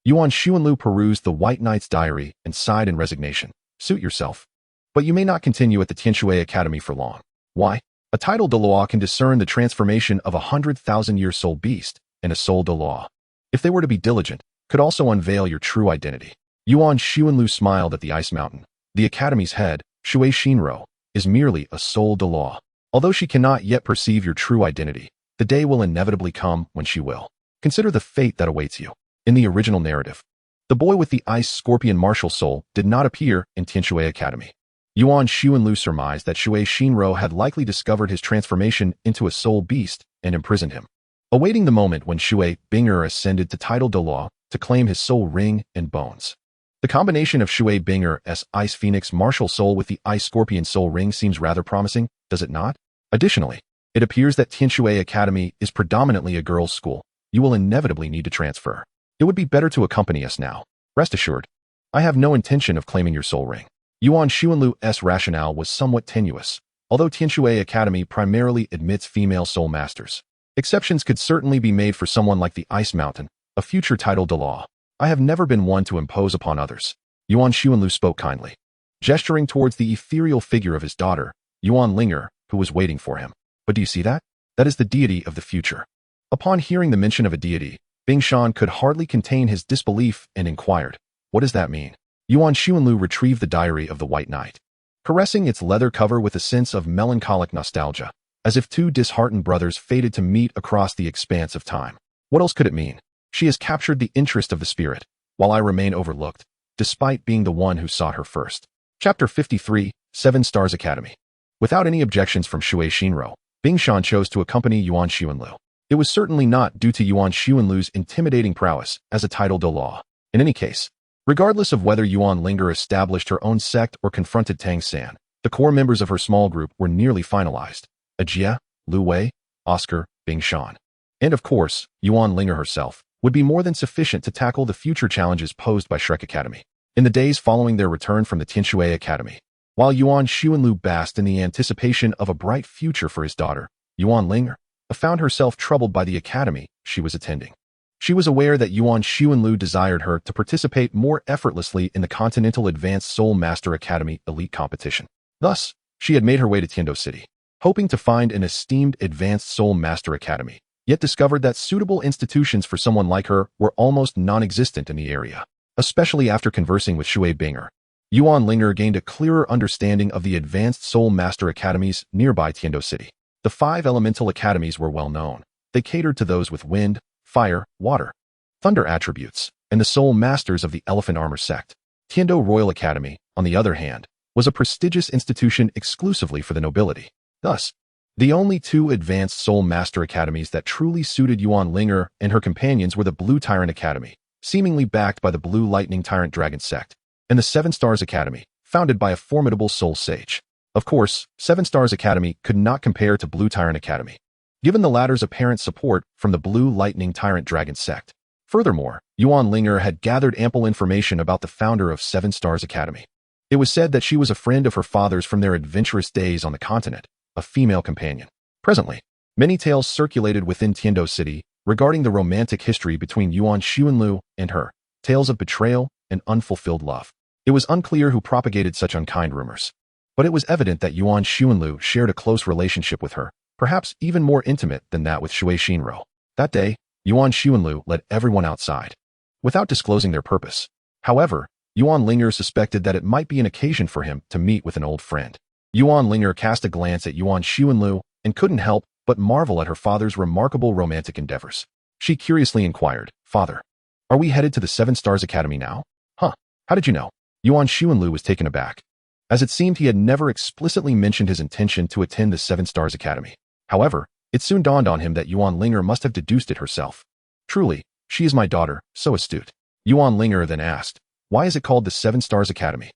Yuan Linger perused the White Knight's diary and sighed in resignation. Suit yourself. But you may not continue at the Tianshui Academy for long. Why? A title Douluo can discern the transformation of a 100,000-year soul beast and a soul Douluo. If they were to be diligent, could also unveil your true identity. Yuan Linger smiled at the ice mountain. The Academy's head, Shui Shinro, is merely a soul Douluo. Although she cannot yet perceive your true identity, the day will inevitably come when she will. Consider the fate that awaits you. In the original narrative, the boy with the ice scorpion martial soul did not appear in Tianshui Academy. Yuan Linger surmised that Shui Shinro had likely discovered his transformation into a soul beast and imprisoned him, awaiting the moment when Shui Linger ascended to title Douluo to claim his soul ring and bones. The combination of Shui Linger's Ice Phoenix martial soul with the Ice Scorpion soul ring seems rather promising, does it not? Additionally, it appears that Tianshui Academy is predominantly a girls' school. You will inevitably need to transfer. It would be better to accompany us now. Rest assured, I have no intention of claiming your soul ring. Yuan Linger's rationale was somewhat tenuous, although Tianshui Academy primarily admits female soul masters. Exceptions could certainly be made for someone like the Ice Mountain, a future title Douluo. I have never been one to impose upon others. Yuan Linger spoke kindly, gesturing towards the ethereal figure of his daughter, Yuan Linger, who was waiting for him. But do you see that? That is the deity of the future. Upon hearing the mention of a deity, Bing Shan could hardly contain his disbelief and inquired, what does that mean? Yuan Linger retrieved the diary of the White Knight, caressing its leather cover with a sense of melancholic nostalgia. as if two disheartened brothers fated to meet across the expanse of time. What else could it mean? She has captured the interest of the spirit, while I remain overlooked, despite being the one who sought her first. Chapter 53, 7 Stars Academy. Without any objections from Shui Xinro, Bing Shan chose to accompany Yuan Xuanlu. It was certainly not due to Yuan Xuanlu's intimidating prowess as a title Douluo. In any case, regardless of whether Yuan Linger established her own sect or confronted Tang San, the core members of her small group were nearly finalized: Ajie, Lu Wei, Oscar, Bing Shan. And of course, Yuan Linger herself would be more than sufficient to tackle the future challenges posed by Shrek Academy. In the days following their return from the Tianshui Academy, while Yuan Xuanlu basked in the anticipation of a bright future for his daughter, Yuan Linger found herself troubled by the academy she was attending. She was aware that Yuan Xuanlu desired her to participate more effortlessly in the Continental Advanced Soul Master Academy elite competition. Thus, she had made her way to Tindo City, hoping to find an esteemed Advanced Soul Master Academy, yet discovered that suitable institutions for someone like her were almost non-existent in the area. Especially after conversing with Shui Binger, Yuan Linger gained a clearer understanding of the Advanced Soul Master Academies nearby Tindo City. The 5 elemental academies were well known. They catered to those with wind, fire, water, thunder attributes, and the soul masters of the Elephant Armor sect. Tindo Royal Academy, on the other hand, was a prestigious institution exclusively for the nobility. Thus, the only 2 advanced soul master academies that truly suited Yuan Linger and her companions were the Blue Tyrant Academy, seemingly backed by the Blue Lightning Tyrant Dragon sect, and the 7 Stars Academy, founded by a formidable soul sage. Of course, 7 Stars Academy could not compare to Blue Tyrant Academy, given the latter's apparent support from the Blue Lightning Tyrant Dragon sect. Furthermore, Yuan Linger had gathered ample information about the founder of 7 Stars Academy. It was said that she was a friend of her father's from their adventurous days on the continent, a female companion. Presently, many tales circulated within Tindo City regarding the romantic history between Yuan Xuanlu and her, tales of betrayal and unfulfilled love. It was unclear who propagated such unkind rumors, but it was evident that Yuan Xuanlu shared a close relationship with her, perhaps even more intimate than that with Shui Xinro. That day, Yuan Xuanlu led everyone outside, without disclosing their purpose. However, Yuan Linger suspected that it might be an occasion for him to meet with an old friend. Yuan Linger cast a glance at Yuan Xuanlu and couldn't help but marvel at her father's remarkable romantic endeavors. She curiously inquired, "Father, are we headed to the 7 Stars Academy now?" "Huh, how did you know?" Yuan Xuanlu was taken aback, as it seemed he had never explicitly mentioned his intention to attend the 7 Stars Academy. However, it soon dawned on him that Yuan Linger must have deduced it herself. "Truly, she is my daughter, so astute." Yuan Linger then asked, "Why is it called the 7 Stars Academy?"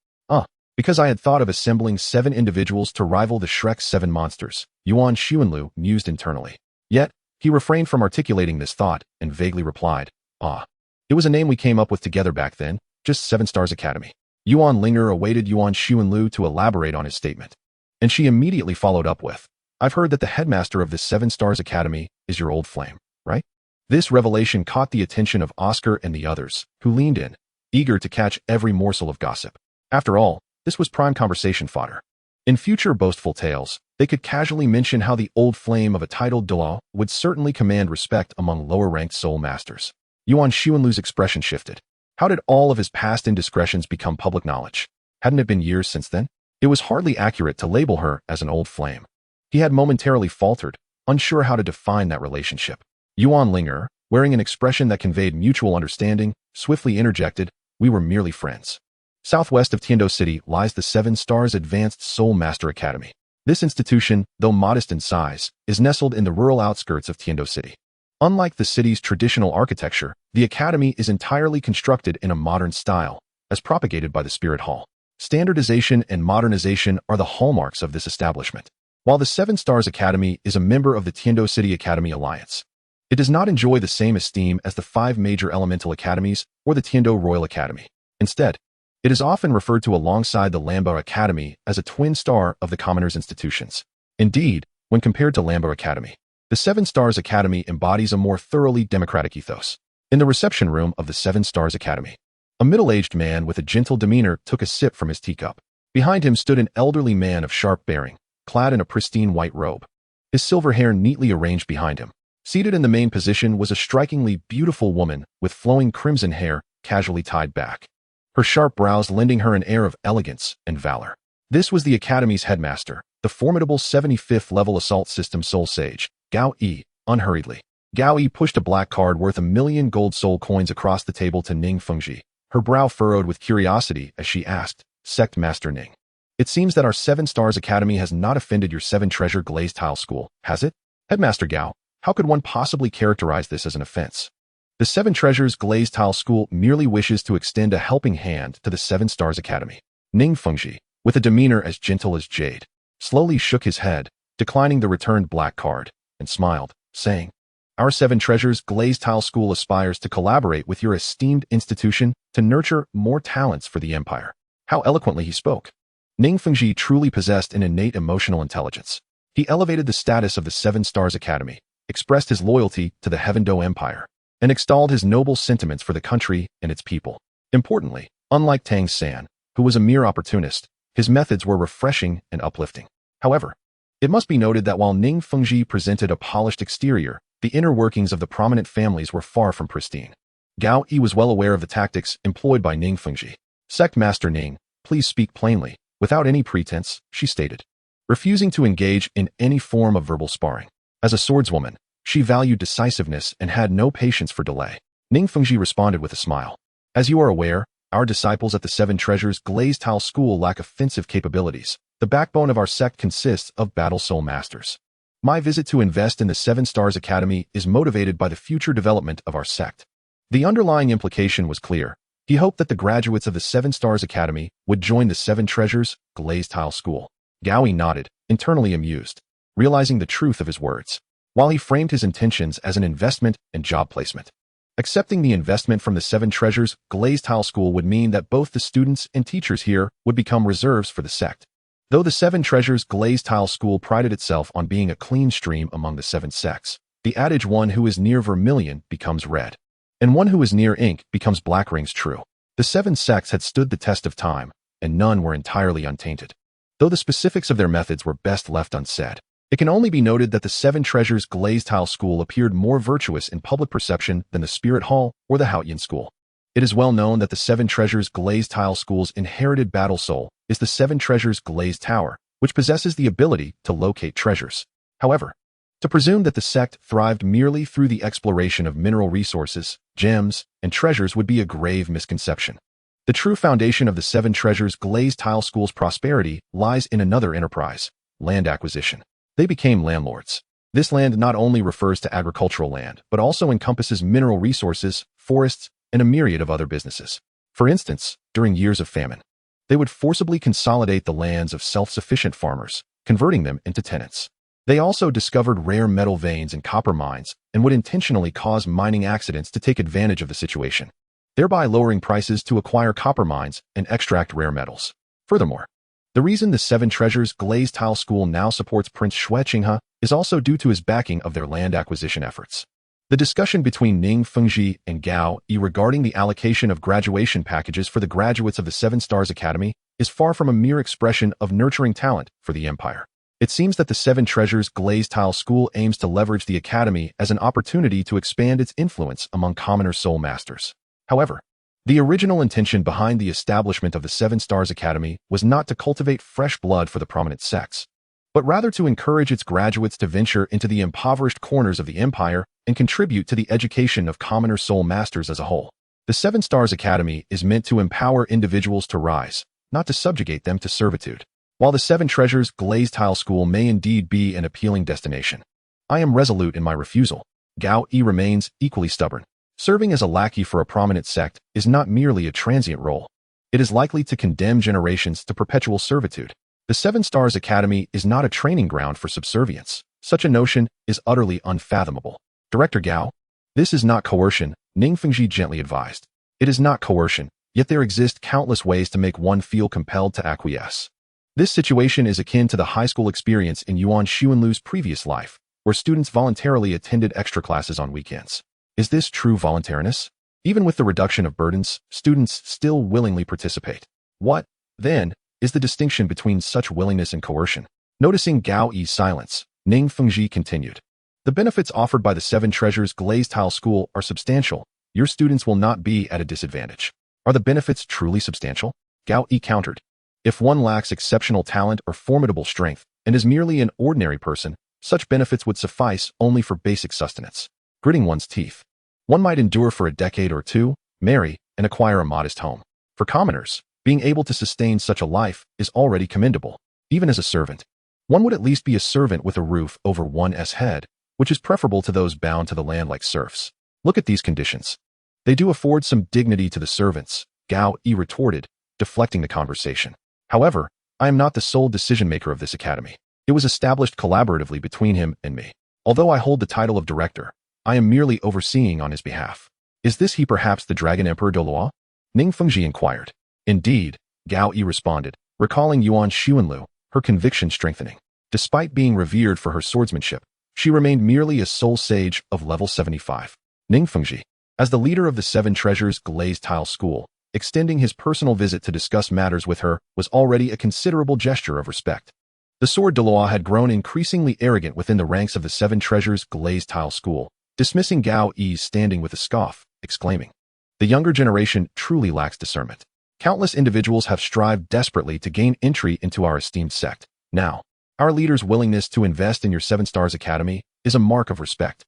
Because I had thought of assembling 7 individuals to rival the Shrek's 7 monsters," Yuan Xuanlu mused internally. Yet, he refrained from articulating this thought and vaguely replied, It was a name we came up with together back then, just 7 Stars Academy." Yuan Linger awaited Yuan Xuanlu to elaborate on his statement, and she immediately followed up with, "I've heard that the headmaster of the 7 Stars Academy is your old flame, right?" This revelation caught the attention of Oscar and the others, who leaned in, eager to catch every morsel of gossip. After all, this was prime conversation fodder. In future boastful tales, they could casually mention how the old flame of a titled Douluo would certainly command respect among lower-ranked soul masters. Yuan Xuanlu's expression shifted. How did all of his past indiscretions become public knowledge? Hadn't it been years since then? It was hardly accurate to label her as an old flame. He had momentarily faltered, unsure how to define that relationship. Yuan Linger, wearing an expression that conveyed mutual understanding, swiftly interjected, "We were merely friends." Southwest of Tindo City lies the 7 Stars Advanced Soul Master Academy. This institution, though modest in size, is nestled in the rural outskirts of Tindo City. Unlike the city's traditional architecture, the academy is entirely constructed in a modern style, as propagated by the Spirit Hall. Standardization and modernization are the hallmarks of this establishment. While the 7 Stars Academy is a member of the Tindo City Academy Alliance, it does not enjoy the same esteem as the 5 major elemental academies or the Tindo Royal Academy. Instead, it is often referred to alongside the Lambo Academy as a twin star of the commoners' institutions. Indeed, when compared to Lambo Academy, the 7 Stars Academy embodies a more thoroughly democratic ethos. In the reception room of the 7 Stars Academy, a middle-aged man with a gentle demeanor took a sip from his teacup. Behind him stood an elderly man of sharp bearing, clad in a pristine white robe, his silver hair neatly arranged behind him. Seated in the main position was a strikingly beautiful woman with flowing crimson hair casually tied back, her sharp brows lending her an air of elegance and valor. This was the Academy's headmaster, the formidable 75th level assault system Soul Sage, Gao Yi, unhurriedly. Gao Yi pushed a black card worth 1,000,000 gold soul coins across the table to Ning Fengji, her brow furrowed with curiosity as she asked, Sect Master Ning. It seems that our 7 Stars Academy has not offended your 7 Treasure Glazed Tile School, has it? Headmaster Gao, how could one possibly characterize this as an offense? The 7 Treasures Glazed Tile School merely wishes to extend a helping hand to the 7 Stars Academy. Ning Fengji, with a demeanor as gentle as jade, slowly shook his head, declining the returned black card, and smiled, saying, Our 7 Treasures Glazed Tile School aspires to collaborate with your esteemed institution to nurture more talents for the Empire. How eloquently he spoke. Ning Fengji truly possessed an innate emotional intelligence. He elevated the status of the 7 Stars Academy, expressed his loyalty to the Heaven Do Empire, and extolled his noble sentiments for the country and its people. Importantly, unlike Tang San, who was a mere opportunist, his methods were refreshing and uplifting. However, it must be noted that while Ning Fengji presented a polished exterior, the inner workings of the prominent families were far from pristine. Gao Yi was well aware of the tactics employed by Ning Fengji. Sect Master Ning, please speak plainly. Without any pretense, she stated, refusing to engage in any form of verbal sparring. As a swordswoman, she valued decisiveness and had no patience for delay. Ning Fengji responded with a smile. As you are aware, our disciples at the 7 Treasures Glazed Tile School lack offensive capabilities. The backbone of our sect consists of battle soul masters. My visit to invest in the 7 Stars Academy is motivated by the future development of our sect. The underlying implication was clear. He hoped that the graduates of the 7 Stars Academy would join the 7 Treasures Glazed Tile School. Gao Yi nodded, internally amused, realizing the truth of his words, while he framed his intentions as an investment and job placement. Accepting the investment from the 7 Treasures Glazed Tile School would mean that both the students and teachers here would become reserves for the sect. Though the 7 Treasures Glazed Tile School prided itself on being a clean stream among the 7 sects, the adage one who is near vermilion becomes red, and one who is near ink becomes black rings true. The 7 sects had stood the test of time, and none were entirely untainted. Though the specifics of their methods were best left unsaid, it can only be noted that the 7 Treasures Glazed Tile School appeared more virtuous in public perception than the Spirit Hall or the Haotian School. It is well known that the 7 Treasures Glazed Tile School's inherited battle soul is the 7 Treasures Glazed Tower, which possesses the ability to locate treasures. However, to presume that the sect thrived merely through the exploration of mineral resources, gems, and treasures would be a grave misconception. The true foundation of the 7 Treasures Glazed Tile School's prosperity lies in another enterprise, land acquisition. They became landlords. This land not only refers to agricultural land, but also encompasses mineral resources, forests, and a myriad of other businesses. For instance, during years of famine, they would forcibly consolidate the lands of self-sufficient farmers, converting them into tenants. They also discovered rare metal veins in copper mines and would intentionally cause mining accidents to take advantage of the situation, thereby lowering prices to acquire copper mines and extract rare metals. Furthermore, the reason the 7 Treasures Glazed Tile School now supports Prince Shui Qinghe is also due to his backing of their land acquisition efforts. The discussion between Ning Fengji and Gao Yi regarding the allocation of graduation packages for the graduates of the 7 Stars Academy is far from a mere expression of nurturing talent for the Empire. It seems that the 7 Treasures Glazed Tile School aims to leverage the Academy as an opportunity to expand its influence among commoner soul masters. However, the original intention behind the establishment of the 7 Stars Academy was not to cultivate fresh blood for the prominent sects, but rather to encourage its graduates to venture into the impoverished corners of the Empire and contribute to the education of commoner soul masters as a whole. The 7 Stars Academy is meant to empower individuals to rise, not to subjugate them to servitude. While the 7 Treasures Glazed Tile School may indeed be an appealing destination, I am resolute in my refusal. Gao Yi remains equally stubborn. Serving as a lackey for a prominent sect is not merely a transient role. It is likely to condemn generations to perpetual servitude. The 7 Stars Academy is not a training ground for subservience. Such a notion is utterly unfathomable. Director Gao, this is not coercion, Ning Fengji gently advised. It is not coercion, yet there exist countless ways to make one feel compelled to acquiesce. This situation is akin to the high school experience in Yuan Xuanlu's previous life, where students voluntarily attended extra classes on weekends. Is this true voluntariness? Even with the reduction of burdens, students still willingly participate. What, then, is the distinction between such willingness and coercion? Noticing Gao Yi's silence, Ning Fengji continued. The benefits offered by the 7 Treasures Glazed Tile School are substantial. Your students will not be at a disadvantage. Are the benefits truly substantial? Gao Yi countered. If one lacks exceptional talent or formidable strength, and as merely an ordinary person, such benefits would suffice only for basic sustenance. Gritting one's teeth. One might endure for a decade or two, marry, and acquire a modest home. For commoners, being able to sustain such a life is already commendable. Even as a servant, one would at least be a servant with a roof over one's head, which is preferable to those bound to the land like serfs. Look at these conditions. They do afford some dignity to the servants, Gao Yi retorted, deflecting the conversation. However, I am not the sole decision-maker of this academy. It was established collaboratively between him and me. Although I hold the title of director, I am merely overseeing on his behalf. Is this he perhaps the Dragon Emperor Douluo? Ning Fengji inquired. Indeed, Gao Yi responded, recalling Yuan Xuanlu, her conviction strengthening. Despite being revered for her swordsmanship, she remained merely a soul sage of level 75. Ning Fengji, as the leader of the Seven Treasures Glazed Tile School, extending his personal visit to discuss matters with her was already a considerable gesture of respect. The Sword Douluo had grown increasingly arrogant within the ranks of the Seven Treasures Glazed Tile School, dismissing Gao Yi's standing with a scoff, exclaiming, "The younger generation truly lacks discernment. Countless individuals have strived desperately to gain entry into our esteemed sect. Now, our leader's willingness to invest in your Seven Stars Academy is a mark of respect.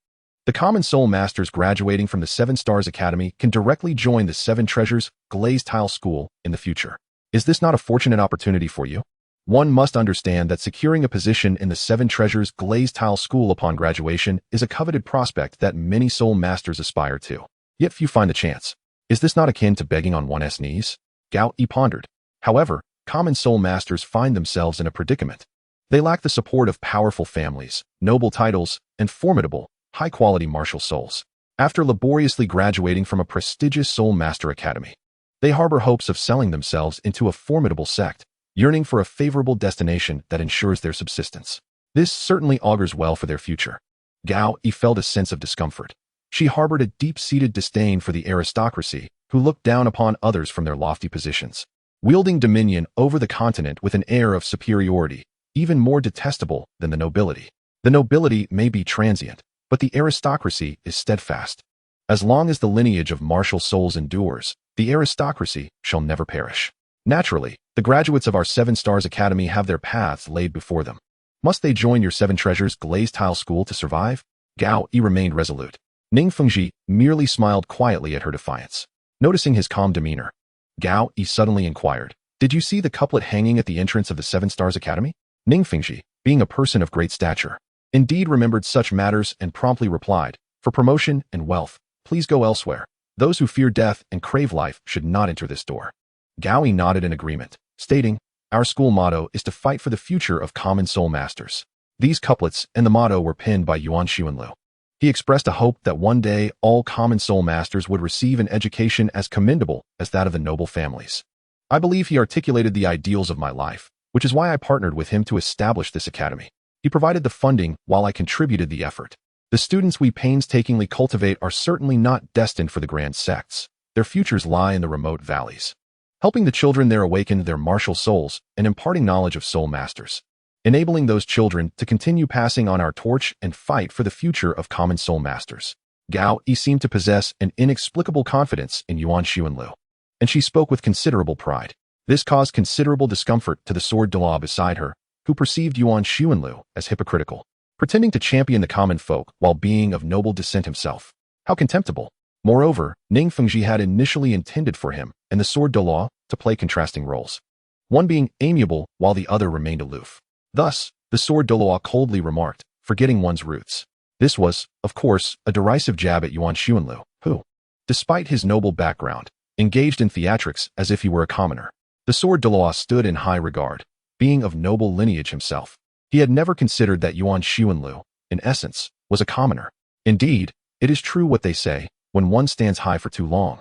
The common soul masters graduating from the Seven Stars Academy can directly join the Seven Treasures Glazed Tile School in the future. Is this not a fortunate opportunity for you? One must understand that securing a position in the Seven Treasures Glazed Tile School upon graduation is a coveted prospect that many soul masters aspire to. Yet few find the chance. Is this not akin to begging on one's knees?" Gao Yi pondered. However, common soul masters find themselves in a predicament. They lack the support of powerful families, noble titles, and formidable, high-quality martial souls. After laboriously graduating from a prestigious soul master academy, they harbor hopes of selling themselves into a formidable sect, yearning for a favorable destination that ensures their subsistence. This certainly augurs well for their future. Gao Yi felt a sense of discomfort. She harbored a deep-seated disdain for the aristocracy, who looked down upon others from their lofty positions, wielding dominion over the continent with an air of superiority, even more detestable than the nobility. The nobility may be transient, but the aristocracy is steadfast. As long as the lineage of martial souls endures, the aristocracy shall never perish. Naturally, the graduates of our Seven Stars Academy have their paths laid before them. Must they join your Seven Treasures Glazed Tile School to survive? Gao Yi remained resolute. Ning Fengji merely smiled quietly at her defiance. Noticing his calm demeanor, Gao Yi suddenly inquired, "Did you see the couplet hanging at the entrance of the Seven Stars Academy?" Ning Fengji, being a person of great stature, indeed remembered such matters and promptly replied, "For promotion and wealth, please go elsewhere. Those who fear death and crave life should not enter this door." Gao Yi nodded in agreement, stating, "Our school motto is to fight for the future of common soul masters." These couplets and the motto were penned by Yuan Xuanlu. He expressed a hope that one day all common soul masters would receive an education as commendable as that of the noble families. I believe he articulated the ideals of my life, which is why I partnered with him to establish this academy. He provided the funding while I contributed the effort. The students we painstakingly cultivate are certainly not destined for the grand sects. Their futures lie in the remote valleys. Helping the children there awaken their martial souls and imparting knowledge of soul masters. Enabling those children to continue passing on our torch and fight for the future of common soul masters. Gao Yi seemed to possess an inexplicable confidence in Yuan Xuanlu, and she spoke with considerable pride. This caused considerable discomfort to the Sword Douluo beside her, who perceived Yuan Xuanlu as hypocritical, pretending to champion the common folk while being of noble descent himself. How contemptible! Moreover, Ning Fengji had initially intended for him and the Sword Douluo to play contrasting roles, one being amiable while the other remained aloof. Thus, the Sword Douluo coldly remarked, forgetting one's roots. This was, of course, a derisive jab at Yuan Xuanlu, who, despite his noble background, engaged in theatrics as if he were a commoner. The Sword Douluo stood in high regard, being of noble lineage himself. He had never considered that Yuan Xuanlu, in essence, was a commoner. Indeed, it is true what they say, when one stands high for too long,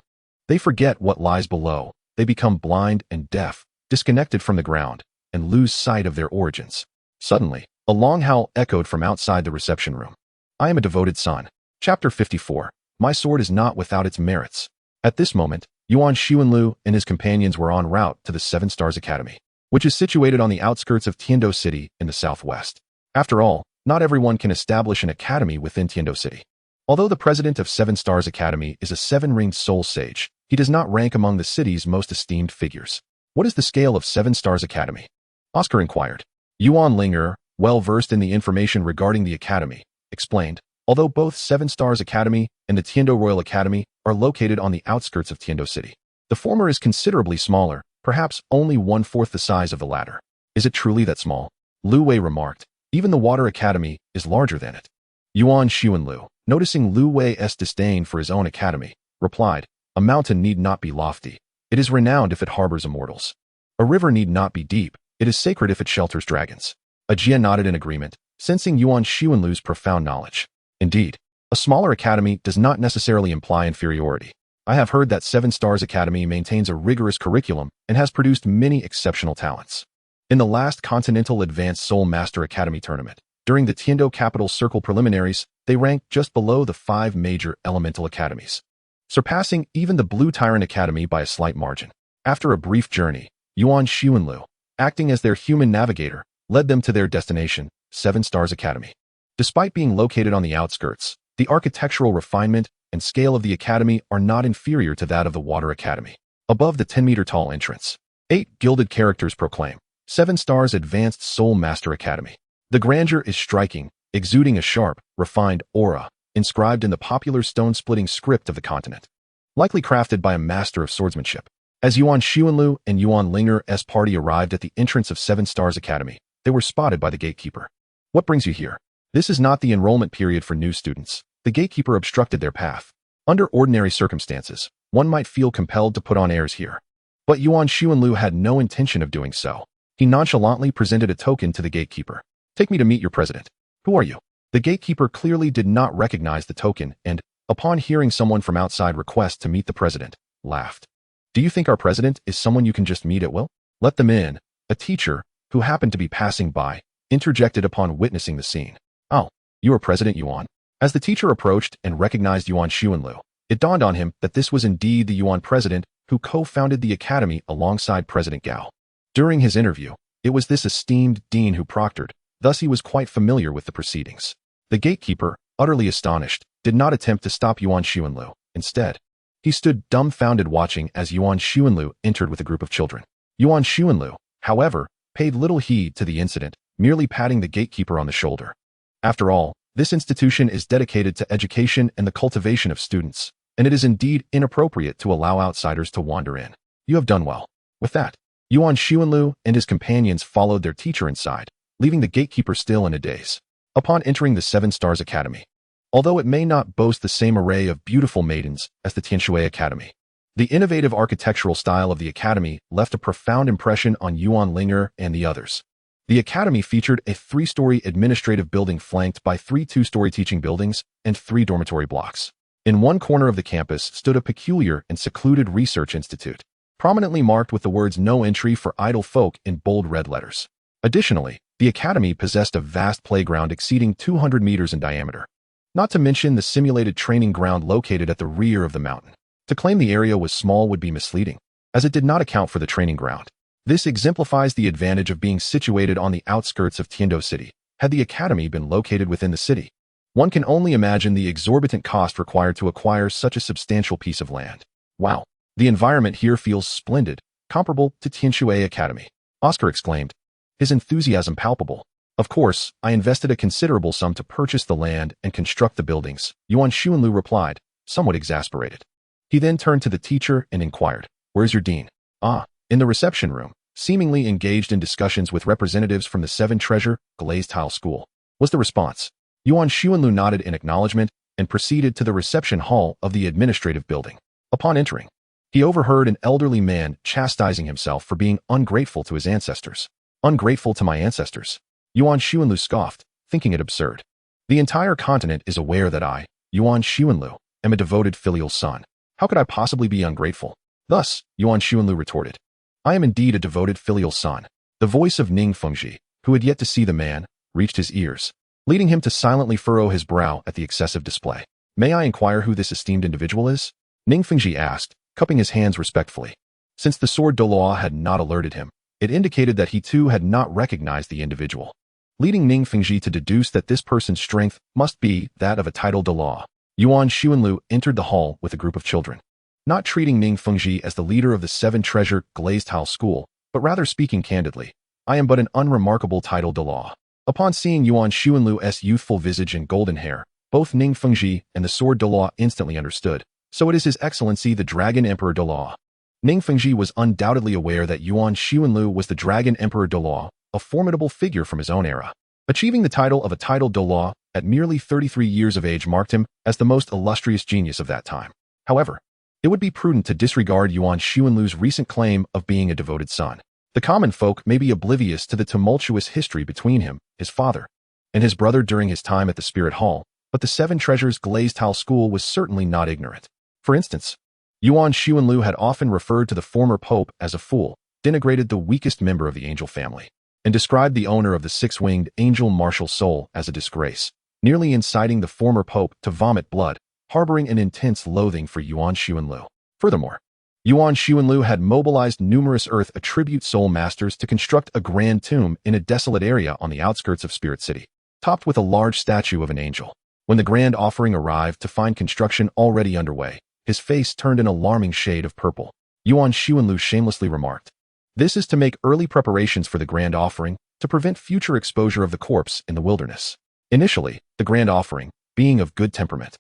they forget what lies below, they become blind and deaf, disconnected from the ground, and lose sight of their origins. Suddenly, a long howl echoed from outside the reception room. I am a devoted son. Chapter 54. My sword is not without its merits. At this moment, Yuan Xuanlu and his companions were en route to the Seven Stars Academy, which is situated on the outskirts of Tindo City in the southwest. After all, not everyone can establish an academy within Tindo City. Although the president of Seven Stars Academy is a seven-ringed soul sage, he does not rank among the city's most esteemed figures. What is the scale of Seven Stars Academy? Oscar inquired. Yuan Linger, well versed in the information regarding the academy, explained, although both 7 Stars Academy and the Tindo Royal Academy are located on the outskirts of Tindo City. The former is considerably smaller, perhaps only 1/4 the size of the latter. Is it truly that small? Lu Wei remarked. Even the Water Academy is larger than it. Yuan Xuanlu, noticing Lu Wei's disdain for his own academy, replied, a mountain need not be lofty. It is renowned if it harbors immortals. A river need not be deep. It is sacred if it shelters dragons. Ajia nodded in agreement, sensing Yuan Xuanlu's profound knowledge. Indeed, a smaller academy does not necessarily imply inferiority. I have heard that 7 Stars Academy maintains a rigorous curriculum and has produced many exceptional talents. In the last Continental Advanced Soul Master Academy tournament, during the Tindo Capital Circle preliminaries, they ranked just below the 5 major elemental academies, surpassing even the Blue Tyrant Academy by a slight margin. After a brief journey, Yuan Xuanlu, acting as their human navigator, led them to their destination, 7 Stars Academy. Despite being located on the outskirts, the architectural refinement and scale of the academy are not inferior to that of the Water Academy. Above the 10-meter-tall entrance, 8 gilded characters proclaim, 7 Stars Advanced Soul Master Academy. The grandeur is striking, exuding a sharp, refined aura, inscribed in the popular stone-splitting script of the continent, likely crafted by a master of swordsmanship. As Yuan Xuanlu and Yuan Linger's party arrived at the entrance of 7 Stars Academy, they were spotted by the gatekeeper. What brings you here? This is not the enrollment period for new students. The gatekeeper obstructed their path. Under ordinary circumstances, one might feel compelled to put on airs here. But Yuan Xuanlu had no intention of doing so. He nonchalantly presented a token to the gatekeeper. Take me to meet your president. Who are you? The gatekeeper clearly did not recognize the token and, upon hearing someone from outside request to meet the president, laughed. Do you think our president is someone you can just meet at will? Let them in. A teacher, who happened to be passing by, interjected upon witnessing the scene. Oh, you are President Yuan? As the teacher approached and recognized Yuan Xuanlu, it dawned on him that this was indeed the Yuan president who co-founded the academy alongside President Gao. During his interview, it was this esteemed dean who proctored, thus he was quite familiar with the proceedings. The gatekeeper, utterly astonished, did not attempt to stop Yuan Xuanlu. Instead, he stood dumbfounded watching as Yuan Xuanlu entered with a group of children. Yuan Xuanlu, however, paid little heed to the incident, merely patting the gatekeeper on the shoulder. After all, this institution is dedicated to education and the cultivation of students, and it is indeed inappropriate to allow outsiders to wander in. You have done well. With that, Yuan Xuanlu and his companions followed their teacher inside, leaving the gatekeeper still in a daze. Upon entering the 7 Stars Academy, although it may not boast the same array of beautiful maidens as the Tianshui Academy, the innovative architectural style of the academy left a profound impression on Yuan Ling'er and the others. The academy featured a 3-story administrative building flanked by 3 2-story teaching buildings and 3 dormitory blocks. In one corner of the campus stood a peculiar and secluded research institute, prominently marked with the words "No Entry for Idle Folk" in bold red letters. Additionally, the academy possessed a vast playground exceeding 200 meters in diameter, not to mention the simulated training ground located at the rear of the mountain. To claim the area was small would be misleading, as it did not account for the training ground. This exemplifies the advantage of being situated on the outskirts of Tindo City. Had the academy been located within the city, one can only imagine the exorbitant cost required to acquire such a substantial piece of land. Wow, the environment here feels splendid, comparable to Tianshui Academy, Oscar exclaimed, his enthusiasm palpable. Of course, I invested a considerable sum to purchase the land and construct the buildings, Yuan Xuanlu replied, somewhat exasperated. He then turned to the teacher and inquired, where's your dean? Ah, in the reception room, seemingly engaged in discussions with representatives from the 7 Treasure Glazed Tile School, was the response. Yuan Xuanlu nodded in acknowledgement and proceeded to the reception hall of the administrative building. Upon entering, he overheard an elderly man chastising himself for being ungrateful to his ancestors. Ungrateful to my ancestors? Yuan Xuanlu scoffed, thinking it absurd. The entire continent is aware that I, Yuan Xuanlu, am a devoted filial son. How could I possibly be ungrateful? Thus, Yuan Xuanlu retorted, I am indeed a devoted filial son. The voice of Ning Fengji, who had yet to see the man, reached his ears, leading him to silently furrow his brow at the excessive display. May I inquire who this esteemed individual is? Ning Fengji asked, cupping his hands respectfully. Since the sword Douluo had not alerted him, it indicated that he too had not recognized the individual, leading Ning Fengji to deduce that this person's strength must be that of a titled Douluo. Yuan Xuanlu entered the hall with a group of children, not treating Ning Fengji as the leader of the 7 Treasure Glazed Tile School, but rather speaking candidly. I am but an unremarkable titled Douluo. Upon seeing Yuan Xuanlu's youthful visage and golden hair, both Ning Fengji and the Sword Douluo instantly understood. So it is His Excellency the Dragon Emperor Douluo. Ning Fengji was undoubtedly aware that Yuan Xuanlu was the Dragon Emperor Douluo, a formidable figure from his own era. Achieving the title of a titled Douluo at merely 33 years of age marked him as the most illustrious genius of that time. However, it would be prudent to disregard Yuan Xuanlu's recent claim of being a devoted son. The common folk may be oblivious to the tumultuous history between him, his father, and his brother during his time at the Spirit Hall, but the Seven Treasures Glazed Tile School was certainly not ignorant. For instance, Yuan Xuanlu had often referred to the former pope as a fool, denigrated the weakest member of the angel family, and described the owner of the six-winged angel martial soul as a disgrace, nearly inciting the former pope to vomit blood, harboring an intense loathing for Yuan Xuanlu. Furthermore, Yuan Xuanlu had mobilized numerous Earth Attribute Soul Masters to construct a grand tomb in a desolate area on the outskirts of Spirit City, topped with a large statue of an angel. When the grand offering arrived to find construction already underway, his face turned an alarming shade of purple. Yuan Xuanlu shamelessly remarked, "This is to make early preparations for the grand offering, to prevent future exposure of the corpse in the wilderness." Initially, the grand offering, being of good temperament,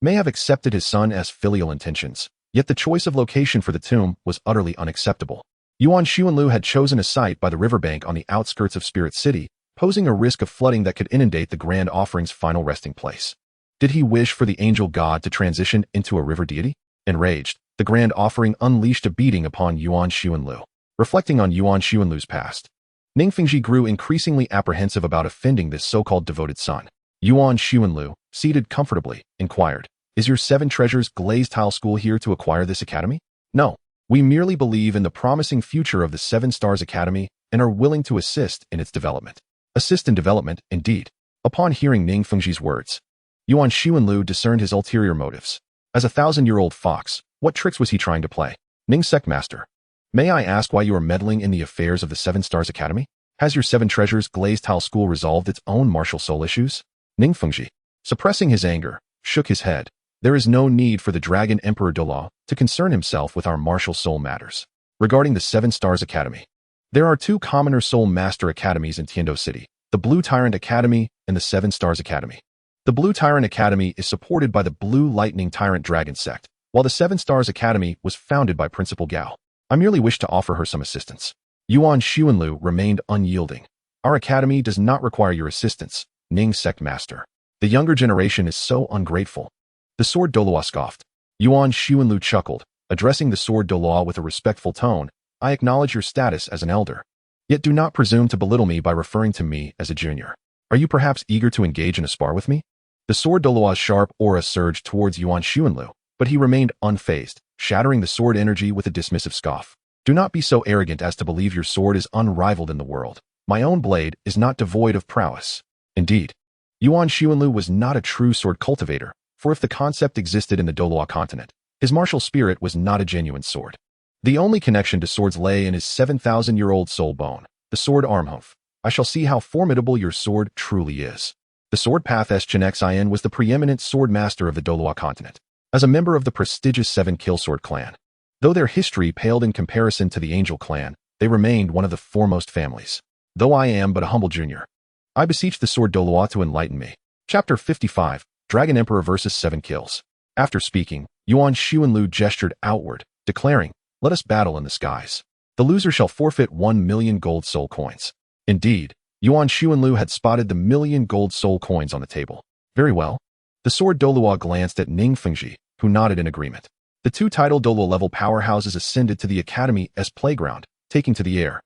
may have accepted his son as filial intentions, yet the choice of location for the tomb was utterly unacceptable. Yuan Xuanlu had chosen a site by the riverbank on the outskirts of Spirit City, posing a risk of flooding that could inundate the grand offering's final resting place. Did he wish for the angel god to transition into a river deity? Enraged, the grand offering unleashed a beating upon Yuan Xuanlu. Reflecting on Yuan Xuanlu's past, Ning Fengji grew increasingly apprehensive about offending this so-called devoted son. Yuan Xuanlu, seated comfortably, inquired, "Is your Seven Treasures Glazed Tile School here to acquire this academy?" "No. We merely believe in the promising future of the Seven Stars Academy and are willing to assist in its development." Assist in development, indeed. Upon hearing Ning Fengji's words, Yuan Xuanlu discerned his ulterior motives. As a 1,000-year-old fox, what tricks was he trying to play? "Ning Sect Master, may I ask why you are meddling in the affairs of the Seven Stars Academy? Has your Seven Treasures Glazed Tile School resolved its own martial soul issues?" Ning Fengji, suppressing his anger, shook his head. "There is no need for the Dragon Emperor Douluo to concern himself with our martial soul matters. Regarding the Seven Stars Academy, there are two commoner soul master academies in Tindo City, the Blue Tyrant Academy and the Seven Stars Academy. The Blue Tyrant Academy is supported by the Blue Lightning Tyrant Dragon Sect, while the Seven Stars Academy was founded by Principal Gao. I merely wish to offer her some assistance." Yuan Xuanlu remained unyielding. "Our academy does not require your assistance, Ning Sect Master. The younger generation is so ungrateful." The Sword Douluo scoffed. Yuan Xuanlu chuckled, addressing the Sword Douluo with a respectful tone, "I acknowledge your status as an elder. Yet do not presume to belittle me by referring to me as a junior. Are you perhaps eager to engage in a spar with me?" The Sword Douluo's sharp aura surged towards Yuan Xuanlu, but he remained unfazed, shattering the sword energy with a dismissive scoff. "Do not be so arrogant as to believe your sword is unrivaled in the world. My own blade is not devoid of prowess." Indeed, Yuan Xuanlu was not a true sword cultivator, for if the concept existed in the Douluo continent, his martial spirit was not a genuine sword. The only connection to swords lay in his 7,000-year-old soul bone, the sword Armhoof. "I shall see how formidable your sword truly is." The sword path Xin was the preeminent sword master of the Douluo continent. As a member of the prestigious Seven Killsword clan, though their history paled in comparison to the Angel clan, they remained one of the foremost families. "Though I am but a humble junior, I beseech the Sword Douluo to enlighten me." Chapter 55, Dragon Emperor vs. Seven Kills. After speaking, Yuan Xuanlu gestured outward, declaring, "Let us battle in the skies. The loser shall forfeit 1,000,000 gold soul coins." Indeed, Yuan Xuanlu had spotted the 1,000,000 gold soul coins on the table. "Very well." The Sword Douluo glanced at Ning Fengji, who nodded in agreement. The two title Douluo-level powerhouses ascended to the Academy's playground, taking to the air.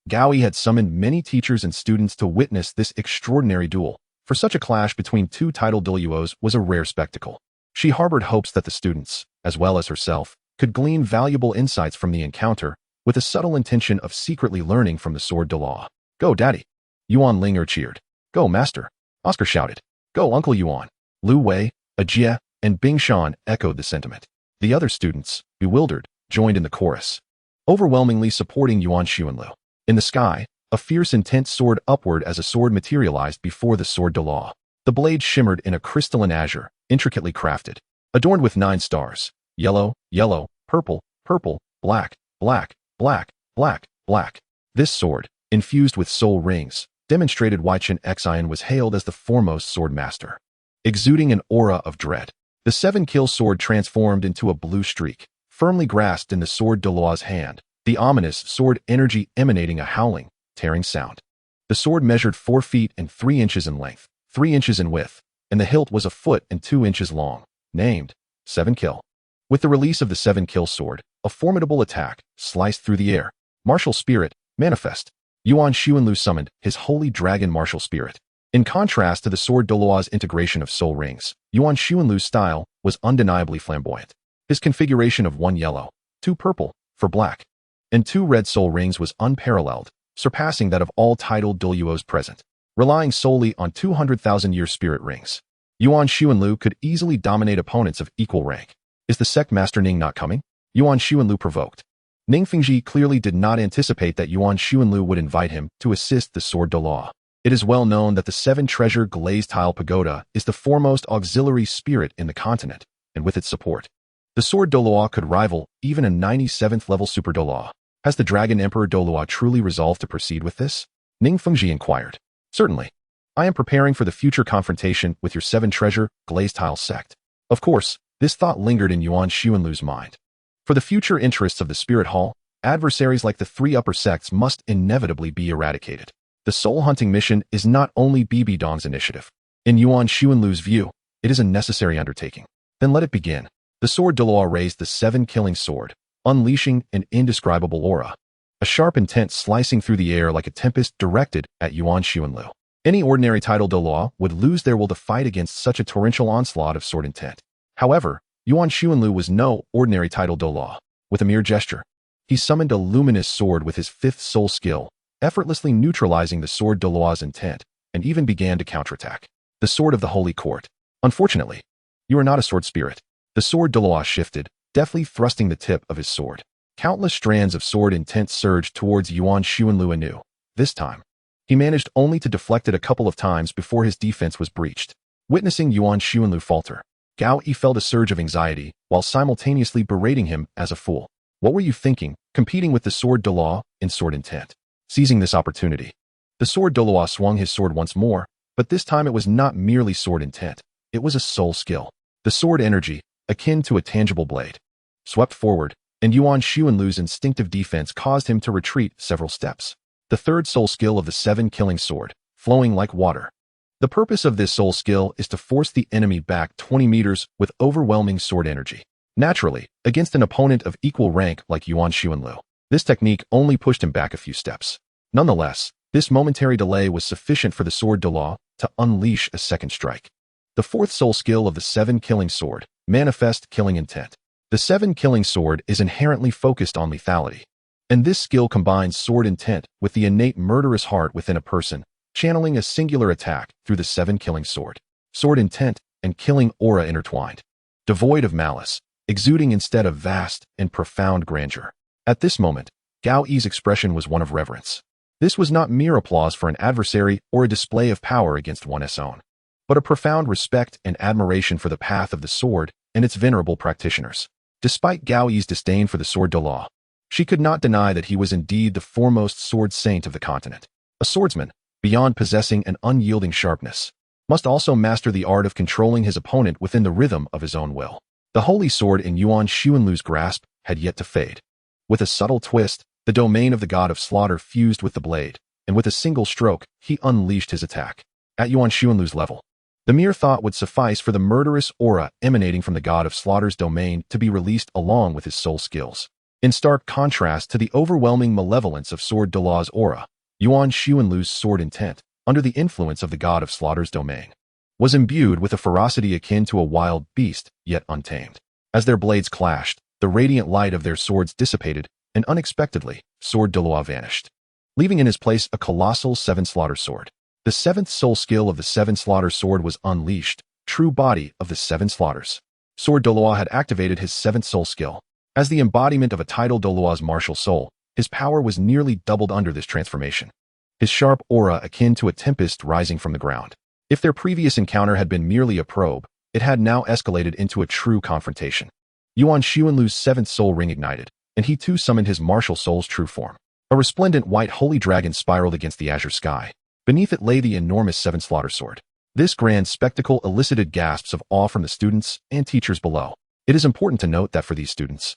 Gaoi had summoned many teachers and students to witness this extraordinary duel, for such a clash between two title Douluos was a rare spectacle. She harbored hopes that the students, as well as herself, could glean valuable insights from the encounter, with a subtle intention of secretly learning from the Sword Douluo. "Go, Daddy!" Yuan Linger cheered. "Go, Master!" Oscar shouted. "Go, Uncle Yuan!" Lu Wei, Ajie, and Bing Shan echoed the sentiment. The other students, bewildered, joined in the chorus, overwhelmingly supporting Yuan Xuanlu. In the sky, a fierce intent soared upward as a sword materialized before the Sword Douluo. The blade shimmered in a crystalline azure, intricately crafted, adorned with 9 stars: yellow, yellow, purple, purple, black, black, black, black, black. This sword, infused with soul rings, demonstrated Wai Chen Xian was hailed as the foremost sword master. Exuding an aura of dread, the seven-kill sword transformed into a blue streak, firmly grasped in the sword Douluo's hand, the ominous sword energy emanating a howling, tearing sound. The sword measured 4 feet and 3 inches in length, 3 inches in width, and the hilt was a foot and 2 inches long, named Seven Kill. With the release of the seven-kill sword, a formidable attack sliced through the air. Martial spirit, manifest. Yuan Linger summoned his holy dragon martial spirit. In contrast to the sword Douluo's integration of soul rings, Yuan Linger's style was undeniably flamboyant. His configuration of 1 yellow, 2 purple, for black, and 2 red soul rings was unparalleled, surpassing that of all titled Douluos present. Relying solely on 200,000-year spirit rings, Yuan Linger could easily dominate opponents of equal rank. Is the sect master Ning not coming? Yuan Linger provoked. Ning Fengji clearly did not anticipate that Yuan Linger would invite him to assist the sword Douluo. It is well known that the 7-treasure glazed tile pagoda is the foremost auxiliary spirit in the continent, and with its support, the sword Douluo could rival even a 97th level super Douluo. Has the Dragon Emperor Douluo truly resolved to proceed with this? Ning Fengji inquired. Certainly. I am preparing for the future confrontation with your 7-treasure glazed tile sect. Of course, this thought lingered in Yuan Linger's mind. For the future interests of the Spirit Hall, adversaries like the 3 upper sects must inevitably be eradicated. The soul-hunting mission is not only Bibi Dong's initiative. In Yuan Linger's view, it is a necessary undertaking. Then let it begin. The sword Douluo raised the 7-killing sword, unleashing an indescribable aura. A sharp intent slicing through the air like a tempest directed at Yuan Linger. Any ordinary title Douluo would lose their will to fight against such a torrential onslaught of sword intent. However, Yuan Linger was no ordinary title Douluo. With a mere gesture, he summoned a luminous sword with his 5th soul skill, effortlessly neutralizing the sword Douluo's intent, and even began to counterattack. The sword of the Holy Court. Unfortunately, you are not a sword spirit. The sword Douluo shifted, deftly thrusting the tip of his sword. Countless strands of sword intent surged towards Yuan Linger anew. This time, he managed only to deflect it a couple of times before his defense was breached. Witnessing Yuan Linger falter, Gao Yi felt a surge of anxiety while simultaneously berating him as a fool. What were you thinking, competing with the sword Douluo in sword intent? Seizing this opportunity, the sword Douluo swung his sword once more, but this time it was not merely sword intent. It was a soul skill. The sword energy, akin to a tangible blade, swept forward, and Yuan Linger's instinctive defense caused him to retreat several steps. The 3rd soul skill of the 7-killing sword, flowing like water. The purpose of this soul skill is to force the enemy back 20 meters with overwhelming sword energy. Naturally, against an opponent of equal rank like Yuan Linger, this technique only pushed him back a few steps. Nonetheless, this momentary delay was sufficient for the sword Douluo to unleash a second strike. The 4th soul skill of the 7-killing sword, manifest killing intent. The 7-killing sword is inherently focused on lethality, and this skill combines sword intent with the innate murderous heart within a person, channeling a singular attack through the 7-killing sword. Sword intent and killing aura intertwined, devoid of malice, exuding instead of vast and profound grandeur. At this moment, Gao Yi's expression was one of reverence. This was not mere applause for an adversary or a display of power against one's own, but a profound respect and admiration for the path of the sword and its venerable practitioners. Despite Gao Yi's disdain for the sword Douluo, she could not deny that he was indeed the foremost sword saint of the continent. A swordsman, beyond possessing an unyielding sharpness, must also master the art of controlling his opponent within the rhythm of his own will. The holy sword in Yuan Linger's grasp had yet to fade. With a subtle twist, the domain of the god of slaughter fused with the blade, and with a single stroke, he unleashed his attack. At Yuan Linger's level, the mere thought would suffice for the murderous aura emanating from the god of slaughter's domain to be released along with his soul skills. In stark contrast to the overwhelming malevolence of sword Douluo's aura, Yuan Linger's sword intent, under the influence of the god of slaughter's domain, was imbued with a ferocity akin to a wild beast, yet untamed. As their blades clashed, the radiant light of their swords dissipated, and unexpectedly, sword Douluo vanished, leaving in his place a colossal 7-slaughter sword. The 7th soul skill of the 7-slaughter sword was unleashed, true body of the 7 slaughters. Sword Douluo had activated his 7th soul skill. As the embodiment of a title Douluo's martial soul, his power was nearly doubled under this transformation. His sharp aura akin to a tempest rising from the ground. If their previous encounter had been merely a probe, it had now escalated into a true confrontation. Yuan Linger's 7th soul ring ignited, and he too summoned his martial soul's true form. A resplendent white holy dragon spiraled against the azure sky. Beneath it lay the enormous seven slaughter sword. This grand spectacle elicited gasps of awe from the students and teachers below. It is important to note that for these students,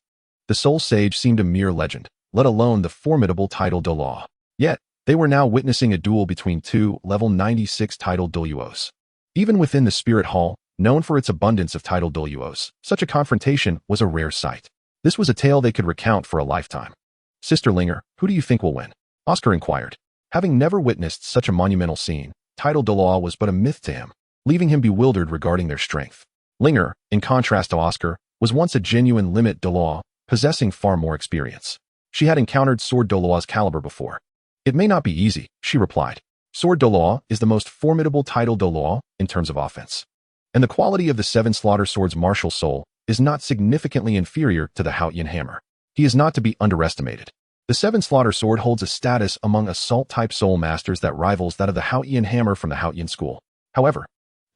the Soul Sage seemed a mere legend, let alone the formidable title Douluo. Yet, they were now witnessing a duel between two level 96 title Douluos. Even within the Spirit Hall, known for its abundance of title Douluos, such a confrontation was a rare sight. This was a tale they could recount for a lifetime. Sister Linger, who do you think will win? Oscar inquired. Having never witnessed such a monumental scene, title Douluo was but a myth to him, leaving him bewildered regarding their strength. Linger, in contrast to Oscar, was once a genuine limit Douluo, possessing far more experience. She had encountered Sword Douluo's caliber before. It may not be easy, she replied. Sword Douluo is the most formidable title Douluo in terms of offense. And the quality of the Seven Slaughter Sword's martial soul is not significantly inferior to the Haotian hammer. He is not to be underestimated. The Seven Slaughter Sword holds a status among assault-type soul masters that rivals that of the Haotian hammer from the Haotian school. However,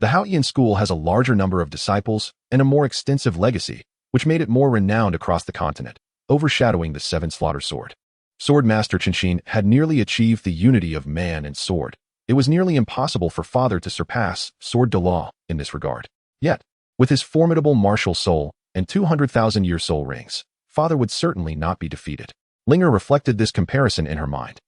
the Haotian school has a larger number of disciples and a more extensive legacy, which made it more renowned across the continent, overshadowing the Seven Slaughter Sword. Sword Master Qinshin had nearly achieved the unity of man and sword. It was nearly impossible for Father to surpass Sword Douluo in this regard. Yet, with his formidable martial soul and 200,000-year soul rings, Father would certainly not be defeated. Linger reflected this comparison in her mind.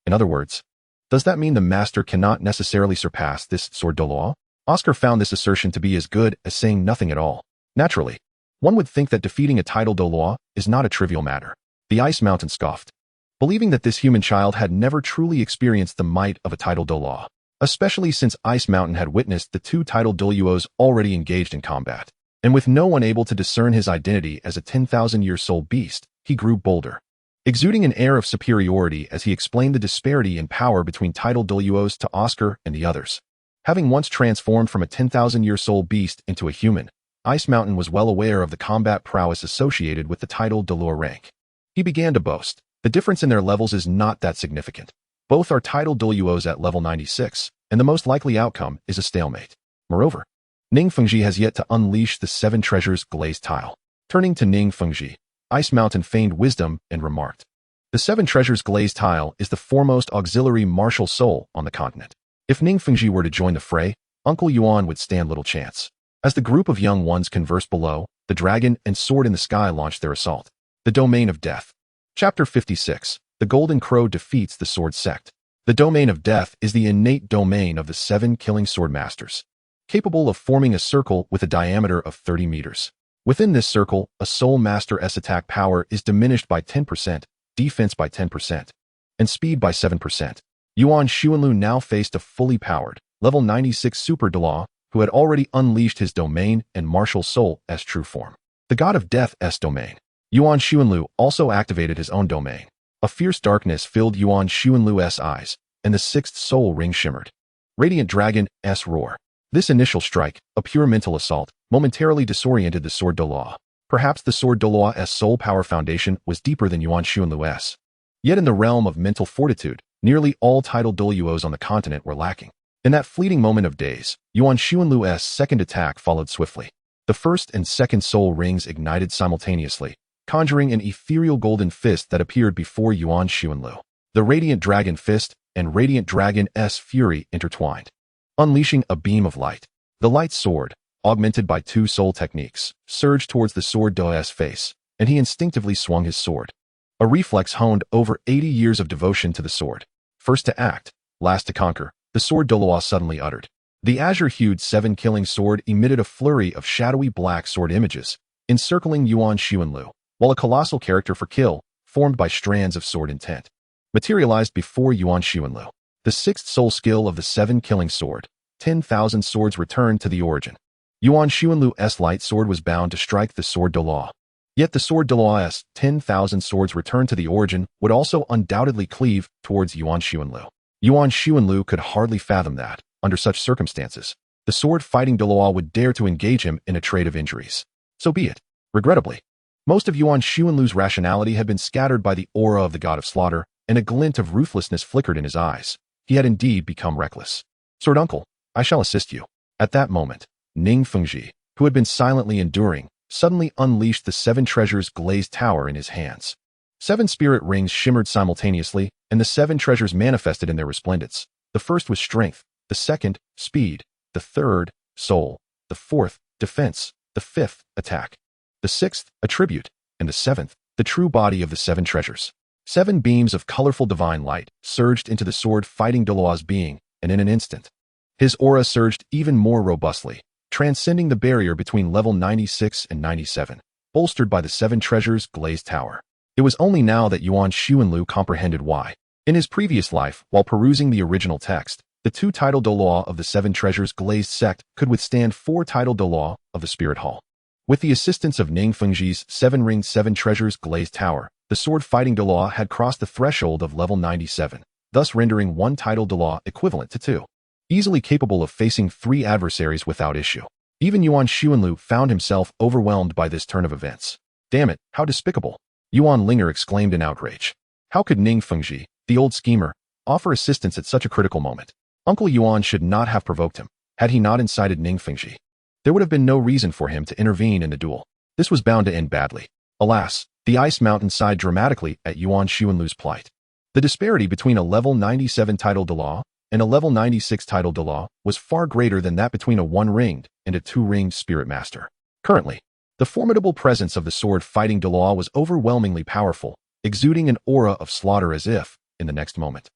In other words, does that mean the master cannot necessarily surpass this Sword Douluo? Oscar found this assertion to be as good as saying nothing at all. Naturally, one would think that defeating a title Douluo is not a trivial matter. The Ice Mountain scoffed, believing that this human child had never truly experienced the might of a title Douluo, especially since Ice Mountain had witnessed the two title Douluos already engaged in combat. And with no one able to discern his identity as a 10,000-year soul beast, he grew bolder, exuding an air of superiority as he explained the disparity in power between title Douluos to Oscar and the others. Having once transformed from a 10,000-year soul beast into a human, Ice Mountain was well aware of the combat prowess associated with the title Douluo rank. He began to boast, the difference in their levels is not that significant. Both are title Douluos at level 96, and the most likely outcome is a stalemate. Moreover, Ning Fengji has yet to unleash the Seven Treasures glazed tile. Turning to Ning Fengji, Ice Mountain feigned wisdom and remarked, the Seven Treasures glazed tile is the foremost auxiliary martial soul on the continent. If Ning Fengji were to join the fray, Uncle Yuan would stand little chance. As the group of young ones conversed below, the dragon and sword in the sky launched their assault. The Domain of Death. Chapter 56. The Golden Crow defeats the Sword Sect. The Domain of Death is the innate domain of the seven killing sword masters, capable of forming a circle with a diameter of 30 meters. Within this circle, a Soul Master's attack power is diminished by 10%, defense by 10%, and speed by 7%. Yuan Xuanlu now faced a fully powered, level 96 Super Douluo, who had already unleashed his domain and martial soul as true form. The God of Death's domain. Yuan Xuanlu also activated his own domain. A fierce darkness filled Yuan Xuanlu's eyes, and the sixth soul ring shimmered. Radiant Dragon's roar. This initial strike, a pure mental assault, momentarily disoriented the Sword Douluo. Perhaps the Sword Douluo's soul power foundation was deeper than Yuan Xuanlu's. Yet in the realm of mental fortitude, nearly all title Douluos on the continent were lacking. In that fleeting moment of daze, Yuan Xuanlu's second attack followed swiftly. The first and second soul rings ignited simultaneously, conjuring an ethereal golden fist that appeared before Yuan Xuanlu. The Radiant Dragon Fist and Radiant Dragon's Fury intertwined, unleashing a beam of light. The light sword, augmented by two soul techniques, surged towards the Sword Douluo's face, and he instinctively swung his sword. A reflex honed over 80 years of devotion to the sword. First to act, last to conquer, the Sword Douluo suddenly uttered. The azure-hued seven-killing sword emitted a flurry of shadowy black sword images, encircling Yuan Xuanlu, while a colossal character for kill, formed by strands of sword intent, materialized before Yuan Xuanlu. The sixth soul skill of the seven-killing sword, 10,000 swords returned to the origin. Yuan Xuanlu's light sword was bound to strike the Sword Douluo. Yet the Sword Douluo's 10,000 swords returned to the origin would also undoubtedly cleave towards Yuan Xuanlu. Yuan Xuanlu could hardly fathom that, under such circumstances, the sword-fighting Douluo would dare to engage him in a trade of injuries. So be it. Regrettably, most of Yuan Xuanlu's rationality had been scattered by the aura of the God of Slaughter, and a glint of ruthlessness flickered in his eyes. He had indeed become reckless. Sword Uncle, I shall assist you. At that moment, Ning Fengji, who had been silently enduring, suddenly unleashed the Seven Treasures glazed tower in his hands. 7 spirit rings shimmered simultaneously, and the 7 treasures manifested in their resplendence, The first was strength, the second, speed, the third, soul, the fourth, defense, the fifth, attack, the sixth, attribute, and the seventh, the true body of the seven treasures. 7 beams of colorful divine light surged into the sword-fighting Douluo's being, and in an instant, his aura surged even more robustly, transcending the barrier between level 96 and 97, bolstered by the 7 treasures' glazed tower. It was only now that Yuan Xuanlu comprehended why. In his previous life, while perusing the original text, the 2 title Douluo of the 7 treasures glazed sect could withstand 4 title Douluo of the Spirit Hall. With the assistance of Ning Fengji's 7-ringed 7 treasures glazed tower, the sword-fighting Douluo had crossed the threshold of level 97, thus rendering 1 title Douluo equivalent to 2. Easily capable of facing 3 adversaries without issue. Even Yuan Xuanlu found himself overwhelmed by this turn of events. Damn it, how despicable! Yuan Linger exclaimed in outrage. How could Ning Fengji, the old schemer, offer assistance at such a critical moment? Uncle Yuan should not have provoked him, had he not incited Ning Fengji. There would have been no reason for him to intervene in the duel. This was bound to end badly. Alas, the ice mountain sighed dramatically at Yuan Xuanlu's plight. The disparity between a level 97 title Douluo and a level 96 title Douluo was far greater than that between a 1-ringed and a 2-ringed spirit master. Currently, the formidable presence of the sword-fighting Douluo was overwhelmingly powerful, exuding an aura of slaughter as if, in the next moment,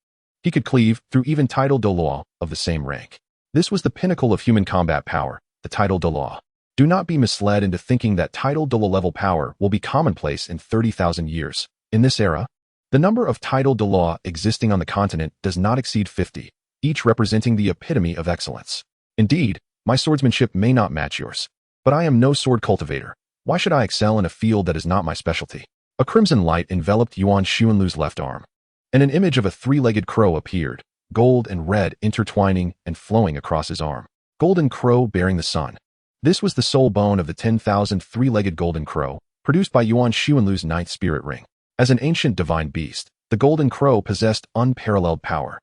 he could cleave through even title Douluo of the same rank. This was the pinnacle of human combat power, the title Douluo. Do not be misled into thinking that title Douluo level power will be commonplace in 30,000 years. In this era, the number of title Douluo existing on the continent does not exceed 50, each representing the epitome of excellence. Indeed, my swordsmanship may not match yours, but I am no sword cultivator. Why should I excel in a field that is not my specialty? A crimson light enveloped Yuan Xuanlu's left arm, and an image of a 3-legged crow appeared, gold and red intertwining and flowing across his arm. Golden crow bearing the sun. This was the soul bone of the 10,000 3-legged golden crow, produced by Yuan Xuanlu's 9th spirit ring. As an ancient divine beast, the golden crow possessed unparalleled power.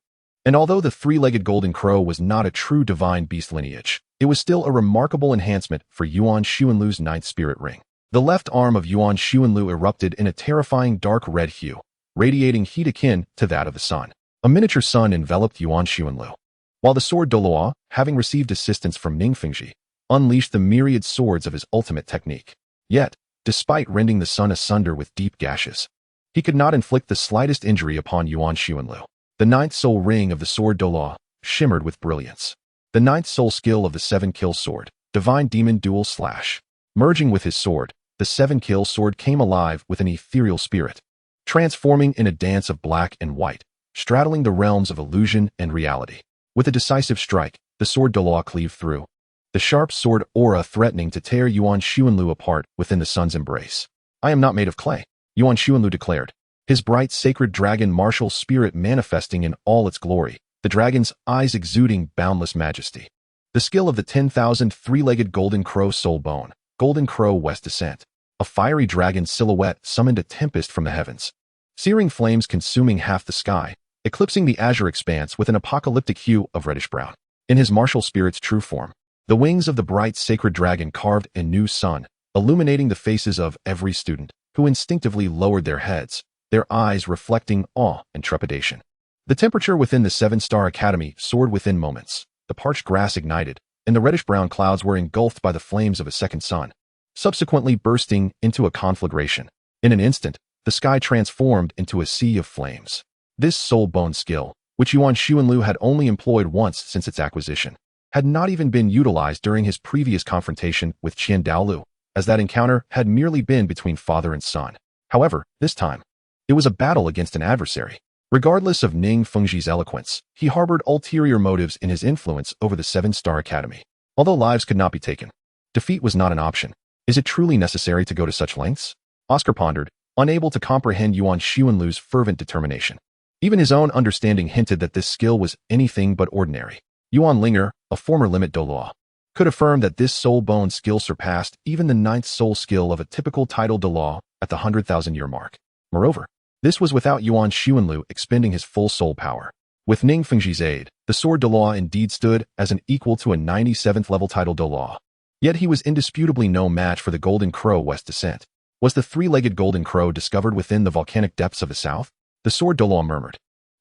And although the 3-legged golden crow was not a true divine beast lineage, it was still a remarkable enhancement for Yuan Xuanlu's 9th spirit ring. The left arm of Yuan Xuanlu erupted in a terrifying dark red hue, radiating heat akin to that of the sun. A miniature sun enveloped Yuan Xuanlu, while the sword Douluo, having received assistance from Ning Fengji, unleashed the myriad swords of his ultimate technique. Yet, despite rending the sun asunder with deep gashes, he could not inflict the slightest injury upon Yuan Xuanlu. The 9th soul ring of the sword Douluo shimmered with brilliance. The 9th soul skill of the 7-kill sword, Divine Demon Dual Slash. Merging with his sword, the 7-kill sword came alive with an ethereal spirit, transforming in a dance of black and white, straddling the realms of illusion and reality. With a decisive strike, the sword Douluo cleaved through, the sharp sword aura threatening to tear Yuan Xuanlu apart within the sun's embrace. I am not made of clay, Yuan Xuanlu declared, his bright sacred dragon martial spirit manifesting in all its glory, the dragon's eyes exuding boundless majesty. The skill of the 10,000 3-legged golden crow soul bone, golden crow west descent. A fiery dragon silhouette summoned a tempest from the heavens, searing flames consuming half the sky, eclipsing the azure expanse with an apocalyptic hue of reddish-brown. In his martial spirit's true form, the wings of the bright sacred dragon carved a new sun, illuminating the faces of every student, who instinctively lowered their heads, their eyes reflecting awe and trepidation. The temperature within the 7-star academy soared within moments. The parched grass ignited, and the reddish-brown clouds were engulfed by the flames of a second sun, subsequently bursting into a conflagration. In an instant, the sky transformed into a sea of flames. This soul bone skill, which Yuan Xuanlu had only employed once since its acquisition, had not even been utilized during his previous confrontation with Qian Douluo, as that encounter had merely been between father and son. However, this time, it was a battle against an adversary. Regardless of Ning Fengji's eloquence, he harbored ulterior motives in his influence over the 7-star academy. Although lives could not be taken, defeat was not an option. Is it truly necessary to go to such lengths? Oscar pondered, unable to comprehend Yuan Xuanlu's fervent determination. Even his own understanding hinted that this skill was anything but ordinary. Yuan Linger, a former limit Douluo, could affirm that this soul bone skill surpassed even the 9th soul skill of a typical title Douluo at the 100,000-year mark. Moreover, this was without Yuan Xuanlu expending his full soul power. With Ning Fengji's aid, the sword Douluo indeed stood as an equal to a 97th level title Douluo. Yet he was indisputably no match for the golden crow west descent. Was the 3-legged golden crow discovered within the volcanic depths of the south? The sword Douluo murmured.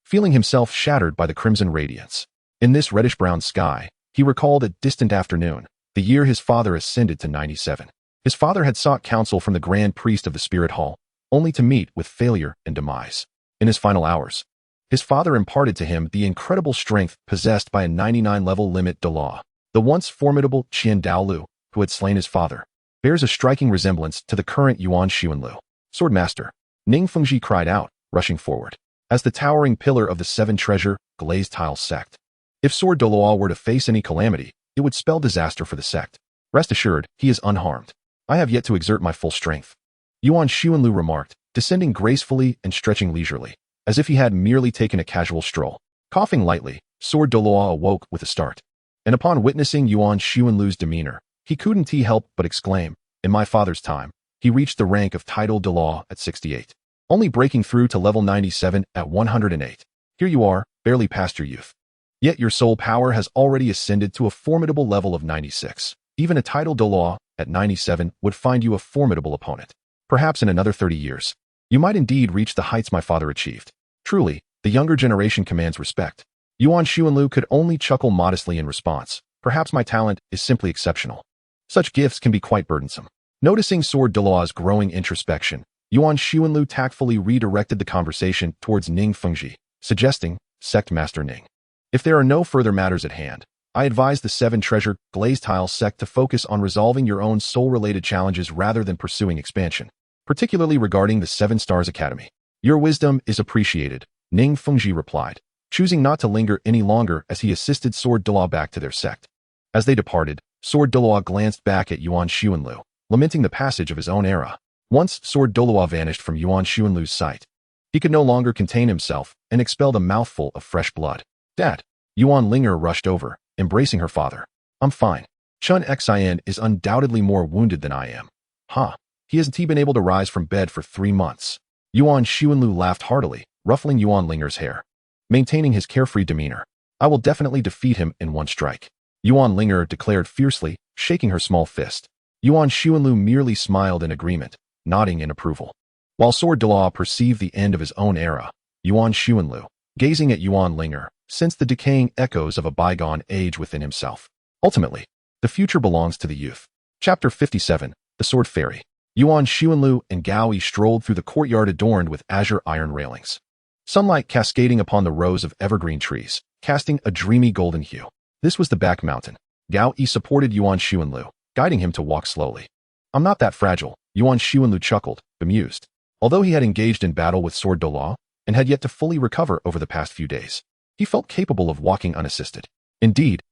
feeling himself shattered by the crimson radiance. In this reddish-brown sky, he recalled a distant afternoon, the year his father ascended to 97. His father had sought counsel from the Grand Priest of the Spirit Hall, only to meet with failure and demise. In his final hours, his father imparted to him the incredible strength possessed by a 99-level limit Douluo. The once formidable Yuan Douluo, who had slain his father, bears a striking resemblance to the current Yuan Linger. Swordmaster, Ning Fengji cried out, rushing forward. As the towering pillar of the seven-treasure, glazed tile sect. If Sword Douluo were to face any calamity, it would spell disaster for the sect. Rest assured, he is unharmed. I have yet to exert my full strength. Yuan Linger remarked, descending gracefully and stretching leisurely, as if he had merely taken a casual stroll. Coughing lightly, Sword Douluo awoke with a start. And upon witnessing Yuan Linger's demeanor, he couldn't help but exclaim, in my father's time, he reached the rank of title Douluo at 68. Only breaking through to level 97 at 108. Here you are, barely past your youth. Yet your soul power has already ascended to a formidable level of 96. Even a title Douluo at 97 would find you a formidable opponent. Perhaps in another 30 years, you might indeed reach the heights my father achieved. Truly, the younger generation commands respect. Yuan Linger could only chuckle modestly in response. Perhaps my talent is simply exceptional. Such gifts can be quite burdensome. Noticing Sword Douluo's growing introspection, Yuan Linger tactfully redirected the conversation towards Ning Fengji, suggesting, Sect Master Ning. If there are no further matters at hand, I advise the seven-treasure, glazed tile sect to focus on resolving your own soul-related challenges rather than pursuing expansion, particularly regarding the Seven Stars Academy. Your wisdom is appreciated, Ning Fengji replied, choosing not to linger any longer as he assisted Sword Douluo back to their sect. As they departed, Sword Douluo glanced back at Yuan Linger, lamenting the passage of his own era. Once Sword Douluo vanished from Yuan Linger's sight, he could no longer contain himself and expelled a mouthful of fresh blood. Dad, Yuan Linger rushed over, embracing her father. I'm fine. Chun Xin is undoubtedly more wounded than I am. Huh. He hasn't been able to rise from bed for 3 months. Yuan Linger laughed heartily, ruffling Yuan Linger's hair. Maintaining his carefree demeanor, I will definitely defeat him in one strike. Yuan Linger declared fiercely, shaking her small fist. Yuan Linger merely smiled in agreement, nodding in approval. While Sword Douluo perceived the end of his own era, Yuan Linger, gazing at Yuan Linger, sensed the decaying echoes of a bygone age within himself. Ultimately, the future belongs to the youth. Chapter 57, The Sword Fairy. Yuan Linger and Gao Yi strolled through the courtyard adorned with azure iron railings. Sunlight cascading upon the rows of evergreen trees, casting a dreamy golden hue. This was the back mountain. Gao Yi supported Yuan Linger, guiding him to walk slowly. I'm not that fragile, Yuan Linger chuckled, bemused. Although he had engaged in battle with Sword Douluo and had yet to fully recover over the past few days, he felt capable of walking unassisted. Indeed.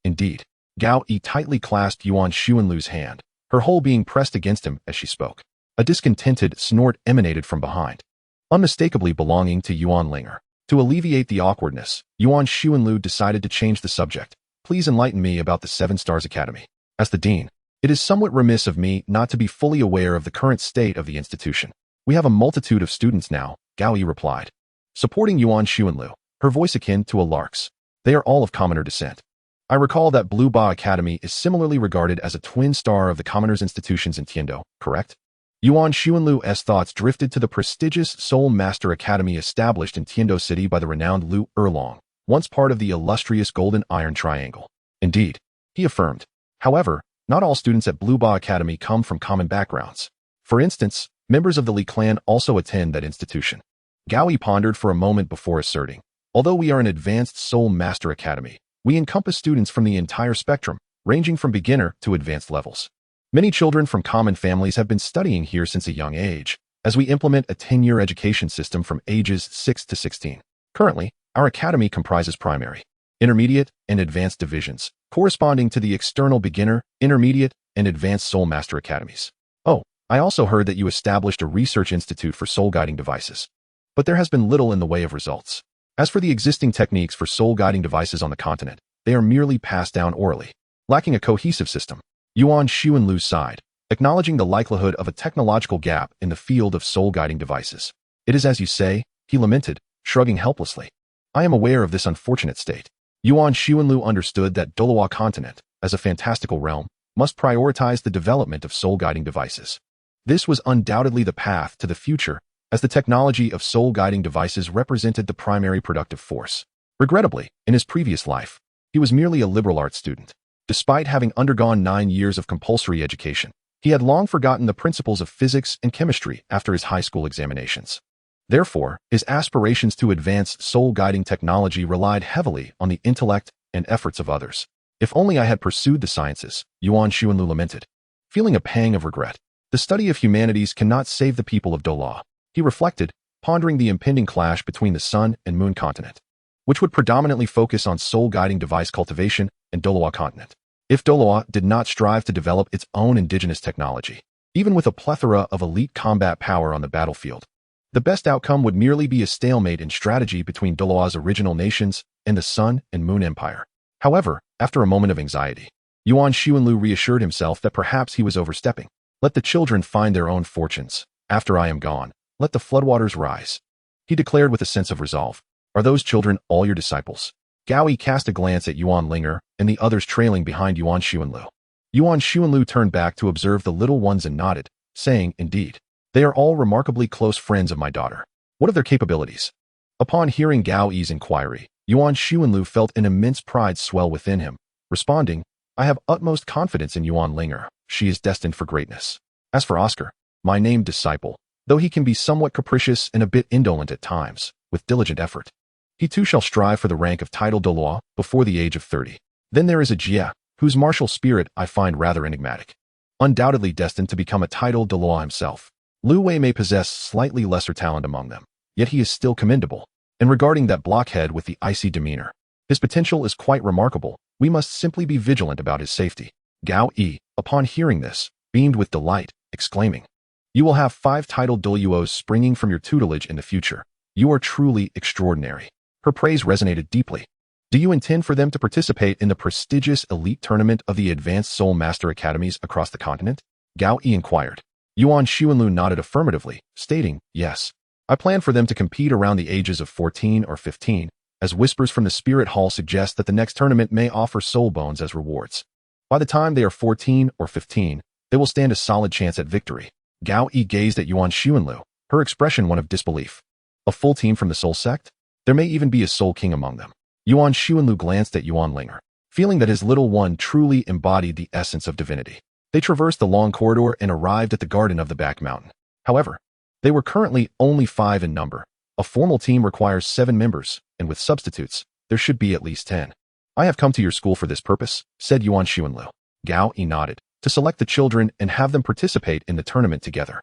Gao Yi tightly clasped Yuan Linger's hand, her whole being pressed against him as she spoke. A discontented snort emanated from behind, unmistakably belonging to Yuan Linger. To alleviate the awkwardness, Yuan Linger decided to change the subject. Please enlighten me about the Seven Stars Academy. As the dean, it is somewhat remiss of me not to be fully aware of the current state of the institution. We have a multitude of students now, Gao Yi replied, supporting Yuan Linger, her voice akin to a lark's. They are all of commoner descent. I recall that Blue Ba Academy is similarly regarded as a twin star of the commoners' institutions in Tindo, correct? Yuan Linger's thoughts drifted to the prestigious Soul Master Academy established in Tindo City by the renowned Lu Erlong, once part of the illustrious Golden Iron Triangle. Indeed, he affirmed. However, not all students at Blue Ba Academy come from common backgrounds. For instance, members of the Li clan also attend that institution. Gao Yi pondered for a moment before asserting, although we are an advanced Soul Master Academy, we encompass students from the entire spectrum, ranging from beginner to advanced levels. Many children from common families have been studying here since a young age, as we implement a 10-year education system from ages 6 to 16. Currently, our academy comprises primary, intermediate, and advanced divisions, corresponding to the external beginner, intermediate, and advanced Soul Master Academies. Oh, I also heard that you established a research institute for soul guiding devices. But there has been little in the way of results. As for the existing techniques for soul guiding devices on the continent, they are merely passed down orally, lacking a cohesive system. Yuan Linger sighed, acknowledging the likelihood of a technological gap in the field of soul guiding devices. It is as you say, he lamented, shrugging helplessly. I am aware of this unfortunate state. Yuan Linger understood that Douluo continent, as a fantastical realm, must prioritize the development of soul guiding devices. This was undoubtedly the path to the future, as the technology of soul-guiding devices represented the primary productive force. Regrettably, in his previous life, he was merely a liberal arts student. Despite having undergone 9 years of compulsory education, he had long forgotten the principles of physics and chemistry after his high school examinations. Therefore, his aspirations to advance soul-guiding technology relied heavily on the intellect and efforts of others. If only I had pursued the sciences, Yuan Linger lamented. Feeling a pang of regret, the study of humanities cannot save the people of Douluo. He reflected, pondering the impending clash between the Sun and Moon continent, which would predominantly focus on soul-guiding device cultivation and Douluo continent. If Douluo did not strive to develop its own indigenous technology, even with a plethora of elite combat power on the battlefield, the best outcome would merely be a stalemate in strategy between Douluo's original nations and the Sun and Moon Empire. However, after a moment of anxiety, Yuan Linger reassured himself that perhaps he was overstepping. Let the children find their own fortunes. After I am gone, let the floodwaters rise. He declared with a sense of resolve. Are those children all your disciples? Gao Yi cast a glance at Yuan Linger and the others trailing behind Yuan Linger. Yuan Linger turned back to observe the little ones and nodded, saying, Indeed, they are all remarkably close friends of my daughter. What of their capabilities? Upon hearing Gao Yi's inquiry, Yuan Linger felt an immense pride swell within him, responding, I have utmost confidence in Yuan Linger. She is destined for greatness. As for Oscar, my named disciple, though he can be somewhat capricious and a bit indolent at times, with diligent effort, he too shall strive for the rank of titled Douluo before the age of 30. Then there is a Jie, whose martial spirit I find rather enigmatic. Undoubtedly destined to become a titled Douluo himself. Lu Wei may possess slightly lesser talent among them, yet he is still commendable. And regarding that blockhead with the icy demeanor, his potential is quite remarkable. We must simply be vigilant about his safety. Gao Yi, upon hearing this, beamed with delight, exclaiming, You will have 5 titled Douluos springing from your tutelage in the future. You are truly extraordinary. Her praise resonated deeply. Do you intend for them to participate in the prestigious elite tournament of the Advanced Soul Master Academies across the continent? Gao Yi inquired. Yuan Linger nodded affirmatively, stating, Yes. I plan for them to compete around the ages of 14 or 15, as whispers from the Spirit Hall suggest that the next tournament may offer soul bones as rewards. By the time they are 14 or 15, they will stand a solid chance at victory. Gao Yi gazed at Yuan Linger, her expression one of disbelief. A full team from the Soul Sect? There may even be a Soul King among them. Yuan Linger glanced at Yuan Linger, feeling that his little one truly embodied the essence of divinity. They traversed the long corridor and arrived at the garden of the back mountain. However, they were currently only 5 in number. A formal team requires 7 members, and with substitutes, there should be at least 10. I have come to your school for this purpose, said Yuan Linger. Gao Yi nodded, to select the children and have them participate in the tournament together.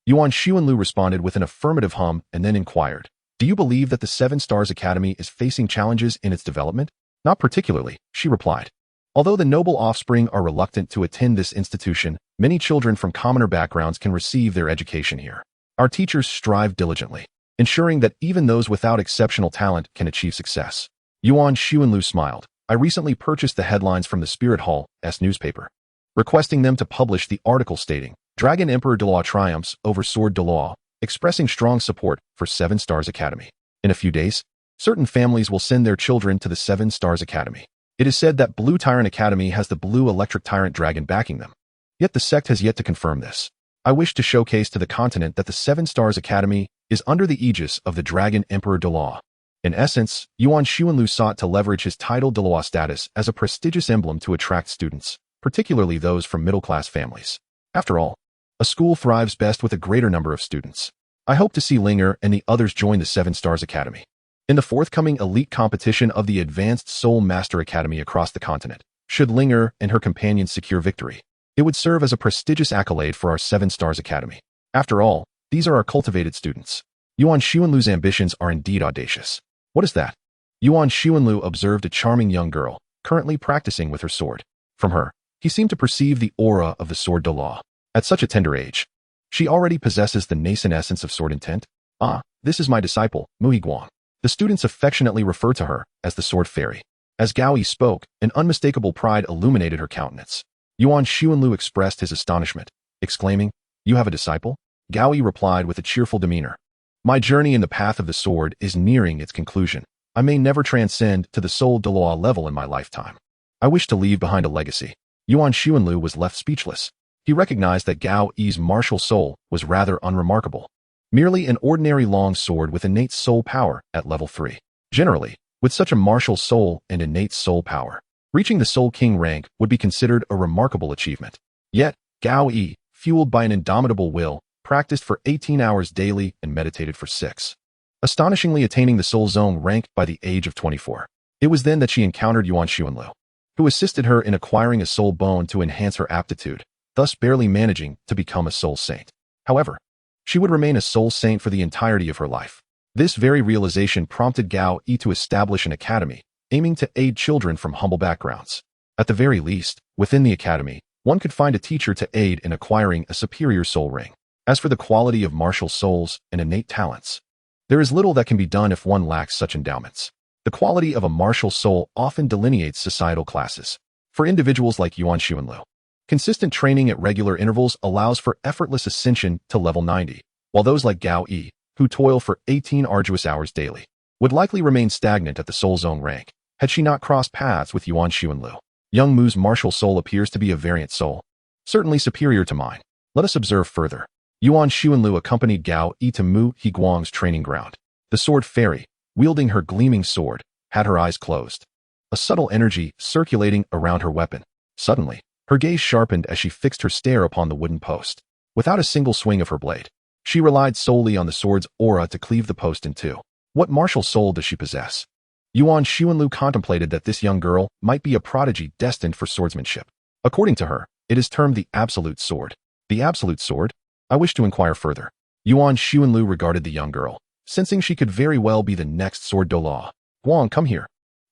Yuan Linger responded with an affirmative hum and then inquired, Do you believe that the 7 Stars Academy is facing challenges in its development? Not particularly, she replied. Although the noble offspring are reluctant to attend this institution, many children from commoner backgrounds can receive their education here. Our teachers strive diligently, ensuring that even those without exceptional talent can achieve success. Yuan Linger smiled. I recently purchased the headlines from the Spirit Hall's newspaper, requesting them to publish the article stating, Dragon Emperor Douluo triumphs over Sword Douluo, expressing strong support for 7 Stars Academy. In a few days, certain families will send their children to the 7 Stars Academy. It is said that Blue Tyrant Academy has the Blue Electric Tyrant Dragon backing them. Yet the sect has yet to confirm this. I wish to showcase to the continent that the 7 Stars Academy is under the aegis of the Dragon Emperor Douluo. In essence, Yuan Linger sought to leverage his titled Douluo status as a prestigious emblem to attract students, particularly those from middle-class families. After all, a school thrives best with a greater number of students. I hope to see Linger and the others join the 7 Stars Academy in the forthcoming elite competition of the Advanced Soul Master Academy across the continent. Should Linger and her companions secure victory, it would serve as a prestigious accolade for our 7 Stars Academy. After all, these are our cultivated students. Yuan Linger's ambitions are indeed audacious. What is that? Yuan Linger observed a charming young girl, currently practicing with her sword. From her, he seemed to perceive the aura of the Sword Douluo. At such a tender age, she already possesses the nascent essence of sword intent. Ah, this is my disciple, Muhi Guang. The students affectionately refer to her as the Sword Fairy. As Gao Yi spoke, an unmistakable pride illuminated her countenance. Yuan Linger expressed his astonishment, exclaiming, You have a disciple? Gao Yi replied with a cheerful demeanor. My journey in the path of the sword is nearing its conclusion. I may never transcend to the Soul Douluo level in my lifetime. I wish to leave behind a legacy. Yuan Linger was left speechless. He recognized that Gao Yi's martial soul was rather unremarkable. merely an ordinary long sword with innate soul power at level 3. Generally, with such a martial soul and innate soul power, reaching the Soul King rank would be considered a remarkable achievement. Yet, Gao Yi, fueled by an indomitable will, practiced for 18 hours daily and meditated for 6. Astonishingly attaining the Soul Zone rank by the age of 24. It was then that she encountered Yuan Linger, who assisted her in acquiring a soul bone to enhance her aptitude, thus barely managing to become a soul saint. However, she would remain a soul saint for the entirety of her life. This very realization prompted Gao Yi to establish an academy, aiming to aid children from humble backgrounds. At the very least, within the academy, one could find a teacher to aid in acquiring a superior soul ring. As for the quality of martial souls and innate talents, there is little that can be done if one lacks such endowments. The quality of a martial soul often delineates societal classes. For individuals like Yuan Linger, consistent training at regular intervals allows for effortless ascension to level 90, while those like Gao Yi, who toil for 18 arduous hours daily, would likely remain stagnant at the Soul Zone rank, had she not crossed paths with Yuan Linger. Young Mu's martial soul appears to be a variant soul, certainly superior to mine. Let us observe further. Yuan Linger accompanied Gao Yi to Mu Higuang's training ground. The sword fairy, wielding her gleaming sword, had her eyes closed, a subtle energy circulating around her weapon. Suddenly, her gaze sharpened as she fixed her stare upon the wooden post. Without a single swing of her blade, she relied solely on the sword's aura to cleave the post in two. What martial soul does she possess? Yuan Linger contemplated that this young girl might be a prodigy destined for swordsmanship. According to her, it is termed the Absolute Sword. The Absolute Sword? I wish to inquire further. Yuan Linger regarded the young girl, sensing she could very well be the next Sword Douluo. Guang, come here.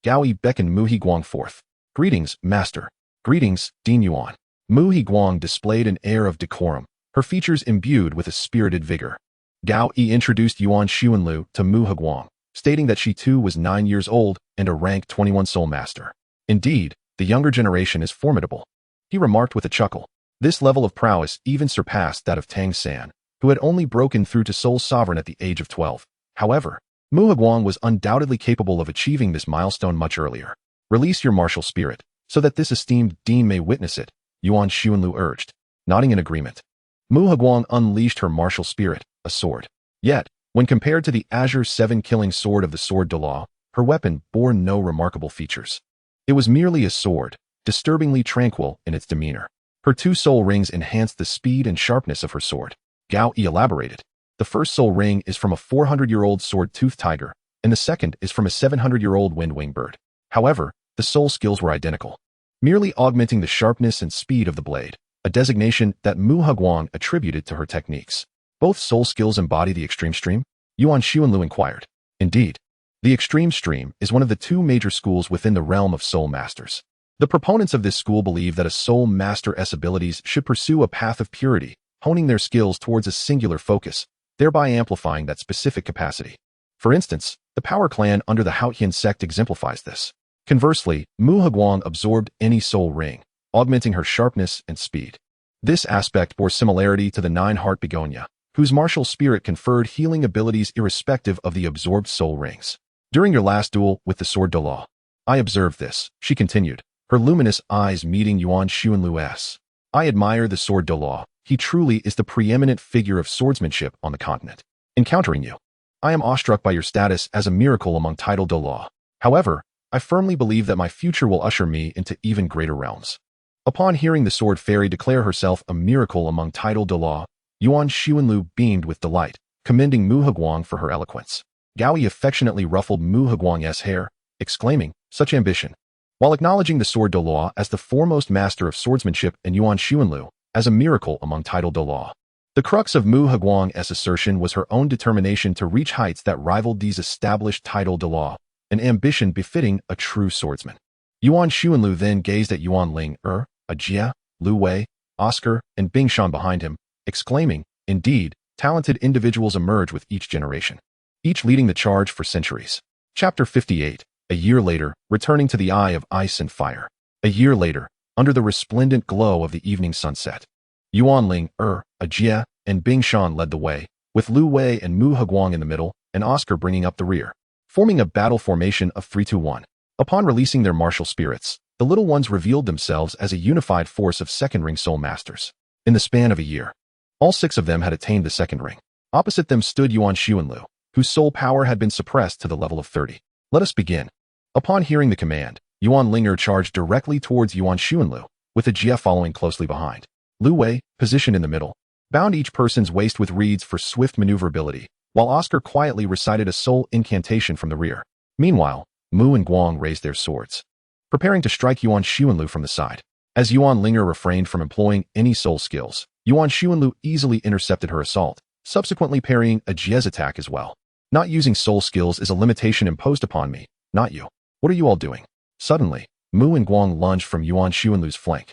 Gao Yi beckoned Mu Higuang forth. Greetings, master. Greetings, Dean Yuan. Mu Higuang displayed an air of decorum, her features imbued with a spirited vigor. Gao Yi introduced Yuan Linger to Mu Higuang, stating that she too was 9 years old and a rank 21 soul master. Indeed, the younger generation is formidable, he remarked with a chuckle. This level of prowess even surpassed that of Tang San, who had only broken through to Soul Sovereign at the age of 12. However, Mu Higuang was undoubtedly capable of achieving this milestone much earlier. Release your martial spirit, so that this esteemed dean may witness it, Yuan Linger urged. Nodding in agreement, Mu Higuang unleashed her martial spirit, a sword. Yet, when compared to the Azure 7 killing sword of the Sword Douluo, her weapon bore no remarkable features. It was merely a sword, disturbingly tranquil in its demeanor. Her 2 soul rings enhanced the speed and sharpness of her sword. Gao Yi elaborated. The first soul ring is from a 400-year-old sword-toothed tiger, and the second is from a 700-year-old wind-winged bird. However, the soul skills were identical, merely augmenting the sharpness and speed of the blade, a designation that Mu Higuang attributed to her techniques. Both soul skills embody the extreme stream? Yuan Linger inquired. Indeed. The extreme stream is one of the 2 major schools within the realm of soul masters. The proponents of this school believe that a soul master's abilities should pursue a path of purity, honing their skills towards a singular focus, thereby amplifying that specific capacity. For instance, the Power Clan under the Haotian sect exemplifies this. Conversely, Mu Higuang absorbed any soul ring, augmenting her sharpness and speed. This aspect bore similarity to the 9-heart begonia, whose martial spirit conferred healing abilities irrespective of the absorbed soul rings. During your last duel with the Sword Douluo, I observed this, she continued, her luminous eyes meeting Yuan Linger's. I admire the Sword Douluo. He truly is the preeminent figure of swordsmanship on the continent. Encountering you, I am awestruck by your status as a miracle among titled Douluo. However, I firmly believe that my future will usher me into even greater realms. Upon hearing the sword fairy declare herself a miracle among titled Douluo, Yuan Linger beamed with delight, commending Mu Higuang for her eloquence. Gao Yi affectionately ruffled Mu Higuang's hair, exclaiming, such ambition. While acknowledging the Sword Douluo as the foremost master of swordsmanship and Yuan Linger as a miracle among titled Douluo. The crux of Mu Higuang's assertion was her own determination to reach heights that rivaled these established titled Douluo, an ambition befitting a true swordsman. Yuan Linger then gazed at Yuan Ling'er, Ajia, Lu Wei, Oscar, and Bing Shan behind him, exclaiming, indeed, talented individuals emerge with each generation, each leading the charge for centuries. Chapter 58. A year later, returning to the Eye of Ice and Fire. A year later, under the resplendent glow of the evening sunset, Yuan Ling'er, Ajia, and Bing Shan led the way, with Lu Wei and Mu Higuang in the middle, and Oscar bringing up the rear, forming a battle formation of 3-2-1. Upon releasing their martial spirits, the little ones revealed themselves as a unified force of second-ring soul masters. In the span of a year, all 6 of them had attained the second ring. Opposite them stood Yuan Linger, whose soul power had been suppressed to the level of 30. Let us begin. Upon hearing the command, Yuan Linger charged directly towards Yuan Linger, with the Jia following closely behind. Lu Wei, positioned in the middle, bound each person's waist with reeds for swift maneuverability, while Oscar quietly recited a soul incantation from the rear. Meanwhile, Mu and Guang raised their swords, preparing to strike Yuan Linger from the side. As Yuan Linger refrained from employing any soul skills, Yuan Linger easily intercepted her assault, subsequently parrying a Jie's attack as well. Not using soul skills is a limitation imposed upon me, not you. What are you all doing? Suddenly, Mu and Guang lunged from Yuan Linger's flank,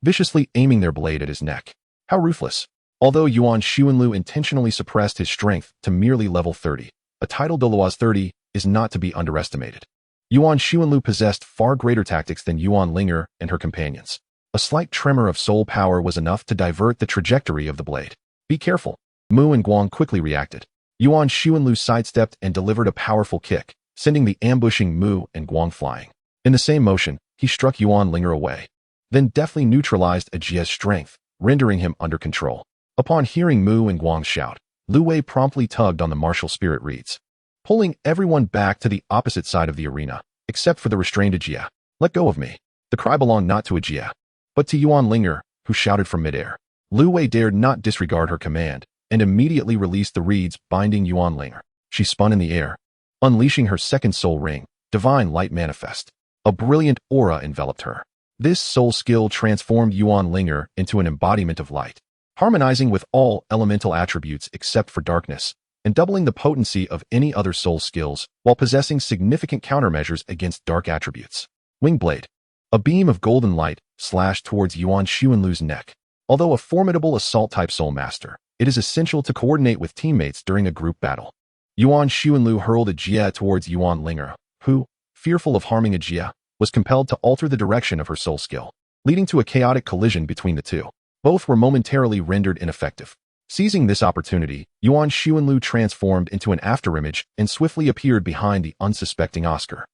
viciously aiming their blade at his neck. How ruthless. Although Yuan Linger intentionally suppressed his strength to merely level 30, a title Douluo's 30 is not to be underestimated. Yuan Linger possessed far greater tactics than Yuan Linger and her companions. A slight tremor of soul power was enough to divert the trajectory of the blade. Be careful. Mu and Guang quickly reacted. Yuan Linger sidestepped and delivered a powerful kick, sending the ambushing Mu and Guang flying. In the same motion, he struck Yuan Linger away, then deftly neutralized a Jie's strength, rendering him under control. Upon hearing Mu and Guang shout, Lu Wei promptly tugged on the martial spirit reeds, pulling everyone back to the opposite side of the arena, except for the restrained Jia. Let go of me. The cry belonged not to a Jia, but to Yuan Linger, who shouted from midair. Lu Wei dared not disregard her command, and immediately released the reeds binding Yuan Linger. She spun in the air, unleashing her second soul ring, Divine Light Manifest. A brilliant aura enveloped her. This soul skill transformed Yuan Linger into an embodiment of light, harmonizing with all elemental attributes except for darkness, and doubling the potency of any other soul skills while possessing significant countermeasures against dark attributes. Wing Blade. A beam of golden light slashed towards Yuan Linger's neck. Although a formidable assault-type soul master, it is essential to coordinate with teammates during a group battle. Yuan Linger hurled a Jia towards Yuan Linger, who, fearful of harming a Jia, was compelled to alter the direction of her soul skill, leading to a chaotic collision between the two. Both were momentarily rendered ineffective. Seizing this opportunity, Yuan Linger transformed into an afterimage and swiftly appeared behind the unsuspecting Oscar.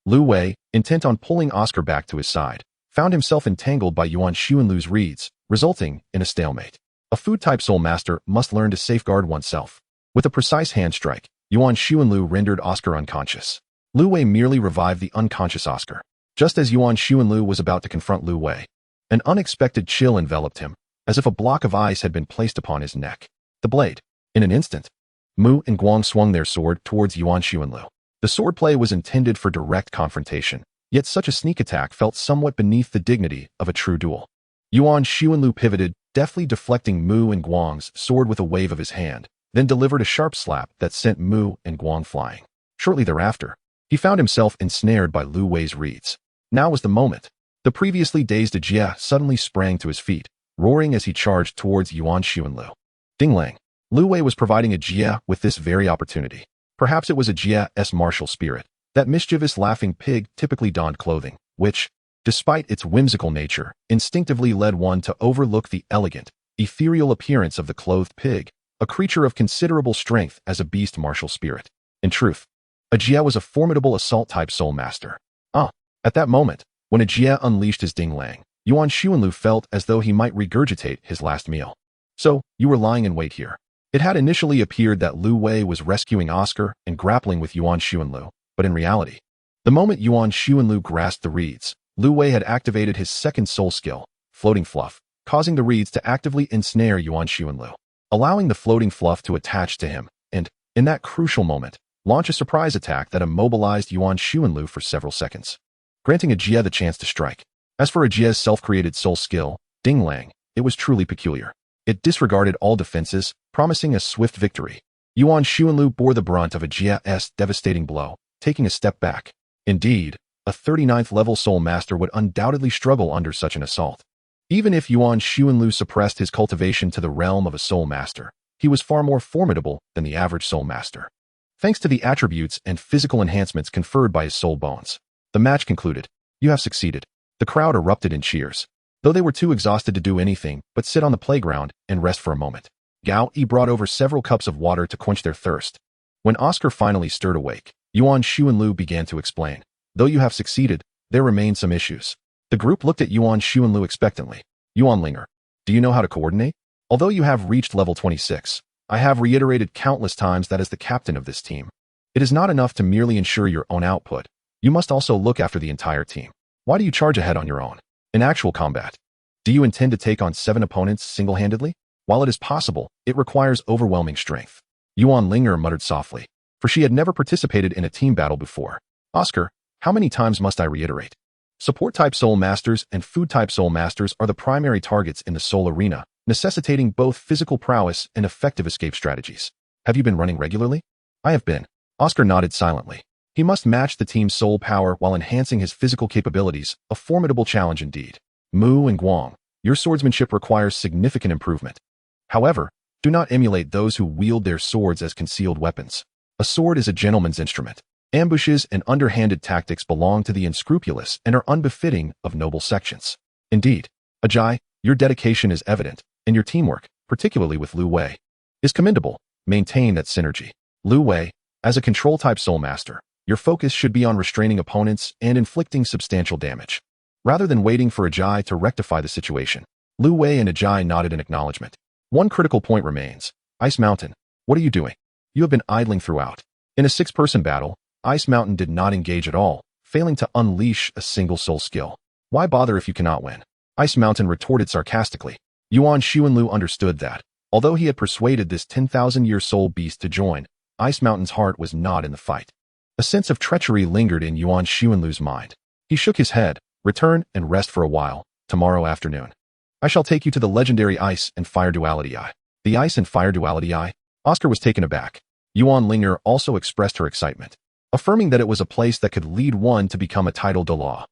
Lu Wei, intent on pulling Oscar back to his side, found himself entangled by Yuan Linger's reeds, resulting in a stalemate. A food-type soul master must learn to safeguard oneself. With a precise hand strike, Yuan Linger rendered Oscar unconscious. Lu Wei merely revived the unconscious Oscar. Just as Yuan Linger was about to confront Lu Wei, an unexpected chill enveloped him, as if a block of ice had been placed upon his neck. The blade. In an instant, Mu and Guang swung their sword towards Yuan Linger. The swordplay was intended for direct confrontation, yet such a sneak attack felt somewhat beneath the dignity of a true duel. Yuan Linger pivoted, deftly deflecting Mu and Guang's sword with a wave of his hand, then delivered a sharp slap that sent Mu and Guang flying. Shortly thereafter, he found himself ensnared by Lu Wei's reeds. Now was the moment. The previously dazed Jia suddenly sprang to his feet, roaring as he charged towards Yuan Linger. Ding Lang. Lu Wei was providing a Jia with this very opportunity. Perhaps it was a Jia's martial spirit. That mischievous laughing pig typically donned clothing, which, despite its whimsical nature, instinctively led one to overlook the elegant, ethereal appearance of the clothed pig, a creature of considerable strength as a beast martial spirit. In truth, a Jia was a formidable assault-type soul master. At that moment, when a Jia unleashed his Ding Lang, Yuan Linger felt as though he might regurgitate his last meal. So, you were lying in wait here. It had initially appeared that Lu Wei was rescuing Oscar and grappling with Yuan Linger, but in reality, the moment Yuan Linger grasped the reeds, Lu Wei had activated his second soul skill, Floating Fluff, causing the reeds to actively ensnare Yuan Linger, allowing the floating fluff to attach to him, and, in that crucial moment, launch a surprise attack that immobilized Yuan Linger for several seconds, granting a Jia the chance to strike. As for a Jia's self-created soul skill, Ding Lang, it was truly peculiar. It disregarded all defenses, promising a swift victory. Yuan Linger bore the brunt of a Jia's devastating blow, taking a step back. Indeed, a 39th level soul master would undoubtedly struggle under such an assault. Even if Yuan Linger suppressed his cultivation to the realm of a soul master, he was far more formidable than the average soul master. Thanks to the attributes and physical enhancements conferred by his soul bones, the match concluded. You have succeeded. The crowd erupted in cheers, though they were too exhausted to do anything but sit on the playground and rest for a moment. Gao Yi brought over several cups of water to quench their thirst. When Oscar finally stirred awake, Yuan Linger began to explain. Though you have succeeded, there remain some issues. The group looked at Yuan Linger expectantly. Yuan Linger, do you know how to coordinate? Although you have reached level 26, I have reiterated countless times that as the captain of this team, it is not enough to merely ensure your own output. You must also look after the entire team. Why do you charge ahead on your own? In actual combat, do you intend to take on 7 opponents single-handedly? While it is possible, it requires overwhelming strength. Yuan Linger muttered softly, for she had never participated in a team battle before. Oscar, how many times must I reiterate? Support-type Soul Masters and Food-type Soul Masters are the primary targets in the Soul arena, necessitating both physical prowess and effective escape strategies. Have you been running regularly? I have been. Oscar nodded silently. He must match the team's soul power while enhancing his physical capabilities, a formidable challenge indeed. Mu and Guang, your swordsmanship requires significant improvement. However, do not emulate those who wield their swords as concealed weapons. A sword is a gentleman's instrument. Ambushes and underhanded tactics belong to the unscrupulous and are unbefitting of noble sections. Indeed, Ajay, your dedication is evident, and your teamwork, particularly with Lu Wei, is commendable. Maintain that synergy. Lu Wei, as a control-type soul master, your focus should be on restraining opponents and inflicting substantial damage, rather than waiting for Ajay to rectify the situation. Lu Wei and Ajay nodded in acknowledgement. One critical point remains. Ice Mountain, what are you doing? You have been idling throughout. In a 6-person battle, Ice Mountain did not engage at all, failing to unleash a single soul skill. Why bother if you cannot win? Ice Mountain retorted sarcastically. Yuan Xuanlu understood that, although he had persuaded this 10,000-year soul beast to join, Ice Mountain's heart was not in the fight. A sense of treachery lingered in Yuan Xuanlu's mind. He shook his head. Return and rest for a while. Tomorrow afternoon, I shall take you to the legendary Ice and Fire Duality Eye. The Ice and Fire Duality Eye? Oscar was taken aback. Yuan Linger also expressed her excitement, affirming that it was a place that could lead one to become a title Douluo.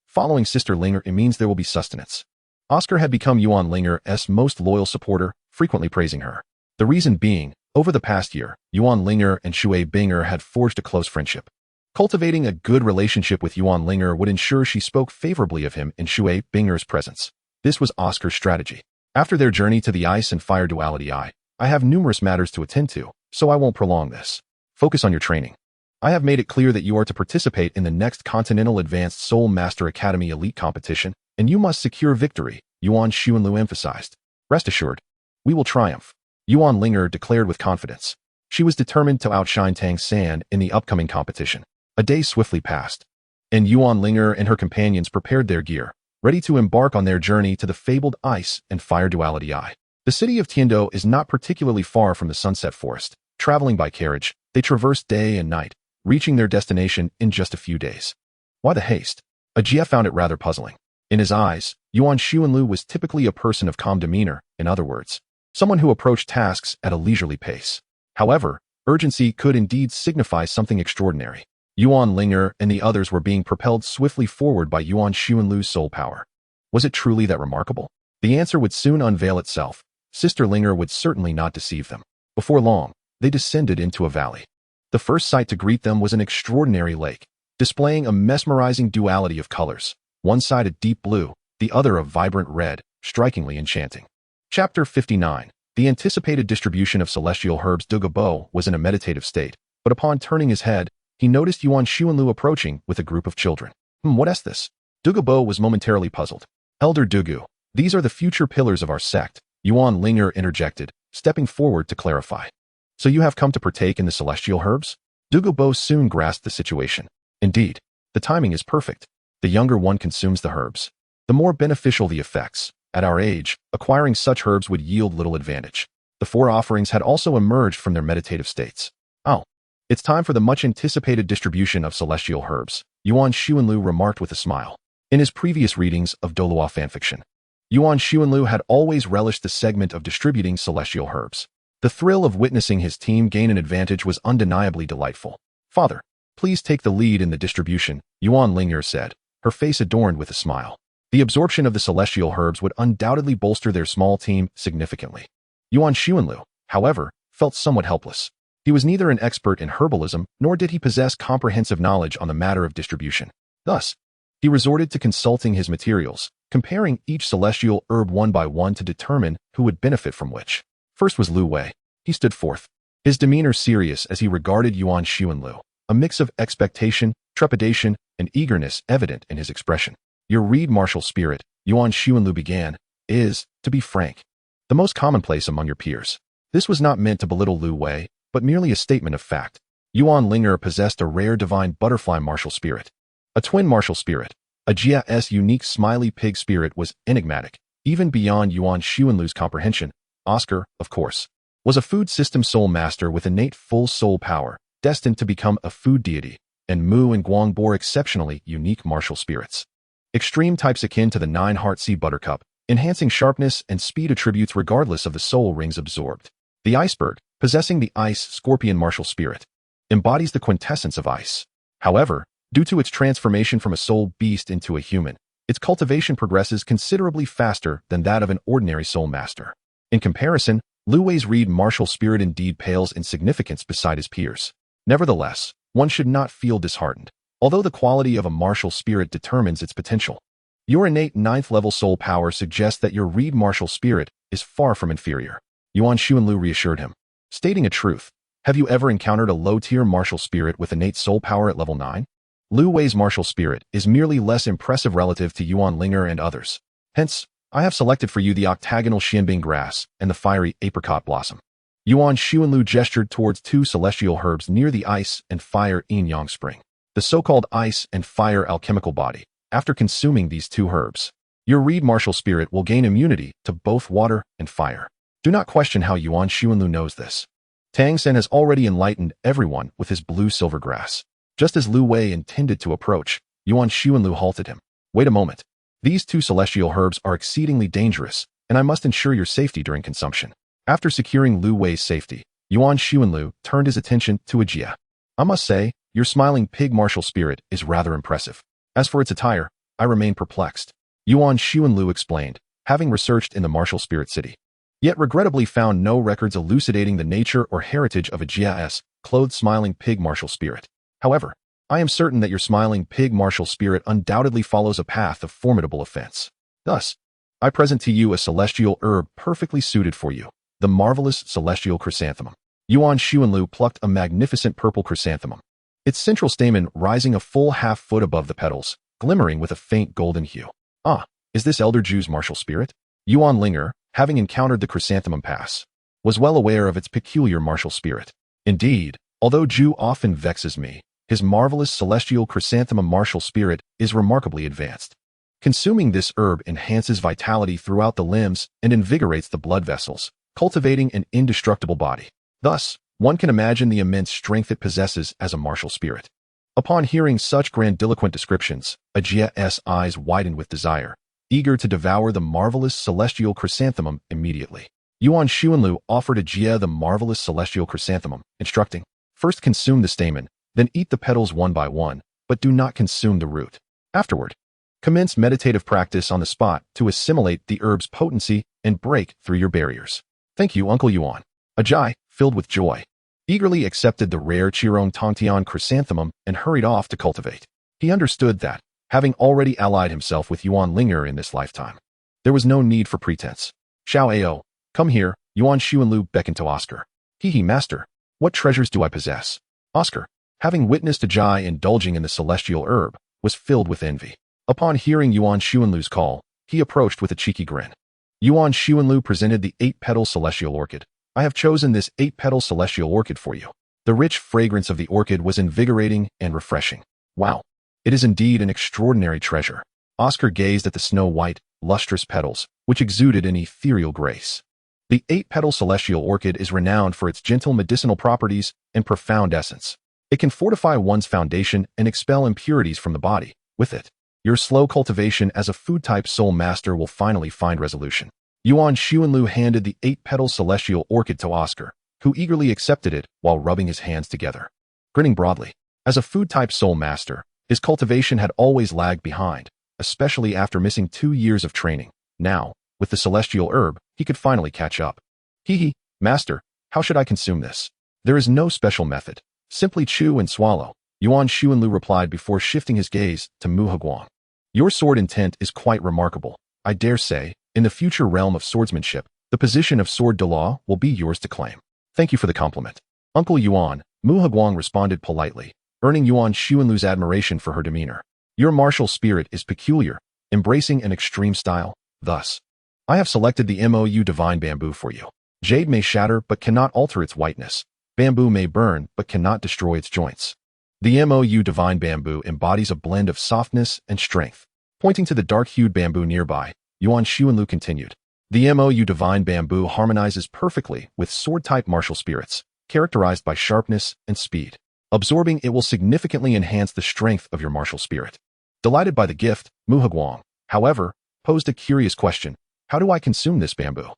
Following Sister Linger, it means there will be sustenance. Oscar had become Yuan Linger's most loyal supporter, frequently praising her. The reason being, over the past year, Yuan Linger and Shui Binger had forged a close friendship. Cultivating a good relationship with Yuan Linger would ensure she spoke favorably of him in Shui Binger's presence. This was Oscar's strategy. After their journey to the Ice and Fire Duality Eye, I have numerous matters to attend to, so I won't prolong this. Focus on your training. I have made it clear that you are to participate in the next Continental Advanced Soul Master Academy Elite competition, and you must secure victory, Yuan Xuanlu emphasized. Rest assured, we will triumph. Yuan Linger declared with confidence. She was determined to outshine Tang San in the upcoming competition. A day swiftly passed, and Yuan Linger and her companions prepared their gear, ready to embark on their journey to the fabled Ice and Fire Duality Eye. The city of Tindo is not particularly far from the Sunset Forest. Traveling by carriage, they traversed day and night, reaching their destination in just a few days. Why the haste? Ajia found it rather puzzling. In his eyes, Yuan Xuanlu was typically a person of calm demeanor, in other words, someone who approached tasks at a leisurely pace. However, urgency could indeed signify something extraordinary. Yuan Linger and the others were being propelled swiftly forward by Yuan Xuanlu's soul power. Was it truly that remarkable? The answer would soon unveil itself. Sister Linger would certainly not deceive them. Before long, they descended into a valley. The first sight to greet them was an extraordinary lake, displaying a mesmerizing duality of colors, one side a deep blue, the other a vibrant red, strikingly enchanting. Chapter 59. The anticipated distribution of celestial herbs. Ju Douluo was in a meditative state, but upon turning his head, he noticed Yuan Xuanlu approaching with a group of children. What is this? Ju Douluo was momentarily puzzled. Elder Dugu, these are the future pillars of our sect, Yuan Linger interjected, stepping forward to clarify. So you have come to partake in the celestial herbs? Ju Douluo soon grasped the situation. Indeed, the timing is perfect. The younger one consumes the herbs, the more beneficial the effects. At our age, acquiring such herbs would yield little advantage. The 4 offerings had also emerged from their meditative states. Oh, it's time for the much-anticipated distribution of celestial herbs, Yuan Xuanlu remarked with a smile. In his previous readings of Douluo fanfiction, Yuan Xuanlu had always relished the segment of distributing celestial herbs. The thrill of witnessing his team gain an advantage was undeniably delightful. Father, please take the lead in the distribution, Yuan Linger said, her face adorned with a smile. The absorption of the celestial herbs would undoubtedly bolster their small team significantly. Yuan Xuanlu, however, felt somewhat helpless. He was neither an expert in herbalism, nor did he possess comprehensive knowledge on the matter of distribution. Thus, he resorted to consulting his materials, comparing each celestial herb one by one to determine who would benefit from which. First was Lu Wei. He stood forth, his demeanor serious as he regarded Yuan Xuanlu, a mix of expectation, trepidation, and eagerness evident in his expression. Your reed martial spirit, Yuan Xuanlu began, is, to be frank, the most commonplace among your peers. This was not meant to belittle Lu Wei, but merely a statement of fact. Yuan Linger possessed a rare divine butterfly martial spirit. A twin martial spirit. A Jia's unique smiley pig spirit was enigmatic, even beyond Yuan Xuanlu's comprehension. Oscar, of course, was a food system soul master with innate full soul power, destined to become a food deity, and Mu and Guang bore exceptionally unique martial spirits. Extreme types akin to the 9-heart sea buttercup, enhancing sharpness and speed attributes regardless of the soul rings absorbed. The iceberg, possessing the ice scorpion martial spirit, embodies the quintessence of ice. However, due to its transformation from a soul beast into a human, its cultivation progresses considerably faster than that of an ordinary soul master. In comparison, Lu Wei's reed martial spirit indeed pales in significance beside his peers. Nevertheless, one should not feel disheartened, although the quality of a martial spirit determines its potential. Your innate 9th-level soul power suggests that your reed martial spirit is far from inferior. Yuan Xuanlu reassured him, stating a truth. Have you ever encountered a low-tier martial spirit with innate soul power at level 9? Lu Wei's martial spirit is merely less impressive relative to Yuan Linger and others. Hence, I have selected for you the octagonal Xianbing grass and the fiery apricot blossom. Yuan Xuanlu gestured towards 2 celestial herbs near the ice and fire yin-yang spring. The so-called ice and fire alchemical body. After consuming these 2 herbs, your reed martial spirit will gain immunity to both water and fire. Do not question how Yuan Xuanlu knows this. Tang San has already enlightened everyone with his blue-silver grass. Just as Lu Wei intended to approach, Yuan Xuanlu halted him. Wait a moment. These 2 celestial herbs are exceedingly dangerous, and I must ensure your safety during consumption. After securing Lu Wei's safety, Yuan Xuanlu turned his attention to Ajia. I must say, your smiling pig martial spirit is rather impressive. As for its attire, I remain perplexed. Yuan Xuanlu explained, having researched in the martial spirit city, yet regrettably found no records elucidating the nature or heritage of Ajia's clothed smiling pig martial spirit. However, I am certain that your smiling pig martial spirit undoubtedly follows a path of formidable offense. Thus, I present to you a celestial herb perfectly suited for you, the marvelous celestial chrysanthemum. Yuan Xuanlu plucked a magnificent purple chrysanthemum, its central stamen rising a full half-foot above the petals, glimmering with a faint golden hue. Ah, is this Elder Ju's martial spirit? Yuan Linger, having encountered the chrysanthemum pass, was well aware of its peculiar martial spirit. Indeed, although Ju often vexes me, his marvelous celestial chrysanthemum martial spirit is remarkably advanced. Consuming this herb enhances vitality throughout the limbs and invigorates the blood vessels, cultivating an indestructible body. Thus, one can imagine the immense strength it possesses as a martial spirit. Upon hearing such grandiloquent descriptions, Ajia's eyes widened with desire, eager to devour the marvelous celestial chrysanthemum immediately. Yuan Xuanlu offered Ajia the marvelous celestial chrysanthemum, instructing, first consume the stamen, then eat the petals one by one, but do not consume the root. Afterward, commence meditative practice on the spot to assimilate the herb's potency and break through your barriers. Thank you, Uncle Yuan. Ajai, filled with joy, eagerly accepted the rare Qirong Tongtian chrysanthemum and hurried off to cultivate. He understood that, having already allied himself with Yuan Linger in this lifetime, there was no need for pretense. Xiao Ao, come here, Yuan Xuanlu beckoned to Oscar. Hee, master, what treasures do I possess? Oscar, having witnessed Ajai indulging in the celestial herb, was filled with envy. Upon hearing Yuan Xuanlu's call, he approached with a cheeky grin. Yuan Xuanlu presented the 8-petal celestial orchid. I have chosen this 8-petal celestial orchid for you. The rich fragrance of the orchid was invigorating and refreshing. Wow, it is indeed an extraordinary treasure. Oscar gazed at the snow-white, lustrous petals, which exuded an ethereal grace. The 8-petal celestial orchid is renowned for its gentle medicinal properties and profound essence. It can fortify one's foundation and expel impurities from the body. With it, your slow cultivation as a food-type soul master will finally find resolution. Yuan Xuanlu handed the 8-petal celestial orchid to Oscar, who eagerly accepted it while rubbing his hands together. Grinning broadly, as a food-type soul master, his cultivation had always lagged behind, especially after missing 2 years of training. Now, with the celestial herb, he could finally catch up. Hee, master, how should I consume this? There is no special method. Simply chew and swallow, Yuan Xuanlu replied before shifting his gaze to Mu Heguang. Your sword intent is quite remarkable. I dare say, in the future realm of swordsmanship, the position of sword Douluo will be yours to claim. Thank you for the compliment. Uncle Yuan, Mu Heguang responded politely, earning Yuan Xuanlu's admiration for her demeanor. Your martial spirit is peculiar, embracing an extreme style. Thus, I have selected the MOU Divine Bamboo for you. Jade may shatter but cannot alter its whiteness. Bamboo may burn but cannot destroy its joints. The MOU divine bamboo embodies a blend of softness and strength. Pointing to the dark-hued bamboo nearby, Yuan Xuanlu continued. The MOU divine bamboo harmonizes perfectly with sword-type martial spirits, characterized by sharpness and speed. Absorbing it will significantly enhance the strength of your martial spirit. Delighted by the gift, Muhaguang, however, posed a curious question. How do I consume this bamboo?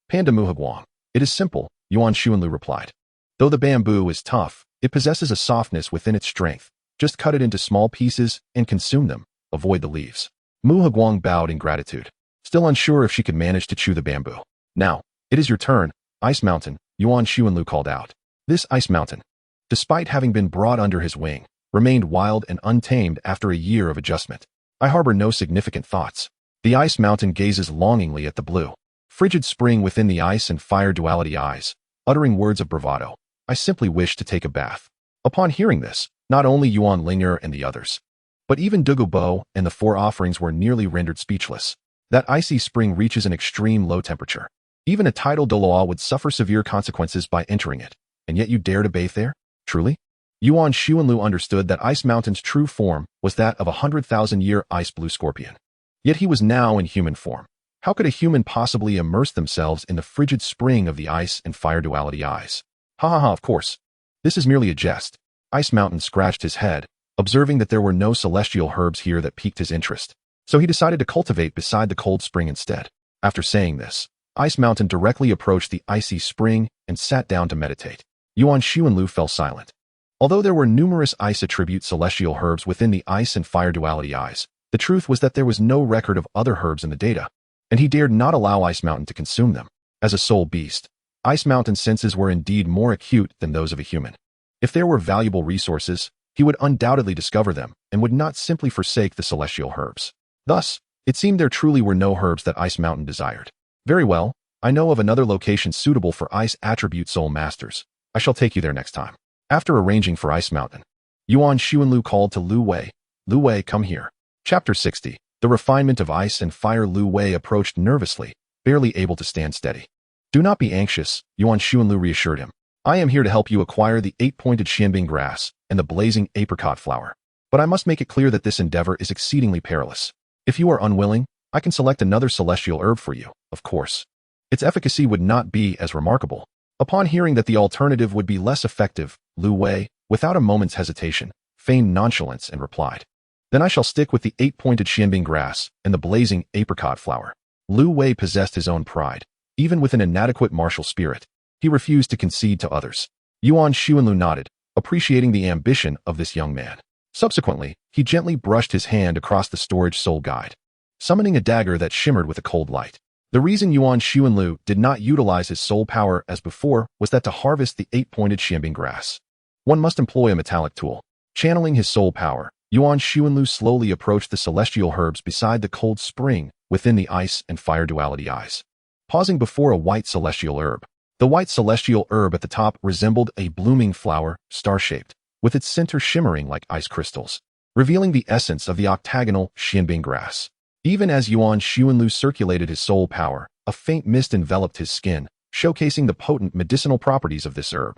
Panda Muhaguang. It is simple, Yuan Xuanlu replied. Though the bamboo is tough, it possesses a softness within its strength. Just cut it into small pieces and consume them. Avoid the leaves. Muhaguang bowed in gratitude, still unsure if she could manage to chew the bamboo. Now, it is your turn, Ice Mountain, Yuan Xuanlu called out. This Ice Mountain, despite having been brought under his wing, remained wild and untamed after a year of adjustment. I harbor no significant thoughts. The Ice Mountain gazes longingly at the blue, frigid spring within the ice and fire duality eyes, uttering words of bravado. I simply wish to take a bath. Upon hearing this, not only Yuan Linger and the others, but even Du Bo and the four offerings were nearly rendered speechless. That icy spring reaches an extreme low temperature. Even a tidal Douluo would suffer severe consequences by entering it, and yet you dare to bathe there? Truly? Yuan Xuanlu understood that Ice Mountain's true form was that of a 100,000-year ice blue scorpion. Yet he was now in human form. How could a human possibly immerse themselves in the frigid spring of the ice and fire duality eyes? Of course. This is merely a jest. Ice Mountain scratched his head, observing that there were no celestial herbs here that piqued his interest. So he decided to cultivate beside the cold spring instead. After saying this, Ice Mountain directly approached the icy spring and sat down to meditate. Yuan Xuanlu fell silent. Although there were numerous ice attribute celestial herbs within the ice and fire duality eyes, the truth was that there was no record of other herbs in the data, and he dared not allow Ice Mountain to consume them. As a soul beast, Ice Mountain's senses were indeed more acute than those of a human. If there were valuable resources, he would undoubtedly discover them and would not simply forsake the celestial herbs. Thus, it seemed there truly were no herbs that Ice Mountain desired. Very well, I know of another location suitable for ice attribute soul masters. I shall take you there next time. After arranging for Ice Mountain, Yuan Xuanlu called to Lu Wei. Lu Wei, come here. Chapter 60. The refinement of ice and fire. Lu Wei approached nervously, barely able to stand steady. Do not be anxious, Yuan Xuanlu reassured him. I am here to help you acquire the 8-pointed xianbing grass and the blazing apricot flower. But I must make it clear that this endeavor is exceedingly perilous. If you are unwilling, I can select another celestial herb for you, of course. Its efficacy would not be as remarkable. Upon hearing that the alternative would be less effective, Lu Wei, without a moment's hesitation, feigned nonchalance and replied. Then I shall stick with the 8-pointed xianbing grass and the blazing apricot flower. Lu Wei possessed his own pride. Even with an inadequate martial spirit, he refused to concede to others. Yuan Xuanlu nodded, appreciating the ambition of this young man. Subsequently, he gently brushed his hand across the storage soul guide, summoning a dagger that shimmered with a cold light. The reason Yuan Xuanlu did not utilize his soul power as before was that to harvest the 8-pointed xianbing grass, one must employ a metallic tool. Channeling his soul power, Yuan Xuanlu slowly approached the celestial herbs beside the cold spring within the ice and fire duality eyes. Pausing before a white celestial herb. The white celestial herb at the top resembled a blooming flower, star-shaped, with its center shimmering like ice crystals, revealing the essence of the octagonal xianbing grass. Even as Yuan Xuanlu circulated his soul power, a faint mist enveloped his skin, showcasing the potent medicinal properties of this herb.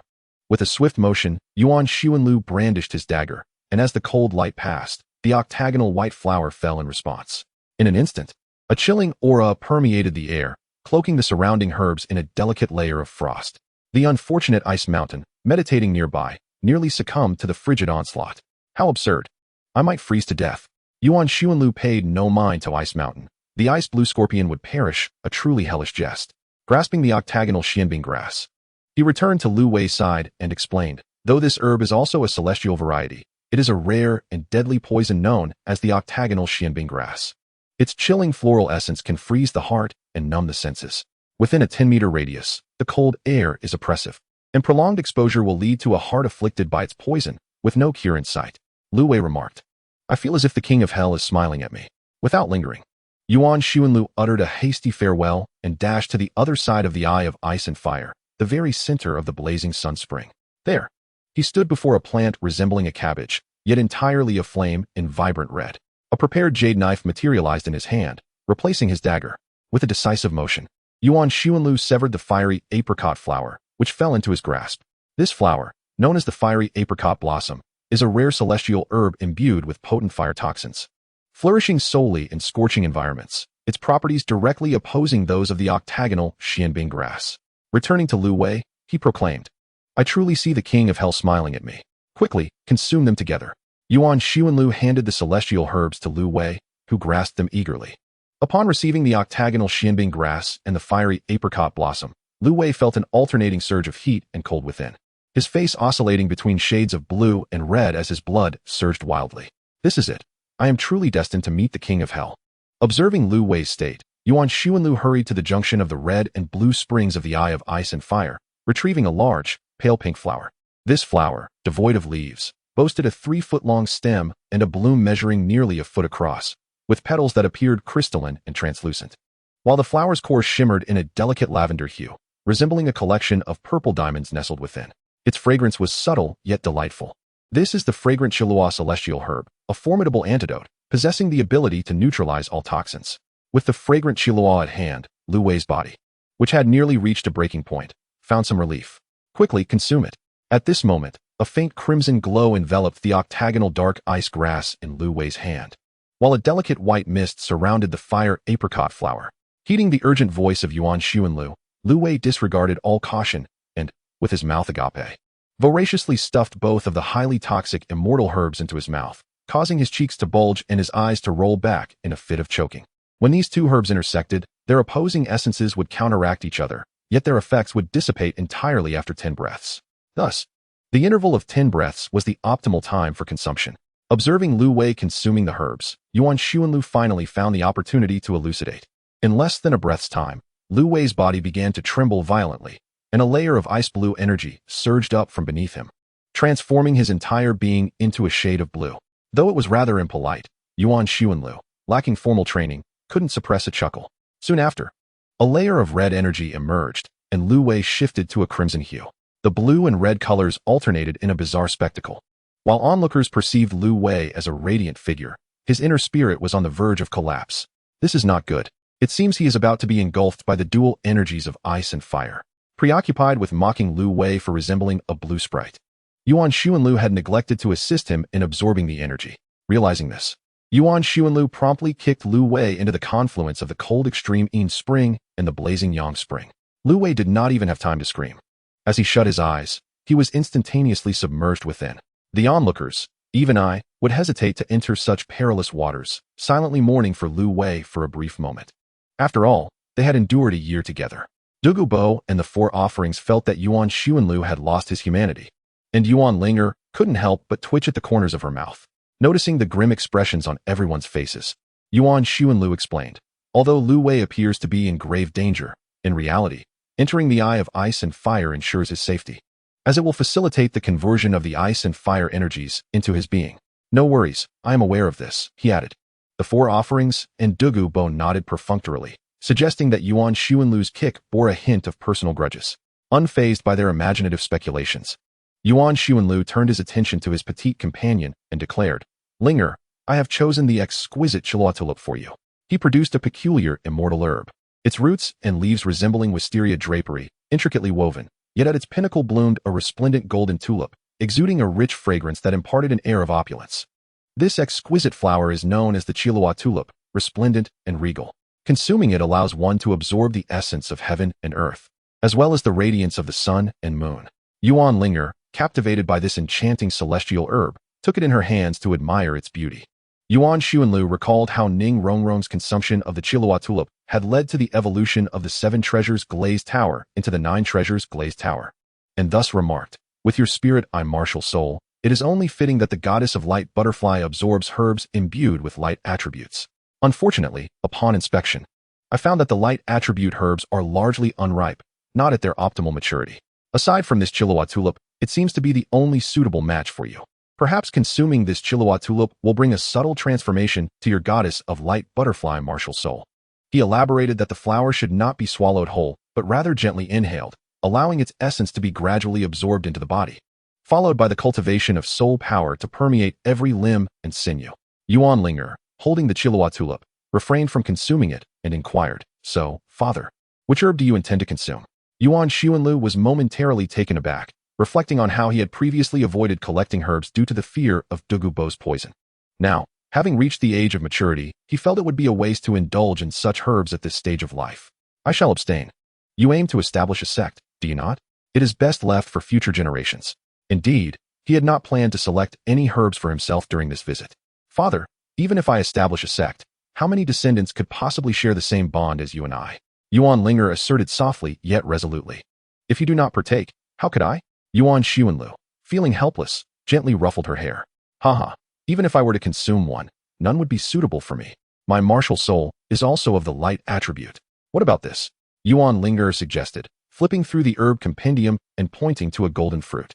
With a swift motion, Yuan Xuanlu brandished his dagger, and as the cold light passed, the octagonal white flower fell in response. In an instant, a chilling aura permeated the air, cloaking the surrounding herbs in a delicate layer of frost. The unfortunate Ice Mountain, meditating nearby, nearly succumbed to the frigid onslaught. How absurd. I might freeze to death. Yuan Xuanlu paid no mind to Ice Mountain. The ice blue scorpion would perish, a truly hellish jest. Grasping the octagonal xianbing grass, he returned to Lu Wei's side and explained, though this herb is also a celestial variety, it is a rare and deadly poison known as the octagonal xianbing grass. Its chilling floral essence can freeze the heart and numb the senses. Within a 10-meter radius, the cold air is oppressive, and prolonged exposure will lead to a heart afflicted by its poison, with no cure in sight. Lu Wei remarked. I feel as if the king of hell is smiling at me. Without lingering, Yuan Xuanlu uttered a hasty farewell and dashed to the other side of the eye of ice and fire, the very center of the blazing sun spring. There, he stood before a plant resembling a cabbage, yet entirely aflame in vibrant red. A prepared jade knife materialized in his hand, replacing his dagger. With a decisive motion, Yuan Xuanlu severed the fiery apricot flower, which fell into his grasp. This flower, known as the fiery apricot blossom, is a rare celestial herb imbued with potent fire toxins. Flourishing solely in scorching environments, its properties directly opposing those of the octagonal xianbing grass. Returning to Lu Wei, he proclaimed, "I truly see the king of hell smiling at me. Quickly, consume them together." Yuan Xuanlu handed the celestial herbs to Lu Wei, who grasped them eagerly. Upon receiving the octagonal xianbing grass and the fiery apricot blossom, Lu Wei felt an alternating surge of heat and cold within, his face oscillating between shades of blue and red as his blood surged wildly. "This is it. I am truly destined to meet the king of hell." Observing Lu Wei's state, Yuan Xuanlu hurried to the junction of the red and blue springs of the Eye of Ice and Fire, retrieving a large, pale pink flower. This flower, devoid of leaves, boasted a 3-foot-long stem and a bloom measuring nearly a foot across, with petals that appeared crystalline and translucent. While the flower's core shimmered in a delicate lavender hue, resembling a collection of purple diamonds nestled within. Its fragrance was subtle yet delightful. This is the fragrant Chiluo celestial herb, a formidable antidote, possessing the ability to neutralize all toxins. With the fragrant Chiluo at hand, Lu Wei's body, which had nearly reached a breaking point, found some relief. "Quickly consume it." At this moment, a faint crimson glow enveloped the octagonal dark ice grass in Lu Wei's hand, while a delicate white mist surrounded the fire apricot flower. Heeding the urgent voice of Yuan Xuanlu, Lu Wei disregarded all caution and, with his mouth agape, voraciously stuffed both of the highly toxic immortal herbs into his mouth, causing his cheeks to bulge and his eyes to roll back in a fit of choking. When these two herbs intersected, their opposing essences would counteract each other, yet their effects would dissipate entirely after 10 breaths. Thus, the interval of 10 breaths was the optimal time for consumption. Observing Lu Wei consuming the herbs, Yuan Xuanlu finally found the opportunity to elucidate. In less than a breath's time, Lu Wei's body began to tremble violently, and a layer of ice blue energy surged up from beneath him, transforming his entire being into a shade of blue. Though it was rather impolite, Yuan Xuanlu, lacking formal training, couldn't suppress a chuckle. Soon after, a layer of red energy emerged, and Lu Wei shifted to a crimson hue. The blue and red colors alternated in a bizarre spectacle. While onlookers perceived Lu Wei as a radiant figure, his inner spirit was on the verge of collapse. This is not good. It seems he is about to be engulfed by the dual energies of ice and fire. Preoccupied with mocking Lu Wei for resembling a blue sprite, Yuan Xuanlu had neglected to assist him in absorbing the energy. Realizing this, Yuan Xuanlu promptly kicked Lu Wei into the confluence of the cold extreme Yin spring and the blazing Yang spring. Lu Wei did not even have time to scream. As he shut his eyes, he was instantaneously submerged within. The onlookers, even I, would hesitate to enter such perilous waters, silently mourning for Lu Wei for a brief moment. After all, they had endured a year together. Dugu Bo and the 4 offerings felt that Yuan Xuanlu had lost his humanity, and Yuan Linger couldn't help but twitch at the corners of her mouth. Noticing the grim expressions on everyone's faces, Yuan Xuanlu explained, "Although Lu Wei appears to be in grave danger, in reality, entering the Eye of Ice and Fire ensures his safety, as it will facilitate the conversion of the ice and fire energies into his being. No worries, I am aware of this," he added. The 4 offerings and Dugu Bo nodded perfunctorily, suggesting that Yuan Xuanlu's kick bore a hint of personal grudges. Unfazed by their imaginative speculations, Yuan Xuanlu turned his attention to his petite companion and declared, "Linger, I have chosen the exquisite Chiluo tulip for you." He produced a peculiar immortal herb, its roots and leaves resembling wisteria drapery, intricately woven, yet at its pinnacle bloomed a resplendent golden tulip, exuding a rich fragrance that imparted an air of opulence. This exquisite flower is known as the Chiluo tulip, resplendent and regal. Consuming it allows one to absorb the essence of heaven and earth, as well as the radiance of the sun and moon. Yuan Linger, captivated by this enchanting celestial herb, took it in her hands to admire its beauty. Yuan Xuanlu recalled how Ning Rongrong's consumption of the Chiluo tulip had led to the evolution of the 7 treasures glazed tower into the 9 treasures glazed tower, and thus remarked, "With your spirit, I martial soul, it is only fitting that the goddess of light butterfly absorbs herbs imbued with light attributes." Unfortunately, upon inspection, I found that the light attribute herbs are largely unripe, not at their optimal maturity. Aside from this Chiluo tulip, it seems to be the only suitable match for you. Perhaps consuming this Chiluo tulip will bring a subtle transformation to your goddess of light butterfly martial soul. He elaborated that the flower should not be swallowed whole, but rather gently inhaled, allowing its essence to be gradually absorbed into the body, followed by the cultivation of soul power to permeate every limb and sinew. Yuan Linger, holding the Chiluo tulip, refrained from consuming it and inquired, "So, father, Which herb do you intend to consume? Yuan Linger was momentarily taken aback, reflecting on how he had previously avoided collecting herbs due to the fear of Du Douluo's poison. Now, having reached the age of maturity, he felt it would be a waste to indulge in such herbs at this stage of life. I shall abstain. You aim to establish a sect, do you not? It is best left for future generations. Indeed, he had not planned to select any herbs for himself during this visit. Father, even if I establish a sect, how many descendants could possibly share the same bond as you and I? Yuan Linger asserted softly yet resolutely. If you do not partake, how could I? Yuan Linger, feeling helpless, gently ruffled her hair. Haha, even if I were to consume one, none would be suitable for me. My martial soul is also of the light attribute. What about this? Yuan Linger suggested, flipping through the herb compendium and pointing to a golden fruit.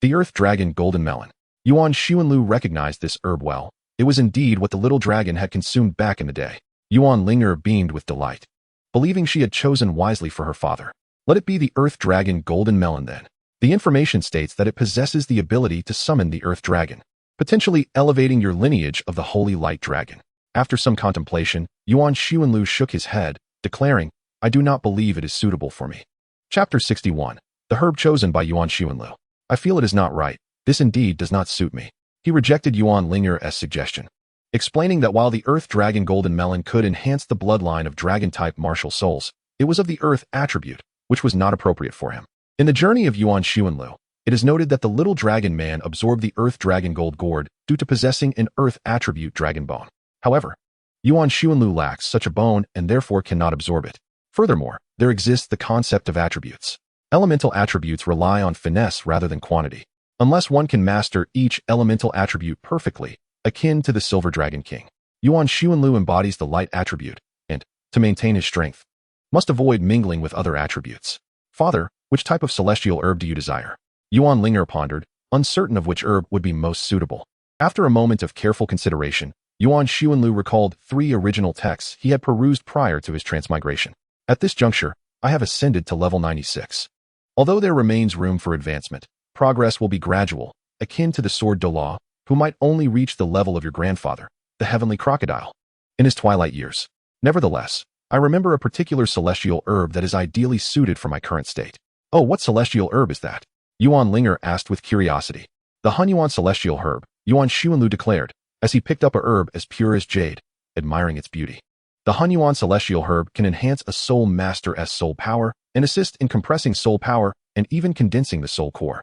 The earth dragon golden melon. Yuan Linger recognized this herb well. It was indeed what the little dragon had consumed back in the day. Yuan Linger beamed with delight, believing she had chosen wisely for her father. Let it be the earth dragon golden melon then. The information states that it possesses the ability to summon the earth dragon, potentially elevating your lineage of the holy light dragon. After some contemplation, Yuan Linger shook his head, declaring, I do not believe it is suitable for me. Chapter 61. The herb chosen by Yuan Linger. I feel it is not right. This indeed does not suit me. He rejected Yuan Linger's suggestion, explaining that while the earth dragon golden melon could enhance the bloodline of dragon-type martial souls, it was of the earth attribute, which was not appropriate for him. In the journey of Yuan Linger, it is noted that the little dragon man absorbed the earth dragon gold gourd due to possessing an earth attribute dragon bone. However, Yuan Linger lacks such a bone and therefore cannot absorb it. Furthermore, there exists the concept of attributes. Elemental attributes rely on finesse rather than quantity. Unless one can master each elemental attribute perfectly, akin to the Silver Dragon King, Yuan Linger embodies the light attribute, and, to maintain his strength, must avoid mingling with other attributes. Father, which type of celestial herb do you desire? Yuan Linger pondered, uncertain of which herb would be most suitable. After a moment of careful consideration, Yuan Linger recalled 3 original texts he had perused prior to his transmigration. At this juncture, I have ascended to level 96. Although there remains room for advancement, progress will be gradual, akin to the Sword Douluo, who might only reach the level of your grandfather, the heavenly crocodile, in his twilight years. Nevertheless, I remember a particular celestial herb that is ideally suited for my current state. Oh, what celestial herb is that? Yuan Linger asked with curiosity. The Hunyuan celestial herb, Yuan Linger declared, as he picked up a herb as pure as jade, admiring its beauty. The Hunyuan celestial herb can enhance a soul master's soul power and assist in compressing soul power and even condensing the soul core.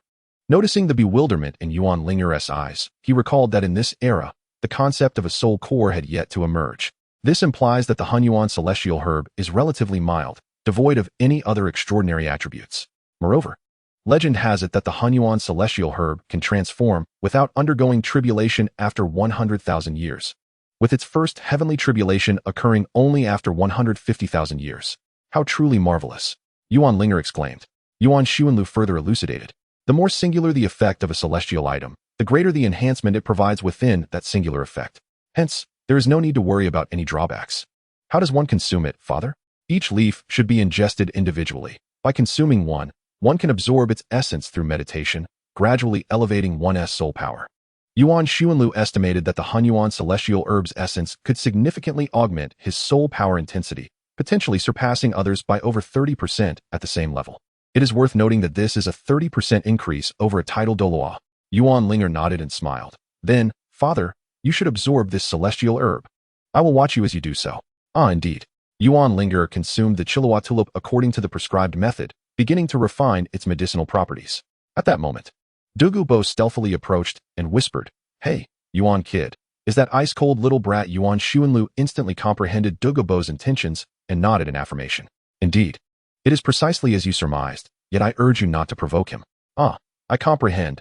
Noticing the bewilderment in Yuan Linger's eyes, he recalled that in this era, the concept of a soul core had yet to emerge. This implies that the Hunyuan celestial herb is relatively mild, devoid of any other extraordinary attributes. Moreover, legend has it that the Hunyuan celestial herb can transform without undergoing tribulation after 100,000 years, with its first heavenly tribulation occurring only after 150,000 years. How truly marvelous! Yuan Linger exclaimed. Yuan Linger further elucidated. The more singular the effect of a celestial item, the greater the enhancement it provides within that singular effect. Hence, there is no need to worry about any drawbacks. How does one consume it, Father? Each leaf should be ingested individually. By consuming one can absorb its essence through meditation, gradually elevating one's soul power. Yuan Linger estimated that the Hunyuan celestial herb's essence could significantly augment his soul power intensity, potentially surpassing others by over 30% at the same level. It is worth noting that this is a 30% increase over a tidal Douluo. Yuan Linger nodded and smiled. Then, Father, you should absorb this celestial herb. I will watch you as you do so. Ah, indeed. Yuan Linger consumed the Chihuahua tulip according to the prescribed method, beginning to refine its medicinal properties. At that moment, Du Douluo stealthily approached and whispered, Hey, Yuan kid, is that ice-cold little brat? Yuan Linger instantly comprehended Du Douluo's intentions and nodded in affirmation. Indeed, it is precisely as you surmised, yet I urge you not to provoke him. Ah, I comprehend,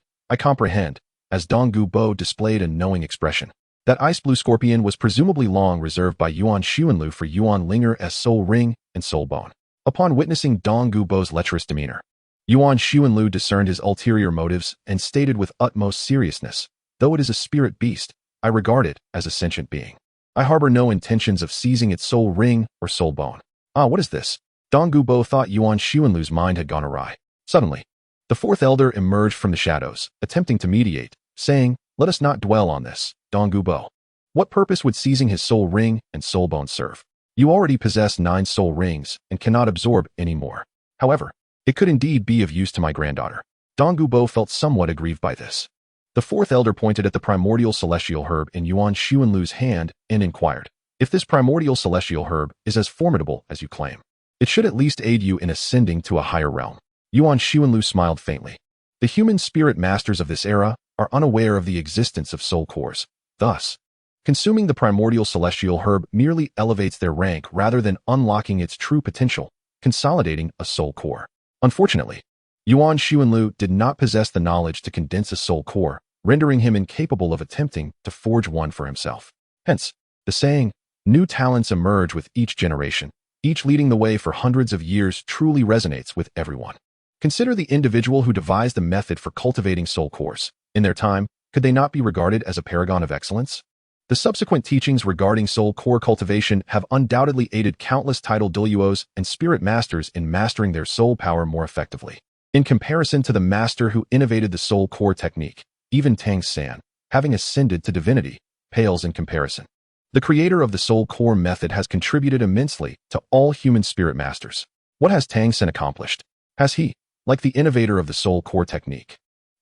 as Dong Douluo displayed a knowing expression. That ice-blue scorpion was presumably long reserved by Yuan Linger for Yuan Linger's soul ring and soul bone. Upon witnessing Dong Douluo's lecherous demeanor, Yuan Linger discerned his ulterior motives and stated with utmost seriousness, though it is a spirit beast, I regard it as a sentient being. I harbor no intentions of seizing its soul ring or soul bone. Ah, what is this? Dong Douluo thought Yuan Linger's mind had gone awry. Suddenly, the fourth elder emerged from the shadows, attempting to mediate, saying, Let us not dwell on this, Dong Douluo. What purpose would seizing his soul ring and soul bone serve? You already possess 9 soul rings and cannot absorb any more. However, it could indeed be of use to my granddaughter. Dong Gubo felt somewhat aggrieved by this. The fourth elder pointed at the primordial celestial herb in Yuan Xuanlu's hand and inquired, if this primordial celestial herb is as formidable as you claim, it should at least aid you in ascending to a higher realm. Yuan Xuanlu smiled faintly. The human spirit masters of this era are unaware of the existence of soul cores. Thus, consuming the primordial celestial herb merely elevates their rank rather than unlocking its true potential, consolidating a soul core. Unfortunately, Yuan Xuanlu did not possess the knowledge to condense a soul core, rendering him incapable of attempting to forge one for himself. Hence, the saying, new talents emerge with each generation, each leading the way for hundreds of years, truly resonates with everyone. Consider the individual who devised the method for cultivating soul cores. In their time, could they not be regarded as a paragon of excellence? The subsequent teachings regarding soul core cultivation have undoubtedly aided countless title Douluos and spirit masters in mastering their soul power more effectively. In comparison to the master who innovated the soul core technique, even Tang San, having ascended to divinity, pales in comparison. The creator of the soul core method has contributed immensely to all human spirit masters. What has Tang San accomplished? Has he, like the innovator of the soul core technique,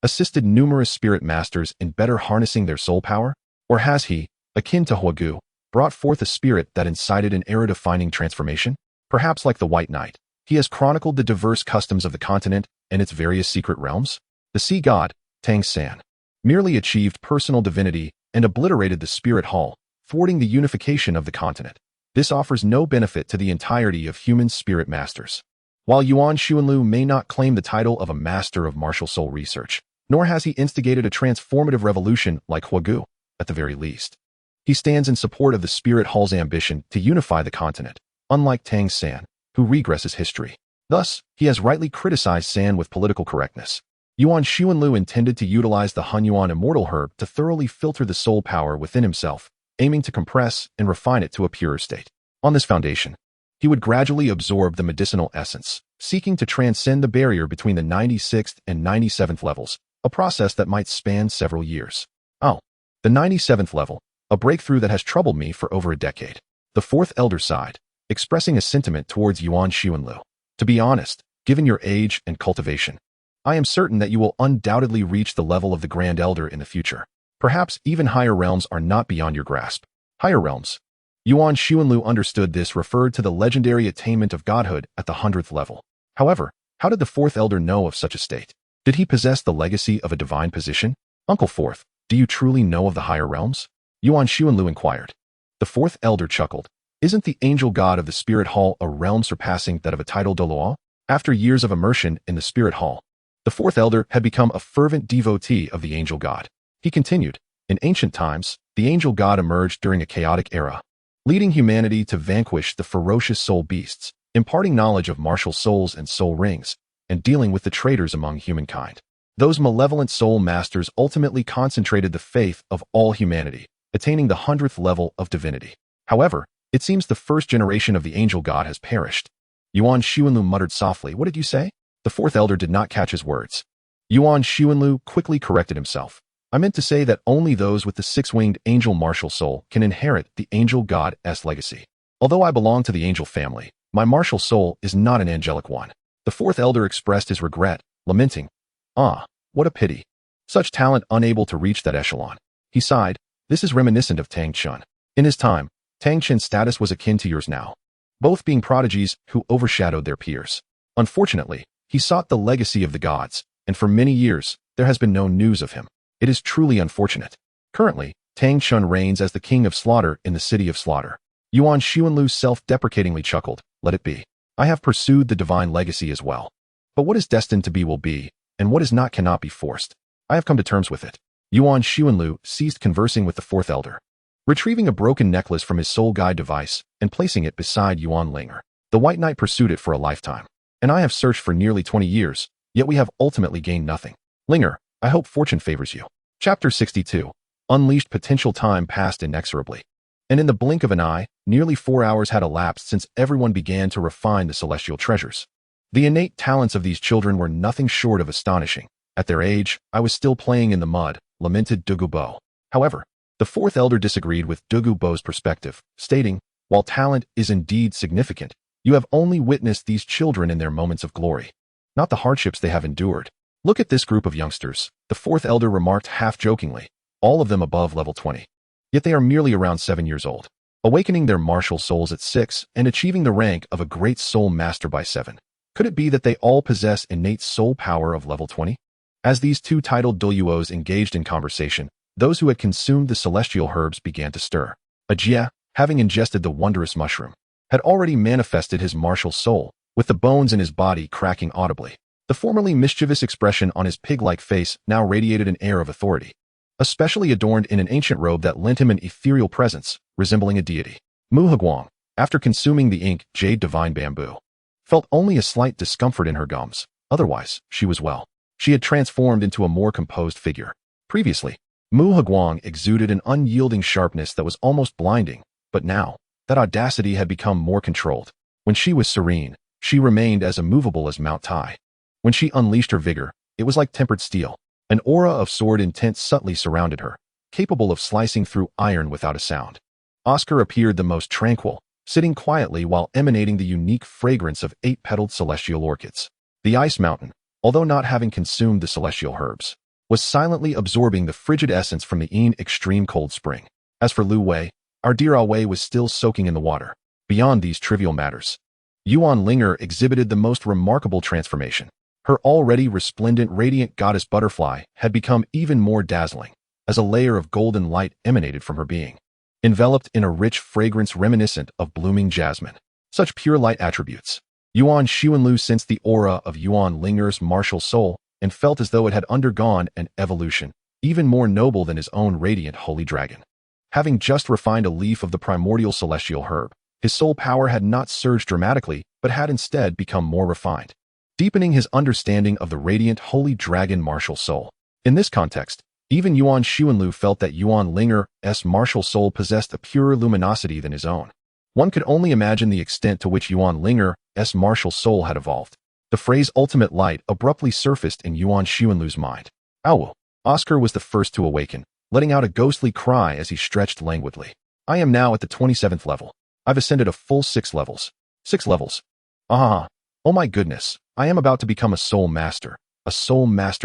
assisted numerous spirit masters in better harnessing their soul power? Or has he, akin to Huagu, brought forth a spirit that incited an era-defining transformation? Perhaps like the White Knight, he has chronicled the diverse customs of the continent and its various secret realms. The sea god, Tang San, merely achieved personal divinity and obliterated the spirit hall, thwarting the unification of the continent. This offers no benefit to the entirety of human spirit masters. While Yuan Xuanlu may not claim the title of a master of martial soul research, nor has he instigated a transformative revolution like Huagu, at the very least, he stands in support of the spirit hall's ambition to unify the continent, unlike Tang San, who regresses history. Thus, he has rightly criticized San with political correctness. Yuan Xuanlu intended to utilize the Hunyuan immortal herb to thoroughly filter the soul power within himself, aiming to compress and refine it to a purer state. On this foundation, he would gradually absorb the medicinal essence, seeking to transcend the barrier between the 96th and 97th levels, a process that might span several years. Oh, the 97th level, a breakthrough that has troubled me for over a decade. The fourth elder sighed, expressing a sentiment towards Yuan Xuanlu. To be honest, given your age and cultivation, I am certain that you will undoubtedly reach the level of the Grand Elder in the future. Perhaps even higher realms are not beyond your grasp. Higher realms. Yuan Xuanlu understood this referred to the legendary attainment of godhood at the 100th level. However, how did the fourth elder know of such a state? Did he possess the legacy of a divine position? Uncle Fourth, do you truly know of the higher realms? Yuan Xuanlu inquired. The fourth elder chuckled. Isn't the angel god of the spirit hall a realm surpassing that of a title Douluo? After years of immersion in the spirit hall, the fourth elder had become a fervent devotee of the angel god. He continued, in ancient times, the angel god emerged during a chaotic era, leading humanity to vanquish the ferocious soul beasts, imparting knowledge of martial souls and soul rings, and dealing with the traitors among humankind. Those malevolent soul masters ultimately concentrated the faith of all humanity, attaining the 100th level of divinity. However, it seems the first generation of the angel god has perished. Yuan Xuanlu muttered softly, what did you say? The fourth elder did not catch his words. Yuan Xuanlu quickly corrected himself. I meant to say that only those with the six-winged angel martial soul can inherit the angel god's legacy. Although I belong to the angel family, my martial soul is not an angelic one. The fourth elder expressed his regret, lamenting, ah, what a pity. Such talent unable to reach that echelon. He sighed, this is reminiscent of Tang Chun. In his time, Tang Chun's status was akin to yours now, both being prodigies who overshadowed their peers. Unfortunately, he sought the legacy of the gods, and for many years, there has been no news of him. It is truly unfortunate. Currently, Tang Chun reigns as the king of slaughter in the city of slaughter. Yuan Xuanlu self-deprecatingly chuckled, let it be. I have pursued the divine legacy as well. But what is destined to be will be, and what is not cannot be forced. I have come to terms with it. Yuan Xuanlu ceased conversing with the fourth elder, retrieving a broken necklace from his soul guide device and placing it beside Yuan Linger. The White Knight pursued it for a lifetime, and I have searched for nearly 20 years, yet we have ultimately gained nothing. Linger, I hope fortune favors you. Chapter 62. Unleashed potential. Time passed inexorably, and in the blink of an eye, nearly 4 hours had elapsed since everyone began to refine the celestial treasures. The innate talents of these children were nothing short of astonishing. At their age, I was still playing in the mud, lamented Dugubo. However, the fourth elder disagreed with Dugubo's perspective, stating, While talent is indeed significant, you have only witnessed these children in their moments of glory, not the hardships they have endured. Look at this group of youngsters, the fourth elder remarked half-jokingly, all of them above level 20. Yet they are merely around 7 years old, awakening their martial souls at 6 and achieving the rank of a great soul master by 7. Could it be that they all possess innate soul power of level 20? As these two titled Douluos engaged in conversation, those who had consumed the celestial herbs began to stir. Ajia, having ingested the wondrous mushroom, had already manifested his martial soul, with the bones in his body cracking audibly. The formerly mischievous expression on his pig-like face now radiated an air of authority, especially adorned in an ancient robe that lent him an ethereal presence, resembling a deity. Mu Heguang, after consuming the ink Jade Divine Bamboo, felt only a slight discomfort in her gums. Otherwise, she was well. She had transformed into a more composed figure. Previously, Mu Heguang exuded an unyielding sharpness that was almost blinding, but now, that audacity had become more controlled. When she was serene, she remained as immovable as Mount Tai. When she unleashed her vigor, it was like tempered steel. An aura of sword intent subtly surrounded her, capable of slicing through iron without a sound. Oscar appeared the most tranquil, sitting quietly while emanating the unique fragrance of 8-petaled celestial orchids. The ice mountain, although not having consumed the celestial herbs, was silently absorbing the frigid essence from the extreme cold spring. As for Lu Wei, our dear Wei was still soaking in the water. Beyond these trivial matters, Yuan Linger exhibited the most remarkable transformation. Her already resplendent radiant goddess butterfly had become even more dazzling, as a layer of golden light emanated from her being, enveloped in a rich fragrance reminiscent of blooming jasmine. Such pure light attributes. Yuan Xuanlu sensed the aura of Yuan Linger's martial soul and felt as though it had undergone an evolution, even more noble than his own radiant holy dragon. Having just refined a leaf of the primordial celestial herb, his soul power had not surged dramatically, but had instead become more refined, deepening his understanding of the radiant holy dragon martial soul. In this context, even Yuan Xuanlu felt that Yuan Linger's martial soul possessed a purer luminosity than his own. One could only imagine the extent to which Yuan Linger's martial soul had evolved. The phrase ultimate light abruptly surfaced in Yuan Xuanlu's mind. Ow! Oscar was the first to awaken, letting out a ghostly cry as he stretched languidly. I am now at the 27th level. I've ascended a full 6 levels. 6 levels. Ah! Oh my goodness, I am about to become a soul master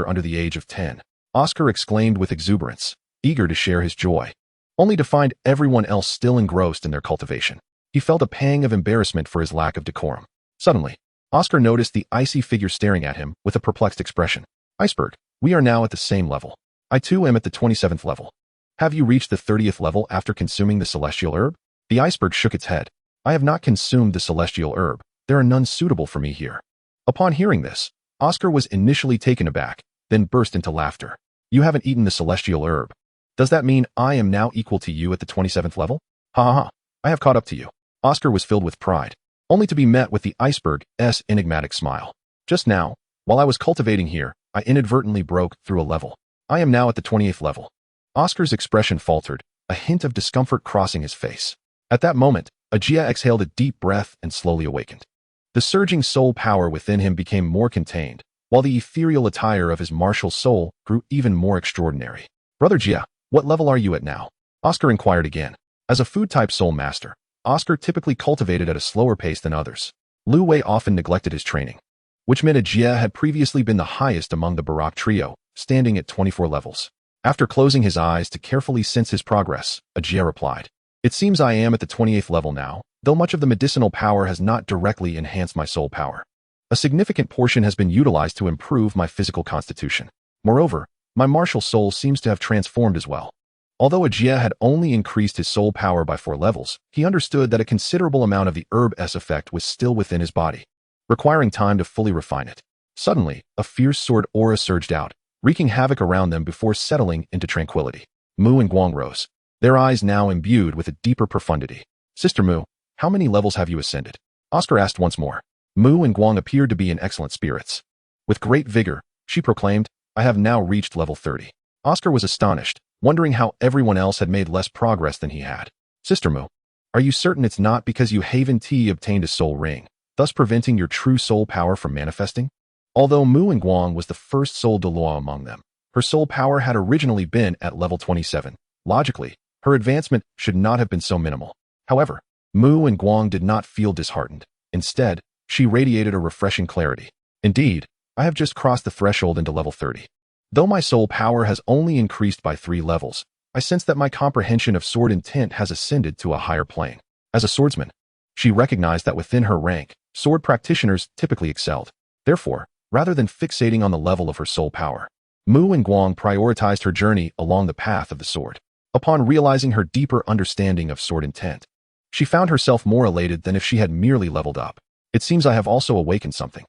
under the age of 10. Oscar exclaimed with exuberance, eager to share his joy, only to find everyone else still engrossed in their cultivation. He felt a pang of embarrassment for his lack of decorum. Suddenly, Oscar noticed the icy figure staring at him with a perplexed expression. Iceberg, we are now at the same level. I too am at the 27th level. Have you reached the 30th level after consuming the celestial herb? The iceberg shook its head. I have not consumed the celestial herb. There are none suitable for me here. Upon hearing this, Oscar was initially taken aback, then burst into laughter. You haven't eaten the celestial herb. Does that mean I am now equal to you at the 27th level? Ha ha ha. I have caught up to you. Oscar was filled with pride, only to be met with the iceberg's enigmatic smile. Just now, while I was cultivating here, I inadvertently broke through a level. I am now at the 28th level. Oscar's expression faltered, a hint of discomfort crossing his face. At that moment, Ajia exhaled a deep breath and slowly awakened. The surging soul power within him became more contained, while the ethereal attire of his martial soul grew even more extraordinary. Brother Jia, what level are you at now? Oscar inquired again. As a food-type soul master, Oscar typically cultivated at a slower pace than others. Lu Wei often neglected his training, which meant Ajia had previously been the highest among the Barak trio, standing at 24 levels. After closing his eyes to carefully sense his progress, Ajia replied, It seems I am at the 28th level now, though much of the medicinal power has not directly enhanced my soul power. A significant portion has been utilized to improve my physical constitution. Moreover, my martial soul seems to have transformed as well. Although Ajia had only increased his soul power by 4 levels, he understood that a considerable amount of the herb's effect was still within his body, requiring time to fully refine it. Suddenly, a fierce sword aura surged out, wreaking havoc around them before settling into tranquility. Mu and Guang rose, their eyes now imbued with a deeper profundity. Sister Mu, how many levels have you ascended? Oscar asked once more. Mu and Guang appeared to be in excellent spirits. With great vigor, she proclaimed, I have now reached level 30. Oscar was astonished, wondering how everyone else had made less progress than he had. Sister Mu, are you certain it's not because you Haven T obtained a soul ring, thus preventing your true soul power from manifesting? Although Mu and Guang was the first soul Douluo among them, her soul power had originally been at level 27. Logically, her advancement should not have been so minimal. However, Mu and Guang did not feel disheartened. Instead, she radiated a refreshing clarity. Indeed, I have just crossed the threshold into level 30. Though my soul power has only increased by 3 levels, I sense that my comprehension of sword intent has ascended to a higher plane. As a swordsman, she recognized that within her rank, sword practitioners typically excelled. Therefore, rather than fixating on the level of her soul power, Mu and Guang prioritized her journey along the path of the sword. Upon realizing her deeper understanding of sword intent, she found herself more elated than if she had merely leveled up. It seems I have also awakened something.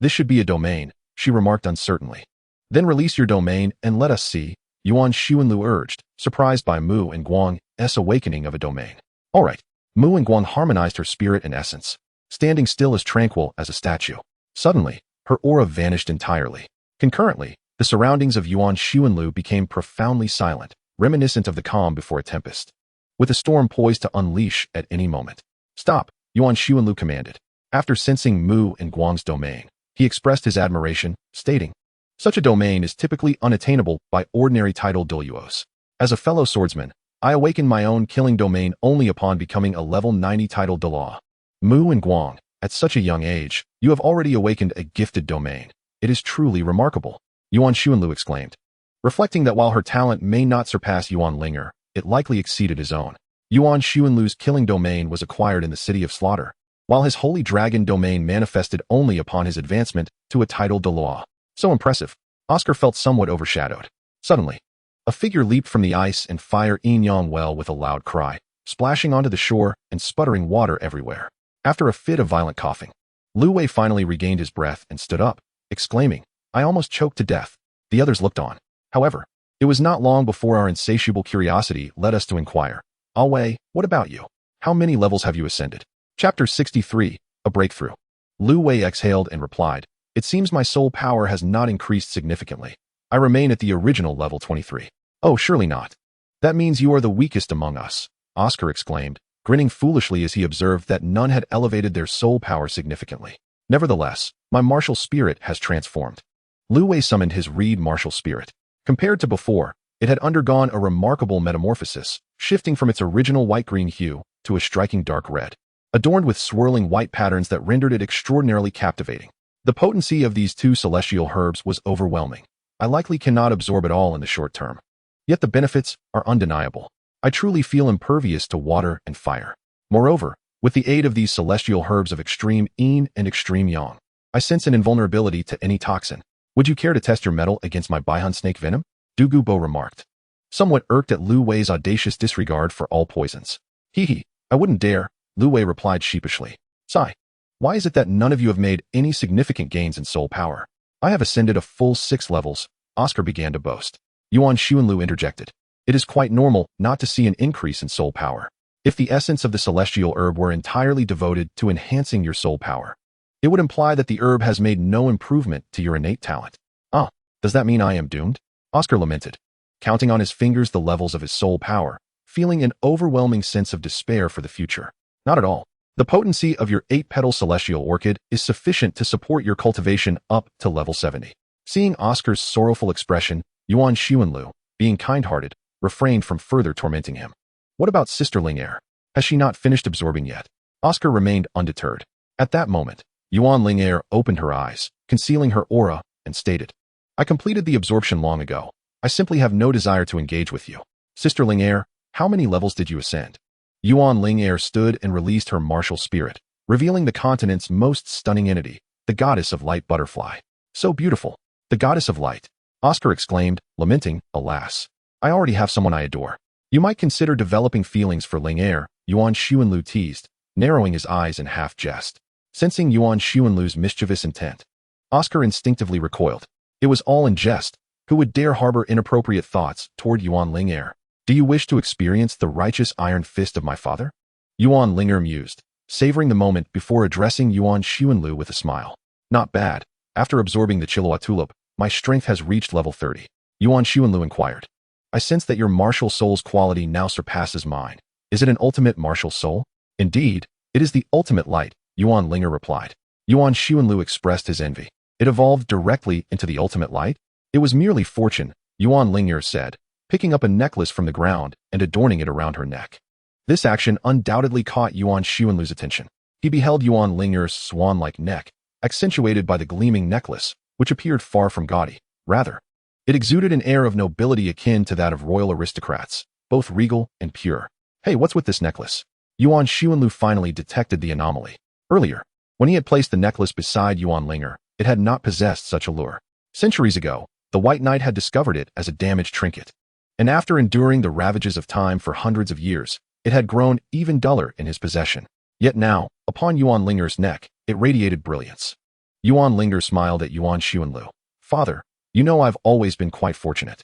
This should be a domain, she remarked uncertainly. Then release your domain and let us see, Yuan Xuanlu urged, surprised by Mu and Guang's awakening of a domain. All right. Mu and Guang harmonized her spirit and essence, standing still as tranquil as a statue. Suddenly, her aura vanished entirely. Concurrently, the surroundings of Yuan Xuanlu became profoundly silent, reminiscent of the calm before a tempest, with a storm poised to unleash at any moment. Stop, Yuan Xuanlu commanded. After sensing Mu and Guang's domain, he expressed his admiration, stating, such a domain is typically unattainable by ordinary titled Douluos. As a fellow swordsman, I awakened my own killing domain only upon becoming a level 90 titled Douluo. Mu and Guang, at such a young age, you have already awakened a gifted domain. It is truly remarkable, Yuan Xuanlu exclaimed, reflecting that while her talent may not surpass Yuan Linger, it likely exceeded his own. Yuan Xuanlu's killing domain was acquired in the City of Slaughter, while his Holy Dragon domain manifested only upon his advancement to a titled Douluo. So impressive, Oscar felt somewhat overshadowed. Suddenly, a figure leaped from the ice and fire Yin-Yang well with a loud cry, splashing onto the shore and sputtering water everywhere. After a fit of violent coughing, Lu Wei finally regained his breath and stood up, exclaiming, I almost choked to death. The others looked on. However, it was not long before our insatiable curiosity led us to inquire, Ah Wei, what about you? How many levels have you ascended? Chapter 63, A Breakthrough. Lu Wei exhaled and replied, it seems my soul power has not increased significantly. I remain at the original level 23. Oh, surely not. That means you are the weakest among us, Oscar exclaimed, grinning foolishly as he observed that none had elevated their soul power significantly. Nevertheless, my martial spirit has transformed. Lu Wei summoned his reed martial spirit. Compared to before, it had undergone a remarkable metamorphosis, shifting from its original white-green hue to a striking dark red, adorned with swirling white patterns that rendered it extraordinarily captivating. The potency of these two celestial herbs was overwhelming. I likely cannot absorb it all in the short term. Yet the benefits are undeniable. I truly feel impervious to water and fire. Moreover, with the aid of these celestial herbs of extreme yin and extreme yang, I sense an invulnerability to any toxin. Would you care to test your mettle against my Baihan snake venom? Du Gubo remarked, somewhat irked at Lu Wei's audacious disregard for all poisons. Hee, I wouldn't dare, Lu Wei replied sheepishly. Sigh. Why is it that none of you have made any significant gains in soul power? I have ascended a full 6 levels, Oscar began to boast. Yuan Xuanlu interjected. It is quite normal not to see an increase in soul power. If the essence of the celestial herb were entirely devoted to enhancing your soul power, it would imply that the herb has made no improvement to your innate talent. Ah, does that mean I am doomed? Oscar lamented, counting on his fingers the levels of his soul power, feeling an overwhelming sense of despair for the future. Not at all. The potency of your 8-petal celestial orchid is sufficient to support your cultivation up to level 70. Seeing Oscar's sorrowful expression, Yuan Xuanlu, being kind-hearted, refrained from further tormenting him. What about Sister Ling'er? Has she not finished absorbing yet? Oscar remained undeterred. At that moment, Yuan Ling'er opened her eyes, concealing her aura, and stated, I completed the absorption long ago. I simply have no desire to engage with you. Sister Ling'er, how many levels did you ascend? Yuan Ling'er stood and released her martial spirit, revealing the continent's most stunning entity, the goddess of light butterfly. So beautiful. The goddess of light. Oscar exclaimed, lamenting, alas. I already have someone I adore. You might consider developing feelings for Ling'er, Yuan Xuanlu teased, narrowing his eyes in half-jest. Sensing Yuan Xuanlu's mischievous intent, Oscar instinctively recoiled. It was all in jest. Who would dare harbor inappropriate thoughts toward Yuan Ling'er? Do you wish to experience the righteous iron fist of my father? Yuan Linger mused, savoring the moment before addressing Yuan Xuanlu with a smile. Not bad. After absorbing the Chiloa tulip, my strength has reached level 30. Yuan Xuanlu inquired. I sense that your martial soul's quality now surpasses mine. Is it an ultimate martial soul? Indeed, it is the ultimate light, Yuan Linger replied. Yuan Xuanlu expressed his envy. It evolved directly into the ultimate light? It was merely fortune, Yuan Linger said, picking up a necklace from the ground and adorning it around her neck. This action undoubtedly caught Yuan Xuanlu's attention. He beheld Yuan Linger's swan-like neck, accentuated by the gleaming necklace, which appeared far from gaudy. Rather, it exuded an air of nobility akin to that of royal aristocrats, both regal and pure. Hey, what's with this necklace? Yuan Xuanlu finally detected the anomaly. Earlier, when he had placed the necklace beside Yuan Linger, it had not possessed such allure. Centuries ago, the White Knight had discovered it as a damaged trinket. And after enduring the ravages of time for hundreds of years, it had grown even duller in his possession. Yet now, upon Yuan Linger's neck, it radiated brilliance. Yuan Linger smiled at Yuan Xuanlu. Father, you know I've always been quite fortunate.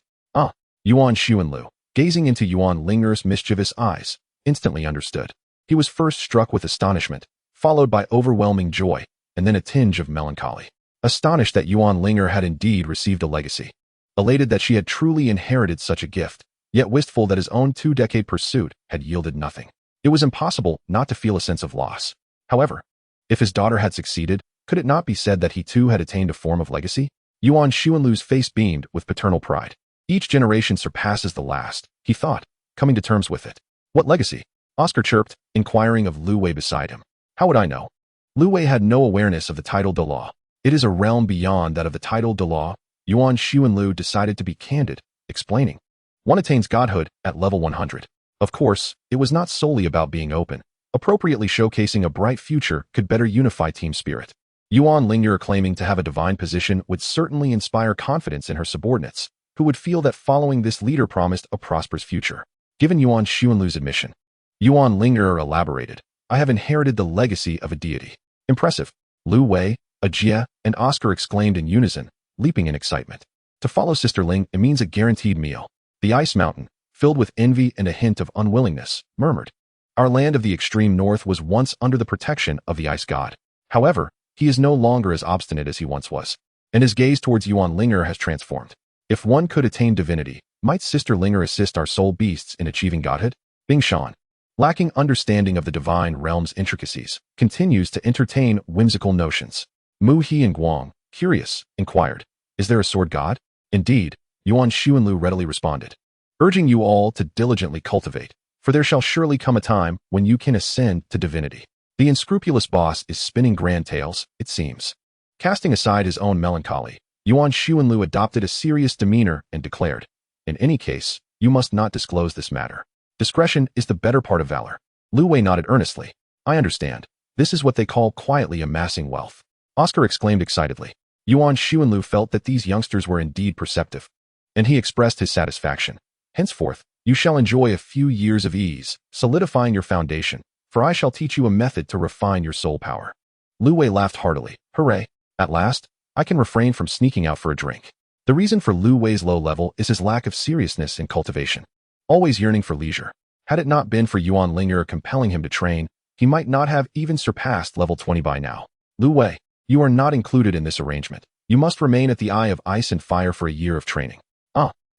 Yuan Xuanlu, gazing into Yuan Linger's mischievous eyes, instantly understood. He was first struck with astonishment, followed by overwhelming joy, and then a tinge of melancholy. Astonished that Yuan Linger had indeed received a legacy. Elated that she had truly inherited such a gift, yet wistful that his own two-decade pursuit had yielded nothing. It was impossible not to feel a sense of loss. However, if his daughter had succeeded, could it not be said that he too had attained a form of legacy? Yuan Xuanlu's face beamed with paternal pride. Each generation surpasses the last, he thought, coming to terms with it. What legacy? Oscar chirped, inquiring of Lu Wei beside him. How would I know? Lu Wei had no awareness of the title Douluo. It is a realm beyond that of the title Douluo. Yuan Xuanlu decided to be candid, explaining. One attains godhood at level 100. Of course, it was not solely about being open. Appropriately showcasing a bright future could better unify team spirit. Yuan Linger claiming to have a divine position would certainly inspire confidence in her subordinates, who would feel that following this leader promised a prosperous future. Given Yuan Xuanlu's admission, Yuan Linger elaborated, I have inherited the legacy of a deity. Impressive. Lu Wei, Ajia, and Oscar exclaimed in unison, leaping in excitement. To follow Sister Ling, it means a guaranteed meal. The Ice Mountain, filled with envy and a hint of unwillingness, murmured. Our land of the extreme north was once under the protection of the ice god. However, he is no longer as obstinate as he once was, and his gaze towards Yuan Linger has transformed. If one could attain divinity, might Sister Linger assist our soul beasts in achieving godhood? Bing Shan, lacking understanding of the divine realm's intricacies, continues to entertain whimsical notions. Mu He and Guang, curious, inquired, is there a sword god? Indeed, Yuan Xuanlu readily responded, urging you all to diligently cultivate, for there shall surely come a time when you can ascend to divinity. The unscrupulous boss is spinning grand tales, it seems. Casting aside his own melancholy, Yuan Xuanlu adopted a serious demeanor and declared, in any case, you must not disclose this matter. Discretion is the better part of valor. Lu Wei nodded earnestly. I understand. This is what they call quietly amassing wealth. Oscar exclaimed excitedly. Yuan Xuanlu felt that these youngsters were indeed perceptive, and he expressed his satisfaction. Henceforth, you shall enjoy a few years of ease, solidifying your foundation, for I shall teach you a method to refine your soul power. Lu Wei laughed heartily. Hooray! At last, I can refrain from sneaking out for a drink. The reason for Lu Wei's low level is his lack of seriousness in cultivation. Always yearning for leisure. Had it not been for Yuan Linger compelling him to train, he might not have even surpassed level 20 by now. Lu Wei, you are not included in this arrangement. You must remain at the Eye of Ice and Fire for a year of training.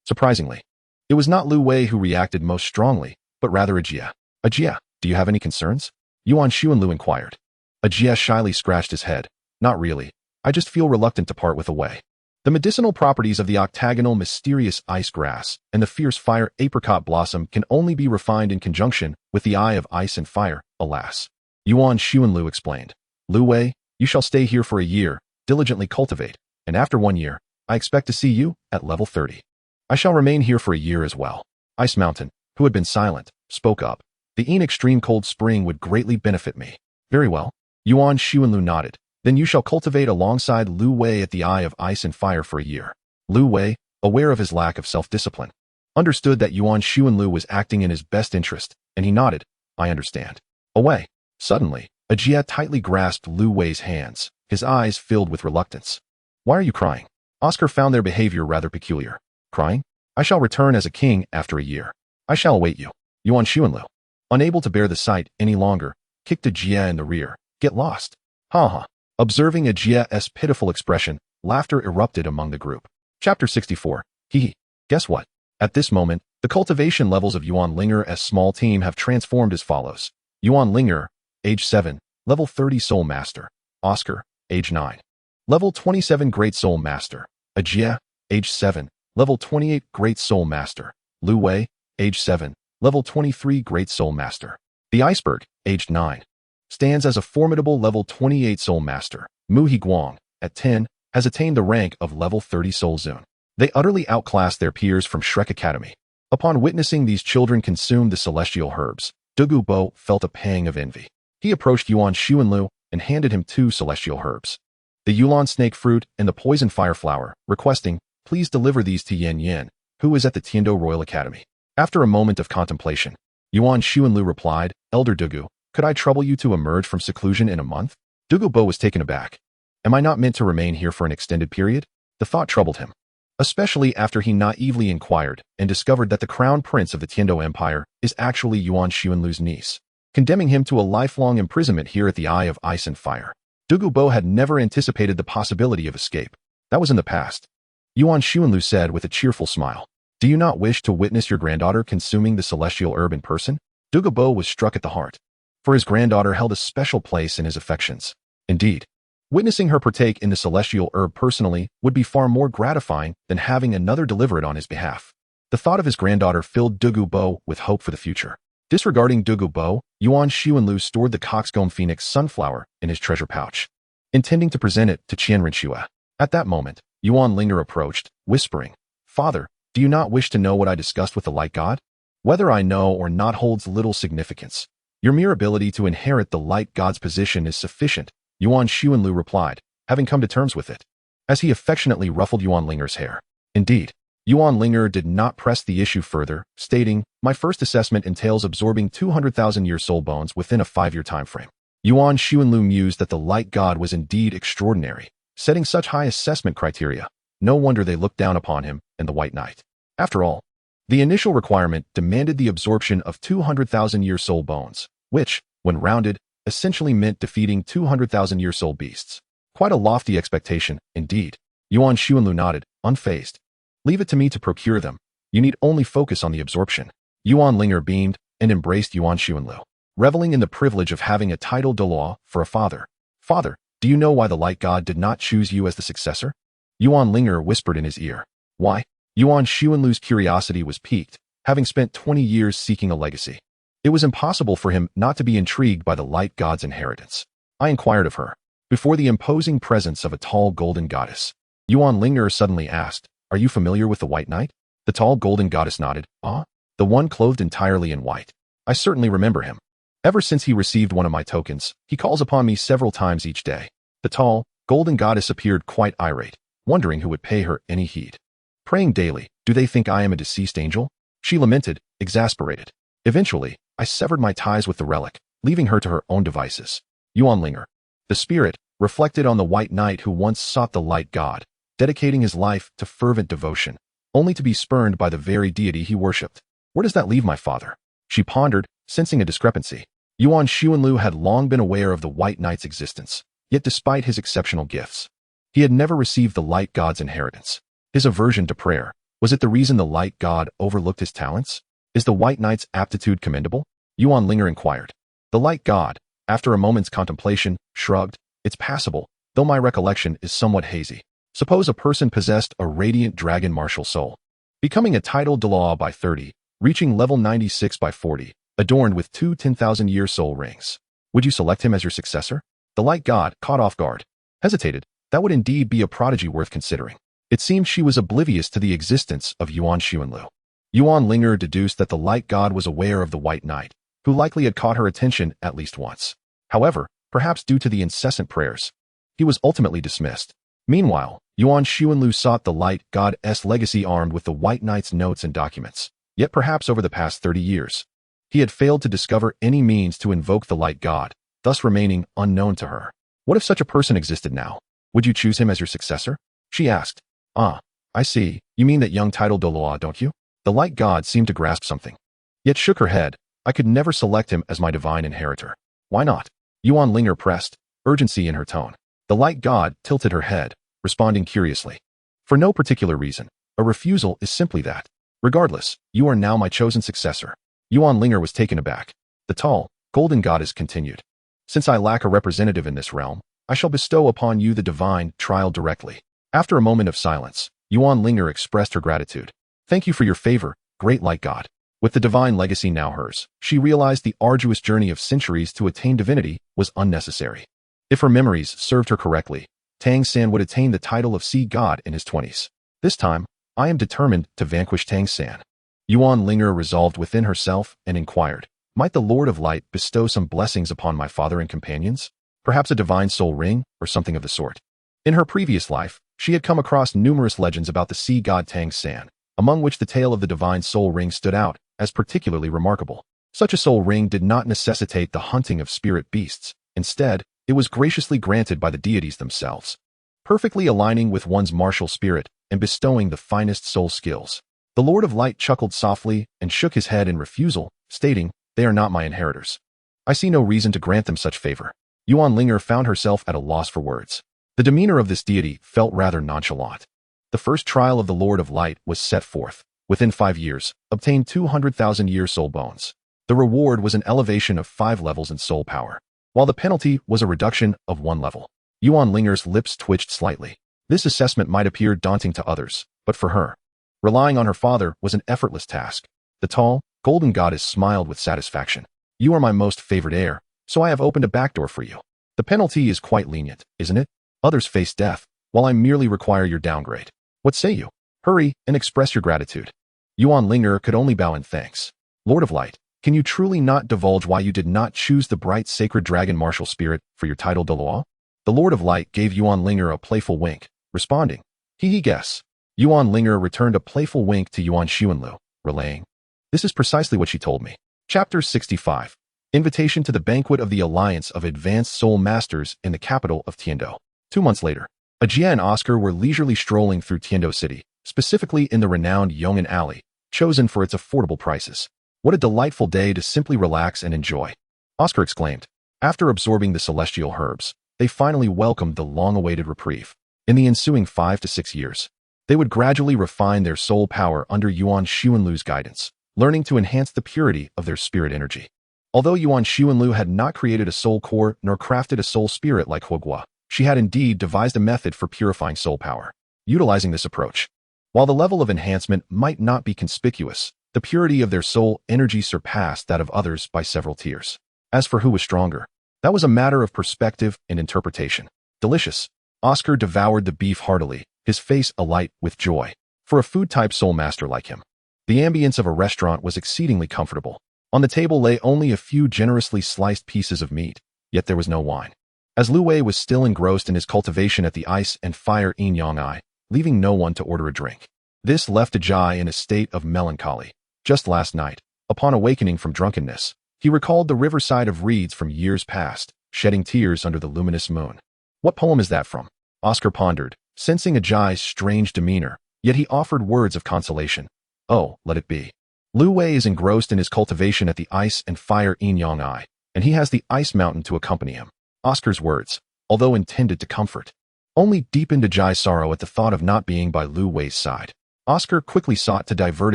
Surprisingly, it was not Lu Wei who reacted most strongly, but rather Ajia. Ajia, do you have any concerns? Yuan Xuanlu inquired. Ajia shyly scratched his head. Not really. I just feel reluctant to part with a Wei. The medicinal properties of the octagonal mysterious ice grass and the fierce fire apricot blossom can only be refined in conjunction with the Eye of Ice and Fire, alas. Yuan Xuanlu explained. Lu Wei, you shall stay here for a year, diligently cultivate, and after 1 year, I expect to see you at level 30. I shall remain here for a year as well. Ice Mountain, who had been silent, spoke up. The extreme cold spring would greatly benefit me. Very well. Yuan Xuanlu nodded. Then you shall cultivate alongside Lu Wei at the Eye of Ice and Fire for a year. Lu Wei, aware of his lack of self-discipline, understood that Yuan Xuanlu was acting in his best interest, and he nodded. I understand. Away. Suddenly, Ajia tightly grasped Lu Wei's hands, his eyes filled with reluctance. Why are you crying? Oscar found their behavior rather peculiar. Crying? I shall return as a king after a year. I shall await you. Yuan Xuanlu, unable to bear the sight any longer, kicked Ajia in the rear. Get lost. Ha. Observing Ajia's pitiful expression, laughter erupted among the group. Chapter 64. Hee. Guess what? At this moment, the cultivation levels of Yuan Linger's small team have transformed as follows. Yuan Linger, age 7, level 30 Soul Master. Oscar, age 9. Level 27 Great Soul Master. Ajia, age 7, level 28 Great Soul Master. Lu Wei, age 7, level 23 Great Soul Master. The Iceberg, aged 9, stands as a formidable level 28 Soul Master. Mu Guang, at 10, has attained the rank of level 30 Soul Zone. They utterly outclass their peers from Shrek Academy. Upon witnessing these children consume the celestial herbs, Ju Douluo felt a pang of envy. He approached Yuan Linger and handed him 2 celestial herbs, the Yuan snake fruit and the poison fire flower, requesting, "Please deliver these to Yan Yan, who is at the Tindo Royal Academy." After a moment of contemplation, Yuan Linger replied, "Elder Douluo, could I trouble you to emerge from seclusion in a month?" Ju Douluo was taken aback. Am I not meant to remain here for an extended period? The thought troubled him, especially after he naively inquired and discovered that the crown prince of the Tindo Empire is actually Yuan Linger's niece, condemning him to a lifelong imprisonment here at the Eye of Ice and Fire. Ju Douluo had never anticipated the possibility of escape. That was in the past. Yuan Linger said with a cheerful smile, "Do you not wish to witness your granddaughter consuming the celestial herb in person?" Ju Douluo was struck at the heart, for his granddaughter held a special place in his affections. Indeed, witnessing her partake in the celestial herb personally would be far more gratifying than having another deliver it on his behalf. The thought of his granddaughter filled Ju Douluo with hope for the future. Disregarding Ju Douluo, Yuan Linger stored the coxcomb phoenix sunflower in his treasure pouch, intending to present it to Qian Rinxue. At that moment, Yuan Linger approached, whispering, "Father, do you not wish to know what I discussed with the light god? Whether I know or not holds little significance. Your mere ability to inherit the light god's position is sufficient." Yuan Linger replied, having come to terms with it, as he affectionately ruffled Yuan Linger's hair. Indeed, Yuan Linger did not press the issue further, stating, "My first assessment entails absorbing 200,000-year soul bones within a 5-year time frame." Yuan Linger mused that the light god was indeed extraordinary, setting such high assessment criteria. No wonder they looked down upon him and the White Knight. After all, the initial requirement demanded the absorption of 200,000-year soul bones, which, when rounded, essentially meant defeating 200,000-year soul beasts. Quite a lofty expectation, indeed. Yuan Linger nodded, unfazed. "Leave it to me to procure them. You need only focus on the absorption." Yuan Linger beamed and embraced Yuan Linger, reveling in the privilege of having a title Douluo for a father. "Father, do you know why the light god did not choose you as the successor?" Yuan Linger whispered in his ear. "Why?" Yuan Linger's curiosity was piqued, having spent 20 years seeking a legacy. It was impossible for him not to be intrigued by the light god's inheritance. "I inquired of her." Before the imposing presence of a tall golden goddess, Yuan Linger suddenly asked, "Are you familiar with the White Knight?" The tall golden goddess nodded. "Ah, the one clothed entirely in white. I certainly remember him. Ever since he received one of my tokens, he calls upon me several times each day." The tall, golden goddess appeared quite irate, wondering who would pay her any heed. "Praying daily, do they think I am a deceased angel?" She lamented, exasperated. "Eventually, I severed my ties with the relic, leaving her to her own devices." Yuan Linger, the spirit, reflected on the White Knight who once sought the light god, dedicating his life to fervent devotion, only to be spurned by the very deity he worshipped. "Where does that leave my father?" She pondered, sensing a discrepancy. Yuan Linger had long been aware of the White Knight's existence, yet despite his exceptional gifts, he had never received the light god's inheritance. His aversion to prayer, was it the reason the light god overlooked his talents? Is the White Knight's aptitude commendable? Yuan Linger inquired. The light god, after a moment's contemplation, shrugged. "It's passable, though my recollection is somewhat hazy. Suppose a person possessed a radiant dragon martial soul, becoming a title Douluo by 30, reaching level 96 by 40, adorned with 2 10,000-year soul rings. Would you select him as your successor?" The light god, caught off guard, hesitated. That would indeed be a prodigy worth considering. It seemed she was oblivious to the existence of Yuan Linger. Yuan Linger deduced that the light god was aware of the White Knight, who likely had caught her attention at least once. However, perhaps due to the incessant prayers, he was ultimately dismissed. Meanwhile, Yuan Linger sought the light god's legacy armed with the White Knight's notes and documents. Yet perhaps over the past 30 years, he had failed to discover any means to invoke the light god, thus remaining unknown to her. What if such a person existed now? Would you choose him as your successor? She asked. "Ah, I see. You mean that young title Douluo, don't you?" The light god seemed to grasp something, yet shook her head. "I could never select him as my divine inheritor." "Why not?" Yuan Linger pressed, urgency in her tone. The light god tilted her head, responding curiously. "For no particular reason. A refusal is simply that. Regardless, you are now my chosen successor." Yuan Linger was taken aback. The tall, golden goddess continued. "Since I lack a representative in this realm, I shall bestow upon you the divine trial directly." After a moment of silence, Yuan Linger expressed her gratitude. "Thank you for your favor, great light god." With the divine legacy now hers, she realized the arduous journey of centuries to attain divinity was unnecessary. If her memories served her correctly, Tang San would attain the title of Sea God in his 20s. This time, I am determined to vanquish Tang San. Yuan Linger resolved within herself and inquired, might the Lord of Light bestow some blessings upon my father and companions? Perhaps a divine soul ring, or something of the sort. In her previous life, she had come across numerous legends about the sea god Tang San, among which the tale of the divine soul ring stood out as particularly remarkable. Such a soul ring did not necessitate the hunting of spirit beasts. Instead, it was graciously granted by the deities themselves, perfectly aligning with one's martial spirit and bestowing the finest soul skills. The Lord of Light chuckled softly and shook his head in refusal, stating, they are not my inheritors. I see no reason to grant them such favor. Yuan Linger found herself at a loss for words. The demeanor of this deity felt rather nonchalant. The first trial of the Lord of Light was set forth. Within 5 years, obtain 200,000-year soul bones. The reward was an elevation of 5 levels in soul power, while the penalty was a reduction of 1 level. Yuan Linger's lips twitched slightly. This assessment might appear daunting to others, but for her, relying on her father was an effortless task. The tall, golden goddess smiled with satisfaction. You are my most favored heir, so I have opened a backdoor for you. The penalty is quite lenient, isn't it? Others face death, while I merely require your downgrade. What say you? Hurry and express your gratitude. Yuan Linger could only bow in thanks. Lord of Light, can you truly not divulge why you did not choose the bright sacred dragon martial spirit for your title Douluo? The Lord of Light gave Yuan Linger a playful wink, responding, he guess. Yuan Linger returned a playful wink to Yuan Xuanlu, relaying, this is precisely what she told me. Chapter 65. Invitation to the Banquet of the Alliance of Advanced Soul Masters in the capital of Tindo. 2 months later, Ajia and Oscar were leisurely strolling through Tindo City, specifically in the renowned Yong'an Alley, chosen for its affordable prices. What a delightful day to simply relax and enjoy, Oscar exclaimed. After absorbing the celestial herbs, they finally welcomed the long-awaited reprieve. In the ensuing 5 to 6 years, they would gradually refine their soul power under Yuan Xuanlu's guidance, learning to enhance the purity of their spirit energy. Although Yuan Xuanlu had not created a soul core nor crafted a soul spirit like Huogua, she had indeed devised a method for purifying soul power. Utilizing this approach, while the level of enhancement might not be conspicuous, the purity of their soul energy surpassed that of others by several tiers. As for who was stronger, that was a matter of perspective and interpretation. Delicious. Oscar devoured the beef heartily, his face alight with joy. For a food-type soul master like him, the ambience of a restaurant was exceedingly comfortable. On the table lay only a few generously sliced pieces of meat, yet there was no wine. As Lu Wei was still engrossed in his cultivation at the ice and fire Yin Yang Ai, leaving no one to order a drink. This left Ajai in a state of melancholy. Just last night, upon awakening from drunkenness, he recalled the riverside of reeds from years past, shedding tears under the luminous moon. What poem is that from? Oscar pondered, sensing Ajai's strange demeanor, yet he offered words of consolation. Oh, let it be. Lu Wei is engrossed in his cultivation at the ice and fire Yin Yang Ai, and he has the ice mountain to accompany him. Oscar's words, although intended to comfort, only deepened Ajai's sorrow at the thought of not being by Lu Wei's side. Oscar quickly sought to divert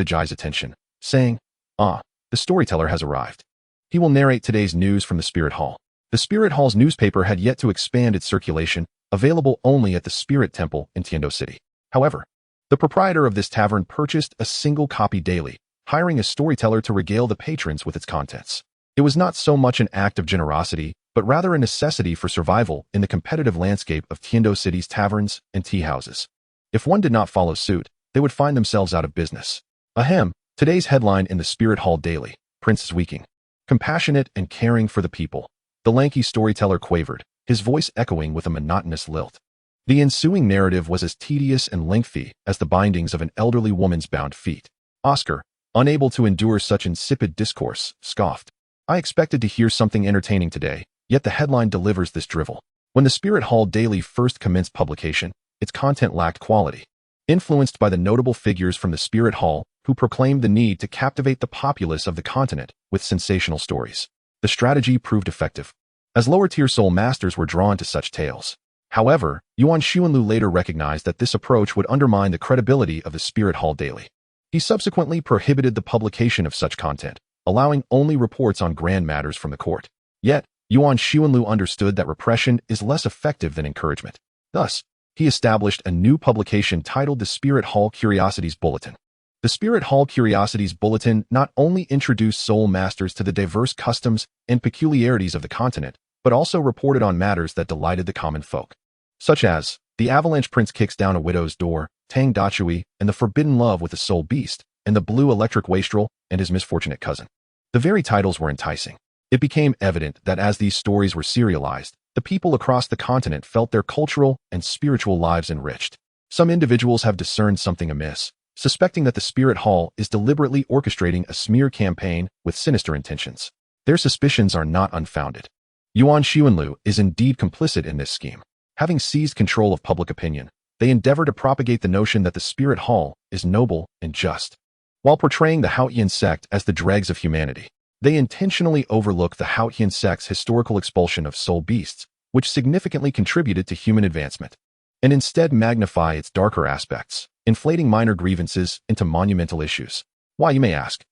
Ajai's attention, saying, the storyteller has arrived. He will narrate today's news from the Spirit Hall. The Spirit Hall's newspaper had yet to expand its circulation, available only at the Spirit Temple in Tindo City. However, the proprietor of this tavern purchased a single copy daily, hiring a storyteller to regale the patrons with its contents. It was not so much an act of generosity, but rather a necessity for survival in the competitive landscape of Tindo City's taverns and tea houses. If one did not follow suit, they would find themselves out of business. Ahem, today's headline in the Spirit Hall Daily, Prince Weeking. Compassionate and caring for the people. The lanky storyteller quavered, his voice echoing with a monotonous lilt. The ensuing narrative was as tedious and lengthy as the bindings of an elderly woman's bound feet. Oscar, unable to endure such insipid discourse, scoffed. I expected to hear something entertaining today, yet the headline delivers this drivel. When the Spirit Hall Daily first commenced publication, its content lacked quality. Influenced by the notable figures from the Spirit Hall, who proclaimed the need to captivate the populace of the continent with sensational stories, the strategy proved effective, as lower-tier soul masters were drawn to such tales. However, Yuan Xuanlu later recognized that this approach would undermine the credibility of the Spirit Hall Daily. He subsequently prohibited the publication of such content, allowing only reports on grand matters from the court. Yet, Yuan Xuanlu understood that repression is less effective than encouragement. Thus, he established a new publication titled the Spirit Hall Curiosities Bulletin. The Spirit Hall Curiosities Bulletin not only introduced soul masters to the diverse customs and peculiarities of the continent, but also reported on matters that delighted the common folk, such as the Avalanche Prince kicks down a widow's door, Tang Dachui and the forbidden love with the soul beast, and the blue electric wastrel and his misfortunate cousin. The very titles were enticing. It became evident that as these stories were serialized, the people across the continent felt their cultural and spiritual lives enriched. Some individuals have discerned something amiss, suspecting that the Spirit Hall is deliberately orchestrating a smear campaign with sinister intentions. Their suspicions are not unfounded. Yuan Linger is indeed complicit in this scheme. Having seized control of public opinion, they endeavor to propagate the notion that the Spirit Hall is noble and just. While portraying the Haotian sect as the dregs of humanity, they intentionally overlook the Haotian sect's historical expulsion of soul beasts, which significantly contributed to human advancement, and instead magnify its darker aspects, inflating minor grievances into monumental issues. Why, you may ask?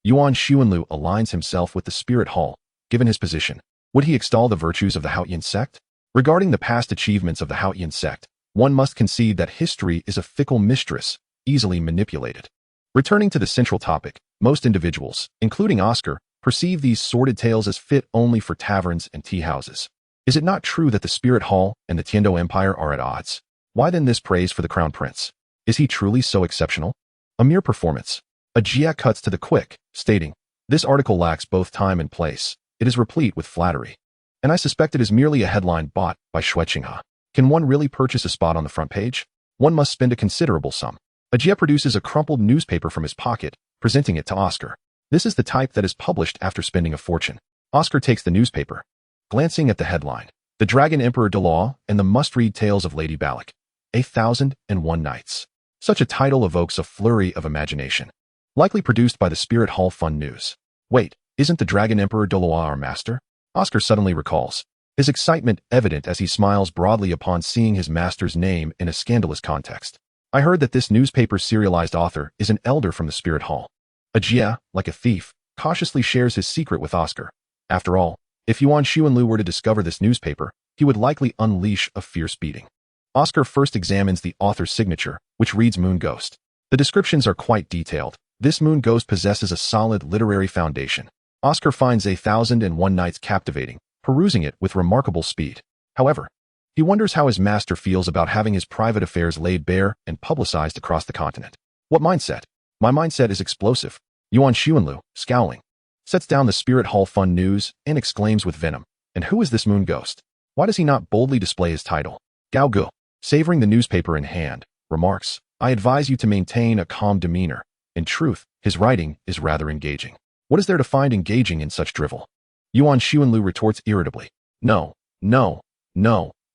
Yuan Linger aligns himself with the Spirit Hall. Given his position, would he extol the virtues of the Haotian sect? Regarding the past achievements of the Haotian sect, one must concede that history is a fickle mistress, easily manipulated. Returning to the central topic, most individuals, including Oscar, perceive these sordid tales as fit only for taverns and tea houses. Is it not true that the Spirit Hall and the Tindo Empire are at odds? Why then this praise for the Crown Prince? Is he truly so exceptional? A mere performance. A Jia cuts to the quick, stating, "This article lacks both time and place. It is replete with flattery. And I suspect it is merely a headline bought by Shueqinghe. Can one really purchase a spot on the front page? One must spend a considerable sum." A Jia produces a crumpled newspaper from his pocket, presenting it to Oscar. This is the type that is published after spending a fortune. Oscar takes the newspaper. Glancing at the headline, "The Dragon Emperor Douluo and the Must-Read Tales of Lady Balak, 1,001 Nights." Such a title evokes a flurry of imagination. Likely produced by the Spirit Hall Fund News. Wait, isn't the Dragon Emperor Douluo our master? Oscar suddenly recalls, his excitement evident as he smiles broadly upon seeing his master's name in a scandalous context. I heard that this newspaper's serialized author is an elder from the Spirit Hall. A Jia, like a thief, cautiously shares his secret with Oscar. After all, if Yuan Linger were to discover this newspaper, he would likely unleash a fierce beating. Oscar first examines the author's signature, which reads Moon Ghost. The descriptions are quite detailed. This moon ghost possesses a solid literary foundation. Oscar finds 1,001 Nights captivating, perusing it with remarkable speed. However, he wonders how his master feels about having his private affairs laid bare and publicized across the continent. What mindset? My mindset is explosive. Yuan Linger, scowling, sets down the Spirit Hall Fund News and exclaims with venom, "And who is this moon ghost? Why does he not boldly display his title?" Gao Gu, savoring the newspaper in hand, remarks, "I advise you to maintain a calm demeanor. In truth, his writing is rather engaging." What is there to find engaging in such drivel? Yuan Linger retorts irritably, No.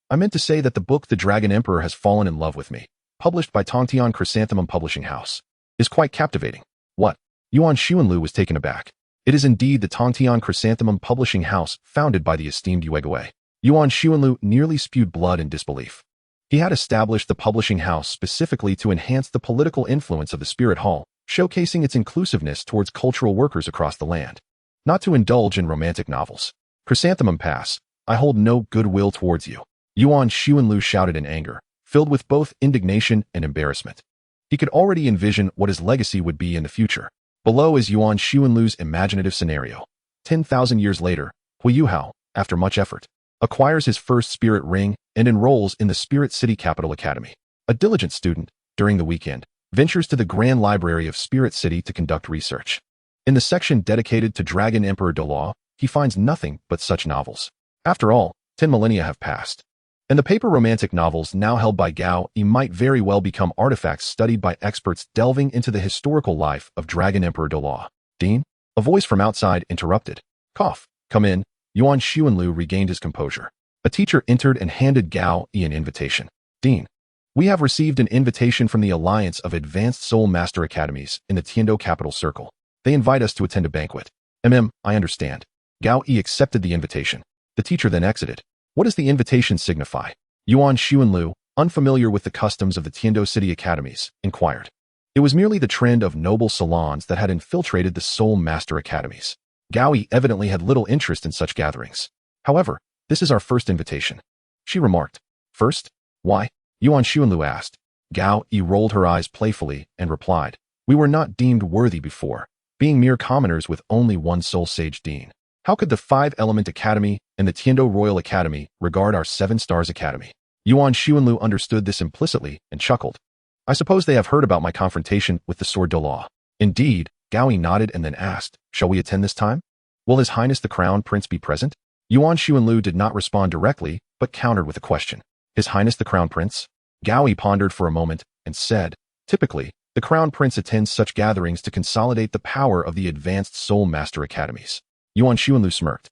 I meant to say that the book The Dragon Emperor Has Fallen in Love with Me, published by Tongtian Chrysanthemum Publishing House, is quite captivating." What? Yuan Linger was taken aback. It is indeed the Tongtian Chrysanthemum Publishing House, founded by the esteemed Yuegui. Yuan Linger nearly spewed blood in disbelief. He had established the publishing house specifically to enhance the political influence of the Spirit Hall, showcasing its inclusiveness towards cultural workers across the land. Not to indulge in romantic novels. Chrysanthemum Pass, I hold no goodwill towards you. Yuan Linger shouted in anger, filled with both indignation and embarrassment. He could already envision what his legacy would be in the future. Below is Yuan Linger's imaginative scenario. 10,000 years later, Hu Hao, after much effort, acquires his first spirit ring and enrolls in the Spirit City Capital Academy. A diligent student, during the weekend, ventures to the Grand Library of Spirit City to conduct research. In the section dedicated to Dragon Emperor Douluo, he finds nothing but such novels. After all, 10 millennia have passed. And the paper romantic novels now held by Gao Yi might very well become artifacts studied by experts delving into the historical life of Dragon Emperor Douluo. "Dean?" A voice from outside interrupted. "Cough. Come in." Yuan Linger regained his composure. A teacher entered and handed Gao Yi an invitation. "Dean, we have received an invitation from the Alliance of Advanced Soul Master Academies in the Tindo Capital Circle. They invite us to attend a banquet." I understand." Gao Yi accepted the invitation. The teacher then exited. What does the invitation signify? Yuan Linger, unfamiliar with the customs of the Tindo City Academies, inquired. It was merely the trend of noble salons that had infiltrated the Soul Master Academies. Gao Yi evidently had little interest in such gatherings. "However, this is our first invitation," she remarked. "First? Why?" Yuan Linger asked. Gao Yi rolled her eyes playfully and replied, We were not deemed worthy before, being mere commoners with only one sole sage dean. How could the Five-Element Academy and the Tindo Royal Academy regard our Seven Stars Academy? Yuan Xuanlu understood this implicitly and chuckled. I suppose they have heard about my confrontation with the Sword Douluo. Indeed, Gaoyi nodded and then asked, shall we attend this time? Will His Highness the Crown Prince be present? Yuan Xuanlu did not respond directly, but countered with a question. His Highness the Crown Prince? Gaoyi pondered for a moment and said, typically, the Crown Prince attends such gatherings to consolidate the power of the advanced Soul Master Academies. Yuan Xuanlu smirked.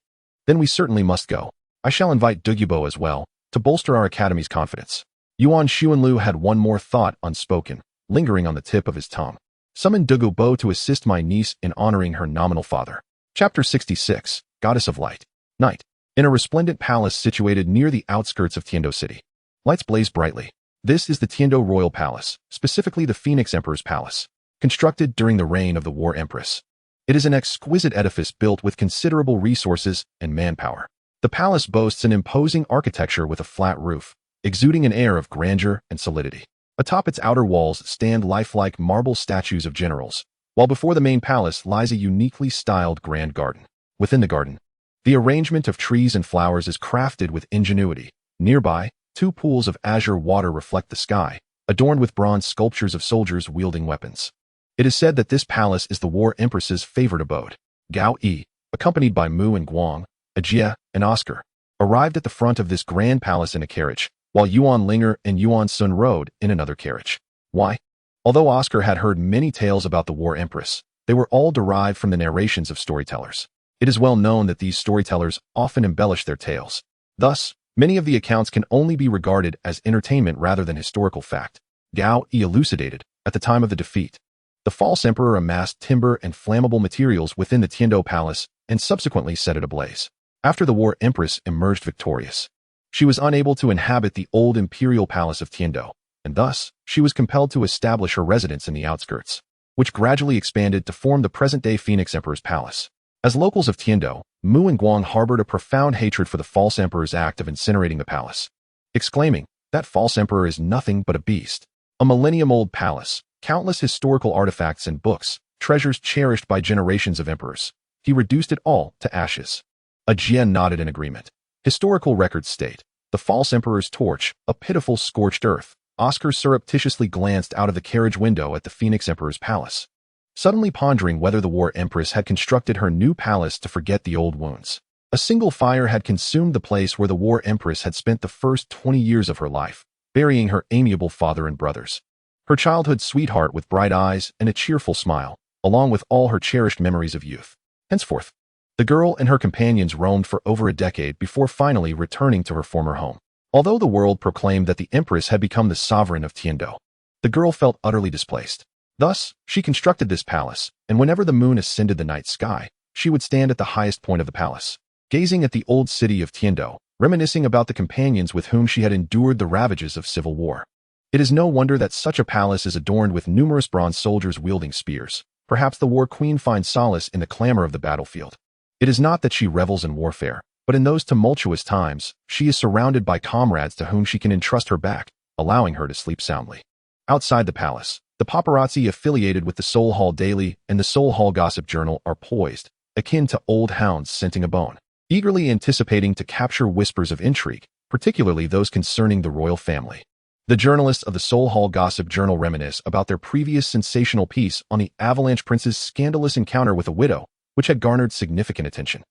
Then we certainly must go. I shall invite Douluo as well, to bolster our academy's confidence. Yuan Xuanlu had one more thought unspoken, lingering on the tip of his tongue. Summon Douluo to assist my niece in honoring her nominal father. Chapter 66, Goddess of Light. Night. In a resplendent palace situated near the outskirts of Tindo City. Lights blaze brightly. This is the Tindo Royal Palace, specifically the Phoenix Emperor's Palace, constructed during the reign of the War Empress. It is an exquisite edifice built with considerable resources and manpower. The palace boasts an imposing architecture with a flat roof, exuding an air of grandeur and solidity. Atop its outer walls stand lifelike marble statues of generals, while before the main palace lies a uniquely styled grand garden. Within the garden, the arrangement of trees and flowers is crafted with ingenuity. Nearby, two pools of azure water reflect the sky, adorned with bronze sculptures of soldiers wielding weapons. It is said that this palace is the War Empress's favorite abode. Gao Yi, accompanied by Mu and Guang, Ajie, and Oscar, arrived at the front of this grand palace in a carriage, while Yuan Ling'er and Yuan Sun rode in another carriage. Why? Although Oscar had heard many tales about the War Empress, they were all derived from the narrations of storytellers. It is well known that these storytellers often embellish their tales. Thus, many of the accounts can only be regarded as entertainment rather than historical fact. Gao Yi elucidated, at the time of the defeat, the false emperor amassed timber and flammable materials within the Tindo Palace and subsequently set it ablaze. After the War Empress emerged victorious, she was unable to inhabit the old imperial palace of Tindo, and thus, she was compelled to establish her residence in the outskirts, which gradually expanded to form the present-day Phoenix Emperor's Palace. As locals of Tindo, Mu and Guang harbored a profound hatred for the false emperor's act of incinerating the palace, exclaiming, that false emperor is nothing but a beast. A millennium-old palace, countless historical artifacts and books, treasures cherished by generations of emperors. He reduced it all to ashes. Ajie nodded in agreement. Historical records state, the false emperor's torch, a pitiful scorched earth. Oscar surreptitiously glanced out of the carriage window at the Phoenix Emperor's palace, suddenly pondering whether the War Empress had constructed her new palace to forget the old wounds. A single fire had consumed the place where the War Empress had spent the first 20 years of her life, burying her amiable father and brothers. Her childhood sweetheart with bright eyes and a cheerful smile, along with all her cherished memories of youth. Henceforth, the girl and her companions roamed for over a decade before finally returning to her former home. Although the world proclaimed that the Empress had become the sovereign of Tindo, the girl felt utterly displaced. Thus, she constructed this palace, and whenever the moon ascended the night sky, she would stand at the highest point of the palace, gazing at the old city of Tindo, reminiscing about the companions with whom she had endured the ravages of civil war. It is no wonder that such a palace is adorned with numerous bronze soldiers wielding spears. Perhaps the war queen finds solace in the clamor of the battlefield. It is not that she revels in warfare, but in those tumultuous times, she is surrounded by comrades to whom she can entrust her back, allowing her to sleep soundly. Outside the palace, the paparazzi affiliated with the Seoul Hall Daily and the Seoul Hall Gossip Journal are poised, akin to old hounds scenting a bone, eagerly anticipating to capture whispers of intrigue, particularly those concerning the royal family. The journalists of the Seoul Hall Gossip Journal reminisce about their previous sensational piece on the Avalanche Prince's scandalous encounter with a widow, which had garnered significant attention.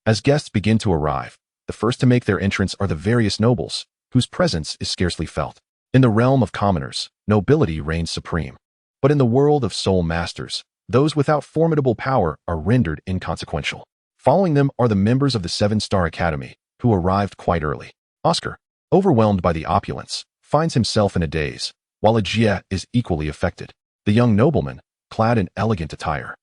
As guests begin to arrive, the first to make their entrance are the various nobles, whose presence is scarcely felt. In the realm of commoners, nobility reigns supreme. But in the world of soul masters, those without formidable power are rendered inconsequential. Following them are the members of the Seven-Star Academy, who arrived quite early. Oscar, overwhelmed by the opulence, finds himself in a daze, while Ajie is equally affected. The young noblemen, clad in elegant attire,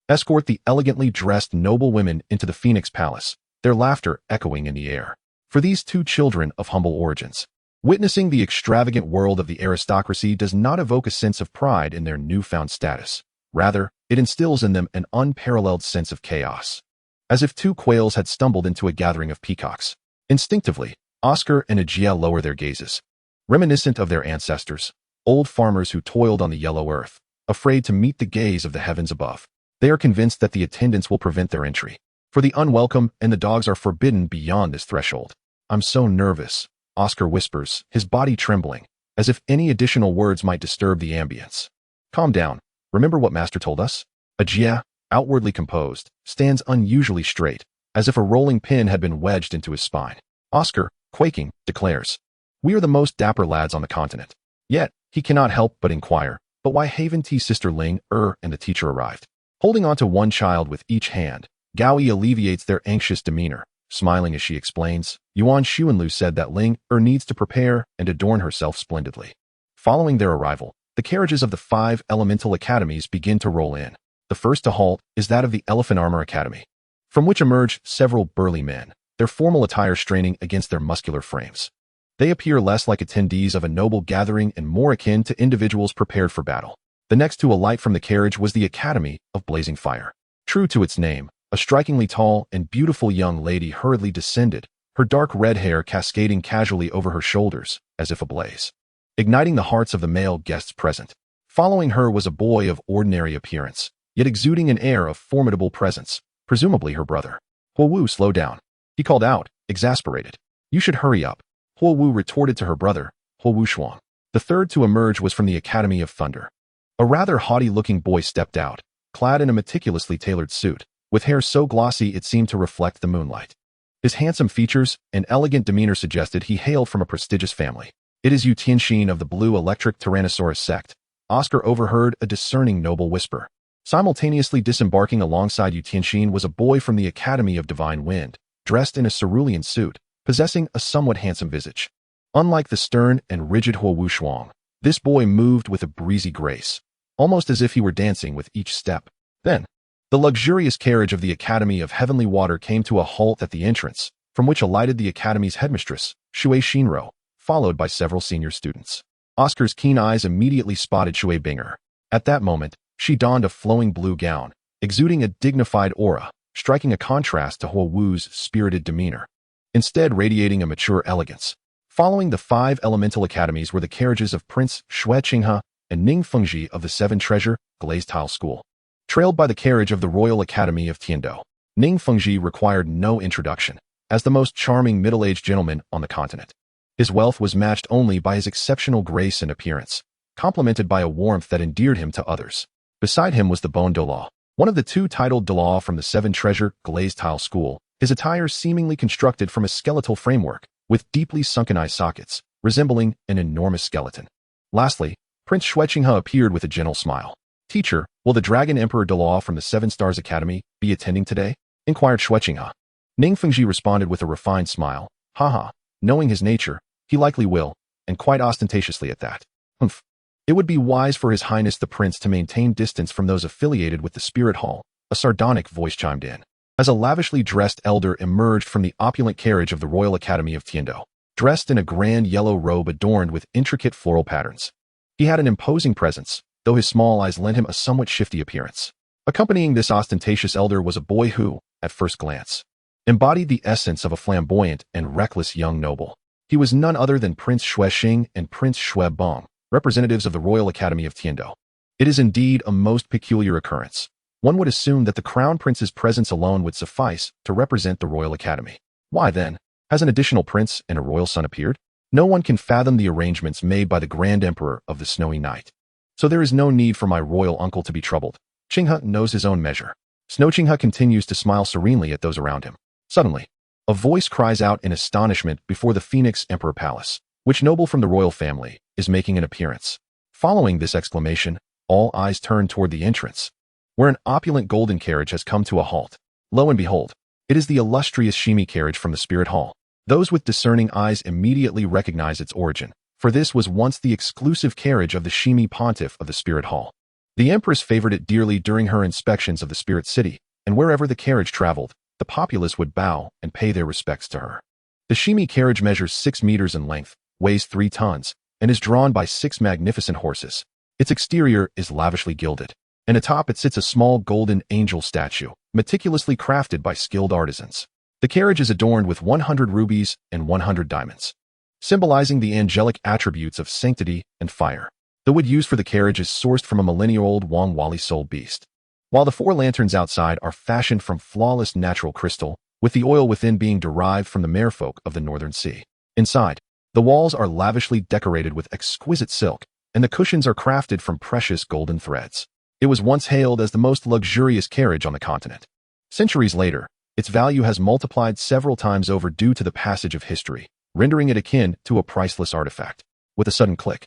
escort the elegantly dressed noble women into the Phoenix Palace, their laughter echoing in the air. For these two children of humble origins, witnessing the extravagant world of the aristocracy does not evoke a sense of pride in their newfound status. Rather, it instills in them an unparalleled sense of chaos, as if two quails had stumbled into a gathering of peacocks. Instinctively, Oscar and Ajie lower their gazes, reminiscent of their ancestors, old farmers who toiled on the yellow earth. afraid to meet the gaze of the heavens above. They are convinced that the attendants will prevent their entry. For the unwelcome and the dogs are forbidden beyond this threshold. I'm so nervous, Oscar whispers, his body trembling, as if any additional words might disturb the ambience. Calm down. Remember what Master told us? Ajia, outwardly composed, stands unusually straight, as if a rolling pin had been wedged into his spine. Oscar, quaking, declares, "We are the most dapper lads on the continent." Yet, he cannot help but inquire, but why haven't Sister Ling'er and the teacher arrived? Holding on to one child with each hand, Gaoyi alleviates their anxious demeanor, smiling as she explains, Yuan Xuanlu said that Ling'er needs to prepare and adorn herself splendidly. Following their arrival, the carriages of the 5 elemental academies begin to roll in. The first to halt is that of the Elephant Armor Academy, from which emerge several burly men, their formal attire straining against their muscular frames. They appear less like attendees of a noble gathering and more akin to individuals prepared for battle. The next to alight from the carriage was the Academy of Blazing Fire. True to its name, a strikingly tall and beautiful young lady hurriedly descended, her dark red hair cascading casually over her shoulders, as if ablaze, igniting the hearts of the male guests present. Following her was a boy of ordinary appearance, yet exuding an air of formidable presence, presumably her brother. Huo Wu, slow down, he called out, exasperated. You should hurry up, Huo Wu retorted to her brother, Huo Wu Shuang. The third to emerge was from the Academy of Thunder. A rather haughty-looking boy stepped out, clad in a meticulously tailored suit, with hair so glossy it seemed to reflect the moonlight. His handsome features and elegant demeanor suggested he hailed from a prestigious family. It is Yu Tianxin of the Blue Electric Tyrannosaurus sect. Oscar overheard a discerning noble whisper. Simultaneously disembarking alongside Yu Tianxin was a boy from the Academy of Divine Wind, dressed in a cerulean suit, possessing a somewhat handsome visage. Unlike the stern and rigid Huo Wu Shuang, this boy moved with a breezy grace, almost as if he were dancing with each step. Then, the luxurious carriage of the Academy of Heavenly Water came to a halt at the entrance, from which alighted the Academy's headmistress, Shui Shinro, followed by several senior students. Oscar's keen eyes immediately spotted Shui Binger. At that moment, she donned a flowing blue gown, exuding a dignified aura, striking a contrast to Huo Wu's spirited demeanor, instead radiating a mature elegance. Following the 5 elemental academies were the carriages of Prince Xue Qinghe and Ning Fengji of the 7 Treasure Glazed Tile School, trailed by the carriage of the Royal Academy of Tindo. Ning Fengji required no introduction, as the most charming middle-aged gentleman on the continent. His wealth was matched only by his exceptional grace and appearance, complemented by a warmth that endeared him to others. Beside him was the Bon Douluo, one of the 2 titled Douluo from the 7 Treasure Glazed Tile School, his attire seemingly constructed from a skeletal framework, with deeply sunken eye sockets, resembling an enormous skeleton. Lastly, Prince Xue Qinghe appeared with a gentle smile. Teacher, will the Dragon Emperor Douluo from the 7 Stars Academy be attending today? Inquired Xue Qinghe. Ning Fengji responded with a refined smile. Haha, knowing his nature, he likely will, and quite ostentatiously at that. Humph. It would be wise for His Highness the Prince to maintain distance from those affiliated with the Spirit Hall, a sardonic voice chimed in, as a lavishly dressed elder emerged from the opulent carriage of the Royal Academy of Tindo, dressed in a grand yellow robe adorned with intricate floral patterns. He had an imposing presence, though his small eyes lent him a somewhat shifty appearance. Accompanying this ostentatious elder was a boy who, at first glance, embodied the essence of a flamboyant and reckless young noble. He was none other than Prince Xue Xing and Prince Xue Bong, representatives of the Royal Academy of Tindo. It is indeed a most peculiar occurrence. One would assume that the Crown Prince's presence alone would suffice to represent the Royal Academy. Why then, has an additional prince and a royal son appeared? No one can fathom the arrangements made by the Grand Emperor of the Snowy Night. So there is no need for my royal uncle to be troubled. Qinghe knows his own measure. Snow Qinghe continues to smile serenely at those around him. Suddenly, a voice cries out in astonishment before the Phoenix Emperor Palace. Which noble from the royal family is making an appearance? Following this exclamation, all eyes turn toward the entrance, where an opulent golden carriage has come to a halt. Lo and behold, it is the illustrious Shimi carriage from the Spirit Hall. Those with discerning eyes immediately recognize its origin, for this was once the exclusive carriage of the Shimi Pontiff of the Spirit Hall. The Empress favored it dearly during her inspections of the Spirit City, and wherever the carriage traveled, the populace would bow and pay their respects to her. The Shimi carriage measures 6 meters in length, weighs 3 tons, and is drawn by 6 magnificent horses. Its exterior is lavishly gilded, and atop it sits a small golden angel statue, meticulously crafted by skilled artisans. The carriage is adorned with 100 rubies and 100 diamonds, symbolizing the angelic attributes of sanctity and fire. The wood used for the carriage is sourced from a millennia-old Wang Wali soul beast, while the 4 lanterns outside are fashioned from flawless natural crystal, with the oil within being derived from the merfolk of the Northern Sea. Inside, the walls are lavishly decorated with exquisite silk, and the cushions are crafted from precious golden threads. It was once hailed as the most luxurious carriage on the continent. Centuries later, its value has multiplied several times over due to the passage of history, rendering it akin to a priceless artifact. With a sudden click,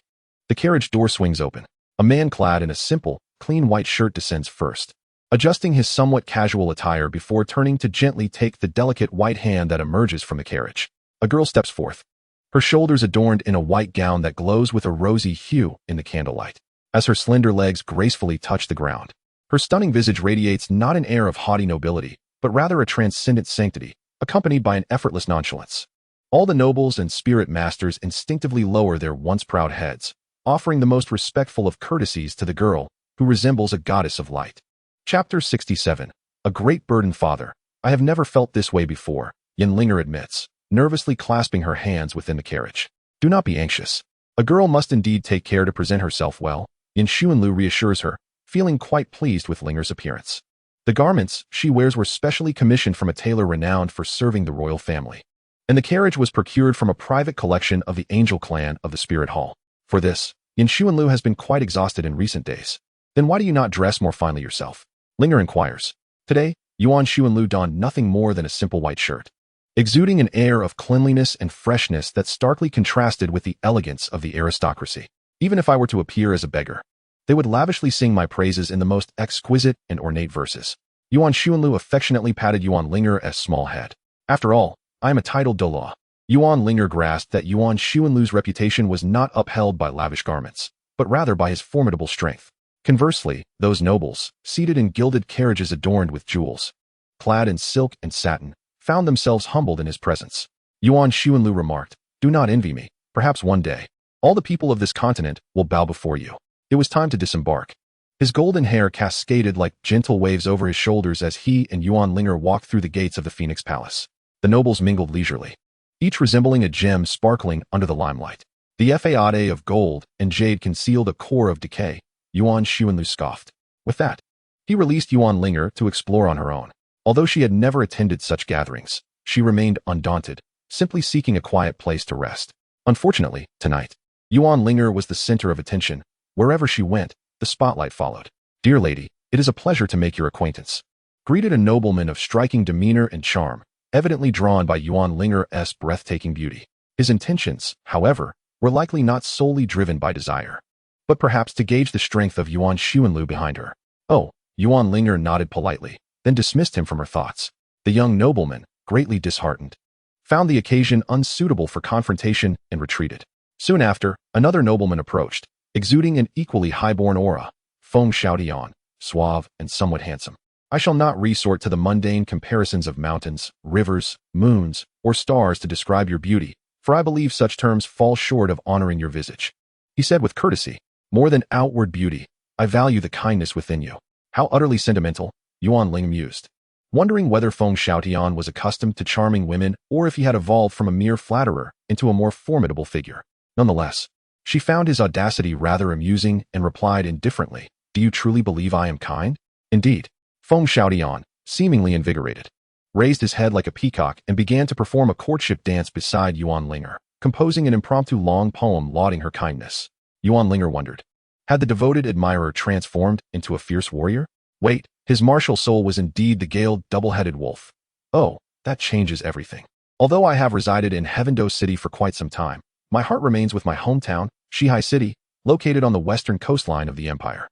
the carriage door swings open. A man clad in a simple, clean white shirt descends first, adjusting his somewhat casual attire before turning to gently take the delicate white hand that emerges from the carriage. A girl steps forth, her shoulders adorned in a white gown that glows with a rosy hue in the candlelight. As her slender legs gracefully touch the ground, her stunning visage radiates not an air of haughty nobility, but rather a transcendent sanctity, accompanied by an effortless nonchalance. All the nobles and spirit masters instinctively lower their once proud heads, offering the most respectful of courtesies to the girl, who resembles a goddess of light. Chapter 67. A great burden, father. I have never felt this way before, Yuan Linger admits, nervously clasping her hands within the carriage. Do not be anxious. A girl must indeed take care to present herself well, Yin Xuanlu reassures her, feeling quite pleased with Linger's appearance. The garments she wears were specially commissioned from a tailor renowned for serving the royal family, and the carriage was procured from a private collection of the Angel clan of the Spirit Hall. For this, Yin Xuanlu has been quite exhausted in recent days. Then why do you not dress more finely yourself? Linger inquires. Today, Yuan Xuanlu donned nothing more than a simple white shirt, exuding an air of cleanliness and freshness that starkly contrasted with the elegance of the aristocracy. Even if I were to appear as a beggar, they would lavishly sing my praises in the most exquisite and ornate verses. Yuan Xuanlu affectionately patted Yuan Linger's small head. After all, I am a titled Douluo. Yuan Linger grasped that Yuan Xuanlu's reputation was not upheld by lavish garments, but rather by his formidable strength. Conversely, those nobles, seated in gilded carriages adorned with jewels, clad in silk and satin, found themselves humbled in his presence. Yuan Xuanlu remarked, "Do not envy me. Perhaps one day, all the people of this continent will bow before you." It was time to disembark. His golden hair cascaded like gentle waves over his shoulders as he and Yuan Linger walked through the gates of the Phoenix Palace. The nobles mingled leisurely, each resembling a gem sparkling under the limelight. The facade of gold and jade concealed a core of decay, Yuan Xuanlu scoffed. With that, he released Yuan Linger to explore on her own. Although she had never attended such gatherings, she remained undaunted, simply seeking a quiet place to rest. Unfortunately, tonight, Yuan Linger was the center of attention. Wherever she went, the spotlight followed. "Dear lady, it is a pleasure to make your acquaintance," greeted a nobleman of striking demeanor and charm, evidently drawn by Yuan Linger's breathtaking beauty. His intentions, however, were likely not solely driven by desire, but perhaps to gauge the strength of Yuan Xuanlu behind her. "Oh," Yuan Linger nodded politely, then dismissed him from her thoughts. The young nobleman, greatly disheartened, found the occasion unsuitable for confrontation and retreated. Soon after, another nobleman approached, exuding an equally high-born aura, Feng Shaotian, suave and somewhat handsome. "I shall not resort to the mundane comparisons of mountains, rivers, moons, or stars to describe your beauty, for I believe such terms fall short of honoring your visage," he said with courtesy. "More than outward beauty, I value the kindness within you." How utterly sentimental, Yuan Ling mused, wondering whether Feng Shaotian was accustomed to charming women or if he had evolved from a mere flatterer into a more formidable figure. Nonetheless, she found his audacity rather amusing and replied indifferently, "Do you truly believe I am kind?" "Indeed." Feng Shaotian, seemingly invigorated, raised his head like a peacock and began to perform a courtship dance beside Yuan Linger, composing an impromptu long poem lauding her kindness. Yuan Linger wondered, had the devoted admirer transformed into a fierce warrior? Wait, his martial soul was indeed the gale double-headed wolf. Oh, that changes everything. Although I have resided in Haotian City for quite some time, my heart remains with my hometown, Shihai City, located on the western coastline of the empire.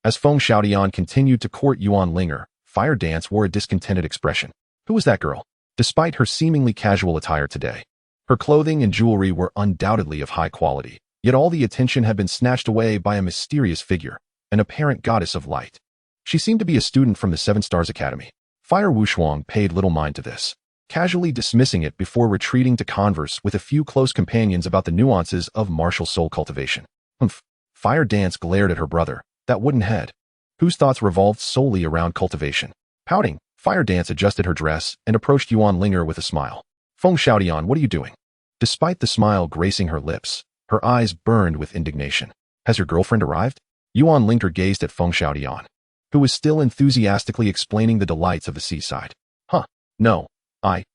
As Feng Shaotian continued to court Yuan Linger, Fire Dance wore a discontented expression. Who was that girl? Despite her seemingly casual attire today, her clothing and jewelry were undoubtedly of high quality, yet all the attention had been snatched away by a mysterious figure, an apparent goddess of light. She seemed to be a student from the Seven Stars Academy. Fire Wushuang paid little mind to this, casually dismissing it before retreating to converse with a few close companions about the nuances of martial soul cultivation. Humph. Fire Dance glared at her brother, that wooden head, whose thoughts revolved solely around cultivation. Pouting, Fire Dance adjusted her dress and approached Yuan Linger with a smile. Feng Shaotian, what are you doing? Despite the smile gracing her lips, her eyes burned with indignation. Has your girlfriend arrived? Yuan Linger gazed at Feng Xiaodian, who was still enthusiastically explaining the delights of the seaside. Huh, no.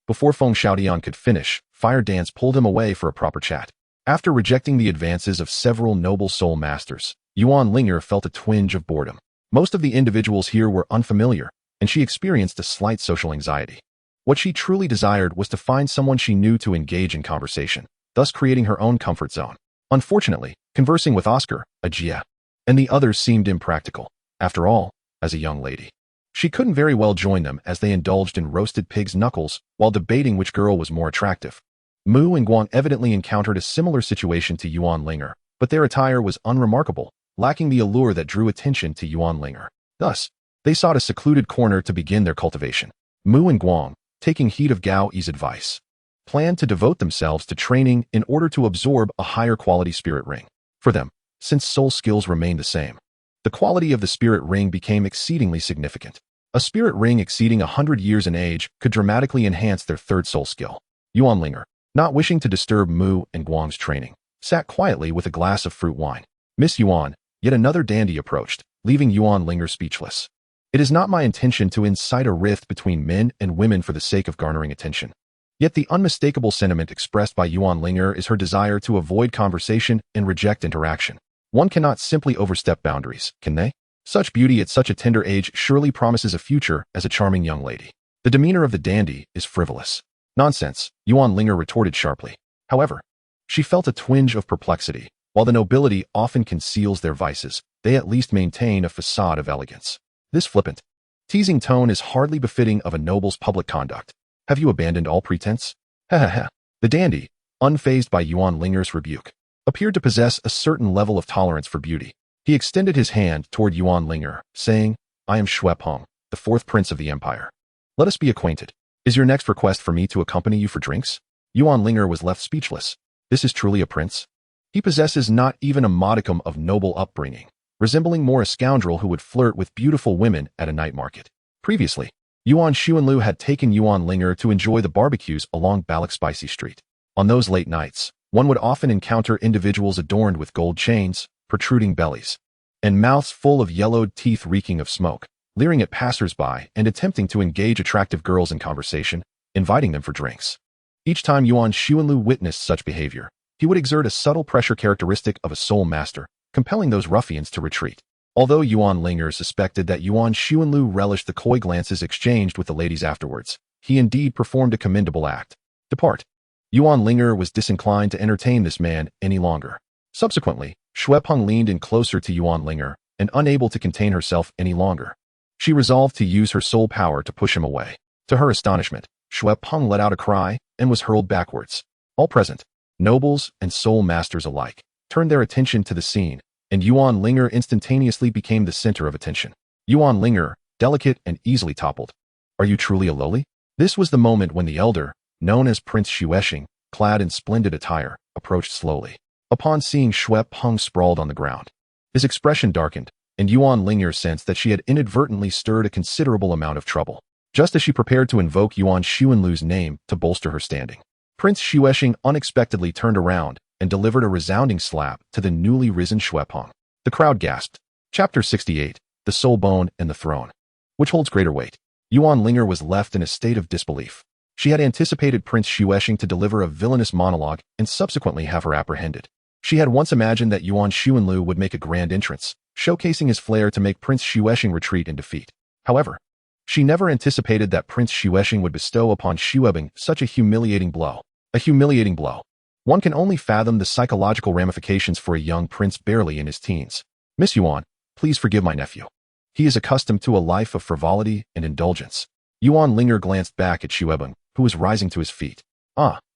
Before Feng Xiaodian could finish, Fire Dance pulled him away for a proper chat. After rejecting the advances of several noble soul masters, Yuan Linger felt a twinge of boredom. Most of the individuals here were unfamiliar, and she experienced a slight social anxiety. What she truly desired was to find someone she knew to engage in conversation, thus creating her own comfort zone. Unfortunately, conversing with Oscar, Ajia, and the others seemed impractical. After all, as a young lady, she couldn't very well join them as they indulged in roasted pig's knuckles while debating which girl was more attractive. Mu and Guang evidently encountered a similar situation to Yuan Linger, but their attire was unremarkable, lacking the allure that drew attention to Yuan Linger. Thus, they sought a secluded corner to begin their cultivation. Mu and Guang, taking heed of Gao Yi's advice, planned to devote themselves to training in order to absorb a higher quality spirit ring. For them, since soul skills remained the same, the quality of the spirit ring became exceedingly significant. A spirit ring exceeding 100 years in age could dramatically enhance their third soul skill. Yuan Linger, not wishing to disturb Mu and Guang's training, sat quietly with a glass of fruit wine. Miss Yuan, yet another dandy approached, leaving Yuan Linger speechless. It is not my intention to incite a rift between men and women for the sake of garnering attention. Yet the unmistakable sentiment expressed by Yuan Linger is her desire to avoid conversation and reject interaction. One cannot simply overstep boundaries, can they? Such beauty at such a tender age surely promises a future as a charming young lady. The demeanor of the dandy is frivolous. Nonsense, Yuan Linger retorted sharply. However, she felt a twinge of perplexity. While the nobility often conceals their vices, they at least maintain a facade of elegance. This flippant, teasing tone is hardly befitting of a noble's public conduct. Have you abandoned all pretense? Ha ha ha. The dandy, unfazed by Yuan Linger's rebuke, appeared to possess a certain level of tolerance for beauty. He extended his hand toward Yuan Linger, saying, I am Shui Peng, the fourth prince of the empire. Let us be acquainted. Is your next request for me to accompany you for drinks? Yuan Linger was left speechless. This is truly a prince? He possesses not even a modicum of noble upbringing, resembling more a scoundrel who would flirt with beautiful women at a night market. Previously, Yuan Xuanlu had taken Yuan Linger to enjoy the barbecues along Balak Spicy Street. On those late nights, one would often encounter individuals adorned with gold chains, protruding bellies, and mouths full of yellowed teeth reeking of smoke, leering at passers-by and attempting to engage attractive girls in conversation, inviting them for drinks. Each time Yuan Xuanlu witnessed such behavior, he would exert a subtle pressure characteristic of a soul master, compelling those ruffians to retreat. Although Yuan Linger suspected that Yuan Xuanlu relished the coy glances exchanged with the ladies afterwards, he indeed performed a commendable act. Depart. Yuan Linger was disinclined to entertain this man any longer. Subsequently, Shui Peng leaned in closer to Yuan Linger, and unable to contain herself any longer, she resolved to use her soul power to push him away. To her astonishment, Shui Peng let out a cry and was hurled backwards. All present, nobles and soul masters alike, turned their attention to the scene, and Yuan Linger instantaneously became the center of attention. Yuan Linger, delicate and easily toppled. Are you truly a lowly? This was the moment when the elder, known as Prince Xuesheng, clad in splendid attire, approached slowly. Upon seeing Shui Peng sprawled on the ground, his expression darkened, and Yuan Linger sensed that she had inadvertently stirred a considerable amount of trouble. Just as she prepared to invoke Yuan Xuanlu's name to bolster her standing, Prince Xuesheng unexpectedly turned around and delivered a resounding slap to the newly risen Shui Peng. The crowd gasped. Chapter 68, The Soul Bone and the Throne. Which holds greater weight? Yuan Linger was left in a state of disbelief. She had anticipated Prince Xuesheng to deliver a villainous monologue and subsequently have her apprehended. She had once imagined that Yuan Xuanlu would make a grand entrance, showcasing his flair to make Prince Xuesheng retreat in defeat. However, she never anticipated that Prince Xuesheng would bestow upon Xuebing such a humiliating blow. A humiliating blow. One can only fathom the psychological ramifications for a young prince barely in his teens. Miss Yuan, please forgive my nephew. He is accustomed to a life of frivolity and indulgence. Yuan Linger glanced back at Xuebing, who was rising to his feet.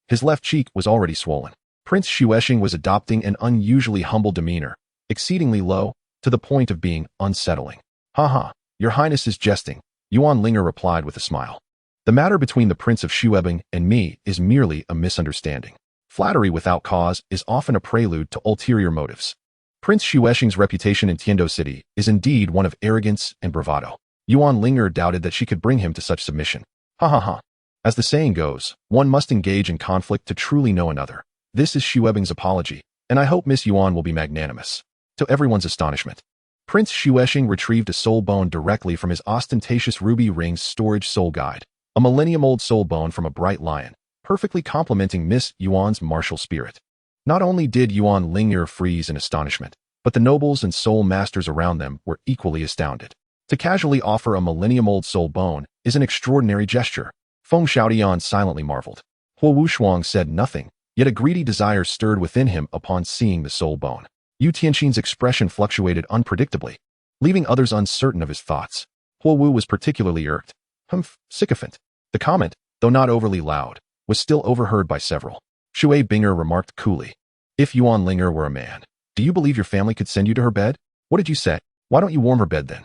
His left cheek was already swollen. Prince Xuesheng was adopting an unusually humble demeanor, exceedingly low, to the point of being unsettling. Your Highness is jesting, Yuan Linger replied with a smile. The matter between the Prince of Xuebing and me is merely a misunderstanding. Flattery without cause is often a prelude to ulterior motives. Prince Xuesheng's reputation in Tindo City is indeed one of arrogance and bravado. Yuan Linger doubted that she could bring him to such submission. As the saying goes, one must engage in conflict to truly know another. This is Xuebing's apology, and I hope Miss Yuan will be magnanimous. To everyone's astonishment, Prince Xuexing retrieved a soul bone directly from his ostentatious ruby rings storage soul guide, a millennium-old soul bone from a bright lion, perfectly complementing Miss Yuan's martial spirit. Not only did Yuan Linger freeze in astonishment, but the nobles and soul masters around them were equally astounded. To casually offer a millennium-old soul bone is an extraordinary gesture. Feng Xiaotian silently marveled. Huo Wushuang said nothing, yet a greedy desire stirred within him upon seeing the soul bone. Yu Tianxin's expression fluctuated unpredictably, leaving others uncertain of his thoughts. Huo Wu was particularly irked. Sycophant. The comment, though not overly loud, was still overheard by several. Shui Binger remarked coolly. If Yuan Linger were a man, do you believe your family could send you to her bed? What did you say? Why don't you warm her bed then?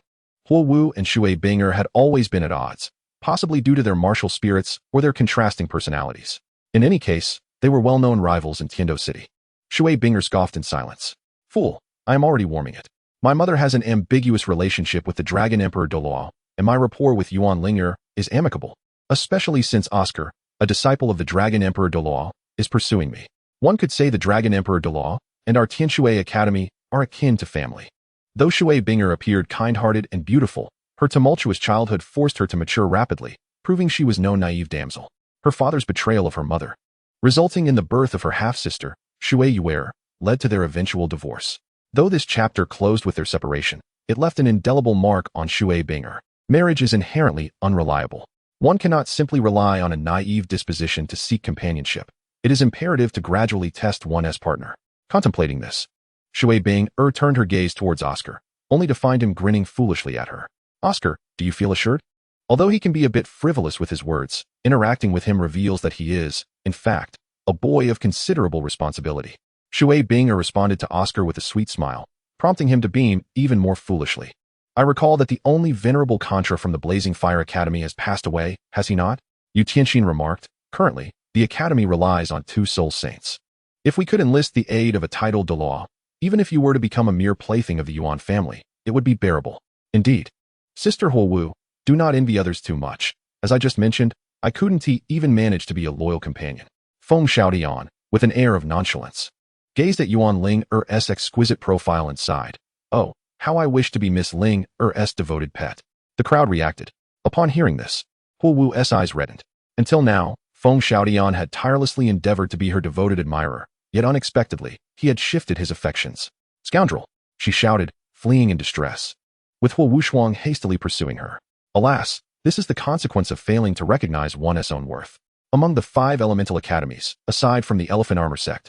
Huo Wu and Shui Binger had always been at odds, possibly due to their martial spirits or their contrasting personalities. In any case, they were well-known rivals in Tindo City. Shui Binger scoffed in silence. Fool, I am already warming it. My mother has an ambiguous relationship with the Dragon Emperor Douluo, and my rapport with Yuan Linger is amicable, especially since Oscar, a disciple of the Dragon Emperor Douluo, is pursuing me. One could say the Dragon Emperor Douluo and our Tianshui Academy are akin to family. Though Shui Binger appeared kind-hearted and beautiful, her tumultuous childhood forced her to mature rapidly, proving she was no naive damsel. Her father's betrayal of her mother, resulting in the birth of her half-sister, Shui Yuer, led to their eventual divorce. Though this chapter closed with their separation, it left an indelible mark on Shui Binger. Marriage is inherently unreliable. One cannot simply rely on a naive disposition to seek companionship. It is imperative to gradually test one's partner. Contemplating this, Shui Binger turned her gaze towards Oscar, only to find him grinning foolishly at her. Oscar, do you feel assured? Although he can be a bit frivolous with his words, interacting with him reveals that he is, in fact, a boy of considerable responsibility. Shui Binger responded to Oscar with a sweet smile, prompting him to beam even more foolishly. I recall that the only venerable Contra from the Blazing Fire Academy has passed away, has he not? Yu Tianxin remarked. Currently, the Academy relies on 2 soul saints. If we could enlist the aid of a titled Douluo, even if you were to become a mere plaything of the Yuan family, it would be bearable. Indeed. Sister Huo Wu, do not envy others too much. As I just mentioned, I couldn't even manage to be a loyal companion. Feng Xiaotian, with an air of nonchalance, gazed at Yuan Linger's exquisite profile and sighed. Oh, how I wish to be Miss Linger's devoted pet. The crowd reacted. Upon hearing this, Huo Wu's eyes reddened. Until now, Feng Xiaotian had tirelessly endeavored to be her devoted admirer, yet unexpectedly, he had shifted his affections. Scoundrel, she shouted, fleeing in distress, with Huo Wushuang hastily pursuing her. Alas, this is the consequence of failing to recognize one's own worth. Among the 5 elemental academies, aside from the Elephant Armor sect,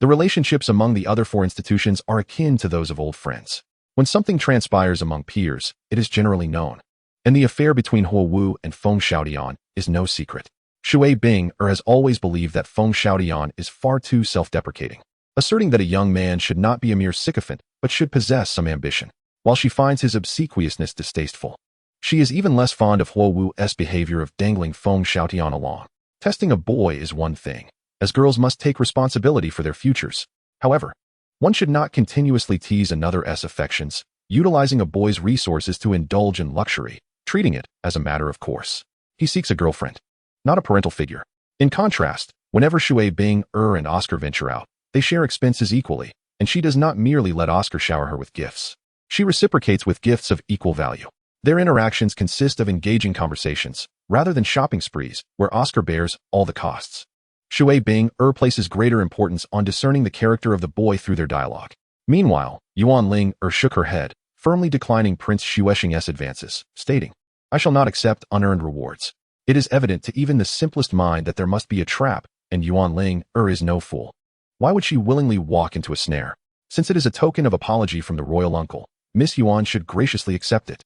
the relationships among the other 4 institutions are akin to those of old friends. When something transpires among peers, it is generally known. And the affair between Huo Wu and Feng Xiaotian is no secret. Shui Binger has always believed that Feng Xiaotian is far too self-deprecating, asserting that a young man should not be a mere sycophant, but should possess some ambition. While she finds his obsequiousness distasteful, she is even less fond of Huo Wu's behavior of dangling Feng Xiaotian along. Testing a boy is one thing, as girls must take responsibility for their futures. However, one should not continuously tease another's affections, utilizing a boy's resources to indulge in luxury, treating it as a matter of course. He seeks a girlfriend, not a parental figure. In contrast, whenever Shui Binger and Oscar venture out, they share expenses equally, and she does not merely let Oscar shower her with gifts. She reciprocates with gifts of equal value. Their interactions consist of engaging conversations, rather than shopping sprees, where Oscar bears all the costs. Shui Binger places greater importance on discerning the character of the boy through their dialogue. Meanwhile, Yuan Linger shook her head, firmly declining Prince Xuexing's advances, stating, I shall not accept unearned rewards. It is evident to even the simplest mind that there must be a trap, and Yuan Linger is no fool. Why would she willingly walk into a snare? Since it is a token of apology from the royal uncle, Miss Yuan should graciously accept it.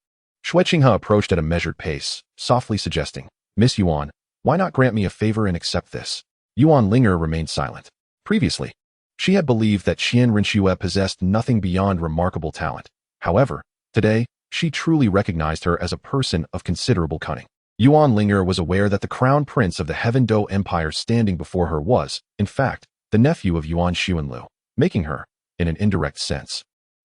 Xuexinghe approached at a measured pace, softly suggesting, Miss Yuan, why not grant me a favor and accept this? Yuan Linger remained silent. Previously, she had believed that Qian Rinxue possessed nothing beyond remarkable talent. However, today, she truly recognized her as a person of considerable cunning. Yuan Linger was aware that the crown prince of the Heaven Do Empire standing before her was, in fact, the nephew of Yuan Xuanlu, making her, in an indirect sense,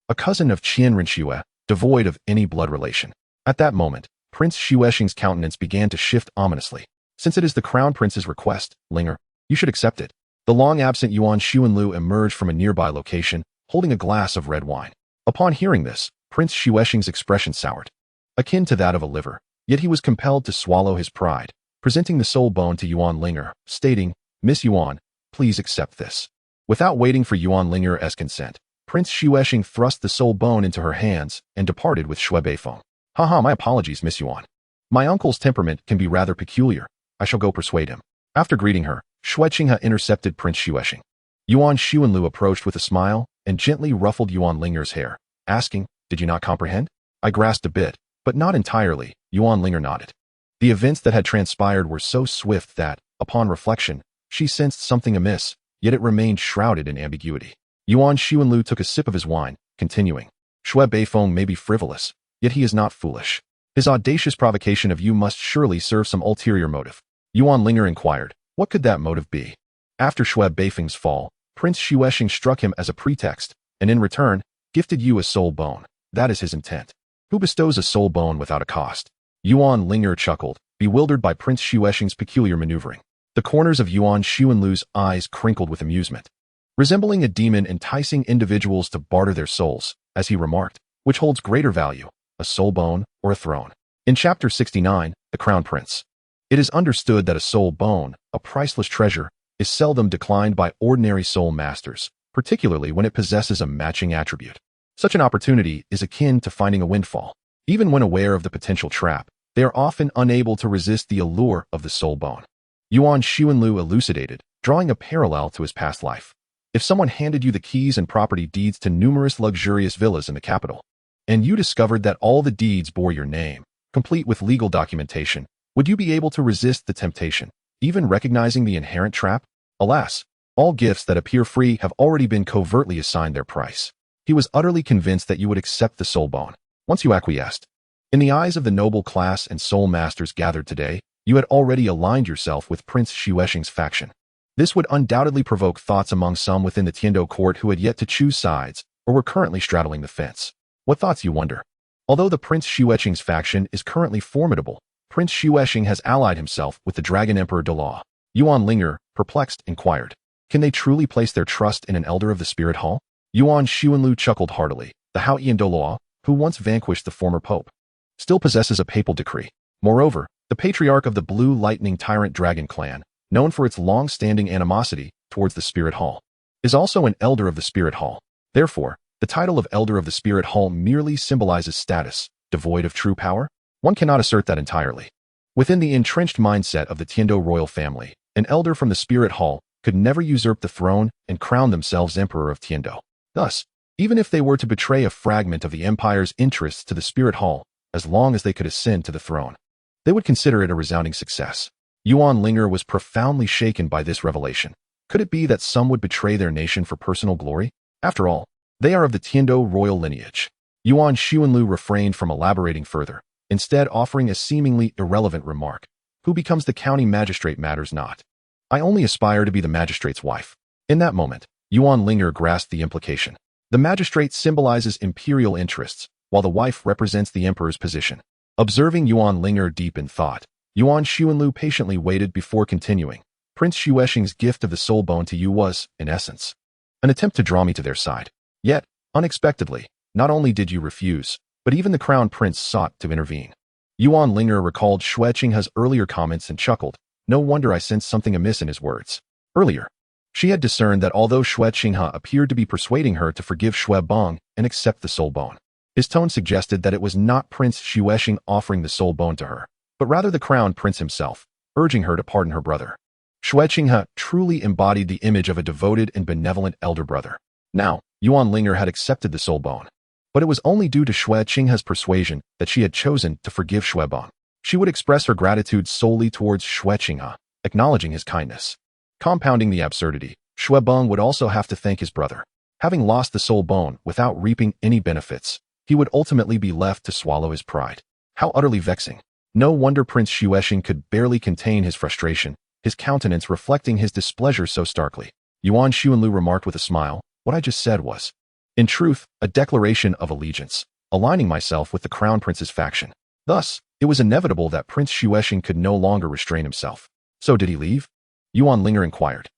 a cousin of Qian Rinxue, devoid of any blood relation. At that moment, Prince Xuexing's countenance began to shift ominously. Since it is the crown prince's request, Linger, you should accept it. The long-absent Yuan Xuanlu emerged from a nearby location, holding a glass of red wine. Upon hearing this, Prince Xuexing's expression soured, akin to that of a liver, yet he was compelled to swallow his pride, presenting the soul bone to Yuan Linger, stating, "Miss Yuan, please accept this." Without waiting for Yuan Linger's consent, Prince Xuexing thrust the soul bone into her hands and departed with Shui Beifeng. "Haha, my apologies, Miss Yuan. My uncle's temperament can be rather peculiar. I shall go persuade him." After greeting her, Xuexing intercepted Prince Xuexing. Yuan Xuanlu approached with a smile and gently ruffled Yuan Linger's hair, asking, "Did you not comprehend?" "I grasped a bit, but not entirely," Yuan Linger nodded. The events that had transpired were so swift that, upon reflection, she sensed something amiss, yet it remained shrouded in ambiguity. Yuan Xuanlu took a sip of his wine, continuing, "Shui Beifeng may be frivolous, yet he is not foolish. His audacious provocation of you must surely serve some ulterior motive." Yuan Linger inquired, "What could that motive be?" After Shui Beifeng's fall, Prince Xuexing struck him as a pretext, and in return, gifted you a soul bone. That is his intent. Who bestows a soul bone without a cost? Yuan Linger chuckled, bewildered by Prince Xuexing's peculiar maneuvering. The corners of Yuan Xuanlu's eyes crinkled with amusement. Resembling a demon enticing individuals to barter their souls, as he remarked, which holds greater value, a soul bone or a throne? In Chapter 69, The Crown Prince. It is understood that a soul bone, a priceless treasure, is seldom declined by ordinary soul masters, particularly when it possesses a matching attribute. Such an opportunity is akin to finding a windfall. Even when aware of the potential trap, they are often unable to resist the allure of the soul bone. Yuan Xuanlu elucidated, drawing a parallel to his past life. If someone handed you the keys and property deeds to numerous luxurious villas in the capital, and you discovered that all the deeds bore your name, complete with legal documentation, would you be able to resist the temptation, even recognizing the inherent trap? Alas, all gifts that appear free have already been covertly assigned their price. He was utterly convinced that you would accept the soul bone, once you acquiesced. In the eyes of the noble class and soul masters gathered today, you had already aligned yourself with Prince Xuexing's faction. This would undoubtedly provoke thoughts among some within the Tindo court who had yet to choose sides, or were currently straddling the fence. What thoughts, you wonder? Although the Prince Xuexing's faction is currently formidable, Prince Xuexing has allied himself with the Dragon Emperor Douluo. Yuan Linger, perplexed, inquired, "Can they truly place their trust in an elder of the Spirit Hall?" Yuan Xuanlu chuckled heartily. The Haotian Douluo, who once vanquished the former pope, still possesses a papal decree. Moreover, the patriarch of the Blue Lightning Tyrant Dragon clan, known for its long-standing animosity towards the Spirit Hall, is also an elder of the Spirit Hall. Therefore, the title of Elder of the Spirit Hall merely symbolizes status, devoid of true power. One cannot assert that entirely. Within the entrenched mindset of the Tindo royal family, an elder from the Spirit Hall could never usurp the throne and crown themselves Emperor of Tindo. Thus, even if they were to betray a fragment of the empire's interests to the Spirit Hall, as long as they could ascend to the throne, they would consider it a resounding success. Yuan Linger was profoundly shaken by this revelation. Could it be that some would betray their nation for personal glory? After all, they are of the Tindo royal lineage. Yuan Xuanlu refrained from elaborating further, instead offering a seemingly irrelevant remark. Who becomes the county magistrate matters not. I only aspire to be the magistrate's wife. In that moment, Yuan Linger grasped the implication. The magistrate symbolizes imperial interests, while the wife represents the emperor's position. Observing Yuan Linger deep in thought, Yuan Xuanlu patiently waited before continuing. Prince Xuexing's gift of the soul bone to you was, in essence, an attempt to draw me to their side. Yet, unexpectedly, not only did you refuse, but even the crown prince sought to intervene. Yuan Linger recalled Xuexing's earlier comments and chuckled. No wonder I sensed something amiss in his words. Earlier, she had discerned that although Xuexing appeared to be persuading her to forgive Shui Bong and accept the soul bone, his tone suggested that it was not Prince Xuexing offering the soul bone to her, but rather the crown prince himself, urging her to pardon her brother. Xuexing truly embodied the image of a devoted and benevolent elder brother. Now, Yuan Linger had accepted the soul bone, but it was only due to Xuexing's persuasion that she had chosen to forgive Shui Bong. She would express her gratitude solely towards Xuexing, acknowledging his kindness. Compounding the absurdity, Shui Bong would also have to thank his brother. Having lost the soul bone without reaping any benefits, he would ultimately be left to swallow his pride. How utterly vexing. No wonder Prince Xuexing could barely contain his frustration, his countenance reflecting his displeasure so starkly. Yuan Xuanlu remarked with a smile, what I just said was, in truth, a declaration of allegiance, aligning myself with the crown prince's faction. Thus, it was inevitable that Prince Xuexing could no longer restrain himself. So did he leave? Yuan Linger inquired.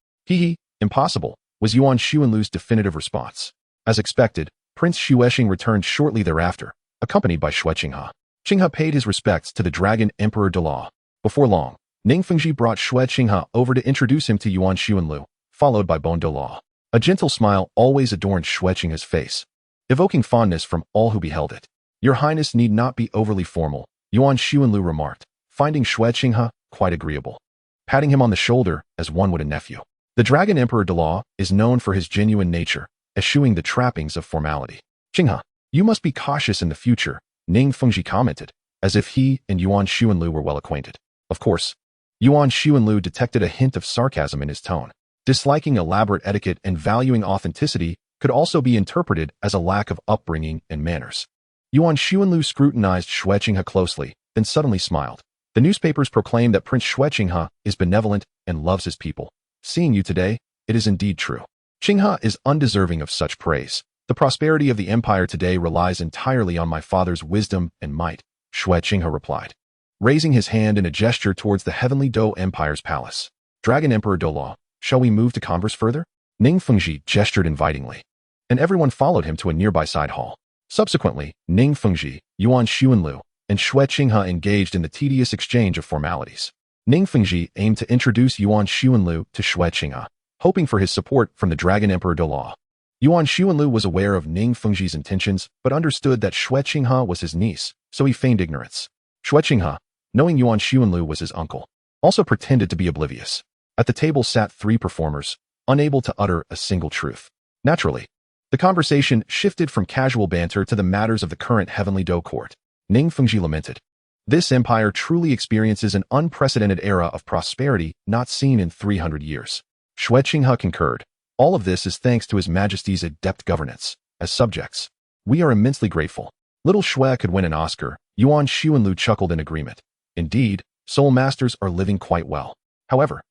Impossible, was Yuan Xuanlu's definitive response. As expected, Prince Xuexing returned shortly thereafter, accompanied by Xueqinghe. Qinghe paid his respects to the Dragon Emperor Douluo. Before long, Ning Fengji brought Xueqinghe over to introduce him to Yuan Xuanlu, followed by Bon Douluo. A gentle smile always adorned Xueqinghe's face, evoking fondness from all who beheld it. Your Highness need not be overly formal, Yuan Xuanlu remarked, finding Xueqinghe quite agreeable, patting him on the shoulder as one would a nephew. The Dragon Emperor Douluo is known for his genuine nature, eschewing the trappings of formality. Qinghe, you must be cautious in the future, Ning Fengji commented, as if he and Yuan Xuanlu were well acquainted. Of course, Yuan Xuanlu detected a hint of sarcasm in his tone. Disliking elaborate etiquette and valuing authenticity could also be interpreted as a lack of upbringing and manners. Yuan Xuanlu scrutinized Xueqinghe closely, then suddenly smiled. The newspapers proclaim that Prince Xueqinghe is benevolent and loves his people. Seeing you today, it is indeed true. Qinghe is undeserving of such praise. The prosperity of the empire today relies entirely on my father's wisdom and might, Xueqinghe replied, raising his hand in a gesture towards the heavenly Dou Empire's palace. Dragon Emperor Douluo, shall we move to converse further? Ning Fengji gestured invitingly, and everyone followed him to a nearby side hall. Subsequently, Ning Fengji, Yuan Xuanlu, and Xueqinghe engaged in the tedious exchange of formalities. Ning Fengji aimed to introduce Yuan Xuanlu to Xueqinghe, hoping for his support from the Dragon Emperor Douluo. Yuan Xuanlu was aware of Ning Fengji's intentions, but understood that Xueqinghe was his niece, so he feigned ignorance. Xueqinghe, knowing Yuan Xuanlu was his uncle, also pretended to be oblivious. At the table sat 3 performers, unable to utter a single truth. Naturally, the conversation shifted from casual banter to the matters of the current heavenly Dou court. Ning Fengji lamented, "This empire truly experiences an unprecedented era of prosperity not seen in 300 years. Xueqinghe concurred. All of this is thanks to His Majesty's adept governance. As subjects, we are immensely grateful. Little Xue could win an Oscar. Yuan Xuanlu chuckled in agreement. Indeed, soul masters are living quite well. However,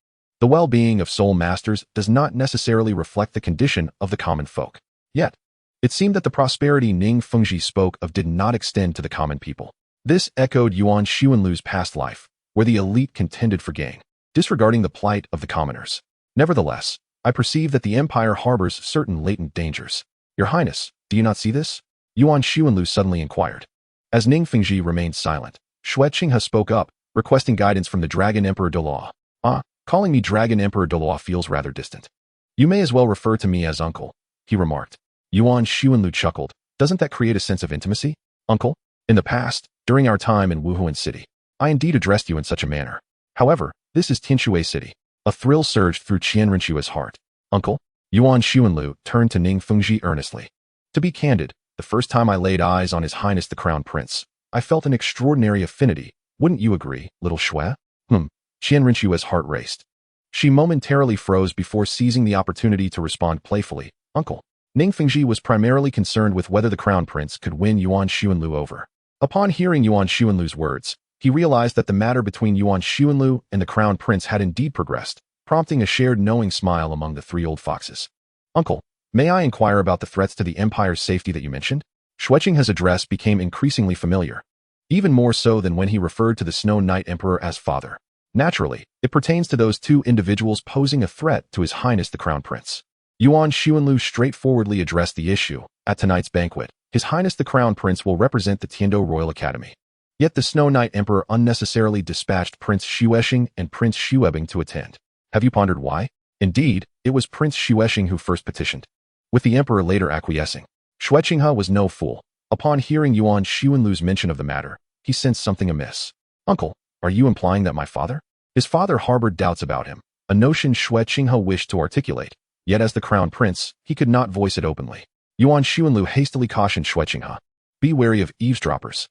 the well-being of soul masters does not necessarily reflect the condition of the common folk. Yet, it seemed that the prosperity Ning Fengji spoke of did not extend to the common people. This echoed Yuan Xuanlu's past life, where the elite contended for gain, disregarding the plight of the commoners. Nevertheless, I perceive that the empire harbors certain latent dangers. Your Highness, do you not see this? Yuan Xuanlu suddenly inquired. As Ning Fengji remained silent, Xueqinghe spoke up, requesting guidance from the Dragon Emperor Douluo. Calling me Dragon Emperor Douluo feels rather distant. You may as well refer to me as uncle, he remarked. Yuan Xuanlu chuckled. Doesn't that create a sense of intimacy? Uncle, in the past, during our time in Wuhuan City, I indeed addressed you in such a manner. However, this is Tinshui City. A thrill surged through Qianrenshua's heart. Uncle, Yuan Xuanlu turned to Ning Fengji earnestly. To be candid, the first time I laid eyes on His Highness the Crown Prince, I felt an extraordinary affinity. Wouldn't you agree, little Xue? Qianrenshua's heart raced. She momentarily froze before seizing the opportunity to respond playfully. Uncle. Ning Fengji was primarily concerned with whether the Crown Prince could win Yuan Xuanlu over. Upon hearing Yuan Xuanlu's words, he realized that the matter between Yuan Xuanlu and the Crown Prince had indeed progressed, prompting a shared knowing smile among the 3 old foxes. Uncle, may I inquire about the threats to the Empire's safety that you mentioned? Xueqinghe's address became increasingly familiar, even more so than when he referred to the Snow Knight Emperor as father. Naturally, it pertains to those 2 individuals posing a threat to His Highness the Crown Prince. Yuan Xuanlu straightforwardly addressed the issue. At tonight's banquet, His Highness the Crown Prince will represent the Tindo Royal Academy. Yet the Snow Knight Emperor unnecessarily dispatched Prince Xuexing and Prince Xuebing to attend. Have you pondered why? Indeed, it was Prince Xuexing who first petitioned, with the Emperor later acquiescing. Xueqinghe was no fool. Upon hearing Yuan Xuanlu's mention of the matter, he sensed something amiss. Uncle, are you implying that my father? His father harbored doubts about him, a notion Xueqinghe wished to articulate, yet as the Crown Prince, he could not voice it openly. Yuan Xuanlu hastily cautioned Xueqinghe. Be wary of eavesdroppers.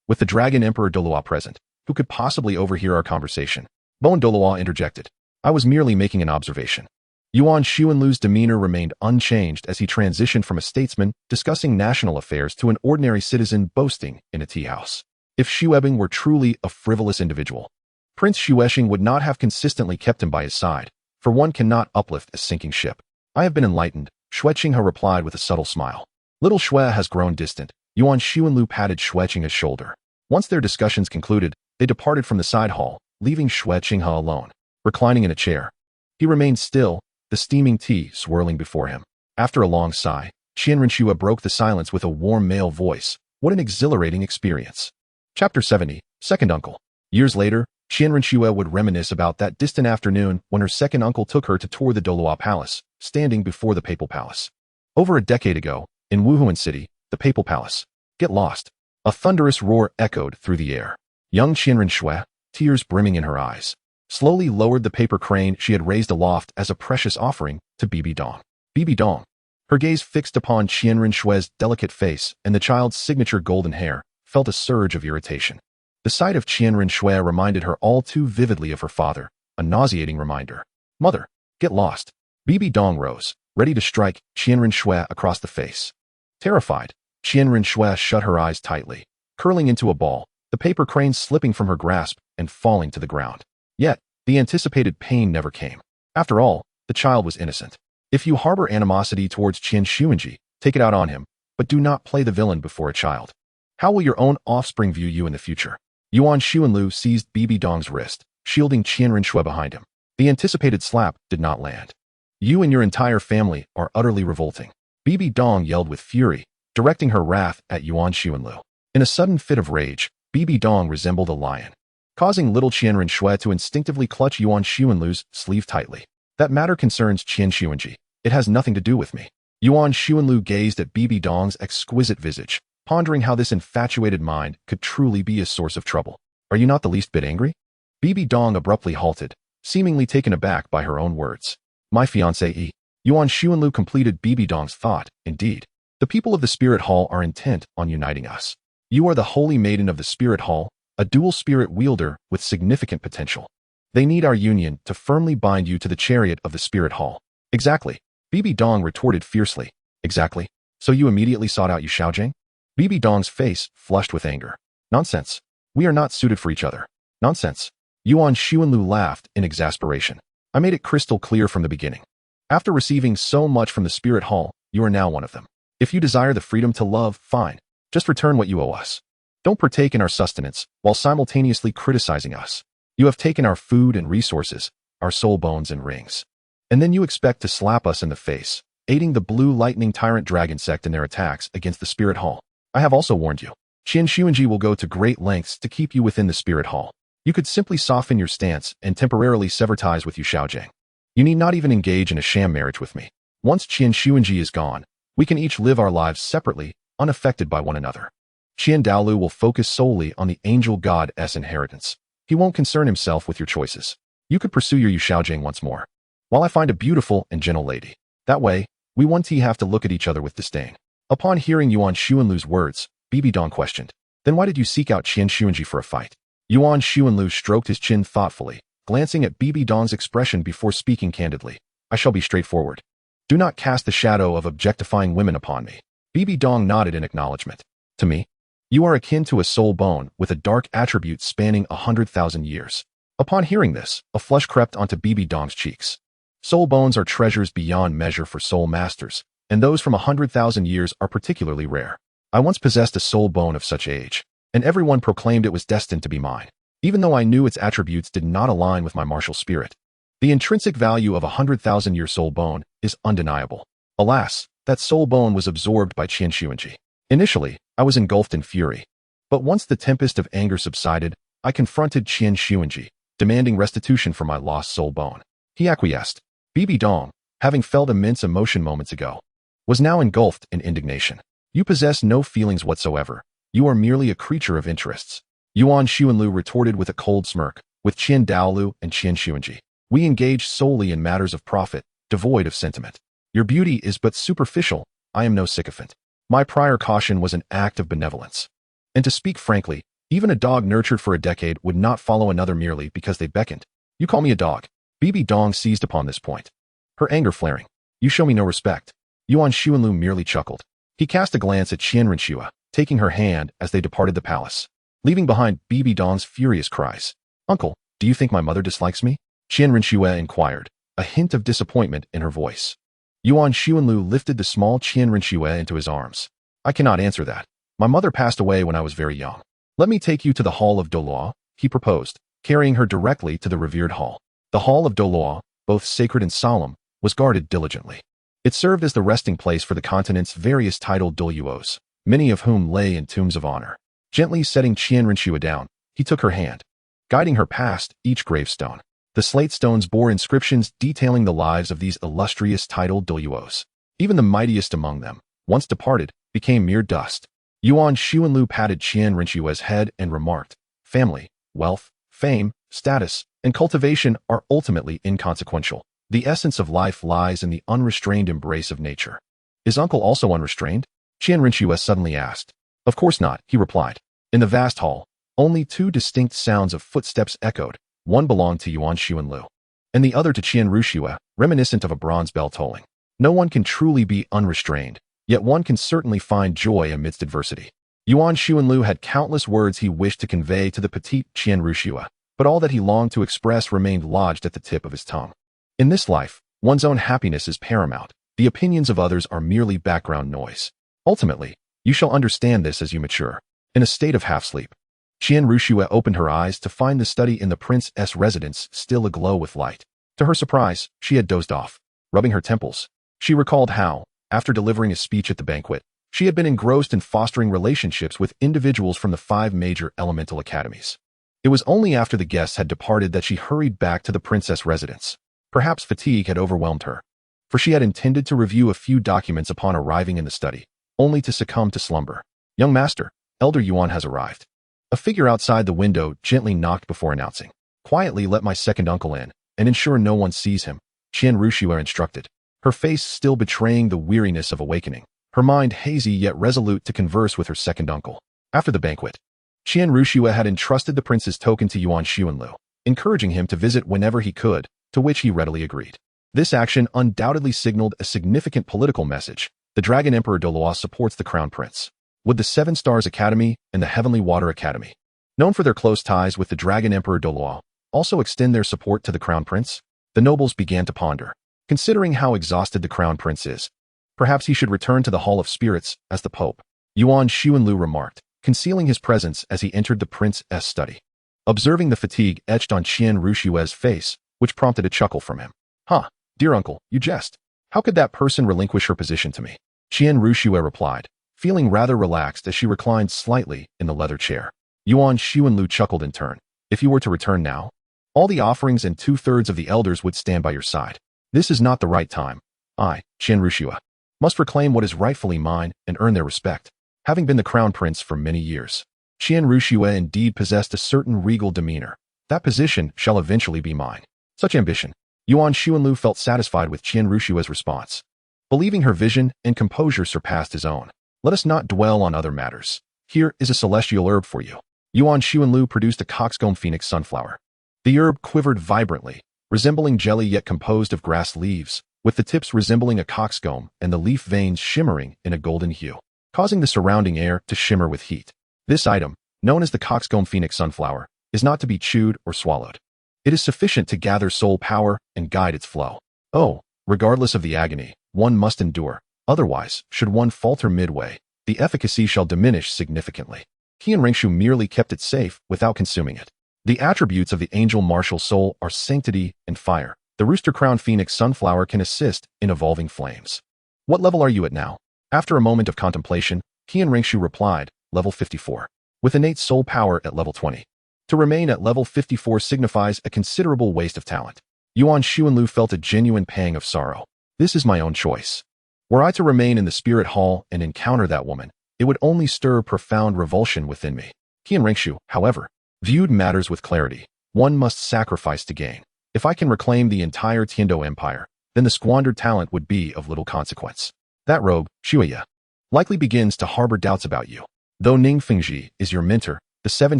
With the Dragon Emperor Douluo present, who could possibly overhear our conversation? Bon Douluo interjected. I was merely making an observation. Yuan Xuanlu's demeanor remained unchanged as he transitioned from a statesman discussing national affairs to an ordinary citizen boasting in a tea house. If Xuebing were truly a frivolous individual, Prince Xuexing would not have consistently kept him by his side, for one cannot uplift a sinking ship. I have been enlightened, Xueqinghe replied with a subtle smile. Little Xue has grown distant. Yuan Xuanlu patted Xueqinghe's shoulder. Once their discussions concluded, they departed from the side hall, leaving Xueqinghe alone. Reclining in a chair, he remained still, the steaming tea swirling before him. After a long sigh, Qian Rinxue broke the silence with a warm male voice. What an exhilarating experience. Chapter 70, Second Uncle. Years later, Qian Rinxue would reminisce about that distant afternoon when her second uncle took her to tour the Douluo Palace, standing before the Papal Palace. Over a decade ago, in Wuhuan City, the Papal Palace. Get lost. A thunderous roar echoed through the air. Young Qian Rinxue, tears brimming in her eyes, slowly lowered the paper crane she had raised aloft as a precious offering to Bibi Dong. Bibi Dong. Her gaze fixed upon Qian Rinxue's delicate face and the child's signature golden hair, felt a surge of irritation. The sight of Qian Rinxue reminded her all too vividly of her father, a nauseating reminder. Mother, get lost. Bibi Dong rose, ready to strike Qian Rinxue across the face. Terrified, Qian Rinxue shut her eyes tightly, curling into a ball, the paper crane slipping from her grasp and falling to the ground. Yet, the anticipated pain never came. After all, the child was innocent. If you harbor animosity towards Qian Xuanji, take it out on him, but do not play the villain before a child. How will your own offspring view you in the future? Yuan Xuanlu seized Bibi Dong's wrist, shielding Qian Rinxue behind him. The anticipated slap did not land. You and your entire family are utterly revolting. Bibi Dong yelled with fury, directing her wrath at Yuan Xuanlu. In a sudden fit of rage, Bibi Dong resembled a lion, causing little Qian Rinxue to instinctively clutch Yuan Xuanlu's sleeve tightly. That matter concerns Qian Xuanji. It has nothing to do with me. Yuan Xuanlu gazed at Bibi Dong's exquisite visage, pondering how this infatuated mind could truly be a source of trouble. Are you not the least bit angry? Bibi Dong abruptly halted, seemingly taken aback by her own words. My fiancé. Yuan Xuanlu completed Bibi Dong's thought. Indeed, the people of the Spirit Hall are intent on uniting us. You are the Holy Maiden of the Spirit Hall, a dual spirit wielder with significant potential. They need our union to firmly bind you to the chariot of the Spirit Hall. Exactly. Bibi Dong retorted fiercely. Exactly. So you immediately sought out Yu Xiaojing? Bibi Dong's face flushed with anger. Nonsense. We are not suited for each other. Nonsense. Yuan Xuanlu laughed in exasperation. I made it crystal clear from the beginning. After receiving so much from the Spirit Hall, you are now one of them. If you desire the freedom to love, fine. Just return what you owe us. Don't partake in our sustenance while simultaneously criticizing us. You have taken our food and resources, our soul bones and rings. And then you expect to slap us in the face, aiding the blue lightning tyrant dragon sect in their attacks against the Spirit Hall. I have also warned you. Qian Xuanji will go to great lengths to keep you within the Spirit Hall. You could simply soften your stance and temporarily sever ties with Yu Xiaojing. You need not even engage in a sham marriage with me. Once Qian Xuanji is gone, we can each live our lives separately, unaffected by one another. Qian Douluo will focus solely on the angel god's inheritance. He won't concern himself with your choices. You could pursue your Yu Xiaojing once more, while I find a beautiful and gentle lady. That way, we won't have to look at each other with disdain. Upon hearing Yuan Xuanlu's words, Bibi Dong questioned, then why did you seek out Qian Xuanji for a fight? Yuan Xuanlu stroked his chin thoughtfully, glancing at Bibi Dong's expression before speaking candidly. I shall be straightforward. Do not cast the shadow of objectifying women upon me. Bibi Dong nodded in acknowledgement. To me, you are akin to a soul bone with a dark attribute spanning 100,000 years. Upon hearing this, a flush crept onto Bibi Dong's cheeks. Soul bones are treasures beyond measure for soul masters, and those from 100,000 years are particularly rare. I once possessed a soul bone of such age, and everyone proclaimed it was destined to be mine, even though I knew its attributes did not align with my martial spirit. The intrinsic value of a 100,000-year soul bone is undeniable. Alas, that soul bone was absorbed by Qian Xuanji. Initially, I was engulfed in fury, but once the tempest of anger subsided, I confronted Qian Xuanji, demanding restitution for my lost soul bone. He acquiesced. Bibi Dong, having felt immense emotion moments ago, was now engulfed in indignation. You possess no feelings whatsoever. You are merely a creature of interests. Yuan Xuanlu retorted with a cold smirk. With Qian Douluo and Qian Xuanji, we engage solely in matters of profit, devoid of sentiment. Your beauty is but superficial. I am no sycophant. My prior caution was an act of benevolence. And to speak frankly, even a dog nurtured for a decade would not follow another merely because they beckoned. You call me a dog. Bibi Dong seized upon this point, her anger flaring. You show me no respect. Yuan Xuanlu merely chuckled. He cast a glance at Qian Rinxue, taking her hand as they departed the palace, leaving behind Bibi Dong's furious cries. Uncle, do you think my mother dislikes me? Qian Rinxue inquired, a hint of disappointment in her voice. Yuan Xuanlu lifted the small Qian Rinxue into his arms. I cannot answer that. My mother passed away when I was very young. Let me take you to the Hall of Douluo, he proposed, carrying her directly to the revered hall. The Hall of Douluo, both sacred and solemn, was guarded diligently. It served as the resting place for the continent's various titled Douluos, many of whom lay in tombs of honor. Gently setting Qian Rinxue down, he took her hand, guiding her past each gravestone. The slate stones bore inscriptions detailing the lives of these illustrious titled Douluos. Even the mightiest among them, once departed, became mere dust. Yuan Xuanlu patted Qian Rinxue's head and remarked, "Family, wealth, fame, status, and cultivation are ultimately inconsequential. The essence of life lies in the unrestrained embrace of nature." "Is uncle also unrestrained?" Qian Rinxue suddenly asked. "Of course not," he replied. In the vast hall, only two distinct sounds of footsteps echoed. One belonged to Yuan Xuanlu, and the other to Qian Rinxue, reminiscent of a bronze bell tolling. No one can truly be unrestrained, yet one can certainly find joy amidst adversity. Yuan Xuanlu had countless words he wished to convey to the petite Qian Rinxue, but all that he longed to express remained lodged at the tip of his tongue. In this life, one's own happiness is paramount. The opinions of others are merely background noise. Ultimately, you shall understand this as you mature. In a state of half-sleep, Qian Rinxue opened her eyes to find the study in the prince's residence still aglow with light. To her surprise, she had dozed off. Rubbing her temples, she recalled how, after delivering a speech at the banquet, she had been engrossed in fostering relationships with individuals from the 5 major elemental academies. It was only after the guests had departed that she hurried back to the princess' residence. Perhaps fatigue had overwhelmed her, for she had intended to review a few documents upon arriving in the study, only to succumb to slumber. "Young master, Elder Yuan has arrived." A figure outside the window gently knocked before announcing, "Quietly let my second uncle in, and ensure no one sees him," Qian Rinxue instructed, her face still betraying the weariness of awakening, her mind hazy yet resolute to converse with her second uncle. After the banquet, Qian Rinxue had entrusted the prince's token to Yuan Xuanlu, encouraging him to visit whenever he could, to which he readily agreed. This action undoubtedly signaled a significant political message. The Dragon Emperor Douluo supports the Crown Prince. Would the 7 Stars Academy and the Heavenly Water Academy, known for their close ties with the Dragon Emperor Douluo, also extend their support to the Crown Prince? The nobles began to ponder. Considering how exhausted the Crown Prince is, perhaps he should return to the Hall of Spirits as the Pope, Yuan Xuanlu remarked, concealing his presence as he entered the prince's study. Observing the fatigue etched on Qian Rinxue's face, which prompted a chuckle from him. "Huh, dear uncle, you jest. How could that person relinquish her position to me?" Qian Rinxue replied, feeling rather relaxed as she reclined slightly in the leather chair. Yuan Xuanlu chuckled in turn. "If you were to return now, all the offerings and 2/3 of the elders would stand by your side. This is not the right time. I, Qian Rinxue, must reclaim what is rightfully mine and earn their respect." Having been the crown prince for many years, Qian Rinxue indeed possessed a certain regal demeanor. That position shall eventually be mine. Such ambition. Yuan Xuanlu felt satisfied with Qian Rinxue's response, believing her vision and composure surpassed his own. "Let us not dwell on other matters. Here is a celestial herb for you." Yuan Xuanlu produced a coxcomb phoenix sunflower. The herb quivered vibrantly, resembling jelly yet composed of grass leaves, with the tips resembling a coxcomb and the leaf veins shimmering in a golden hue, causing the surrounding air to shimmer with heat. This item, known as the coxcomb phoenix sunflower, is not to be chewed or swallowed. It is sufficient to gather soul power and guide its flow. Oh, regardless of the agony, one must endure. Otherwise, should one falter midway, the efficacy shall diminish significantly. Qian Rinxue merely kept it safe without consuming it. The attributes of the angel martial soul are sanctity and fire. The rooster-crowned phoenix sunflower can assist in evolving flames. "What level are you at now?" After a moment of contemplation, Qian Rinxue replied, "Level 54. With innate soul power at level 20. To remain at level 54 signifies a considerable waste of talent." Yuan Xuanlu felt a genuine pang of sorrow. "This is my own choice. Were I to remain in the spirit hall and encounter that woman, it would only stir profound revulsion within me." Qian Rinxue, however, viewed matters with clarity. One must sacrifice to gain. If I can reclaim the entire Tindo Empire, then the squandered talent would be of little consequence. That rogue, Shuya, likely begins to harbor doubts about you. Though Ning Fengji is your mentor, the 7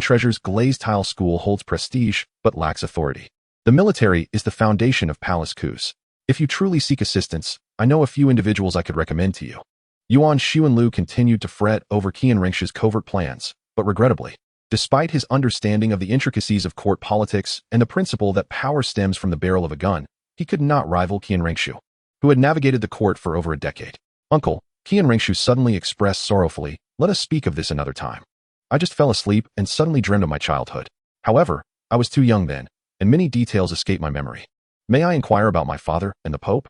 Treasures Glazed Tile School holds prestige but lacks authority. The military is the foundation of palace coups. If you truly seek assistance, I know a few individuals I could recommend to you. Yuan Xuanlu continued to fret over Qian Rinxue's covert plans, but regrettably, despite his understanding of the intricacies of court politics and the principle that power stems from the barrel of a gun, he could not rival Qian Rinxue, who had navigated the court for over a decade. "Uncle," Qian Rinxue suddenly expressed sorrowfully, "let us speak of this another time. I just fell asleep and suddenly dreamed of my childhood. However, I was too young then, and many details escape my memory. May I inquire about my father and the Pope?"